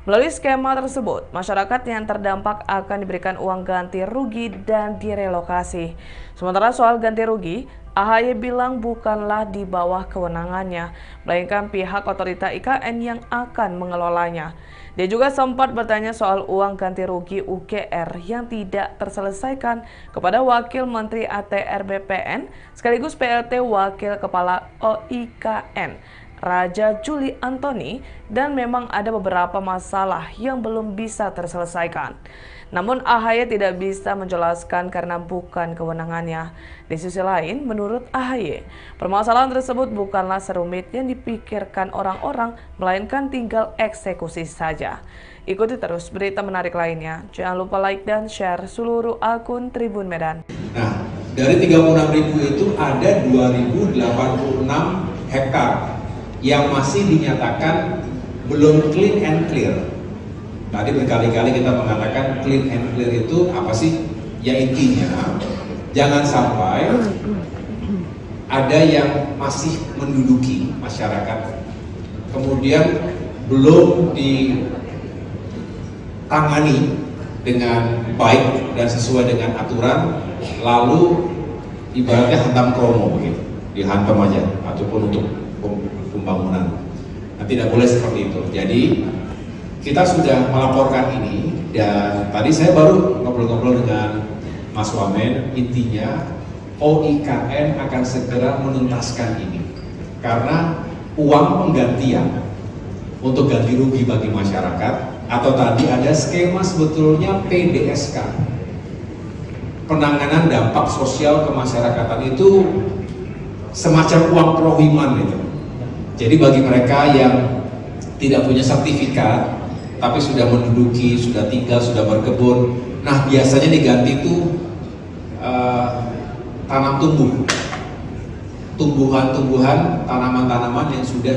Melalui skema tersebut, masyarakat yang terdampak akan diberikan uang ganti rugi dan direlokasi. Sementara soal ganti rugi, AHY bilang bukanlah di bawah kewenangannya, melainkan pihak otorita IKN yang akan mengelolanya. Dia juga sempat bertanya soal uang ganti rugi UGR yang tidak terselesaikan kepada Wakil Menteri ATR BPN sekaligus PLT Wakil Kepala OIKN, Raja Juli Antoni, dan memang ada beberapa masalah yang belum bisa terselesaikan. Namun AHY tidak bisa menjelaskan karena bukan kewenangannya. Di sisi lain, menurut AHY, permasalahan tersebut bukanlah serumit yang dipikirkan orang-orang, melainkan tinggal eksekusi saja. Ikuti terus berita menarik lainnya. Jangan lupa like dan share seluruh akun Tribun Medan. Nah, dari 36.000 itu ada 2.086 hektar yang masih dinyatakan belum clean and clear. Tadi berkali-kali kita mengatakan clean and clear itu apa sih? Ya intinya, jangan sampai ada yang masih menduduki masyarakat, kemudian belum ditangani dengan baik dan sesuai dengan aturan, lalu ibaratnya hantam kromo begitu, dihantam aja, ataupun untuk pembangunan. Nah, tidak boleh seperti itu. Jadi kita sudah melaporkan ini, dan tadi saya baru ngobrol-ngobrol dengan Mas Wamen. Intinya OIKN akan segera menuntaskan ini karena uang penggantian untuk ganti rugi bagi masyarakat, atau tadi ada skema sebetulnya PDSK, penanganan dampak sosial kemasyarakatan, itu semacam uang prohiman itu. Jadi bagi mereka yang tidak punya sertifikat tapi sudah menduduki, sudah tinggal, sudah berkebun, nah biasanya diganti itu tanam tumbuh, tumbuhan-tumbuhan, tanaman-tanaman yang sudah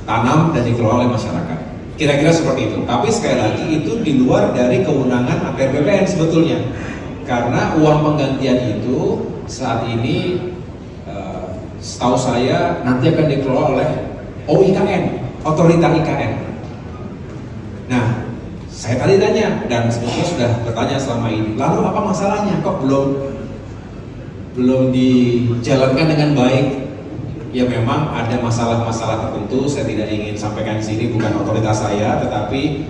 ditanam dan dikelola oleh masyarakat. Kira-kira seperti itu. Tapi sekali lagi itu di luar dari kewenangan ATR BPN sebetulnya, karena uang penggantian itu saat ini setahu saya nanti akan dikelola oleh OIKN, otorita IKN. Nah, saya tadi tanya, dan sebetulnya sudah bertanya selama ini, lalu apa masalahnya kok belum dijalankan dengan baik? Ya memang ada masalah-masalah tertentu, saya tidak ingin sampaikan di sini, bukan otoritas saya, tetapi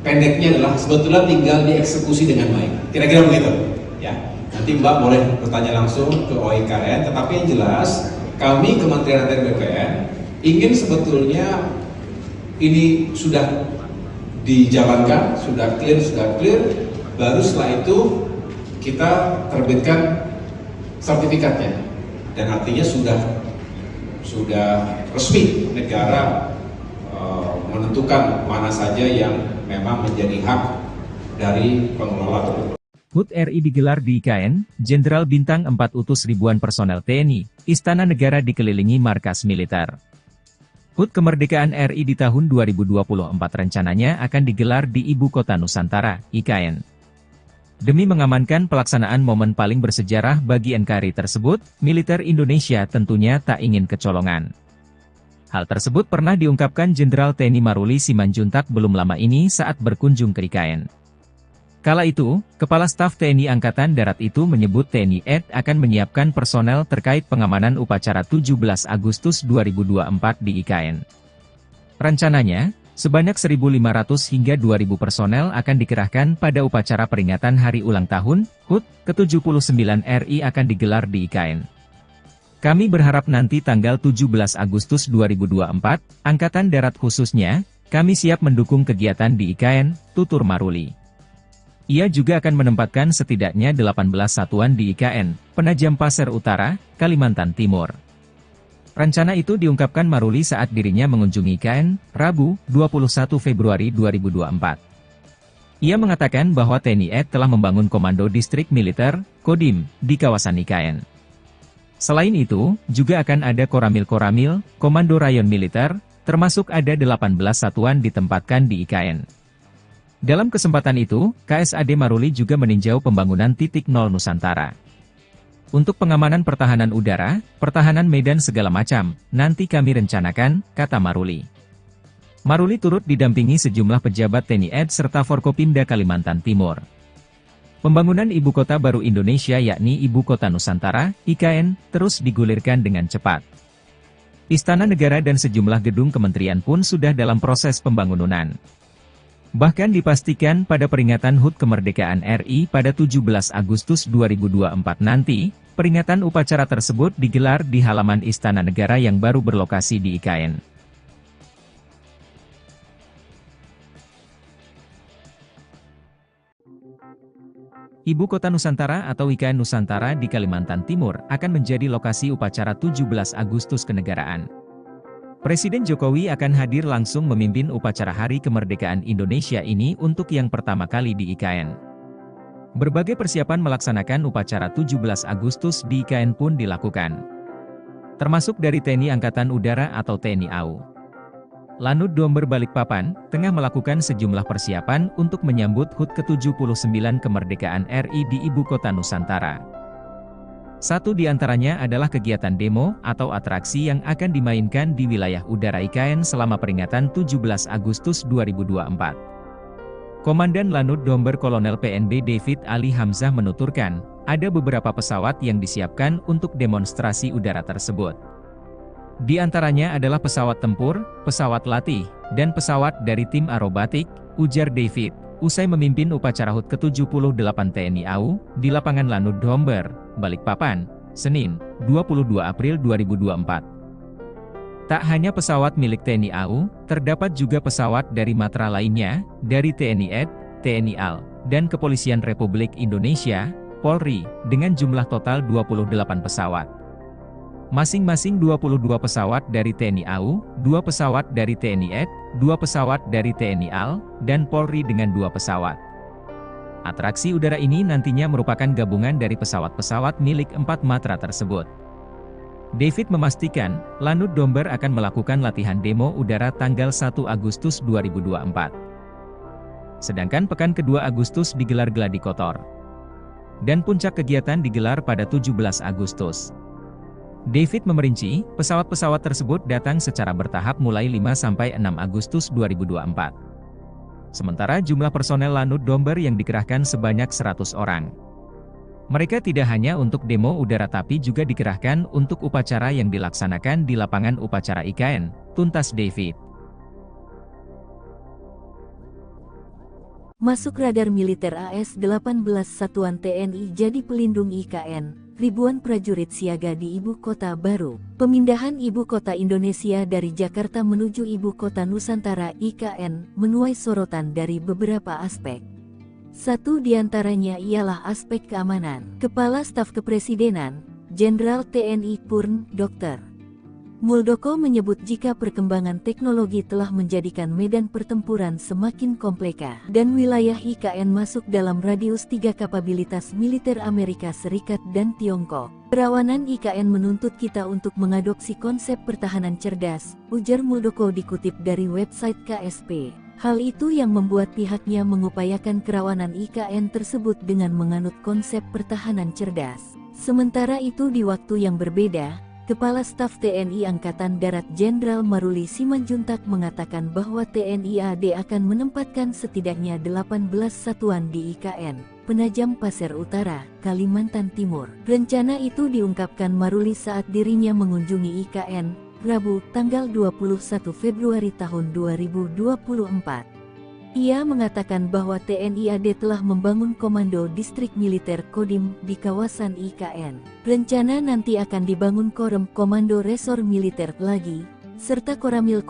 pendeknya adalah sebetulnya tinggal dieksekusi dengan baik. Kira-kira begitu, ya. Nanti Mbak boleh bertanya langsung ke OIKN, tetapi yang jelas kami Kementerian ATR BPN ingin sebetulnya ini sudah dijalankan, sudah clear, baru setelah itu kita terbitkan sertifikatnya, dan artinya sudah resmi negara menentukan mana saja yang memang menjadi hak dari pengelola tersebut. HUT RI digelar di IKN, Jenderal Bintang 4 utus ribuan personel TNI, Istana Negara dikelilingi markas militer. HUT Kemerdekaan RI di tahun 2024 rencananya akan digelar di Ibu Kota Nusantara, IKN. Demi mengamankan pelaksanaan momen paling bersejarah bagi NKRI tersebut, militer Indonesia tentunya tak ingin kecolongan. Hal tersebut pernah diungkapkan Jenderal TNI Maruli Simanjuntak belum lama ini saat berkunjung ke IKN. Kala itu, Kepala Staf TNI Angkatan Darat itu menyebut TNI AD akan menyiapkan personel terkait pengamanan upacara 17 Agustus 2024 di IKN. Rencananya, sebanyak 1.500 hingga 2.000 personel akan dikerahkan pada upacara peringatan Hari Ulang Tahun HUT ke-79 RI akan digelar di IKN. Kami berharap nanti tanggal 17 Agustus 2024, Angkatan Darat khususnya, kami siap mendukung kegiatan di IKN, tutur Maruli. Ia juga akan menempatkan setidaknya 18 satuan di IKN, Penajam Pasir Utara, Kalimantan Timur. Rencana itu diungkapkan Maruli saat dirinya mengunjungi IKN, Rabu, 21 Februari 2024. Ia mengatakan bahwa TNI AD telah membangun Komando Distrik Militer, Kodim, di kawasan IKN. Selain itu, juga akan ada Koramil-Koramil, Komando Rayon Militer, termasuk ada 18 satuan ditempatkan di IKN. Dalam kesempatan itu, KSAD Maruli juga meninjau pembangunan titik nol Nusantara. Untuk pengamanan pertahanan udara, pertahanan medan segala macam, nanti kami rencanakan, kata Maruli. Maruli turut didampingi sejumlah pejabat TNI AD serta Forkopimda Kalimantan Timur. Pembangunan Ibu Kota Baru Indonesia yakni Ibu Kota Nusantara, IKN, terus digulirkan dengan cepat. Istana Negara dan sejumlah gedung kementerian pun sudah dalam proses pembangunan. Bahkan dipastikan pada peringatan HUT Kemerdekaan RI pada 17 Agustus 2024 nanti, peringatan upacara tersebut digelar di halaman Istana Negara yang baru berlokasi di IKN. Ibu Kota Nusantara atau IKN Nusantara di Kalimantan Timur akan menjadi lokasi upacara 17 Agustus kenegaraan. Presiden Jokowi akan hadir langsung memimpin upacara Hari Kemerdekaan Indonesia ini untuk yang pertama kali di IKN. Berbagai persiapan melaksanakan upacara 17 Agustus di IKN pun dilakukan. Termasuk dari TNI Angkatan Udara atau TNI AU. Lanut Domber Balikpapan, tengah melakukan sejumlah persiapan untuk menyambut HUT ke-79 kemerdekaan RI di Ibu Kota Nusantara. Satu di antaranya adalah kegiatan demo atau atraksi yang akan dimainkan di wilayah udara IKN selama peringatan 17 Agustus 2024. Komandan Lanut Domber Kolonel PNB David Ali Hamzah menuturkan, ada beberapa pesawat yang disiapkan untuk demonstrasi udara tersebut. Di antaranya adalah pesawat tempur, pesawat latih, dan pesawat dari tim aerobatik, ujar David, usai memimpin upacara HUT ke-78 TNI AU, di lapangan Lanut Domber, Balikpapan, Senin, 22 April 2024. Tak hanya pesawat milik TNI AU, terdapat juga pesawat dari matra lainnya, dari TNI AD, TNI AL, dan Kepolisian Republik Indonesia, Polri, dengan jumlah total 28 pesawat. Masing-masing 22 pesawat dari TNI AU, 2 pesawat dari TNI AD, 2 pesawat dari TNI AL, dan Polri dengan 2 pesawat. Atraksi udara ini nantinya merupakan gabungan dari pesawat-pesawat milik 4 matra tersebut. David memastikan, Lanut Domber akan melakukan latihan demo udara tanggal 1 Agustus 2024. Sedangkan pekan kedua Agustus digelar gladi kotor. Dan puncak kegiatan digelar pada 17 Agustus. David memerinci, pesawat-pesawat tersebut datang secara bertahap mulai 5–6 Agustus 2024. Sementara jumlah personel Lanut Domber yang dikerahkan sebanyak 100 orang. Mereka tidak hanya untuk demo udara tapi juga dikerahkan untuk upacara yang dilaksanakan di lapangan upacara IKN, tuntas David. Masuk radar militer AS-18 Satuan TNI jadi pelindung IKN. Ribuan prajurit siaga di Ibu Kota Baru. Pemindahan Ibu Kota Indonesia dari Jakarta menuju Ibu Kota Nusantara IKN menuai sorotan dari beberapa aspek. Satu di antaranya ialah aspek keamanan. Kepala Staf Kepresidenan, Jenderal TNI Purn, Dr. Muldoko menyebut jika perkembangan teknologi telah menjadikan medan pertempuran semakin kompleks dan wilayah IKN masuk dalam radius 3 kapabilitas militer Amerika Serikat dan Tiongkok. Kerawanan IKN menuntut kita untuk mengadopsi konsep pertahanan cerdas, ujar Muldoko dikutip dari website KSP. Hal itu yang membuat pihaknya mengupayakan kerawanan IKN tersebut dengan menganut konsep pertahanan cerdas. Sementara itu di waktu yang berbeda, Kepala Staf TNI Angkatan Darat Jenderal Maruli Simanjuntak mengatakan bahwa TNI AD akan menempatkan setidaknya 18 satuan di IKN, Penajam Pasir Utara, Kalimantan Timur. Rencana itu diungkapkan Maruli saat dirinya mengunjungi IKN, Rabu, tanggal 21 Februari tahun 2024. Ia mengatakan bahwa TNI AD telah membangun Komando Distrik Militer Kodim di kawasan IKN. Rencana nanti akan dibangun Komando Resor Militer lagi, serta Koramil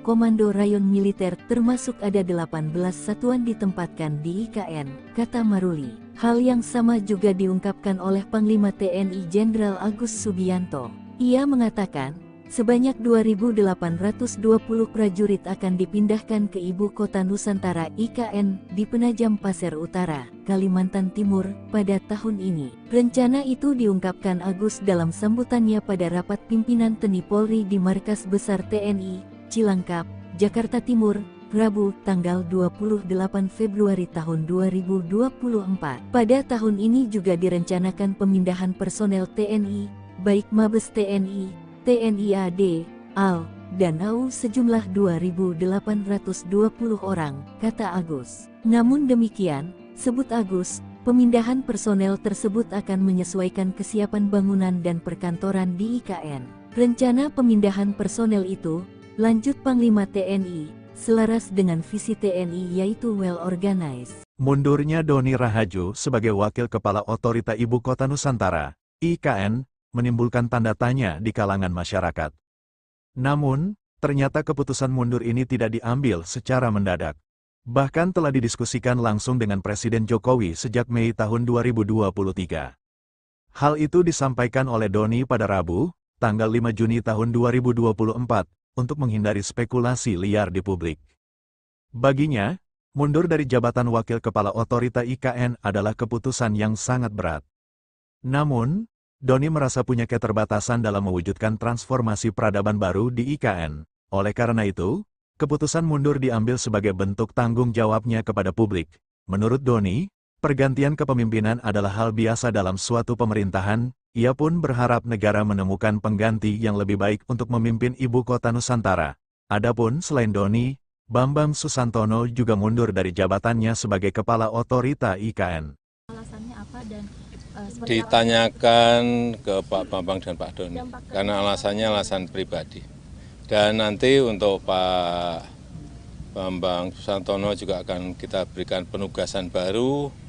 Komando Rayon Militer termasuk ada 18 satuan ditempatkan di IKN, kata Maruli. Hal yang sama juga diungkapkan oleh Panglima TNI Jenderal Agus Subianto. Ia mengatakan, sebanyak 2.820 prajurit akan dipindahkan ke Ibu Kota Nusantara IKN di Penajam Pasir Utara, Kalimantan Timur, pada tahun ini. Rencana itu diungkapkan Agus dalam sambutannya pada rapat pimpinan TNI Polri di Markas Besar TNI, Cilangkap, Jakarta Timur, Rabu, tanggal 28 Februari tahun 2024. Pada tahun ini juga direncanakan pemindahan personel TNI, baik Mabes TNI, TNI AD, AL, dan AU sejumlah 2.820 orang, kata Agus. Namun demikian, sebut Agus, pemindahan personel tersebut akan menyesuaikan kesiapan bangunan dan perkantoran di IKN. Rencana pemindahan personel itu, lanjut Panglima TNI, selaras dengan visi TNI yaitu well organized. Mundurnya Doni Rahajo sebagai Wakil Kepala Otorita Ibu Kota Nusantara, IKN, menimbulkan tanda tanya di kalangan masyarakat. Namun, ternyata keputusan mundur ini tidak diambil secara mendadak. Bahkan telah didiskusikan langsung dengan Presiden Jokowi sejak Mei tahun 2023. Hal itu disampaikan oleh Doni pada Rabu, tanggal 5 Juni tahun 2024, untuk menghindari spekulasi liar di publik. Baginya, mundur dari jabatan Wakil Kepala Otorita IKN adalah keputusan yang sangat berat. Namun, Doni merasa punya keterbatasan dalam mewujudkan transformasi peradaban baru di IKN. Oleh karena itu, keputusan mundur diambil sebagai bentuk tanggung jawabnya kepada publik. Menurut Doni, pergantian kepemimpinan adalah hal biasa dalam suatu pemerintahan. Ia pun berharap negara menemukan pengganti yang lebih baik untuk memimpin Ibu Kota Nusantara. Adapun selain Doni, Bambang Susantono juga mundur dari jabatannya sebagai Kepala Otorita IKN. Alasannya apa dan ditanyakan ke Pak Bambang dan Pak Doni, karena alasannya alasan pribadi. Dan nanti untuk Pak Bambang Susantono juga akan kita berikan penugasan baru.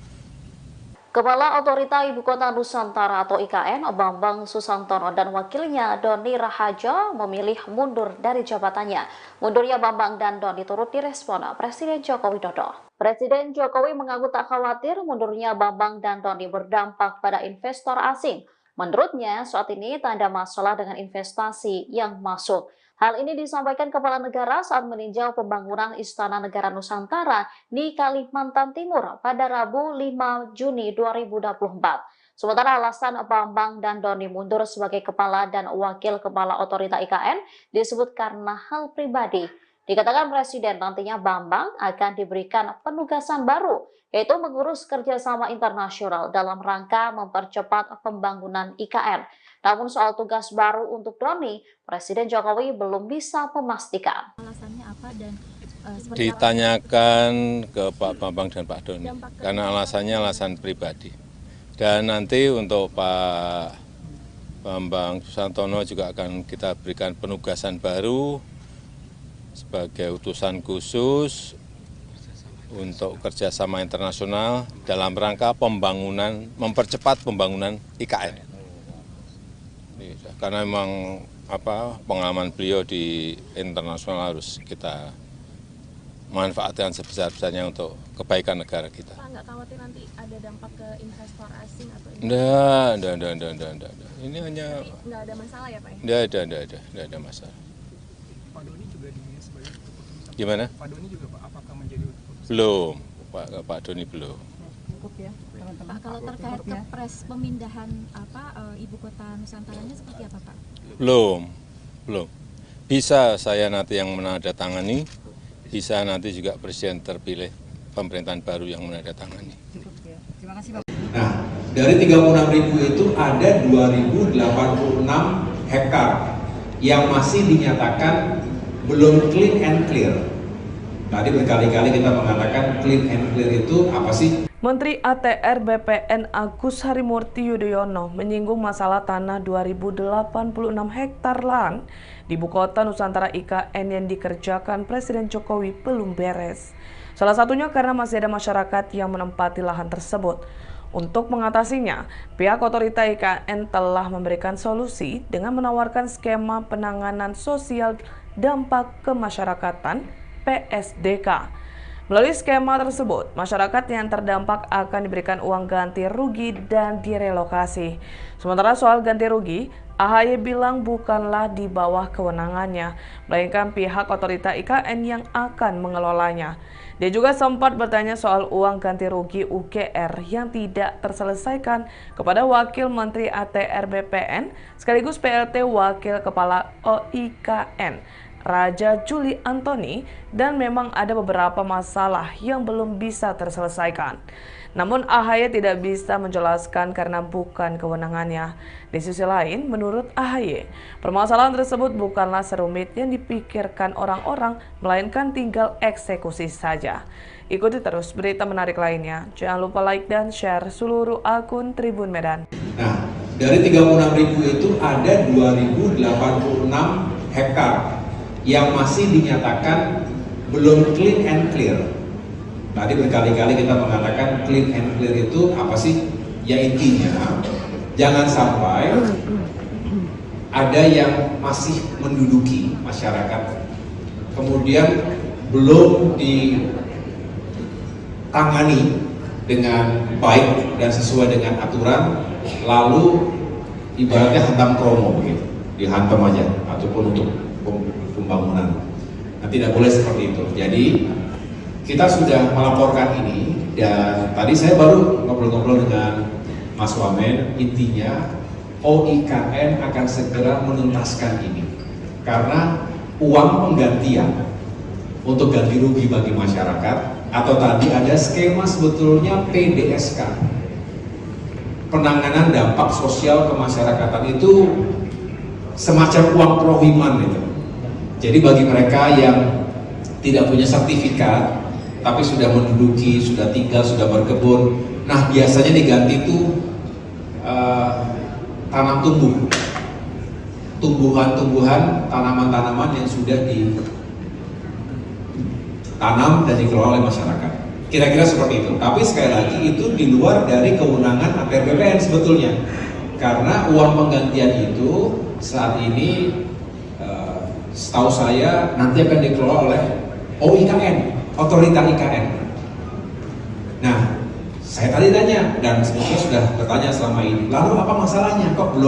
Kepala Otorita Ibu Kota Nusantara atau IKN, Bambang Susantono dan wakilnya Doni Rahajo memilih mundur dari jabatannya. Mundurnya Bambang dan Doni turut direspon Presiden Joko Widodo. Presiden Jokowi mengaku tak khawatir mundurnya Bambang dan Doni berdampak pada investor asing. Menurutnya, saat ini tak ada masalah dengan investasi yang masuk. Hal ini disampaikan Kepala Negara saat meninjau pembangunan Istana Negara Nusantara di Kalimantan Timur pada Rabu 5 Juni 2024. Sementara alasan Bambang dan Doni mundur sebagai Kepala dan Wakil Kepala Otorita IKN disebut karena hal pribadi. Dikatakan Presiden nantinya Bambang akan diberikan penugasan baru, yaitu mengurus kerjasama internasional dalam rangka mempercepat pembangunan IKN. Namun soal tugas baru untuk Doni, Presiden Jokowi belum bisa memastikan. Alasannya apa dan ditanyakan ke Pak Bambang dan Pak Doni, karena alasannya alasan pribadi. Dan nanti untuk Pak Bambang Susantono juga akan kita berikan penugasan baru sebagai utusan khusus untuk kerjasama internasional dalam rangka pembangunan, mempercepat pembangunan IKN. Karena memang pengalaman beliau di internasional harus kita manfaatkan sebesar-besarnya untuk kebaikan negara kita. Pak, nggak khawatir nanti ada dampak ke investor asing atau Enggak. Ini hanya nggak ada masalah ya Pak? Enggak ada masalah. Pak Doni juga dinilai sebagai keputusan. Gimana? Pak Doni juga Pak, apakah menjadi keputusan? Belum, Pak Doni belum. Cukup ya, teman-teman. Pak, kalau terkait kepres pemindahan Ibu Kota Nusantaranya seperti apa Pak? Belum. Bisa saya nanti yang menandatangani, bisa nanti juga Presiden terpilih pemerintahan baru yang menandatangani. Nah, dari 36.000 itu ada 2.086 hektar yang masih dinyatakan belum clean and clear. Tadi berkali-kali kita mengatakan clean and clear itu apa sih? Menteri ATR BPN Agus Harimurti Yudhoyono menyinggung masalah tanah 2.086 hektar lahan di Ibu Kota Nusantara IKN yang dikerjakan Presiden Jokowi belum beres. Salah satunya karena masih ada masyarakat yang menempati lahan tersebut. Untuk mengatasinya, pihak otorita IKN telah memberikan solusi dengan menawarkan skema penanganan sosial dampak kemasyarakatan PSDK. Melalui skema tersebut, masyarakat yang terdampak akan diberikan uang ganti rugi dan direlokasi. Sementara soal ganti rugi, AHY bilang bukanlah di bawah kewenangannya, melainkan pihak otorita IKN yang akan mengelolanya. Dia juga sempat bertanya soal uang ganti rugi UGR yang tidak terselesaikan kepada Wakil Menteri ATR BPN sekaligus PLT Wakil Kepala OIKN, Raja Juli Antoni, dan memang ada beberapa masalah yang belum bisa terselesaikan. Namun AHY tidak bisa menjelaskan karena bukan kewenangannya. Di sisi lain, menurut AHY, permasalahan tersebut bukanlah serumit yang dipikirkan orang-orang, melainkan tinggal eksekusi saja. Ikuti terus berita menarik lainnya. Jangan lupa like dan share seluruh akun Tribun Medan. Nah, dari 36.000 itu ada 2.086 hektar yang masih dinyatakan belum clean and clear. Tadi berkali-kali kita mengatakan clean and clear itu apa sih? Ya intinya, jangan sampai ada yang masih menduduki masyarakat, kemudian belum ditangani dengan baik dan sesuai dengan aturan, lalu ibaratnya hantam kromo begitu, dihantam aja, ataupun untuk pembangunan. Nah, tidak boleh seperti itu. Jadi kita sudah melaporkan ini, dan tadi saya baru ngobrol-ngobrol dengan Mas Wamen. Intinya OIKN akan segera menuntaskan ini, karena uang penggantian untuk ganti rugi bagi masyarakat, atau tadi ada skema sebetulnya PDSK, penanganan dampak sosial kemasyarakatan, itu semacam uang prohiman itu. Jadi bagi mereka yang tidak punya sertifikat tapi sudah menduduki, sudah tinggal, sudah berkebun, nah biasanya diganti itu tanam tumbuhan-tumbuhan, tanaman-tanaman yang sudah ditanam dan dikelola oleh masyarakat. Kira-kira seperti itu. Tapi sekali lagi itu di luar dari kewenangan ATR BPN sebetulnya, karena uang penggantian itu saat ini setahu saya nanti akan dikelola oleh OIKN, Otorita IKN. Nah, saya tadi tanya, dan sebetulnya sudah bertanya selama ini, lalu apa masalahnya? Kok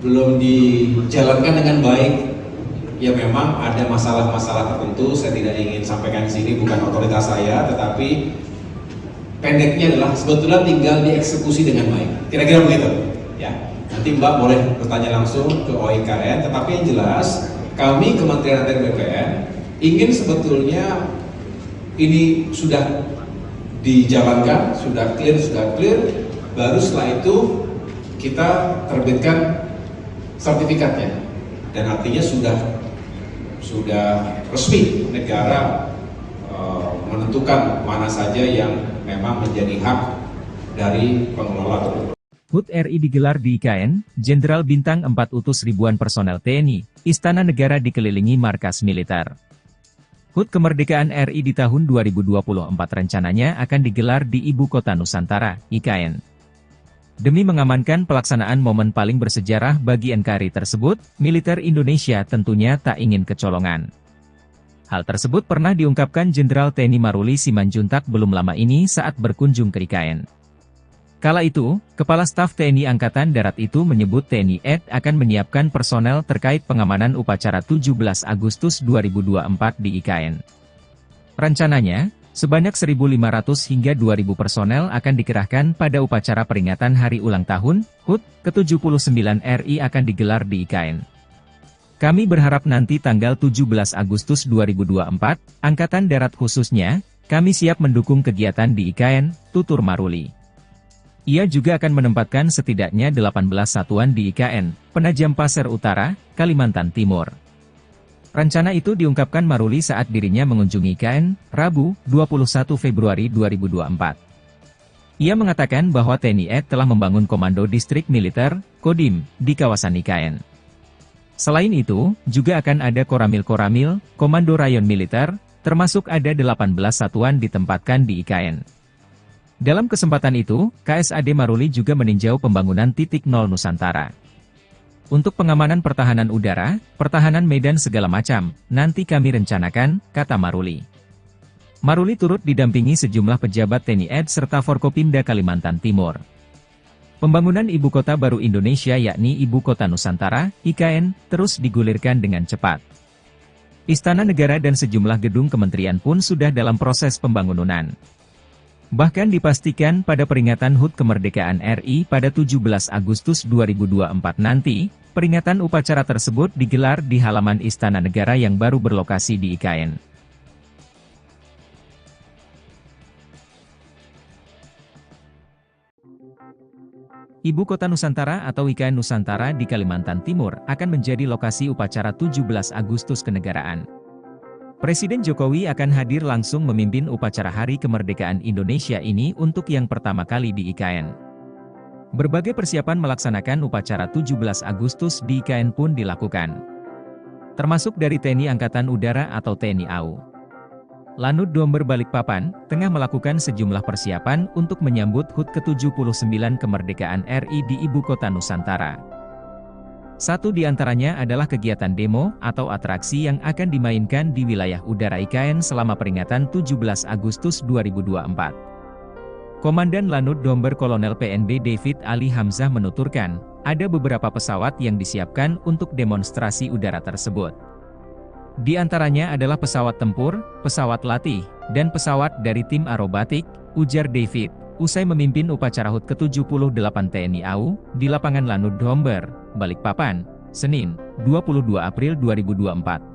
belum dijalankan dengan baik? Ya memang ada masalah-masalah tertentu, saya tidak ingin sampaikan di sini, bukan otoritas saya, tetapi pendeknya adalah sebetulnya tinggal dieksekusi dengan baik. Kira-kira begitu, ya. Nanti Mbak boleh bertanya langsung ke OIKN, tetapi yang jelas kami Kementerian ATR BPN ingin sebetulnya ini sudah dijalankan, sudah clear, baru setelah itu kita terbitkan sertifikatnya, dan artinya sudah resmi negara menentukan mana saja yang memang menjadi hak dari pengelola tersebut. HUT RI digelar di IKN, Jenderal Bintang 4 utus ribuan personel TNI, Istana Negara dikelilingi markas militer. HUT Kemerdekaan RI di tahun 2024 rencananya akan digelar di Ibu Kota Nusantara, IKN. Demi mengamankan pelaksanaan momen paling bersejarah bagi NKRI tersebut, militer Indonesia tentunya tak ingin kecolongan. Hal tersebut pernah diungkapkan Jenderal TNI Maruli Simanjuntak belum lama ini saat berkunjung ke IKN. Kala itu, Kepala Staf TNI Angkatan Darat itu menyebut TNI AD akan menyiapkan personel terkait pengamanan upacara 17 Agustus 2024 di IKN. Rencananya, sebanyak 1.500 hingga 2.000 personel akan dikerahkan pada upacara peringatan Hari Ulang Tahun HUT ke-79 RI akan digelar di IKN. Kami berharap nanti tanggal 17 Agustus 2024, Angkatan Darat khususnya, kami siap mendukung kegiatan di IKN, tutur Maruli. Ia juga akan menempatkan setidaknya 18 satuan di IKN, Penajam Pasir Utara, Kalimantan Timur. Rencana itu diungkapkan Maruli saat dirinya mengunjungi IKN, Rabu, 21 Februari 2024. Ia mengatakan bahwa TNI AD telah membangun Komando Distrik Militer, Kodim, di kawasan IKN. Selain itu, juga akan ada Koramil-Koramil, Komando Rayon Militer, termasuk ada 18 satuan ditempatkan di IKN. Dalam kesempatan itu, KSAD Maruli juga meninjau pembangunan titik nol Nusantara. Untuk pengamanan pertahanan udara, pertahanan medan segala macam, nanti kami rencanakan, kata Maruli. Maruli turut didampingi sejumlah pejabat TNI AD serta Forkopimda Kalimantan Timur. Pembangunan Ibu Kota Baru Indonesia yakni Ibu Kota Nusantara, IKN, terus digulirkan dengan cepat. Istana Negara dan sejumlah gedung kementerian pun sudah dalam proses pembangunan. Bahkan dipastikan pada peringatan HUT Kemerdekaan RI pada 17 Agustus 2024 nanti, Peringatan upacara tersebut digelar di halaman Istana Negara yang baru berlokasi di IKN. Ibu Kota Nusantara atau IKN Nusantara di Kalimantan Timur akan menjadi lokasi upacara 17 Agustus kenegaraan. Presiden Jokowi akan hadir langsung memimpin upacara Hari Kemerdekaan Indonesia ini untuk yang pertama kali di IKN. Berbagai persiapan melaksanakan upacara 17 Agustus di IKN pun dilakukan. Termasuk dari TNI Angkatan Udara atau TNI AU. Lanut Domber Balikpapan tengah melakukan sejumlah persiapan untuk menyambut HUT ke-79 kemerdekaan RI di Ibu Kota Nusantara. Satu di antaranya adalah kegiatan demo atau atraksi yang akan dimainkan di wilayah udara IKN selama peringatan 17 Agustus 2024. Komandan Lanut Domber Kolonel PNB David Ali Hamzah menuturkan, ada beberapa pesawat yang disiapkan untuk demonstrasi udara tersebut. Di antaranya adalah pesawat tempur, pesawat latih, dan pesawat dari tim aerobatik, ujar David, usai memimpin upacara HUT ke-78 TNI AU, di lapangan Lanut Domber, Balikpapan, Senin, 22 April 2024.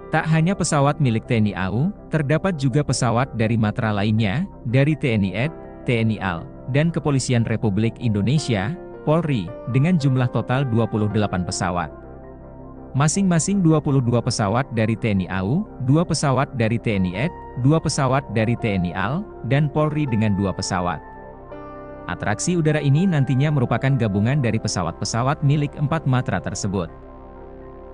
Tak hanya pesawat milik TNI AU, terdapat juga pesawat dari matra lainnya, dari TNI AD, TNI AL, dan Kepolisian Republik Indonesia, Polri, dengan jumlah total 28 pesawat. Masing-masing 22 pesawat dari TNI AU, 2 pesawat dari TNI AD, 2 pesawat dari TNI AL, dan Polri dengan 2 pesawat. Atraksi udara ini nantinya merupakan gabungan dari pesawat-pesawat milik 4 matra tersebut.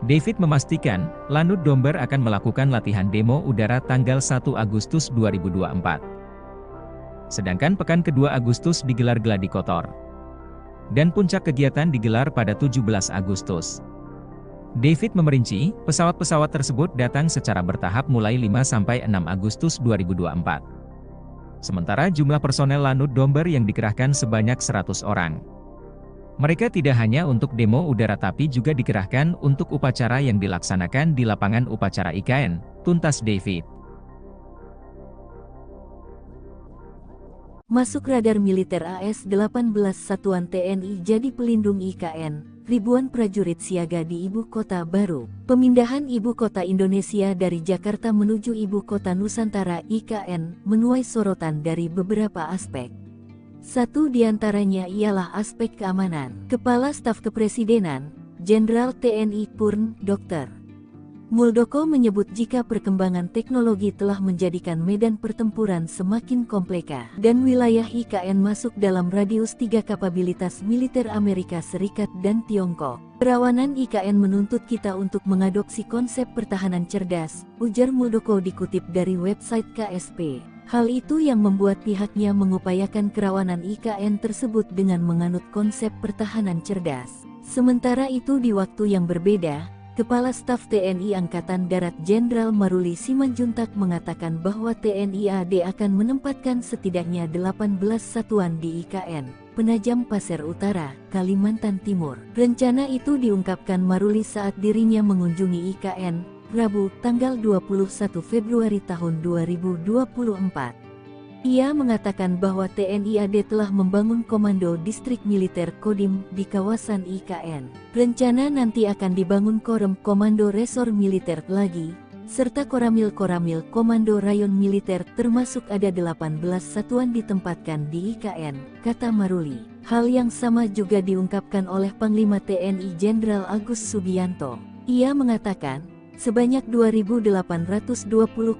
David memastikan, Lanut Domber akan melakukan latihan demo udara tanggal 1 Agustus 2024. Sedangkan pekan kedua Agustus digelar gladi kotor. Dan puncak kegiatan digelar pada 17 Agustus. David memerinci, pesawat-pesawat tersebut datang secara bertahap mulai 5-6 Agustus 2024. Sementara jumlah personel Lanut Domber yang dikerahkan sebanyak 100 orang. Mereka tidak hanya untuk demo udara tapi juga dikerahkan untuk upacara yang dilaksanakan di lapangan upacara IKN, tuntas David. Masuk radar militer AS-18 Satuan TNI jadi pelindung IKN, ribuan prajurit siaga di Ibu Kota baru. Pemindahan Ibu Kota Indonesia dari Jakarta menuju Ibu Kota Nusantara IKN menuai sorotan dari beberapa aspek. Satu di antaranya ialah aspek keamanan. Kepala Staf Kepresidenan, Jenderal TNI Purn, Dr. Muldoko menyebut jika perkembangan teknologi telah menjadikan medan pertempuran semakin kompleks dan wilayah IKN masuk dalam radius 3 kapabilitas militer Amerika Serikat dan Tiongkok. Kerawanan IKN menuntut kita untuk mengadopsi konsep pertahanan cerdas, ujar Muldoko dikutip dari website KSP. Hal itu yang membuat pihaknya mengupayakan kerawanan IKN tersebut dengan menganut konsep pertahanan cerdas. Sementara itu di waktu yang berbeda, Kepala Staf TNI Angkatan Darat Jenderal Maruli Simanjuntak mengatakan bahwa TNI AD akan menempatkan setidaknya 18 satuan di IKN, Penajam Pasir Utara, Kalimantan Timur. Rencana itu diungkapkan Maruli saat dirinya mengunjungi IKN, Rabu, tanggal 21 Februari tahun 2024. Ia mengatakan bahwa TNI AD telah membangun Komando Distrik Militer Kodim di kawasan IKN. Rencana nanti akan dibangun Korem Komando Resor Militer lagi, serta Koramil-Koramil Komando Rayon Militer termasuk ada 18 satuan ditempatkan di IKN, kata Maruli. Hal yang sama juga diungkapkan oleh Panglima TNI Jenderal Agus Subianto. Ia mengatakan, sebanyak 2.820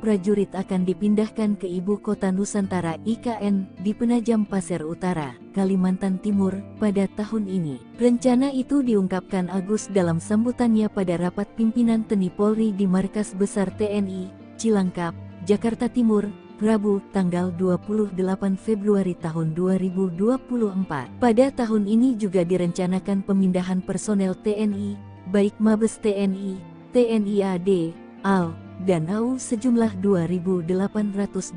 prajurit akan dipindahkan ke Ibu Kota Nusantara IKN di Penajam Pasir Utara, Kalimantan Timur, pada tahun ini. Rencana itu diungkapkan Agus dalam sambutannya pada rapat pimpinan TNI Polri di Markas Besar TNI, Cilangkap, Jakarta Timur, Rabu, tanggal 28 Februari tahun 2024. Pada tahun ini juga direncanakan pemindahan personel TNI, baik Mabes TNI, TNI AD, AL, dan AU sejumlah 2.820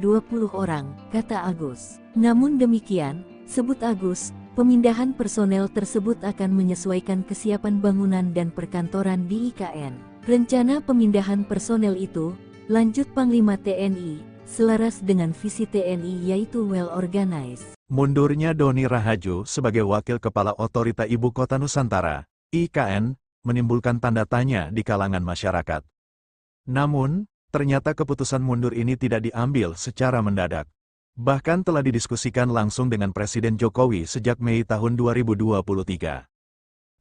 orang, kata Agus. Namun demikian, sebut Agus, pemindahan personel tersebut akan menyesuaikan kesiapan bangunan dan perkantoran di IKN. Rencana pemindahan personel itu, lanjut Panglima TNI, selaras dengan visi TNI yaitu well organized. Mundurnya Doni Rahajo sebagai Wakil Kepala Otorita Ibu Kota Nusantara, IKN, menimbulkan tanda tanya di kalangan masyarakat. Namun, ternyata keputusan mundur ini tidak diambil secara mendadak. Bahkan telah didiskusikan langsung dengan Presiden Jokowi sejak Mei tahun 2023.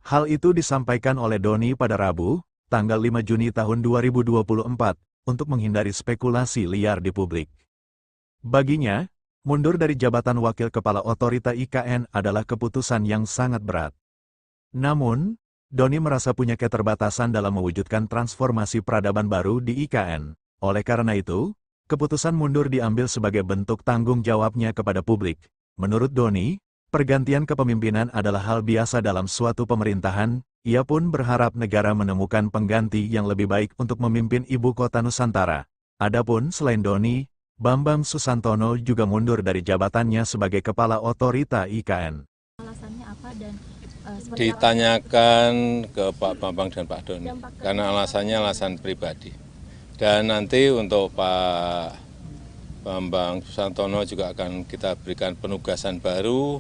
Hal itu disampaikan oleh Doni pada Rabu, tanggal 5 Juni tahun 2024, untuk menghindari spekulasi liar di publik. Baginya, mundur dari jabatan Wakil Kepala Otorita IKN adalah keputusan yang sangat berat. Namun, Doni merasa punya keterbatasan dalam mewujudkan transformasi peradaban baru di IKN. Oleh karena itu, keputusan mundur diambil sebagai bentuk tanggung jawabnya kepada publik. Menurut Doni, pergantian kepemimpinan adalah hal biasa dalam suatu pemerintahan. Ia pun berharap negara menemukan pengganti yang lebih baik untuk memimpin ibu kota Nusantara. Adapun selain Doni, Bambang Susantono juga mundur dari jabatannya sebagai Kepala Otorita IKN. Alasannya apa dan seperti Ditanyakan ke Pak Bambang dan Pak Doni, karena alasannya alasan pribadi. Dan nanti untuk Pak Bambang Susantono juga akan kita berikan penugasan baru.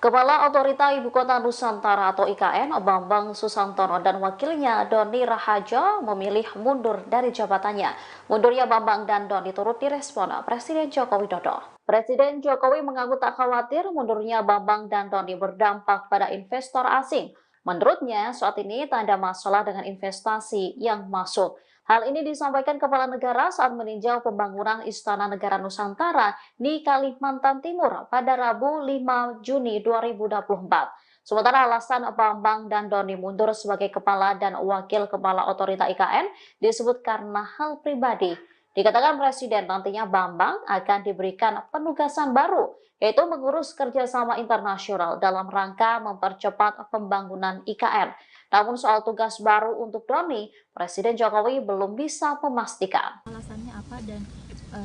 Kepala Otorita Ibu Kota Nusantara atau IKN, Bambang Susantono dan wakilnya Doni Rahajo memilih mundur dari jabatannya. Mundurnya Bambang dan Doni turut direspon Presiden Joko Widodo. Presiden Jokowi mengaku tak khawatir mundurnya Bambang dan Doni berdampak pada investor asing. Menurutnya, saat ini tak ada masalah dengan investasi yang masuk. Hal ini disampaikan Kepala Negara saat meninjau pembangunan Istana Negara Nusantara di Kalimantan Timur pada Rabu 5 Juni 2024. Sementara alasan Bambang dan Doni mundur sebagai Kepala dan Wakil Kepala Otorita IKN disebut karena hal pribadi. Dikatakan Presiden nantinya Bambang akan diberikan penugasan baru, yaitu mengurus kerjasama internasional dalam rangka mempercepat pembangunan IKN. Namun soal tugas baru untuk Doni, Presiden Jokowi belum bisa memastikan. alasannya apa dan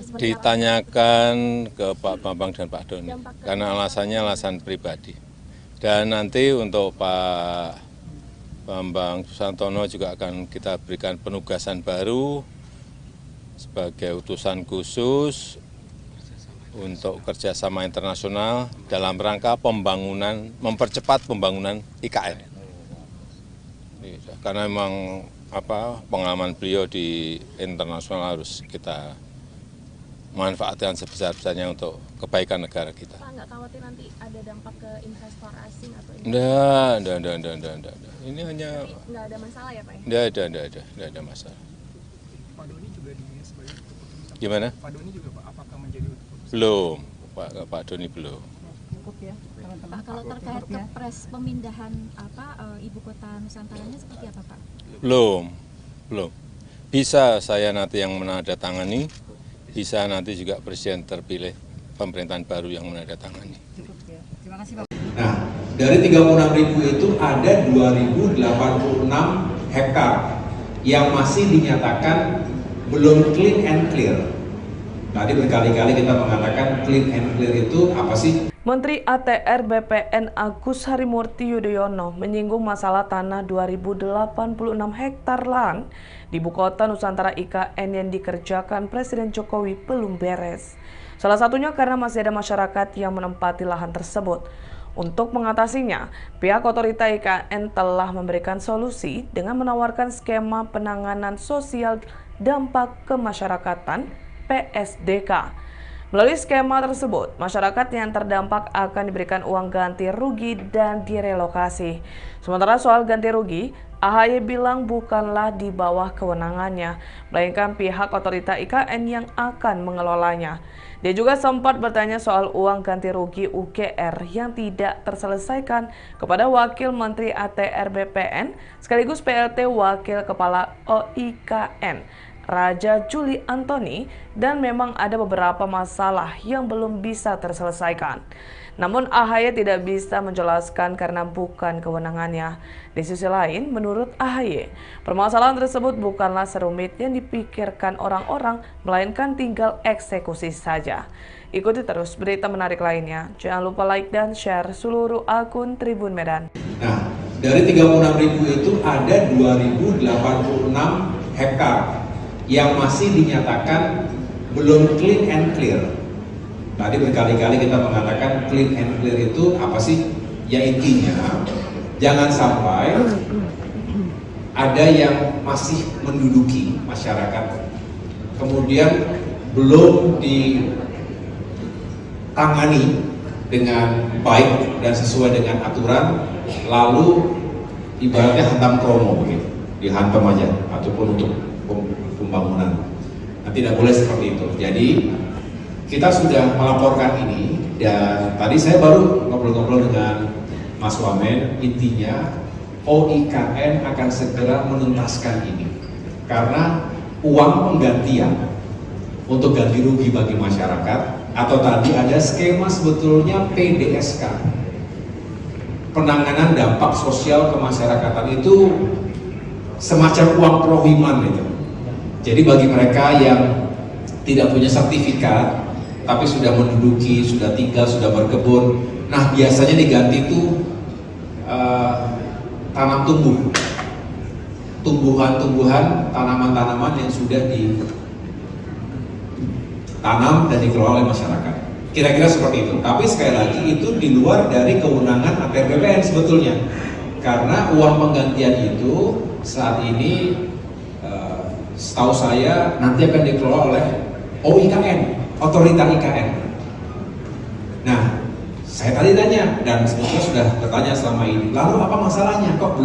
seperti Ditanyakan ke Pak Bambang dan Pak Doni, karena alasannya alasan pribadi. Dan nanti untuk Pak Bambang Susantono juga akan kita berikan penugasan baru sebagai utusan khusus untuk kerjasama internasional dalam rangka pembangunan, mempercepat pembangunan IKN. Karena memang pengalaman beliau di internasional harus kita manfaatkan sebesar-besarnya untuk kebaikan negara kita. Pak, nggak khawatir nanti ada dampak ke investor asing atau Enggak. Ini hanya nggak ada masalah ya Pak? enggak ada masalah. Pak Doni juga dinilai sebagai keputusan. Gimana? Pak Doni juga Pak, apakah menjadi keputusan? Belum, Pak Doni belum. Pak, kalau terkait kepres pemindahan ibu kota Nusantaranya seperti apa Pak? Belum. Bisa saya nanti yang menandatangani, bisa nanti juga Presiden terpilih pemerintahan baru yang menandatangani. Nah, dari 36.000 itu ada 2.086 hektar yang masih dinyatakan belum clean and clear. Tadi berkali-kali kita mengatakan clean and clear itu apa sih? Menteri ATR BPN Agus Harimurti Yudhoyono menyinggung masalah tanah 2.086 hektar lahan di Ibu Kota Nusantara IKN yang dikerjakan Presiden Jokowi belum beres. Salah satunya karena masih ada masyarakat yang menempati lahan tersebut. Untuk mengatasinya, pihak otorita IKN telah memberikan solusi dengan menawarkan skema penanganan sosial dampak kemasyarakatan PSDK. Melalui skema tersebut, masyarakat yang terdampak akan diberikan uang ganti rugi dan direlokasi. Sementara soal ganti rugi, AHY bilang bukanlah di bawah kewenangannya, melainkan pihak otorita IKN yang akan mengelolanya. Dia juga sempat bertanya soal uang ganti rugi UGR yang tidak terselesaikan kepada Wakil Menteri ATR BPN sekaligus PLT Wakil Kepala OIKN, Raja Juli Antoni, dan memang ada beberapa masalah yang belum bisa terselesaikan. Namun AHY tidak bisa menjelaskan karena bukan kewenangannya. Di sisi lain, menurut AHY, permasalahan tersebut bukanlah serumit yang dipikirkan orang-orang, melainkan tinggal eksekusi saja. Ikuti terus berita menarik lainnya. Jangan lupa like dan share seluruh akun Tribun Medan. Nah, dari 36.000 itu ada 2.086 hektar yang masih dinyatakan belum clean and clear. Tadi berkali-kali kita mengatakan clean and clear itu apa sih? Ya intinya Jangan sampai ada yang masih menduduki masyarakat, kemudian belum ditangani dengan baik dan sesuai dengan aturan, lalu ibaratnya hantam kromo begitu, dihantam aja, ataupun untuk pembangunan. Nah, tidak boleh seperti itu. Jadi kita sudah melaporkan ini, dan tadi saya baru ngobrol-ngobrol dengan Mas Wamen. Intinya OIKN akan segera menuntaskan ini, karena uang penggantian untuk ganti rugi bagi masyarakat, atau tadi ada skema sebetulnya PDSK, penanganan dampak sosial kemasyarakatan, itu semacam uang prohiman gitu. Jadi bagi mereka yang tidak punya sertifikat tapi sudah menduduki, sudah tinggal, sudah berkebun, nah biasanya diganti itu tanam tumbuhan-tumbuhan, tanaman-tanaman yang sudah ditanam dan dikelola oleh masyarakat. Kira-kira seperti itu. Tapi sekali lagi itu di luar dari kewenangan APR BPN sebetulnya, karena uang penggantian itu saat ini setahu saya nanti akan dikelola oleh OIKN, Otorita IKN. Nah, saya tadi tanya, dan sebetulnya sudah bertanya selama ini, lalu apa masalahnya kok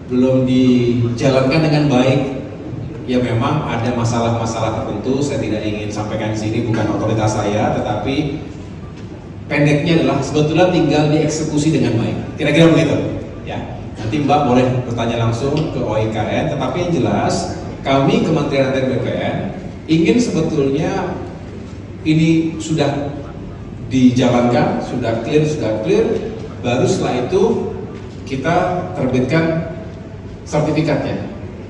belum dijalankan dengan baik? Ya memang ada masalah-masalah tertentu, saya tidak ingin sampaikan di sini, bukan otoritas saya, tetapi pendeknya adalah sebetulnya tinggal dieksekusi dengan baik. Kira-kira begitu. Ya, nanti Mbak boleh bertanya langsung ke OIKN, tetapi yang jelas kami Kementerian ATR BPN ingin sebetulnya ini sudah dijalankan, sudah clear, baru setelah itu kita terbitkan sertifikatnya,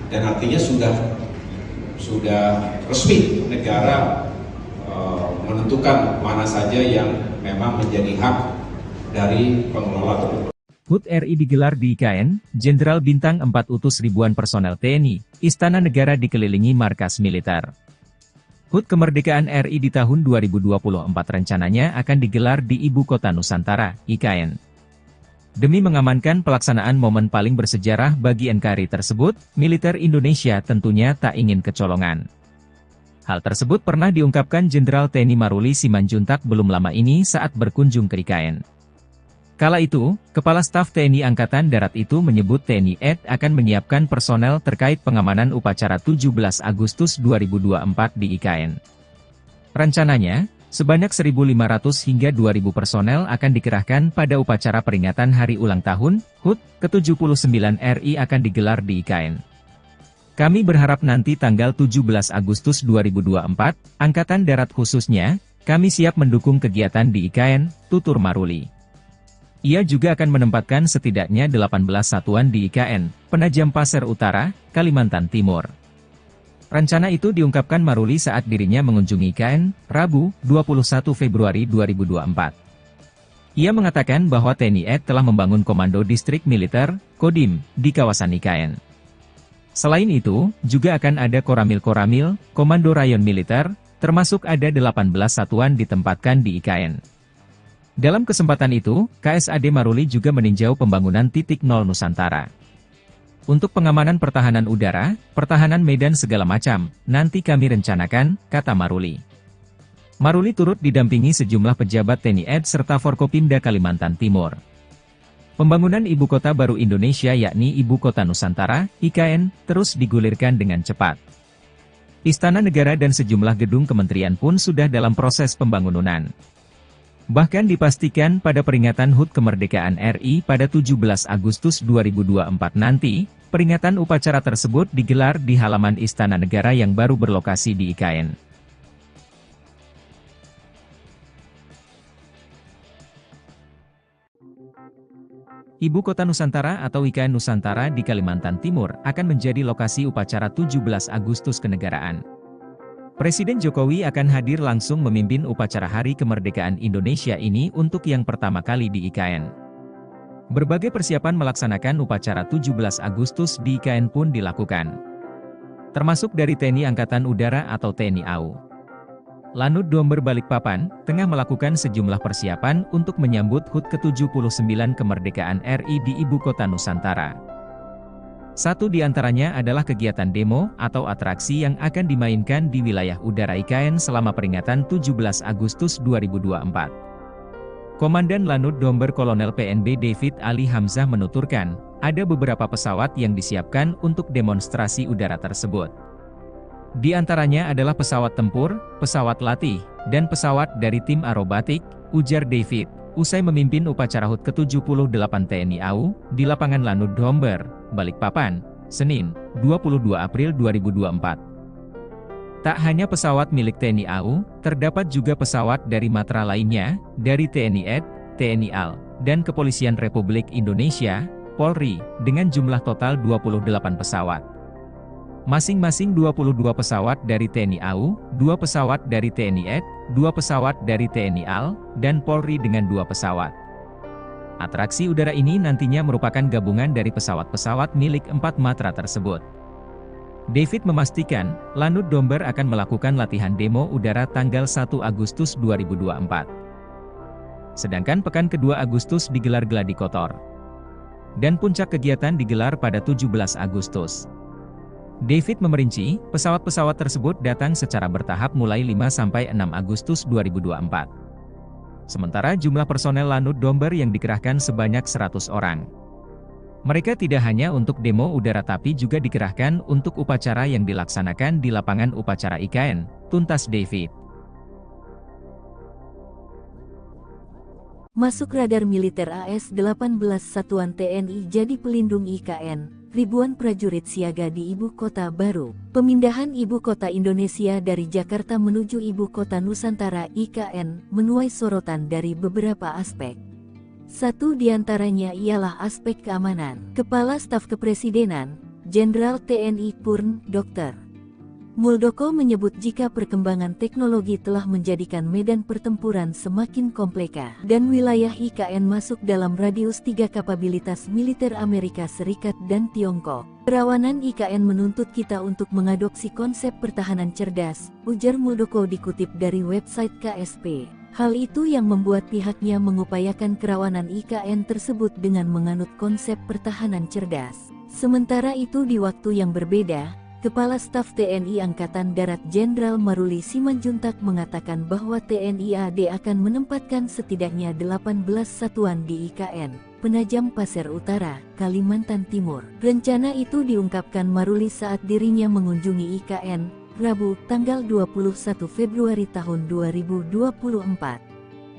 dan artinya sudah resmi negara menentukan mana saja yang memang menjadi hak dari pengelola tersebut. HUT RI digelar di IKN, Jenderal Bintang 4 utus ribuan personel TNI, Istana Negara dikelilingi markas militer. HUT Kemerdekaan RI di tahun 2024 rencananya akan digelar di Ibu Kota Nusantara, IKN. Demi mengamankan pelaksanaan momen paling bersejarah bagi NKRI tersebut, militer Indonesia tentunya tak ingin kecolongan. Hal tersebut pernah diungkapkan Jenderal TNI Maruli Simanjuntak belum lama ini saat berkunjung ke IKN. Kala itu, Kepala Staf TNI Angkatan Darat itu menyebut TNI AD akan menyiapkan personel terkait pengamanan upacara 17 Agustus 2024 di IKN. Rencananya, sebanyak 1.500 hingga 2.000 personel akan dikerahkan pada upacara peringatan Hari Ulang Tahun HUT ke-79 RI akan digelar di IKN. Kami berharap nanti tanggal 17 Agustus 2024, Angkatan Darat khususnya, kami siap mendukung kegiatan di IKN, tutur Maruli. Ia juga akan menempatkan setidaknya 18 satuan di IKN, Penajam Pasir Utara, Kalimantan Timur. Rencana itu diungkapkan Maruli saat dirinya mengunjungi IKN, Rabu, 21 Februari 2024. Ia mengatakan bahwa TNI AD telah membangun Komando Distrik Militer, Kodim, di kawasan IKN. Selain itu, juga akan ada Koramil-Koramil, Komando Rayon Militer, termasuk ada 18 satuan ditempatkan di IKN. Dalam kesempatan itu, KSAD Maruli juga meninjau pembangunan titik nol Nusantara. Untuk pengamanan pertahanan udara, pertahanan medan segala macam, nanti kami rencanakan, kata Maruli. Maruli turut didampingi sejumlah pejabat TNI AD serta Forkopimda Kalimantan Timur. Pembangunan Ibu Kota Baru Indonesia yakni Ibu Kota Nusantara, IKN, terus digulirkan dengan cepat. Istana Negara dan sejumlah gedung kementerian pun sudah dalam proses pembangunan. Bahkan dipastikan pada peringatan HUT Kemerdekaan RI pada 17 Agustus 2024 nanti, peringatan upacara tersebut digelar di halaman Istana Negara yang baru berlokasi di IKN. Ibu Kota Nusantara atau IKN Nusantara di Kalimantan Timur akan menjadi lokasi upacara 17 Agustus kenegaraan. Presiden Jokowi akan hadir langsung memimpin upacara Hari Kemerdekaan Indonesia ini untuk yang pertama kali di IKN. Berbagai persiapan melaksanakan upacara 17 Agustus di IKN pun dilakukan, termasuk dari TNI Angkatan Udara atau TNI AU. Lanut Domber Balikpapan, tengah melakukan sejumlah persiapan untuk menyambut HUT ke-79 kemerdekaan RI di Ibu Kota Nusantara. Satu di antaranya adalah kegiatan demo atau atraksi yang akan dimainkan di wilayah udara IKN selama peringatan 17 Agustus 2024. Komandan Lanut Domber Kolonel PNB David Ali Hamzah menuturkan, ada beberapa pesawat yang disiapkan untuk demonstrasi udara tersebut. Di antaranya adalah pesawat tempur, pesawat latih, dan pesawat dari tim aerobatik, ujar David, usai memimpin upacara HUT ke-78 TNI AU, di lapangan Lanut Domber, Balikpapan, Senin, 22 April 2024. Tak hanya pesawat milik TNI AU, terdapat juga pesawat dari matra lainnya, dari TNI AD, TNI AL, dan Kepolisian Republik Indonesia, Polri, dengan jumlah total 28 pesawat. Masing-masing 22 pesawat dari TNI AU, 2 pesawat dari TNI AD, 2 pesawat dari TNI AL, dan Polri dengan 2 pesawat. Atraksi udara ini nantinya merupakan gabungan dari pesawat-pesawat milik 4 matra tersebut. David memastikan, Lanut Domber akan melakukan latihan demo udara tanggal 1 Agustus 2024. Sedangkan pekan kedua Agustus digelar gladi kotor. Dan puncak kegiatan digelar pada 17 Agustus. David memerinci, pesawat-pesawat tersebut datang secara bertahap mulai 5–6 Agustus 2024. Sementara jumlah personel Lanut Domber yang dikerahkan sebanyak 100 orang. Mereka tidak hanya untuk demo udara tapi juga dikerahkan untuk upacara yang dilaksanakan di lapangan upacara IKN, tuntas David. Masuk radar militer AS-18 Satuan TNI jadi pelindung IKN, ribuan prajurit siaga di Ibu Kota Baru. Pemindahan Ibu Kota Indonesia dari Jakarta menuju Ibu Kota Nusantara IKN menuai sorotan dari beberapa aspek. Satu di antaranya ialah aspek keamanan. Kepala Staf Kepresidenan, Jenderal TNI Purn, Dr. Muldoko menyebut jika perkembangan teknologi telah menjadikan medan pertempuran semakin kompleks dan wilayah IKN masuk dalam radius 3 kapabilitas militer Amerika Serikat dan Tiongkok. Kerawanan IKN menuntut kita untuk mengadopsi konsep pertahanan cerdas, ujar Muldoko dikutip dari website KSP. Hal itu yang membuat pihaknya mengupayakan kerawanan IKN tersebut dengan menganut konsep pertahanan cerdas. Sementara itu di waktu yang berbeda, Kepala Staf TNI Angkatan Darat Jenderal Maruli Simanjuntak mengatakan bahwa TNI AD akan menempatkan setidaknya 18 satuan di IKN, Penajam Pasir Utara, Kalimantan Timur. Rencana itu diungkapkan Maruli saat dirinya mengunjungi IKN, Rabu, tanggal 21 Februari tahun 2024.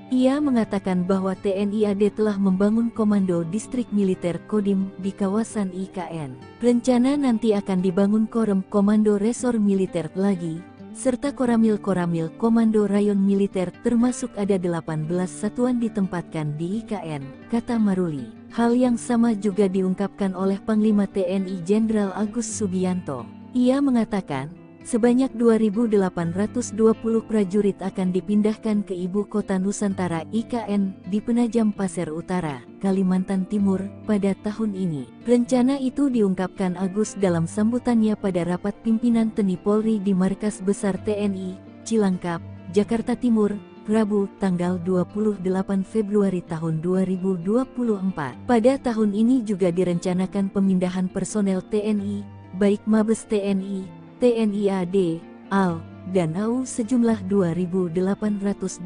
Ia mengatakan bahwa TNI AD telah membangun Komando Distrik Militer Kodim di kawasan IKN. Rencana nanti akan dibangun Korem Komando Resor Militer lagi, serta Koramil-Koramil Komando Rayon Militer termasuk ada 18 satuan ditempatkan di IKN, kata Maruli. Hal yang sama juga diungkapkan oleh Panglima TNI Jenderal Agus Subianto. Ia mengatakan, sebanyak 2.820 prajurit akan dipindahkan ke Ibu Kota Nusantara IKN di Penajam Pasir Utara, Kalimantan Timur, pada tahun ini. Rencana itu diungkapkan Agus dalam sambutannya pada rapat pimpinan TNI Polri di Markas Besar TNI, Cilangkap, Jakarta Timur, Rabu, tanggal 28 Februari tahun 2024. Pada tahun ini juga direncanakan pemindahan personel TNI, baik Mabes TNI, TNI AD, AL, dan AU sejumlah 2.820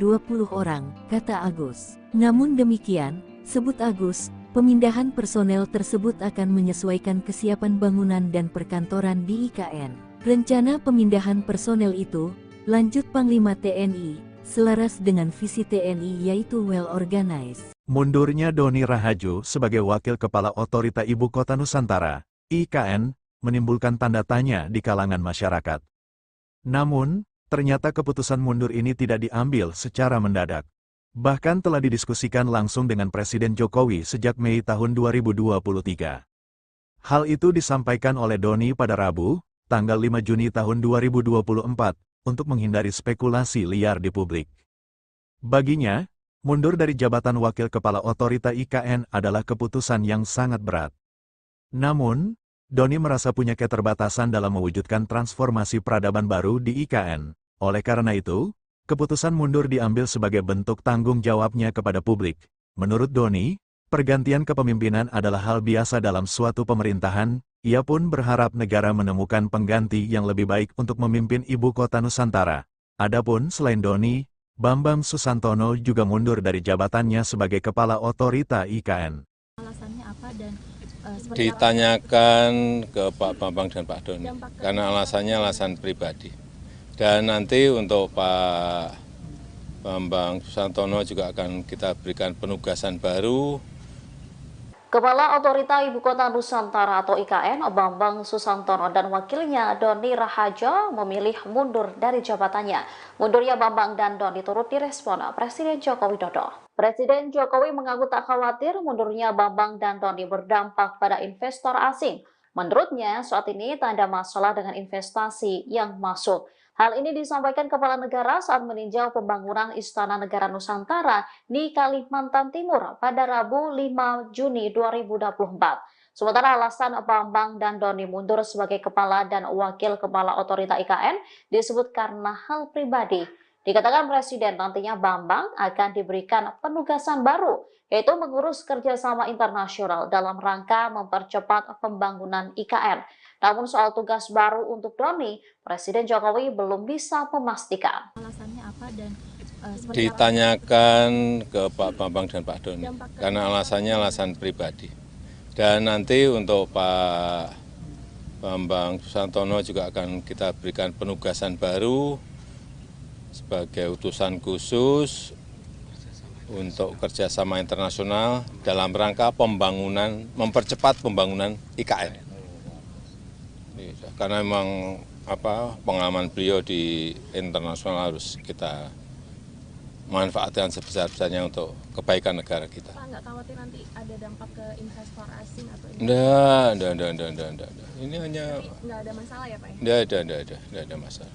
orang, kata Agus. Namun demikian, sebut Agus, pemindahan personel tersebut akan menyesuaikan kesiapan bangunan dan perkantoran di IKN. Rencana pemindahan personel itu, lanjut Panglima TNI, selaras dengan visi TNI yaitu well organized. Mundurnya Doni Rahajo sebagai Wakil Kepala Otorita Ibu Kota Nusantara, IKN, menimbulkan tanda tanya di kalangan masyarakat. Namun, ternyata keputusan mundur ini tidak diambil secara mendadak. Bahkan telah didiskusikan langsung dengan Presiden Jokowi sejak Mei tahun 2023. Hal itu disampaikan oleh Doni pada Rabu, tanggal 5 Juni tahun 2024, untuk menghindari spekulasi liar di publik. Baginya, mundur dari jabatan Wakil Kepala Otorita IKN adalah keputusan yang sangat berat. Namun, Doni merasa punya keterbatasan dalam mewujudkan transformasi peradaban baru di IKN. Oleh karena itu, keputusan mundur diambil sebagai bentuk tanggung jawabnya kepada publik. Menurut Doni, pergantian kepemimpinan adalah hal biasa dalam suatu pemerintahan. Ia pun berharap negara menemukan pengganti yang lebih baik untuk memimpin ibu kota Nusantara. Adapun selain Doni, Bambang Susantono juga mundur dari jabatannya sebagai Kepala Otorita IKN. Alasannya apa dan ditanyakan ke Pak Bambang dan Pak Doni, karena alasan pribadi. Dan nanti untuk Pak Bambang Susantono juga akan kita berikan penugasan baru. Kepala Otorita Ibu Kota Nusantara atau IKN, Bambang Susantono dan wakilnya Doni Rahajo memilih mundur dari jabatannya. Mundurnya Bambang dan Doni turut direspon Presiden Joko Widodo. Presiden Jokowi mengaku tak khawatir mundurnya Bambang dan Doni berdampak pada investor asing. Menurutnya, saat ini tak ada masalah dengan investasi yang masuk. Hal ini disampaikan Kepala Negara saat meninjau pembangunan Istana Negara Nusantara di Kalimantan Timur pada Rabu 5 Juni 2024. Sementara alasan Bambang dan Doni mundur sebagai Kepala dan Wakil Kepala Otorita IKN disebut karena hal pribadi. Dikatakan Presiden nantinya Bambang akan diberikan penugasan baru, yaitu mengurus kerjasama internasional dalam rangka mempercepat pembangunan IKN. Namun soal tugas baru untuk Doni, Presiden Jokowi belum bisa memastikan. Alasannya apa dan ditanyakan ke Pak Bambang dan Pak Doni, karena alasan pribadi. Dan nanti untuk Pak Bambang Susantono juga akan kita berikan penugasan baru sebagai utusan khusus untuk kerjasama internasional dalam rangka mempercepat pembangunan IKN. Karena memang pengalaman beliau di internasional harus kita manfaatkan sebesar-besarnya untuk kebaikan negara kita. Pak, nggak khawatir nanti ada dampak ke investor asing atau Enggak. Ini hanya nggak ada masalah ya Pak ya? Enggak ada masalah.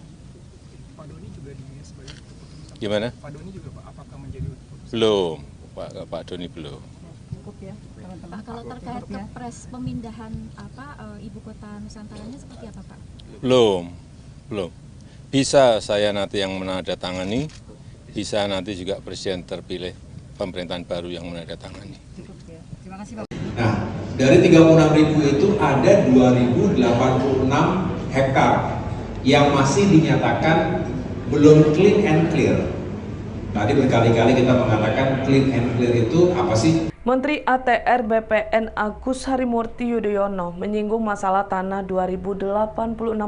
Pak Doni juga sebagai keputusan. Gimana? Pak Doni juga Pak, apakah menjadi keputusan? Belum, Pak Doni belum. Cukup ya, Pak, kalau terkait kepres pemindahan ibu kota Nusantaranya seperti apa Pak? Belum. Bisa saya nanti yang menandatangani, bisa nanti juga Presiden terpilih pemerintahan baru yang menandatangani. Terima kasih Pak. Nah, dari 36.000 itu ada 2.086 hektar yang masih dinyatakan belum clean and clear. Tadi berkali-kali kita mengatakan clean and clear itu apa sih? Menteri ATR BPN Agus Harimurti Yudhoyono menyinggung masalah tanah 2.086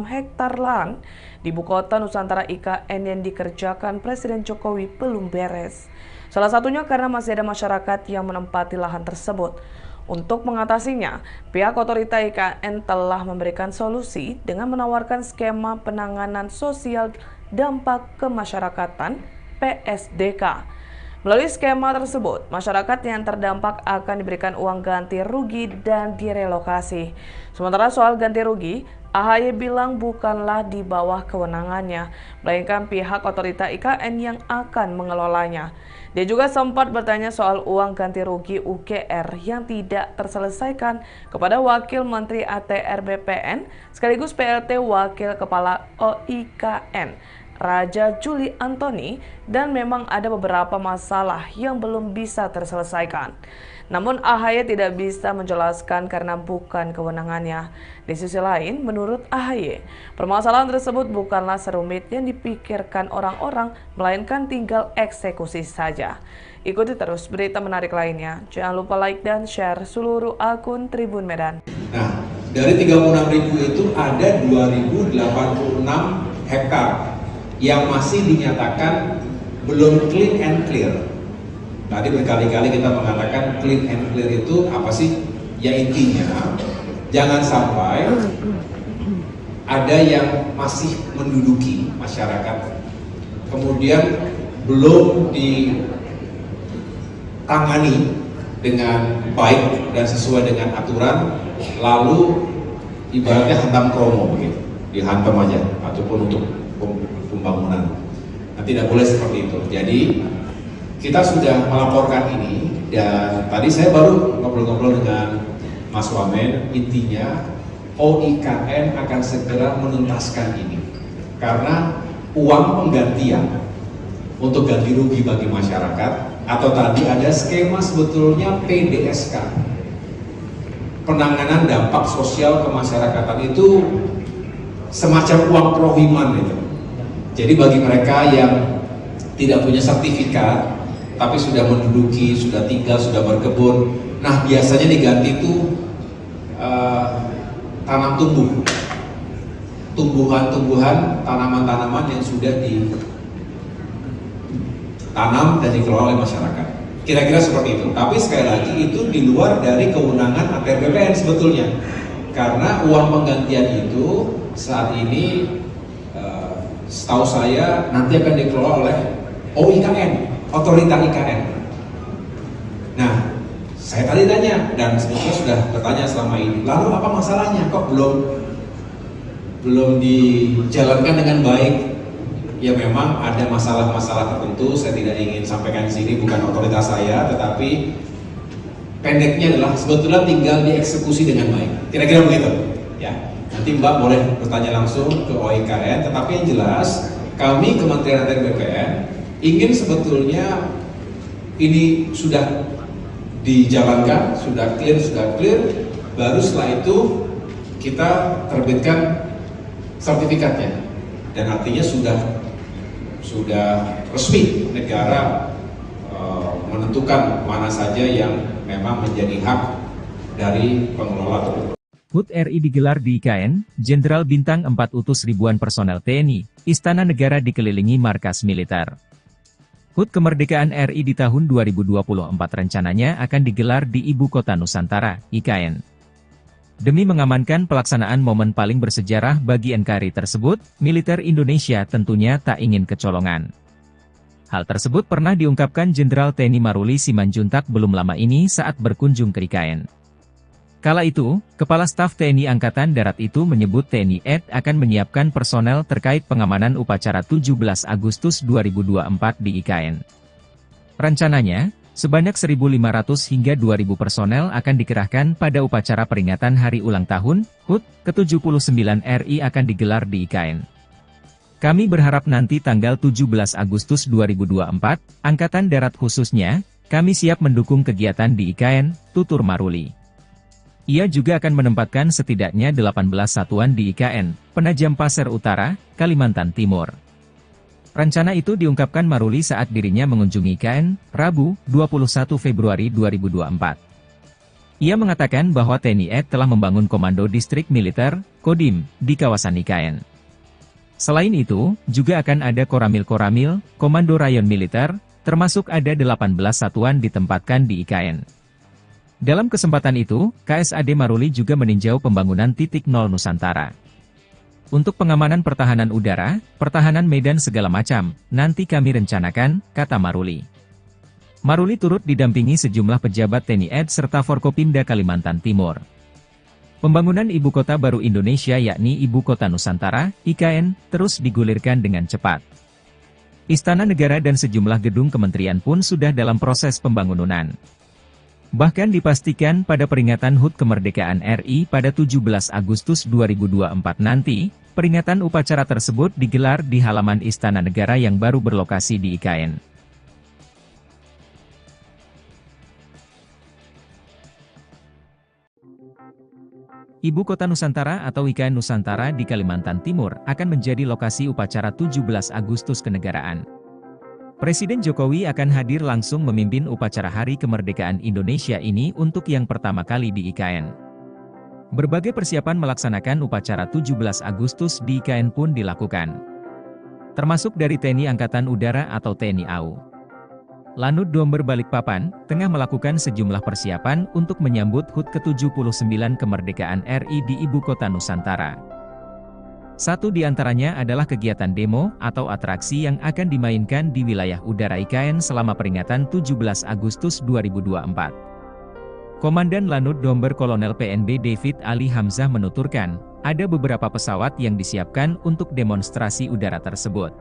hektar lahan di Ibu Kota Nusantara IKN yang dikerjakan Presiden Jokowi belum beres. Salah satunya karena masih ada masyarakat yang menempati lahan tersebut. Untuk mengatasinya, pihak otorita IKN telah memberikan solusi dengan menawarkan skema penanganan sosial dampak kemasyarakatan PSDK. Melalui skema tersebut, masyarakat yang terdampak akan diberikan uang ganti rugi dan direlokasi. Sementara soal ganti rugi, AHY bilang bukanlah di bawah kewenangannya, melainkan pihak otorita IKN yang akan mengelolanya. Dia juga sempat bertanya soal uang ganti rugi UGR yang tidak terselesaikan kepada Wakil Menteri ATR BPN sekaligus PLT Wakil Kepala OIKN, Raja Juli Antoni, dan memang ada beberapa masalah yang belum bisa terselesaikan. Namun AHY tidak bisa menjelaskan karena bukan kewenangannya. Di sisi lain, menurut AHY, permasalahan tersebut bukanlah serumit yang dipikirkan orang-orang, melainkan tinggal eksekusi saja. Ikuti terus berita menarik lainnya. Jangan lupa like dan share seluruh akun Tribun Medan. Nah, dari 36.000 itu ada 2.086 hektar yang masih dinyatakan belum clean and clear. Tadi berkali-kali kita mengatakan clean and clear itu apa sih? Ya intinya, jangan sampai ada yang masih menduduki masyarakat, kemudian belum ditangani dengan baik dan sesuai dengan aturan, lalu ibaratnya hantam kromo begitu, dihantam aja, ataupun untuk pembangunan. Nah, tidak boleh seperti itu. Jadi kita sudah melaporkan ini, dan tadi saya baru ngobrol-ngobrol dengan Mas Wamen. Intinya OIKN akan segera menuntaskan ini karena uang penggantian untuk ganti rugi bagi masyarakat, atau tadi ada skema sebetulnya PDSK, penanganan dampak sosial kemasyarakatan, itu semacam uang prohiman itu. Jadi bagi mereka yang tidak punya sertifikat tapi sudah menduduki, sudah tinggal, sudah berkebun, nah biasanya diganti itu tanam tumbuhan-tumbuhan, tanaman-tanaman yang sudah ditanam dan dikelola oleh masyarakat. Kira-kira seperti itu. Tapi sekali lagi itu di luar dari kewenangan APR BPN sebetulnya. Karena uang penggantian itu saat ini setahu saya nanti akan dikelola oleh OIKN, Otorita IKN. Nah, saya tadi tanya dan sebetulnya sudah bertanya selama ini. Lalu apa masalahnya? Kok belum dijalankan dengan baik? Ya memang ada masalah-masalah tertentu. Saya tidak ingin sampaikan di sini, bukan otoritas saya, tetapi pendeknya adalah sebetulnya tinggal dieksekusi dengan baik. Kira-kira begitu. Ya. Nanti Mbak boleh bertanya langsung ke OIKN, tetapi yang jelas kami Kementerian ATR BPN ingin sebetulnya ini sudah dijalankan, sudah clear, baru setelah itu kita terbitkan sertifikatnya, dan artinya sudah resmi negara menentukan mana saja yang memang menjadi hak dari pengelola tersebut. HUT RI digelar di IKN, Jenderal Bintang 4 utus ribuan personel TNI, Istana Negara dikelilingi markas militer. HUT Kemerdekaan RI di tahun 2024 rencananya akan digelar di Ibu Kota Nusantara, IKN. Demi mengamankan pelaksanaan momen paling bersejarah bagi NKRI tersebut, militer Indonesia tentunya tak ingin kecolongan. Hal tersebut pernah diungkapkan Jenderal TNI Maruli Simanjuntak belum lama ini saat berkunjung ke IKN. Kala itu, Kepala Staf TNI Angkatan Darat itu menyebut TNI AD akan menyiapkan personel terkait pengamanan upacara 17 Agustus 2024 di IKN. Rencananya, sebanyak 1.500 hingga 2.000 personel akan dikerahkan pada upacara peringatan Hari Ulang Tahun HUT ke-79 RI akan digelar di IKN. Kami berharap nanti tanggal 17 Agustus 2024, Angkatan Darat khususnya, kami siap mendukung kegiatan di IKN, tutur Maruli. Ia juga akan menempatkan setidaknya 18 satuan di IKN, Penajam Pasir Utara, Kalimantan Timur. Rencana itu diungkapkan Maruli saat dirinya mengunjungi IKN, Rabu, 21 Februari 2024. Ia mengatakan bahwa TNI AD telah membangun Komando Distrik Militer, Kodim, di kawasan IKN. Selain itu, juga akan ada Koramil-Koramil, Komando Rayon Militer, termasuk ada 18 satuan ditempatkan di IKN. Dalam kesempatan itu, KSAD Maruli juga meninjau pembangunan titik nol Nusantara. Untuk pengamanan pertahanan udara, pertahanan medan segala macam, nanti kami rencanakan, kata Maruli. Maruli turut didampingi sejumlah pejabat TNI AD serta Forkopimda Kalimantan Timur. Pembangunan Ibu Kota Baru Indonesia yakni Ibu Kota Nusantara, IKN, terus digulirkan dengan cepat. Istana Negara dan sejumlah gedung kementerian pun sudah dalam proses pembangunan. Bahkan dipastikan pada peringatan HUT Kemerdekaan RI pada 17 Agustus 2024 nanti, peringatan upacara tersebut digelar di halaman Istana Negara yang baru berlokasi di IKN. Ibu Kota Nusantara atau IKN Nusantara di Kalimantan Timur akan menjadi lokasi upacara 17 Agustus kenegaraan. Presiden Jokowi akan hadir langsung memimpin upacara Hari Kemerdekaan Indonesia ini untuk yang pertama kali di IKN. Berbagai persiapan melaksanakan upacara 17 Agustus di IKN pun dilakukan. Termasuk dari TNI Angkatan Udara atau TNI AU. Lanut Domber Balikpapan, tengah melakukan sejumlah persiapan untuk menyambut HUT ke-79 Kemerdekaan RI di Ibu Kota Nusantara. Satu di antaranya adalah kegiatan demo atau atraksi yang akan dimainkan di wilayah udara IKN selama peringatan 17 Agustus 2024. Komandan Lanut Domber Kolonel PNB David Ali Hamzah menuturkan, ada beberapa pesawat yang disiapkan untuk demonstrasi udara tersebut.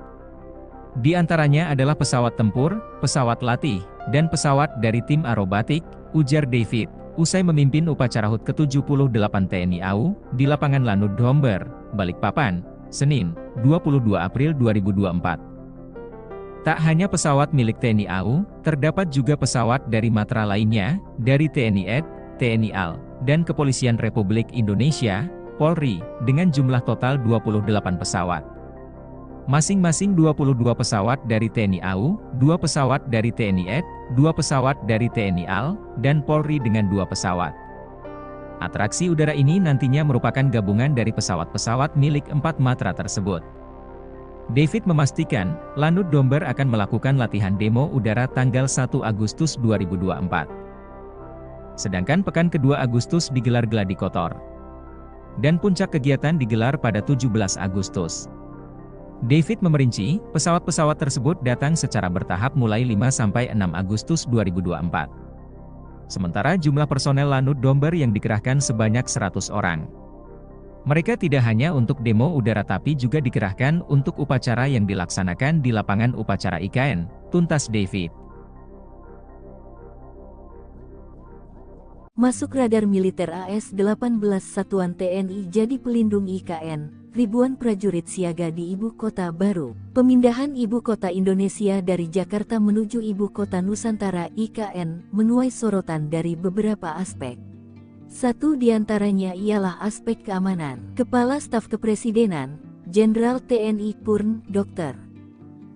Di antaranya adalah pesawat tempur, pesawat latih, dan pesawat dari tim aerobatik, ujar David, usai memimpin upacara HUT ke-78 TNI AU, di lapangan Lanut Domber, Balikpapan, Senin, 22 April 2024. Tak hanya pesawat milik TNI AU, terdapat juga pesawat dari matra lainnya, dari TNI AD, TNI AL, dan Kepolisian Republik Indonesia, Polri, dengan jumlah total 28 pesawat. Masing-masing 22 pesawat dari TNI AU, 2 pesawat dari TNI AD, 2 pesawat dari TNI AL, dan Polri dengan 2 pesawat. Atraksi udara ini nantinya merupakan gabungan dari pesawat-pesawat milik 4 matra tersebut. David memastikan, Lanut Domber akan melakukan latihan demo udara tanggal 1 Agustus 2024. Sedangkan pekan kedua Agustus digelar gladi kotor. Dan puncak kegiatan digelar pada 17 Agustus. David memerinci, pesawat-pesawat tersebut datang secara bertahap mulai 5–6 Agustus 2024. Sementara jumlah personel Lanut Domber yang dikerahkan sebanyak 100 orang. Mereka tidak hanya untuk demo udara tapi juga dikerahkan untuk upacara yang dilaksanakan di lapangan upacara IKN, tuntas David. Masuk radar militer AS-18 Satuan TNI jadi pelindung IKN, ribuan prajurit siaga di Ibu Kota Baru. Pemindahan Ibu Kota Indonesia dari Jakarta menuju Ibu Kota Nusantara IKN menuai sorotan dari beberapa aspek. Satu diantaranya ialah aspek keamanan. Kepala Staf Kepresidenan, Jenderal TNI Purn, Dr.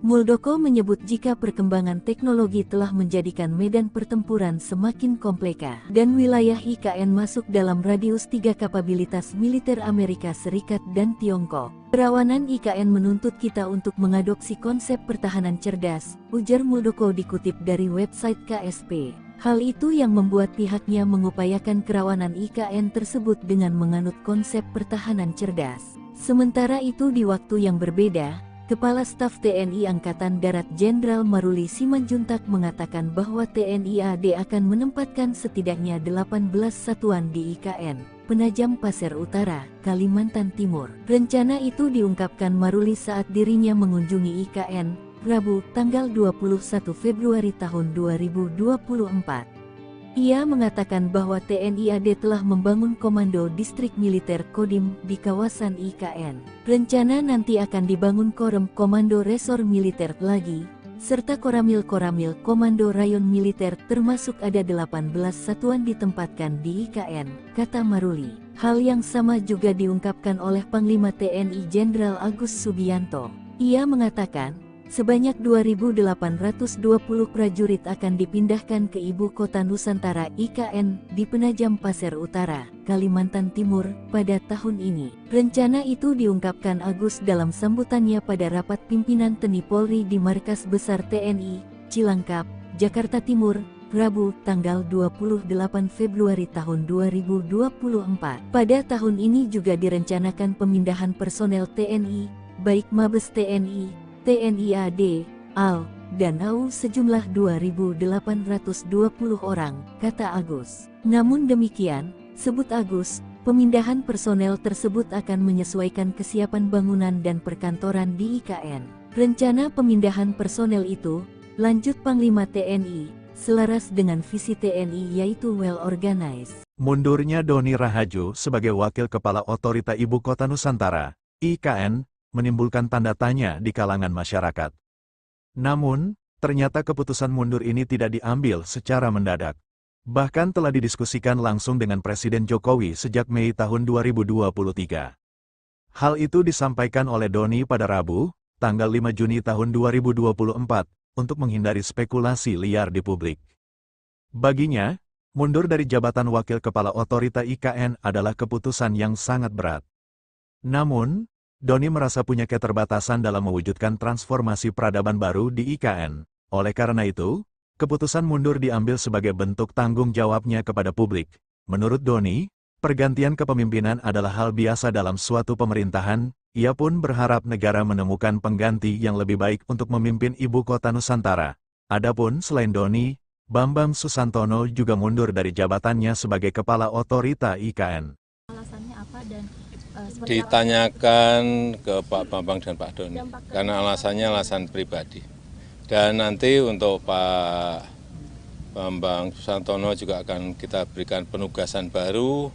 Muldoko menyebut jika perkembangan teknologi telah menjadikan medan pertempuran semakin kompleks dan wilayah IKN masuk dalam radius 3 kapabilitas militer Amerika Serikat dan Tiongkok. Kerawanan IKN menuntut kita untuk mengadopsi konsep pertahanan cerdas, ujar Muldoko dikutip dari website KSP. Hal itu yang membuat pihaknya mengupayakan kerawanan IKN tersebut dengan menganut konsep pertahanan cerdas. Sementara itu di waktu yang berbeda, Kepala Staf TNI Angkatan Darat Jenderal Maruli Simanjuntak mengatakan bahwa TNI AD akan menempatkan setidaknya 18 satuan di IKN, Penajam Pasir Utara, Kalimantan Timur. Rencana itu diungkapkan Maruli saat dirinya mengunjungi IKN, Rabu, tanggal 21 Februari tahun 2024. Ia mengatakan bahwa TNI AD telah membangun Komando Distrik Militer Kodim di kawasan IKN. Rencana nanti akan dibangun Korem Komando Resor Militer lagi, serta Koramil-Koramil Komando Rayon Militer termasuk ada 18 satuan ditempatkan di IKN, kata Maruli. Hal yang sama juga diungkapkan oleh Panglima TNI Jenderal Agus Subianto. Ia mengatakan, sebanyak 2.820 prajurit akan dipindahkan ke Ibu Kota Nusantara IKN di Penajam Pasir Utara, Kalimantan Timur, pada tahun ini. Rencana itu diungkapkan Agus dalam sambutannya pada rapat pimpinan TNI Polri di Markas Besar TNI, Cilangkap, Jakarta Timur, Rabu, tanggal 28 Februari tahun 2024. Pada tahun ini juga direncanakan pemindahan personel TNI, baik Mabes TNI, TNI AD, AL, dan AU sejumlah 2.820 orang, kata Agus. Namun demikian, sebut Agus, pemindahan personel tersebut akan menyesuaikan kesiapan bangunan dan perkantoran di IKN. Rencana pemindahan personel itu, lanjut Panglima TNI, selaras dengan visi TNI yaitu well organized. Mundurnya Doni Rahajo sebagai Wakil Kepala Otorita Ibu Kota Nusantara, IKN, menimbulkan tanda tanya di kalangan masyarakat. Namun, ternyata keputusan mundur ini tidak diambil secara mendadak. Bahkan telah didiskusikan langsung dengan Presiden Jokowi sejak Mei tahun 2023. Hal itu disampaikan oleh Doni pada Rabu, tanggal 5 Juni tahun 2024, untuk menghindari spekulasi liar di publik. Baginya, mundur dari jabatan Wakil Kepala Otorita IKN adalah keputusan yang sangat berat. Namun, Doni merasa punya keterbatasan dalam mewujudkan transformasi peradaban baru di IKN. Oleh karena itu, keputusan mundur diambil sebagai bentuk tanggung jawabnya kepada publik. Menurut Doni, pergantian kepemimpinan adalah hal biasa dalam suatu pemerintahan. Ia pun berharap negara menemukan pengganti yang lebih baik untuk memimpin Ibu Kota Nusantara. Adapun selain Doni, Bambang Susantono juga mundur dari jabatannya sebagai Kepala Otorita IKN. Alasannya apa dan ditanyakan ke Pak Bambang dan Pak Doni, karena alasannya alasan pribadi. Dan nanti untuk Pak Bambang Susantono juga akan kita berikan penugasan baru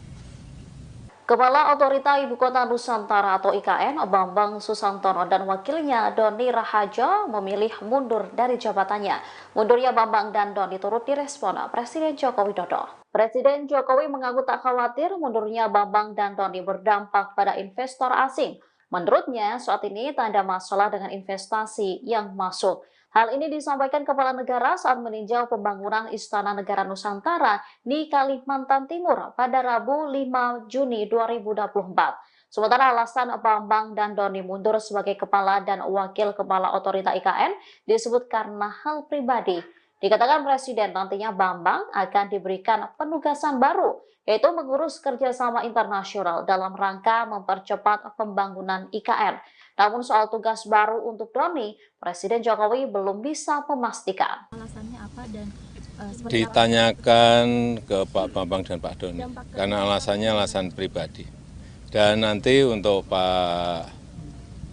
Kepala Otorita Ibu Kota Nusantara atau IKN, Bambang Susantono dan wakilnya Doni Rahajo memilih mundur dari jabatannya. Mundurnya Bambang dan Doni turut direspon Presiden Joko Widodo. Presiden Jokowi mengaku tak khawatir mundurnya Bambang dan Doni berdampak pada investor asing. Menurutnya, saat ini tak ada masalah dengan investasi yang masuk. Hal ini disampaikan Kepala Negara saat meninjau pembangunan Istana Negara Nusantara di Kalimantan Timur pada Rabu 5 Juni 2024. Sementara alasan Bambang dan Doni mundur sebagai Kepala dan Wakil Kepala Otorita IKN disebut karena hal pribadi. Dikatakan Presiden nantinya Bambang akan diberikan penugasan baru, yaitu mengurus kerjasama internasional dalam rangka mempercepat pembangunan IKN. Namun soal tugas baru untuk Doni, Presiden Jokowi belum bisa memastikan. Alasannya apa dan ditanyakan ke Pak Bambang dan Pak Doni, karena alasannya alasan pribadi. Dan nanti untuk Pak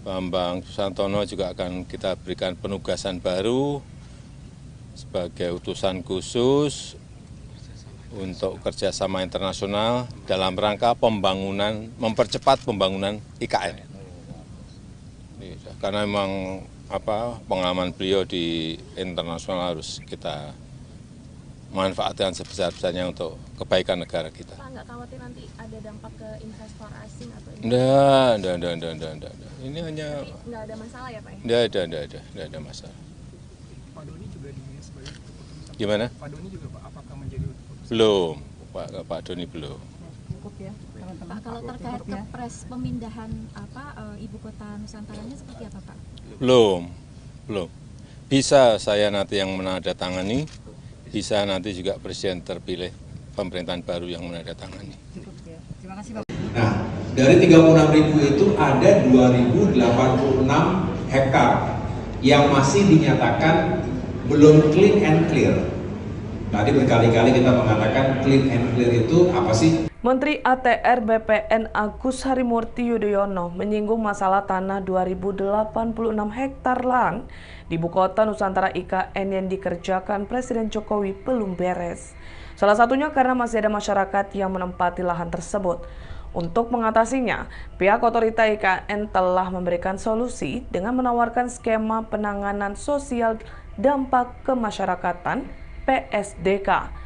Bambang Susantono juga akan kita berikan penugasan baru sebagai utusan khusus untuk kerjasama internasional dalam rangka pembangunan, mempercepat pembangunan IKN. Karena memang pengalaman beliau di internasional harus kita manfaatkan sebesar-besarnya untuk kebaikan negara kita. Pak, nggak khawatir nanti ada dampak ke investor asing atau Enggak. Ini hanya nggak ada masalah ya Pak ya? Enggak ada masalah. Pak Doni juga sebagai keputusan. Gimana? Pak Doni juga Pak, apakah menjadi keputusan? Belum, Pak Doni belum. Pak, kalau terkait kepres pemindahan ibu kota Nusantaranya seperti apa Pak? Belum. Bisa saya nanti yang menandatangani, bisa nanti juga Presiden terpilih pemerintahan baru yang menandatangani. Terima kasih Pak. Nah, dari 36.000 itu ada 2.086 hektar yang masih dinyatakan belum clean and clear. Tadi berkali-kali kita mengatakan clean and clear itu apa sih? Menteri ATR BPN Agus Harimurti Yudhoyono menyinggung masalah tanah 2.086 hektar lahan di Ibu Kota Nusantara IKN yang dikerjakan Presiden Jokowi belum beres. Salah satunya karena masih ada masyarakat yang menempati lahan tersebut. Untuk mengatasinya, pihak otorita IKN telah memberikan solusi dengan menawarkan skema penanganan sosial dampak kemasyarakatan PSDK.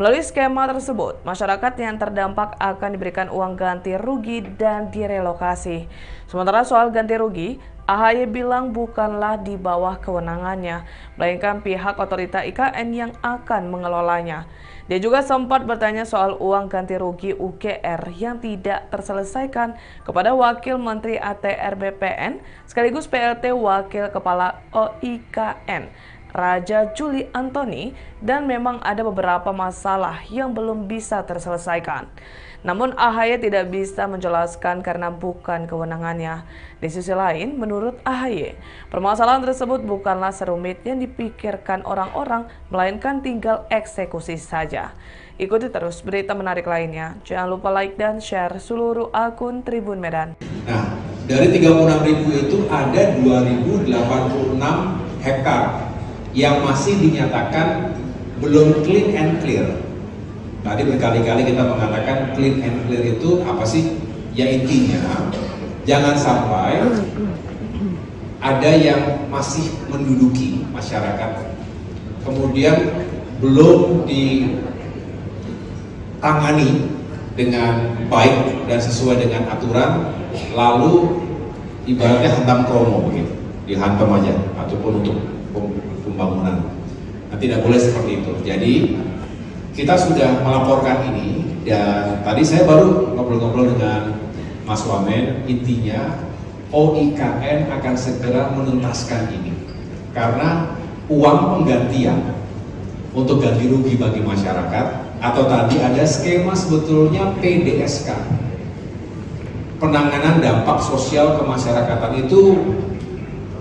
Melalui skema tersebut, masyarakat yang terdampak akan diberikan uang ganti rugi dan direlokasi. Sementara soal ganti rugi, AHY bilang bukanlah di bawah kewenangannya, melainkan pihak otorita IKN yang akan mengelolanya. Dia juga sempat bertanya soal uang ganti rugi UGR yang tidak terselesaikan kepada Wakil Menteri ATR BPN sekaligus PLT Wakil Kepala OIKN, Raja Juli Antoni, dan memang ada beberapa masalah yang belum bisa terselesaikan. Namun AHY tidak bisa menjelaskan karena bukan kewenangannya. Di sisi lain, menurut AHY, permasalahan tersebut bukanlah serumit yang dipikirkan orang-orang, melainkan tinggal eksekusi saja. Ikuti terus berita menarik lainnya. Jangan lupa like dan share seluruh akun Tribun Medan. Nah, dari 36.000 itu ada 2.086 hektar yang masih dinyatakan belum clean and clear. Tadi berkali-kali kita mengatakan clean and clear itu apa sih? Ya intinya, jangan sampai ada yang masih menduduki masyarakat, kemudian belum ditangani dengan baik dan sesuai dengan aturan, lalu ibaratnya hantam kromo begitu, dihantam aja, ataupun untuk pembangunan. Nah, tidak boleh seperti itu. Jadi kita sudah melaporkan ini, dan tadi saya baru ngobrol-ngobrol dengan Mas Wamen. Intinya OIKN akan segera menuntaskan ini karena uang penggantian untuk ganti rugi bagi masyarakat, atau tadi ada skema sebetulnya PDSK, penanganan dampak sosial kemasyarakatan, itu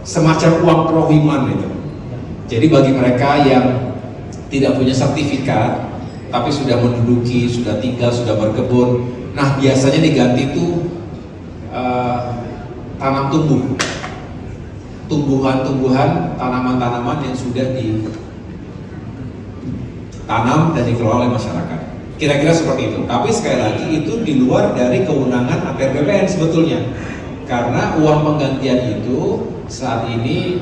semacam uang prohiman itu. Jadi bagi mereka yang tidak punya sertifikat, tapi sudah menduduki, sudah tinggal, sudah berkebun, nah biasanya diganti itu tanam tumbuh, tumbuhan-tumbuhan, tanaman-tanaman yang sudah ditanam dan dikelola oleh masyarakat. Kira-kira seperti itu. Tapi sekali lagi itu di luar dari kewenangan APR BPN sebetulnya. Karena uang penggantian itu saat ini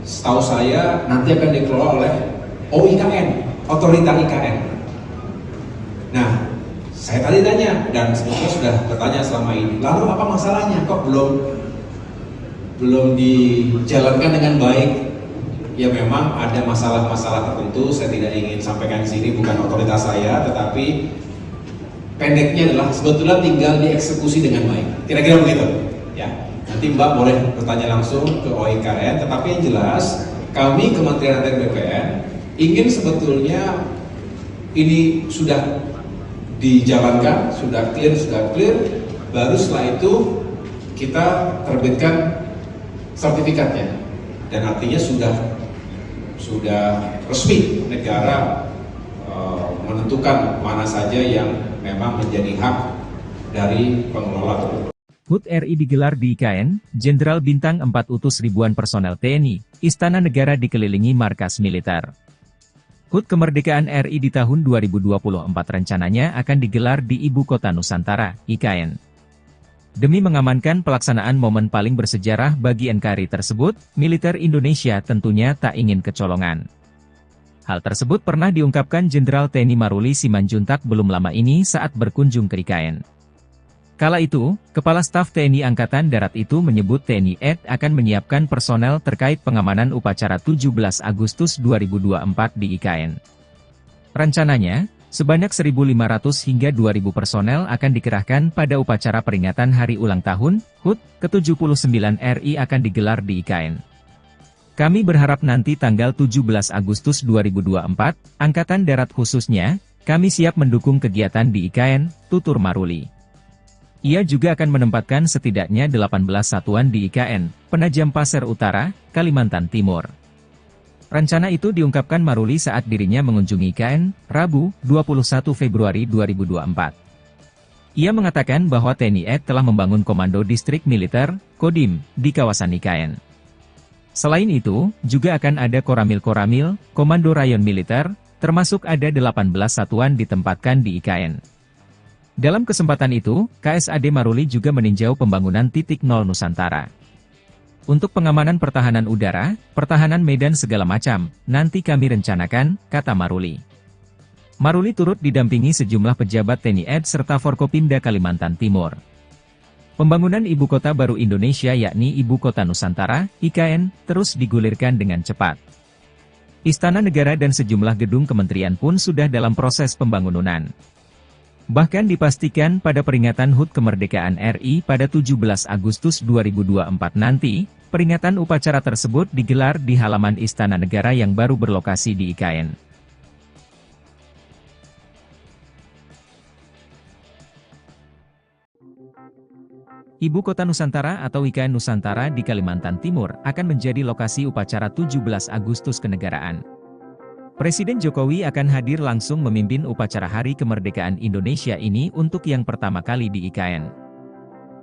setahu saya nanti akan dikelola oleh OIKN, Otorita IKN. Nah, saya tadi tanya dan sebetulnya sudah bertanya selama ini. Lalu apa masalahnya? Kok belum dijalankan dengan baik? Ya memang ada masalah-masalah tertentu, saya tidak ingin sampaikan di sini, bukan otoritas saya, tetapi pendeknya adalah sebetulnya tinggal dieksekusi dengan baik. Kira-kira begitu. Ya, nanti Mbak boleh bertanya langsung ke OIKN, tetapi yang jelas kami Kementerian ATR BPN ingin sebetulnya ini sudah dijalankan, sudah clear, baru setelah itu kita terbitkan sertifikatnya dan artinya sudah resmi negara menentukan mana saja yang memang menjadi hak dari pengelola tersebut. HUT RI digelar di IKN, Jenderal Bintang 4 utus ribuan personel TNI, Istana Negara dikelilingi markas militer. HUT Kemerdekaan RI di tahun 2024 rencananya akan digelar di Ibu Kota Nusantara, IKN. Demi mengamankan pelaksanaan momen paling bersejarah bagi NKRI tersebut, militer Indonesia tentunya tak ingin kecolongan. Hal tersebut pernah diungkapkan Jenderal TNI Maruli Simanjuntak belum lama ini saat berkunjung ke IKN. Kala itu, Kepala Staf TNI Angkatan Darat itu menyebut TNI AD akan menyiapkan personel terkait pengamanan upacara 17 Agustus 2024 di IKN. Rencananya, sebanyak 1.500 hingga 2.000 personel akan dikerahkan pada upacara peringatan Hari Ulang Tahun HUT ke-79 RI akan digelar di IKN. Kami berharap nanti tanggal 17 Agustus 2024, Angkatan Darat khususnya, kami siap mendukung kegiatan di IKN, tutur Maruli. Ia juga akan menempatkan setidaknya 18 satuan di IKN, Penajam Pasir Utara, Kalimantan Timur. Rencana itu diungkapkan Maruli saat dirinya mengunjungi IKN, Rabu, 21 Februari 2024. Ia mengatakan bahwa TNI AD telah membangun Komando Distrik Militer, Kodim, di kawasan IKN. Selain itu, juga akan ada Koramil-Koramil, Komando Rayon Militer, termasuk ada 18 satuan ditempatkan di IKN. Dalam kesempatan itu, KSAD Maruli juga meninjau pembangunan titik nol Nusantara. Untuk pengamanan pertahanan udara, pertahanan medan segala macam, nanti kami rencanakan, kata Maruli. Maruli turut didampingi sejumlah pejabat TNI AD serta Forkopimda Kalimantan Timur. Pembangunan Ibu Kota Baru Indonesia yakni Ibu Kota Nusantara, IKN, terus digulirkan dengan cepat. Istana Negara dan sejumlah gedung kementerian pun sudah dalam proses pembangunan. Bahkan dipastikan pada peringatan HUT Kemerdekaan RI pada 17 Agustus 2024 nanti, peringatan upacara tersebut digelar di halaman Istana Negara yang baru berlokasi di IKN. Ibu Kota Nusantara atau IKN Nusantara di Kalimantan Timur akan menjadi lokasi upacara 17 Agustus kenegaraan. Presiden Jokowi akan hadir langsung memimpin upacara Hari Kemerdekaan Indonesia ini untuk yang pertama kali di IKN.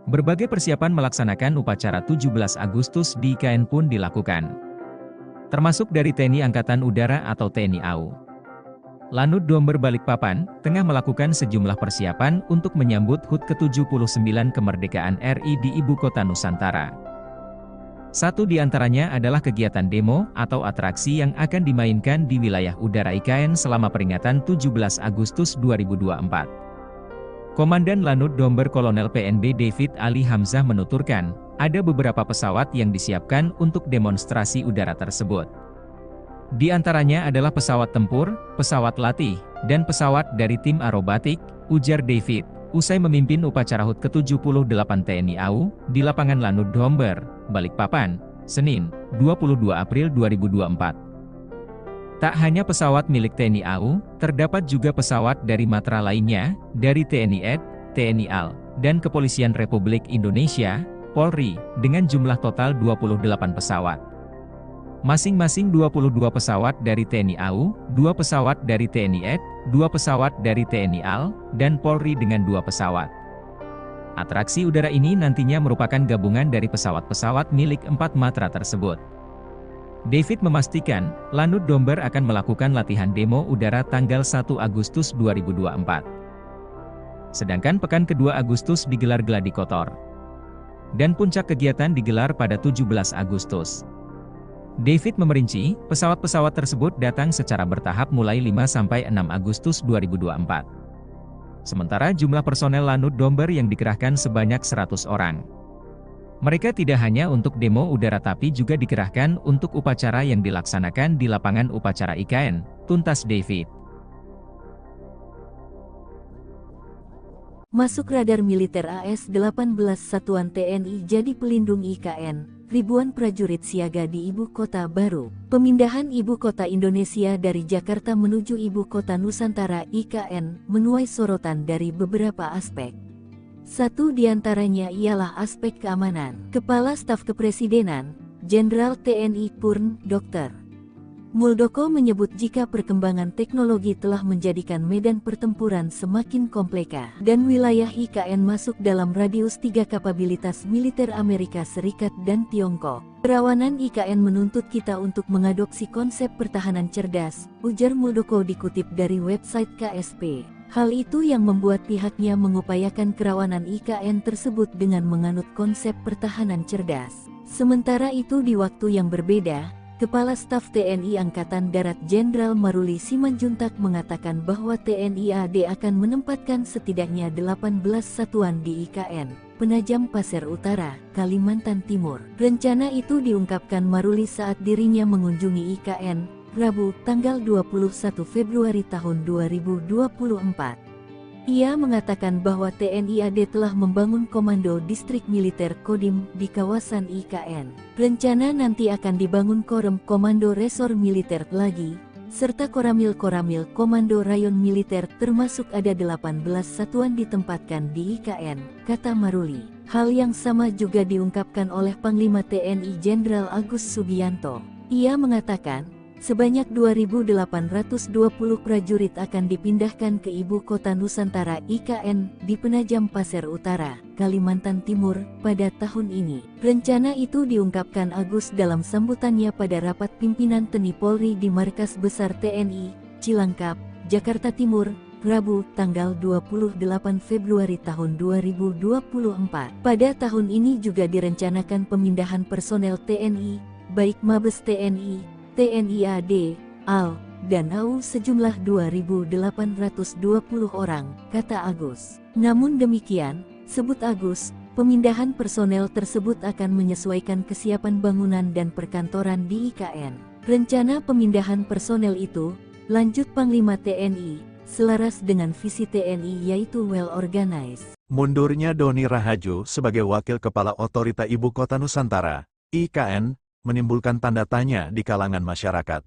Berbagai persiapan melaksanakan upacara 17 Agustus di IKN pun dilakukan. Termasuk dari TNI Angkatan Udara atau TNI AU. Lanut Domber Balikpapan, tengah melakukan sejumlah persiapan untuk menyambut HUT ke-79 Kemerdekaan RI di Ibu Kota Nusantara. Satu di antaranya adalah kegiatan demo atau atraksi yang akan dimainkan di wilayah udara IKN selama peringatan 17 Agustus 2024. Komandan Lanut Domber Kolonel PNB David Ali Hamzah menuturkan, ada beberapa pesawat yang disiapkan untuk demonstrasi udara tersebut. Di antaranya adalah pesawat tempur, pesawat latih, dan pesawat dari tim aerobatik, ujar David, usai memimpin upacara HUT ke-78 TNI AU, di lapangan Lanut Domber, Balikpapan, Senin, 22 April 2024. Tak hanya pesawat milik TNI AU, terdapat juga pesawat dari matra lainnya, dari TNI AD, TNI AL, dan Kepolisian Republik Indonesia, Polri, dengan jumlah total 28 pesawat. Masing-masing 22 pesawat dari TNI AU, 2 pesawat dari TNI AD, 2 pesawat dari TNI AL, dan Polri dengan 2 pesawat. Atraksi udara ini nantinya merupakan gabungan dari pesawat-pesawat milik 4 matra tersebut. David memastikan, Lanut Domber akan melakukan latihan demo udara tanggal 1 Agustus 2024. Sedangkan pekan kedua Agustus digelar gladi kotor. Dan puncak kegiatan digelar pada 17 Agustus. David memerinci, pesawat-pesawat tersebut datang secara bertahap mulai 5-6 Agustus 2024. Sementara jumlah personel Lanut Domber yang dikerahkan sebanyak 100 orang. Mereka tidak hanya untuk demo udara tapi juga dikerahkan untuk upacara yang dilaksanakan di lapangan upacara IKN, tuntas David. Masuk radar militer AS-18 Satuan TNI jadi pelindung IKN, ribuan prajurit siaga di Ibu Kota Baru. Pemindahan Ibu Kota Indonesia dari Jakarta menuju Ibu Kota Nusantara IKN menuai sorotan dari beberapa aspek. Satu diantaranya ialah aspek keamanan. Kepala Staf Kepresidenan, Jenderal TNI Purn, Dr. Muldoko menyebut jika perkembangan teknologi telah menjadikan medan pertempuran semakin kompleks dan wilayah IKN masuk dalam radius 3 kapabilitas militer Amerika Serikat dan Tiongkok. Kerawanan IKN menuntut kita untuk mengadopsi konsep pertahanan cerdas, ujar Muldoko dikutip dari website KSP. Hal itu yang membuat pihaknya mengupayakan kerawanan IKN tersebut dengan menganut konsep pertahanan cerdas. Sementara itu di waktu yang berbeda, Kepala Staf TNI Angkatan Darat Jenderal Maruli Simanjuntak mengatakan bahwa TNI AD akan menempatkan setidaknya 18 satuan di IKN, Penajam Pasir Utara, Kalimantan Timur. Rencana itu diungkapkan Maruli saat dirinya mengunjungi IKN, Rabu, tanggal 21 Februari tahun 2024. Ia mengatakan bahwa TNI AD telah membangun Komando Distrik Militer Kodim di kawasan IKN. Rencana nanti akan dibangun Korem Komando Resor Militer lagi, serta Koramil-Koramil Komando Rayon Militer termasuk ada 18 satuan ditempatkan di IKN, kata Maruli. Hal yang sama juga diungkapkan oleh Panglima TNI Jenderal Agus Subianto. Ia mengatakan, sebanyak 2.820 prajurit akan dipindahkan ke Ibu Kota Nusantara IKN di Penajam Pasir Utara, Kalimantan Timur, pada tahun ini. Rencana itu diungkapkan Agus dalam sambutannya pada rapat pimpinan TNI Polri di Markas Besar TNI, Cilangkap, Jakarta Timur, Rabu, tanggal 28 Februari tahun 2024. Pada tahun ini juga direncanakan pemindahan personel TNI, baik Mabes TNI, TNI AD, AL, dan AU sejumlah 2.820 orang, kata Agus. Namun demikian, sebut Agus, pemindahan personel tersebut akan menyesuaikan kesiapan bangunan dan perkantoran di IKN. Rencana pemindahan personel itu, lanjut Panglima TNI, selaras dengan visi TNI yaitu well organized. Mundurnya Doni Rahajo sebagai Wakil Kepala Otorita Ibu Kota Nusantara, IKN, menimbulkan tanda tanya di kalangan masyarakat.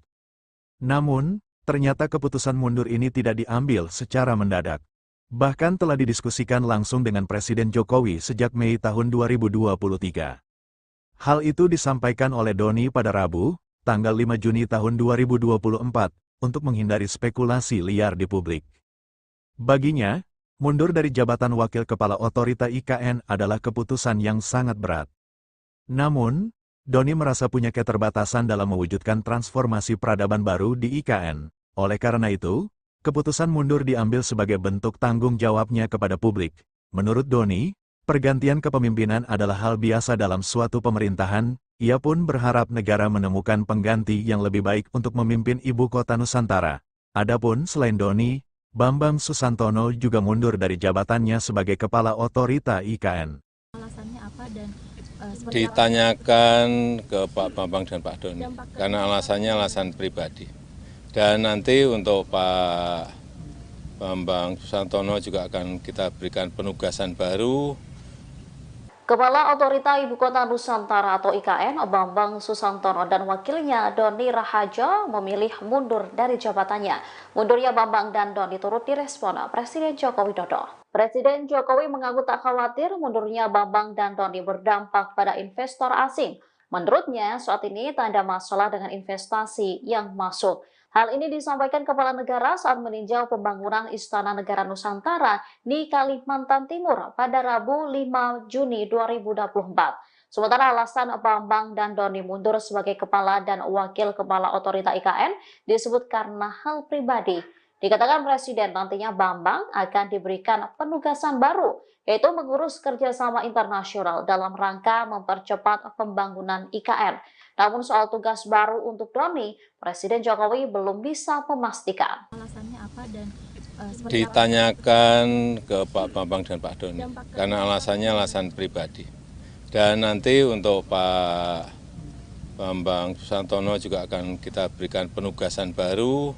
Namun, ternyata keputusan mundur ini tidak diambil secara mendadak. Bahkan telah didiskusikan langsung dengan Presiden Jokowi sejak Mei tahun 2023. Hal itu disampaikan oleh Doni pada Rabu, tanggal 5 Juni tahun 2024, untuk menghindari spekulasi liar di publik. Baginya, mundur dari jabatan Wakil Kepala Otorita IKN adalah keputusan yang sangat berat. Namun, Doni merasa punya keterbatasan dalam mewujudkan transformasi peradaban baru di IKN. Oleh karena itu, keputusan mundur diambil sebagai bentuk tanggung jawabnya kepada publik. Menurut Doni, pergantian kepemimpinan adalah hal biasa dalam suatu pemerintahan. Ia pun berharap negara menemukan pengganti yang lebih baik untuk memimpin Ibu Kota Nusantara. Adapun selain Doni, Bambang Susantono juga mundur dari jabatannya sebagai Kepala Otorita IKN. Alasannya apa dan ditanyakan ke Pak Bambang dan Pak Doni, karena alasannya alasan pribadi. Dan nanti untuk Pak Bambang Susantono juga akan kita berikan penugasan baru. Kepala Otorita Ibu Kota Nusantara atau IKN, Bambang Susantono dan wakilnya Doni Rahajo memilih mundur dari jabatannya. Mundurnya Bambang dan Doni turut direspon Presiden Joko Widodo. Presiden Jokowi mengaku tak khawatir mundurnya Bambang dan Doni berdampak pada investor asing. Menurutnya, saat ini tak ada masalah dengan investasi yang masuk. Hal ini disampaikan Kepala Negara saat meninjau pembangunan Istana Negara Nusantara di Kalimantan Timur pada Rabu 5 Juni 2024. Sementara alasan Bambang dan Doni mundur sebagai kepala dan wakil kepala otorita IKN disebut karena hal pribadi. Dikatakan Presiden nantinya Bambang akan diberikan penugasan baru, yaitu mengurus kerjasama internasional dalam rangka mempercepat pembangunan IKN. Namun soal tugas baru untuk Doni, Presiden Jokowi belum bisa memastikan. Alasannya apa dan ditanyakan ke Pak Bambang dan Pak Doni, karena alasannya alasan pribadi. Dan nanti untuk Pak Bambang Susantono juga akan kita berikan penugasan baru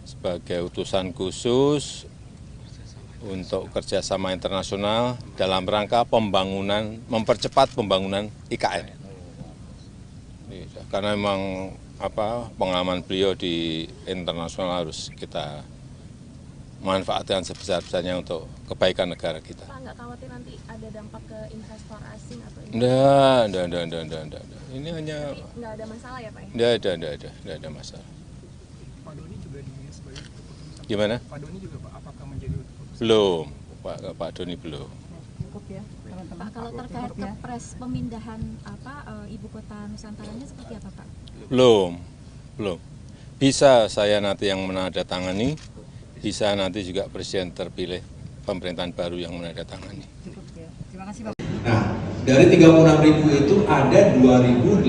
sebagai utusan khusus untuk kerjasama internasional dalam rangka pembangunan, mempercepat pembangunan IKN. Karena memang pengalaman beliau di internasional harus kita manfaatkan sebesar-besarnya untuk kebaikan negara kita. Pak, nggak khawatir nanti ada dampak ke investor asing atau Enggak. Ini hanya nggak ada masalah ya Pak? Enggak ada masalah. Pak Doni juga sebagai keputusan. Gimana? Pak Doni juga Pak, apakah menjadi keputusan? Belum, Pak Doni belum. Pak, kalau terkait kepres pemindahan ibu kota Nusantaranya seperti apa Pak? Belum. Bisa saya nanti yang menandatangani, bisa nanti juga Presiden terpilih pemerintahan baru yang menandatangani. Terima kasih Pak. Nah, dari 36.000 itu ada 2.086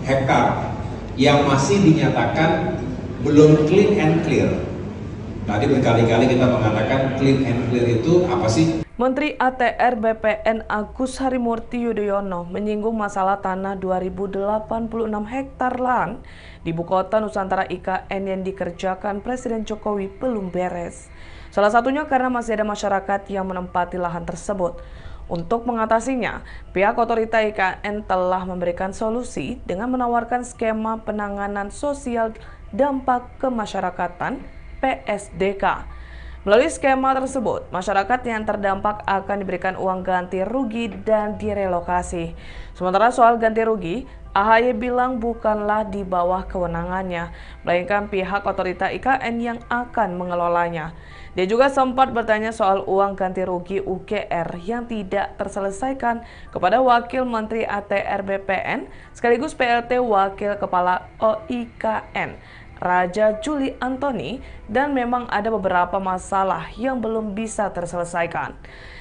hektar yang masih dinyatakan belum clean and clear. Tadi berkali-kali kita mengatakan clean and clear itu apa sih? Menteri ATR BPN Agus Harimurti Yudhoyono menyinggung masalah tanah 2.086 hektar lahan di Ibu Kota Nusantara IKN yang dikerjakan Presiden Jokowi belum beres. Salah satunya karena masih ada masyarakat yang menempati lahan tersebut. Untuk mengatasinya, pihak otorita IKN telah memberikan solusi dengan menawarkan skema penanganan sosial dampak kemasyarakatan (PSDK). Melalui skema tersebut, masyarakat yang terdampak akan diberikan uang ganti rugi dan direlokasi. Sementara soal ganti rugi, AHY bilang bukanlah di bawah kewenangannya, melainkan pihak otorita IKN yang akan mengelolanya. Dia juga sempat bertanya soal uang ganti rugi UGR yang tidak terselesaikan kepada Wakil Menteri ATR BPN sekaligus PLT Wakil Kepala OIKN, Raja Juli Antoni, dan memang ada beberapa masalah yang belum bisa terselesaikan.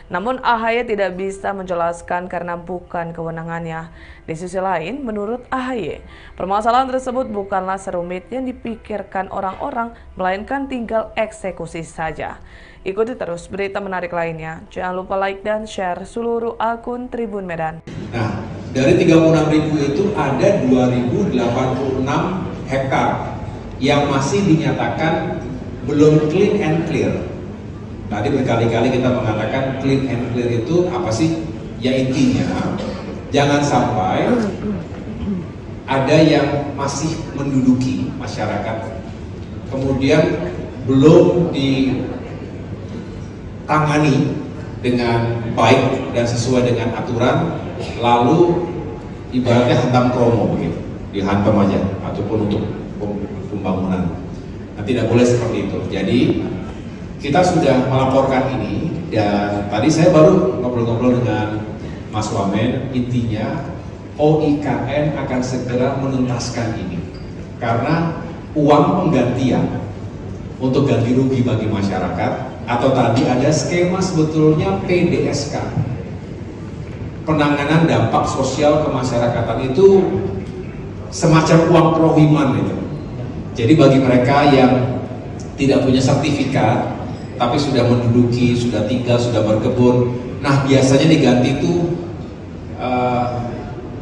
Namun AHY tidak bisa menjelaskan karena bukan kewenangannya. Di sisi lain, menurut AHY, permasalahan tersebut bukanlah serumit yang dipikirkan orang-orang, melainkan tinggal eksekusi saja. Ikuti terus berita menarik lainnya. Jangan lupa like dan share seluruh akun Tribun Medan. Nah, dari 36.000 itu ada 2.086 hektar yang masih dinyatakan belum clean and clear. Tadi berkali-kali kita mengatakan clean and clear itu apa sih? Ya intinya, jangan sampai ada yang masih menduduki masyarakat, kemudian belum ditangani dengan baik dan sesuai dengan aturan, lalu ibaratnya hantam kromo begitu, dihantam aja, ataupun untuk pembangunan. Nah, tidak boleh seperti itu. Jadi kita sudah melaporkan ini, dan tadi saya baru ngobrol-ngobrol dengan Mas Wamen. Intinya OIKN akan segera menuntaskan ini karena uang penggantian untuk ganti rugi bagi masyarakat, atau tadi ada skema sebetulnya PDSK, penanganan dampak sosial kemasyarakatan, itu semacam uang prohiman itu. Jadi bagi mereka yang tidak punya sertifikat tapi sudah menduduki, sudah tinggal, sudah berkebun, nah biasanya diganti itu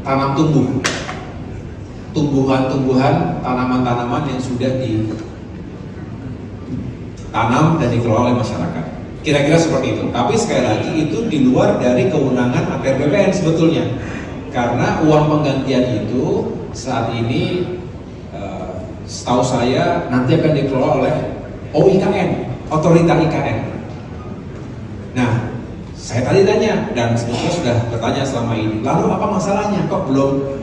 tanam tumbuh, tumbuhan-tumbuhan, tanaman-tanaman yang sudah ditanam dan dikelola oleh masyarakat. Kira-kira seperti itu. Tapi sekali lagi itu di luar dari kewenangan ATR BPN sebetulnya, karena uang penggantian itu saat ini setahu saya nanti akan dikelola oleh OIKN, otorita IKN. Nah, saya tadi tanya dan sebetulnya sudah bertanya selama ini, lalu apa masalahnya kok belum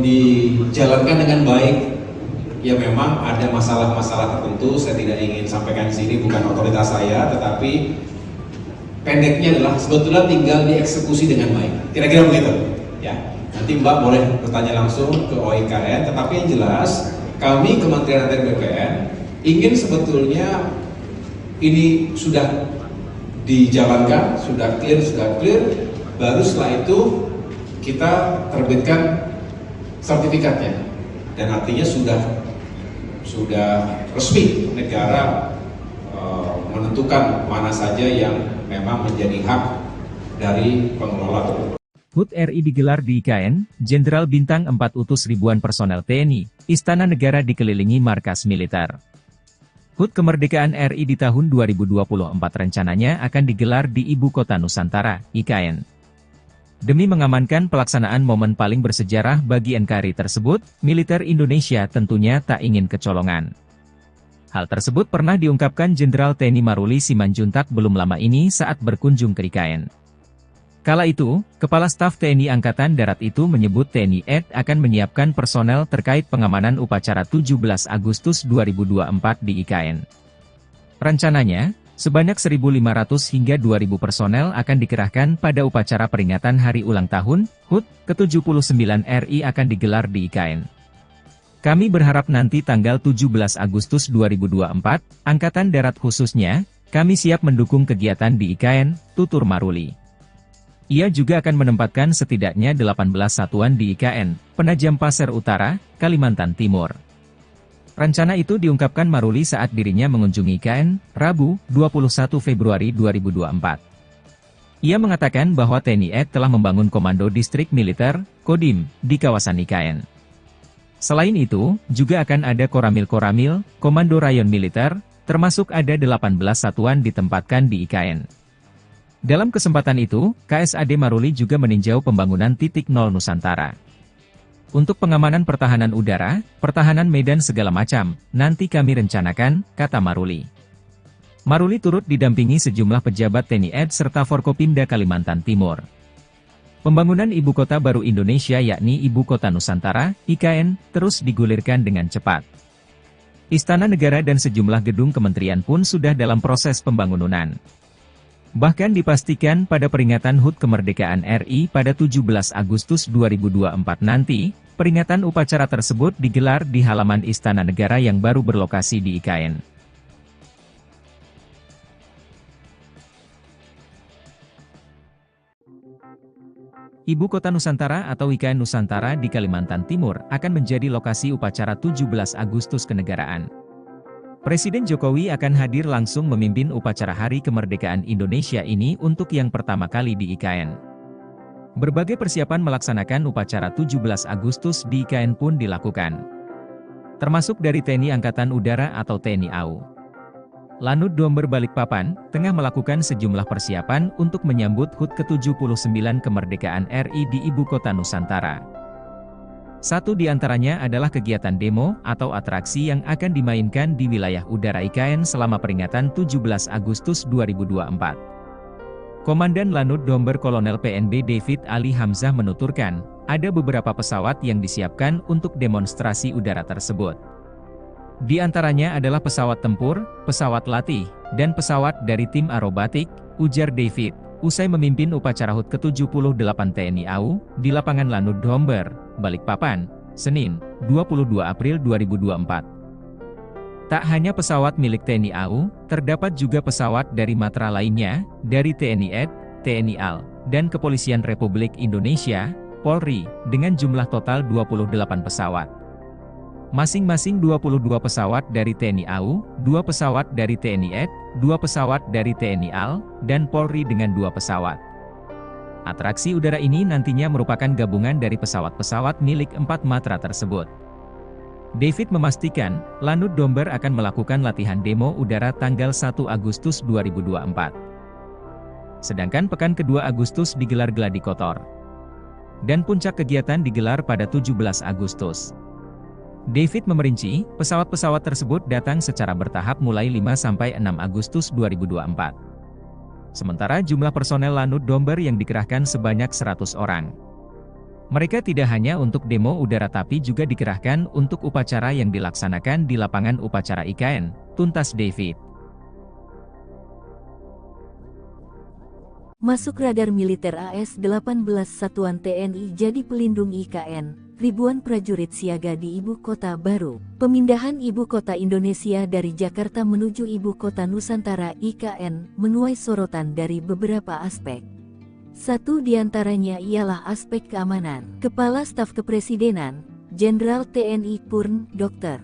dijalankan dengan baik? Ya memang ada masalah-masalah tertentu, saya tidak ingin sampaikan di sini, bukan otoritas saya, tetapi pendeknya adalah sebetulnya tinggal dieksekusi dengan baik. Kira-kira begitu. Ya, nanti Mbak boleh bertanya langsung ke OIKN. Tetapi yang jelas, kami Kementerian ATR BPN ingin sebetulnya ini sudah dijalankan, sudah clear, baru setelah itu kita terbitkan sertifikatnya. Dan artinya sudah resmi negara menentukan mana saja yang memang menjadi hak dari pengelola. HUT RI digelar di IKN, Jenderal Bintang 4 utus ribuan personel TNI, Istana Negara dikelilingi markas militer. HUT Kemerdekaan RI di tahun 2024 rencananya akan digelar di Ibu Kota Nusantara, IKN. Demi mengamankan pelaksanaan momen paling bersejarah bagi NKRI tersebut, militer Indonesia tentunya tak ingin kecolongan. Hal tersebut pernah diungkapkan Jenderal TNI Maruli Simanjuntak belum lama ini saat berkunjung ke IKN. Kala itu, Kepala Staf TNI Angkatan Darat itu menyebut TNI AD akan menyiapkan personel terkait pengamanan upacara 17 Agustus 2024 di IKN. Rencananya, sebanyak 1.500 hingga 2.000 personel akan dikerahkan pada upacara peringatan Hari Ulang Tahun HUT ke-79 RI akan digelar di IKN. Kami berharap nanti tanggal 17 Agustus 2024, Angkatan Darat khususnya, kami siap mendukung kegiatan di IKN, tutur Maruli. Ia juga akan menempatkan setidaknya 18 satuan di IKN, Penajam Pasir Utara, Kalimantan Timur. Rencana itu diungkapkan Maruli saat dirinya mengunjungi IKN, Rabu, 21 Februari 2024. Ia mengatakan bahwa TNI AD telah membangun Komando Distrik Militer, Kodim, di kawasan IKN. Selain itu, juga akan ada Koramil-Koramil, Komando Rayon Militer, termasuk ada 18 satuan ditempatkan di IKN. Dalam kesempatan itu, KSAD Maruli juga meninjau pembangunan titik nol Nusantara. Untuk pengamanan pertahanan udara, pertahanan medan segala macam, nanti kami rencanakan, kata Maruli. Maruli turut didampingi sejumlah pejabat TNI AD serta Forkopimda Kalimantan Timur. Pembangunan Ibu Kota Baru Indonesia yakni Ibu Kota Nusantara, IKN, terus digulirkan dengan cepat. Istana Negara dan sejumlah gedung kementerian pun sudah dalam proses pembangunan. Bahkan dipastikan pada peringatan HUT Kemerdekaan RI pada 17 Agustus 2024 nanti, peringatan upacara tersebut digelar di halaman Istana Negara yang baru berlokasi di IKN. Ibu Kota Nusantara atau IKN Nusantara di Kalimantan Timur akan menjadi lokasi upacara 17 Agustus kenegaraan. Presiden Jokowi akan hadir langsung memimpin upacara Hari Kemerdekaan Indonesia ini untuk yang pertama kali di IKN. Berbagai persiapan melaksanakan upacara 17 Agustus di IKN pun dilakukan. Termasuk dari TNI Angkatan Udara atau TNI AU. Lanut Domber Balikpapan, tengah melakukan sejumlah persiapan untuk menyambut HUT ke-79 Kemerdekaan RI di Ibu Kota Nusantara. Satu di antaranya adalah kegiatan demo atau atraksi yang akan dimainkan di wilayah udara IKN selama peringatan 17 Agustus 2024. Komandan Lanut Domber Kolonel PNB David Ali Hamzah menuturkan, ada beberapa pesawat yang disiapkan untuk demonstrasi udara tersebut. Di antaranya adalah pesawat tempur, pesawat latih, dan pesawat dari tim aerobatik, ujar David, usai memimpin upacara HUT ke-78 TNI AU, di lapangan Lanut Domber, Balikpapan, Senin, 22 April 2024. Tak hanya pesawat milik TNI AU, terdapat juga pesawat dari matra lainnya, dari TNI AD, TNI AL, dan Kepolisian Republik Indonesia, Polri, dengan jumlah total 28 pesawat. Masing-masing 22 pesawat dari TNI AU, 2 pesawat dari TNI AD, 2 pesawat dari TNI AL, dan Polri dengan 2 pesawat. Atraksi udara ini nantinya merupakan gabungan dari pesawat-pesawat milik 4 matra tersebut. David memastikan, Lanut Domber akan melakukan latihan demo udara tanggal 1 Agustus 2024. Sedangkan pekan kedua Agustus digelar gladi kotor. Dan puncak kegiatan digelar pada 17 Agustus. David memerinci, pesawat-pesawat tersebut datang secara bertahap mulai 5–6 Agustus 2024. Sementara jumlah personel Lanut Domber yang dikerahkan sebanyak 100 orang. Mereka tidak hanya untuk demo udara tapi juga dikerahkan untuk upacara yang dilaksanakan di lapangan upacara IKN, tuntas David. Masuk radar militer AS-18 Satuan TNI jadi pelindung IKN, ribuan prajurit siaga di ibu kota baru. Pemindahan ibu kota Indonesia dari Jakarta menuju ibu kota Nusantara IKN menuai sorotan dari beberapa aspek. Satu diantaranya ialah aspek keamanan. Kepala Staf Kepresidenan, Jenderal TNI Purn, Dr.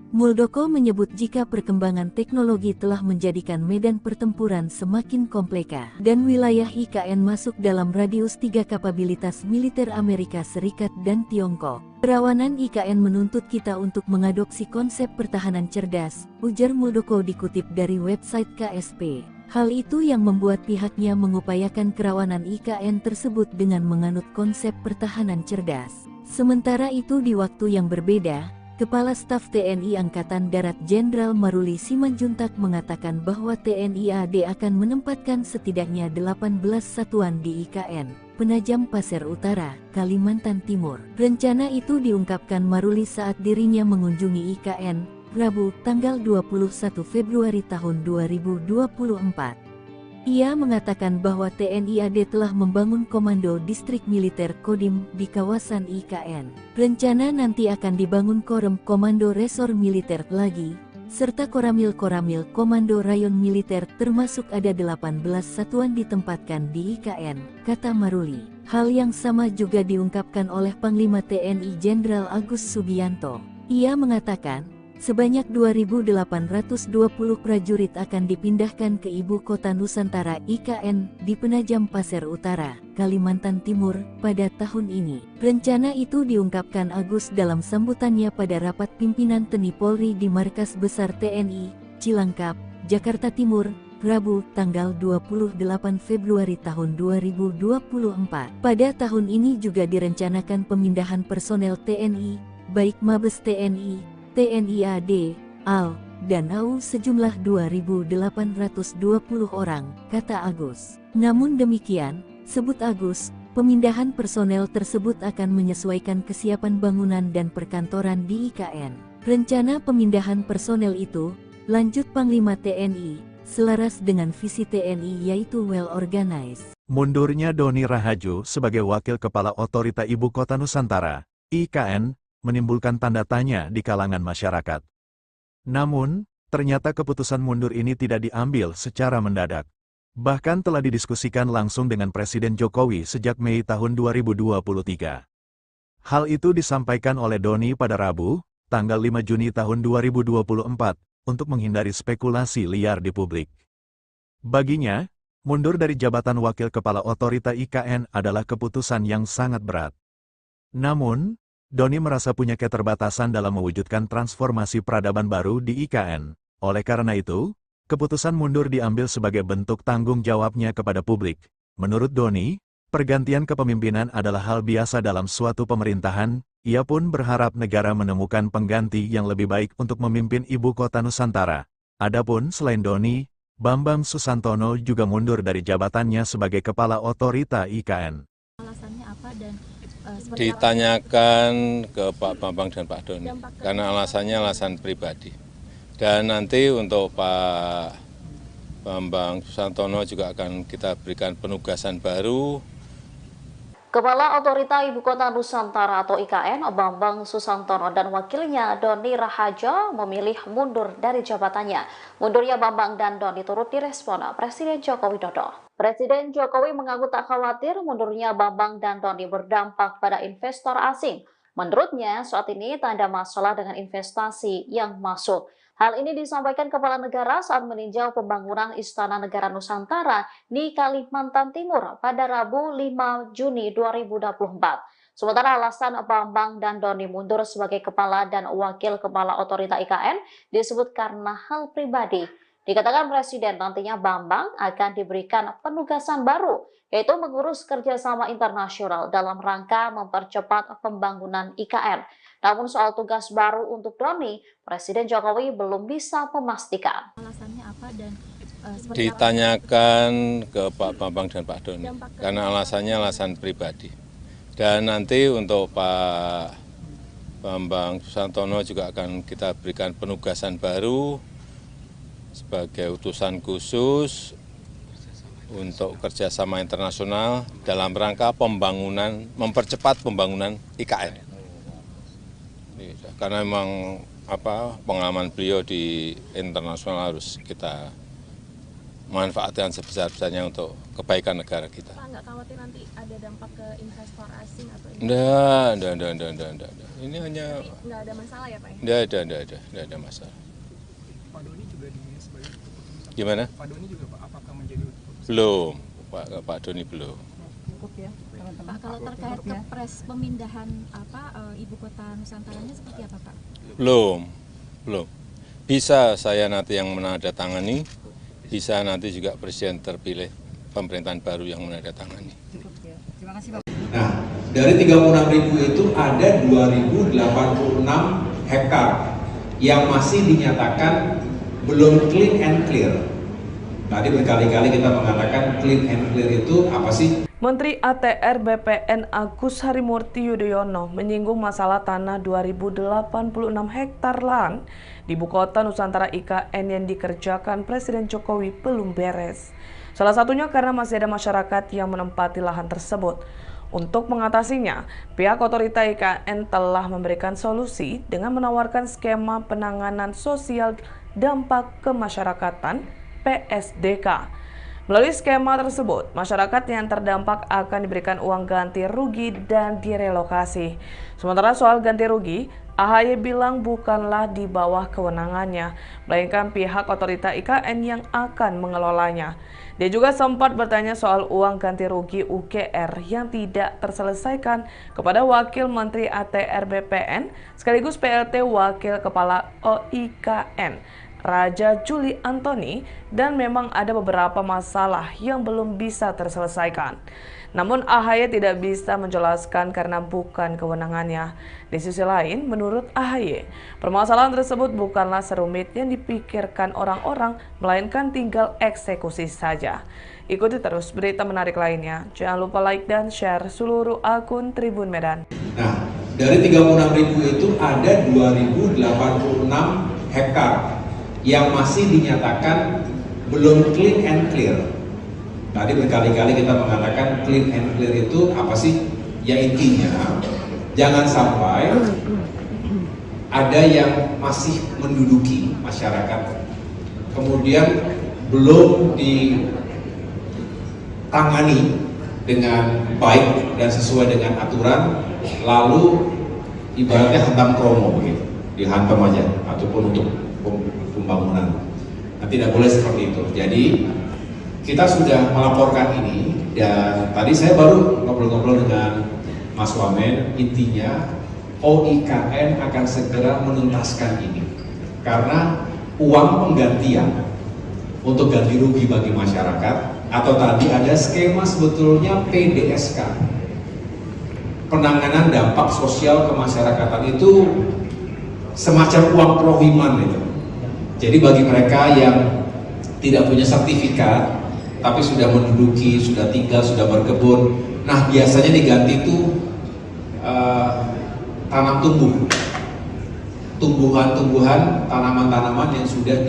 Muldoko menyebut jika perkembangan teknologi telah menjadikan medan pertempuran semakin komplika dan wilayah IKN masuk dalam radius 3 kapabilitas militer Amerika Serikat dan Tiongkok. Kerawanan IKN menuntut kita untuk mengadopsi konsep pertahanan cerdas, ujar Muldoko dikutip dari website KSP. Hal itu yang membuat pihaknya mengupayakan kerawanan IKN tersebut dengan menganut konsep pertahanan cerdas. Sementara itu di waktu yang berbeda, Kepala Staf TNI Angkatan Darat Jenderal Maruli Simanjuntak mengatakan bahwa TNI AD akan menempatkan setidaknya 18 satuan di IKN, Penajam Pasir Utara, Kalimantan Timur. Rencana itu diungkapkan Maruli saat dirinya mengunjungi IKN, Rabu, tanggal 21 Februari tahun 2024. Ia mengatakan bahwa TNI AD telah membangun Komando Distrik Militer Kodim di kawasan IKN. Rencana nanti akan dibangun Korem Komando Resor Militer lagi, serta Koramil Komando Rayon Militer termasuk ada 18 satuan ditempatkan di IKN, kata Maruli. Hal yang sama juga diungkapkan oleh Panglima TNI Jenderal Agus Subianto. Ia mengatakan, sebanyak 2.820 prajurit akan dipindahkan ke ibu kota Nusantara IKN di Penajam Pasir Utara, Kalimantan Timur, pada tahun ini. Rencana itu diungkapkan Agus dalam sambutannya pada rapat pimpinan TNI Polri di Markas Besar TNI, Cilangkap, Jakarta Timur, Rabu, tanggal 28 Februari tahun 2024. Pada tahun ini juga direncanakan pemindahan personel TNI, baik Mabes TNI, TNI AD, AL, dan AU sejumlah 2.820 orang, kata Agus. Namun demikian, sebut Agus, pemindahan personel tersebut akan menyesuaikan kesiapan bangunan dan perkantoran di IKN. Rencana pemindahan personel itu, lanjut Panglima TNI, selaras dengan visi TNI yaitu well organized. Mundurnya Doni Rahajo sebagai Wakil Kepala Otorita Ibu Kota Nusantara, IKN, menimbulkan tanda tanya di kalangan masyarakat. Namun, ternyata keputusan mundur ini tidak diambil secara mendadak. Bahkan telah didiskusikan langsung dengan Presiden Jokowi sejak Mei tahun 2023. Hal itu disampaikan oleh Doni pada Rabu, tanggal 5 Juni tahun 2024, untuk menghindari spekulasi liar di publik. Baginya, mundur dari jabatan Wakil Kepala Otorita IKN adalah keputusan yang sangat berat. Namun, Doni merasa punya keterbatasan dalam mewujudkan transformasi peradaban baru di IKN. Oleh karena itu, keputusan mundur diambil sebagai bentuk tanggung jawabnya kepada publik. Menurut Doni, pergantian kepemimpinan adalah hal biasa dalam suatu pemerintahan. Ia pun berharap negara menemukan pengganti yang lebih baik untuk memimpin ibu kota Nusantara. Adapun selain Doni, Bambang Susantono juga mundur dari jabatannya sebagai Kepala Otorita IKN. Alasannya apa dan ditanyakan ke Pak Bambang dan Pak Doni, karena alasannya alasan pribadi. Dan nanti untuk Pak Bambang Susantono juga akan kita berikan penugasan baru. Kepala Otorita Ibu Kota Nusantara atau IKN, Bambang Susantono dan wakilnya Doni Rahajo memilih mundur dari jabatannya. Mundurnya Bambang dan Doni turut direspon Presiden Joko Widodo. Presiden Jokowi mengaku tak khawatir mundurnya Bambang dan Doni berdampak pada investor asing. Menurutnya, saat ini tak ada masalah dengan investasi yang masuk. Hal ini disampaikan Kepala Negara saat meninjau pembangunan Istana Negara Nusantara di Kalimantan Timur pada Rabu 5 Juni 2024. Sementara alasan Bambang dan Doni mundur sebagai Kepala dan Wakil Kepala Otorita IKN disebut karena hal pribadi. Dikatakan Presiden nantinya Bambang akan diberikan penugasan baru, yaitu mengurus kerjasama internasional dalam rangka mempercepat pembangunan IKN. Namun soal tugas baru untuk Doni, Presiden Jokowi belum bisa memastikan. Alasannya apa dan ditanyakan ke Pak Bambang dan Pak Doni, karena alasannya alasan pribadi. Dan nanti untuk Pak Bambang Susantono juga akan kita berikan penugasan baru sebagai utusan khusus untuk kerjasama internasional dalam rangka mempercepat pembangunan IKN. Karena memang pengalaman beliau di internasional harus kita manfaatkan sebesar-besarnya untuk kebaikan negara kita. Pak, nggak khawatir nanti ada dampak ke investor asing atau Enggak. Ini hanya nggak ada masalah ya Pak? Enggak ada masalah. Pak Doni juga sebagai keputusan. Gimana? Pak Doni juga Pak, apakah menjadi keputusan? Belum, Pak Doni belum. Pak, kalau terkait kepres pemindahan ibu kota Nusantaranya seperti apa Pak? Belum. Bisa saya nanti yang menandatangani, bisa nanti juga presiden terpilih pemerintahan baru yang menandatangani. Nah, dari 36.000 itu ada 2.086 hektar yang masih dinyatakan belum clean and clear. Tadi berkali-kali kita mengatakan clean and clear itu apa sih? Menteri ATR BPN Agus Harimurti Yudhoyono menyinggung masalah tanah 2.086 hektar lahan di Ibu Kota Nusantara IKN yang dikerjakan Presiden Jokowi belum beres. Salah satunya karena masih ada masyarakat yang menempati lahan tersebut. Untuk mengatasinya, pihak otorita IKN telah memberikan solusi dengan menawarkan skema penanganan sosial dampak kemasyarakatan (PSDK). Melalui skema tersebut, masyarakat yang terdampak akan diberikan uang ganti rugi dan direlokasi. Sementara soal ganti rugi, AHY bilang bukanlah di bawah kewenangannya, melainkan pihak otorita IKN yang akan mengelolanya. Dia juga sempat bertanya soal uang ganti rugi UGR yang tidak terselesaikan kepada Wakil Menteri ATR BPN sekaligus PLT Wakil Kepala OIKN, Raja Juli Antoni, dan memang ada beberapa masalah yang belum bisa terselesaikan. Namun AHY tidak bisa menjelaskan karena bukan kewenangannya. Di sisi lain, menurut AHY, permasalahan tersebut bukanlah serumit yang dipikirkan orang-orang, melainkan tinggal eksekusi saja. Ikuti terus berita menarik lainnya. Jangan lupa like dan share seluruh akun Tribun Medan. Nah, dari 36.000 itu ada 2.086 hektar yang masih dinyatakan belum clean and clear. Tadi berkali-kali kita mengatakan clean and clear itu apa sih? Ya intinya, jangan sampai ada yang masih menduduki masyarakat, kemudian belum ditangani dengan baik dan sesuai dengan aturan, lalu ibaratnya hantam kromo begitu, dihantam aja, ataupun untuk pembangunan. Nah, tidak boleh seperti itu. Jadi kita sudah melaporkan ini, dan tadi saya baru ngobrol-ngobrol dengan Mas Wamen. Intinya OIKN akan segera menuntaskan ini karena uang penggantian untuk ganti rugi bagi masyarakat, atau tadi ada skema sebetulnya PDSK, penanganan dampak sosial kemasyarakatan, itu semacam uang prohiman itu. Jadi bagi mereka yang tidak punya sertifikat tapi sudah menduduki, sudah tinggal, sudah berkebun, nah biasanya diganti itu tanam tumbuh, tumbuhan-tumbuhan, tanaman-tanaman yang sudah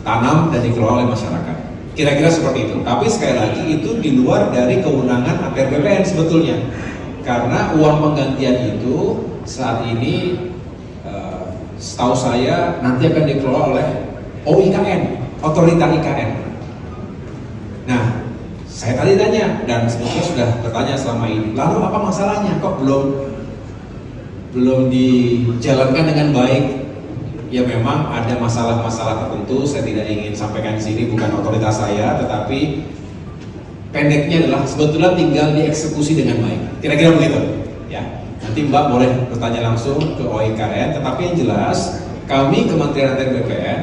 ditanam dan dikelola oleh masyarakat. Kira-kira seperti itu. Tapi sekali lagi itu di luar dari kewenangan ATR BPN sebetulnya, karena uang penggantian itu saat ini setahu saya nanti akan dikelola oleh OIKN, otorita IKN. Nah, saya tadi tanya, dan sebetulnya sudah bertanya selama ini, lalu apa masalahnya kok belum dijalankan dengan baik? Ya memang ada masalah-masalah tertentu, saya tidak ingin sampaikan di sini, bukan otoritas saya, tetapi pendeknya adalah sebetulnya tinggal dieksekusi dengan baik. Kira-kira begitu, ya. Nanti Mbak boleh bertanya langsung ke OIKN, tetapi yang jelas kami Kementerian ATR BPN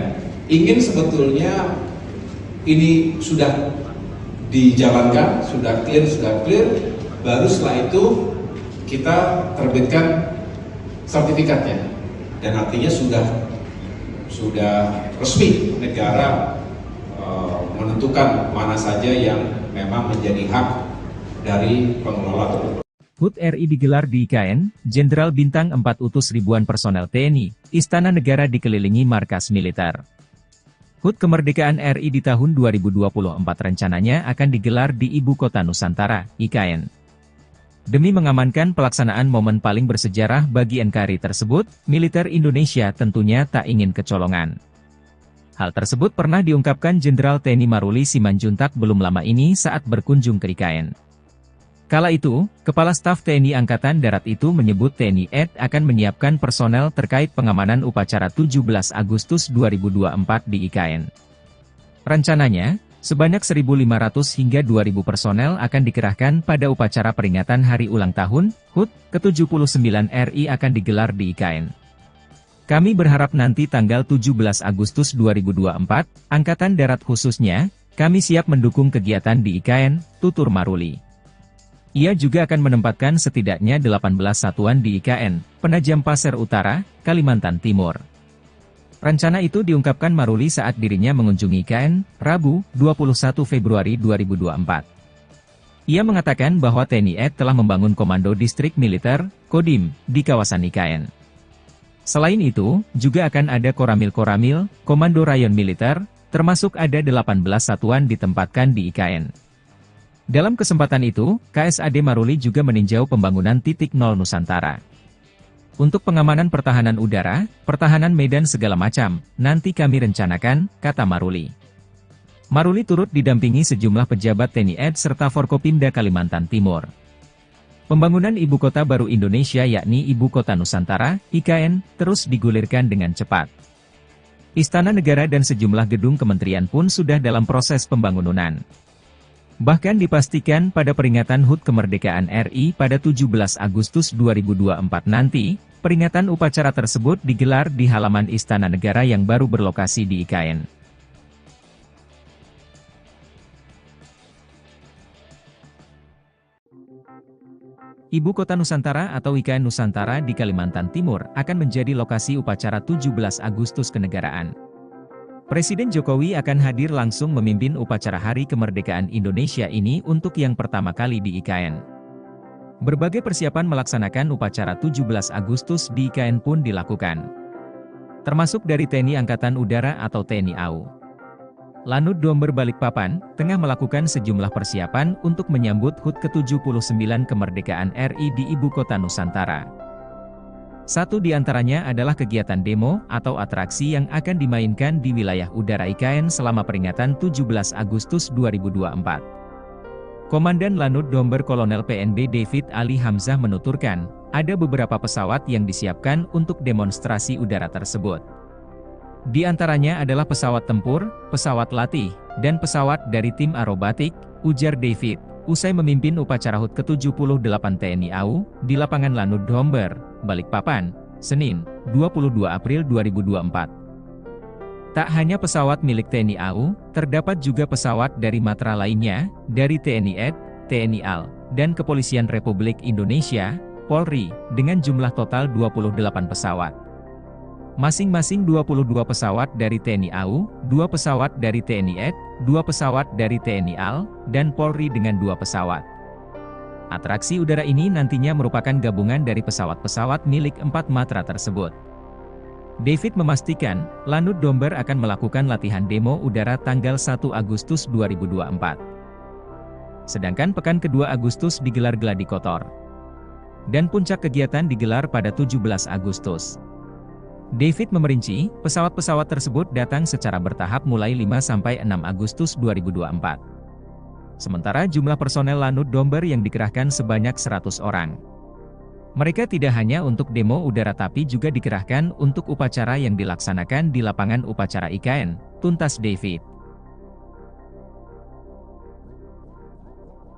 ingin sebetulnya ini sudah dijalankan, sudah clear, baru setelah itu kita terbitkan sertifikatnya, dan artinya sudah resmi negara menentukan mana saja yang memang menjadi hak dari pengelola tersebut. HUT RI digelar di IKN, Jenderal Bintang 4 utus ribuan personel TNI, Istana Negara dikelilingi markas militer. HUT Kemerdekaan RI di tahun 2024 rencananya akan digelar di Ibu Kota Nusantara, IKN. Demi mengamankan pelaksanaan momen paling bersejarah bagi NKRI tersebut, militer Indonesia tentunya tak ingin kecolongan. Hal tersebut pernah diungkapkan Jenderal TNI Maruli Simanjuntak belum lama ini saat berkunjung ke IKN. Kala itu, Kepala Staf TNI Angkatan Darat itu menyebut TNI AD akan menyiapkan personel terkait pengamanan upacara 17 Agustus 2024 di IKN. Rencananya, sebanyak 1.500 hingga 2.000 personel akan dikerahkan pada upacara peringatan Hari Ulang Tahun HUT ke-79 RI akan digelar di IKN. Kami berharap nanti tanggal 17 Agustus 2024, Angkatan Darat khususnya, kami siap mendukung kegiatan di IKN, tutur Maruli. Ia juga akan menempatkan setidaknya 18 satuan di IKN, Penajam Pasir Utara, Kalimantan Timur. Rencana itu diungkapkan Maruli saat dirinya mengunjungi IKN, Rabu, 21 Februari 2024. Ia mengatakan bahwa TNI AD telah membangun Komando Distrik Militer, Kodim, di kawasan IKN. Selain itu, juga akan ada Koramil-Koramil, Komando Rayon Militer, termasuk ada 18 satuan ditempatkan di IKN. Dalam kesempatan itu, KSAD Maruli juga meninjau pembangunan titik nol Nusantara. Untuk pengamanan pertahanan udara, pertahanan medan segala macam, nanti kami rencanakan, kata Maruli. Maruli turut didampingi sejumlah pejabat TNI AD serta Forkopimda Kalimantan Timur. Pembangunan Ibu Kota Baru Indonesia yakni Ibu Kota Nusantara, IKN, terus digulirkan dengan cepat. Istana Negara dan sejumlah gedung kementerian pun sudah dalam proses pembangunan. Bahkan dipastikan pada peringatan HUT Kemerdekaan RI pada 17 Agustus 2024 nanti, peringatan upacara tersebut digelar di halaman Istana Negara yang baru berlokasi di IKN. Ibu Kota Nusantara atau IKN Nusantara di Kalimantan Timur akan menjadi lokasi upacara 17 Agustus kenegaraan. Presiden Jokowi akan hadir langsung memimpin upacara Hari Kemerdekaan Indonesia ini untuk yang pertama kali di IKN. Berbagai persiapan melaksanakan upacara 17 Agustus di IKN pun dilakukan. Termasuk dari TNI Angkatan Udara atau TNI AU. Lanut Domber Balikpapan, tengah melakukan sejumlah persiapan untuk menyambut HUT ke-79 Kemerdekaan RI di Ibu Kota Nusantara. Satu di antaranya adalah kegiatan demo atau atraksi yang akan dimainkan di wilayah udara IKN selama peringatan 17 Agustus 2024. Komandan Lanut Domber Kolonel PNB David Ali Hamzah menuturkan, ada beberapa pesawat yang disiapkan untuk demonstrasi udara tersebut. Di antaranya adalah pesawat tempur, pesawat latih, dan pesawat dari tim aerobatik, ujar David, usai memimpin upacara HUT ke-78 TNI AU, di lapangan Lanut Domber, Balikpapan, Senin, 22 April 2024. Tak hanya pesawat milik TNI AU, terdapat juga pesawat dari matra lainnya, dari TNI AD, TNI AL, dan Kepolisian Republik Indonesia, Polri, dengan jumlah total 28 pesawat. Masing-masing 22 pesawat dari TNI AU, 2 pesawat dari TNI AD, 2 pesawat dari TNI AL, dan Polri dengan 2 pesawat. Atraksi udara ini nantinya merupakan gabungan dari pesawat-pesawat milik 4 matra tersebut. David memastikan, Lanut Domber akan melakukan latihan demo udara tanggal 1 Agustus 2024. Sedangkan pekan kedua Agustus digelar gladi kotor. Dan puncak kegiatan digelar pada 17 Agustus. David memerinci, pesawat-pesawat tersebut datang secara bertahap mulai 5–6 Agustus 2024. Sementara jumlah personel Lanut Domber yang dikerahkan sebanyak 100 orang. Mereka tidak hanya untuk demo udara tapi juga dikerahkan untuk upacara yang dilaksanakan di lapangan upacara IKN, tuntas David.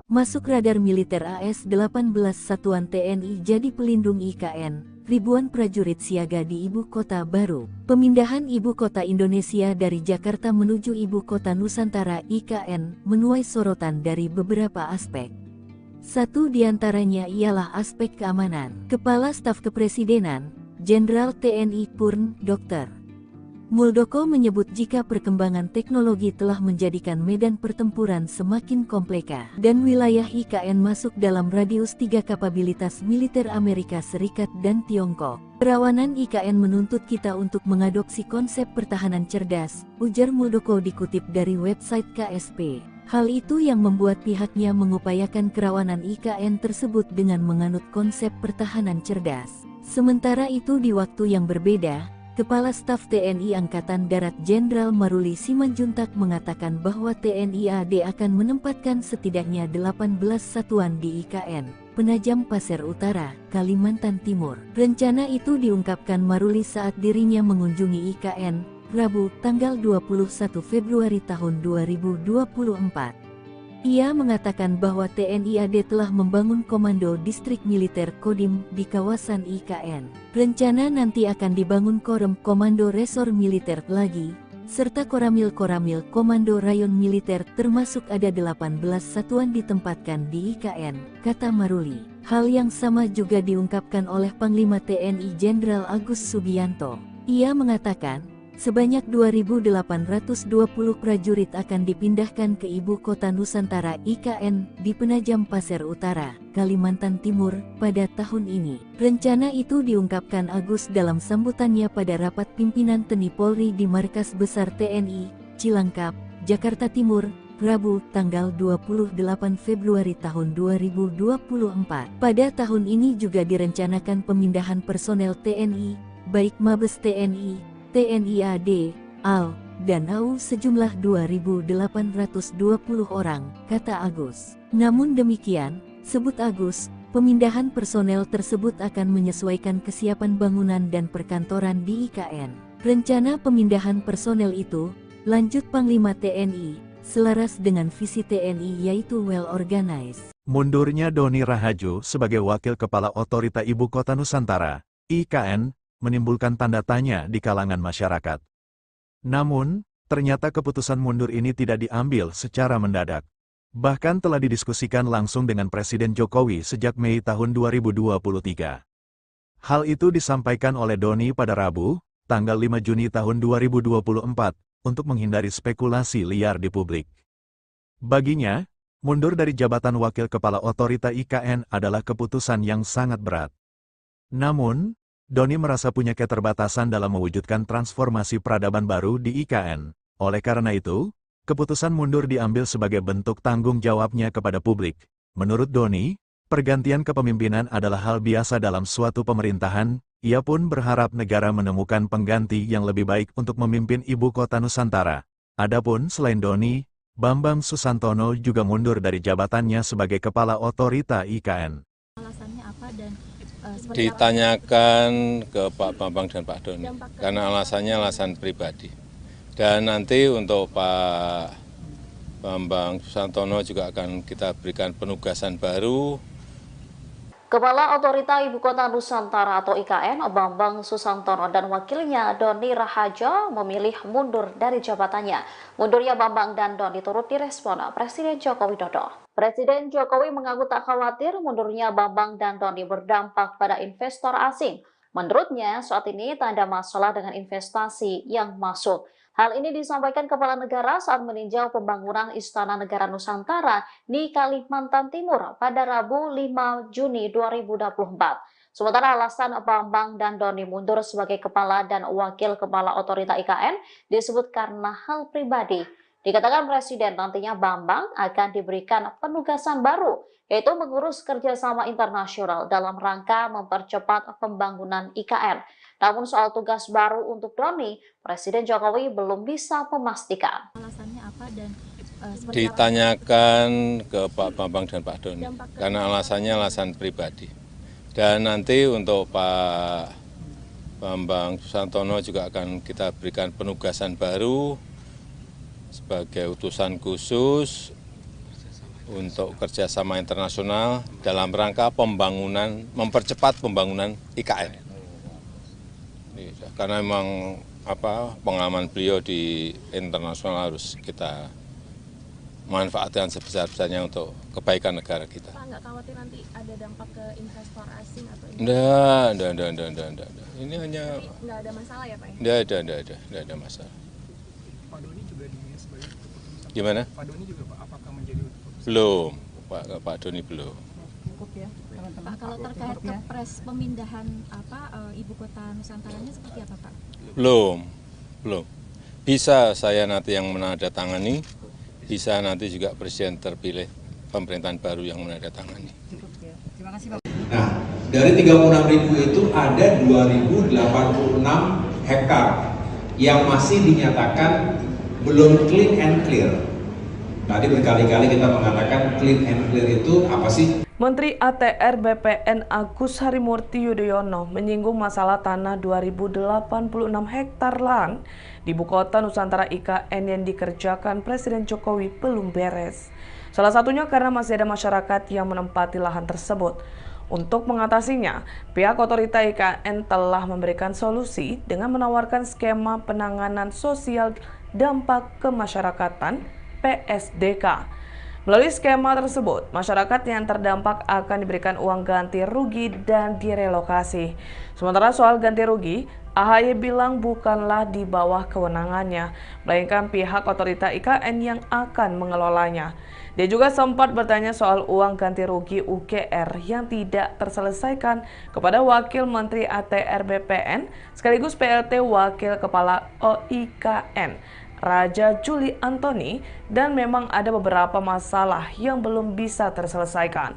Masuk radar militer AS-18 Satuan TNI jadi pelindung IKN. Ribuan prajurit siaga di Ibu Kota Baru. Pemindahan Ibu Kota Indonesia dari Jakarta menuju Ibu Kota Nusantara IKN menuai sorotan dari beberapa aspek. Satu di antaranya ialah aspek keamanan. Kepala Staf Kepresidenan, Jenderal TNI Purn, Dr. Muldoko menyebut jika perkembangan teknologi telah menjadikan medan pertempuran semakin kompleks dan wilayah IKN masuk dalam radius 3 kapabilitas militer Amerika Serikat dan Tiongkok. Kerawanan IKN menuntut kita untuk mengadopsi konsep pertahanan cerdas, ujar Muldoko dikutip dari website KSP. Hal itu yang membuat pihaknya mengupayakan kerawanan IKN tersebut dengan menganut konsep pertahanan cerdas. Sementara itu di waktu yang berbeda, Kepala Staf TNI Angkatan Darat Jenderal Maruli Simanjuntak mengatakan bahwa TNI AD akan menempatkan setidaknya 18 satuan di IKN Penajam Pasir Utara, Kalimantan Timur. Rencana itu diungkapkan Maruli saat dirinya mengunjungi IKN, Rabu, tanggal 21 Februari tahun 2024. Ia mengatakan bahwa TNI AD telah membangun Komando Distrik Militer Kodim di kawasan IKN. Rencana nanti akan dibangun Komando Resor Militer lagi, serta Koramil Komando Rayon Militer termasuk ada 18 satuan ditempatkan di IKN, kata Maruli. Hal yang sama juga diungkapkan oleh Panglima TNI Jenderal Agus Subianto. Ia mengatakan, sebanyak 2.820 prajurit akan dipindahkan ke Ibu Kota Nusantara IKN di Penajam Pasir Utara, Kalimantan Timur, pada tahun ini. Rencana itu diungkapkan Agus dalam sambutannya pada rapat pimpinan TNI Polri di Markas Besar TNI, Cilangkap, Jakarta Timur, Rabu, tanggal 28 Februari tahun 2024. Pada tahun ini juga direncanakan pemindahan personel TNI, baik Mabes TNI, TNI AD, AL, dan AU sejumlah 2.820 orang, kata Agus. Namun demikian, sebut Agus, pemindahan personel tersebut akan menyesuaikan kesiapan bangunan dan perkantoran di IKN. Rencana pemindahan personel itu, lanjut Panglima TNI, selaras dengan visi TNI yaitu well organized. Mundurnya Doni Rahajo sebagai Wakil Kepala Otorita Ibu Kota Nusantara, IKN, menimbulkan tanda tanya di kalangan masyarakat. Namun, ternyata keputusan mundur ini tidak diambil secara mendadak. Bahkan telah didiskusikan langsung dengan Presiden Jokowi sejak Mei tahun 2023. Hal itu disampaikan oleh Doni pada Rabu, tanggal 5 Juni tahun 2024, untuk menghindari spekulasi liar di publik. Baginya, mundur dari jabatan Wakil Kepala Otorita IKN adalah keputusan yang sangat berat. Namun, Doni merasa punya keterbatasan dalam mewujudkan transformasi peradaban baru di IKN. Oleh karena itu, keputusan mundur diambil sebagai bentuk tanggung jawabnya kepada publik. Menurut Doni, pergantian kepemimpinan adalah hal biasa dalam suatu pemerintahan. Ia pun berharap negara menemukan pengganti yang lebih baik untuk memimpin Ibu Kota Nusantara. Adapun selain Doni, Bambang Susantono juga mundur dari jabatannya sebagai Kepala Otorita IKN. Alasannya apa dan ditanyakan ke Pak Bambang dan Pak Doni, karena alasannya alasan pribadi. Dan nanti untuk Pak Bambang Susantono juga akan kita berikan penugasan baru. Kepala Otorita Ibu Kota Nusantara atau IKN, Bambang Susantono dan wakilnya Doni Rahajo memilih mundur dari jabatannya. Mundurnya Bambang dan Doni turut direspon Presiden Joko Widodo. Presiden Jokowi mengaku tak khawatir mundurnya Bambang dan Doni berdampak pada investor asing. Menurutnya, saat ini tak ada masalah dengan investasi yang masuk. Hal ini disampaikan Kepala Negara saat meninjau pembangunan Istana Negara Nusantara di Kalimantan Timur pada Rabu 5 Juni 2024. Sementara alasan Bambang dan Doni mundur sebagai Kepala dan Wakil Kepala Otorita IKN disebut karena hal pribadi. Dikatakan Presiden nantinya Bambang akan diberikan penugasan baru, yaitu mengurus kerjasama internasional dalam rangka mempercepat pembangunan IKN. Namun soal tugas baru untuk Doni, Presiden Jokowi belum bisa memastikan. Alasannya apa dan ditanyakan ke Pak Bambang dan Pak Doni, karena alasannya alasan pribadi. Dan nanti untuk Pak Bambang Susantono juga akan kita berikan penugasan baru sebagai utusan khusus untuk kerjasama internasional dalam rangka pembangunan, mempercepat pembangunan IKN. Karena memang pengalaman beliau di internasional harus kita manfaatkan sebesar-besarnya untuk kebaikan negara kita. Pak, nggak khawatir nanti ada dampak ke investor asing atau Enggak. Ini hanya nggak ada masalah ya Pak? enggak ada masalah. Pak Doni juga dinilai sebagai keputusan. Gimana? Pak Doni juga Pak, apakah menjadi keputusan? Belum, Pak Doni belum. Pak, kalau terkait kepres pemindahan ibu kota Nusantaranya seperti apa Pak? Belum. Bisa saya nanti yang menandatangani, bisa nanti juga presiden terpilih pemerintahan baru yang menandatangani. Nah, dari 36.000 itu ada 2.086 hektar yang masih dinyatakan belum clean and clear. Tadi berkali-kali kita mengatakan clean and clear itu apa sih? Menteri ATR BPN Agus Harimurti Yudhoyono menyinggung masalah tanah 2.086 hektar lahan di Ibu Kota Nusantara IKN yang dikerjakan Presiden Jokowi belum beres. Salah satunya karena masih ada masyarakat yang menempati lahan tersebut. Untuk mengatasinya, pihak otorita IKN telah memberikan solusi dengan menawarkan skema penanganan sosial dampak kemasyarakatan PSDK. Melalui skema tersebut, masyarakat yang terdampak akan diberikan uang ganti rugi dan direlokasi. Sementara soal ganti rugi, AHY bilang bukanlah di bawah kewenangannya, melainkan pihak otorita IKN yang akan mengelolanya. Dia juga sempat bertanya soal uang ganti rugi UGR yang tidak terselesaikan kepada Wakil Menteri ATR BPN sekaligus PLT Wakil Kepala OIKN, Raja Juli Antoni, dan memang ada beberapa masalah yang belum bisa terselesaikan.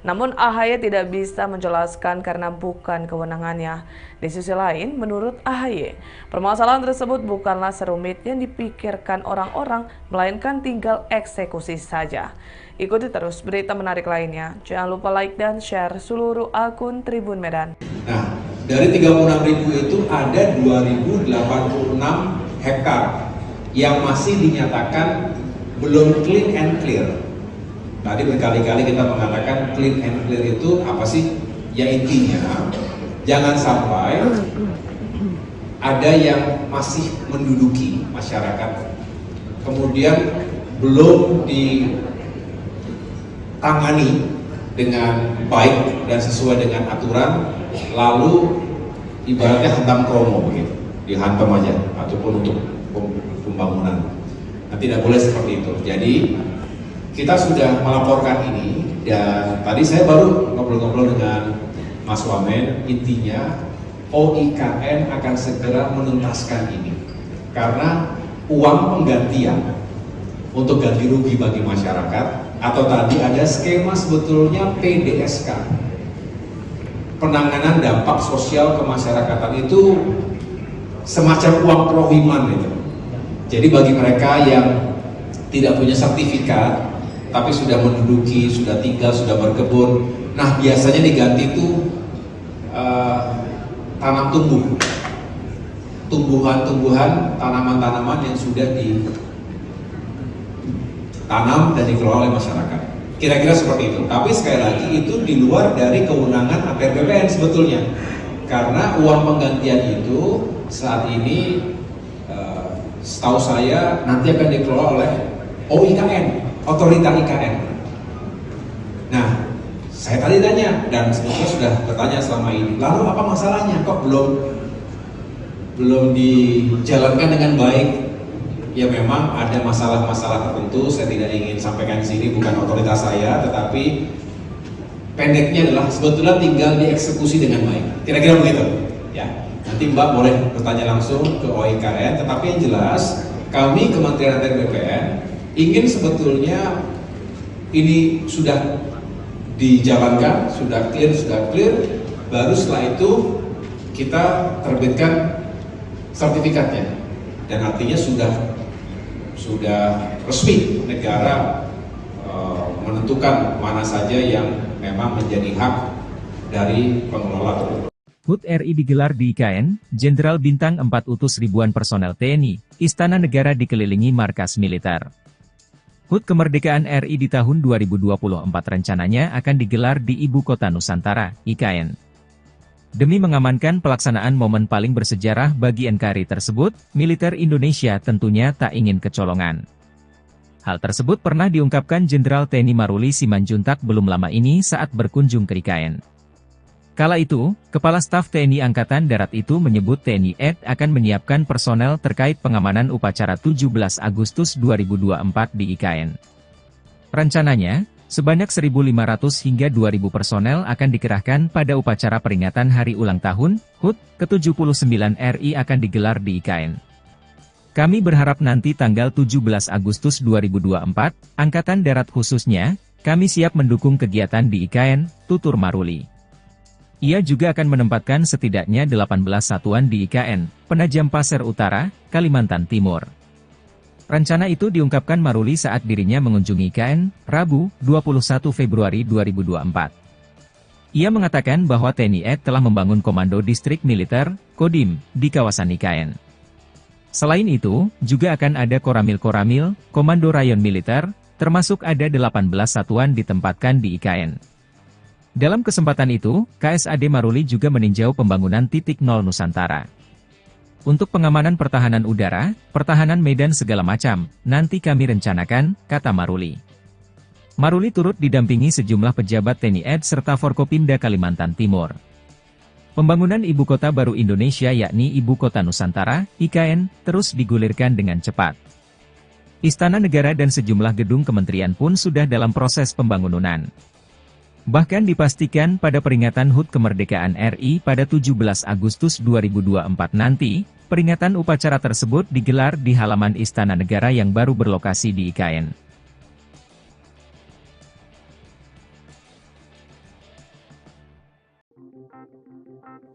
Namun AHY tidak bisa menjelaskan karena bukan kewenangannya. Di sisi lain, menurut AHY, permasalahan tersebut bukanlah serumit yang dipikirkan orang-orang, melainkan tinggal eksekusi saja. Ikuti terus berita menarik lainnya. Jangan lupa like dan share seluruh akun Tribun Medan. Nah, dari 36.000 itu ada 2.086 hektar yang masih dinyatakan belum clean and clear. Tadi berkali-kali kita mengatakan clean and clear itu apa sih? Ya intinya, jangan sampai ada yang masih menduduki masyarakat, kemudian belum ditangani dengan baik dan sesuai dengan aturan, lalu ibaratnya hantam kromo begitu, dihantam aja, ataupun untuk pembangunan. Nah, tidak boleh seperti itu. Jadi kita sudah melaporkan ini, dan tadi saya baru ngobrol-ngobrol dengan Mas Wamen. Intinya OIKN akan segera menuntaskan ini karena uang penggantian untuk ganti rugi bagi masyarakat, atau tadi ada skema sebetulnya PDSK, penanganan dampak sosial kemasyarakatan, itu semacam uang prohiman itu. Jadi bagi mereka yang tidak punya sertifikat tapi sudah menduduki, sudah tinggal, sudah berkebun, nah biasanya diganti itu tanam tumbuh, tumbuhan-tumbuhan, tanaman-tanaman yang sudah ditanam dan dikelola oleh masyarakat. Kira-kira seperti itu. Tapi sekali lagi itu di luar dari kewenangan ATR BPN sebetulnya, karena uang penggantian itu saat ini setahu saya nanti akan dikelola oleh OIKN, otorita IKN. Nah, saya tadi tanya, dan sebetulnya sudah bertanya selama ini, lalu apa masalahnya kok belum dijalankan dengan baik? Ya memang ada masalah-masalah tertentu, saya tidak ingin sampaikan di sini, bukan otoritas saya, tetapi pendeknya adalah sebetulnya tinggal dieksekusi dengan baik. Kira-kira begitu, ya. Nanti Mbak boleh bertanya langsung ke OIKN, tetapi yang jelas kami Kementerian ATR BPN ingin sebetulnya ini sudah dijalankan, sudah clear, baru setelah itu kita terbitkan sertifikatnya, dan artinya sudah resmi negara menentukan mana saja yang memang menjadi hak dari pengelola tersebut. HUT RI digelar di IKN, Jenderal Bintang 4 utus ribuan personel TNI, Istana Negara dikelilingi markas militer. HUT Kemerdekaan RI di tahun 2024 rencananya akan digelar di Ibu Kota Nusantara, IKN. Demi mengamankan pelaksanaan momen paling bersejarah bagi NKRI tersebut, militer Indonesia tentunya tak ingin kecolongan. Hal tersebut pernah diungkapkan Jenderal TNI Maruli Simanjuntak belum lama ini saat berkunjung ke IKN. Kala itu, Kepala Staf TNI Angkatan Darat itu menyebut TNI AD akan menyiapkan personel terkait pengamanan upacara 17 Agustus 2024 di IKN. Rencananya, sebanyak 1.500 hingga 2.000 personel akan dikerahkan pada upacara peringatan Hari Ulang Tahun, HUT, ke-79 RI akan digelar di IKN. Kami berharap nanti tanggal 17 Agustus 2024, Angkatan Darat khususnya, kami siap mendukung kegiatan di IKN, tutur Maruli. Ia juga akan menempatkan setidaknya 18 satuan di IKN, Penajam Pasir Utara, Kalimantan Timur. Rencana itu diungkapkan Maruli saat dirinya mengunjungi IKN, Rabu, 21 Februari 2024. Ia mengatakan bahwa TNI AD telah membangun Komando Distrik Militer, Kodim, di kawasan IKN. Selain itu, juga akan ada Koramil-Koramil, Komando Rayon Militer, termasuk ada 18 satuan ditempatkan di IKN. Dalam kesempatan itu, KSAD Maruli juga meninjau pembangunan titik nol Nusantara. Untuk pengamanan pertahanan udara, pertahanan medan segala macam, nanti kami rencanakan, kata Maruli. Maruli turut didampingi sejumlah pejabat TNI AD serta Forkopimda Kalimantan Timur. Pembangunan Ibu Kota Baru Indonesia yakni Ibu Kota Nusantara, IKN, terus digulirkan dengan cepat. Istana Negara dan sejumlah gedung kementerian pun sudah dalam proses pembangunan. Bahkan dipastikan pada peringatan HUT Kemerdekaan RI pada 17 Agustus 2024 nanti, peringatan upacara tersebut digelar di halaman Istana Negara yang baru berlokasi di IKN.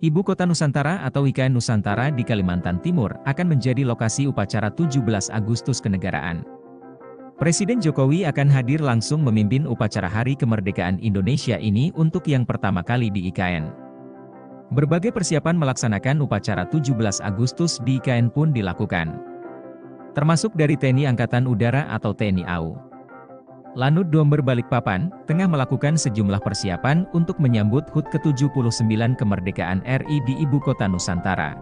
Ibu Kota Nusantara atau IKN Nusantara di Kalimantan Timur akan menjadi lokasi upacara 17 Agustus kenegaraan. Presiden Jokowi akan hadir langsung memimpin upacara Hari Kemerdekaan Indonesia ini untuk yang pertama kali di IKN. Berbagai persiapan melaksanakan upacara 17 Agustus di IKN pun dilakukan. Termasuk dari TNI Angkatan Udara atau TNI AU. Lanut Domber Balikpapan, tengah melakukan sejumlah persiapan untuk menyambut HUT ke-79 Kemerdekaan RI di Ibu Kota Nusantara.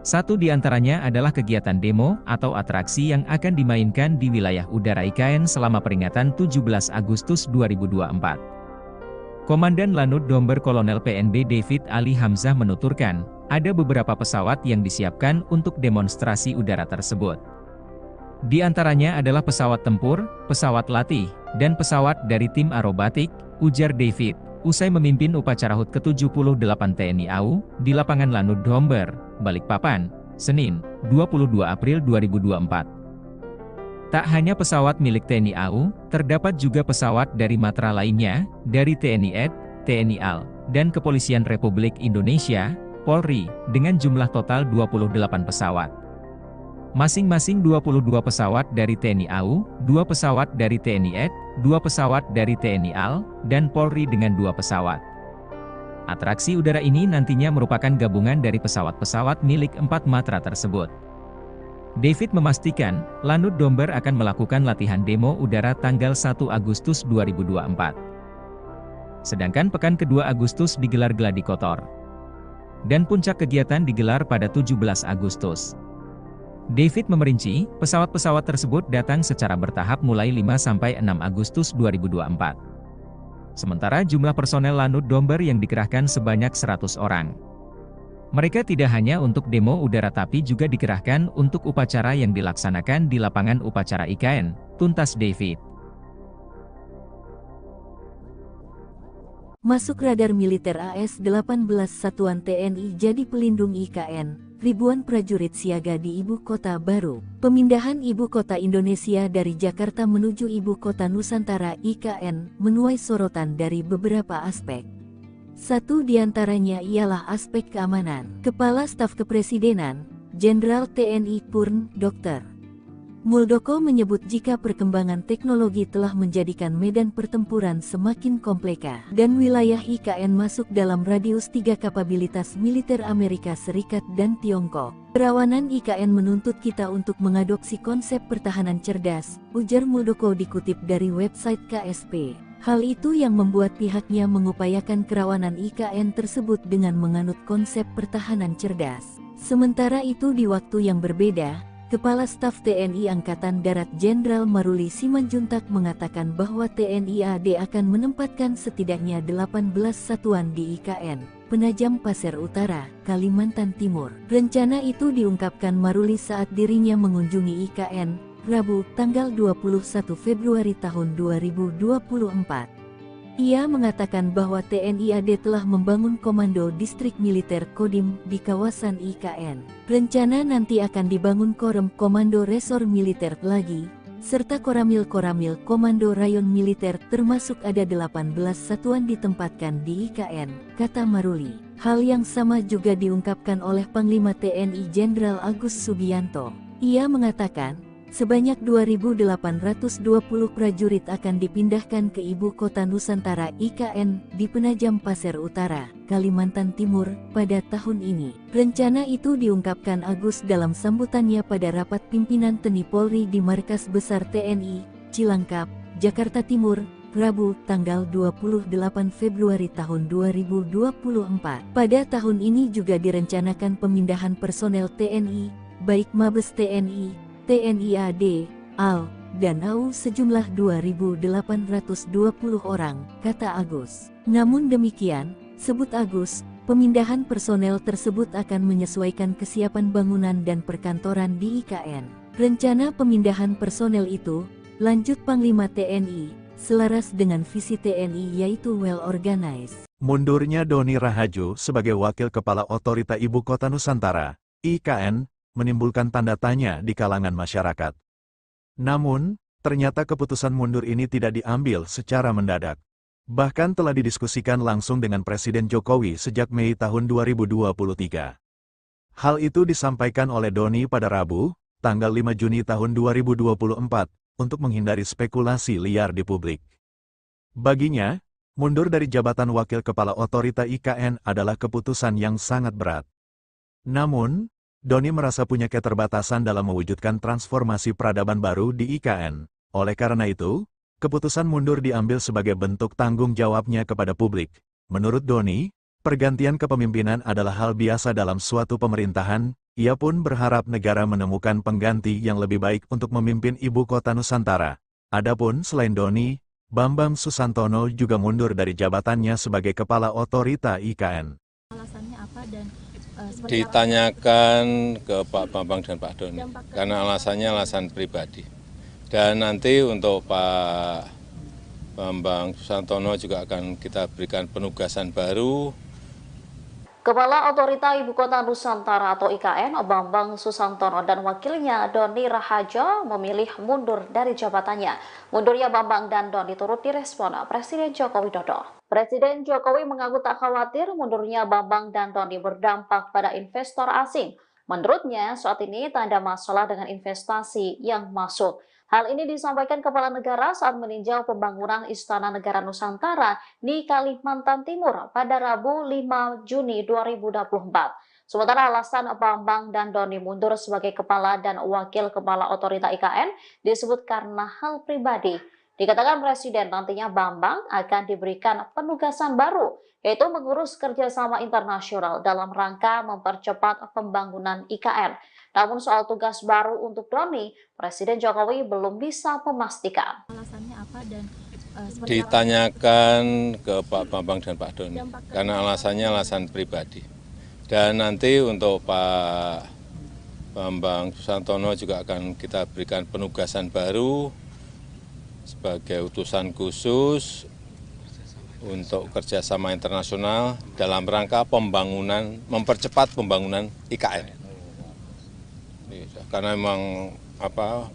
Satu di antaranya adalah kegiatan demo atau atraksi yang akan dimainkan di wilayah udara IKN selama peringatan 17 Agustus 2024. Komandan Lanut Domber Kolonel PNB David Ali Hamzah menuturkan, ada beberapa pesawat yang disiapkan untuk demonstrasi udara tersebut. Di antaranya adalah pesawat tempur, pesawat latih, dan pesawat dari tim aerobatik, ujar David, usai memimpin upacara HUT ke-78 TNI AU, di lapangan Lanut Domber, Balikpapan, Senin, 22 April 2024. Tak hanya pesawat milik TNI AU, terdapat juga pesawat dari matra lainnya, dari TNI AD, TNI AL, dan Kepolisian Republik Indonesia, Polri, dengan jumlah total 28 pesawat. Masing-masing 22 pesawat dari TNI AU, 2 pesawat dari TNI AD, 2 pesawat dari TNI AL, dan Polri dengan 2 pesawat. Atraksi udara ini nantinya merupakan gabungan dari pesawat-pesawat milik 4 matra tersebut. David memastikan, Lanut Domber akan melakukan latihan demo udara tanggal 1 Agustus 2024. Sedangkan pekan kedua Agustus digelar gladi kotor. Dan puncak kegiatan digelar pada 17 Agustus. David memerinci, pesawat-pesawat tersebut datang secara bertahap mulai 5–6 Agustus 2024. Sementara jumlah personel Lanut Domber yang dikerahkan sebanyak 100 orang. Mereka tidak hanya untuk demo udara tapi juga dikerahkan untuk upacara yang dilaksanakan di lapangan upacara IKN, tuntas David. Masuk radar militer AS-18 Satuan TNI jadi pelindung IKN. Ribuan prajurit siaga di Ibu Kota Baru. Pemindahan Ibu Kota Indonesia dari Jakarta menuju Ibu Kota Nusantara IKN menuai sorotan dari beberapa aspek. Satu di antaranya ialah aspek keamanan. Kepala Staf Kepresidenan, Jenderal TNI Purn, Dr. Muldoko menyebut jika perkembangan teknologi telah menjadikan medan pertempuran semakin kompleks dan wilayah IKN masuk dalam radius 3 kapabilitas militer Amerika Serikat dan Tiongkok. Kerawanan IKN menuntut kita untuk mengadopsi konsep pertahanan cerdas, ujar Muldoko dikutip dari website KSP. Hal itu yang membuat pihaknya mengupayakan kerawanan IKN tersebut dengan menganut konsep pertahanan cerdas. Sementara itu di waktu yang berbeda, Kepala Staf TNI Angkatan Darat Jenderal Maruli Simanjuntak mengatakan bahwa TNI AD akan menempatkan setidaknya 18 satuan di IKN Penajam Pasir Utara, Kalimantan Timur. Rencana itu diungkapkan Maruli saat dirinya mengunjungi IKN, Rabu, tanggal 21 Februari tahun 2024. Ia mengatakan bahwa TNI AD telah membangun Komando Distrik Militer Kodim di kawasan IKN. Rencana nanti akan dibangun Komando Resor Militer lagi, serta Koramil Komando Rayon Militer, termasuk ada 18 satuan ditempatkan di IKN, kata Maruli. Hal yang sama juga diungkapkan oleh Panglima TNI Jenderal Agus Subianto. Ia mengatakan, sebanyak 2.820 prajurit akan dipindahkan ke Ibu Kota Nusantara IKN di Penajam Pasir Utara, Kalimantan Timur, pada tahun ini. Rencana itu diungkapkan Agus dalam sambutannya pada rapat pimpinan TNI Polri di Markas Besar TNI, Cilangkap, Jakarta Timur, Rabu, tanggal 28 Februari tahun 2024. Pada tahun ini juga direncanakan pemindahan personel TNI, baik Mabes TNI, TNI AD, AL, dan AU sejumlah 2.820 orang, kata Agus. Namun demikian, sebut Agus, pemindahan personel tersebut akan menyesuaikan kesiapan bangunan dan perkantoran di IKN. Rencana pemindahan personel itu, lanjut Panglima TNI, selaras dengan visi TNI yaitu well organized. Mundurnya Doni Rahajo sebagai Wakil Kepala Otorita Ibu Kota Nusantara, IKN, menimbulkan tanda tanya di kalangan masyarakat. Namun, ternyata keputusan mundur ini tidak diambil secara mendadak. Bahkan telah didiskusikan langsung dengan Presiden Jokowi sejak Mei tahun 2023. Hal itu disampaikan oleh Doni pada Rabu, tanggal 5 Juni tahun 2024, untuk menghindari spekulasi liar di publik. Baginya, mundur dari jabatan Wakil Kepala Otorita IKN adalah keputusan yang sangat berat. Namun, Doni merasa punya keterbatasan dalam mewujudkan transformasi peradaban baru di IKN. Oleh karena itu, keputusan mundur diambil sebagai bentuk tanggung jawabnya kepada publik. Menurut Doni, pergantian kepemimpinan adalah hal biasa dalam suatu pemerintahan. Ia pun berharap negara menemukan pengganti yang lebih baik untuk memimpin Ibu Kota Nusantara. Adapun selain Doni, Bambang Susantono juga mundur dari jabatannya sebagai Kepala Otorita IKN. Alasannya apa dan ditanyakan ke Pak Bambang dan Pak Doni, karena alasannya alasan pribadi. Dan nanti untuk Pak Bambang Susantono juga akan kita berikan penugasan baru. Kepala Otorita Ibu Kota Nusantara atau IKN, Bambang Susantono dan wakilnya Doni Rahajo memilih mundur dari jabatannya. Mundurnya Bambang dan Doni turut direspon Presiden Joko Widodo. Presiden Jokowi mengaku tak khawatir mundurnya Bambang dan Doni berdampak pada investor asing. Menurutnya, saat ini tak ada masalah dengan investasi yang masuk. Hal ini disampaikan Kepala Negara saat meninjau pembangunan Istana Negara Nusantara di Kalimantan Timur pada Rabu 5 Juni 2024. Sementara alasan Bambang dan Doni mundur sebagai Kepala dan Wakil Kepala Otorita IKN disebut karena hal pribadi. Dikatakan Presiden nantinya Bambang akan diberikan penugasan baru, yaitu mengurus kerjasama internasional dalam rangka mempercepat pembangunan IKN. Namun soal tugas baru untuk Doni, Presiden Jokowi belum bisa memastikan. Alasannya apa dan ditanyakan ke Pak Bambang dan Pak Doni, karena alasannya alasan pribadi. Dan nanti untuk Pak Bambang Susantono juga akan kita berikan penugasan baru sebagai utusan khusus untuk kerjasama internasional dalam rangka pembangunan, mempercepat pembangunan IKN. Karena memang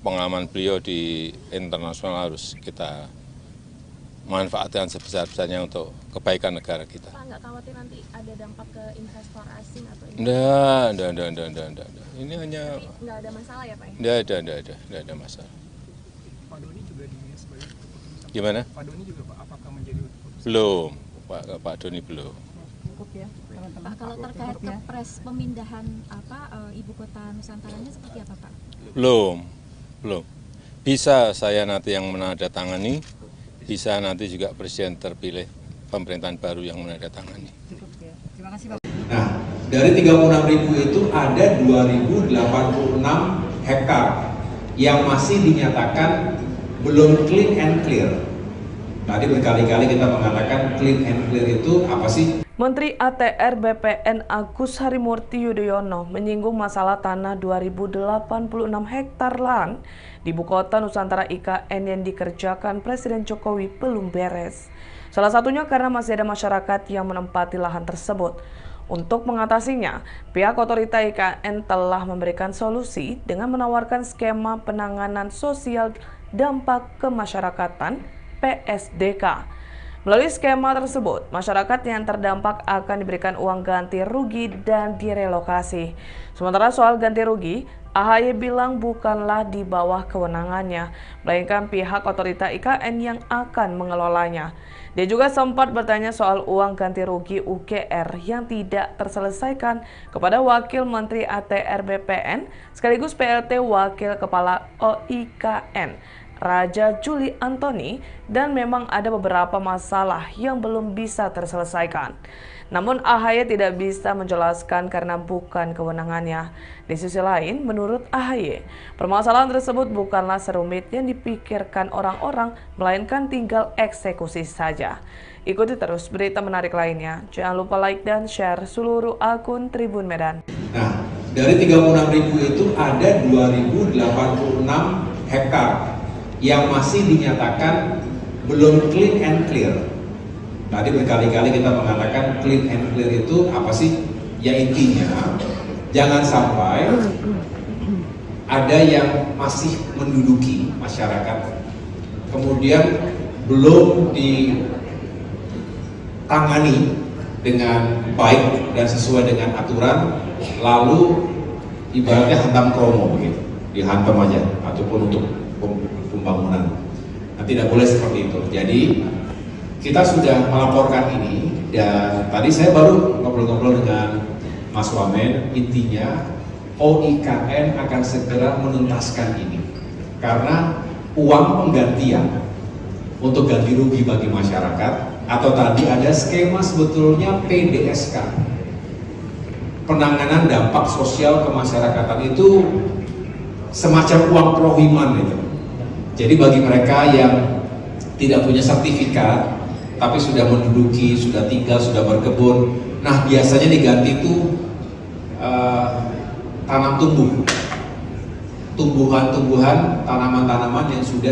pengalaman beliau di internasional harus kita manfaatkan sebesar-besarnya untuk kebaikan negara kita. Pak, nggak khawatir nanti ada dampak ke investor asing atau Enggak. Ini hanya nggak ada masalah ya Pak? Enggak ada masalah. Pak Doni juga dinilai sebagai keputusan. Gimana? Pak Doni juga Pak, apakah menjadi keputusan? Belum, Pak Doni belum. Pak, kalau terkait kepres pemindahan Ibu Kota Nusantaranya seperti apa Pak? Belum. Bisa saya nanti yang menandatangani, bisa nanti juga Presiden terpilih pemerintahan baru yang menandatangani. Nah, dari 36.000 itu ada 2.086 hektar yang masih dinyatakan belum clean and clear. Tadi berkali-kali kita mengatakan clean and clear itu apa sih? Menteri ATR BPN Agus Harimurti Yudhoyono menyinggung masalah tanah 2086 hektar lahan di Ibu Kota Nusantara IKN yang dikerjakan Presiden Jokowi belum beres. Salah satunya karena masih ada masyarakat yang menempati lahan tersebut. Untuk mengatasinya, pihak otorita IKN telah memberikan solusi dengan menawarkan skema penanganan sosial dampak kemasyarakatan PSDK. Melalui skema tersebut, masyarakat yang terdampak akan diberikan uang ganti rugi dan direlokasi. Sementara soal ganti rugi, AHY bilang bukanlah di bawah kewenangannya, melainkan pihak otorita IKN yang akan mengelolanya. Dia juga sempat bertanya soal uang ganti rugi UGR yang tidak terselesaikan kepada Wakil Menteri ATR BPN sekaligus PLT Wakil Kepala OIKN, Raja Juli Antoni, dan memang ada beberapa masalah yang belum bisa terselesaikan. Namun AHY tidak bisa menjelaskan karena bukan kewenangannya. Di sisi lain, menurut AHY, permasalahan tersebut bukanlah serumit yang dipikirkan orang-orang, melainkan tinggal eksekusi saja. Ikuti terus berita menarik lainnya. Jangan lupa like dan share seluruh akun Tribun Medan. Nah, dari 36.000 itu ada 2.086 hektar yang masih dinyatakan belum clean and clear. Tadi berkali-kali kita mengatakan clean and clear itu apa sih? Ya intinya, jangan sampai ada yang masih menduduki masyarakat, kemudian belum ditangani dengan baik dan sesuai dengan aturan, lalu ibaratnya hantam kromo begitu, dihantam aja, ataupun untuk pembangunan. Nah, tidak boleh seperti itu. Jadi kita sudah melaporkan ini, dan tadi saya baru ngobrol-ngobrol dengan Mas Wamen. Intinya OIKN akan segera menuntaskan ini karena uang penggantian untuk ganti rugi bagi masyarakat, atau tadi ada skema sebetulnya PDSK, penanganan dampak sosial kemasyarakatan, itu semacam uang prohiman itu. Jadi bagi mereka yang tidak punya sertifikat tapi sudah menduduki, sudah tinggal, sudah berkebun, nah biasanya diganti itu tanam tumbuhan-tumbuhan, tanaman-tanaman yang sudah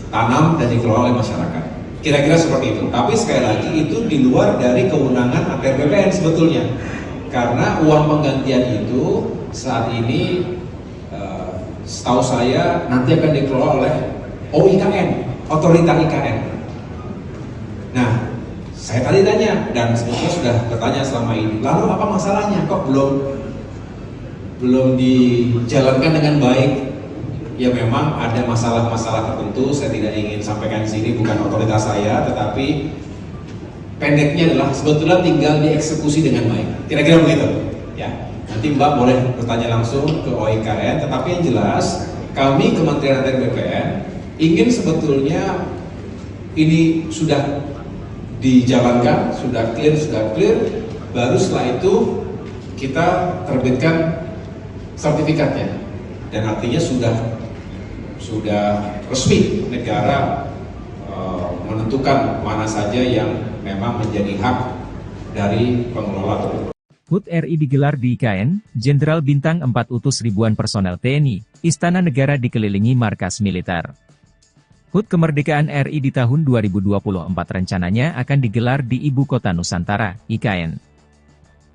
ditanam dan dikelola oleh masyarakat. Kira-kira seperti itu. Tapi sekali lagi itu di luar dari kewenangan ATR BPN sebetulnya, karena uang penggantian itu saat ini setahu saya nanti akan dikelola oleh OIKN, otorita IKN. Nah, saya tadi tanya, dan sebetulnya sudah bertanya selama ini, lalu apa masalahnya kok belum dijalankan dengan baik? Ya memang ada masalah-masalah tertentu, saya tidak ingin sampaikan di sini, bukan otoritas saya, tetapi pendeknya adalah sebetulnya tinggal dieksekusi dengan baik. Kira-kira begitu, ya. Nanti Mbak boleh bertanya langsung ke OIKN, tetapi yang jelas kami Kementerian ATR BPN ingin sebetulnya ini sudah dijalankan, sudah clear, baru setelah itu kita terbitkan sertifikatnya, dan artinya sudah resmi negara menentukan mana saja yang memang menjadi hak dari pengelola tersebut. HUT RI digelar di IKN, Jenderal Bintang 4 utus ribuan personel TNI, Istana Negara dikelilingi markas militer. HUT Kemerdekaan RI di tahun 2024 rencananya akan digelar di Ibu Kota Nusantara, IKN.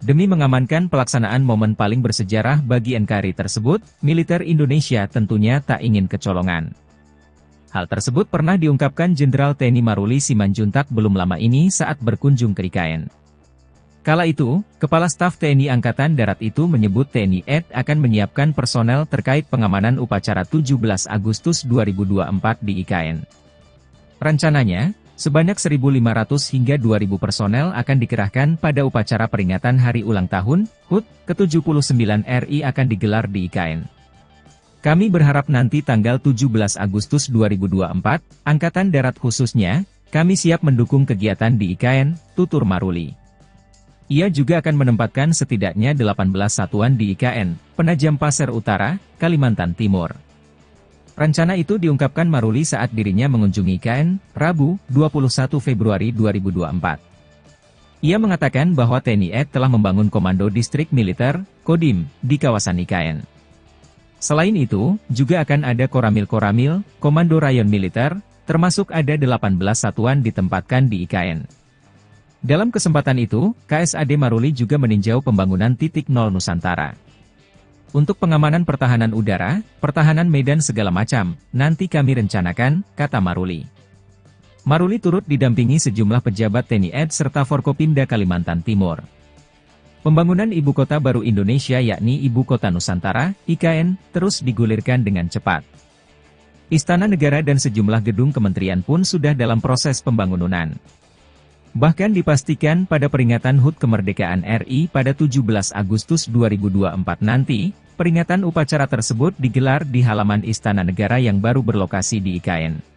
Demi mengamankan pelaksanaan momen paling bersejarah bagi NKRI tersebut, militer Indonesia tentunya tak ingin kecolongan. Hal tersebut pernah diungkapkan Jenderal TNI Maruli Simanjuntak belum lama ini saat berkunjung ke IKN. Kala itu, Kepala Staf TNI Angkatan Darat itu menyebut TNI AD akan menyiapkan personel terkait pengamanan upacara 17 Agustus 2024 di IKN. Rencananya, sebanyak 1.500 hingga 2.000 personel akan dikerahkan pada upacara peringatan Hari Ulang Tahun HUT ke-79 RI akan digelar di IKN. Kami berharap nanti tanggal 17 Agustus 2024, Angkatan Darat khususnya, kami siap mendukung kegiatan di IKN, tutur Maruli. Ia juga akan menempatkan setidaknya 18 satuan di IKN, Penajam Pasir Utara, Kalimantan Timur. Rencana itu diungkapkan Maruli saat dirinya mengunjungi IKN, Rabu, 21 Februari 2024. Ia mengatakan bahwa TNI AD telah membangun Komando Distrik Militer, Kodim, di kawasan IKN. Selain itu, juga akan ada Koramil-Koramil, Komando Rayon Militer, termasuk ada 18 satuan ditempatkan di IKN. Dalam kesempatan itu, KSAD Maruli juga meninjau pembangunan titik nol Nusantara. Untuk pengamanan pertahanan udara, pertahanan medan segala macam, nanti kami rencanakan, kata Maruli. Maruli turut didampingi sejumlah pejabat TNI AD serta Forkopimda Kalimantan Timur. Pembangunan Ibu Kota Baru Indonesia yakni Ibu Kota Nusantara, IKN, terus digulirkan dengan cepat. Istana Negara dan sejumlah gedung kementerian pun sudah dalam proses pembangunan. Bahkan dipastikan pada peringatan HUT Kemerdekaan RI pada 17 Agustus 2024 nanti, peringatan upacara tersebut digelar di halaman Istana Negara yang baru berlokasi di IKN.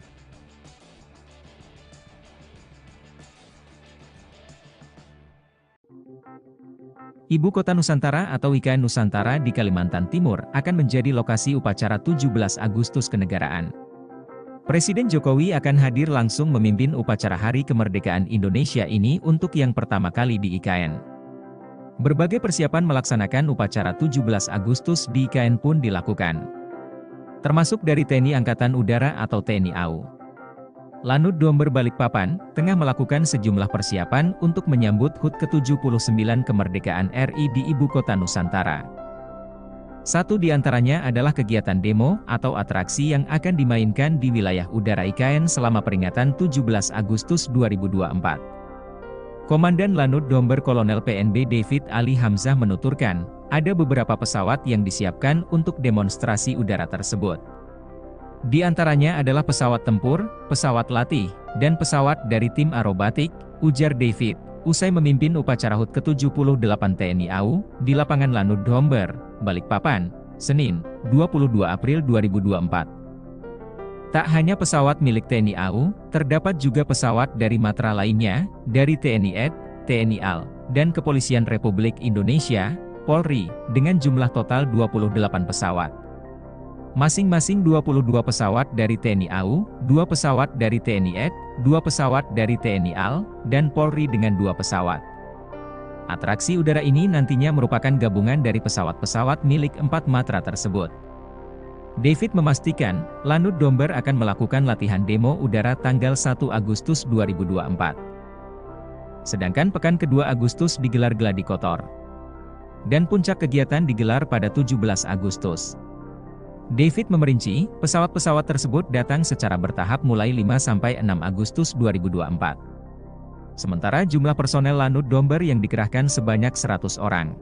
Ibu Kota Nusantara atau IKN Nusantara di Kalimantan Timur akan menjadi lokasi upacara 17 Agustus kenegaraan. Presiden Jokowi akan hadir langsung memimpin upacara Hari Kemerdekaan Indonesia ini untuk yang pertama kali di IKN. Berbagai persiapan melaksanakan upacara 17 Agustus di IKN pun dilakukan. Termasuk dari TNI Angkatan Udara atau TNI AU. Lanut Domber Balikpapan, tengah melakukan sejumlah persiapan untuk menyambut HUT ke-79 Kemerdekaan RI di Ibu Kota Nusantara. Satu di antaranya adalah kegiatan demo atau atraksi yang akan dimainkan di wilayah udara IKN selama peringatan 17 Agustus 2024. Komandan Lanut Domber Kolonel PNB David Ali Hamzah menuturkan, ada beberapa pesawat yang disiapkan untuk demonstrasi udara tersebut. Di antaranya adalah pesawat tempur, pesawat latih, dan pesawat dari tim aerobatik, ujar David, usai memimpin upacara HUT ke-78 TNI AU, di lapangan Lanut Domber, Balikpapan, Senin, 22 April 2024. Tak hanya pesawat milik TNI AU, terdapat juga pesawat dari matra lainnya, dari TNI AD, TNI AL, dan Kepolisian Republik Indonesia, Polri, dengan jumlah total 28 pesawat. Masing-masing 22 pesawat dari TNI AU, 2 pesawat dari TNI AD, 2 pesawat dari TNI AL, dan Polri dengan 2 pesawat. Atraksi udara ini nantinya merupakan gabungan dari pesawat-pesawat milik 4 matra tersebut. David memastikan, Lanut Domber akan melakukan latihan demo udara tanggal 1 Agustus 2024. Sedangkan pekan kedua Agustus digelar gladi kotor. Dan puncak kegiatan digelar pada 17 Agustus. David memerinci, pesawat-pesawat tersebut datang secara bertahap mulai 5–6 Agustus 2024. Sementara jumlah personel Lanut Domber yang dikerahkan sebanyak 100 orang.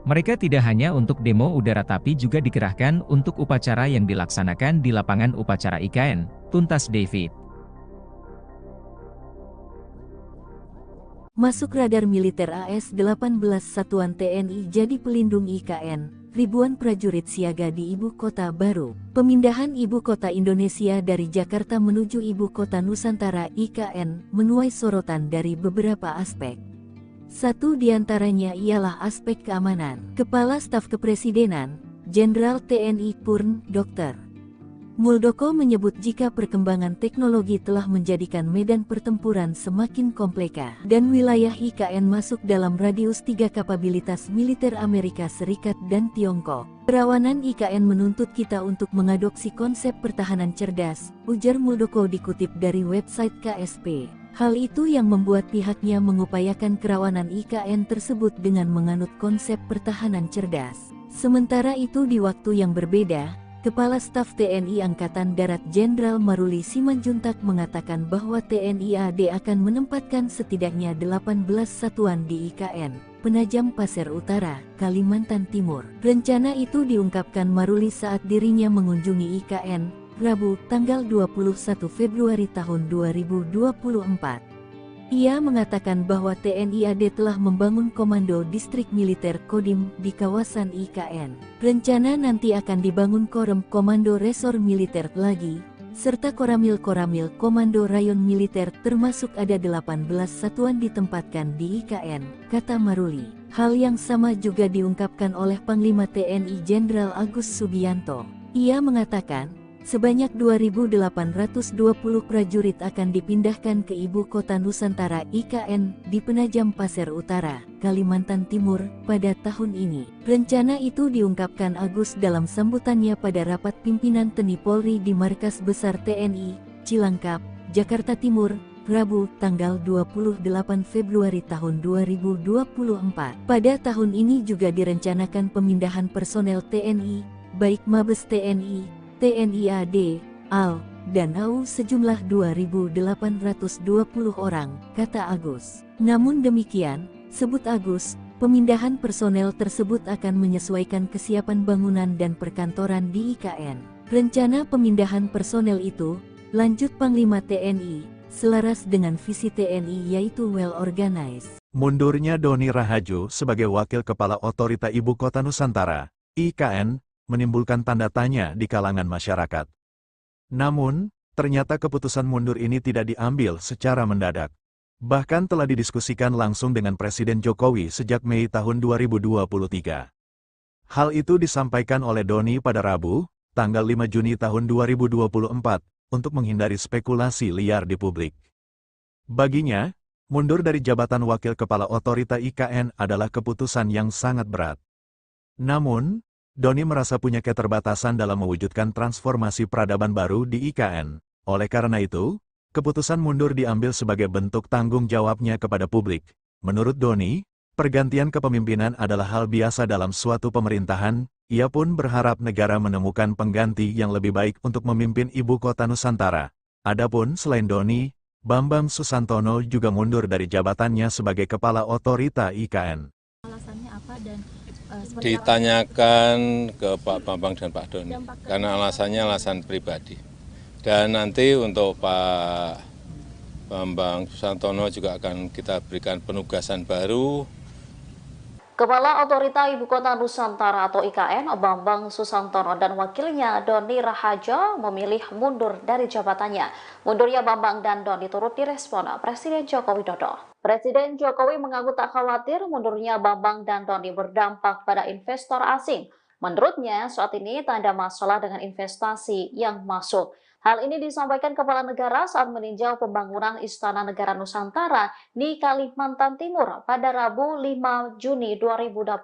Mereka tidak hanya untuk demo udara tapi juga dikerahkan untuk upacara yang dilaksanakan di lapangan upacara IKN, tuntas David. Masuk radar militer AS-18 Satuan TNI jadi pelindung IKN. Ribuan prajurit siaga di Ibu Kota Baru. Pemindahan Ibu Kota Indonesia dari Jakarta menuju Ibu Kota Nusantara IKN menuai sorotan dari beberapa aspek. Satu di antaranya ialah aspek keamanan. Kepala Staf Kepresidenan, Jenderal TNI Purn, Dr. Muldoko menyebut jika perkembangan teknologi telah menjadikan medan pertempuran semakin kompleks dan wilayah IKN masuk dalam radius 3 kapabilitas militer Amerika Serikat dan Tiongkok. Kerawanan IKN menuntut kita untuk mengadopsi konsep pertahanan cerdas, ujar Muldoko dikutip dari website KSP. Hal itu yang membuat pihaknya mengupayakan kerawanan IKN tersebut dengan menganut konsep pertahanan cerdas. Sementara itu di waktu yang berbeda, Kepala Staf TNI Angkatan Darat Jenderal Maruli Simanjuntak mengatakan bahwa TNI AD akan menempatkan setidaknya 18 satuan di IKN, Penajam Pasir Utara, Kalimantan Timur. Rencana itu diungkapkan Maruli saat dirinya mengunjungi IKN, Rabu, tanggal 21 Februari tahun 2024. Ia mengatakan bahwa TNI AD telah membangun Komando Distrik Militer Kodim di kawasan IKN. Rencana nanti akan dibangun Korem Komando Resor Militer lagi, serta koramil-koramil Komando Rayon Militer termasuk ada 18 satuan ditempatkan di IKN, kata Maruli. Hal yang sama juga diungkapkan oleh Panglima TNI Jenderal Agus Subianto. Ia mengatakan, sebanyak 2.820 prajurit akan dipindahkan ke Ibu Kota Nusantara IKN di Penajam Pasir Utara, Kalimantan Timur, pada tahun ini. Rencana itu diungkapkan Agus dalam sambutannya pada rapat pimpinan TNI Polri di Markas Besar TNI, Cilangkap, Jakarta Timur, Rabu, tanggal 28 Februari tahun 2024. Pada tahun ini juga direncanakan pemindahan personel TNI, baik Mabes TNI, TNI AD, AL, dan AU sejumlah 2.820 orang, kata Agus. Namun demikian, sebut Agus, pemindahan personel tersebut akan menyesuaikan kesiapan bangunan dan perkantoran di IKN. Rencana pemindahan personel itu, lanjut Panglima TNI, selaras dengan visi TNI yaitu well organized. Mundurnya Doni Rahajo sebagai Wakil Kepala Otorita Ibu Kota Nusantara, IKN, menimbulkan tanda tanya di kalangan masyarakat. Namun, ternyata keputusan mundur ini tidak diambil secara mendadak. Bahkan telah didiskusikan langsung dengan Presiden Jokowi sejak Mei tahun 2023. Hal itu disampaikan oleh Doni pada Rabu, tanggal 5 Juni tahun 2024, untuk menghindari spekulasi liar di publik. Baginya, mundur dari jabatan Wakil Kepala Otorita IKN adalah keputusan yang sangat berat. Namun, Doni merasa punya keterbatasan dalam mewujudkan transformasi peradaban baru di IKN. Oleh karena itu, keputusan mundur diambil sebagai bentuk tanggung jawabnya kepada publik. Menurut Doni, pergantian kepemimpinan adalah hal biasa dalam suatu pemerintahan. Ia pun berharap negara menemukan pengganti yang lebih baik untuk memimpin Ibu Kota Nusantara. Adapun selain Doni, Bambang Susantono juga mundur dari jabatannya sebagai Kepala Otorita IKN. Alasannya apa dan ditanyakan ke Pak Bambang dan Pak Doni, karena alasannya alasan pribadi. Dan nanti untuk Pak Bambang Susantono juga akan kita berikan penugasan baru. Kepala Otorita Ibu Kota Nusantara atau IKN, Bambang Susantono dan wakilnya Doni Rahajo memilih mundur dari jabatannya. Mundurnya Bambang dan Doni turut direspon Presiden Joko Widodo. Presiden Jokowi mengaku tak khawatir mundurnya Bambang dan Doni berdampak pada investor asing. Menurutnya, saat ini tak ada masalah dengan investasi yang masuk. Hal ini disampaikan Kepala Negara saat meninjau pembangunan Istana Negara Nusantara di Kalimantan Timur pada Rabu 5 Juni 2024.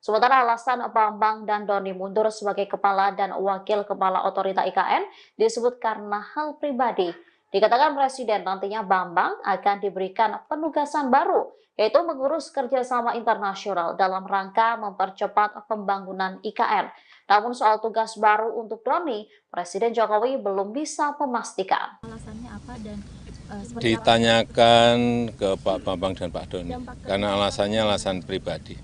Sementara alasan Bambang dan Doni mundur sebagai Kepala dan Wakil Kepala Otorita IKN disebut karena hal pribadi. Dikatakan Presiden nantinya Bambang akan diberikan penugasan baru, yaitu mengurus kerjasama internasional dalam rangka mempercepat pembangunan IKN. Namun soal tugas baru untuk Doni, Presiden Jokowi belum bisa memastikan. Alasannya apa dan ditanyakan ke Pak Bambang dan Pak Doni, karena alasannya alasan pribadi.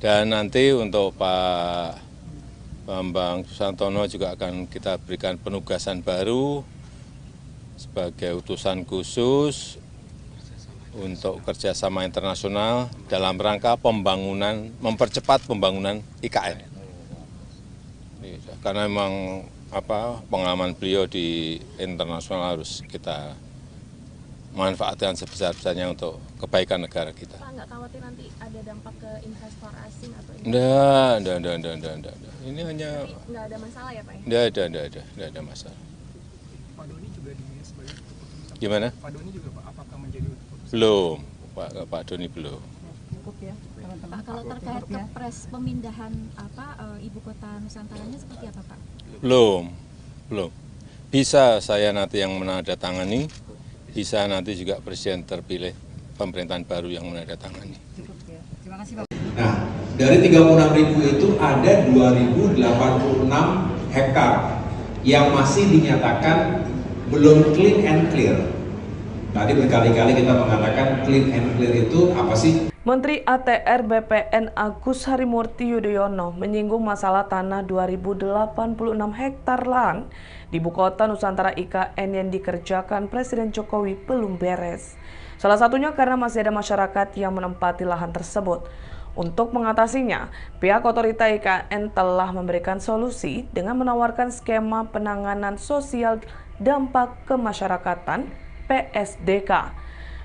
Dan nanti untuk Pak Bambang Susantono juga akan kita berikan penugasan baru sebagai utusan khusus untuk kerjasama internasional dalam rangka pembangunan, mempercepat pembangunan IKN. Karena memang pengalaman beliau di internasional harus kita manfaatkan sebesar-besarnya untuk kebaikan negara kita. Pak, nggak khawatir nanti ada dampak ke investor asing atau Enggak. Ini hanya nggak ada masalah ya Pak? Enggak ada masalah. Pak Doni juga sebagai keputusan. Gimana? Pak Doni juga Pak, apakah menjadi keputusan? Belum, Pak Doni belum. Pak, kalau terkait kepres pemindahan Ibu Kota Nusantaranya seperti apa Pak? Belum. Bisa saya nanti yang menandatangani, bisa nanti juga Presiden terpilih pemerintahan baru yang menandatangani. Nah, dari 36.000 itu ada 2.086 hektar yang masih dinyatakan belum clean and clear. Tadi berkali-kali kita mengatakan clean and clear itu apa sih? Menteri ATR BPN Agus Harimurti Yudhoyono menyinggung masalah tanah 2.086 hektar lahan di Ibu Kota Nusantara IKN yang dikerjakan Presiden Jokowi belum beres. Salah satunya karena masih ada masyarakat yang menempati lahan tersebut. Untuk mengatasinya, pihak otorita IKN telah memberikan solusi dengan menawarkan skema penanganan sosial dampak kemasyarakatan (PSDK).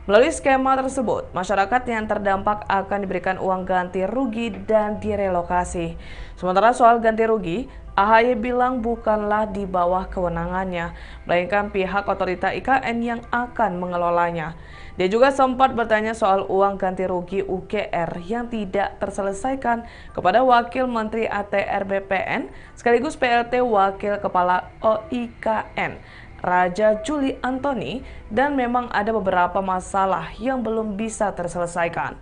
Melalui skema tersebut, masyarakat yang terdampak akan diberikan uang ganti rugi dan direlokasi. Sementara soal ganti rugi, AHY bilang bukanlah di bawah kewenangannya, melainkan pihak otorita IKN yang akan mengelolanya. Dia juga sempat bertanya soal uang ganti rugi UGR yang tidak terselesaikan kepada Wakil Menteri ATR BPN sekaligus PLT Wakil Kepala OIKN, Raja Juli Antoni, dan memang ada beberapa masalah yang belum bisa terselesaikan.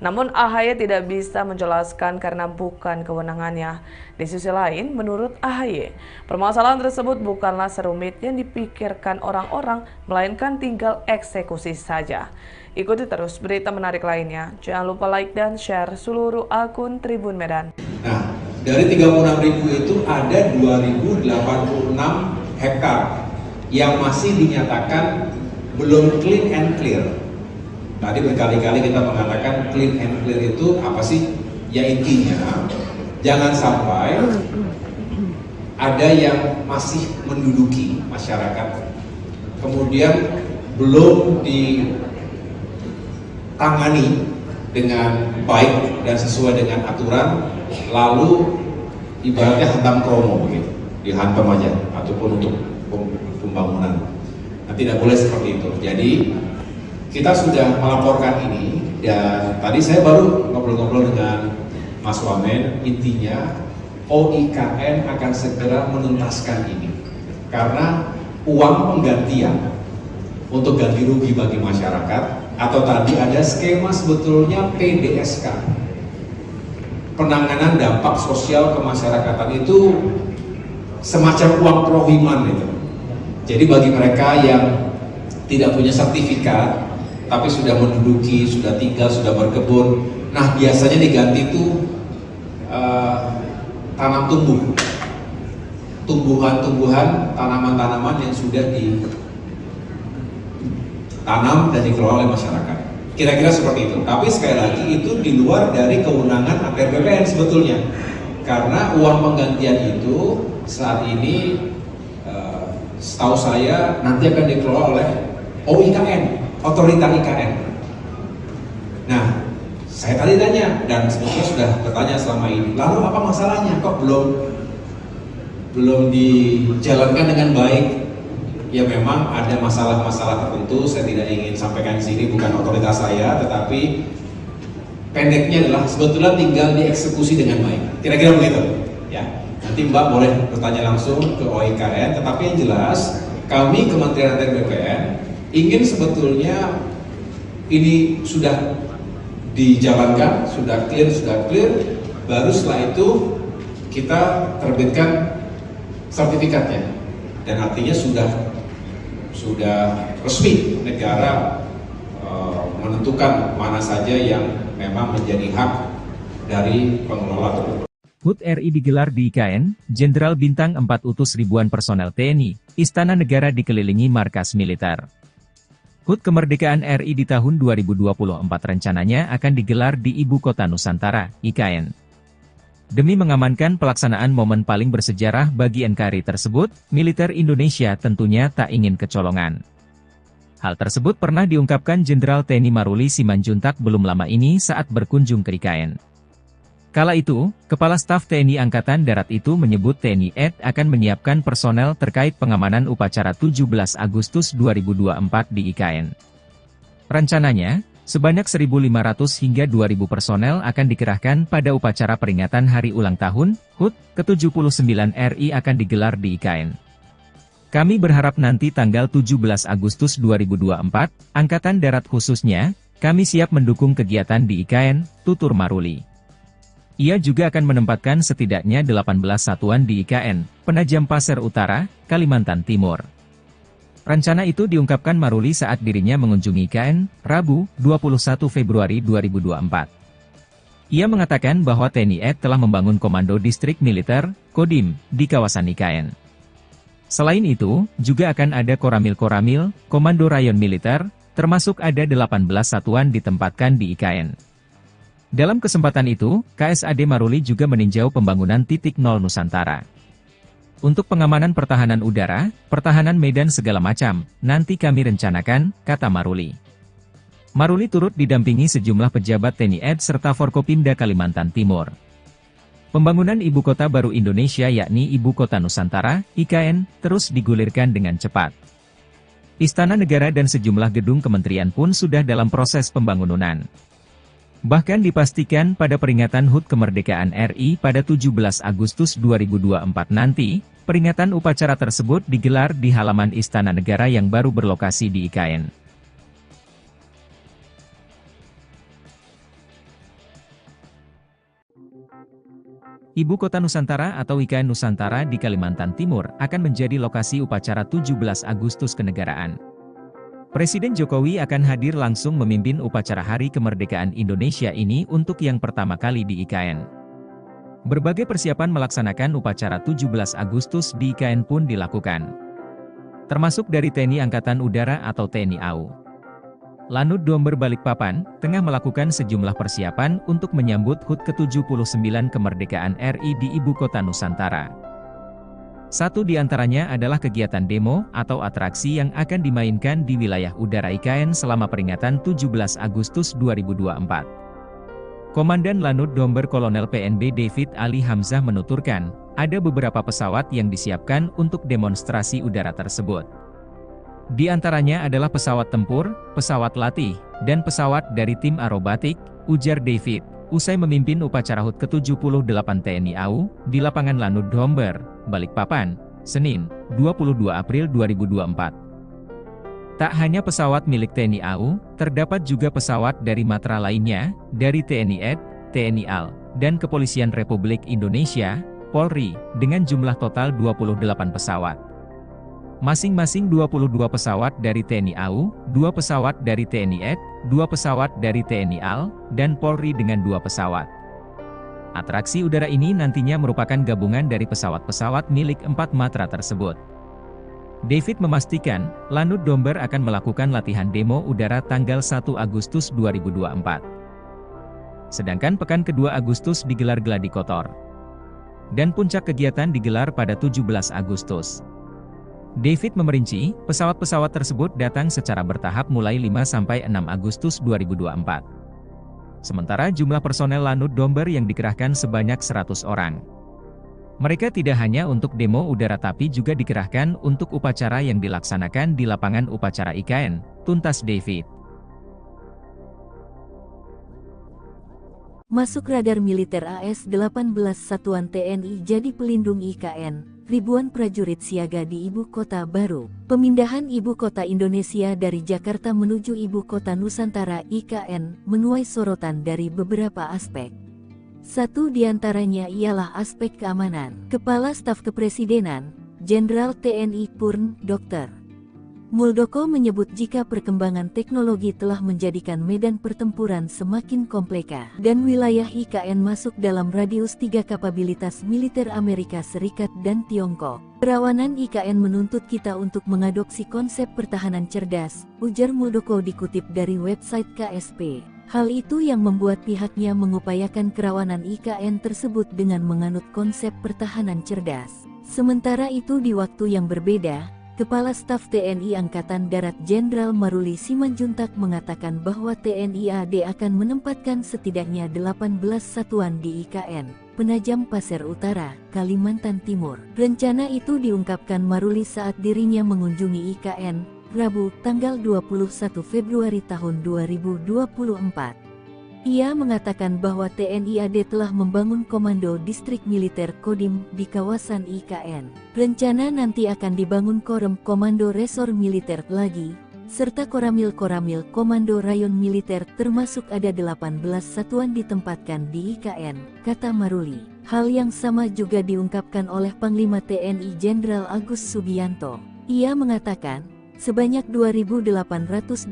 Namun AHY tidak bisa menjelaskan karena bukan kewenangannya. Di sisi lain, menurut AHY, permasalahan tersebut bukanlah serumit yang dipikirkan orang-orang, melainkan tinggal eksekusi saja. Ikuti terus berita menarik lainnya. Jangan lupa like dan share seluruh akun Tribun Medan. Nah, dari 36.000 itu ada 2.086 hektar yang masih dinyatakan belum clean and clear. Tadi berkali-kali kita mengatakan clean and clear itu apa sih? Ya intinya, jangan sampai ada yang masih menduduki masyarakat, kemudian belum ditangani dengan baik dan sesuai dengan aturan, lalu ibaratnya hantam kromo begitu, dihantam aja, ataupun untuk pembangunan. Nah, tidak boleh seperti itu. Jadi kita sudah melaporkan ini, dan tadi saya baru ngobrol-ngobrol dengan Mas Wamen. Intinya OIKN akan segera menuntaskan ini, karena uang penggantian untuk ganti rugi bagi masyarakat, atau tadi ada skema sebetulnya PDSK, penanganan dampak sosial kemasyarakatan, itu semacam uang prohiman itu. Jadi bagi mereka yang tidak punya sertifikat tapi sudah menduduki, sudah tinggal, sudah berkebun, nah biasanya diganti itu tanam tumbuhan-tumbuhan, tanaman-tanaman yang sudah ditanam dan dikelola oleh masyarakat. Kira-kira seperti itu. Tapi sekali lagi itu di luar dari kewenangan ATR BPN sebetulnya, karena uang penggantian itu saat ini setahu saya nanti akan dikelola oleh OIKN, otorita IKN. Nah, saya tadi tanya, dan sebetulnya sudah bertanya selama ini, lalu apa masalahnya? Kok belum dijalankan dengan baik? Ya memang ada masalah-masalah tertentu, saya tidak ingin sampaikan di sini, bukan otoritas saya, tetapi pendeknya adalah sebetulnya tinggal dieksekusi dengan baik. Kira-kira begitu, ya. Nanti Mbak boleh bertanya langsung ke OIKN, tetapi yang jelas kami Kementerian ATR BPN ingin sebetulnya ini sudah dijalankan, sudah clear, baru setelah itu kita terbitkan sertifikatnya, dan artinya sudah resmi negara menentukan mana saja yang memang menjadi hak dari pengelola tersebut. HUT RI digelar di IKN, Jenderal Bintang 4 utus ribuan personel TNI, Istana Negara dikelilingi markas militer. HUT Kemerdekaan RI di tahun 2024 rencananya akan digelar di Ibu Kota Nusantara, IKN. Demi mengamankan pelaksanaan momen paling bersejarah bagi NKRI tersebut, militer Indonesia tentunya tak ingin kecolongan. Hal tersebut pernah diungkapkan Jenderal TNI Maruli Simanjuntak belum lama ini saat berkunjung ke IKN. Kala itu, Kepala Staf TNI Angkatan Darat itu menyebut TNI AD akan menyiapkan personel terkait pengamanan upacara 17 Agustus 2024 di IKN. Rencananya, sebanyak 1.500 hingga 2.000 personel akan dikerahkan pada upacara peringatan Hari Ulang Tahun HUT ke-79 RI akan digelar di IKN. Kami berharap nanti tanggal 17 Agustus 2024, Angkatan Darat khususnya, kami siap mendukung kegiatan di IKN, tutur Maruli. Ia juga akan menempatkan setidaknya 18 satuan di IKN, Penajam Pasir Utara, Kalimantan Timur. Rencana itu diungkapkan Maruli saat dirinya mengunjungi IKN, Rabu, 21 Februari 2024. Ia mengatakan bahwa TNI AD telah membangun Komando Distrik Militer, Kodim, di kawasan IKN. Selain itu, juga akan ada Koramil-Koramil, Komando Rayon Militer, termasuk ada 18 satuan ditempatkan di IKN. Dalam kesempatan itu, KSAD Maruli juga meninjau pembangunan titik nol Nusantara. Untuk pengamanan pertahanan udara, pertahanan medan segala macam, nanti kami rencanakan, kata Maruli. Maruli turut didampingi sejumlah pejabat TNI AD serta Forkopimda Kalimantan Timur. Pembangunan Ibu Kota Baru Indonesia yakni Ibu Kota Nusantara, IKN, terus digulirkan dengan cepat. Istana Negara dan sejumlah gedung kementerian pun sudah dalam proses pembangunan. Bahkan dipastikan pada peringatan HUT Kemerdekaan RI pada 17 Agustus 2024 nanti, peringatan upacara tersebut digelar di halaman Istana Negara yang baru berlokasi di IKN. Ibu Kota Nusantara atau IKN Nusantara di Kalimantan Timur akan menjadi lokasi upacara 17 Agustus kenegaraan. Presiden Jokowi akan hadir langsung memimpin upacara Hari Kemerdekaan Indonesia ini untuk yang pertama kali di IKN. Berbagai persiapan melaksanakan upacara 17 Agustus di IKN pun dilakukan. Termasuk dari TNI Angkatan Udara atau TNI AU. Lanut Domber Balikpapan, tengah melakukan sejumlah persiapan untuk menyambut HUT ke-79 Kemerdekaan RI di Ibu Kota Nusantara. Satu di antaranya adalah kegiatan demo atau atraksi yang akan dimainkan di wilayah udara IKN selama peringatan 17 Agustus 2024. Komandan Lanut Domber Kolonel PNB David Ali Hamzah menuturkan, ada beberapa pesawat yang disiapkan untuk demonstrasi udara tersebut. Di antaranya adalah pesawat tempur, pesawat latih, dan pesawat dari tim aerobatik, ujar David, usai memimpin upacara HUT ke-78 TNI AU, di lapangan Lanut Domber, Balikpapan, Senin, 22 April 2024. Tak hanya pesawat milik TNI AU, terdapat juga pesawat dari matra lainnya, dari TNI AD, TNI AL, dan Kepolisian Republik Indonesia, Polri, dengan jumlah total 28 pesawat. Masing-masing 22 pesawat dari TNI AU, 2 pesawat dari TNI AD, 2 pesawat dari TNI AL, dan Polri dengan 2 pesawat. Atraksi udara ini nantinya merupakan gabungan dari pesawat-pesawat milik 4 matra tersebut. David memastikan, Lanut Domber akan melakukan latihan demo udara tanggal 1 Agustus 2024. Sedangkan pekan kedua Agustus digelar gladi kotor. Dan puncak kegiatan digelar pada 17 Agustus. David memerinci, pesawat-pesawat tersebut datang secara bertahap mulai 5–6 Agustus 2024. Sementara jumlah personel Lanut Domber yang dikerahkan sebanyak 100 orang. Mereka tidak hanya untuk demo udara tapi juga dikerahkan untuk upacara yang dilaksanakan di lapangan upacara IKN, tuntas David. Masuk radar militer AS-18 Satuan TNI jadi pelindung IKN, ribuan prajurit siaga di Ibu Kota Baru. Pemindahan Ibu Kota Indonesia dari Jakarta menuju Ibu Kota Nusantara IKN menuai sorotan dari beberapa aspek. Satu di antaranya ialah aspek keamanan. Kepala Staf Kepresidenan, Jenderal TNI Purn, Dr. Muldoko menyebut jika perkembangan teknologi telah menjadikan medan pertempuran semakin kompleks dan wilayah IKN masuk dalam radius 3 kapabilitas militer Amerika Serikat dan Tiongkok. Kerawanan IKN menuntut kita untuk mengadopsi konsep pertahanan cerdas, ujar Muldoko dikutip dari website KSP. Hal itu yang membuat pihaknya mengupayakan kerawanan IKN tersebut dengan menganut konsep pertahanan cerdas. Sementara itu di waktu yang berbeda, Kepala Staf TNI Angkatan Darat Jenderal Maruli Simanjuntak mengatakan bahwa TNI AD akan menempatkan setidaknya 18 satuan di IKN, Penajam Pasir Utara, Kalimantan Timur. Rencana itu diungkapkan Maruli saat dirinya mengunjungi IKN, Rabu, tanggal 21 Februari tahun 2024. Ia mengatakan bahwa TNI AD telah membangun Komando Distrik Militer Kodim di kawasan IKN. Rencana nanti akan dibangun Korem Komando Resor Militer lagi, serta Koramil-Koramil Komando Rayon Militer termasuk ada 18 satuan ditempatkan di IKN, kata Maruli. Hal yang sama juga diungkapkan oleh Panglima TNI Jenderal Agus Subianto. Ia mengatakan, sebanyak 2.820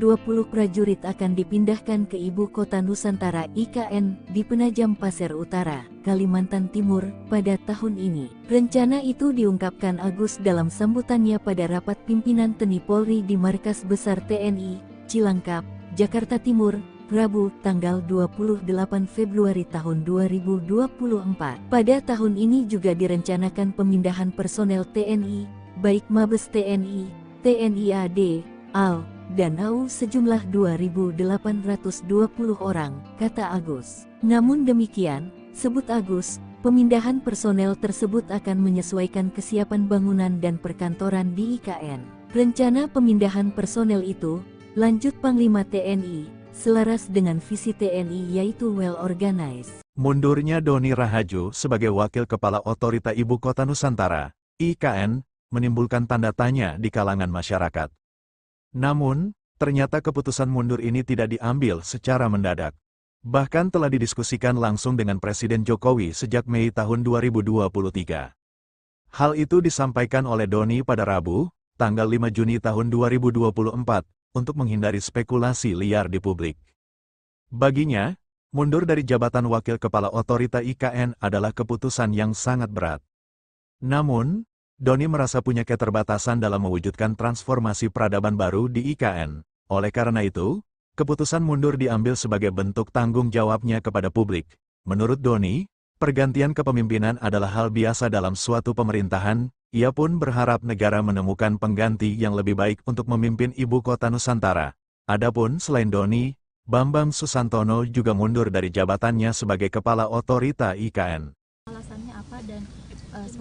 prajurit akan dipindahkan ke Ibu Kota Nusantara IKN di Penajam Pasir Utara, Kalimantan Timur, pada tahun ini. Rencana itu diungkapkan Agus dalam sambutannya pada rapat pimpinan TNI Polri di Markas Besar TNI, Cilangkap, Jakarta Timur, Rabu, tanggal 28 Februari tahun 2024. Pada tahun ini juga direncanakan pemindahan personel TNI, baik Mabes TNI, TNI AD, AL, dan AU sejumlah 2.820 orang, kata Agus. Namun demikian, sebut Agus, pemindahan personel tersebut akan menyesuaikan kesiapan bangunan dan perkantoran di IKN. Rencana pemindahan personel itu, lanjut Panglima TNI, selaras dengan visi TNI yaitu well organized. Mundurnya Doni Rahajo sebagai Wakil Kepala Otorita Ibu Kota Nusantara, IKN, menimbulkan tanda tanya di kalangan masyarakat. Namun, ternyata keputusan mundur ini tidak diambil secara mendadak. Bahkan telah didiskusikan langsung dengan Presiden Jokowi sejak Mei tahun 2023. Hal itu disampaikan oleh Doni pada Rabu, tanggal 5 Juni tahun 2024, untuk menghindari spekulasi liar di publik. Baginya, mundur dari jabatan Wakil Kepala Otorita IKN adalah keputusan yang sangat berat. Namun, Doni merasa punya keterbatasan dalam mewujudkan transformasi peradaban baru di IKN. Oleh karena itu, keputusan mundur diambil sebagai bentuk tanggung jawabnya kepada publik. Menurut Doni, pergantian kepemimpinan adalah hal biasa dalam suatu pemerintahan. Ia pun berharap negara menemukan pengganti yang lebih baik untuk memimpin ibu kota Nusantara. Adapun selain Doni, Bambang Susantono juga mundur dari jabatannya sebagai Kepala Otorita IKN. Alasannya apa dan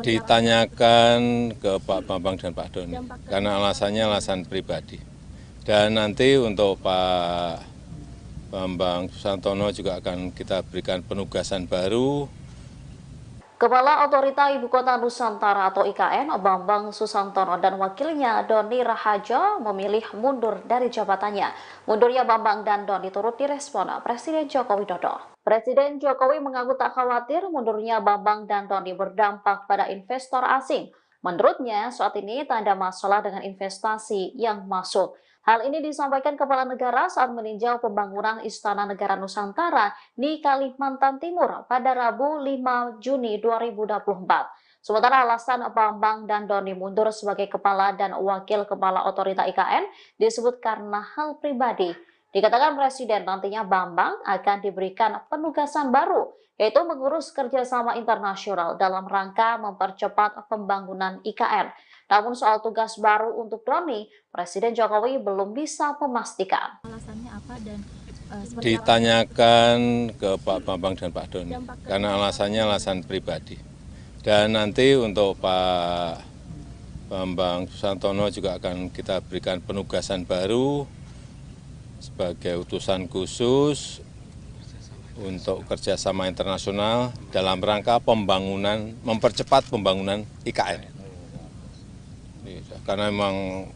ditanyakan ke Pak Bambang dan Pak Doni, karena alasannya alasan pribadi. Dan nanti untuk Pak Bambang Susantono juga akan kita berikan penugasan baru. Kepala Otorita Ibu Kota Nusantara atau IKN, Bambang Susantono dan wakilnya Doni Rahajo memilih mundur dari jabatannya. Mundurnya Bambang dan Doni turut direspon Presiden Joko Widodo. Presiden Jokowi mengaku tak khawatir mundurnya Bambang dan Doni berdampak pada investor asing. Menurutnya, saat ini tak ada masalah dengan investasi yang masuk. Hal ini disampaikan Kepala Negara saat meninjau pembangunan Istana Negara Nusantara di Kalimantan Timur pada Rabu 5 Juni 2024. Sementara alasan Bambang dan Doni mundur sebagai Kepala dan Wakil Kepala Otorita IKN disebut karena hal pribadi. Dikatakan Presiden nantinya Bambang akan diberikan penugasan baru, yaitu mengurus kerjasama internasional dalam rangka mempercepat pembangunan IKN. Namun soal tugas baru untuk Doni, Presiden Jokowi belum bisa memastikan. Alasannya apa dan ditanyakan ke Pak Bambang dan Pak Doni, karena alasannya alasan pribadi. Dan nanti untuk Pak Bambang Susantono juga akan kita berikan penugasan baru sebagai utusan khusus untuk kerjasama internasional dalam rangka pembangunan, mempercepat pembangunan IKN. Karena memang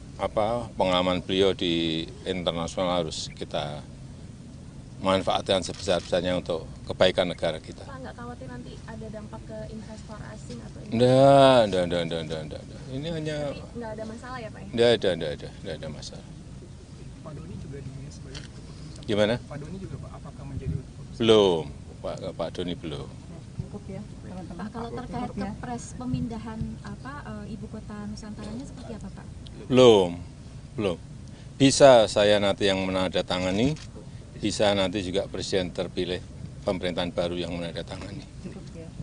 pengalaman beliau di internasional harus kita manfaatkan sebesar-besarnya untuk kebaikan negara kita. Pak, nggak khawatir nanti ada dampak ke investor asing atau Enggak. Ini hanya nggak ada masalah ya Pak ya? Enggak ada masalah. Pak Doni juga sebagai keputusan. Gimana? Pak Doni juga Pak, apakah menjadi keputusan? Belum, Pak Doni belum. Cukup ya, Pak, kalau terkait kepres pemindahan ibu kota Nusantaranya seperti apa Pak? Belum. Bisa saya nanti yang menandatangani, bisa nanti juga Presiden terpilih pemerintahan baru yang menandatangani.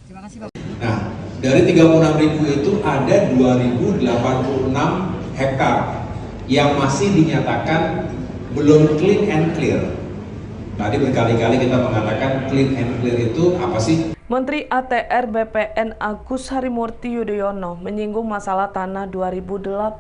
Terima kasih Pak. Nah, dari 36.000 itu ada 2.086 hektar yang masih dinyatakan belum clean and clear. Tadi berkali-kali kita mengatakan clean and clear itu apa sih? Menteri ATR BPN Agus Harimurti Yudhoyono menyinggung masalah tanah 2.086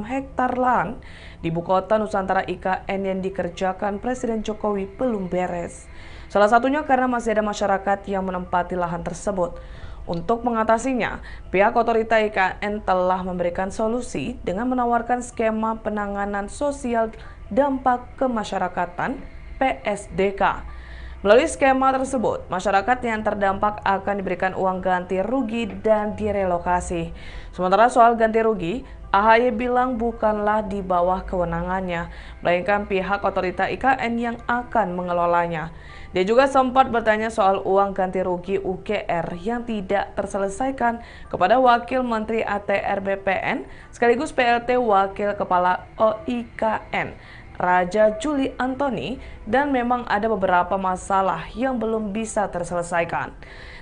hektar lahan di Ibu Kota Nusantara IKN yang dikerjakan Presiden Jokowi belum beres. Salah satunya karena masih ada masyarakat yang menempati lahan tersebut. Untuk mengatasinya, pihak otorita IKN telah memberikan solusi dengan menawarkan skema penanganan sosial dampak kemasyarakatan PSDK. Melalui skema tersebut, masyarakat yang terdampak akan diberikan uang ganti rugi dan direlokasi. Sementara soal ganti rugi, AHY bilang bukanlah di bawah kewenangannya, melainkan pihak otorita IKN yang akan mengelolanya. Dia juga sempat bertanya soal uang ganti rugi UGR yang tidak terselesaikan kepada Wakil Menteri ATR BPN sekaligus PLT Wakil Kepala OIKN Raja Juli Antoni, dan memang ada beberapa masalah yang belum bisa terselesaikan.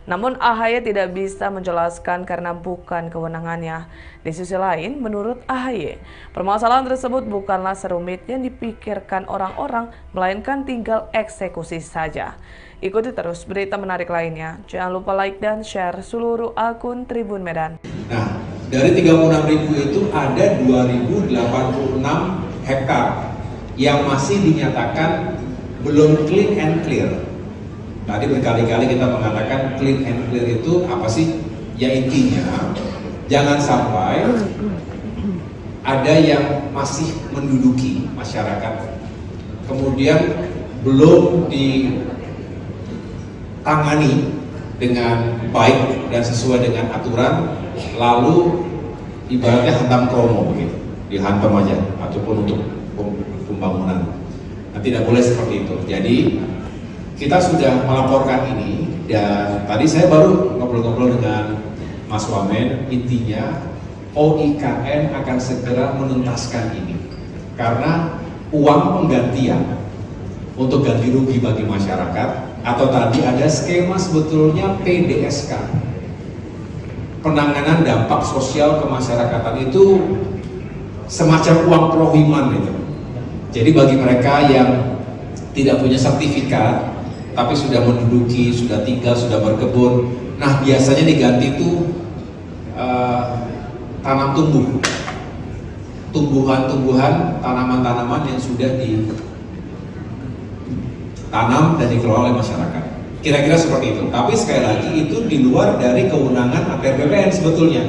Namun AHY tidak bisa menjelaskan karena bukan kewenangannya. Di sisi lain, menurut AHY, permasalahan tersebut bukanlah serumit yang dipikirkan orang-orang, melainkan tinggal eksekusi saja. Ikuti terus berita menarik lainnya. Jangan lupa like dan share seluruh akun Tribun Medan. Nah, dari 36.000 itu ada 2.086 hektar yang masih dinyatakan belum clean and clear. Tadi berkali-kali kita mengatakan clean and clear itu apa sih? Ya intinya, jangan sampai ada yang masih menduduki masyarakat, kemudian belum ditangani dengan baik dan sesuai dengan aturan, lalu ibaratnya hantam kromo begitu, dihantam aja, ataupun untuk pembangunan. Nah, tidak boleh seperti itu. Jadi kita sudah melaporkan ini, dan tadi saya baru ngobrol-ngobrol dengan Mas Wamen. Intinya OIKN akan segera menuntaskan ini, karena uang penggantian untuk ganti rugi bagi masyarakat, atau tadi ada skema sebetulnya PDSK, penanganan dampak sosial kemasyarakatan, itu semacam uang prohiman itu. Jadi bagi mereka yang tidak punya sertifikat tapi sudah menduduki, sudah tinggal, sudah berkebun, nah biasanya diganti itu tanam tumbuh, tumbuhan-tumbuhan, tanaman-tanaman yang sudah ditanam dan dikelola oleh masyarakat. Kira-kira seperti itu. Tapi sekali lagi itu di luar dari kewenangan APR BPN sebetulnya,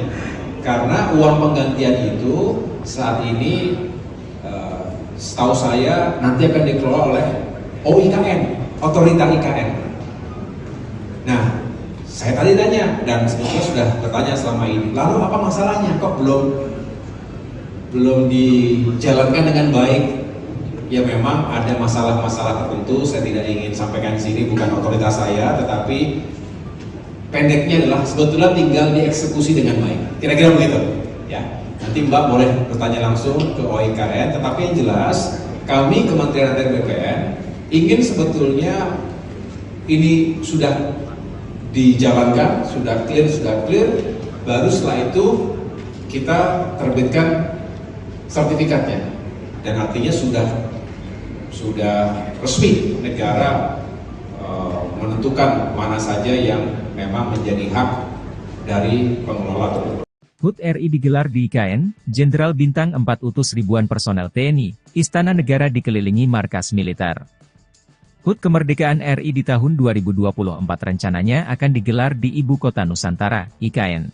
karena uang penggantian itu saat ini setahu saya nanti akan dikelola oleh OIKN, Otorita IKN. Nah, saya tadi tanya, dan sebetulnya sudah bertanya selama ini, lalu apa masalahnya? Kok belum dijalankan dengan baik? Ya memang ada masalah-masalah tertentu, saya tidak ingin sampaikan di sini, bukan otoritas saya, tetapi pendeknya adalah sebetulnya tinggal dieksekusi dengan baik. Kira-kira begitu. Ya, nanti Mbak boleh bertanya langsung ke OIKN, tetapi yang jelas kami Kementerian ATR BPN ingin sebetulnya ini sudah dijalankan, sudah clear, baru setelah itu kita terbitkan sertifikatnya, dan artinya sudah resmi negara menentukan mana saja yang memang menjadi hak dari pengelola tersebut. HUT RI digelar di IKN, Jenderal Bintang 4 utus ribuan personel TNI, Istana Negara dikelilingi markas militer. HUT Kemerdekaan RI di tahun 2024 rencananya akan digelar di Ibu Kota Nusantara, IKN.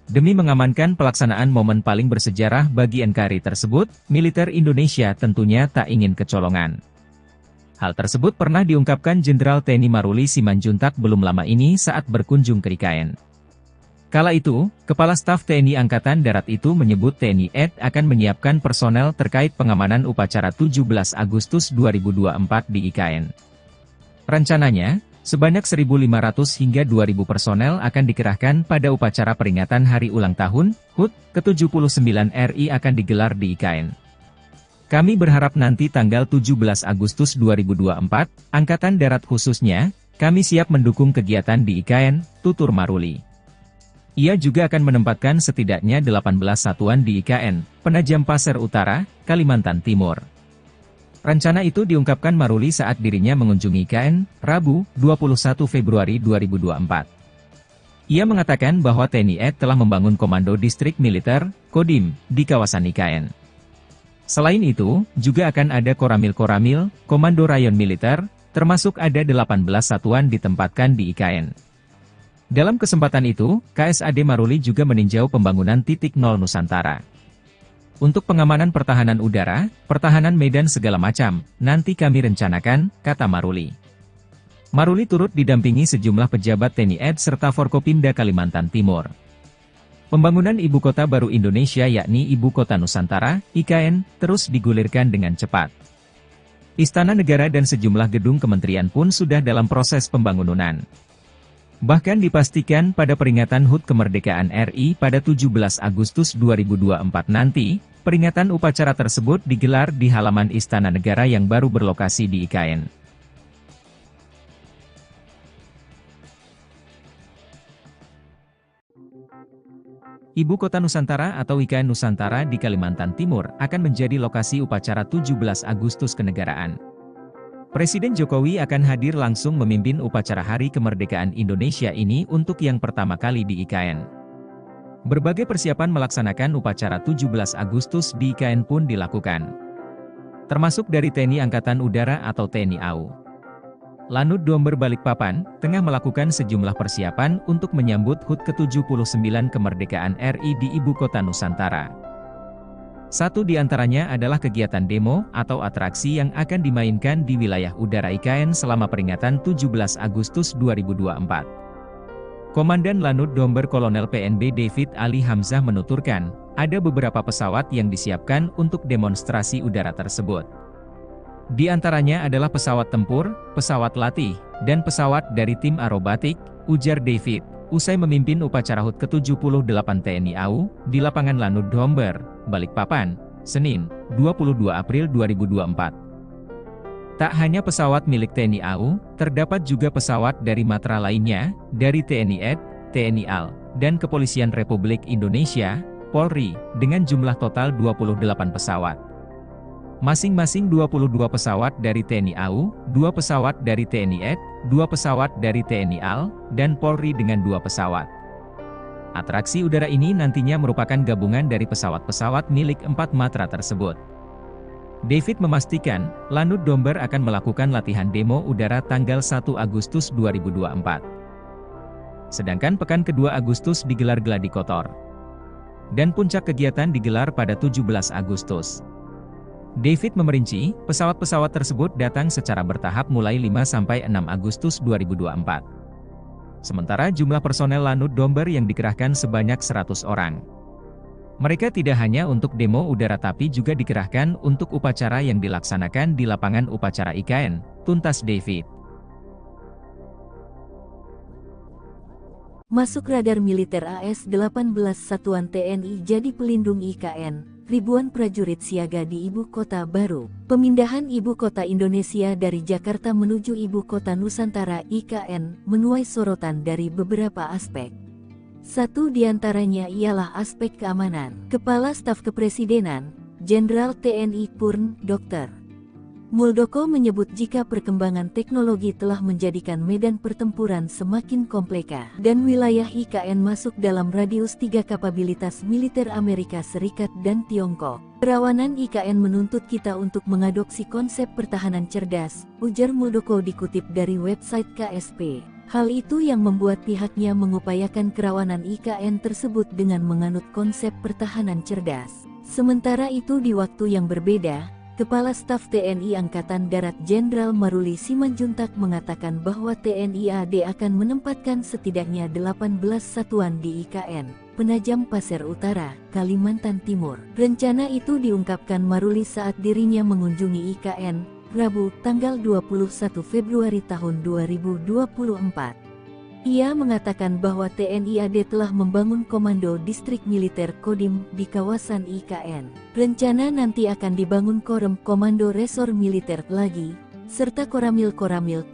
Demi mengamankan pelaksanaan momen paling bersejarah bagi NKRI tersebut, militer Indonesia tentunya tak ingin kecolongan. Hal tersebut pernah diungkapkan Jenderal TNI Maruli Simanjuntak belum lama ini saat berkunjung ke IKN. Kala itu, Kepala Staf TNI Angkatan Darat itu menyebut TNI AD akan menyiapkan personel terkait pengamanan upacara 17 Agustus 2024 di IKN. Rencananya, sebanyak 1.500 hingga 2.000 personel akan dikerahkan pada upacara peringatan Hari Ulang Tahun HUT ke-79 RI akan digelar di IKN. Kami berharap nanti tanggal 17 Agustus 2024, Angkatan Darat khususnya, kami siap mendukung kegiatan di IKN, tutur Maruli. Ia juga akan menempatkan setidaknya 18 satuan di IKN, Penajam Pasir Utara, Kalimantan Timur. Rencana itu diungkapkan Maruli saat dirinya mengunjungi IKN, Rabu, 21 Februari 2024. Ia mengatakan bahwa TNI AD telah membangun Komando Distrik Militer, Kodim, di kawasan IKN. Selain itu, juga akan ada Koramil-Koramil, Komando Rayon Militer, termasuk ada 18 satuan ditempatkan di IKN. Dalam kesempatan itu, KSAD Maruli juga meninjau pembangunan titik nol Nusantara. Untuk pengamanan pertahanan udara, pertahanan medan segala macam, nanti kami rencanakan, kata Maruli. Maruli turut didampingi sejumlah pejabat TNI AD serta Forkopimda Kalimantan Timur. Pembangunan Ibu Kota Baru Indonesia yakni Ibu Kota Nusantara, IKN, terus digulirkan dengan cepat. Istana Negara dan sejumlah gedung kementerian pun sudah dalam proses pembangunan. Bahkan dipastikan pada peringatan HUT Kemerdekaan RI pada 17 Agustus 2024 nanti, Peringatan upacara tersebut digelar di halaman Istana Negara yang baru berlokasi di IKN. Ibu Kota Nusantara atau IKN Nusantara di Kalimantan Timur akan menjadi lokasi upacara 17 Agustus kenegaraan. Presiden Jokowi akan hadir langsung memimpin upacara Hari Kemerdekaan Indonesia ini untuk yang pertama kali di IKN. Berbagai persiapan melaksanakan upacara 17 Agustus di IKN pun dilakukan. Termasuk dari TNI Angkatan Udara atau TNI AU. Lanut Domber Balikpapan tengah melakukan sejumlah persiapan untuk menyambut HUT ke-79 kemerdekaan RI di Ibu Kota Nusantara. Satu di antaranya adalah kegiatan demo atau atraksi yang akan dimainkan di wilayah udara IKN selama peringatan 17 Agustus 2024. Komandan Lanut Domber Kolonel PNB David Ali Hamzah menuturkan, ada beberapa pesawat yang disiapkan untuk demonstrasi udara tersebut. Di antaranya adalah pesawat tempur, pesawat latih, dan pesawat dari tim aerobatik, ujar David, usai memimpin upacara HUT ke-78 TNI AU, di lapangan Lanut Domber, Balikpapan, Senin, 22 April 2024. Tak hanya pesawat milik TNI AU, terdapat juga pesawat dari matra lainnya, dari TNI AD, TNI AL, dan Kepolisian Republik Indonesia, Polri, dengan jumlah total 28 pesawat. Masing-masing 22 pesawat dari TNI AU, 2 pesawat dari TNI AD, 2 pesawat dari TNI AL, dan Polri dengan 2 pesawat. Atraksi udara ini nantinya merupakan gabungan dari pesawat-pesawat milik 4 matra tersebut. David memastikan, Lanut Domber akan melakukan latihan demo udara tanggal 1 Agustus 2024. Sedangkan pekan kedua Agustus digelar gladi kotor. Dan puncak kegiatan digelar pada 17 Agustus. David memerinci, pesawat-pesawat tersebut datang secara bertahap mulai 5–6 Agustus 2024. Sementara jumlah personel Lanut Domber yang dikerahkan sebanyak 100 orang. Mereka tidak hanya untuk demo udara tapi juga dikerahkan untuk upacara yang dilaksanakan di lapangan upacara IKN, tuntas David. Masuk radar militer AS-18 Satuan TNI jadi pelindung IKN. Ribuan prajurit siaga di Ibu Kota Baru. Pemindahan Ibu Kota Indonesia dari Jakarta menuju Ibu Kota Nusantara IKN menuai sorotan dari beberapa aspek. Satu di antaranya ialah aspek keamanan. Kepala Staf Kepresidenan, Jenderal TNI Purn, Dr. Muldoko menyebut jika perkembangan teknologi telah menjadikan medan pertempuran semakin komplika dan wilayah IKN masuk dalam radius 3 kapabilitas militer Amerika Serikat dan Tiongkok. Kerawanan IKN menuntut kita untuk mengadopsi konsep pertahanan cerdas, ujar Muldoko dikutip dari website KSP. Hal itu yang membuat pihaknya mengupayakan kerawanan IKN tersebut dengan menganut konsep pertahanan cerdas. Sementara itu di waktu yang berbeda, Kepala Staf TNI Angkatan Darat Jenderal Maruli Simanjuntak mengatakan bahwa TNI AD akan menempatkan setidaknya 18 satuan di IKN, Penajam Pasir Utara, Kalimantan Timur. Rencana itu diungkapkan Maruli saat dirinya mengunjungi IKN, Rabu, tanggal 21 Februari tahun 2024. Ia mengatakan bahwa TNI AD telah membangun Komando Distrik Militer Kodim di kawasan IKN. Rencana nanti akan dibangun Korem Komando Resor Militer lagi, serta Koramil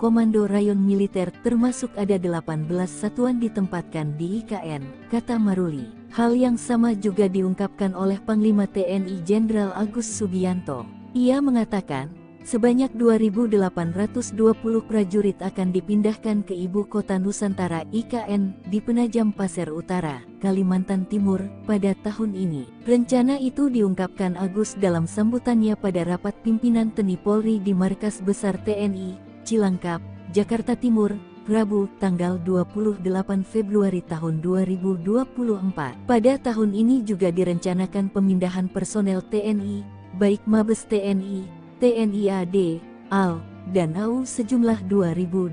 Komando Rayon Militer termasuk ada 18 satuan ditempatkan di IKN, kata Maruli. Hal yang sama juga diungkapkan oleh Panglima TNI Jenderal Agus Subianto. Ia mengatakan, sebanyak 2.820 prajurit akan dipindahkan ke Ibu Kota Nusantara IKN di Penajam Pasir Utara, Kalimantan Timur, pada tahun ini. Rencana itu diungkapkan Agus dalam sambutannya pada rapat pimpinan TNI Polri di Markas Besar TNI, Cilangkap, Jakarta Timur, Rabu, tanggal 28 Februari tahun 2024. Pada tahun ini juga direncanakan pemindahan personel TNI, baik Mabes TNI, TNI AD, AL, dan AU sejumlah 2.820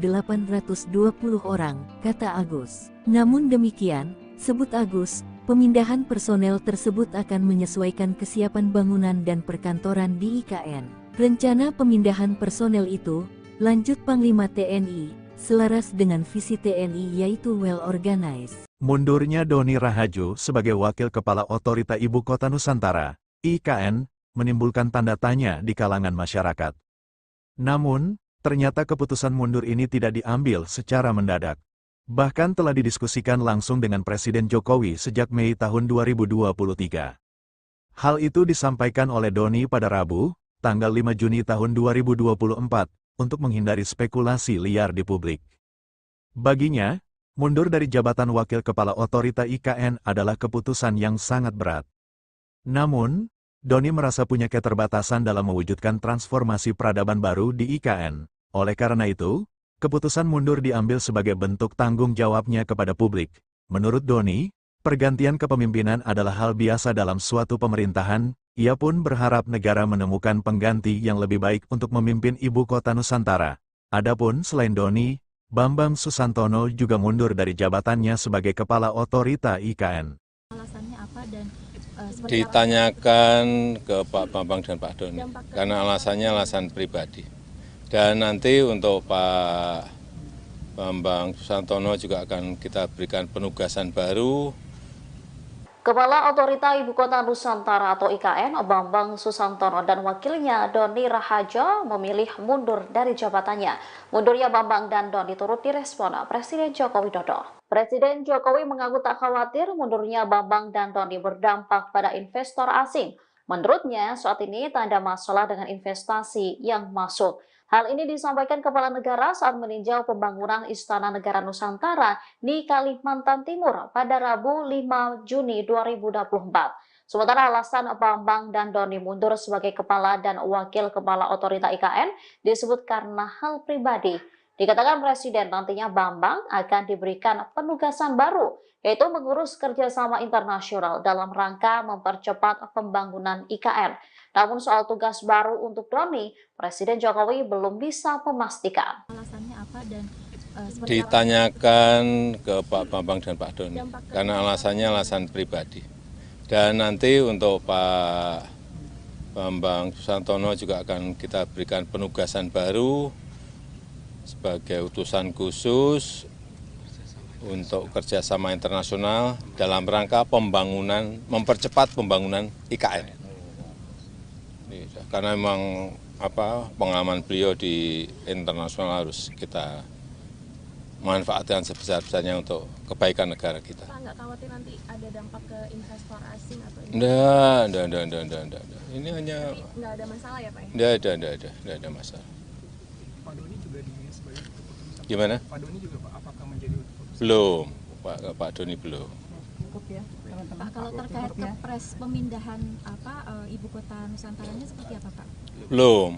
orang, kata Agus. Namun demikian, sebut Agus, pemindahan personel tersebut akan menyesuaikan kesiapan bangunan dan perkantoran di IKN. Rencana pemindahan personel itu, lanjut Panglima TNI, selaras dengan visi TNI yaitu well organized. Mundurnya Doni Rahajo sebagai Wakil Kepala Otorita Ibu Kota Nusantara, IKN, menimbulkan tanda tanya di kalangan masyarakat. Namun, ternyata keputusan mundur ini tidak diambil secara mendadak. Bahkan telah didiskusikan langsung dengan Presiden Jokowi sejak Mei tahun 2023. Hal itu disampaikan oleh Doni pada Rabu, tanggal 5 Juni tahun 2024, untuk menghindari spekulasi liar di publik. Baginya, mundur dari jabatan Wakil Kepala Otorita IKN adalah keputusan yang sangat berat. Namun, Doni merasa punya keterbatasan dalam mewujudkan transformasi peradaban baru di IKN. Oleh karena itu, keputusan mundur diambil sebagai bentuk tanggung jawabnya kepada publik. Menurut Doni, pergantian kepemimpinan adalah hal biasa dalam suatu pemerintahan. Ia pun berharap negara menemukan pengganti yang lebih baik untuk memimpin ibu kota Nusantara. Adapun selain Doni, Bambang Susantono juga mundur dari jabatannya sebagai Kepala Otorita IKN. Alasannya apa dan Ditanyakan ke Pak Bambang dan Pak Doni, karena alasannya alasan pribadi. Dan nanti untuk Pak Bambang Susantono juga akan kita berikan penugasan baru. Kepala Otorita Ibu Kota Nusantara atau IKN, Bambang Susantono dan wakilnya Doni Rahajo memilih mundur dari jabatannya. Mundurnya Bambang dan Doni turut direspon Presiden Joko Widodo. Presiden Jokowi mengaku tak khawatir mundurnya Bambang dan Doni berdampak pada investor asing. Menurutnya, saat ini tak ada masalah dengan investasi yang masuk. Hal ini disampaikan Kepala Negara saat meninjau pembangunan Istana Negara Nusantara di Kalimantan Timur pada Rabu 5 Juni 2024. Sementara alasan Bambang dan Doni mundur sebagai Kepala dan Wakil Kepala Otorita IKN disebut karena hal pribadi. Dikatakan Presiden nantinya Bambang akan diberikan penugasan baru, yaitu mengurus kerjasama internasional dalam rangka mempercepat pembangunan IKN. Namun soal tugas baru untuk Doni, Presiden Jokowi belum bisa memastikan. Alasannya apa dan Ditanyakan ke Pak Bambang dan Pak Doni, karena alasannya alasan pribadi. Dan nanti untuk Pak Bambang Susantono juga akan kita berikan penugasan baru sebagai utusan khusus untuk kerjasama internasional dalam rangka pembangunan, mempercepat pembangunan IKN. Karena memang pengalaman beliau di internasional harus kita manfaatkan sebesar-besarnya untuk kebaikan negara kita. Pak, nggak khawatir nanti ada dampak ke investor asing atau Enggak. Ini hanya nggak ada masalah ya Pak? Enggak ada masalah. Pak Doni juga sebagai keputusan. Gimana? Pak Doni juga Pak, apakah menjadi keputusan? Belum, Pak Doni belum. Pak, kalau terkait kepres pemindahan ibu kota Nusantaranya seperti apa Pak? Belum.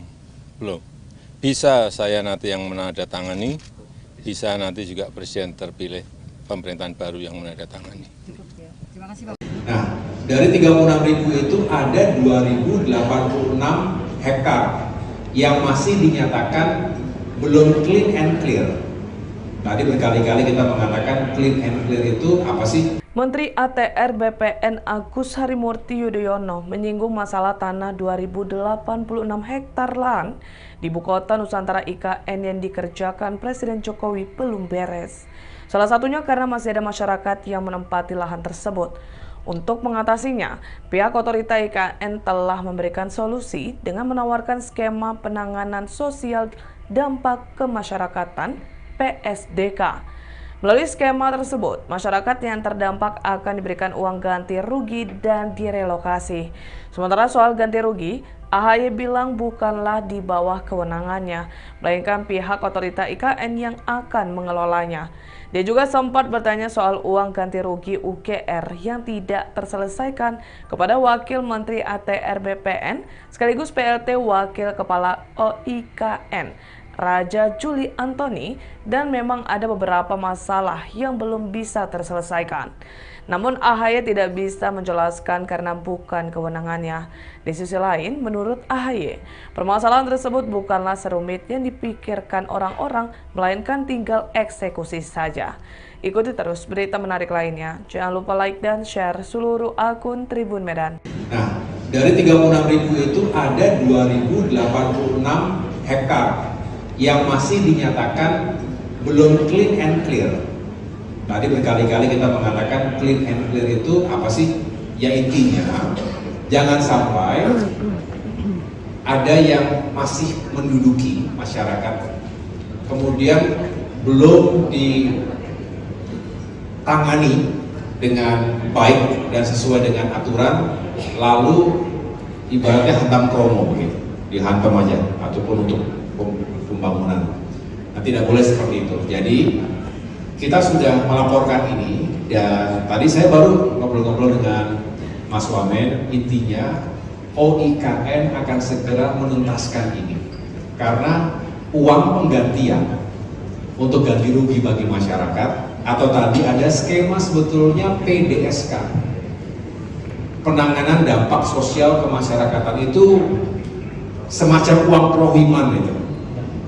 Bisa saya nanti yang menandatangani, bisa nanti juga Presiden terpilih pemerintahan baru yang menandatangani. Nah, dari 36.000 itu ada 2.086 hektar yang masih dinyatakan belum clean and clear. Tadi berkali-kali kita mengatakan clean and clear itu apa sih? Menteri ATR BPN Agus Harimurti Yudhoyono menyinggung masalah tanah 2.086 hektar lahan di Ibu Kota Nusantara IKN yang dikerjakan Presiden Jokowi belum beres. Salah satunya karena masih ada masyarakat yang menempati lahan tersebut. Untuk mengatasinya, pihak otorita IKN telah memberikan solusi dengan menawarkan skema penanganan sosial dampak kemasyarakatan PSDK. Melalui skema tersebut, masyarakat yang terdampak akan diberikan uang ganti rugi dan direlokasi. Sementara soal ganti rugi, AHY bilang bukanlah di bawah kewenangannya, melainkan pihak otorita IKN yang akan mengelolanya. Dia juga sempat bertanya soal uang ganti rugi UGR yang tidak terselesaikan kepada Wakil Menteri ATR BPN sekaligus PLT Wakil Kepala OIKN, Raja Juli Antoni, dan memang ada beberapa masalah yang belum bisa terselesaikan. Namun AHY tidak bisa menjelaskan karena bukan kewenangannya. Di sisi lain, menurut AHY, permasalahan tersebut bukanlah serumit yang dipikirkan orang-orang, melainkan tinggal eksekusi saja. Ikuti terus berita menarik lainnya. Jangan lupa like dan share seluruh akun Tribun Medan. Nah, dari 36.000 itu ada 2.086 hektar yang masih dinyatakan belum clean and clear. Tadi berkali-kali kita mengatakan clean and clear itu apa sih? Ya intinya Jangan sampai ada yang masih menduduki masyarakat, kemudian belum ditangani dengan baik dan sesuai dengan aturan, lalu ibaratnya hantam kromo begitu, dihantam aja, ataupun untuk pembangunan. Nah, tidak boleh seperti itu. Jadi kita sudah melaporkan ini, dan tadi saya baru ngobrol-ngobrol dengan Mas Wamen, intinya OIKN akan segera menuntaskan ini, karena uang penggantian untuk ganti rugi bagi masyarakat, atau tadi ada skema sebetulnya PDSK, penanganan dampak sosial kemasyarakatan, itu semacam uang prohiman itu.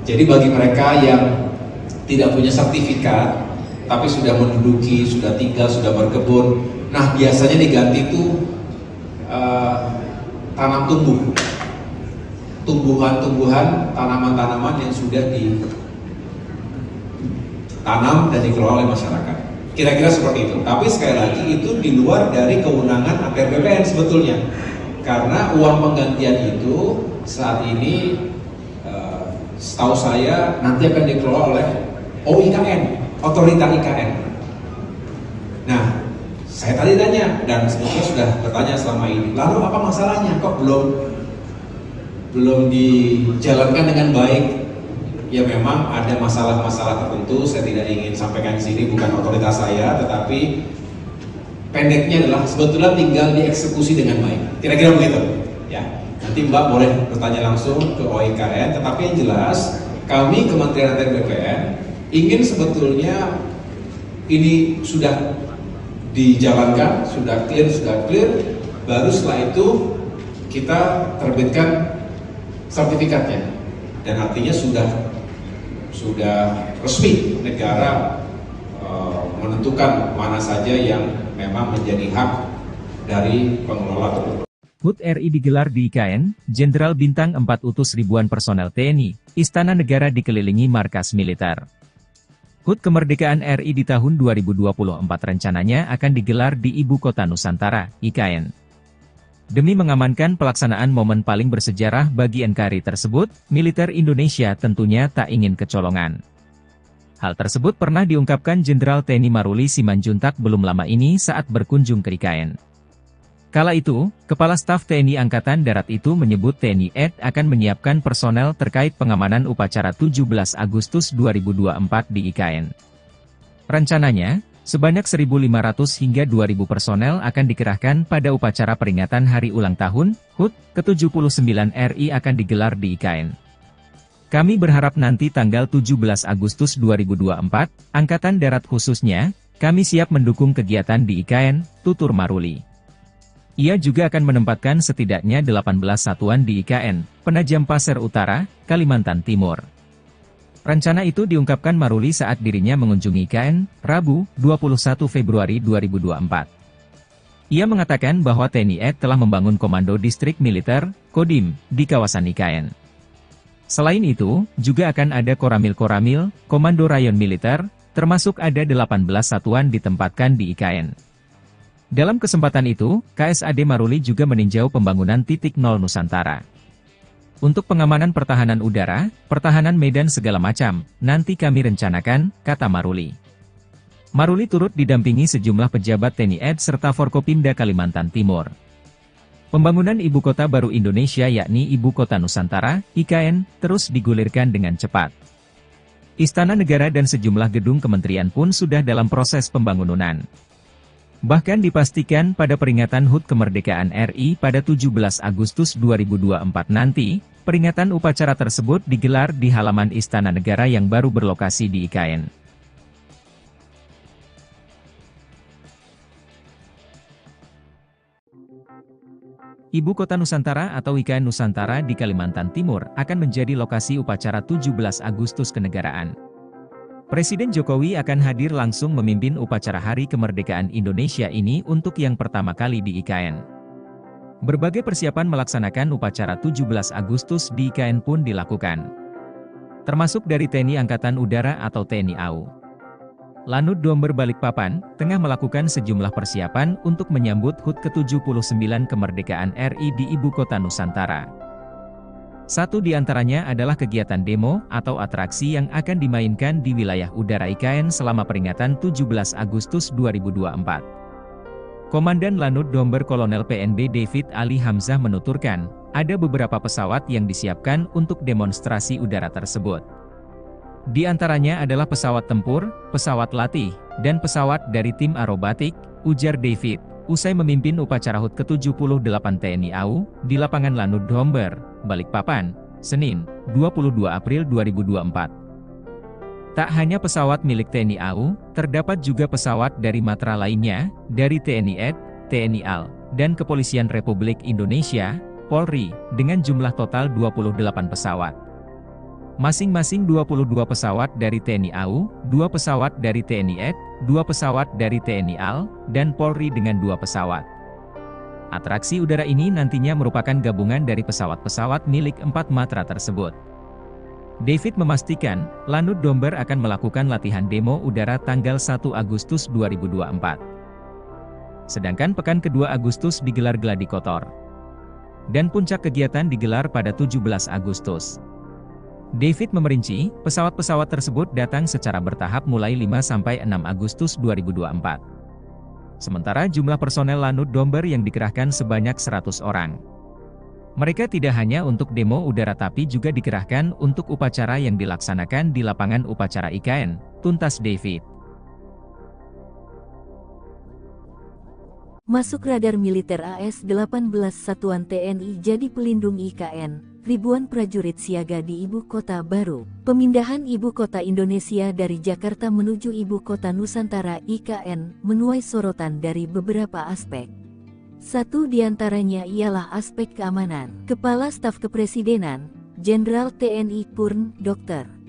Jadi bagi mereka yang tidak punya sertifikat tapi sudah menduduki, sudah tinggal, sudah berkebun, nah biasanya diganti itu tanam tumbuhan-tumbuhan, tanaman-tanaman yang sudah ditanam dan dikelola oleh masyarakat. Kira-kira seperti itu. Tapi sekali lagi itu di luar dari kewenangan APR BPN sebetulnya. Karena uang penggantian itu saat ini setahu saya nanti akan dikelola oleh OIKN, Otorita IKN. Nah, saya tadi tanya, dan sebetulnya sudah bertanya selama ini, lalu apa masalahnya kok belum dijalankan dengan baik? Ya memang ada masalah-masalah tertentu, saya tidak ingin sampaikan di sini, bukan otoritas saya, tetapi pendeknya adalah sebetulnya tinggal dieksekusi dengan baik. Kira-kira begitu. Ya, nanti Mbak boleh bertanya langsung ke OIKN, tetapi yang jelas kami Kementerian ATR BPN ingin sebetulnya ini sudah dijalankan, sudah clear, baru setelah itu kita terbitkan sertifikatnya, dan artinya sudah resmi negara menentukan mana saja yang memang menjadi hak dari pengelola tersebut. HUT RI digelar di IKN, Jenderal Bintang 4 utus ribuan personel TNI, Istana Negara dikelilingi markas militer. HUT Kemerdekaan RI di tahun 2024 rencananya akan digelar di Ibu Kota Nusantara, IKN. Demi mengamankan pelaksanaan momen paling bersejarah bagi NKRI tersebut, militer Indonesia tentunya tak ingin kecolongan. Hal tersebut pernah diungkapkan Jenderal TNI Maruli Simanjuntak belum lama ini saat berkunjung ke IKN. Kala itu, Kepala Staf TNI Angkatan Darat itu menyebut TNI AD akan menyiapkan personel terkait pengamanan upacara 17 Agustus 2024 di IKN. Rencananya, sebanyak 1.500 hingga 2.000 personel akan dikerahkan pada upacara peringatan Hari Ulang Tahun HUT ke-79 RI akan digelar di IKN. Kami berharap nanti tanggal 17 Agustus 2024, Angkatan Darat khususnya, kami siap mendukung kegiatan di IKN, tutur Maruli. Ia juga akan menempatkan setidaknya 18 satuan di IKN, Penajam Pasir Utara, Kalimantan Timur. Rencana itu diungkapkan Maruli saat dirinya mengunjungi IKN, Rabu, 21 Februari 2024. Ia mengatakan bahwa TNI AD telah membangun Komando Distrik Militer, Kodim, di kawasan IKN. Selain itu, juga akan ada Koramil-Koramil, Komando Rayon Militer, termasuk ada 18 satuan ditempatkan di IKN. Dalam kesempatan itu, KSAD Maruli juga meninjau pembangunan titik nol Nusantara. Untuk pengamanan pertahanan udara, pertahanan medan segala macam, nanti kami rencanakan, kata Maruli. Maruli turut didampingi sejumlah pejabat TNI AD serta Forkopimda Kalimantan Timur. Pembangunan Ibu Kota Baru Indonesia yakni Ibu Kota Nusantara, IKN, terus digulirkan dengan cepat. Istana Negara dan sejumlah gedung kementerian pun sudah dalam proses pembangunan. Bahkan dipastikan pada peringatan HUT Kemerdekaan RI pada 17 Agustus 2024 nanti, peringatan upacara tersebut digelar di halaman Istana Negara yang baru berlokasi di IKN. Ibu Kota Nusantara atau IKN Nusantara di Kalimantan Timur akan menjadi lokasi upacara 17 Agustus kenegaraan. Presiden Jokowi akan hadir langsung memimpin upacara Hari Kemerdekaan Indonesia ini untuk yang pertama kali di IKN. Berbagai persiapan melaksanakan upacara 17 Agustus di IKN pun dilakukan. Termasuk dari TNI Angkatan Udara atau TNI AU. Lanut Domber Balikpapan, tengah melakukan sejumlah persiapan untuk menyambut HUT ke-79 kemerdekaan RI di Ibu Kota Nusantara. Satu di antaranya adalah kegiatan demo atau atraksi yang akan dimainkan di wilayah udara IKN selama peringatan 17 Agustus 2024. Komandan Lanut Domber Kolonel PNB David Ali Hamzah menuturkan, ada beberapa pesawat yang disiapkan untuk demonstrasi udara tersebut. Di antaranya adalah pesawat tempur, pesawat latih, dan pesawat dari tim aerobatik, ujar David, usai memimpin upacara HUT ke-78 TNI AU, di lapangan Lanut Domber, Balikpapan, Senin, 22 April 2024. Tak hanya pesawat milik TNI AU, terdapat juga pesawat dari matra lainnya, dari TNI AD, TNI AL, dan Kepolisian Republik Indonesia, Polri, dengan jumlah total 28 pesawat. Masing-masing 22 pesawat dari TNI AU, 2 pesawat dari TNI AD, 2 pesawat dari TNI AL, dan Polri dengan 2 pesawat. Atraksi udara ini nantinya merupakan gabungan dari pesawat-pesawat milik 4 matra tersebut. David memastikan, Lanut Domber akan melakukan latihan demo udara tanggal 1 Agustus 2024. Sedangkan pekan kedua Agustus digelar gladi kotor. Dan puncak kegiatan digelar pada 17 Agustus. David memerinci, pesawat-pesawat tersebut datang secara bertahap mulai 5–6 Agustus 2024. Sementara jumlah personel Lanut Domber yang dikerahkan sebanyak 100 orang. Mereka tidak hanya untuk demo udara tapi juga dikerahkan untuk upacara yang dilaksanakan di lapangan upacara IKN, tuntas David. Masuk radar militer AS-18 Satuan TNI jadi pelindung IKN, ribuan prajurit siaga di Ibu Kota Baru. Pemindahan Ibu Kota Indonesia dari Jakarta menuju Ibu Kota Nusantara IKN menuai sorotan dari beberapa aspek. Satu di antaranya ialah aspek keamanan. Kepala Staf Kepresidenan, Jenderal TNI Purn, Dr.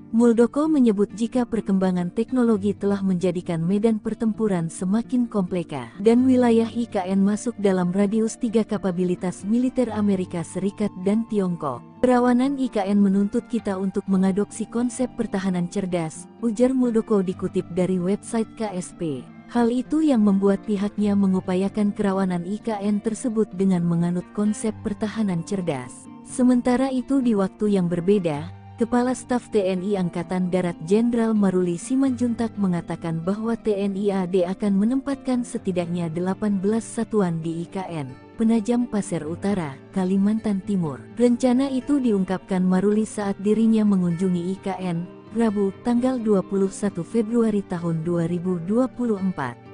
Muldoko menyebut jika perkembangan teknologi telah menjadikan medan pertempuran semakin kompleks dan wilayah IKN masuk dalam radius 3 kapabilitas militer Amerika Serikat dan Tiongkok. Kerawanan IKN menuntut kita untuk mengadopsi konsep pertahanan cerdas, ujar Muldoko dikutip dari website KSP. Hal itu yang membuat pihaknya mengupayakan kerawanan IKN tersebut dengan menganut konsep pertahanan cerdas. Sementara itu di waktu yang berbeda, Kepala Staf TNI Angkatan Darat Jenderal Maruli Simanjuntak mengatakan bahwa TNI AD akan menempatkan setidaknya 18 satuan di IKN, Penajam Pasir Utara, Kalimantan Timur. Rencana itu diungkapkan Maruli saat dirinya mengunjungi IKN, Rabu, tanggal 21 Februari tahun 2024.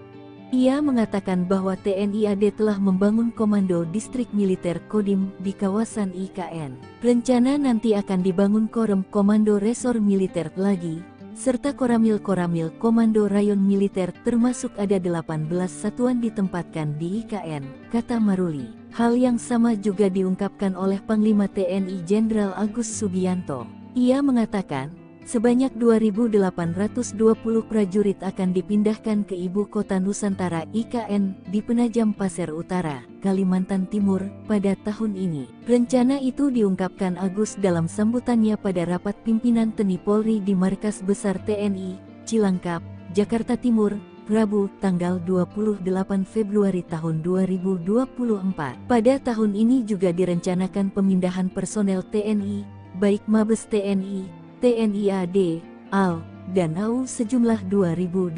Ia mengatakan bahwa TNI AD telah membangun Komando Distrik Militer Kodim di kawasan IKN. Rencana nanti akan dibangun Korem Komando Resor Militer lagi, serta Koramil Komando Rayon Militer termasuk ada 18 satuan ditempatkan di IKN, kata Maruli. Hal yang sama juga diungkapkan oleh Panglima TNI Jenderal Agus Subianto. Ia mengatakan, sebanyak 2.820 prajurit akan dipindahkan ke Ibu Kota Nusantara IKN di Penajam Pasir Utara, Kalimantan Timur, pada tahun ini. Rencana itu diungkapkan Agus dalam sambutannya pada rapat pimpinan TNI Polri di Markas Besar TNI, Cilangkap, Jakarta Timur, Rabu, tanggal 28 Februari tahun 2024. Pada tahun ini juga direncanakan pemindahan personel TNI, baik Mabes TNI, TNI AD, AL, dan AU sejumlah 2.820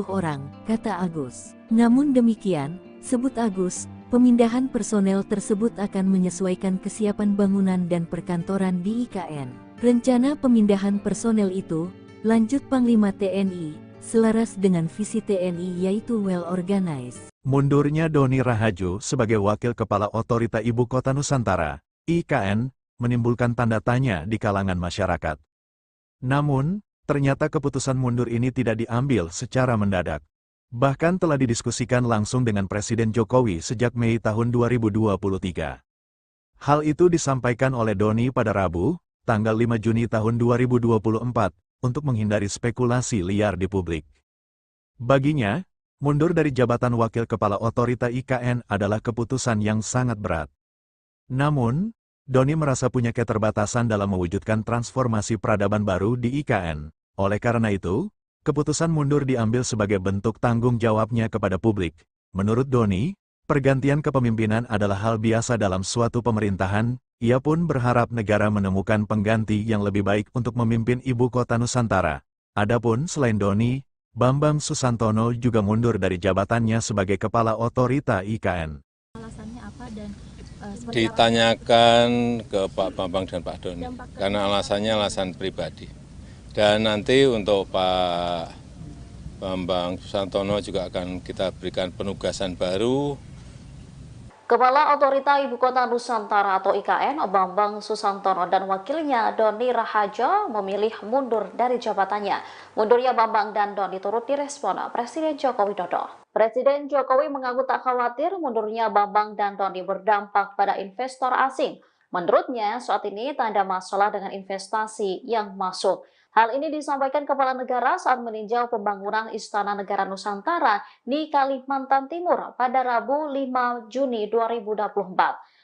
orang, kata Agus. Namun demikian, sebut Agus, pemindahan personel tersebut akan menyesuaikan kesiapan bangunan dan perkantoran di IKN. Rencana pemindahan personel itu, lanjut Panglima TNI, selaras dengan visi TNI yaitu well organized. Mundurnya Doni Rahajo sebagai Wakil Kepala Otorita Ibu Kota Nusantara, IKN, menimbulkan tanda tanya di kalangan masyarakat. Namun, ternyata keputusan mundur ini tidak diambil secara mendadak. Bahkan telah didiskusikan langsung dengan Presiden Jokowi sejak Mei tahun 2023. Hal itu disampaikan oleh Doni pada Rabu, tanggal 5 Juni tahun 2024, untuk menghindari spekulasi liar di publik. Baginya, mundur dari jabatan Wakil Kepala Otorita IKN adalah keputusan yang sangat berat. Namun, Doni merasa punya keterbatasan dalam mewujudkan transformasi peradaban baru di IKN. Oleh karena itu, keputusan mundur diambil sebagai bentuk tanggung jawabnya kepada publik. Menurut Doni, pergantian kepemimpinan adalah hal biasa dalam suatu pemerintahan. Ia pun berharap negara menemukan pengganti yang lebih baik untuk memimpin ibu kota Nusantara. Adapun selain Doni, Bambang Susantono juga mundur dari jabatannya sebagai Kepala Otorita IKN. Alasannya apa dan Ditanyakan ke Pak Bambang dan Pak Doni, karena alasannya alasan pribadi. Dan nanti untuk Pak Bambang Susantono juga akan kita berikan penugasan baru. Kepala Otorita Ibu Kota Nusantara atau IKN, Bambang Susantono dan wakilnya Doni Rahajo memilih mundur dari jabatannya. Mundurnya Bambang dan Doni turut direspon Presiden Joko Widodo. Presiden Jokowi mengaku tak khawatir mundurnya Bambang dan Doni berdampak pada investor asing. Menurutnya, saat ini tak ada masalah dengan investasi yang masuk. Hal ini disampaikan Kepala Negara saat meninjau pembangunan Istana Negara Nusantara di Kalimantan Timur pada Rabu 5 Juni 2024.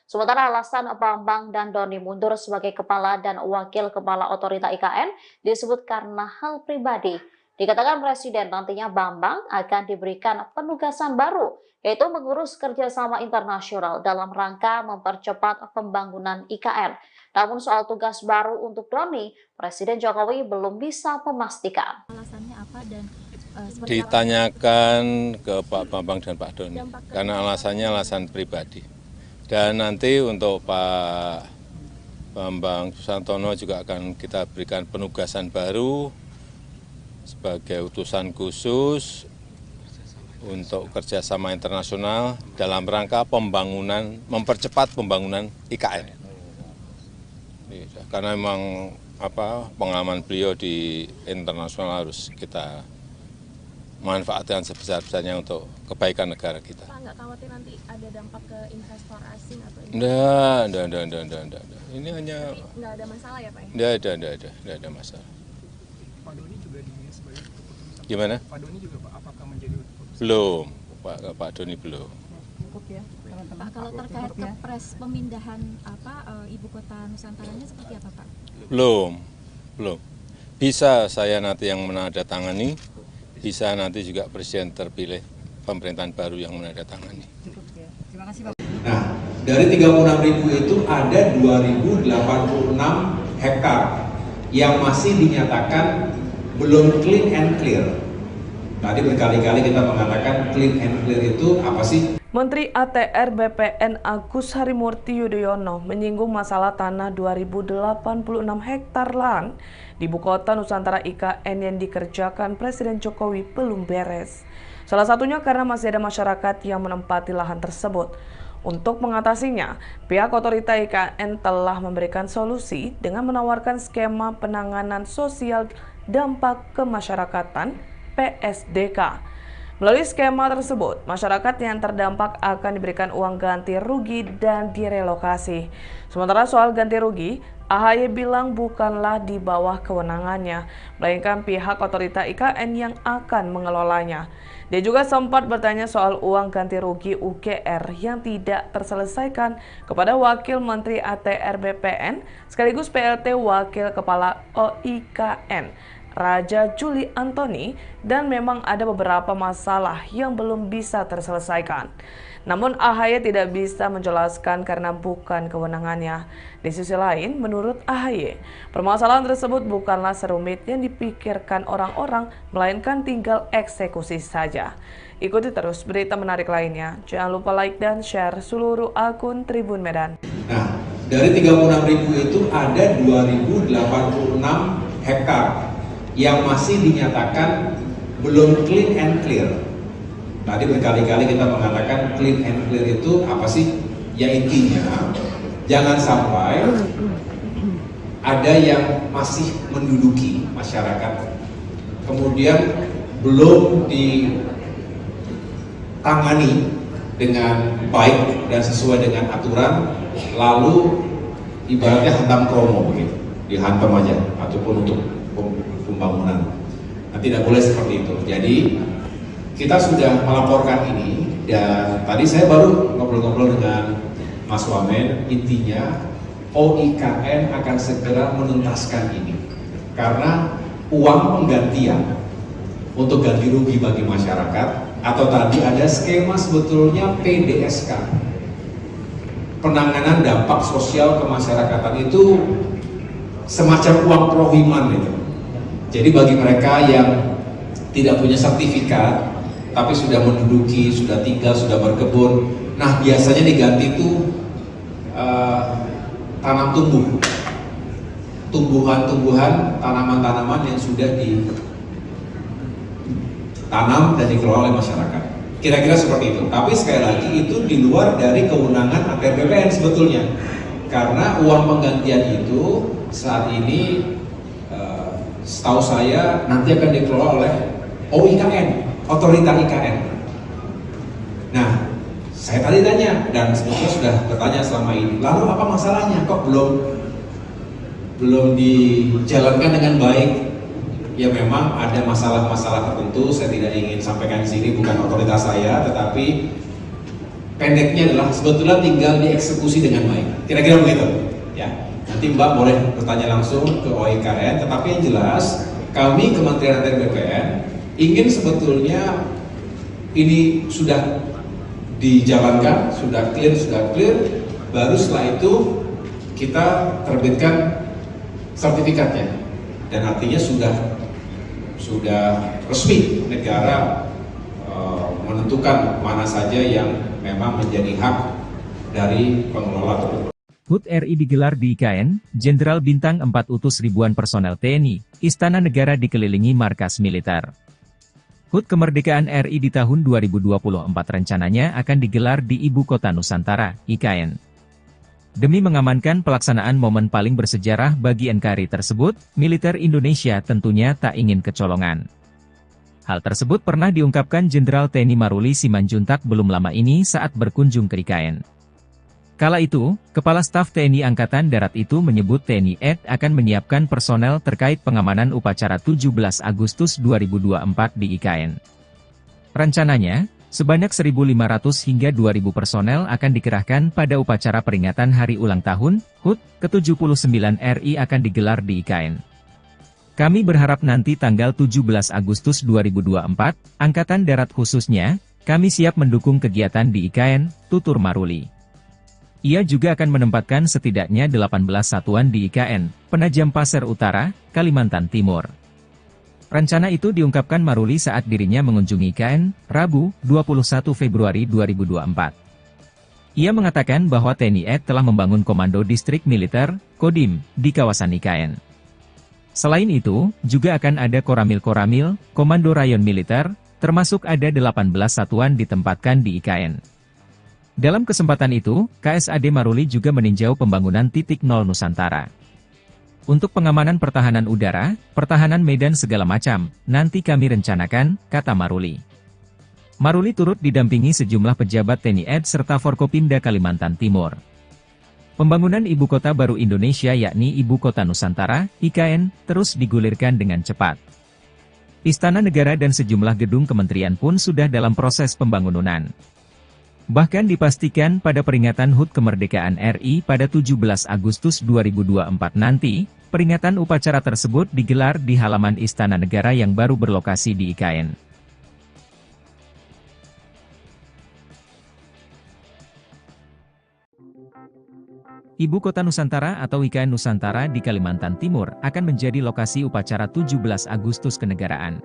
Sementara alasan Bambang dan Doni mundur sebagai Kepala dan Wakil Kepala Otorita IKN disebut karena hal pribadi. Dikatakan Presiden nantinya Bambang akan diberikan penugasan baru, yaitu mengurus kerjasama internasional dalam rangka mempercepat pembangunan IKN. Namun soal tugas baru untuk Doni, Presiden Jokowi belum bisa memastikan. alasannya apa dan Ditanyakan ke Pak Bambang dan Pak Doni, karena alasannya alasan pribadi. Dan nanti untuk Pak Bambang Susantono juga akan kita berikan penugasan baru sebagai utusan khusus untuk kerjasama internasional dalam rangka pembangunan, mempercepat pembangunan IKN. Karena memang pengalaman beliau di internasional harus kita manfaatkan sebesar-besarnya untuk kebaikan negara kita. Pak nggak khawatir nanti ada dampak ke investor asing atau Enggak. Ini hanya nggak ada masalah ya Pak? enggak ada masalah. Pak Doni juga sebagai keputusan. Gimana? Pak Doni juga Pak, apakah menjadi keputusan? Belum, Pak Doni belum. Pak, kalau terkait kepres pemindahan ibu kota Nusantaranya seperti apa Pak? Belum. Bisa saya nanti yang menandatangani, bisa nanti juga Presiden terpilih pemerintahan baru yang menandatangani. Nah, dari 36.000 itu ada 2.086 hektar yang masih dinyatakan belum clean and clear. Tadi berkali-kali kita mengatakan clean and clear itu apa sih? Menteri ATR BPN Agus Harimurti Yudhoyono menyinggung masalah tanah 2.086 hektar lahan di Ibu Kota Nusantara IKN yang dikerjakan Presiden Jokowi belum beres. Salah satunya karena masih ada masyarakat yang menempati lahan tersebut. Untuk mengatasinya, pihak otorita IKN telah memberikan solusi dengan menawarkan skema penanganan sosial dampak kemasyarakatan PSDK. Melalui skema tersebut, masyarakat yang terdampak akan diberikan uang ganti rugi dan direlokasi. Sementara soal ganti rugi, AHY bilang bukanlah di bawah kewenangannya, melainkan pihak otorita IKN yang akan mengelolanya. Dia juga sempat bertanya soal uang ganti rugi UGR yang tidak terselesaikan kepada Wakil Menteri ATR BPN sekaligus PLT Wakil Kepala OIKN, Raja Juli Antoni, dan memang ada beberapa masalah yang belum bisa terselesaikan. Namun AHY tidak bisa menjelaskan karena bukan kewenangannya. Di sisi lain, menurut AHY, permasalahan tersebut bukanlah serumit yang dipikirkan orang-orang, melainkan tinggal eksekusi saja. Ikuti terus berita menarik lainnya. Jangan lupa like dan share seluruh akun Tribun Medan. Nah, dari 36.000 itu ada 2.086 hektar yang masih dinyatakan belum clean and clear. Tadi berkali-kali kita mengatakan clean and clear itu apa sih? Ya intinya, jangan sampai ada yang masih menduduki masyarakat, kemudian belum ditangani dengan baik dan sesuai dengan aturan, lalu ibaratnya hantam kromo begitu, dihantam aja, ataupun untuk pembangunan. Nah, tidak boleh seperti itu. Jadi kita sudah melaporkan ini, dan tadi saya baru ngobrol-ngobrol dengan Mas Wamen. Intinya OIKN akan segera menuntaskan ini karena uang penggantian untuk ganti rugi bagi masyarakat, atau tadi ada skema sebetulnya PDSK, penanganan dampak sosial kemasyarakatan, itu semacam uang prohiman itu. Jadi bagi mereka yang tidak punya sertifikat tapi sudah menduduki, sudah tinggal, sudah berkebun, nah biasanya diganti itu tanam tumbuh, tumbuhan-tumbuhan, tanaman-tanaman yang sudah ditanam dan dikelola oleh masyarakat. Kira-kira seperti itu. Tapi sekali lagi itu di luar dari kewenangan ATR BPN sebetulnya. Karena uang penggantian itu saat ini setahu saya nanti akan dikelola oleh OIKN, Otorita IKN. Nah, saya tadi tanya dan sebetulnya sudah bertanya selama ini. Lalu apa masalahnya? Kok belum dijalankan dengan baik? Ya memang ada masalah-masalah tertentu, saya tidak ingin sampaikan di sini, bukan otoritas saya, tetapi pendeknya adalah sebetulnya tinggal dieksekusi dengan baik. Kira-kira begitu, ya. Nanti Mbak boleh bertanya langsung ke OIKN, tetapi yang jelas kami Kementerian ATR BPN ingin sebetulnya ini sudah dijalankan, sudah clear, baru setelah itu kita terbitkan sertifikatnya, dan artinya sudah resmi negara menentukan mana saja yang memang menjadi hak dari pengelola tersebut. HUT RI digelar di IKN, Jenderal Bintang 4 utus ribuan personel TNI, Istana Negara dikelilingi markas militer. HUT Kemerdekaan RI di tahun 2024 rencananya akan digelar di Ibu Kota Nusantara, IKN. Demi mengamankan pelaksanaan momen paling bersejarah bagi NKRI tersebut, militer Indonesia tentunya tak ingin kecolongan. Hal tersebut pernah diungkapkan Jenderal TNI Maruli Simanjuntak belum lama ini saat berkunjung ke IKN. Kala itu, Kepala Staf TNI Angkatan Darat itu menyebut TNI AD akan menyiapkan personel terkait pengamanan upacara 17 Agustus 2024 di IKN. Rencananya, sebanyak 1.500 hingga 2.000 personel akan dikerahkan pada upacara peringatan Hari Ulang Tahun HUT ke-79 RI akan digelar di IKN. Kami berharap nanti tanggal 17 Agustus 2024, Angkatan Darat khususnya, kami siap mendukung kegiatan di IKN, tutur Maruli. Ia juga akan menempatkan setidaknya 18 satuan di IKN, Penajam Pasir Utara, Kalimantan Timur. Rencana itu diungkapkan Maruli saat dirinya mengunjungi IKN, Rabu, 21 Februari 2024. Ia mengatakan bahwa TNI AD telah membangun Komando Distrik Militer, Kodim, di kawasan IKN. Selain itu, juga akan ada Koramil-Koramil, Komando Rayon Militer, termasuk ada 18 satuan ditempatkan di IKN. Dalam kesempatan itu, KSAD Maruli juga meninjau pembangunan titik nol Nusantara. Untuk pengamanan pertahanan udara, pertahanan medan segala macam, nanti kami rencanakan, kata Maruli. Maruli turut didampingi sejumlah pejabat TNI AD serta Forkopimda Kalimantan Timur. Pembangunan Ibu Kota Baru Indonesia yakni Ibu Kota Nusantara, IKN, terus digulirkan dengan cepat. Istana Negara dan sejumlah gedung kementerian pun sudah dalam proses pembangunan. Bahkan dipastikan pada peringatan HUT Kemerdekaan RI pada 17 Agustus 2024 nanti, peringatan upacara tersebut digelar di halaman Istana Negara yang baru berlokasi di IKN. Ibu Kota Nusantara atau IKN Nusantara di Kalimantan Timur akan menjadi lokasi upacara 17 Agustus kenegaraan.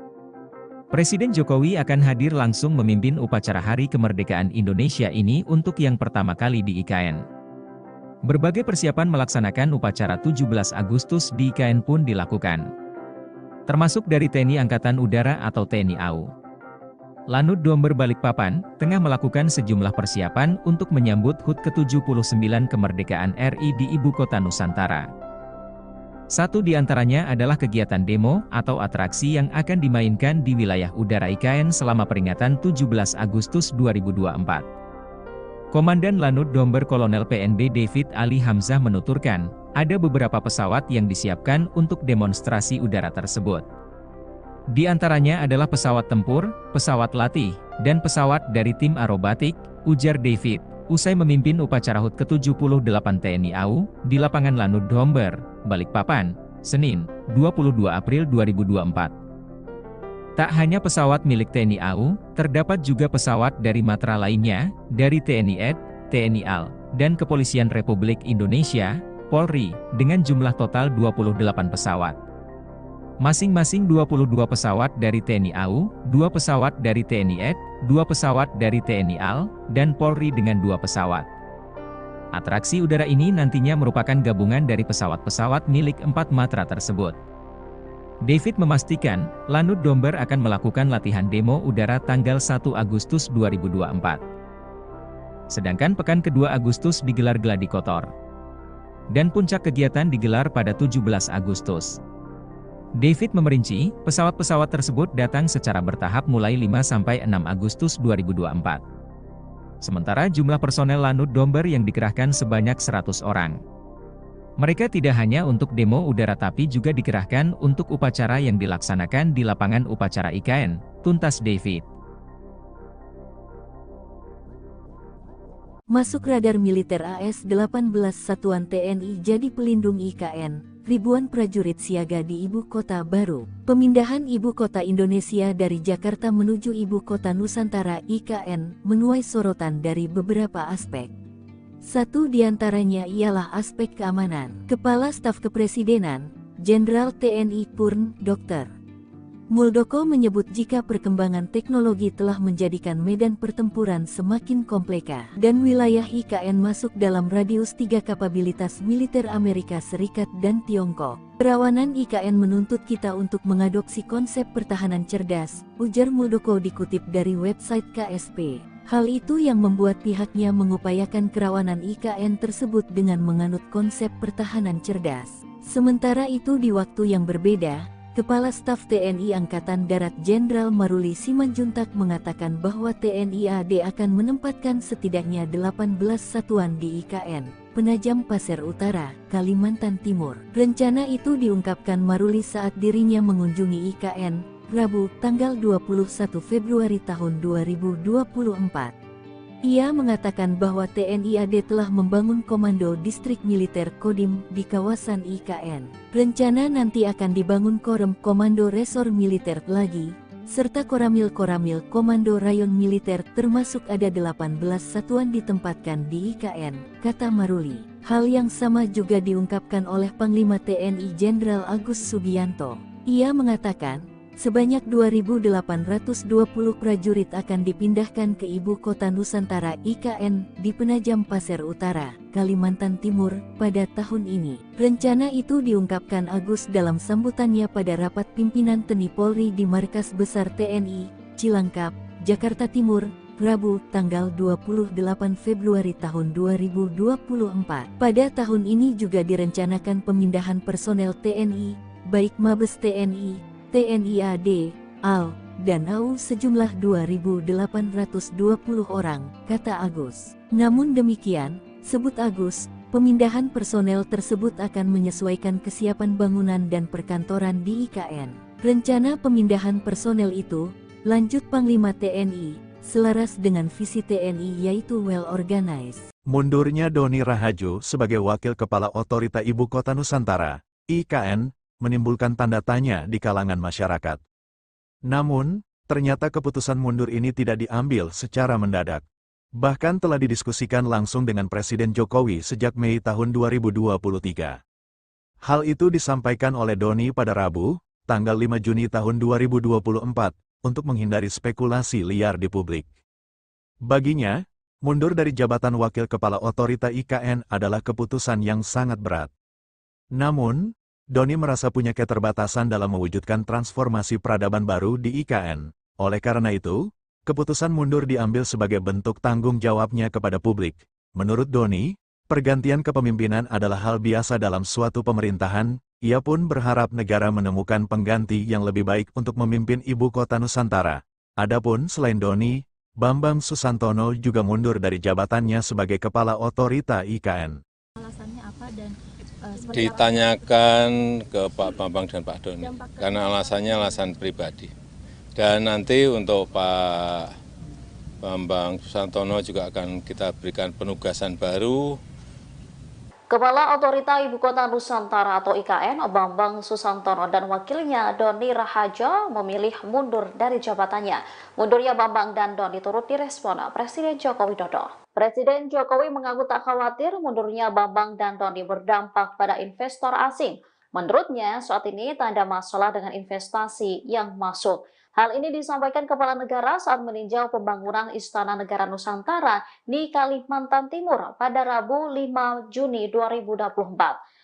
Presiden Jokowi akan hadir langsung memimpin upacara Hari Kemerdekaan Indonesia ini untuk yang pertama kali di IKN. Berbagai persiapan melaksanakan upacara 17 Agustus di IKN pun dilakukan. Termasuk dari TNI Angkatan Udara atau TNI AU. Lanut Domber Balikpapan, tengah melakukan sejumlah persiapan untuk menyambut HUT ke-79 Kemerdekaan RI di Ibu Kota Nusantara. Satu di antaranya adalah kegiatan demo atau atraksi yang akan dimainkan di wilayah udara IKN selama peringatan 17 Agustus 2024. Komandan Lanut Domber Kolonel PNB David Ali Hamzah menuturkan, ada beberapa pesawat yang disiapkan untuk demonstrasi udara tersebut. Di antaranya adalah pesawat tempur, pesawat latih, dan pesawat dari tim aerobatik, ujar David, usai memimpin upacara HUT ke-78 TNI AU, di lapangan Lanut Domber, Balikpapan, Senin, 22 April 2024. Tak hanya pesawat milik TNI AU, terdapat juga pesawat dari matra lainnya, dari TNI AD, TNI AL, dan Kepolisian Republik Indonesia, Polri, dengan jumlah total 28 pesawat. Masing-masing 22 pesawat dari TNI AU, 2 pesawat dari TNI AD, 2 pesawat dari TNI AL, dan Polri dengan 2 pesawat. Atraksi udara ini nantinya merupakan gabungan dari pesawat-pesawat milik 4 matra tersebut. David memastikan, Lanut Domber akan melakukan latihan demo udara tanggal 1 Agustus 2024. Sedangkan pekan kedua Agustus digelar gladi kotor. Dan puncak kegiatan digelar pada 17 Agustus. David memerinci, pesawat-pesawat tersebut datang secara bertahap mulai 5–6 Agustus 2024. Sementara jumlah personel Lanut Domber yang dikerahkan sebanyak 100 orang. Mereka tidak hanya untuk demo udara tapi juga dikerahkan untuk upacara yang dilaksanakan di lapangan upacara IKN, tuntas David. Masuk radar militer AS-18 Satuan TNI jadi pelindung IKN, ribuan prajurit siaga di ibu kota baru. Pemindahan ibu kota Indonesia dari Jakarta menuju ibu kota Nusantara IKN menuai sorotan dari beberapa aspek. Satu diantaranya ialah aspek keamanan. Kepala Staf Kepresidenan, Jenderal TNI Purn, Dr. Muldoko menyebut jika perkembangan teknologi telah menjadikan medan pertempuran semakin kompleks dan wilayah IKN masuk dalam radius 3 kapabilitas militer Amerika Serikat dan Tiongkok. Kerawanan IKN menuntut kita untuk mengadopsi konsep pertahanan cerdas, ujar Muldoko dikutip dari website KSP. Hal itu yang membuat pihaknya mengupayakan kerawanan IKN tersebut dengan menganut konsep pertahanan cerdas. Sementara itu di waktu yang berbeda, Kepala Staf TNI Angkatan Darat Jenderal Maruli Simanjuntak mengatakan bahwa TNI AD akan menempatkan setidaknya 18 satuan di IKN, Penajam Pasir Utara, Kalimantan Timur. Rencana itu diungkapkan Maruli saat dirinya mengunjungi IKN, Rabu, tanggal 21 Februari tahun 2024. Ia mengatakan bahwa TNI AD telah membangun Komando Distrik Militer Kodim di kawasan IKN. Rencana nanti akan dibangun Korem Komando Resor Militer lagi, serta Koramil Komando Rayon Militer termasuk ada 18 satuan ditempatkan di IKN, kata Maruli. Hal yang sama juga diungkapkan oleh Panglima TNI Jenderal Agus Subianto. Ia mengatakan, sebanyak 2.820 prajurit akan dipindahkan ke ibu kota Nusantara IKN di Penajam Pasir Utara, Kalimantan Timur, pada tahun ini. Rencana itu diungkapkan Agus dalam sambutannya pada rapat pimpinan TNI Polri di Markas Besar TNI, Cilangkap, Jakarta Timur, Rabu, tanggal 28 Februari tahun 2024. Pada tahun ini juga direncanakan pemindahan personel TNI, baik Mabes TNI, TNI AD, AL, dan AU sejumlah 2.820 orang, kata Agus. Namun demikian, sebut Agus, pemindahan personel tersebut akan menyesuaikan kesiapan bangunan dan perkantoran di IKN. Rencana pemindahan personel itu, lanjut Panglima TNI, selaras dengan visi TNI yaitu well organized. Mundurnya Doni Rahajo sebagai Wakil Kepala Otorita Ibu Kota Nusantara, IKN, menimbulkan tanda tanya di kalangan masyarakat. Namun, ternyata keputusan mundur ini tidak diambil secara mendadak. Bahkan telah didiskusikan langsung dengan Presiden Jokowi sejak Mei tahun 2023. Hal itu disampaikan oleh Doni pada Rabu, tanggal 5 Juni tahun 2024, untuk menghindari spekulasi liar di publik. Baginya, mundur dari jabatan Wakil Kepala Otorita IKN adalah keputusan yang sangat berat. Namun, Doni merasa punya keterbatasan dalam mewujudkan transformasi peradaban baru di IKN. Oleh karena itu, keputusan mundur diambil sebagai bentuk tanggung jawabnya kepada publik. Menurut Doni, pergantian kepemimpinan adalah hal biasa dalam suatu pemerintahan. Ia pun berharap negara menemukan pengganti yang lebih baik untuk memimpin ibu kota Nusantara. Adapun selain Doni, Bambang Susantono juga mundur dari jabatannya sebagai Kepala Otorita IKN. Alasannya apa dan ditanyakan ke Pak Bambang dan Pak Doni, karena alasannya alasan pribadi. Dan nanti untuk Pak Bambang Susantono juga akan kita berikan penugasan baru Kepala Otorita Ibu Kota Nusantara atau IKN, Bambang Susantono dan wakilnya Doni Rahajo memilih mundur dari jabatannya. Mundurnya Bambang dan Doni turut direspon Presiden Joko Widodo. Presiden Jokowi mengaku tak khawatir mundurnya Bambang dan Doni berdampak pada investor asing. Menurutnya, saat ini tak ada masalah dengan investasi yang masuk. Hal ini disampaikan Kepala Negara saat meninjau pembangunan Istana Negara Nusantara di Kalimantan Timur pada Rabu 5 Juni 2024.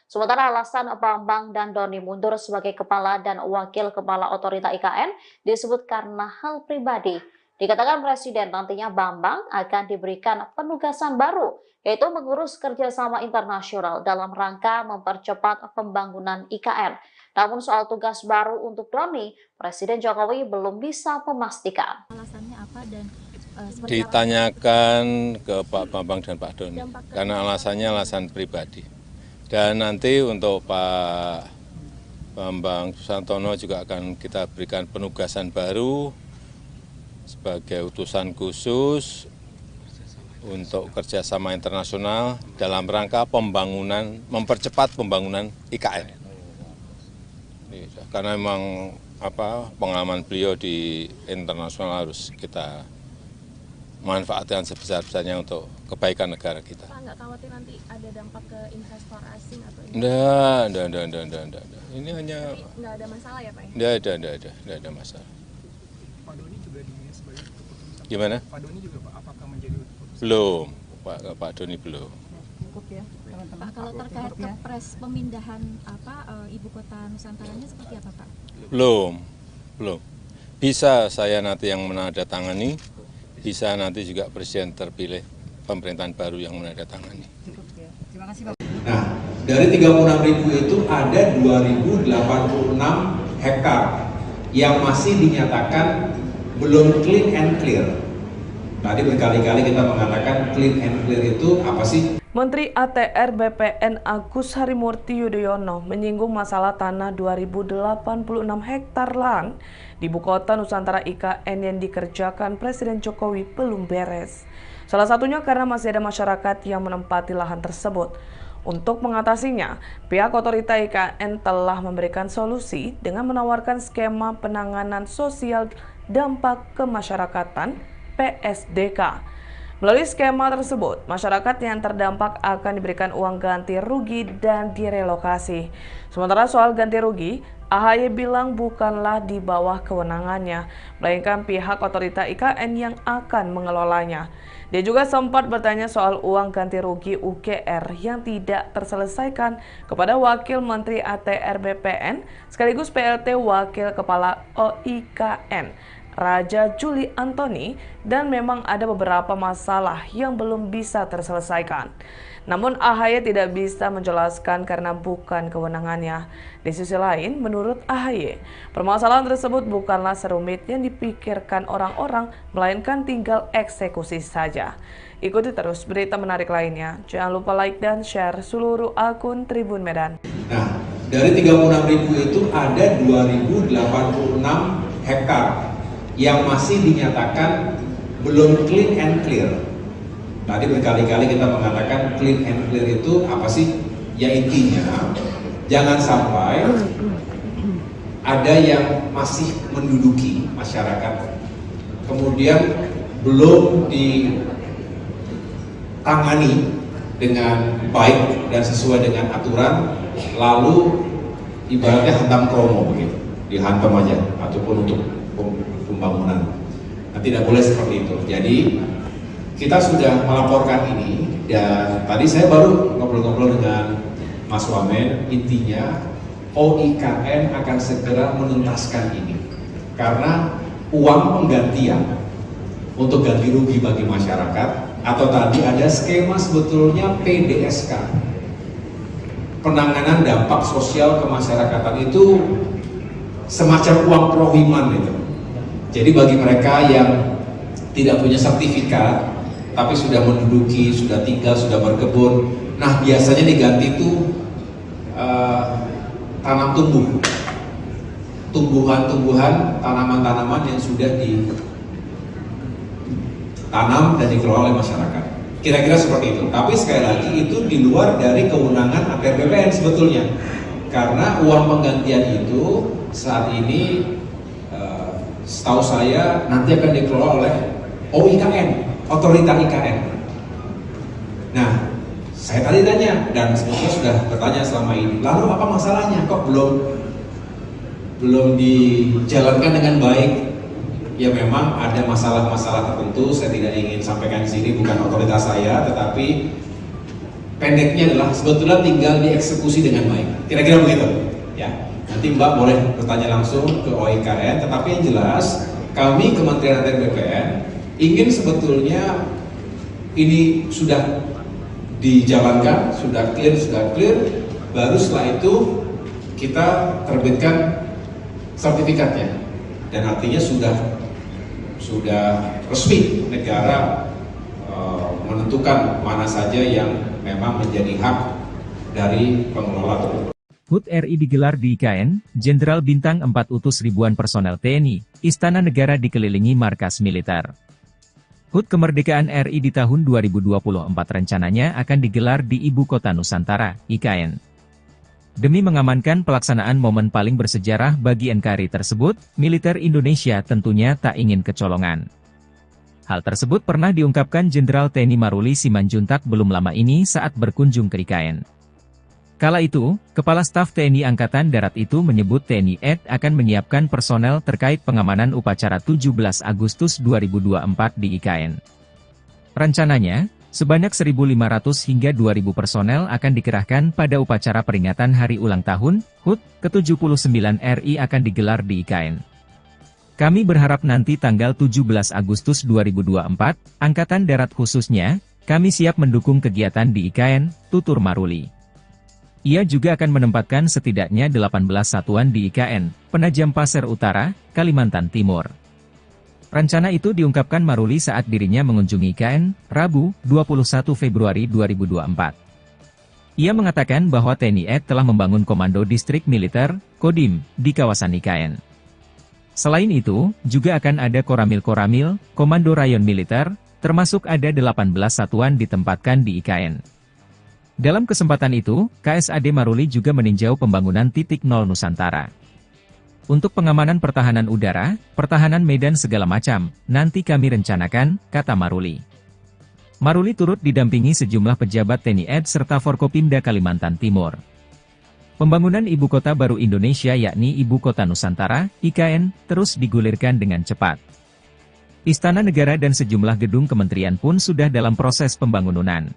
Sementara alasan Bambang dan Doni mundur sebagai Kepala dan Wakil Kepala Otorita IKN disebut karena hal pribadi. Dikatakan Presiden nantinya Bambang akan diberikan penugasan baru, yaitu mengurus kerjasama internasional dalam rangka mempercepat pembangunan IKN. Namun soal tugas baru untuk Doni, Presiden Jokowi belum bisa memastikan. Alasannya apa dan ditanyakan ke Pak Bambang dan Pak Doni, karena alasannya alasan pribadi. Dan nanti untuk Pak Bambang Susantono juga akan kita berikan penugasan baru sebagai utusan khusus untuk kerjasama internasional dalam rangka pembangunan, mempercepat pembangunan IKN. Karena memang pengalaman beliau di internasional harus kita manfaatkan sebesar-besarnya untuk kebaikan negara kita. Pak, nggak khawatir nanti ada dampak ke investor asing atau Enggak. Ini hanya nggak ada masalah ya Pak? Enggak ada masalah. Pak Doni juga dinilai sebagai keputusan. Gimana? Pak Doni juga Pak, apakah menjadi keputusan? Belum, Pak Doni belum. Cukup ya, teman-teman. Pak, kalau terkait kepres pemindahan ibu kota Nusantaranya seperti apa Pak? Belum. Bisa saya nanti yang menandatangani, bisa nanti juga Presiden terpilih pemerintahan baru yang menandatangani. Terima kasih Pak. Nah, dari 36.000 itu ada 2.086 hektar yang masih dinyatakan belum clean and clear. Tadi berkali-kali kita mengatakan clean and clear itu apa sih? Menteri ATR BPN Agus Harimurti Yudhoyono menyinggung masalah tanah 2.086 hektar lahan di Ibu Kota Nusantara IKN yang dikerjakan Presiden Jokowi belum beres. Salah satunya karena masih ada masyarakat yang menempati lahan tersebut. Untuk mengatasinya, pihak otorita IKN telah memberikan solusi dengan menawarkan skema penanganan sosial dampak kemasyarakatan PSDK. Melalui skema tersebut, masyarakat yang terdampak akan diberikan uang ganti rugi dan direlokasi. Sementara soal ganti rugi, AHY bilang bukanlah di bawah kewenangannya, melainkan pihak otorita IKN yang akan mengelolanya. Dia juga sempat bertanya soal uang ganti rugi UGR yang tidak terselesaikan kepada Wakil Menteri ATR BPN sekaligus PLT Wakil Kepala OIKN, Raja Juli Antoni, dan memang ada beberapa masalah yang belum bisa terselesaikan. Namun AHY tidak bisa menjelaskan karena bukan kewenangannya. Di sisi lain, menurut AHY, permasalahan tersebut bukanlah serumit yang dipikirkan orang-orang, melainkan tinggal eksekusi saja. Ikuti terus berita menarik lainnya. Jangan lupa like dan share seluruh akun Tribun Medan. Nah, dari 36.000 itu ada 2.086 hektar yang masih dinyatakan belum clean and clear. Tadi berkali-kali kita mengatakan clean and clear itu apa sih? Ya intinya, jangan sampai ada yang masih menduduki masyarakat, kemudian belum ditangani dengan baik dan sesuai dengan aturan, lalu ibaratnya hantam kromo begitu, dihantam aja, ataupun untuk pembangunan. Nah, tidak boleh seperti itu. Jadi kita sudah melaporkan ini, dan tadi saya baru ngobrol-ngobrol dengan Mas Wamen. Intinya OIKN akan segera menuntaskan ini karena uang penggantian untuk ganti rugi bagi masyarakat, atau tadi ada skema sebetulnya PDSK, penanganan dampak sosial kemasyarakatan, itu semacam uang prohiman itu. Jadi bagi mereka yang tidak punya sertifikat tapi sudah menduduki, sudah tinggal, sudah berkebun, nah biasanya diganti itu tanam tumbuh, tumbuhan-tumbuhan, tanaman-tanaman yang sudah ditanam dan dikelola oleh masyarakat. Kira-kira seperti itu. Tapi sekali lagi itu di luar dari kewenangan APR BPN sebetulnya. Karena uang penggantian itu saat ini setahu saya nanti akan dikelola oleh OIKN, Otorita IKN. Nah, saya tadi tanya dan sebetulnya sudah bertanya selama ini. Lalu apa masalahnya? Kok belum dijalankan dengan baik? Ya memang ada masalah-masalah tertentu. Saya tidak ingin sampaikan di sini, bukan otoritas saya, tetapi pendeknya adalah sebetulnya tinggal dieksekusi dengan baik. Kira-kira begitu. Ya. Nanti Mbak boleh bertanya langsung ke OIKN, tetapi yang jelas kami Kementerian ATR BPN ingin sebetulnya ini sudah dijalankan, sudah clear, baru setelah itu kita terbitkan sertifikatnya, dan artinya sudah resmi negara menentukan mana saja yang memang menjadi hak dari pengelola tersebut. HUT RI digelar di IKN, Jenderal Bintang 4 utus ribuan personel TNI, Istana Negara dikelilingi markas militer. HUT Kemerdekaan RI di tahun 2024 rencananya akan digelar di Ibu Kota Nusantara, IKN. Demi mengamankan pelaksanaan momen paling bersejarah bagi NKRI tersebut, militer Indonesia tentunya tak ingin kecolongan. Hal tersebut pernah diungkapkan Jenderal TNI Maruli Simanjuntak belum lama ini saat berkunjung ke IKN. Kala itu, Kepala Staf TNI Angkatan Darat itu menyebut TNI AD akan menyiapkan personel terkait pengamanan upacara 17 Agustus 2024 di IKN. Rencananya, sebanyak 1.500 hingga 2.000 personel akan dikerahkan pada upacara peringatan Hari Ulang Tahun HUT ke-79 RI akan digelar di IKN. Kami berharap nanti tanggal 17 Agustus 2024, Angkatan Darat khususnya, kami siap mendukung kegiatan di IKN, tutur Maruli. Ia juga akan menempatkan setidaknya 18 satuan di IKN, Penajam Pasir Utara, Kalimantan Timur. Rencana itu diungkapkan Maruli saat dirinya mengunjungi IKN, Rabu, 21 Februari 2024. Ia mengatakan bahwa TNI AD telah membangun Komando Distrik Militer, Kodim, di kawasan IKN. Selain itu, juga akan ada Koramil-Koramil, Komando Rayon Militer, termasuk ada 18 satuan ditempatkan di IKN. Dalam kesempatan itu, KSAD Maruli juga meninjau pembangunan titik nol Nusantara. Untuk pengamanan pertahanan udara, pertahanan medan segala macam, nanti kami rencanakan, kata Maruli. Maruli turut didampingi sejumlah pejabat TNI AD serta Forkopimda Kalimantan Timur. Pembangunan Ibu Kota Baru Indonesia yakni Ibu Kota Nusantara, IKN, terus digulirkan dengan cepat. Istana Negara dan sejumlah gedung kementerian pun sudah dalam proses pembangunan.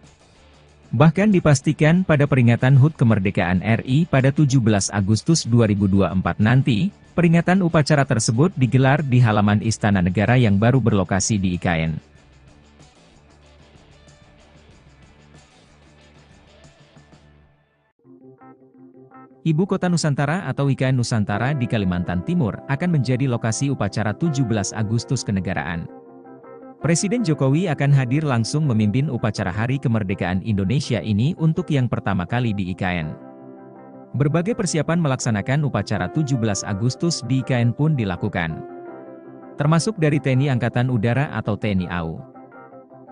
Bahkan dipastikan pada peringatan HUT Kemerdekaan RI pada 17 Agustus 2024 nanti, peringatan upacara tersebut digelar di halaman Istana Negara yang baru berlokasi di IKN. Ibu Kota Nusantara atau IKN Nusantara di Kalimantan Timur akan menjadi lokasi upacara 17 Agustus kenegaraan. Presiden Jokowi akan hadir langsung memimpin upacara Hari Kemerdekaan Indonesia ini untuk yang pertama kali di IKN. Berbagai persiapan melaksanakan upacara 17 Agustus di IKN pun dilakukan. Termasuk dari TNI Angkatan Udara atau TNI AU.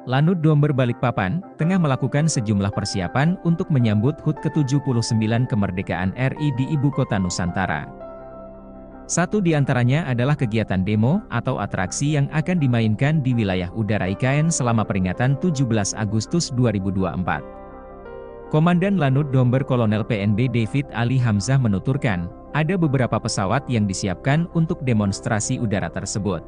Lanut Domber Balikpapan, tengah melakukan sejumlah persiapan untuk menyambut HUT ke-79 Kemerdekaan RI di Ibu Kota Nusantara. Satu di antaranya adalah kegiatan demo atau atraksi yang akan dimainkan di wilayah udara IKN selama peringatan 17 Agustus 2024. Komandan Lanut Domber Kolonel PNB David Ali Hamzah menuturkan, ada beberapa pesawat yang disiapkan untuk demonstrasi udara tersebut.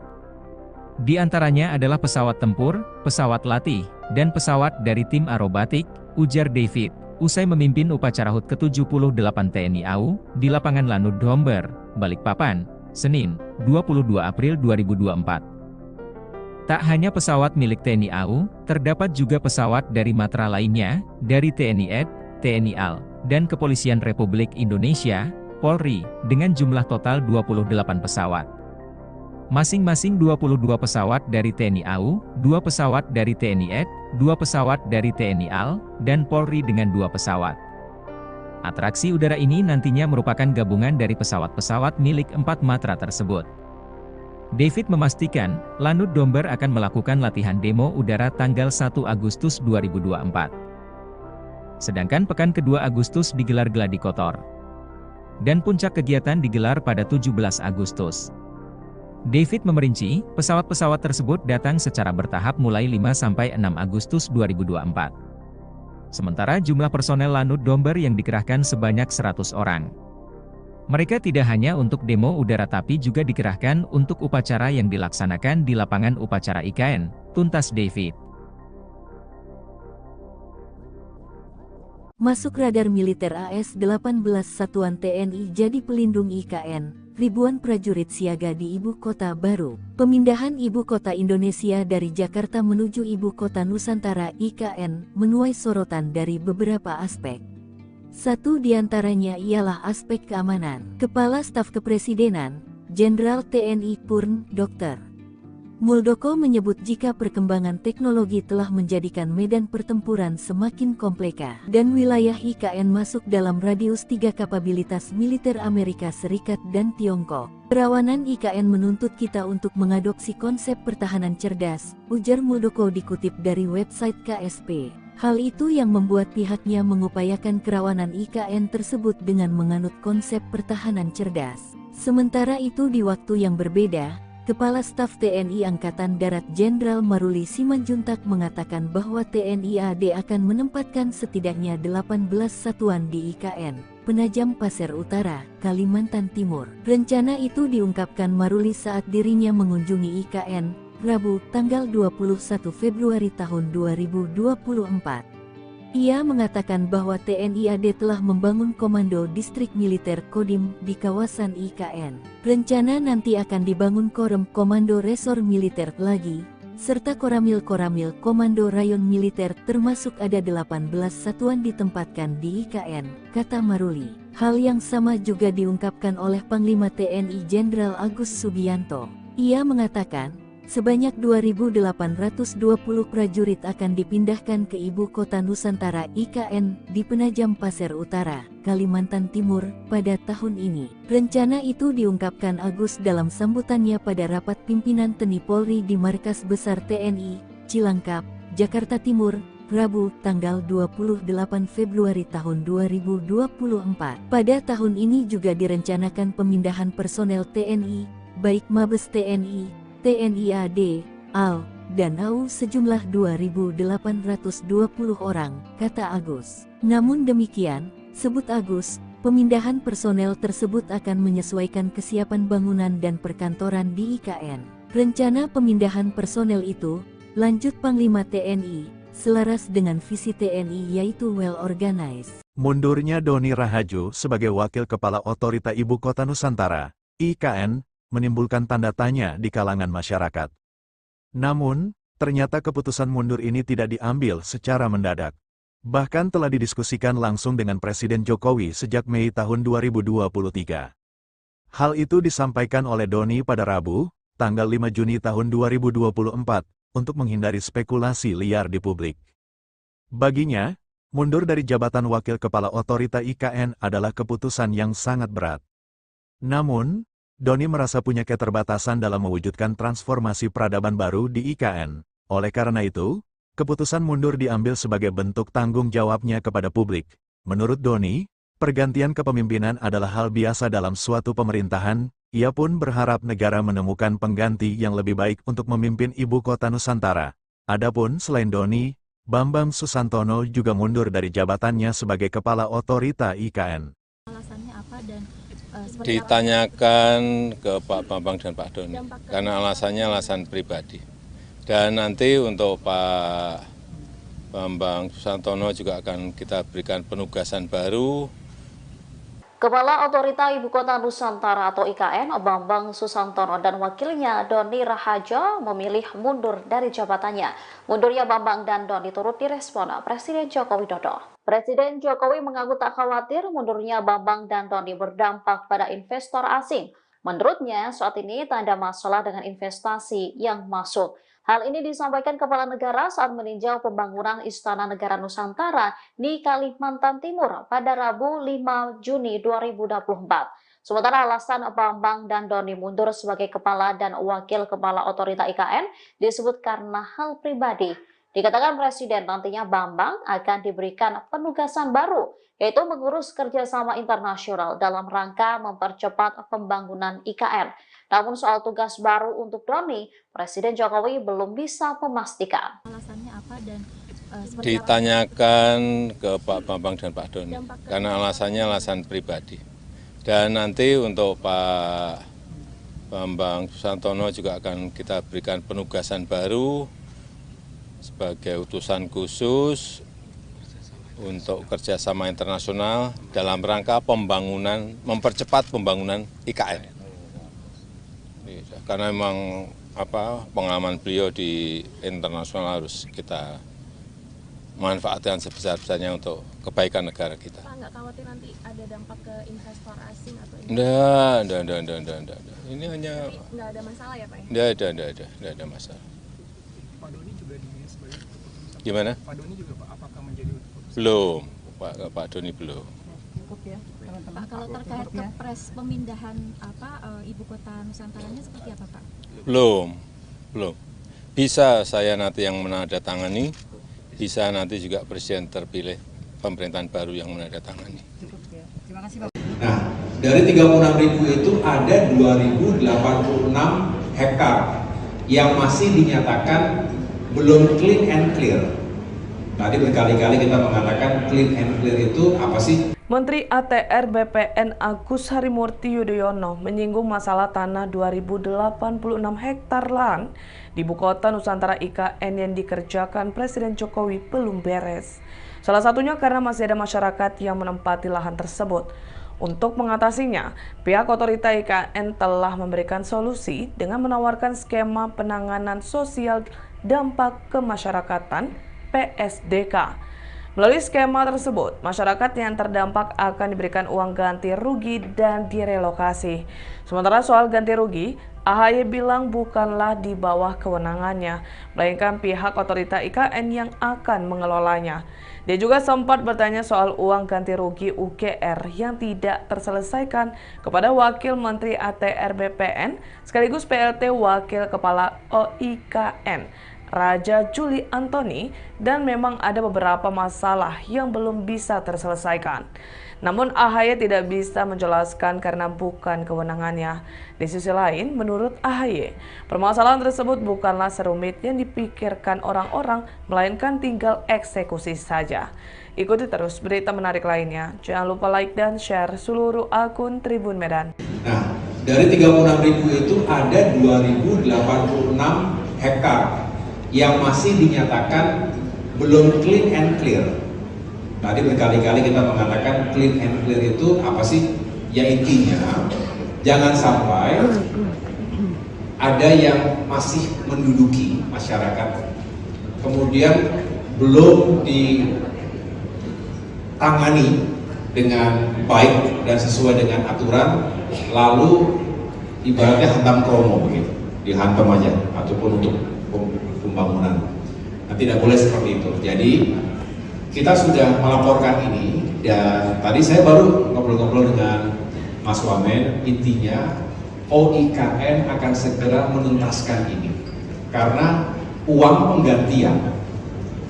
Di antaranya adalah pesawat tempur, pesawat latih, dan pesawat dari tim aerobatik, ujar David, usai memimpin upacara HUT ke-78 TNI AU, di lapangan Lanut Domber, Balikpapan, Senin, 22 April 2024. Tak hanya pesawat milik TNI AU, terdapat juga pesawat dari matra lainnya, dari TNI AD, TNI AL, dan Kepolisian Republik Indonesia, Polri, dengan jumlah total 28 pesawat. Masing-masing 22 pesawat dari TNI AU, 2 pesawat dari TNI AD, 2 pesawat dari TNI AL, dan Polri dengan 2 pesawat. Atraksi udara ini nantinya merupakan gabungan dari pesawat-pesawat milik 4 matra tersebut. David memastikan, Lanut Domber akan melakukan latihan demo udara tanggal 1 Agustus 2024. Sedangkan pekan kedua Agustus digelar gladi kotor. Dan puncak kegiatan digelar pada 17 Agustus. David memerinci, pesawat-pesawat tersebut datang secara bertahap mulai 5–6 Agustus 2024. Sementara jumlah personel Lanut Domber yang dikerahkan sebanyak 100 orang. Mereka tidak hanya untuk demo udara tapi juga dikerahkan untuk upacara yang dilaksanakan di lapangan upacara IKN, tuntas David. Masuk radar militer AS-18 Satuan TNI jadi pelindung IKN, ribuan prajurit siaga di ibu kota baru. Pemindahan ibu kota Indonesia dari Jakarta menuju ibu kota Nusantara IKN menuai sorotan dari beberapa aspek. Satu di antaranya ialah aspek keamanan. Kepala Staf Kepresidenan, Jenderal TNI Purn, Dr. Muldoko menyebut jika perkembangan teknologi telah menjadikan medan pertempuran semakin komplika dan wilayah IKN masuk dalam radius 3 kapabilitas militer Amerika Serikat dan Tiongkok. Kerawanan IKN menuntut kita untuk mengadopsi konsep pertahanan cerdas, ujar Muldoko dikutip dari website KSP. Hal itu yang membuat pihaknya mengupayakan kerawanan IKN tersebut dengan menganut konsep pertahanan cerdas. Sementara itu di waktu yang berbeda, Kepala Staf TNI Angkatan Darat Jenderal Maruli Simanjuntak mengatakan bahwa TNI AD akan menempatkan setidaknya 18 satuan di IKN, Penajam Pasir Utara, Kalimantan Timur. Rencana itu diungkapkan Maruli saat dirinya mengunjungi IKN, Rabu, tanggal 21 Februari tahun 2024. Ia mengatakan bahwa TNI AD telah membangun Komando Distrik Militer Kodim di kawasan IKN. Rencana nanti akan dibangun Komando Resor Militer lagi, serta Koramil Komando Rayon Militer termasuk ada 18 satuan ditempatkan di IKN, kata Maruli. Hal yang sama juga diungkapkan oleh Panglima TNI Jenderal Agus Subianto. Ia mengatakan, sebanyak 2.820 prajurit akan dipindahkan ke ibu kota Nusantara IKN di Penajam Pasir Utara, Kalimantan Timur, pada tahun ini. Rencana itu diungkapkan Agus dalam sambutannya pada rapat pimpinan TNI Polri di Markas Besar TNI, Cilangkap, Jakarta Timur, Rabu, tanggal 28 Februari tahun 2024. Pada tahun ini juga direncanakan pemindahan personel TNI, baik Mabes TNI, TNI AD, AL, dan AU sejumlah 2.820 orang, kata Agus. Namun demikian, sebut Agus, pemindahan personel tersebut akan menyesuaikan kesiapan bangunan dan perkantoran di IKN. Rencana pemindahan personel itu, lanjut Panglima TNI, selaras dengan visi TNI yaitu well organized. Mundurnya Doni Rahajo sebagai Wakil Kepala Otorita Ibu Kota Nusantara, IKN, menimbulkan tanda tanya di kalangan masyarakat. Namun, ternyata keputusan mundur ini tidak diambil secara mendadak. Bahkan telah didiskusikan langsung dengan Presiden Jokowi sejak Mei tahun 2023. Hal itu disampaikan oleh Doni pada Rabu, tanggal 5 Juni tahun 2024, untuk menghindari spekulasi liar di publik. Baginya, mundur dari jabatan Wakil Kepala Otorita IKN adalah keputusan yang sangat berat. Namun, Doni merasa punya keterbatasan dalam mewujudkan transformasi peradaban baru di IKN. Oleh karena itu, keputusan mundur diambil sebagai bentuk tanggung jawabnya kepada publik. Menurut Doni, pergantian kepemimpinan adalah hal biasa dalam suatu pemerintahan. Ia pun berharap negara menemukan pengganti yang lebih baik untuk memimpin ibu kota Nusantara. Adapun selain Doni, Bambang Susantono juga mundur dari jabatannya sebagai Kepala Otorita IKN. Alasannya apa dan ditanyakan ke Pak Bambang dan Pak Doni, karena alasannya alasan pribadi. Dan nanti untuk Pak Bambang Susantono juga akan kita berikan penugasan baru. Kepala Otorita Ibu Kota Nusantara atau IKN, Bambang Susantono dan wakilnya Doni Rahajo memilih mundur dari jabatannya. Mundurnya Bambang dan Doni turut direspon Presiden Joko Widodo. Presiden Jokowi mengaku tak khawatir mundurnya Bambang dan Doni berdampak pada investor asing. Menurutnya, saat ini tak ada masalah dengan investasi yang masuk. Hal ini disampaikan Kepala Negara saat meninjau pembangunan Istana Negara Nusantara di Kalimantan Timur pada Rabu 5 Juni 2024. Sementara alasan Bambang dan Doni mundur sebagai kepala dan wakil kepala otorita IKN disebut karena hal pribadi. Dikatakan Presiden nantinya Bambang akan diberikan penugasan baru, yaitu mengurus kerjasama internasional dalam rangka mempercepat pembangunan IKN. Namun soal tugas baru untuk Doni, Presiden Jokowi belum bisa memastikan. Alasannya apa dan ditanyakan ke Pak Bambang dan Pak Doni, karena alasannya alasan pribadi. Dan nanti untuk Pak Bambang Susantono juga akan kita berikan penugasan baru sebagai utusan khusus untuk kerjasama internasional dalam rangka pembangunan, mempercepat pembangunan IKN. Karena memang pengalaman beliau di internasional harus kita manfaatkan sebesar-besarnya untuk kebaikan negara kita. Pak, nggak khawatir nanti ada dampak ke investor asing atau Enggak. Ini hanya nggak ada masalah ya Pak? Enggak ada masalah. Pak Doni juga dinilai sebagai keputusan. Gimana? Pak Doni juga Pak, apakah menjadi keputusan? Belum, Pak Doni belum. Pak, kalau terkait kepres pemindahan ibu kota Nusantaranya seperti apa Pak? Belum. Bisa saya nanti yang menandatangani, bisa nanti juga Presiden terpilih pemerintahan baru yang menandatangani. Nah, dari 36.000 itu ada 2.086 hektar yang masih dinyatakan belum clean and clear. Tadi berkali-kali kita mengatakan clean and clear itu apa sih? Menteri ATR BPN Agus Harimurti Yudhoyono menyinggung masalah tanah 2.086 hektar lahan di Ibu Kota Nusantara IKN yang dikerjakan Presiden Jokowi belum beres. Salah satunya karena masih ada masyarakat yang menempati lahan tersebut. Untuk mengatasinya, pihak otorita IKN telah memberikan solusi dengan menawarkan skema penanganan sosial dampak kemasyarakatan PSDK. Melalui skema tersebut, masyarakat yang terdampak akan diberikan uang ganti rugi dan direlokasi. Sementara soal ganti rugi, AHY bilang bukanlah di bawah kewenangannya, melainkan pihak otorita IKN yang akan mengelolanya. Dia juga sempat bertanya soal uang ganti rugi UGR yang tidak terselesaikan kepada Wakil Menteri ATR BPN sekaligus PLT Wakil Kepala OIKN, Raja Juli Antoni, dan memang ada beberapa masalah yang belum bisa terselesaikan. Namun AHY tidak bisa menjelaskan karena bukan kewenangannya. Di sisi lain, menurut AHY, permasalahan tersebut bukanlah serumit yang dipikirkan orang-orang, melainkan tinggal eksekusi saja. Ikuti terus berita menarik lainnya. Jangan lupa like dan share seluruh akun Tribun Medan. Nah, dari 36.000 itu ada 2.086 hektar yang masih dinyatakan belum clean and clear. Tadi berkali-kali kita mengatakan clean and clear itu apa sih? Ya intinya, jangan sampai ada yang masih menduduki masyarakat, kemudian belum ditangani dengan baik dan sesuai dengan aturan, lalu ibaratnya hantam kromo begitu, dihantam aja, ataupun untuk pembangunan. Nah, tidak boleh seperti itu. Jadi kita sudah melaporkan ini, dan tadi saya baru ngobrol-ngobrol dengan Mas Wamen. Intinya OIKN akan segera menuntaskan ini karena uang penggantian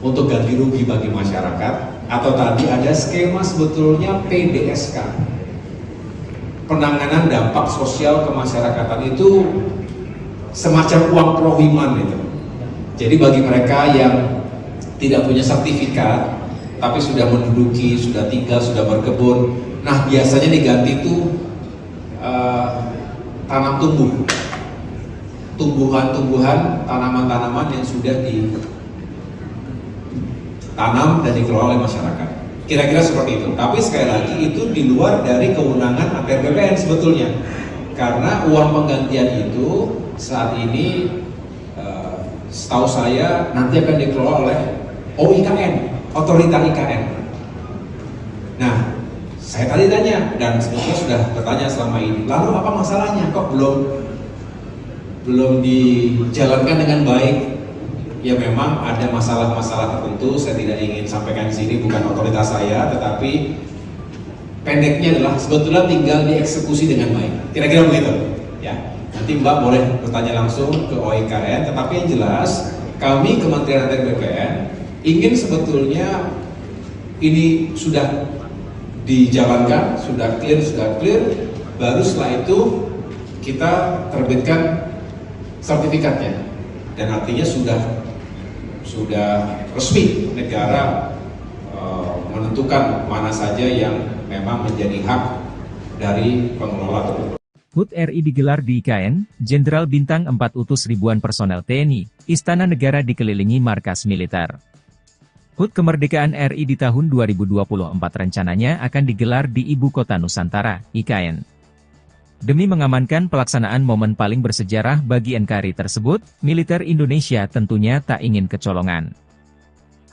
untuk ganti rugi bagi masyarakat, atau tadi ada skema sebetulnya PDSK, penanganan dampak sosial kemasyarakatan, itu semacam uang prohiman itu. Jadi bagi mereka yang tidak punya sertifikat tapi sudah menduduki, sudah tinggal, sudah berkebun, nah biasanya diganti itu tanam tumbuhan-tumbuhan, tanaman-tanaman yang sudah ditanam dan dikelola oleh masyarakat. Kira-kira seperti itu. Tapi sekali lagi itu di luar dari kewenangan ATR BPN sebetulnya, karena uang penggantian itu saat ini setahu saya nanti akan dikelola oleh OIKN, otorita IKN. Nah, saya tadi tanya, dan sebetulnya sudah bertanya selama ini, lalu apa masalahnya? Kok belum dijalankan dengan baik? Ya memang ada masalah-masalah tertentu, saya tidak ingin sampaikan di sini, bukan otoritas saya, tetapi pendeknya adalah sebetulnya tinggal dieksekusi dengan baik. Kira-kira begitu. Ya, nanti Mbak boleh bertanya langsung ke OIKN. Tetapi yang jelas, kami Kementerian ATR BPN ingin sebetulnya ini sudah dijalankan, sudah clear, baru setelah itu kita terbitkan sertifikatnya. Dan artinya sudah resmi negara menentukan mana saja yang memang menjadi hak dari pengelola tersebut. HUT RI digelar di IKN, Jenderal Bintang 4 utus ribuan personel TNI, Istana Negara dikelilingi markas militer. HUT Kemerdekaan RI di tahun 2024 rencananya akan digelar di Ibu Kota Nusantara, IKN. Demi mengamankan pelaksanaan momen paling bersejarah bagi NKRI tersebut, militer Indonesia tentunya tak ingin kecolongan.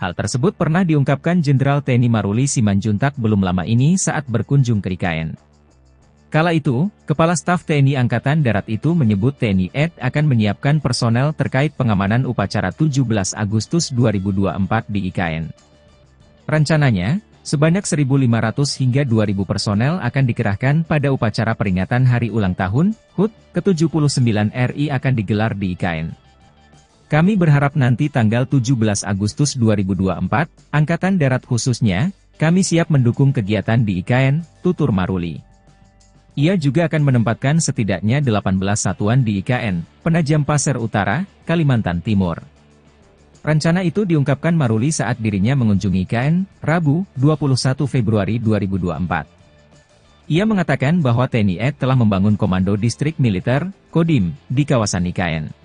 Hal tersebut pernah diungkapkan Jenderal TNI Maruli Simanjuntak belum lama ini saat berkunjung ke IKN. Kala itu, Kepala Staf TNI Angkatan Darat itu menyebut TNI AD akan menyiapkan personel terkait pengamanan upacara 17 Agustus 2024 di IKN. Rencananya, sebanyak 1.500 hingga 2.000 personel akan dikerahkan pada upacara peringatan Hari Ulang Tahun HUT ke-79 RI akan digelar di IKN. Kami berharap nanti tanggal 17 Agustus 2024, Angkatan Darat khususnya, kami siap mendukung kegiatan di IKN, tutur Maruli. Ia juga akan menempatkan setidaknya 18 satuan di IKN, Penajam Pasir Utara, Kalimantan Timur. Rencana itu diungkapkan Maruli saat dirinya mengunjungi IKN, Rabu, 21 Februari 2024. Ia mengatakan bahwa TNI AD telah membangun Komando Distrik Militer, Kodim, di kawasan IKN.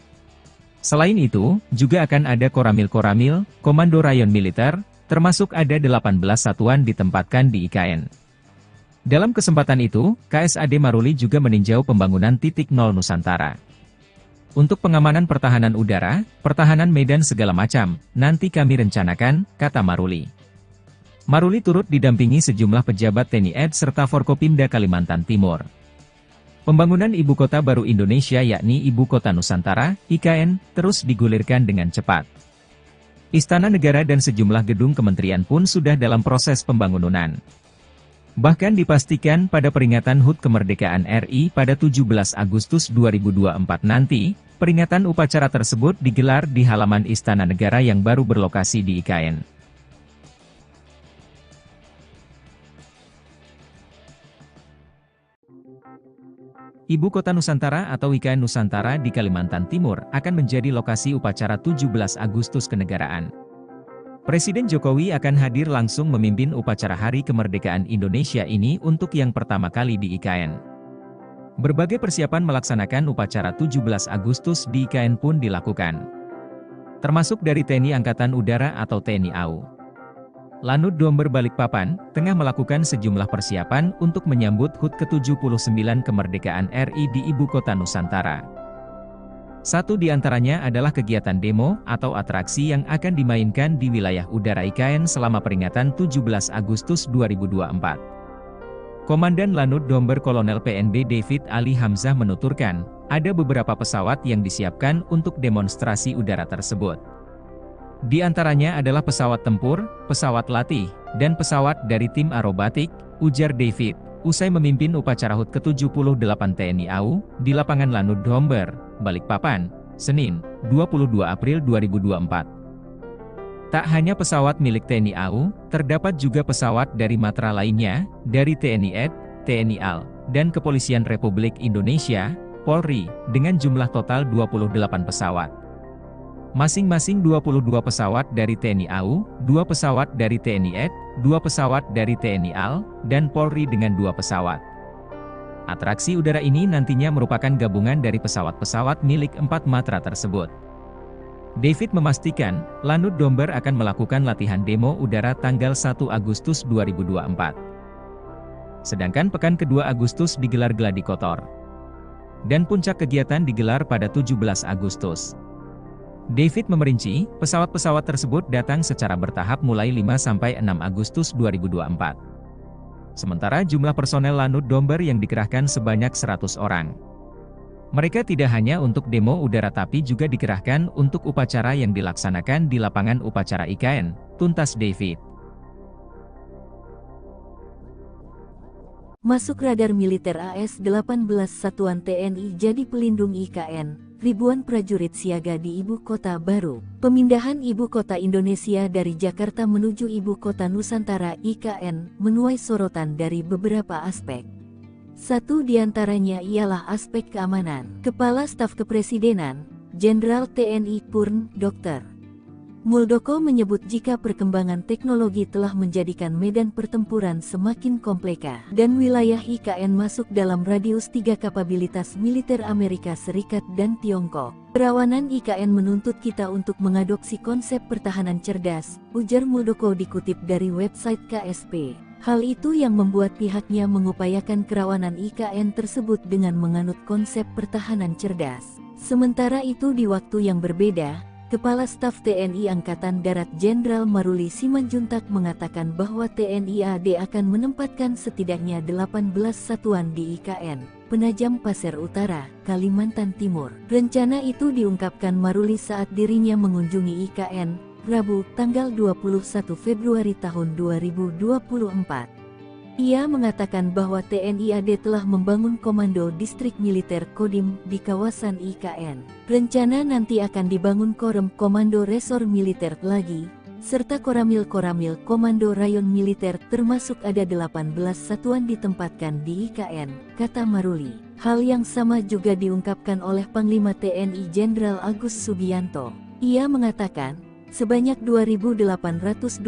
Selain itu, juga akan ada Koramil-Koramil, Komando Rayon Militer, termasuk ada 18 satuan ditempatkan di IKN. Dalam kesempatan itu, KSAD Maruli juga meninjau pembangunan titik nol Nusantara. Untuk pengamanan pertahanan udara, pertahanan medan segala macam, nanti kami rencanakan, kata Maruli. Maruli turut didampingi sejumlah pejabat TNI AD serta Forkopimda Kalimantan Timur. Pembangunan Ibu Kota Baru Indonesia yakni Ibu Kota Nusantara, IKN, terus digulirkan dengan cepat. Istana Negara dan sejumlah gedung kementerian pun sudah dalam proses pembangunan. Bahkan dipastikan pada peringatan HUT Kemerdekaan RI pada 17 Agustus 2024 nanti, peringatan upacara tersebut digelar di halaman Istana Negara yang baru berlokasi di IKN. Ibu Kota Nusantara atau IKN Nusantara di Kalimantan Timur akan menjadi lokasi upacara 17 Agustus kenegaraan. Presiden Jokowi akan hadir langsung memimpin upacara Hari Kemerdekaan Indonesia ini untuk yang pertama kali di IKN. Berbagai persiapan melaksanakan upacara 17 Agustus di IKN pun dilakukan. Termasuk dari TNI Angkatan Udara atau TNI AU. Lanut Domber Balikpapan, tengah melakukan sejumlah persiapan untuk menyambut HUT ke-79 Kemerdekaan RI di Ibu Kota Nusantara. Satu di antaranya adalah kegiatan demo atau atraksi yang akan dimainkan di wilayah udara IKN selama peringatan 17 Agustus 2024. Komandan Lanut Domber Kolonel PNB David Ali Hamzah menuturkan, ada beberapa pesawat yang disiapkan untuk demonstrasi udara tersebut. Di antaranya adalah pesawat tempur, pesawat latih, dan pesawat dari tim aerobatik, ujar David, usai memimpin upacara HUT ke-78 TNI AU, di lapangan Lanut Domber, Balikpapan, Senin, 22 April 2024. Tak hanya pesawat milik TNI AU, terdapat juga pesawat dari matra lainnya, dari TNI AD, TNI AL, dan Kepolisian Republik Indonesia, Polri, dengan jumlah total 28 pesawat. Masing-masing 22 pesawat dari TNI AU, 2 pesawat dari TNI AD, 2 pesawat dari TNI AL, dan Polri dengan 2 pesawat. Atraksi udara ini nantinya merupakan gabungan dari pesawat-pesawat milik 4 matra tersebut. David memastikan, Lanut Domber akan melakukan latihan demo udara tanggal 1 Agustus 2024. Sedangkan pekan kedua Agustus digelar gladi kotor. Dan puncak kegiatan digelar pada 17 Agustus. David memerinci, pesawat-pesawat tersebut datang secara bertahap mulai 5–6 Agustus 2024. Sementara jumlah personel Lanut Domber yang dikerahkan sebanyak 100 orang. Mereka tidak hanya untuk demo udara tapi juga dikerahkan untuk upacara yang dilaksanakan di lapangan upacara IKN, tuntas David. Masuk radar militer AS-18 Satuan TNI jadi pelindung IKN, ribuan prajurit siaga di ibu kota baru. Pemindahan ibu kota Indonesia dari Jakarta menuju ibu kota Nusantara IKN menuai sorotan dari beberapa aspek. Satu diantaranya ialah aspek keamanan. Kepala Staf Kepresidenan, Jenderal TNI Purn, Dr. Muldoko menyebut jika perkembangan teknologi telah menjadikan medan pertempuran semakin kompleks dan wilayah IKN masuk dalam radius 3 kapabilitas militer Amerika Serikat dan Tiongkok. Kerawanan IKN menuntut kita untuk mengadopsi konsep pertahanan cerdas, ujar Muldoko dikutip dari website KSP. Hal itu yang membuat pihaknya mengupayakan kerawanan IKN tersebut dengan menganut konsep pertahanan cerdas. Sementara itu di waktu yang berbeda, Kepala Staf TNI Angkatan Darat Jenderal Maruli Simanjuntak mengatakan bahwa TNI AD akan menempatkan setidaknya 18 satuan di IKN, Penajam Pasir Utara, Kalimantan Timur. Rencana itu diungkapkan Maruli saat dirinya mengunjungi IKN, Rabu, tanggal 21 Februari tahun 2024. Ia mengatakan bahwa TNI AD telah membangun Komando Distrik Militer Kodim di kawasan IKN. Rencana nanti akan dibangun Korem Komando Resor Militer lagi, serta Koramil Komando Rayon Militer termasuk ada 18 satuan ditempatkan di IKN, kata Maruli. Hal yang sama juga diungkapkan oleh Panglima TNI Jenderal Agus Subianto. Ia mengatakan, sebanyak 2.820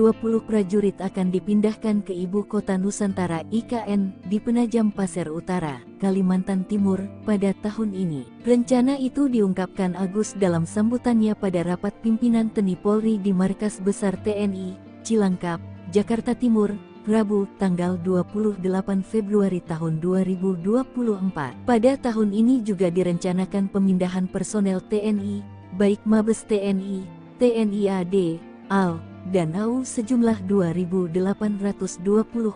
prajurit akan dipindahkan ke ibu kota Nusantara IKN di Penajam Pasir Utara, Kalimantan Timur, pada tahun ini. Rencana itu diungkapkan Agus dalam sambutannya pada rapat pimpinan TNI Polri di Markas Besar TNI, Cilangkap, Jakarta Timur, Rabu, tanggal 28 Februari tahun 2024. Pada tahun ini juga direncanakan pemindahan personel TNI, baik Mabes TNI, TNI AD, AL, dan AU sejumlah 2.820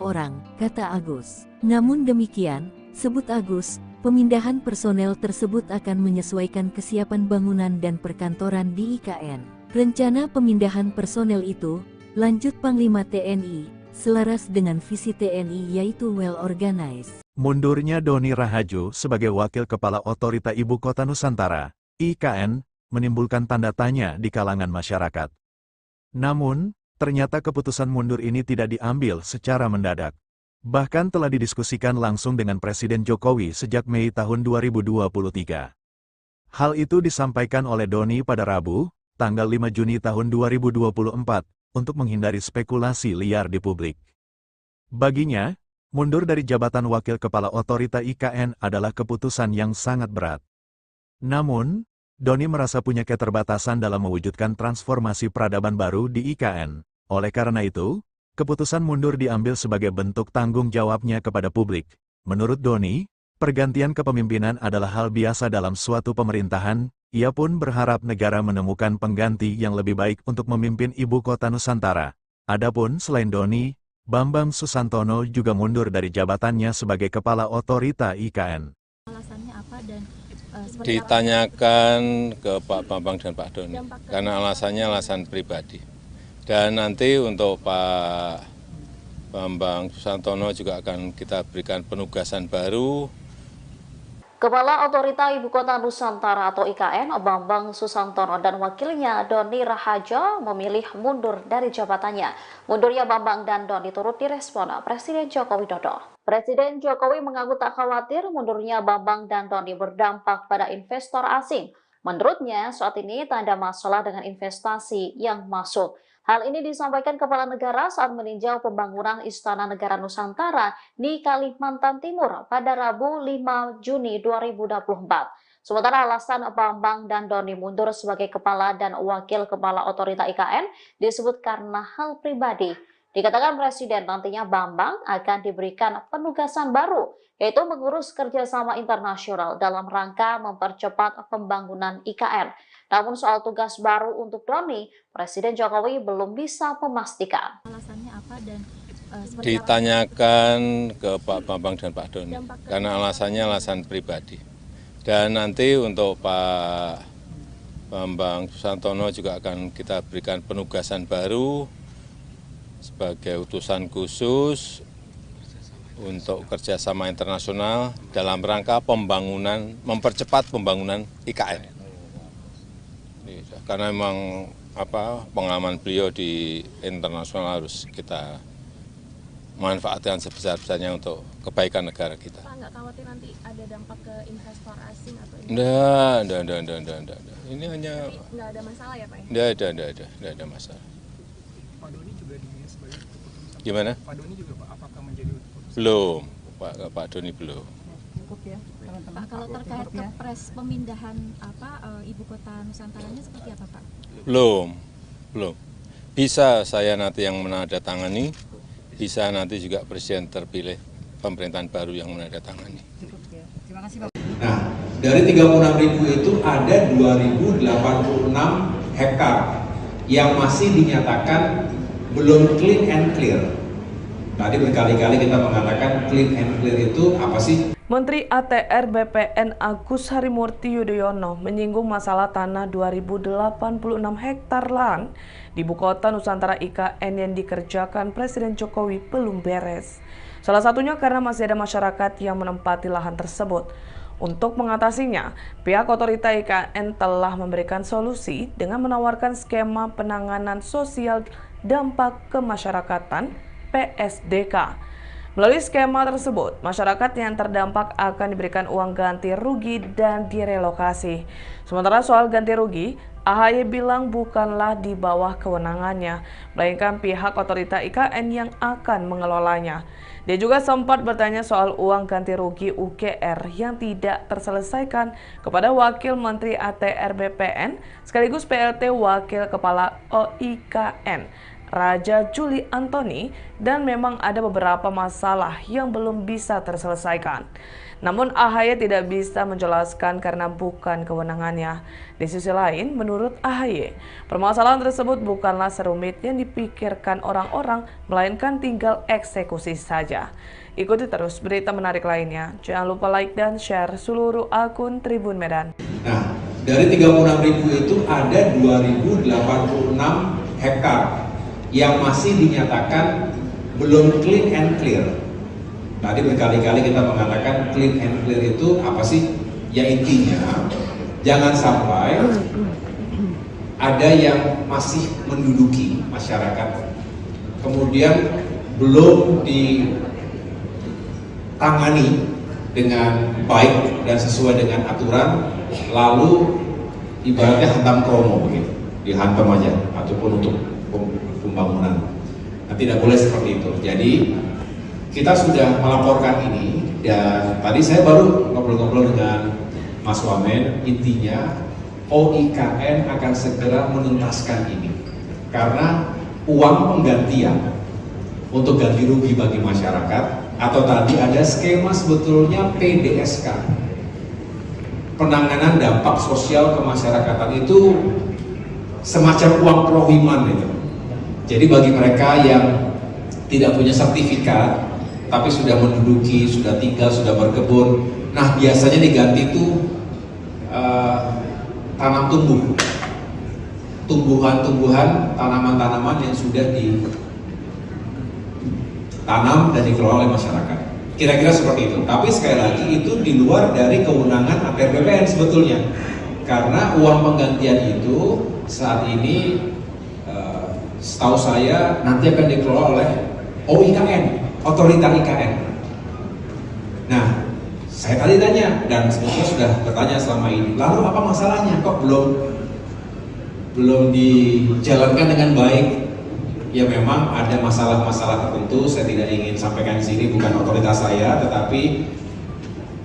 orang, kata Agus. Namun demikian, sebut Agus, pemindahan personel tersebut akan menyesuaikan kesiapan bangunan dan perkantoran di IKN. Rencana pemindahan personel itu, lanjut Panglima TNI, selaras dengan visi TNI yaitu well organized. Mundurnya Doni Rahajo sebagai Wakil Kepala Otorita Ibu Kota Nusantara, IKN, menimbulkan tanda tanya di kalangan masyarakat. Namun, ternyata keputusan mundur ini tidak diambil secara mendadak. Bahkan telah didiskusikan langsung dengan Presiden Jokowi sejak Mei tahun 2023. Hal itu disampaikan oleh Doni pada Rabu, tanggal 5 Juni tahun 2024, untuk menghindari spekulasi liar di publik. Baginya, mundur dari jabatan Wakil Kepala Otorita IKN adalah keputusan yang sangat berat. Namun, Doni merasa punya keterbatasan dalam mewujudkan transformasi peradaban baru di IKN. Oleh karena itu, keputusan mundur diambil sebagai bentuk tanggung jawabnya kepada publik. Menurut Doni, pergantian kepemimpinan adalah hal biasa dalam suatu pemerintahan. Ia pun berharap negara menemukan pengganti yang lebih baik untuk memimpin ibu kota Nusantara. Adapun selain Doni, Bambang Susantono juga mundur dari jabatannya sebagai Kepala Otorita IKN. Alasannya apa dan ditanyakan ke Pak Bambang dan Pak Doni, karena alasannya alasan pribadi. Dan nanti untuk Pak Bambang Susantono juga akan kita berikan penugasan baru. Kepala Otorita Ibu Kota Nusantara atau IKN, Bambang Susantono dan wakilnya Doni Rahajo memilih mundur dari jabatannya. Mundurnya Bambang dan Doni turut direspon Presiden Joko Widodo. Presiden Jokowi mengaku tak khawatir mundurnya Bambang dan Doni berdampak pada investor asing. Menurutnya, saat ini tak ada masalah dengan investasi yang masuk. Hal ini disampaikan Kepala Negara saat meninjau pembangunan Istana Negara Nusantara di Kalimantan Timur pada Rabu 5 Juni 2024. Sementara alasan Bambang dan Doni mundur sebagai Kepala dan Wakil Kepala Otorita IKN disebut karena hal pribadi. Dikatakan Presiden nantinya Bambang akan diberikan penugasan baru, yaitu mengurus kerjasama internasional dalam rangka mempercepat pembangunan IKN. Namun soal tugas baru untuk Doni, Presiden Jokowi belum bisa memastikan. Alasannya apa dan ditanyakan ke Pak Bambang dan Pak Doni, karena alasannya alasan pribadi. Dan nanti untuk Pak Bambang Susantono juga akan kita berikan penugasan baru sebagai utusan khusus untuk kerjasama internasional dalam rangka pembangunan, mempercepat pembangunan IKN. Karena memang pengalaman beliau di internasional harus kita manfaatkan sebesar-besarnya untuk kebaikan negara kita. Pak, nggak khawatir nanti ada dampak ke investor asing atau Enggak. Ini hanya... Nggak ada masalah ya Pak? Enggak ada masalah. Pak Doni juga dinilai sebagai keputusan. Gimana? Pak Doni juga Pak, apakah menjadi keputusan? Belum, Pak Doni belum. Pak, kalau terkait kepres pemindahan ibu kota Nusantaranya seperti apa Pak? Belum. Bisa saya nanti yang menandatangani, bisa nanti juga presiden terpilih pemerintahan baru yang menandatangani. Nah, dari 36.000 itu ada 2.086 hektar yang masih dinyatakan belum clean and clear. Tadi berkali-kali kita mengatakan clean and clear itu apa sih? Menteri ATR BPN Agus Harimurti Yudhoyono menyinggung masalah tanah 2.086 hektar lahan di Ibu Kota Nusantara IKN yang dikerjakan Presiden Jokowi belum beres. Salah satunya karena masih ada masyarakat yang menempati lahan tersebut. Untuk mengatasinya, pihak otorita IKN telah memberikan solusi dengan menawarkan skema penanganan sosial dampak kemasyarakatan PSDK. Melalui skema tersebut, masyarakat yang terdampak akan diberikan uang ganti rugi dan direlokasi. Sementara soal ganti rugi, AHY bilang bukanlah di bawah kewenangannya, melainkan pihak otorita IKN yang akan mengelolanya. Dia juga sempat bertanya soal uang ganti rugi UGR yang tidak terselesaikan kepada Wakil Menteri ATR BPN sekaligus PLT Wakil Kepala OIKN, Raja Juli Antoni, dan memang ada beberapa masalah yang belum bisa terselesaikan. Namun AHY tidak bisa menjelaskan karena bukan kewenangannya. Di sisi lain, menurut AHY, permasalahan tersebut bukanlah serumit yang dipikirkan orang-orang, melainkan tinggal eksekusi saja. Ikuti terus berita menarik lainnya. Jangan lupa like dan share seluruh akun Tribun Medan. Nah, dari 36.000 itu ada 2.086 hektar yang masih dinyatakan belum clean and clear. Tadi berkali-kali kita mengatakan clean and clear itu apa sih? Ya intinya, jangan sampai ada yang masih menduduki masyarakat, kemudian belum ditangani dengan baik dan sesuai dengan aturan, lalu ibaratnya hantam kromo begitu, dihantam aja, ataupun untuk pembangunan. Nah, tidak boleh seperti itu. Jadi kita sudah melaporkan ini, dan tadi saya baru ngobrol-ngobrol dengan Mas Wamen. Intinya OIKN akan segera menuntaskan ini karena uang penggantian untuk ganti rugi bagi masyarakat, atau tadi ada skema sebetulnya PDSK, penanganan dampak sosial kemasyarakatan, itu semacam uang prohiman itu. Jadi bagi mereka yang tidak punya sertifikat tapi sudah menduduki, sudah tinggal, sudah berkebun, nah biasanya diganti itu tanam tumbuhan-tumbuhan, tanaman-tanaman yang sudah ditanam dan dikelola oleh masyarakat. Kira-kira seperti itu. Tapi sekali lagi itu di luar dari kewenangan ATR BPN sebetulnya, karena uang penggantian itu saat ini setahu saya nanti akan dikelola oleh OIKN, otorita IKN. Nah, saya tadi tanya dan sebetulnya sudah bertanya selama ini, lalu apa masalahnya kok belum dijalankan dengan baik? Ya memang ada masalah-masalah tertentu, saya tidak ingin sampaikan di sini, bukan otoritas saya, tetapi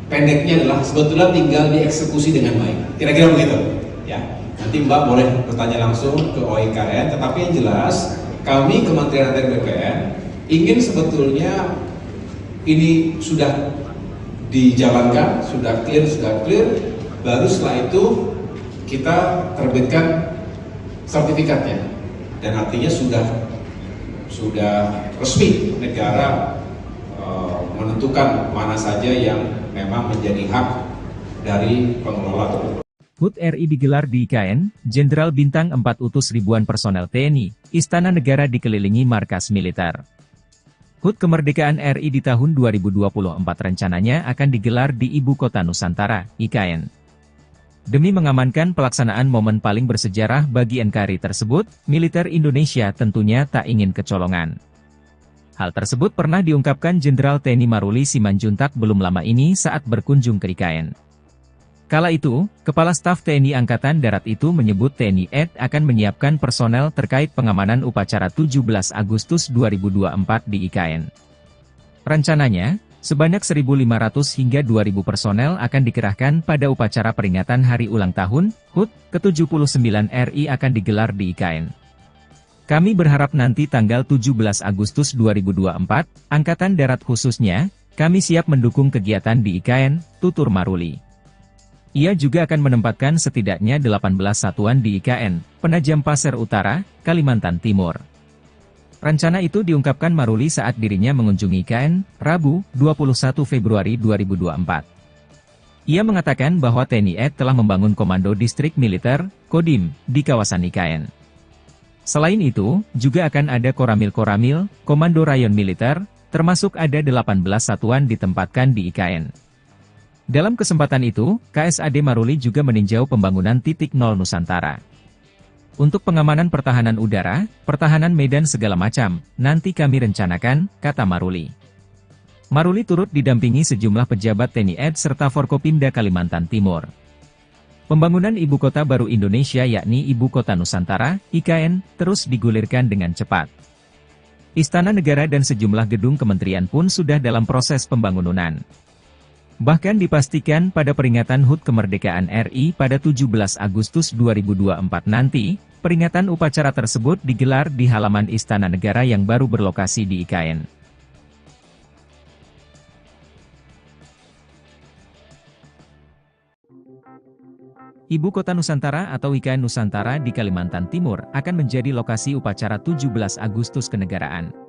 pendeknya adalah sebetulnya tinggal dieksekusi dengan baik. Kira-kira begitu, ya. Nanti Mbak boleh bertanya langsung ke OIKN, tetapi yang jelas kami Kementerian ATR BPN ingin sebetulnya ini sudah dijalankan, sudah clear, baru setelah itu kita terbitkan sertifikatnya, dan artinya sudah resmi negara menentukan mana saja yang memang menjadi hak dari pengelola tersebut. HUT RI digelar di IKN, Jenderal Bintang 4 utus ribuan personel TNI, Istana Negara dikelilingi markas militer. HUT Kemerdekaan RI di tahun 2024 rencananya akan digelar di Ibu Kota Nusantara, IKN. Demi mengamankan pelaksanaan momen paling bersejarah bagi NKRI tersebut, militer Indonesia tentunya tak ingin kecolongan. Hal tersebut pernah diungkapkan Jenderal TNI Maruli Simanjuntak belum lama ini saat berkunjung ke IKN. Kala itu, Kepala Staf TNI Angkatan Darat itu menyebut TNI AD akan menyiapkan personel terkait pengamanan upacara 17 Agustus 2024 di IKN. Rencananya, sebanyak 1.500 hingga 2.000 personel akan dikerahkan pada upacara peringatan Hari Ulang Tahun HUT ke-79 RI akan digelar di IKN. Kami berharap nanti tanggal 17 Agustus 2024, Angkatan Darat khususnya, kami siap mendukung kegiatan di IKN, tutur Maruli. Ia juga akan menempatkan setidaknya 18 satuan di IKN, Penajam Pasir Utara, Kalimantan Timur. Rencana itu diungkapkan Maruli saat dirinya mengunjungi IKN, Rabu, 21 Februari 2024. Ia mengatakan bahwa TNI AD telah membangun Komando Distrik Militer, Kodim, di kawasan IKN. Selain itu, juga akan ada Koramil-Koramil, Komando Rayon Militer, termasuk ada 18 satuan ditempatkan di IKN. Dalam kesempatan itu, KSAD Maruli juga meninjau pembangunan titik nol Nusantara. Untuk pengamanan pertahanan udara, pertahanan medan segala macam, nanti kami rencanakan, kata Maruli. Maruli turut didampingi sejumlah pejabat TNI AD serta Forkopimda Kalimantan Timur. Pembangunan Ibu Kota Baru Indonesia yakni Ibu Kota Nusantara, IKN, terus digulirkan dengan cepat. Istana Negara dan sejumlah gedung kementerian pun sudah dalam proses pembangunan. Bahkan dipastikan pada peringatan HUT Kemerdekaan RI pada 17 Agustus 2024 nanti, peringatan upacara tersebut digelar di halaman Istana Negara yang baru berlokasi di IKN. Ibu Kota Nusantara atau IKN Nusantara di Kalimantan Timur akan menjadi lokasi upacara 17 Agustus kenegaraan.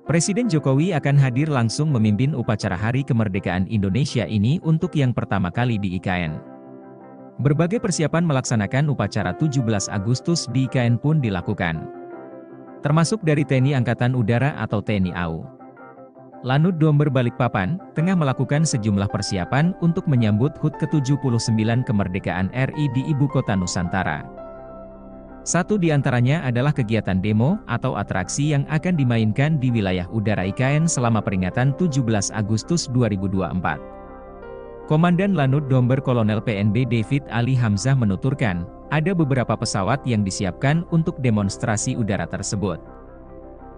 Presiden Jokowi akan hadir langsung memimpin upacara Hari Kemerdekaan Indonesia ini untuk yang pertama kali di IKN. Berbagai persiapan melaksanakan upacara 17 Agustus di IKN pun dilakukan. Termasuk dari TNI Angkatan Udara atau TNI AU. Lanut Domber Balikpapan, tengah melakukan sejumlah persiapan untuk menyambut HUT ke-79 Kemerdekaan RI di Ibu Kota Nusantara. Satu di antaranya adalah kegiatan demo atau atraksi yang akan dimainkan di wilayah udara IKN selama peringatan 17 Agustus 2024. Komandan Lanut Domber Kolonel PNB David Ali Hamzah menuturkan, ada beberapa pesawat yang disiapkan untuk demonstrasi udara tersebut.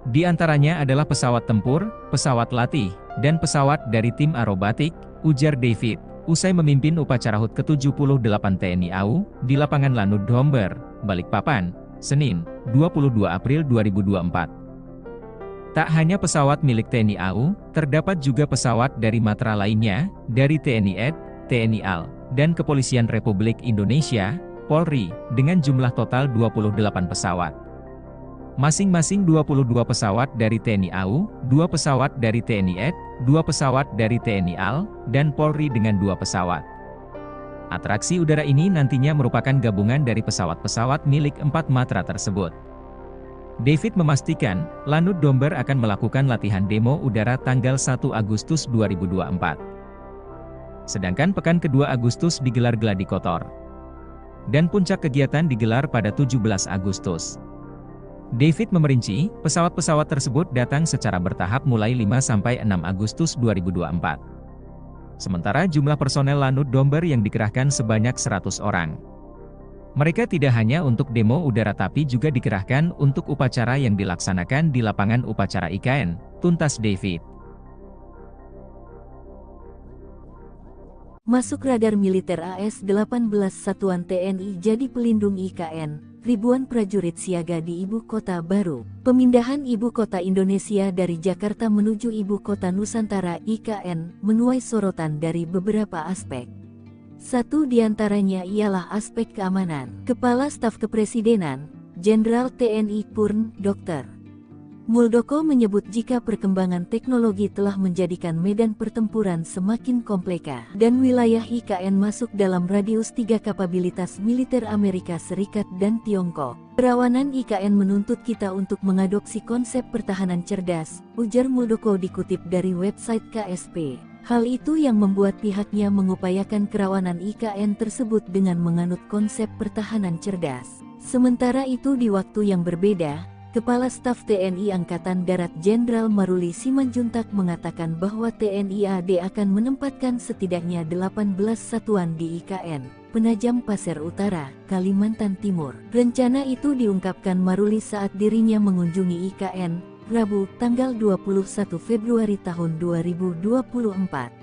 Di antaranya adalah pesawat tempur, pesawat latih, dan pesawat dari tim aerobatik, ujar David, usai memimpin upacara HUT ke-78 TNI AU, di lapangan Lanut Domber, Balikpapan, Senin, 22 April 2024. Tak hanya pesawat milik TNI AU, terdapat juga pesawat dari matra lainnya, dari TNI AD, TNI AL, dan Kepolisian Republik Indonesia, Polri, dengan jumlah total 28 pesawat. Masing-masing 22 pesawat dari TNI AU, 2 pesawat dari TNI AD, 2 pesawat dari TNI AL, dan Polri dengan 2 pesawat. Atraksi udara ini nantinya merupakan gabungan dari pesawat-pesawat milik 4 matra tersebut. David memastikan, Lanut Domber akan melakukan latihan demo udara tanggal 1 Agustus 2024. Sedangkan pekan kedua Agustus digelar gladi kotor. Dan puncak kegiatan digelar pada 17 Agustus. David memerinci, pesawat-pesawat tersebut datang secara bertahap mulai 5–6 Agustus 2024. Sementara jumlah personel Lanut Domber yang dikerahkan sebanyak 100 orang. Mereka tidak hanya untuk demo udara tapi juga dikerahkan untuk upacara yang dilaksanakan di lapangan upacara IKN, tuntas David. Masuk radar militer AS-18 Satuan TNI jadi pelindung IKN. Ribuan prajurit siaga di Ibu Kota Baru. Pemindahan Ibu Kota Indonesia dari Jakarta menuju Ibu Kota Nusantara IKN menuai sorotan dari beberapa aspek. Satu di antaranya ialah aspek keamanan. Kepala Staf Kepresidenan, Jenderal TNI Purn, Dr. Muldoko menyebut jika perkembangan teknologi telah menjadikan medan pertempuran semakin kompleks dan wilayah IKN masuk dalam radius 3 kapabilitas militer Amerika Serikat dan Tiongkok. Kerawanan IKN menuntut kita untuk mengadopsi konsep pertahanan cerdas, ujar Muldoko dikutip dari website KSP. Hal itu yang membuat pihaknya mengupayakan kerawanan IKN tersebut dengan menganut konsep pertahanan cerdas. Sementara itu di waktu yang berbeda, Kepala Staf TNI Angkatan Darat Jenderal Maruli Simanjuntak mengatakan bahwa TNI AD akan menempatkan setidaknya 18 satuan di IKN Penajam Pasir Utara, Kalimantan Timur. Rencana itu diungkapkan Maruli saat dirinya mengunjungi IKN, Rabu, tanggal 21 Februari tahun 2024.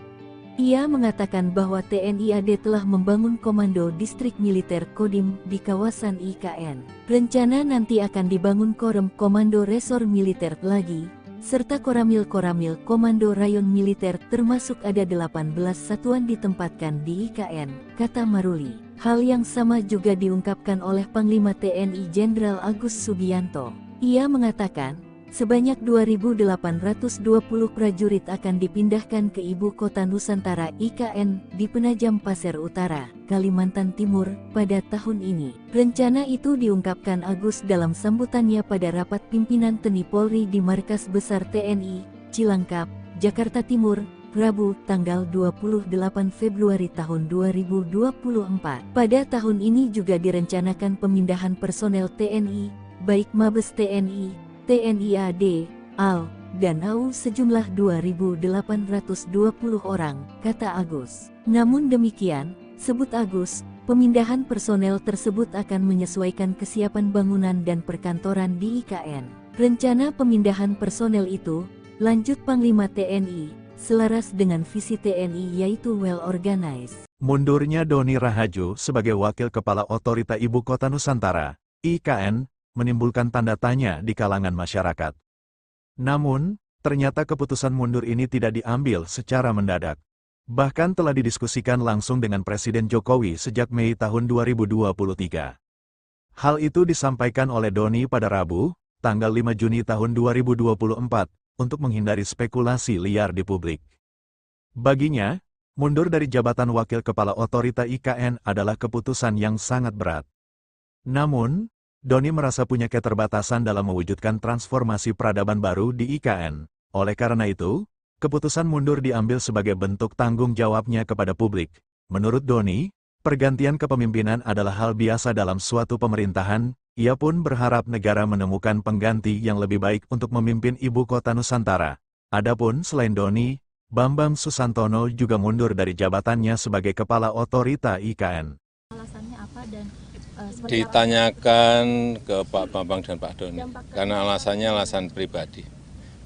Ia mengatakan bahwa TNI AD telah membangun Komando Distrik Militer Kodim di kawasan IKN. Rencana nanti akan dibangun Korem Komando Resor Militer lagi, serta Koramil Komando Rayon Militer termasuk ada 18 satuan ditempatkan di IKN, kata Maruli. Hal yang sama juga diungkapkan oleh Panglima TNI Jenderal Agus Subianto. Ia mengatakan, sebanyak 2.820 prajurit akan dipindahkan ke Ibu Kota Nusantara IKN di Penajam Pasir Utara, Kalimantan Timur, pada tahun ini. Rencana itu diungkapkan Agus dalam sambutannya pada rapat pimpinan TNI Polri di Markas Besar TNI, Cilangkap, Jakarta Timur, Rabu, tanggal 28 Februari tahun 2024. Pada tahun ini juga direncanakan pemindahan personel TNI, baik Mabes TNI, TNI AD, AL, dan AU sejumlah 2.820 orang, kata Agus. Namun demikian, sebut Agus, pemindahan personel tersebut akan menyesuaikan kesiapan bangunan dan perkantoran di IKN. Rencana pemindahan personel itu, lanjut Panglima TNI, selaras dengan visi TNI yaitu well organized. Mundurnya Doni Rahajo sebagai Wakil Kepala Otorita Ibu Kota Nusantara, IKN, menimbulkan tanda tanya di kalangan masyarakat. Namun, ternyata keputusan mundur ini tidak diambil secara mendadak. Bahkan telah didiskusikan langsung dengan Presiden Jokowi sejak Mei tahun 2023. Hal itu disampaikan oleh Doni pada Rabu, tanggal 5 Juni tahun 2024, untuk menghindari spekulasi liar di publik. Baginya, mundur dari jabatan Wakil Kepala Otorita IKN adalah keputusan yang sangat berat. Namun, Doni merasa punya keterbatasan dalam mewujudkan transformasi peradaban baru di IKN. Oleh karena itu, keputusan mundur diambil sebagai bentuk tanggung jawabnya kepada publik. Menurut Doni, pergantian kepemimpinan adalah hal biasa dalam suatu pemerintahan. Ia pun berharap negara menemukan pengganti yang lebih baik untuk memimpin Ibu Kota Nusantara. Adapun selain Doni, Bambang Susantono juga mundur dari jabatannya sebagai Kepala Otorita IKN. Alasannya apa dan ditanyakan ke Pak Bambang dan Pak Doni, karena alasannya alasan pribadi.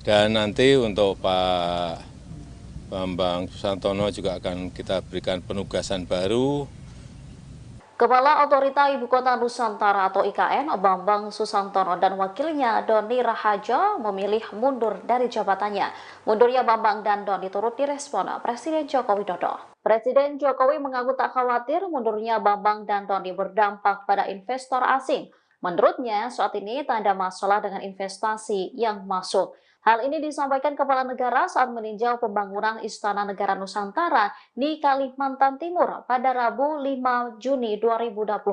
Dan nanti untuk Pak Bambang Susantono juga akan kita berikan penugasan baru. Kepala Otorita Ibu Kota Nusantara atau IKN, Bambang Susantono dan wakilnya Doni Rahajo memilih mundur dari jabatannya. Mundurnya Bambang dan Doni turut direspon Presiden Joko Widodo. Presiden Jokowi mengaku tak khawatir mundurnya Bambang dan Doni berdampak pada investor asing. Menurutnya, saat ini tak ada masalah dengan investasi yang masuk. Hal ini disampaikan Kepala Negara saat meninjau pembangunan Istana Negara Nusantara di Kalimantan Timur pada Rabu 5 Juni 2024.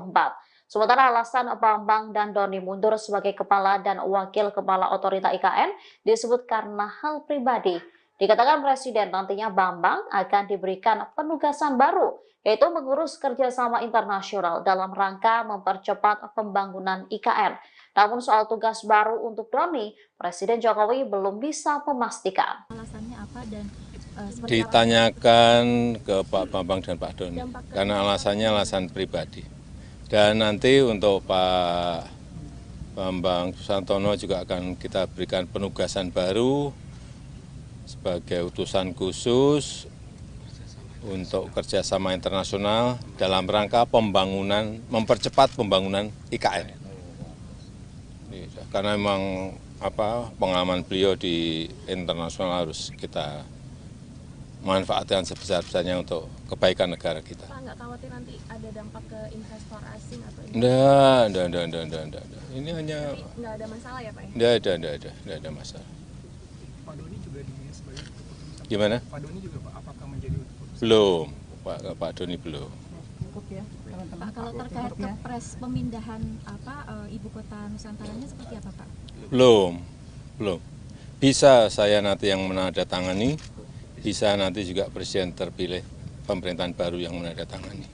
Sementara alasan Bambang dan Doni mundur sebagai Kepala dan Wakil Kepala Otorita IKN disebut karena hal pribadi. Dikatakan Presiden nantinya Bambang akan diberikan penugasan baru, yaitu mengurus kerjasama internasional dalam rangka mempercepat pembangunan IKN. Namun soal tugas baru untuk Doni, Presiden Jokowi belum bisa memastikan. Alasannya apa dan ditanyakan ke Pak Bambang dan Pak Doni, karena alasannya alasan pribadi. Dan nanti untuk Pak Bambang Susantono juga akan kita berikan penugasan baru sebagai utusan khusus untuk kerjasama internasional dalam rangka pembangunan, mempercepat pembangunan IKN. Karena memang pengalaman beliau di internasional harus kita manfaatkan sebesar-besarnya untuk kebaikan negara kita. Pak, nggak khawatir nanti ada dampak ke investor asing atau Enggak. Ini hanya nggak ada masalah ya Pak ya? Enggak ada masalah. Pak Doni juga sebagai keputusan. Gimana? Pak Doni juga Pak, apakah menjadi keputusan? Belum, Pak Doni belum. Pak, kalau terkait kepres pemindahan ibu kota Nusantaranya seperti apa Pak? Belum. Bisa saya nanti yang menandatangani, bisa nanti juga presiden terpilih pemerintahan baru yang menandatangani.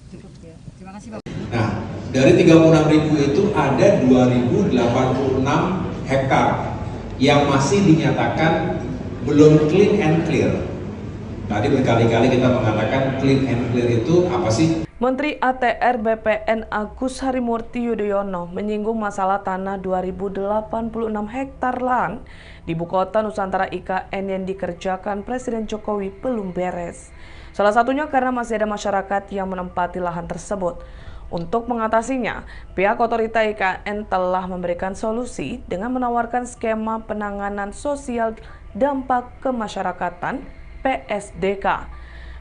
Nah, dari 36.000 itu ada 2.086 hektar yang masih dinyatakan belum clean and clear. Tadi berkali-kali kita mengatakan clean and clear itu apa sih? Menteri ATR BPN Agus Harimurti Yudhoyono menyinggung masalah tanah 2.086 hektar lahan di Ibu Kota Nusantara IKN yang dikerjakan Presiden Jokowi belum beres. Salah satunya karena masih ada masyarakat yang menempati lahan tersebut. Untuk mengatasinya, pihak otorita IKN telah memberikan solusi dengan menawarkan skema penanganan sosial dampak kemasyarakatan (PSDK).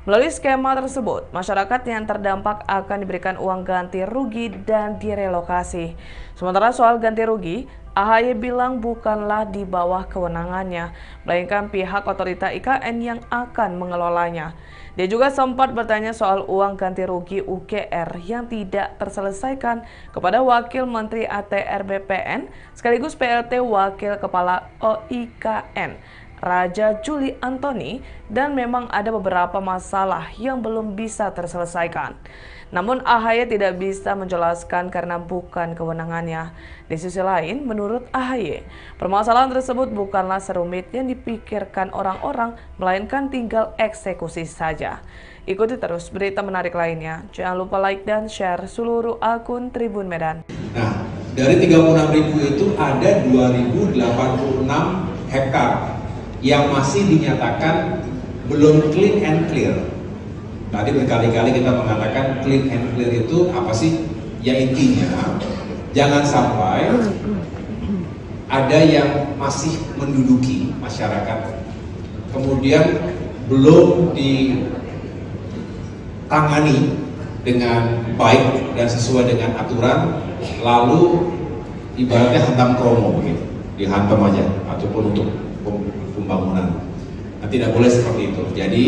Melalui skema tersebut, masyarakat yang terdampak akan diberikan uang ganti rugi dan direlokasi. Sementara soal ganti rugi, AHY bilang bukanlah di bawah kewenangannya, melainkan pihak otorita IKN yang akan mengelolanya. Dia juga sempat bertanya soal uang ganti rugi UGR yang tidak terselesaikan kepada Wakil Menteri ATR BPN sekaligus PLT Wakil Kepala OIKN, Raja Juli Antoni, dan memang ada beberapa masalah yang belum bisa terselesaikan. Namun AHY tidak bisa menjelaskan karena bukan kewenangannya. Di sisi lain, menurut AHY, permasalahan tersebut bukanlah serumit yang dipikirkan orang-orang, melainkan tinggal eksekusi saja. Ikuti terus berita menarik lainnya. Jangan lupa like dan share seluruh akun Tribun Medan. Nah, dari 36.000 itu ada 2.086 hektar yang masih dinyatakan belum clean and clear. Tadi berkali-kali kita mengatakan clean and clear itu apa sih? Ya intinya, jangan sampai ada yang masih menduduki masyarakat, kemudian belum ditangani dengan baik dan sesuai dengan aturan, lalu ibaratnya hantam kromo begitu, dihantam aja, ataupun untuk pembangunan. Nah, tidak boleh seperti itu. Jadi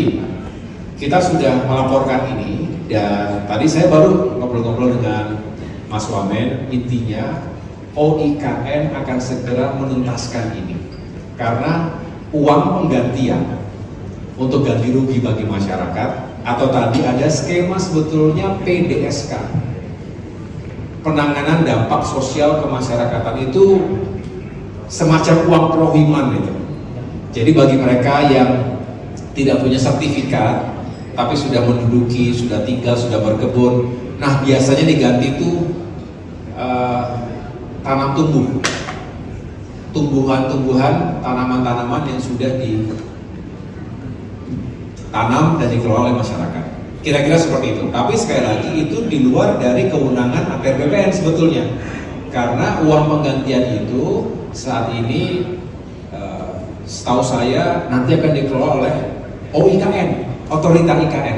kita sudah melaporkan ini, dan tadi saya baru ngobrol-ngobrol dengan Mas Wamen. Intinya OIKN akan segera menuntaskan ini karena uang penggantian untuk ganti rugi bagi masyarakat, atau tadi ada skema sebetulnya PDSK, penanganan dampak sosial kemasyarakatan, itu semacam uang prohiman itu. Jadi bagi mereka yang tidak punya sertifikat tapi sudah menduduki, sudah tinggal, sudah berkebun, nah biasanya diganti itu tanam tumbuh, tumbuhan-tumbuhan, tanaman-tanaman yang sudah ditanam dan dikelola oleh masyarakat. Kira-kira seperti itu. Tapi sekali lagi itu di luar dari kewenangan ATR BPN sebetulnya, karena uang penggantian itu saat ini setahu saya nanti akan dikelola oleh OIKN, otorita IKN.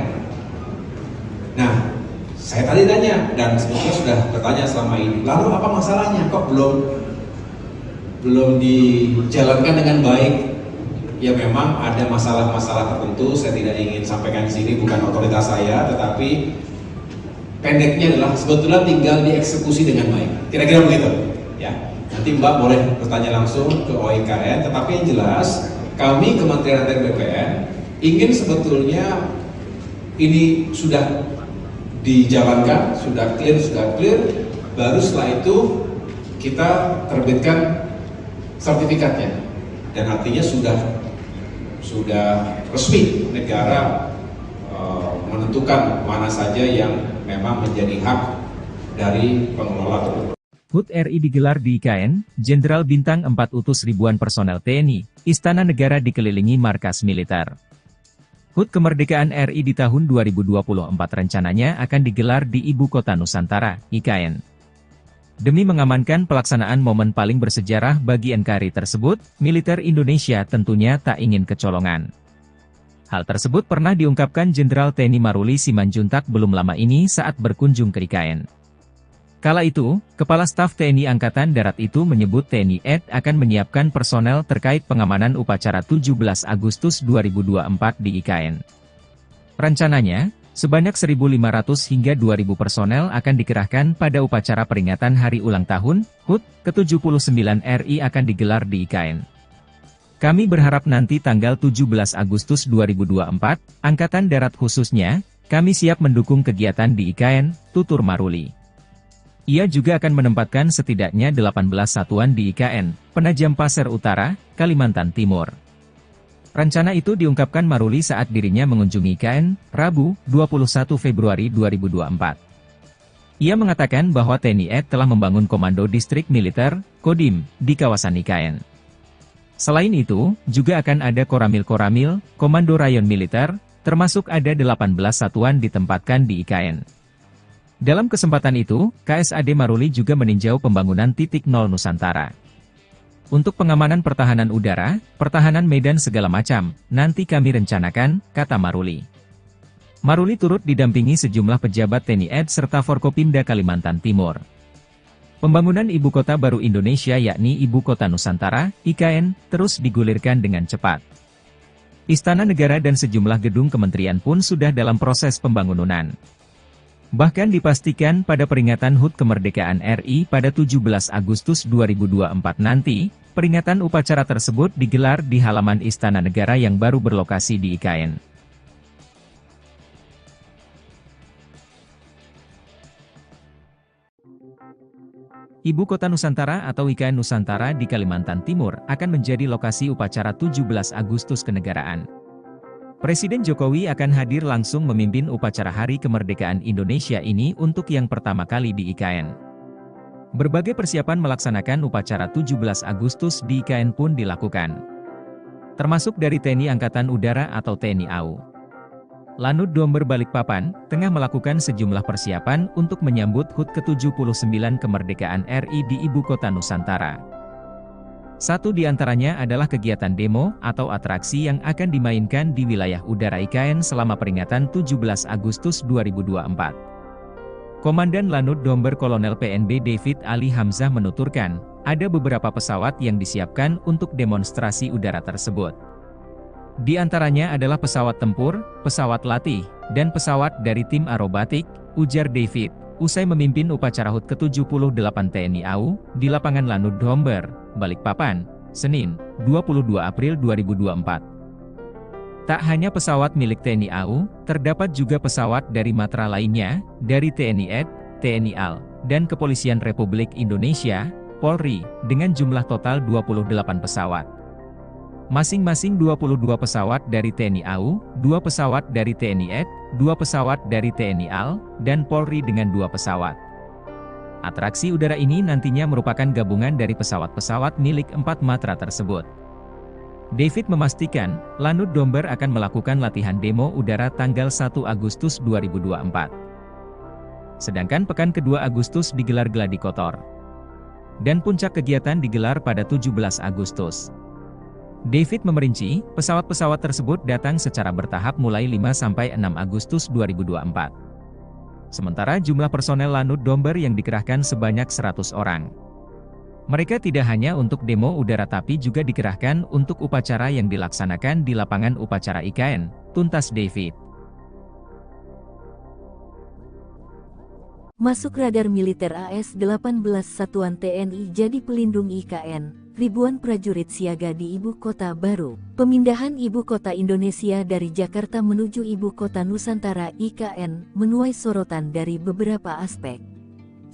Nah, saya tadi tanya dan sebetulnya sudah bertanya selama ini. Lalu apa masalahnya? Kok belum dijalankan dengan baik? Ya memang ada masalah-masalah tertentu. Saya tidak ingin sampaikan di sini, bukan otoritas saya, tetapi pendeknya adalah sebetulnya tinggal dieksekusi dengan baik. Kira-kira begitu, ya. Nanti Mbak boleh bertanya langsung ke OIKN. Tetapi yang jelas, kami Kementerian ATR BPN ingin sebetulnya ini sudah dijalankan, sudah clear, baru setelah itu kita terbitkan sertifikatnya, dan artinya sudah resmi negara menentukan mana saja yang memang menjadi hak dari pengelola tersebut. HUT RI digelar di IKN, Jenderal Bintang 4 utus ribuan personel TNI, Istana Negara dikelilingi markas militer. HUT Kemerdekaan RI di tahun 2024 rencananya akan digelar di Ibu Kota Nusantara, IKN. Demi mengamankan pelaksanaan momen paling bersejarah bagi NKRI tersebut, militer Indonesia tentunya tak ingin kecolongan. Hal tersebut pernah diungkapkan Jenderal TNI Maruli Simanjuntak belum lama ini saat berkunjung ke IKN. Kala itu, Kepala Staf TNI Angkatan Darat itu menyebut TNI AD akan menyiapkan personel terkait pengamanan upacara 17 Agustus 2024 di IKN. Rencananya, sebanyak 1.500 hingga 2.000 personel akan dikerahkan pada upacara peringatan Hari Ulang Tahun HUT ke-79 RI akan digelar di IKN. Kami berharap nanti tanggal 17 Agustus 2024, Angkatan Darat khususnya, kami siap mendukung kegiatan di IKN, tutur Maruli. Ia juga akan menempatkan setidaknya 18 satuan di IKN, Penajam Pasir Utara, Kalimantan Timur. Rencana itu diungkapkan Maruli saat dirinya mengunjungi IKN, Rabu, 21 Februari 2024. Ia mengatakan bahwa TNI AD telah membangun Komando Distrik Militer, Kodim, di kawasan IKN. Selain itu, juga akan ada Koramil-Koramil, Komando Rayon Militer, termasuk ada 18 satuan ditempatkan di IKN. Dalam kesempatan itu, KSAD Maruli juga meninjau pembangunan titik nol Nusantara. Untuk pengamanan pertahanan udara, pertahanan medan segala macam, nanti kami rencanakan, kata Maruli. Maruli turut didampingi sejumlah pejabat TNI AD serta Forkopimda Kalimantan Timur. Pembangunan Ibu Kota Baru Indonesia yakni Ibu Kota Nusantara, IKN, terus digulirkan dengan cepat. Istana Negara dan sejumlah gedung kementerian pun sudah dalam proses pembangunan. Bahkan dipastikan pada peringatan HUT Kemerdekaan RI pada 17 Agustus 2024 nanti, peringatan upacara tersebut digelar di halaman Istana Negara yang baru berlokasi di IKN. Ibu Kota Nusantara atau IKN Nusantara di Kalimantan Timur akan menjadi lokasi upacara 17 Agustus kenegaraan. Presiden Jokowi akan hadir langsung memimpin upacara Hari Kemerdekaan Indonesia ini untuk yang pertama kali di IKN. Berbagai persiapan melaksanakan upacara 17 Agustus di IKN pun dilakukan. Termasuk dari TNI Angkatan Udara atau TNI AU. Lanut Domber Balikpapan, tengah melakukan sejumlah persiapan untuk menyambut HUT ke-79 kemerdekaan RI di Ibu Kota Nusantara. Satu di antaranya adalah kegiatan demo atau atraksi yang akan dimainkan di wilayah udara IKN selama peringatan 17 Agustus 2024. Komandan Lanut Domber Kolonel PNB David Ali Hamzah menuturkan, ada beberapa pesawat yang disiapkan untuk demonstrasi udara tersebut. Di antaranya adalah pesawat tempur, pesawat latih, dan pesawat dari tim aerobatik, ujar David, usai memimpin upacara HUT ke-78 TNI AU, di lapangan Lanut Domber, Balikpapan, Senin, 22 April 2024. Tak hanya pesawat milik TNI AU, terdapat juga pesawat dari matra lainnya, dari TNI AD, TNI AL, dan Kepolisian Republik Indonesia, Polri, dengan jumlah total 28 pesawat. Masing-masing 22 pesawat dari TNI AU, 2 pesawat dari TNI AD, 2 pesawat dari TNI AL, dan Polri dengan 2 pesawat. Atraksi udara ini nantinya merupakan gabungan dari pesawat-pesawat milik 4 matra tersebut. David memastikan, Lanut Domber akan melakukan latihan demo udara tanggal 1 Agustus 2024. Sedangkan pekan kedua Agustus digelar gladi kotor. Dan puncak kegiatan digelar pada 17 Agustus. David memerinci, pesawat-pesawat tersebut datang secara bertahap mulai 5–6 Agustus 2024. Sementara jumlah personel Lanut Domber yang dikerahkan sebanyak 100 orang. Mereka tidak hanya untuk demo udara tapi juga dikerahkan untuk upacara yang dilaksanakan di lapangan upacara IKN, tuntas David. Masuk radar militer AS-18 Satuan TNI jadi pelindung IKN. Ribuan prajurit siaga di Ibu Kota Baru. Pemindahan Ibu Kota Indonesia dari Jakarta menuju Ibu Kota Nusantara IKN menuai sorotan dari beberapa aspek.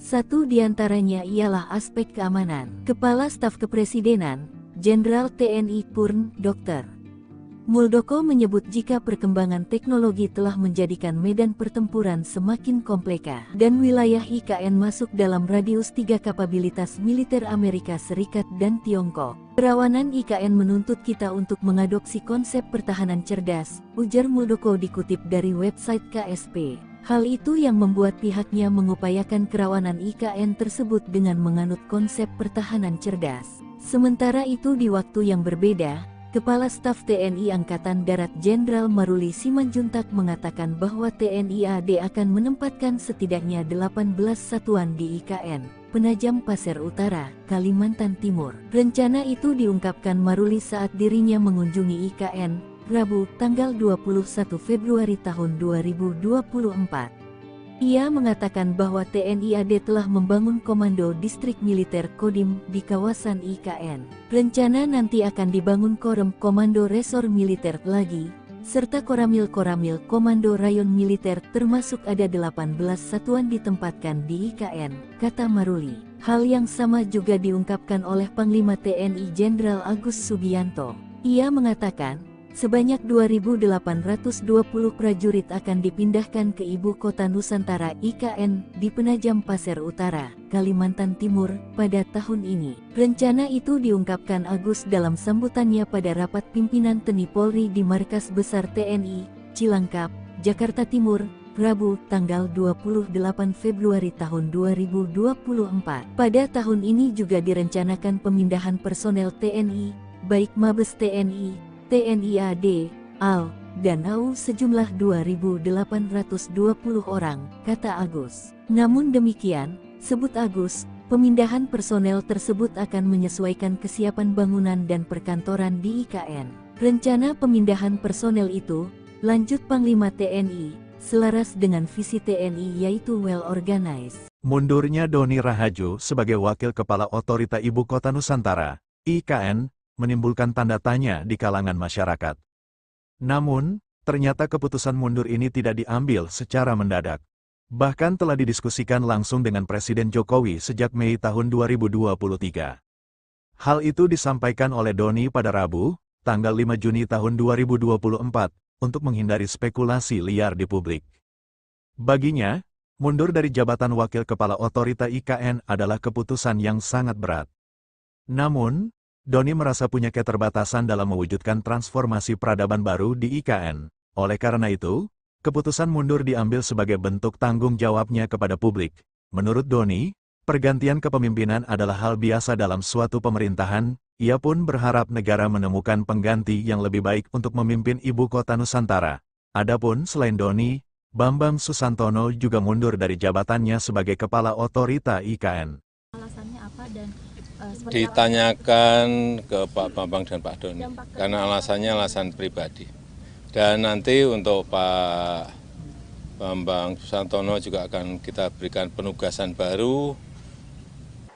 Satu di antaranya ialah aspek keamanan. Kepala Staf Kepresidenan, Jenderal TNI Purn, Dr. Muldoko menyebut jika perkembangan teknologi telah menjadikan medan pertempuran semakin kompleks dan wilayah IKN masuk dalam radius 3 kapabilitas militer Amerika Serikat dan Tiongkok. Kerawanan IKN menuntut kita untuk mengadopsi konsep pertahanan cerdas, ujar Muldoko dikutip dari website KSP. Hal itu yang membuat pihaknya mengupayakan kerawanan IKN tersebut dengan menganut konsep pertahanan cerdas. Sementara itu di waktu yang berbeda, Kepala Staf TNI Angkatan Darat Jenderal Maruli Simanjuntak mengatakan bahwa TNI AD akan menempatkan setidaknya 18 satuan di IKN Penajam Pasir Utara, Kalimantan Timur. Rencana itu diungkapkan Maruli saat dirinya mengunjungi IKN, Rabu, tanggal 21 Februari tahun 2024. Ia mengatakan bahwa TNI AD telah membangun Komando Distrik Militer Kodim di kawasan IKN. Rencana nanti akan dibangun Korem Komando Resor Militer lagi, serta Koramil Komando Rayon Militer, termasuk ada 18 satuan ditempatkan di IKN, kata Maruli. Hal yang sama juga diungkapkan oleh Panglima TNI Jenderal Agus Subianto. Ia mengatakan, sebanyak 2.820 prajurit akan dipindahkan ke Ibu Kota Nusantara IKN di Penajam Pasir Utara, Kalimantan Timur, pada tahun ini. Rencana itu diungkapkan Agus dalam sambutannya pada rapat pimpinan TNI Polri di Markas Besar TNI, Cilangkap, Jakarta Timur, Rabu, tanggal 28 Februari tahun 2024. Pada tahun ini juga direncanakan pemindahan personel TNI, baik Mabes TNI, TNI AD, AL, dan AU sejumlah 2.820 orang, kata Agus. Namun demikian, sebut Agus, pemindahan personel tersebut akan menyesuaikan kesiapan bangunan dan perkantoran di IKN. Rencana pemindahan personel itu, lanjut Panglima TNI, selaras dengan visi TNI yaitu well organized. Mundurnya Doni Rahajo sebagai Wakil Kepala Otorita Ibu Kota Nusantara, IKN, menimbulkan tanda tanya di kalangan masyarakat. Namun, ternyata keputusan mundur ini tidak diambil secara mendadak. Bahkan telah didiskusikan langsung dengan Presiden Jokowi sejak Mei tahun 2023. Hal itu disampaikan oleh Doni pada Rabu, tanggal 5 Juni tahun 2024, untuk menghindari spekulasi liar di publik. Baginya, mundur dari jabatan Wakil Kepala Otorita IKN adalah keputusan yang sangat berat. Namun, Doni merasa punya keterbatasan dalam mewujudkan transformasi peradaban baru di IKN. Oleh karena itu, keputusan mundur diambil sebagai bentuk tanggung jawabnya kepada publik. Menurut Doni, pergantian kepemimpinan adalah hal biasa dalam suatu pemerintahan. Ia pun berharap negara menemukan pengganti yang lebih baik untuk memimpin Ibu Kota Nusantara. Adapun selain Doni, Bambang Susantono juga mundur dari jabatannya sebagai Kepala Otorita IKN. Alasannya apa dan ditanyakan ke Pak Bambang dan Pak Doni, karena alasannya alasan pribadi. Dan nanti untuk Pak Bambang Susantono juga akan kita berikan penugasan baru.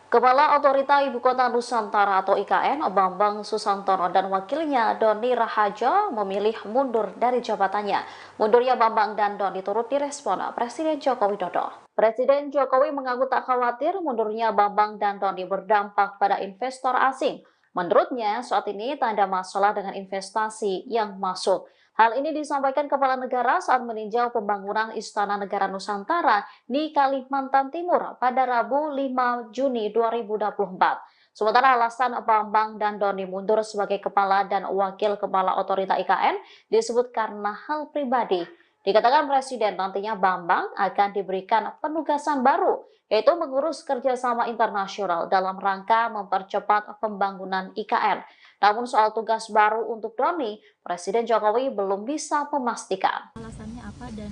Kepala Otorita Ibu Kota Nusantara atau IKN, Bambang Susantono dan wakilnya Doni Rahajo memilih mundur dari jabatannya. Mundurnya Bambang dan Doni turut direspon Presiden Joko Widodo. Presiden Jokowi mengaku tak khawatir mundurnya Bambang dan Doni berdampak pada investor asing. Menurutnya, saat ini tak ada masalah dengan investasi yang masuk. Hal ini disampaikan Kepala Negara saat meninjau pembangunan Istana Negara Nusantara di Kalimantan Timur pada Rabu 5 Juni 2024. Sementara alasan Bambang dan Doni mundur sebagai Kepala dan Wakil Kepala Otorita IKN disebut karena hal pribadi. Dikatakan Presiden nantinya Bambang akan diberikan penugasan baru, yaitu mengurus kerjasama internasional dalam rangka mempercepat pembangunan IKN. Namun soal tugas baru untuk Doni, Presiden Jokowi belum bisa memastikan. Alasannya apa dan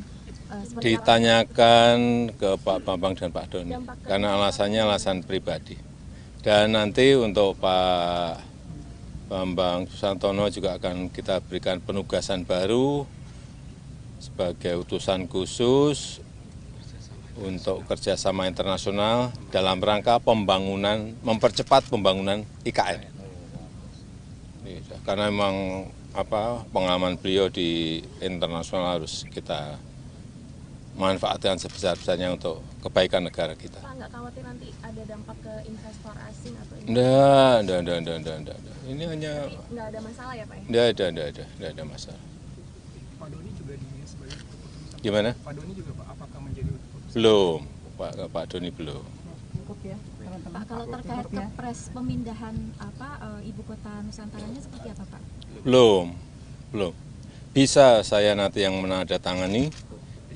ditanyakan ke Pak Bambang dan Pak Doni, karena alasannya alasan pribadi. Dan nanti untuk Pak Bambang Susantono juga akan kita berikan penugasan baru sebagai utusan khusus untuk kerjasama internasional dalam rangka pembangunan, mempercepat pembangunan IKN. Karena memang pengalaman beliau di internasional harus kita manfaatkan sebesar-besarnya untuk kebaikan negara kita. Pak, nggak khawatir nanti ada dampak ke investor asing atau Enggak. Ini hanya nggak ada masalah ya Pak? Enggak ada masalah. Pak Doni juga sebagai keputusan. Gimana? Pak Doni juga Pak, apakah menjadi keputusan? Belum, Pak Doni belum. Pak, kalau terkait kepres pemindahan Ibu Kota Nusantaranya seperti apa Pak? Belum. Bisa saya nanti yang menandatangani,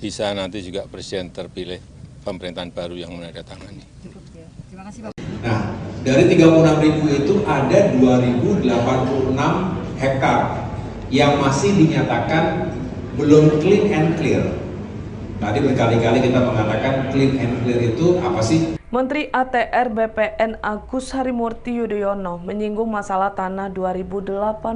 bisa nanti juga Presiden terpilih pemerintahan baru yang menandatangani. Nah, dari 36.000 itu ada 2.086 hektar yang masih dinyatakan belum clean and clear. Tadi berkali-kali kita mengatakan clean and clear itu apa sih? Menteri ATR BPN Agus Harimurti Yudhoyono menyinggung masalah tanah 2086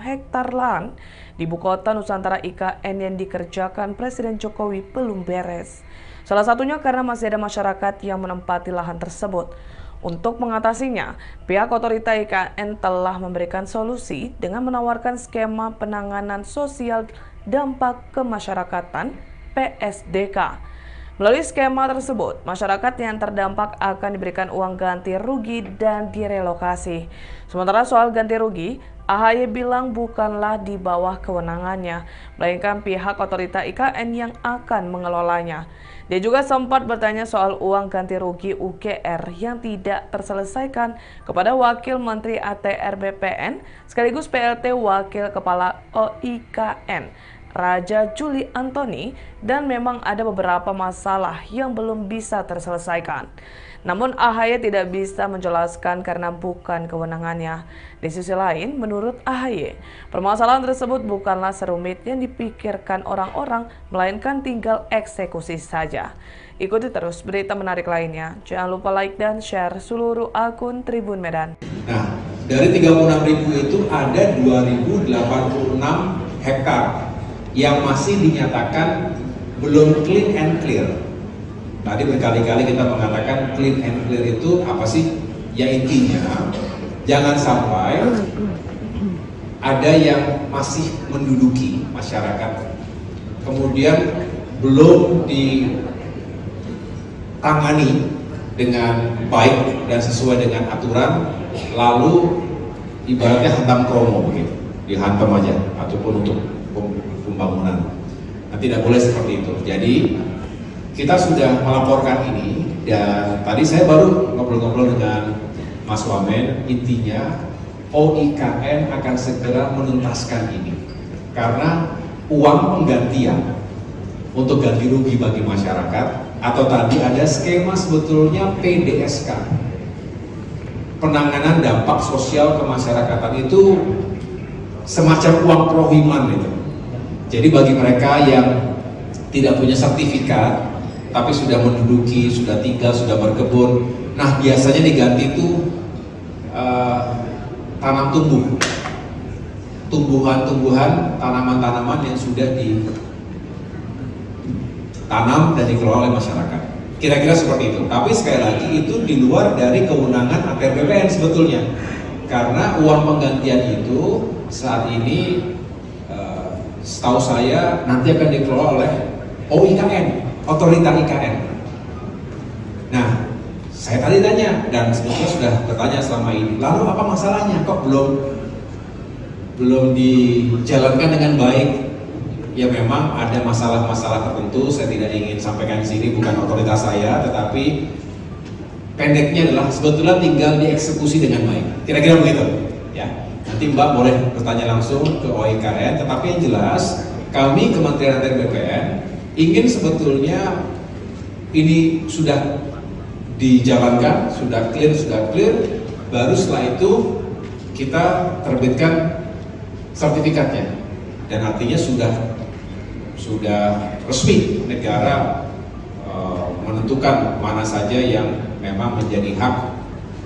hektar lahan di Ibu Kota Nusantara IKN yang dikerjakan Presiden Jokowi belum beres. Salah satunya karena masih ada masyarakat yang menempati lahan tersebut. Untuk mengatasinya, pihak otorita IKN telah memberikan solusi dengan menawarkan skema penanganan sosial dampak kemasyarakatan (PSDK). Melalui skema tersebut, masyarakat yang terdampak akan diberikan uang ganti rugi dan direlokasi. Sementara soal ganti rugi, AHY bilang bukanlah di bawah kewenangannya, melainkan pihak otorita IKN yang akan mengelolanya. Dia juga sempat bertanya soal uang ganti rugi UGR yang tidak terselesaikan kepada Wakil Menteri ATR BPN sekaligus PLT Wakil Kepala OIKN, Raja Juli Antoni, dan memang ada beberapa masalah yang belum bisa terselesaikan. Namun AHY tidak bisa menjelaskan karena bukan kewenangannya. Di sisi lain, menurut AHY, permasalahan tersebut bukanlah serumit yang dipikirkan orang-orang, melainkan tinggal eksekusi saja. Ikuti terus berita menarik lainnya. Jangan lupa like dan share seluruh akun Tribun Medan. Nah, dari 36.000 itu ada 2.086 hektar yang masih dinyatakan belum clean and clear. Tadi berkali-kali kita mengatakan clean and clear itu apa sih? Ya intinya, jangan sampai ada yang masih menduduki masyarakat, kemudian belum ditangani dengan baik dan sesuai dengan aturan, lalu ibaratnya hantam kromo begitu, dihantam aja, ataupun untuk pembangunan. Nah, tidak boleh seperti itu. Jadi kita sudah melaporkan ini, dan tadi saya baru ngobrol-ngobrol dengan Mas Wamen. Intinya OIKN akan segera menuntaskan ini karena uang penggantian untuk ganti rugi bagi masyarakat, atau tadi ada skema sebetulnya PDSK, penanganan dampak sosial kemasyarakatan, itu semacam uang prohiman itu. Jadi bagi mereka yang tidak punya sertifikat tapi sudah menduduki, sudah tinggal, sudah berkebun, nah biasanya diganti itu tanam tumbuhan-tumbuhan, tanaman-tanaman yang sudah ditanam dan dikelola oleh masyarakat. Kira-kira seperti itu. Tapi sekali lagi itu di luar dari kewenangan ATR BPN sebetulnya, karena uang penggantian itu saat ini setahu saya nanti akan dikelola oleh OIKN, otorita IKN. Nah, saya tadi tanya, dan sebetulnya sudah bertanya selama ini, lalu apa masalahnya kok belum dijalankan dengan baik? Ya memang ada masalah-masalah tertentu, saya tidak ingin sampaikan di sini, bukan otoritas saya, tetapi pendeknya adalah sebetulnya tinggal dieksekusi dengan baik. Kira-kira begitu, ya. Nanti Mbak boleh bertanya langsung ke OIKN, tetapi yang jelas kami Kementerian ATR BPN ingin sebetulnya ini sudah dijalankan, sudah clear, baru setelah itu kita terbitkan sertifikatnya, dan artinya sudah resmi negara menentukan mana saja yang memang menjadi hak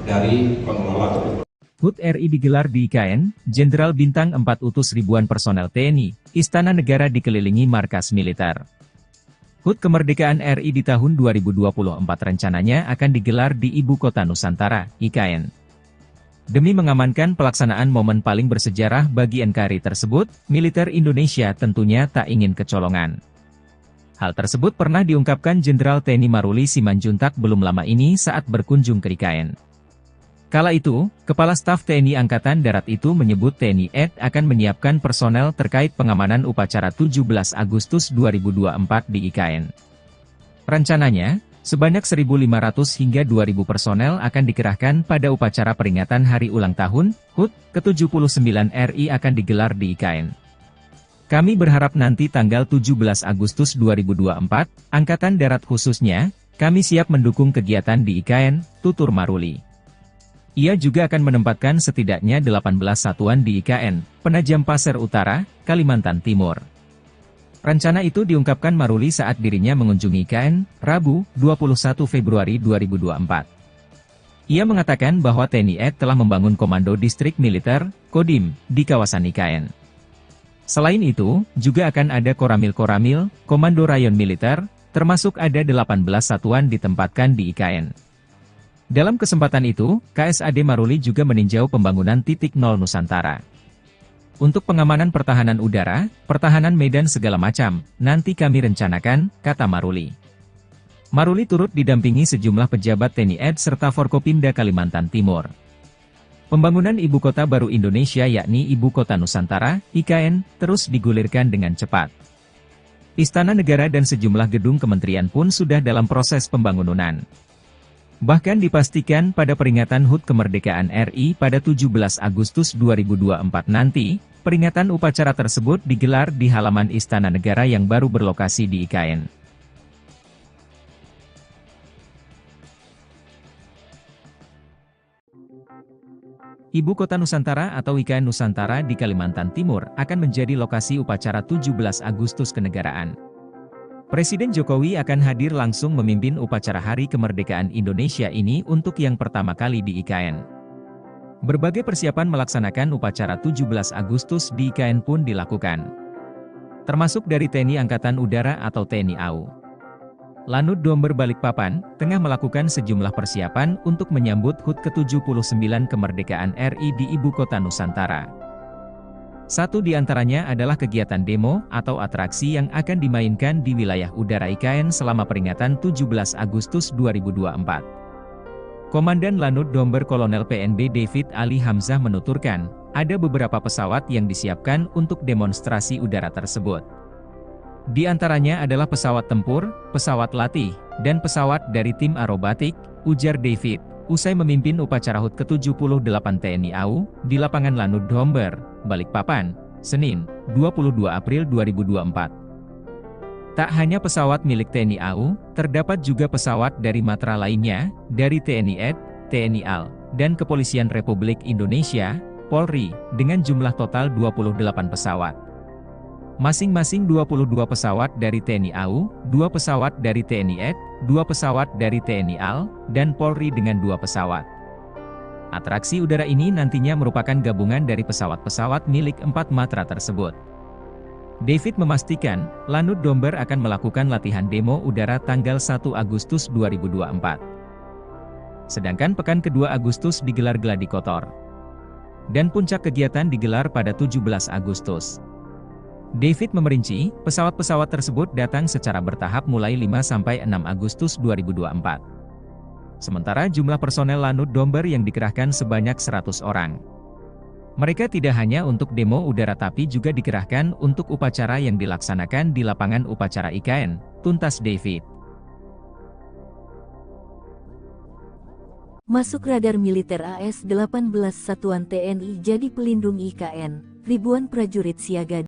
dari pengelola tersebut. HUT RI digelar di IKN, Jenderal Bintang 4 utus ribuan personel TNI, Istana Negara dikelilingi markas militer. HUT Kemerdekaan RI di tahun 2024 rencananya akan digelar di Ibu Kota Nusantara, IKN. Demi mengamankan pelaksanaan momen paling bersejarah bagi NKRI tersebut, militer Indonesia tentunya tak ingin kecolongan. Hal tersebut pernah diungkapkan Jenderal TNI Maruli Simanjuntak belum lama ini saat berkunjung ke IKN. Kala itu, Kepala Staf TNI Angkatan Darat itu menyebut TNI AD akan menyiapkan personel terkait pengamanan upacara 17 Agustus 2024 di IKN. Rencananya, sebanyak 1.500 hingga 2.000 personel akan dikerahkan pada upacara peringatan Hari Ulang Tahun HUT ke-79 RI akan digelar di IKN. Kami berharap nanti tanggal 17 Agustus 2024, Angkatan Darat khususnya, kami siap mendukung kegiatan di IKN, tutur Maruli. Ia juga akan menempatkan setidaknya 18 satuan di IKN, Penajam Pasir Utara, Kalimantan Timur. Rencana itu diungkapkan Maruli saat dirinya mengunjungi IKN, Rabu, 21 Februari 2024. Ia mengatakan bahwa TNI AD telah membangun Komando Distrik Militer, Kodim, di kawasan IKN. Selain itu, juga akan ada Koramil-Koramil, Komando Rayon Militer, termasuk ada 18 satuan ditempatkan di IKN. Dalam kesempatan itu, KSAD Maruli juga meninjau pembangunan titik nol Nusantara. Untuk pengamanan pertahanan udara, pertahanan medan segala macam, nanti kami rencanakan, kata Maruli. Maruli turut didampingi sejumlah pejabat TNI AD serta Forkopimda Kalimantan Timur. Pembangunan Ibu Kota Baru Indonesia yakni Ibu Kota Nusantara, IKN, terus digulirkan dengan cepat. Istana Negara dan sejumlah gedung kementerian pun sudah dalam proses pembangunan. Bahkan dipastikan pada peringatan HUT Kemerdekaan RI pada 17 Agustus 2024 nanti, peringatan upacara tersebut digelar di halaman Istana Negara yang baru berlokasi di IKN. Ibu Kota Nusantara atau IKN Nusantara di Kalimantan Timur akan menjadi lokasi upacara 17 Agustus kenegaraan. Presiden Jokowi akan hadir langsung memimpin upacara Hari Kemerdekaan Indonesia ini untuk yang pertama kali di IKN. Berbagai persiapan melaksanakan upacara 17 Agustus di IKN pun dilakukan. Termasuk dari TNI Angkatan Udara atau TNI AU. Lanut Domber Balikpapan, tengah melakukan sejumlah persiapan untuk menyambut HUT ke-79 Kemerdekaan RI di Ibu Kota Nusantara. Satu di antaranya adalah kegiatan demo atau atraksi yang akan dimainkan di wilayah udara IKN selama peringatan 17 Agustus 2024. Komandan Lanut Domber Kolonel PNB David Ali Hamzah menuturkan, ada beberapa pesawat yang disiapkan untuk demonstrasi udara tersebut. Di antaranya adalah pesawat tempur, pesawat latih, dan pesawat dari tim aerobatik, ujar David, usai memimpin upacara HUT ke-78 TNI AU, di lapangan Lanut Domber, Balikpapan, Senin, 22 April 2024. Tak hanya pesawat milik TNI AU, terdapat juga pesawat dari matra lainnya, dari TNI AD, TNI AL, dan Kepolisian Republik Indonesia, Polri, dengan jumlah total 28 pesawat. Masing-masing 22 pesawat dari TNI AU, 2 pesawat dari TNI AD, 2 pesawat dari TNI AL, dan Polri dengan 2 pesawat. Atraksi udara ini nantinya merupakan gabungan dari pesawat-pesawat milik 4 matra tersebut. David memastikan, Lanut Domber akan melakukan latihan demo udara tanggal 1 Agustus 2024. Sedangkan pekan kedua Agustus digelar gladi kotor. Dan puncak kegiatan digelar pada 17 Agustus. David memerinci, pesawat-pesawat tersebut datang secara bertahap mulai 5–6 Agustus 2024. Sementara jumlah personel Lanut Domber yang dikerahkan sebanyak 100 orang. Mereka tidak hanya untuk demo udara tapi juga dikerahkan untuk upacara yang dilaksanakan di lapangan upacara IKN, tuntas David. Masuk radar militer AS-18 Satuan TNI jadi pelindung IKN, ribuan prajurit siaga